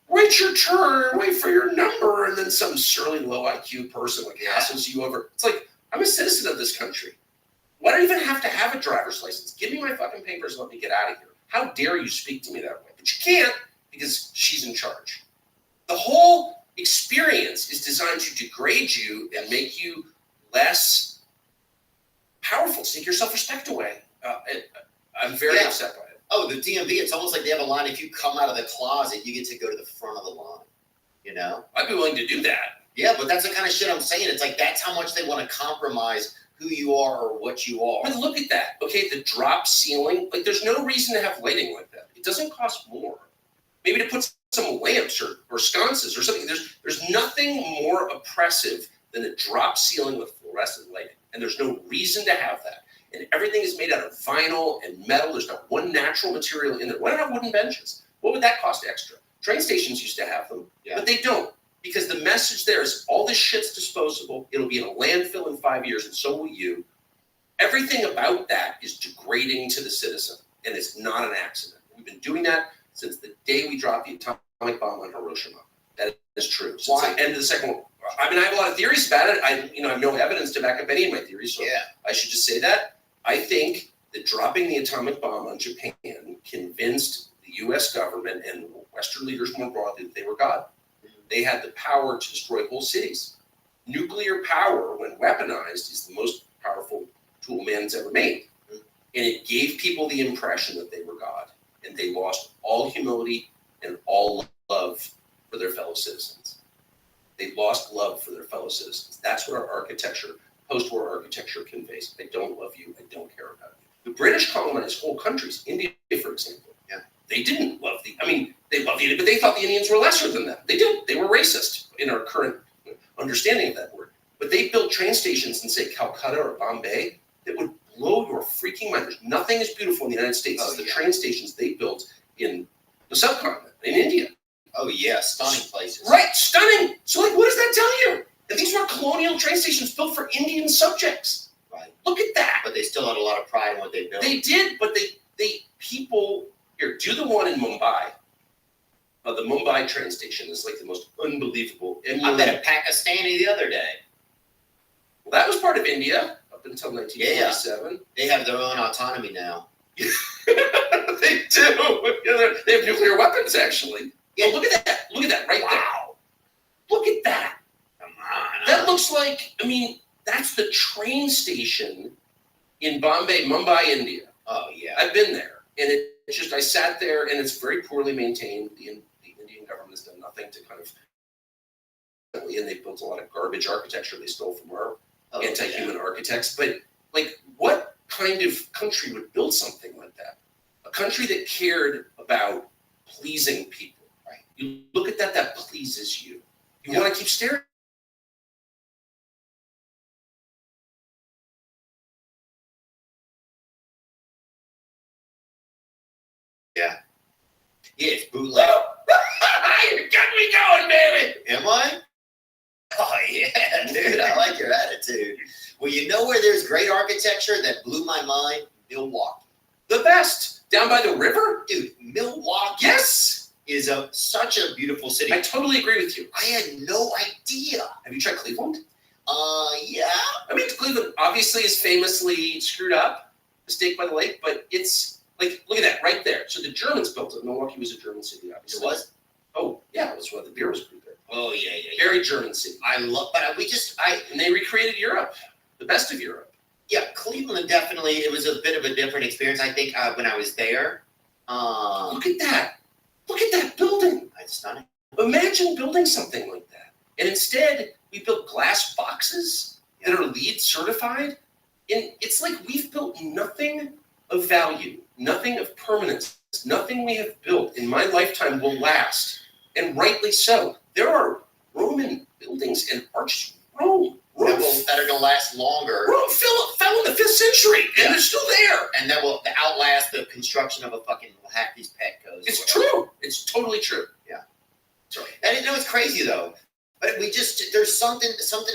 Wait your turn, wait for your number, and then some surly low IQ person hassles you over. It's like, I'm a citizen of this country. Why do I even have to have a driver's license? Give me my fucking papers and let me get out of here. How dare you speak to me that way? But you can't, because she's in charge. The whole experience is designed to degrade you and make you less powerful, take your self-respect away. I'm very upset by it. Oh, the DMV, it's almost like they have a line, if you come out of the closet, you get to go to the front of the line, I'd be willing to do that. Yeah, but that's the kind of shit I'm saying. It's like, that's how much they want to compromise who you are or what you are. But look at that, okay? The drop ceiling, there's no reason to have lighting like that. It doesn't cost more. Maybe to put some lamps or sconces or something. There's nothing more oppressive than a drop ceiling with fluorescent lighting, and there's no reason to have that. And everything is made out of vinyl and metal. There's not one natural material in there. Why not have wooden benches? What would that cost extra? Train stations used to have them, but they don't, because the message there is all this shit's disposable. It'll be in a landfill in 5 years, and so will you. Everything about that is degrading to the citizen, and it's not an accident. We've been doing that since the day we dropped the atomic bomb on Hiroshima. That is true. Since the end of the Second World War. I mean, I have a lot of theories about it. I have no evidence to back up any of my theories, so I should just say that. I think that dropping the atomic bomb on Japan convinced the U.S. government and Western leaders more broadly that they were God. They had the power to destroy whole cities. Nuclear power, when weaponized, is the most powerful tool man's ever made. And it gave people the impression that they were God. And they lost all humility and all love for their fellow citizens. They lost love for their fellow citizens. That's what our architecture, post-war architecture, conveys. I don't love you. I don't care about you. The British colonized whole countries. India, for example. They didn't love they loved India, but they thought the Indians were lesser than them. They didn't. They were racist in our current understanding of that word. But they built train stations in, say, Calcutta or Bombay that would blow your freaking mind. There's nothing as beautiful in the United States as the train stations they built in the subcontinent, in India. Oh, yeah, stunning places. Right, stunning. So, like, what does that tell you? And these were colonial train stations built for Indian subjects. Right. Look at that. But they still had a lot of pride in what they built. They did, but people, here, do the one in Mumbai. The Mumbai train station is like the most unbelievable. I met a Pakistani the other day. Well, that was part of India up until 1947. Yeah. They have their own autonomy now. They do. They have nuclear weapons, actually. Yeah, look at that. Look at that right there. Look at that. Come on. That looks like, that's the train station in Mumbai, India. Oh, yeah. I've been there. And it's just, I sat there, and it's very poorly maintained. The Indian government has done nothing to kind of, and they built a lot of garbage architecture they stole from our anti-human architects. But, like, what kind of country would build something like that? A country that cared about pleasing people. Right. You look at that pleases you. You want to keep staring. Yeah. Yeah, it's bootleg. You got me going, baby. Am I? Oh, yeah, dude, I like your attitude. Well, you know where there's great architecture that blew my mind? Milwaukee. The best. Down by the river? Dude, Milwaukee. Yes. Is such a beautiful city. I totally agree with you. I had no idea. Have you tried Cleveland? Yeah. Cleveland obviously is famously screwed up, Mistake by the Lake, but it's like, look at that right there. So the Germans built it. Milwaukee was a German city, obviously. It was? Oh, yeah, that's why the beer was brewed there. Oh, yeah. Very German city. And they recreated Europe, the best of Europe. Yeah, Cleveland definitely, it was a bit of a different experience, I think, when I was there. Look at that. Look at that building. That's stunning. Imagine building something like that. And instead, we built glass boxes that are LEED certified. And it's like we've built nothing of value, nothing of permanence. Nothing we have built in my lifetime will last. And rightly so. There are Roman buildings and arches. Rome that are going to last longer. Rome fell in the 5th century, and they're still there. And that will outlast the construction of a fucking Hackney's Petco's. It's true. It's totally true. Yeah. Sorry. And it's crazy though. But there's something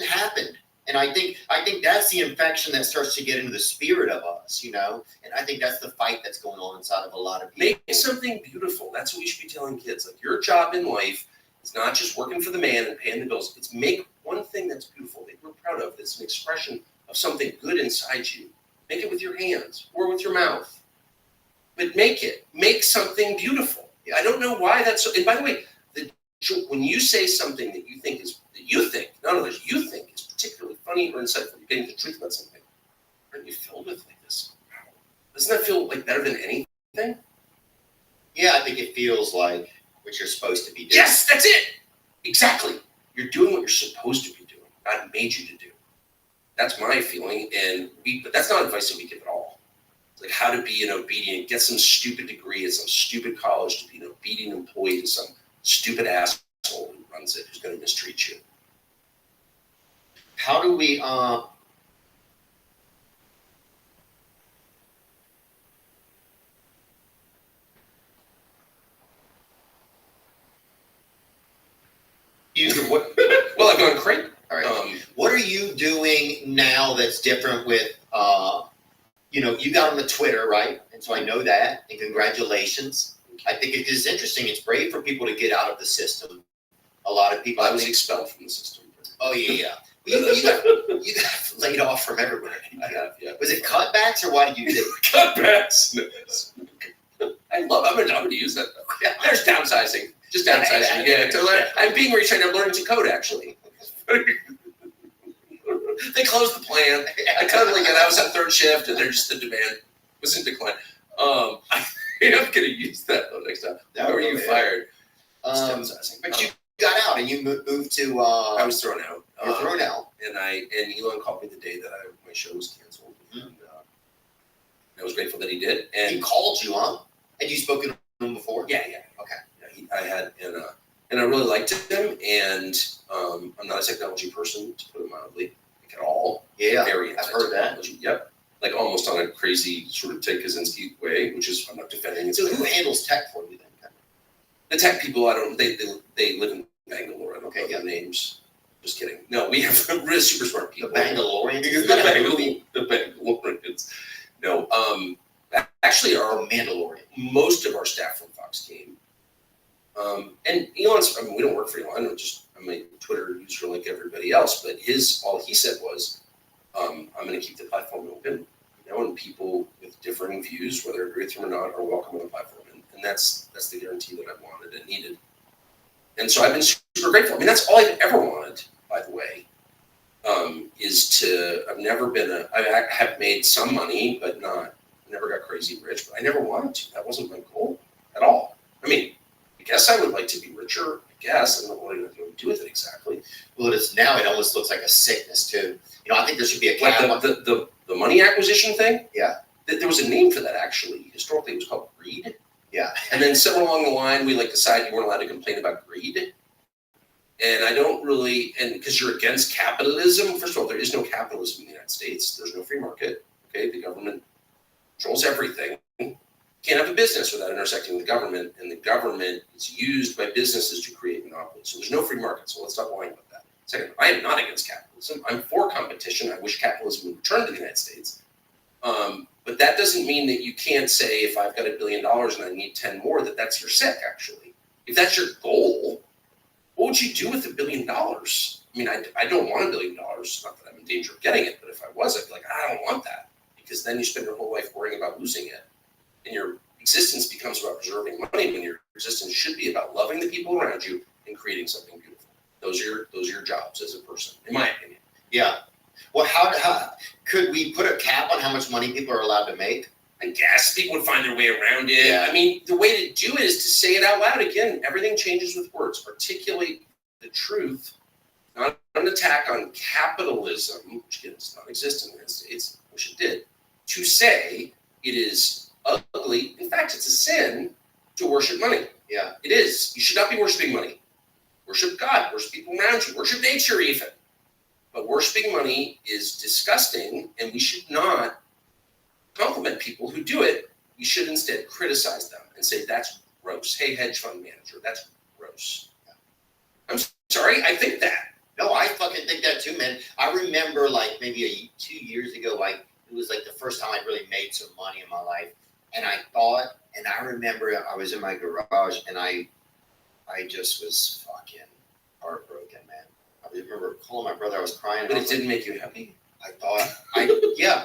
happened. And I think that's the infection that starts to get into the spirit of us, And I think that's the fight that's going on inside of a lot of people. Make something beautiful. That's what we should be telling kids. Like, your job in life is not just working for the man and paying the bills. It's make one thing that's beautiful that you're proud of. That's an expression of something good inside you. Make it with your hands or with your mouth. But make something beautiful. I don't know why that's so. And by the way, when you say something that you think, not others, you think is particularly funny or insightful, you're getting the truth about something, aren't you filled with like this? Doesn't that feel like better than anything? Yeah, I think it feels like what you're supposed to be doing. Yes, that's it. Exactly. You're doing what you're supposed to be doing. God made you to do. That's my feeling, but that's not advice that we give at all. It's like how to be an obedient, get some stupid degree at some stupid college to be an obedient employee to some stupid asshole who runs it, who's going to mistreat you. How do we, what, Well, I've gone crazy. all right. What are you doing now that's different with, you got on the Twitter, right? And so I know that, and congratulations. I think it is interesting. It's brave for people to get out of the system. A lot of people. I was expelled from the system. Oh yeah. You got laid off from everywhere. I have, yeah. Was it cutbacks or why did you do it? Cutbacks. I'm going to use that though. There's downsizing. Just downsizing. Yeah. I'm being retrained. I'm learning to code actually. They closed the plant. I totally get. I was on third shift, and there's the demand was in decline. I'm going to use that though next time. How are you fired? Downsizing. But you got out and you moved to. I was thrown out. You're thrown out. And Elon called me the day that my show was canceled, and I was grateful that he did. And he called you, huh? Had you spoken to him before? Yeah. Okay. Yeah, I had, and I really liked him. And I'm not a technology person, to put it mildly, like at all. Yeah, very I've heard that. Yep. Like almost on a crazy sort of Ted Kaczynski way, which is I'm not defending. So who handles tech for you then? The tech people, they live in Bangalore. I don't know their names. Just kidding. No, we have really super smart people. The Bangalorians? The Bangalorians. No, actually our Mandalorian. Most of our staff from Fox came. And Elon's, we don't work for Elon. I'm a Twitter user like everybody else, but all he said was, I'm going to keep the platform open, and people with differing views, whether I agree with him or not, are welcome on the platform. And that's the guarantee that I wanted and needed. And so I've been super grateful. That's all I've ever wanted, by the way, I have made some money, but never got crazy rich, but I never wanted to. That wasn't my goal at all. I guess I would like to be richer, I guess. I don't know what I'm going to do with it exactly. Well, now it almost looks like a sickness too. I think there should be a cap. Like the money acquisition thing? Yeah. There was a name for that actually. Historically, it was called greed. Yeah. And then somewhere along the line, we decided you weren't allowed to complain about greed. And I don't really, and because you're against capitalism, first of all, there is no capitalism in the United States. There's no free market. Okay, the government controls everything. You can't have a business without intersecting with the government, and the government is used by businesses to create monopolies. So there's no free market. So let's stop lying about that. Second, I am not against capitalism. I'm for competition. I wish capitalism would return to the United States. But that doesn't mean that you can't say if I've got $1 billion and I need 10 more, that's your sick, actually. If that's your goal, what would you do with $1 billion? I don't want $1 billion. Not that I'm in danger of getting it, but if I was, I'd be like, I don't want that. Because then you spend your whole life worrying about losing it. And your existence becomes about preserving money when your existence should be about loving the people around you and creating something beautiful. Those are your jobs as a person, in my opinion. Yeah. Well, how could we put a cap on how much money people are allowed to make? I guess people would find their way around it. Yeah. The way to do it is to say it out loud. Again, everything changes with words. Articulate the truth, not an attack on capitalism, which again does not exist in the United States, which it did, to say it is ugly. In fact, it's a sin to worship money. Yeah. It is. You should not be worshiping money. Worship God, worship people around you, worship nature even. But worshiping money is disgusting, and we should not compliment people who do it. We should instead criticize them and say, that's gross. Hey, hedge fund manager, that's gross. I'm sorry, I think that. No, I fucking think that too, man. I remember maybe 2 years ago, it was the first time I really made some money in my life. And I remember I was in my garage and I just was fucking heartbroken, man. I remember calling my brother, I was crying. But it didn't make you happy? I thought,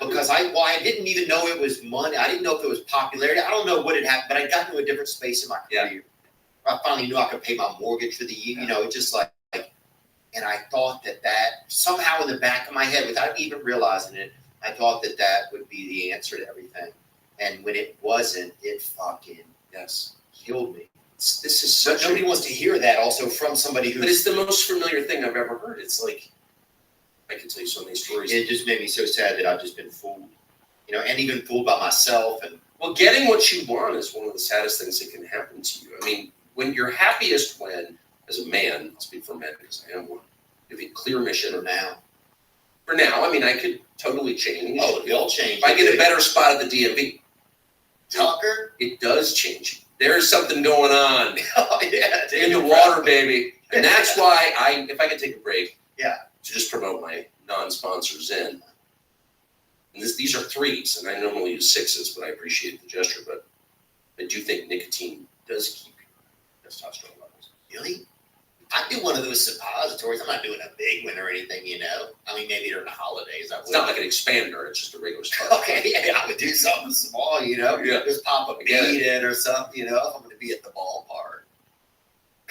because I didn't even know it was money. I didn't know if it was popularity. I don't know what had happened, but I got into a different space in my career. I finally knew I could pay my mortgage for the year, and I thought that somehow in the back of my head, without even realizing it, I thought that would be the answer to everything. And when it wasn't, it fucking killed me. This is such nobody wants to hear that also from somebody who. But it's the most familiar thing I've ever heard. It's like, I can tell you so many stories. It just made me so sad that I've just been fooled, and even fooled by myself. And well, getting what you want is one of the saddest things that can happen to you. when you're happiest when, as a man, I'll speak for men because I am one, you have a clear mission. For now. For now, I mean, I could totally change. Oh, it'll change. If I get a better spot at the DMV. Tucker? It does change. There's something going on Oh, yeah. in the water, baby. And that's why if I could take a break. Yeah. To just promote my non-sponsors in. And these are 3s, and I normally use 6s, but I appreciate the gesture. But I do think nicotine does keep your testosterone levels. Really? I do one of those suppositories. I'm not doing a big one or anything, I mean, maybe during the holidays. It's not like an expander, it's just a regular suppository. Okay, yeah, I would do something small, Yeah. Just pop a bead in or something, if I'm going to be at the ballpark.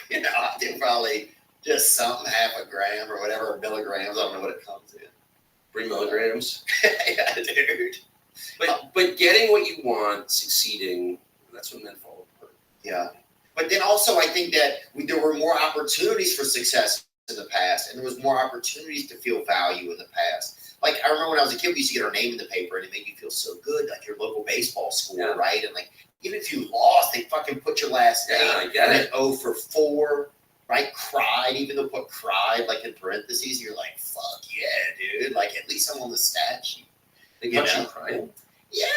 I do probably just something, half a gram or whatever, milligrams. I don't know what it comes in. 3 milligrams. Yeah, dude. But getting what you want, succeeding, that's when men fall apart. Yeah. But then also I think that there were more opportunities for success in the past, and there was more opportunities to feel value in the past. Like, I remember when I was a kid, we used to get our name in the paper, and it made you feel so good, like your local baseball score, right? And like, even if you lost, they fucking put your last name. Yeah, I get it. 0 for 4, right? Cried, even though put cried like in parentheses, you're like, fuck yeah, dude. Like, at least I'm on the stat sheet. They got you crying? Yeah,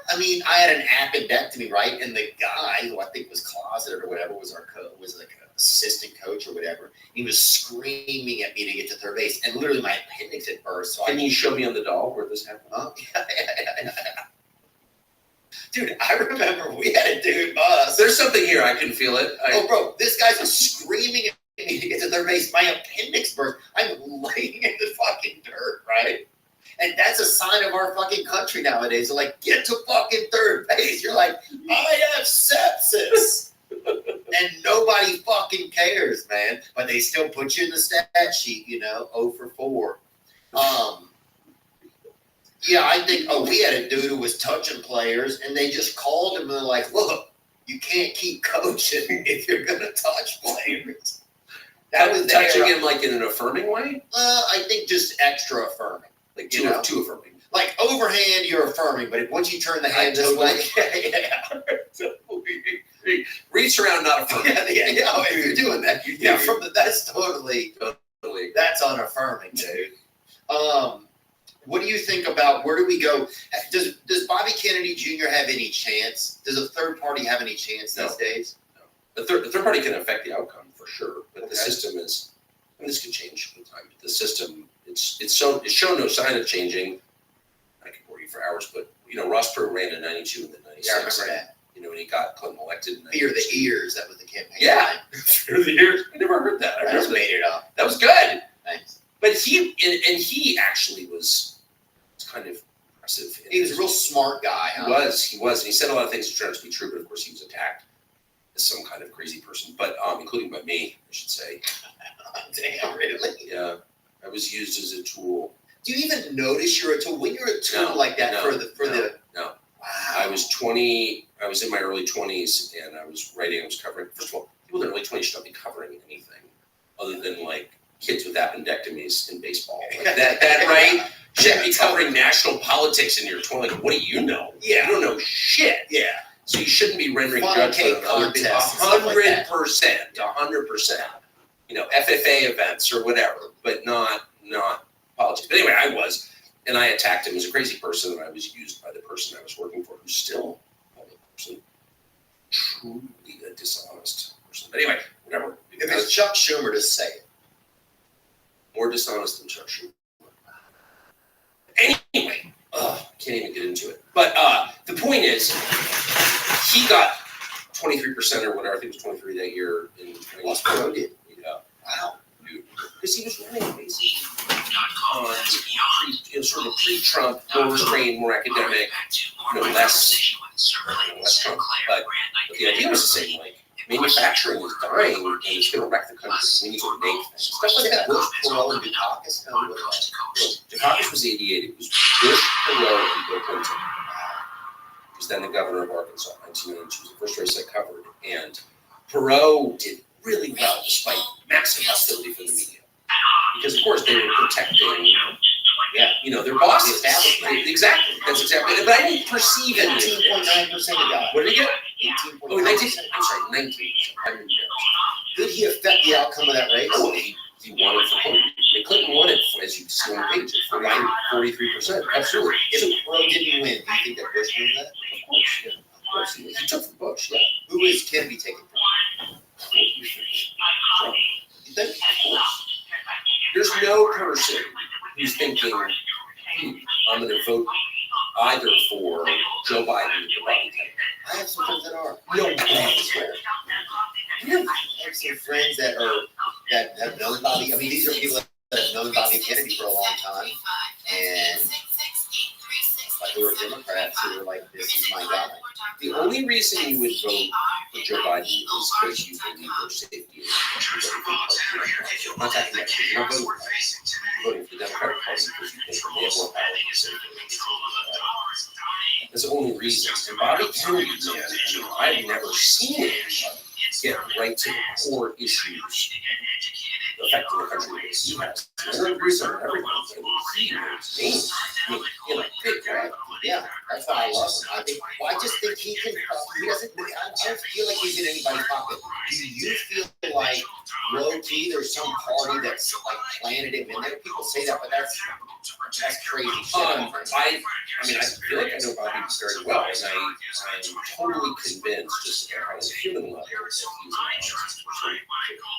I mean, I had an appendectomy, right? And the guy, who I think was closeted or whatever, was was like an assistant coach or whatever. He was screaming at me to get to third base, and literally my appendix had burst. So Can you show me on the doll where this happened? Oh, yeah. Dude, I remember we had a dude bus. There's something here. I can feel it. Oh, bro, this guy's just screaming at me to get to third base. My appendix burst. I'm laying in the fucking dirt, right? And that's a sign of our fucking country nowadays. They're like, get to fucking third base. You're like, I have sepsis. And nobody fucking cares, man. But they still put you in the stat sheet, 0 for 4. Yeah, I think, we had a dude who was touching players, and they just called him, and they're like, look, you can't keep coaching if you're going to touch players. That was touching him like in an affirming way? I think just extra affirming. Like too affirming. Like overhand, you're affirming, but once you turn the hand this way, reach around, not affirming. Yeah. Oh, if you're doing that, that's totally. That's unaffirming, dude. What do you think about where do we go? Does Bobby Kennedy Jr. have any chance? Does a third party have any chance these days? No. The third party can affect the outcome for sure, but the system is, and this could change with time. But the system, it's shown no sign of changing. I could bore you for hours, but Ross Perot ran in '92 and then '96. Yeah, I remember that. When he got Clinton elected. Fear the ears. That was the campaign. Yeah, fear the ears. I never heard that. I just made it up. That was good. Thanks. But he actually was kind of impressive. He was a real smart guy. He was, and he said a lot of things that turned out to be true. But of course, he was attacked as some kind of crazy person, but including by me, I should say. Damn, really? Yeah, I was used as a tool. Do you even notice you're a tool when you're a tool like that for the? No. Wow. I was 20. I was in my early 20s, and I was writing. I was covering. First of all, people in their early 20s should not be covering anything other than like kids with appendectomies in baseball. Like that right? Shouldn't be covering national politics in your 20s. Like, what do you know? Yeah, you don't know shit. Yeah. So you shouldn't be rendering judgment on 100%. 100%. FFA events or whatever, but not politics. But anyway, I was, and I attacked him as a crazy person, and I was used by the person I was working for, who's still a person, truly a dishonest person. But anyway, whatever. If it's Chuck Schumer, just say it. More dishonest than Chuck Schumer. Anyway, can't even get into it. But the point is, he got 23% or whatever. I think it was 23 that year. Yeah. Wow. Because he was running basically on sort of pre-Trump, more restrained, more academic, less Trump. But the idea was the same. Like, manufacturing is dying, and it's going to wreck the country. We need to make things. Stuff like that. Bush, Perot, and Dukakis. Dukakis was 88. It was Bush, Perot, and Bill Clinton. He was then the governor of Arkansas in 1992. It was the first race I covered. And Perot did really well despite massive hostility from the media. Because, of course, they were protecting their bosses. Exactly. That's exactly it. But I didn't perceive it. 18.9% of guys. What did he get? 18.9%. Oh, 19. I'm sorry, 19%. I didn't care. he affect the outcome of that race? Oh, he won it for Clinton. Clinton won it, as you see on the page, at 43%. Absolutely. If Roe didn't win, do you think that Bush wins that? Of course, yeah. Of course, he took from Bush, yeah. Who is Kennedy taking from? Trump. You think? Of course. There's no person who's thinking, I'm going to vote either for Joe Biden or Biden. I have some friends that are. No way. Really? I have some friends that have known Bobby. I mean, these are people that have known Bobby Kennedy for a long time, and like they were Democrats who were like, "This is my guy." The only reason you would vote for Joe Biden is because you believe there's safety. I'm not talking about you don't vote for You're voting for the Democratic Party because you think they have more power than safety. That's the only reason. And Bobby Kennedy, man, I've never seen anybody get right to the core issues affecting the country that he has. He agrees on everything. He knows names. I mean, big crap. Yeah, that's why I love him. I just think he can. He doesn't. I don't feel like he's in anybody's pocket. Do you feel like low key there's some party that's like planted him in there? People say that, but that's crazy shit. I feel like I know Bobby very well, and I'm totally convinced, just on a human level, that he's an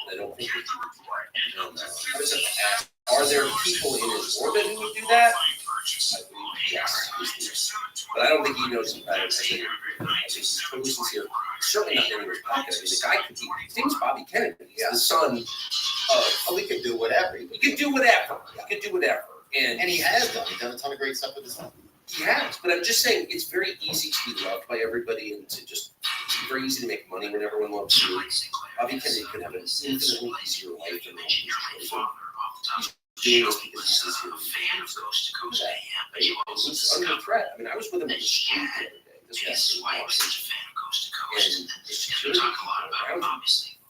I don't think he would do that. I was just ask, are there people in his orbit who would do that? I believe yes. But I don't think he knows about it. I think he's totally sincere. Certainly not in his pocket. I mean, the guy could be, things Bobby Kennedy. He's the son of, he could do whatever. He could do whatever. He could do whatever. And he has done. He's done a ton of great stuff with his son. He has, but I'm just saying it's very easy to be loved by everybody and to just, it's very easy to make money when everyone loves you. Bobby Kennedy could have an infinitely easier life than most people. He's doing this because he's this here. He's under threat. I mean, I was with him in the street the other day. This was in Washington. And the security people around him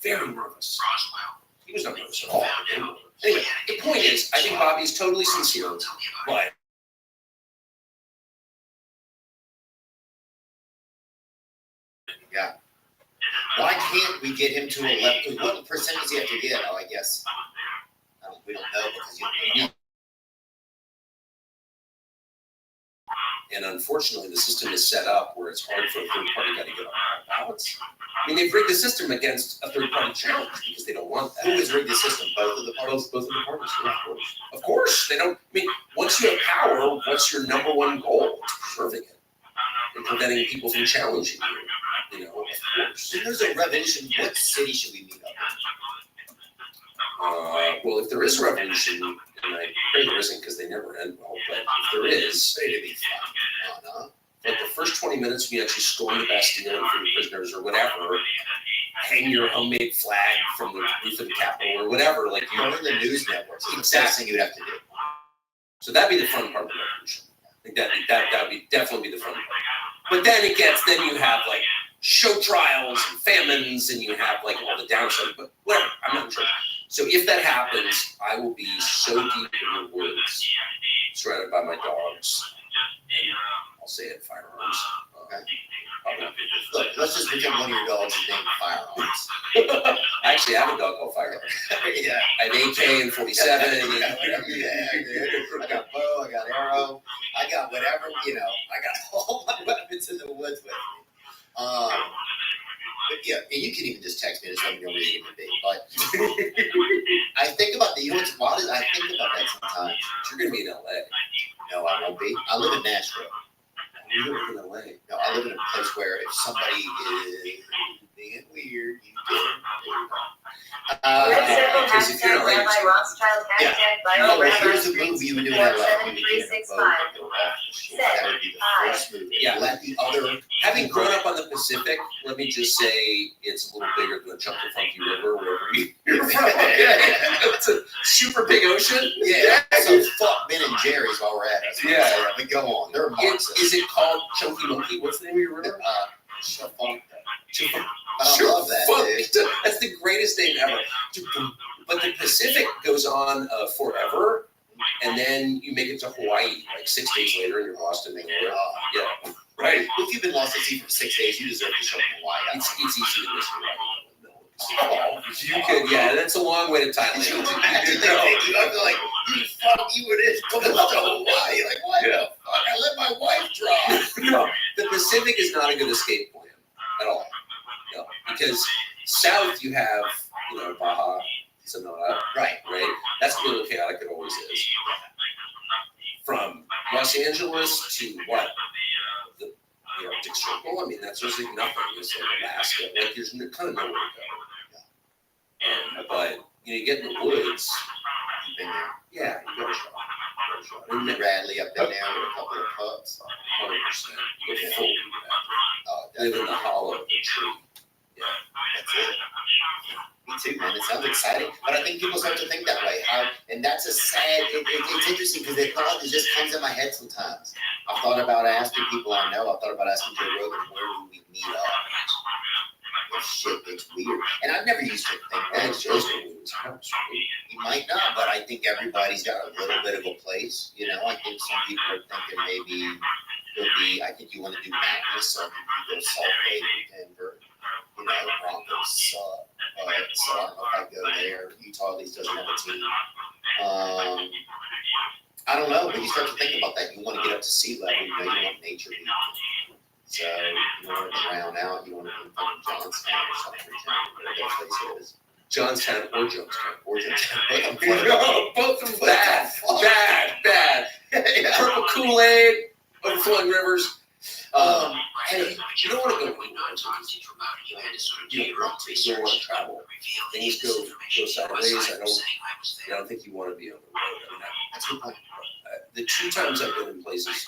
very nervous. He was not nervous at all. Anyway, the point is, I think Bobby's totally sincere, but yeah. Why can't we get him to 11? What percent does he have to get? Oh, I guess. We don't know because you don't know. And unfortunately, the system is set up where it's hard for a third party guy to get on ballots. I mean, they've rigged the system against a third party challenge because they don't want that. Who has rigged the system? Both of the parties? Both of the parties, yeah, of course. They don't, I mean, once you have power, what's your number one goal? It's preserving it and preventing people from challenging you. Of course. Then there's a revolution. What city should we meet up in? Well, if there is a revolution, and I pray there isn't because they never end well, but if there is, it'd be fun. Like the first 20 minutes, we actually storm the Bastille and free prisoners or whatever, hang your homemade flag from the roof of the Capitol or whatever. Like you know, the news networks. It's the best thing you'd have to do. So that'd be the fun part of the revolution. I think that'd be definitely be the fun part. But then you have like show trials and famines, and you have like all the downside. But whatever, I'm not in charge. So if that happens, I will be so deep in the woods, surrounded by my dogs. And I'll say it, firearms. Okay. Look, let's just pretend one of your dogs is named Firearms. I actually have a dog called Firearms. Yeah. I have AK and 47. I got bow, I got arrow, I got whatever, I got all my weapons in the woods with me. But yeah, and you can even just text me to let me know where you're going to be. But I think about what's wild is I think about that sometimes. You're going to be in LA. No, I won't be. I live in Nashville. You live in LA. No, I live in a place where if somebody is being weird, you get it. Because if you're LA, Rabbi Rothschild, yeah. no, here's a move you would do in LA. That would be the first move. Yeah. Let the other. Having grown up on the Pacific, let me just say it's a little bigger than the Chunky River, wherever you're from. It's a super big ocean. Yeah. So fuck Ben and Jerry's while we're at it. Yeah. But go on. They're monsters. Is it called Chunky Monkey? What's the name of your river? I love that, dude. That's the greatest name ever. But the Pacific goes on forever, and then you make it to Hawaii like 6 days later, and you're lost in the air. Yeah, right. If you've been lost at sea for 6 days, you deserve to show Hawaii. It's easy to miss Hawaii. You could, yeah, that's a long way to Thailand. You imagine they pick you up, they're like, you it is coming to Hawaii. Like, why the fuck? I let my wife drive. No, the Pacific is not a good escape plan at all. No, because south you have, Baja, Sonora, right? That's a little chaotic. It always is. From Los Angeles to what? The Arctic Circle. I mean, that's just like nothing. It's like Alaska. Like there's kind of nowhere to go. But you get in the woods. Been there. Yeah, you got to try. And Radley up in there with a couple of pups. 100%. You're full. Live in the hollow of a tree. Yeah, that's it. Me too, man. It sounds exciting, but I think people start to think that way. And that's a sad. It's interesting because the thought just comes in my head sometimes. I've thought about asking people I know. I've thought about asking Joe Rogan, where do we meet up? Shit, it's weird. And I've never used to think that. It's just you might not, but I think everybody's got a little bit of a place. I think some people are thinking maybe it'll be. I think you want to do Madness, so I think you go Salt Lake, Denver. Broncos suck. So I don't know if I go there. Utah at least doesn't have a team. I don't know, but you start to think about that. You want to get up to sea level. You want nature. So you want to drown out. You want to be in fucking Johnstown or something. Whatever that place is. Johnstown or Jonestown. Both of them bad. Purple Kool-Aid, overflowing rivers. Hey, you don't want to go anywhere. You don't want to travel. Things go sideways. I don't think you want to be on the road. That's good point. The two times I've been in places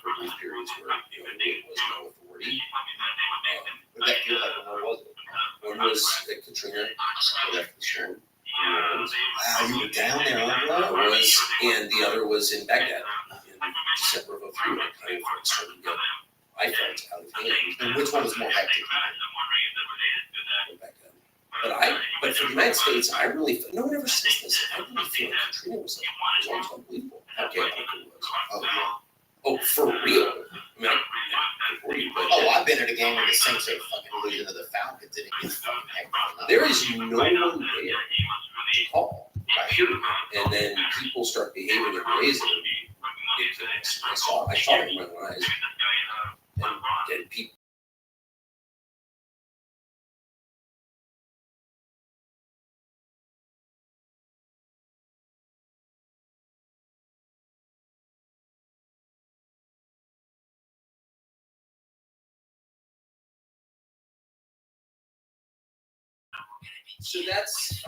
for brief periods where there was no authority. What did that feel like? What was it? One was at Katrina. Wow, you were down there, and the other was in Baghdad in December of 2003. I kind of started to get my friends out of hand. And which one was more hectic? But for the United States, I really no one ever says this. I really feel like Katrina was almost unbelievable. How chaotic it was. Oh yeah. Oh, for real. I mean, I've been at a game where the Saints are fucking losing to the Falcons, and it gets fucking hectic. There is no one there to call. And then people start behaving and raising. I saw it in my own eyes. And people. So that's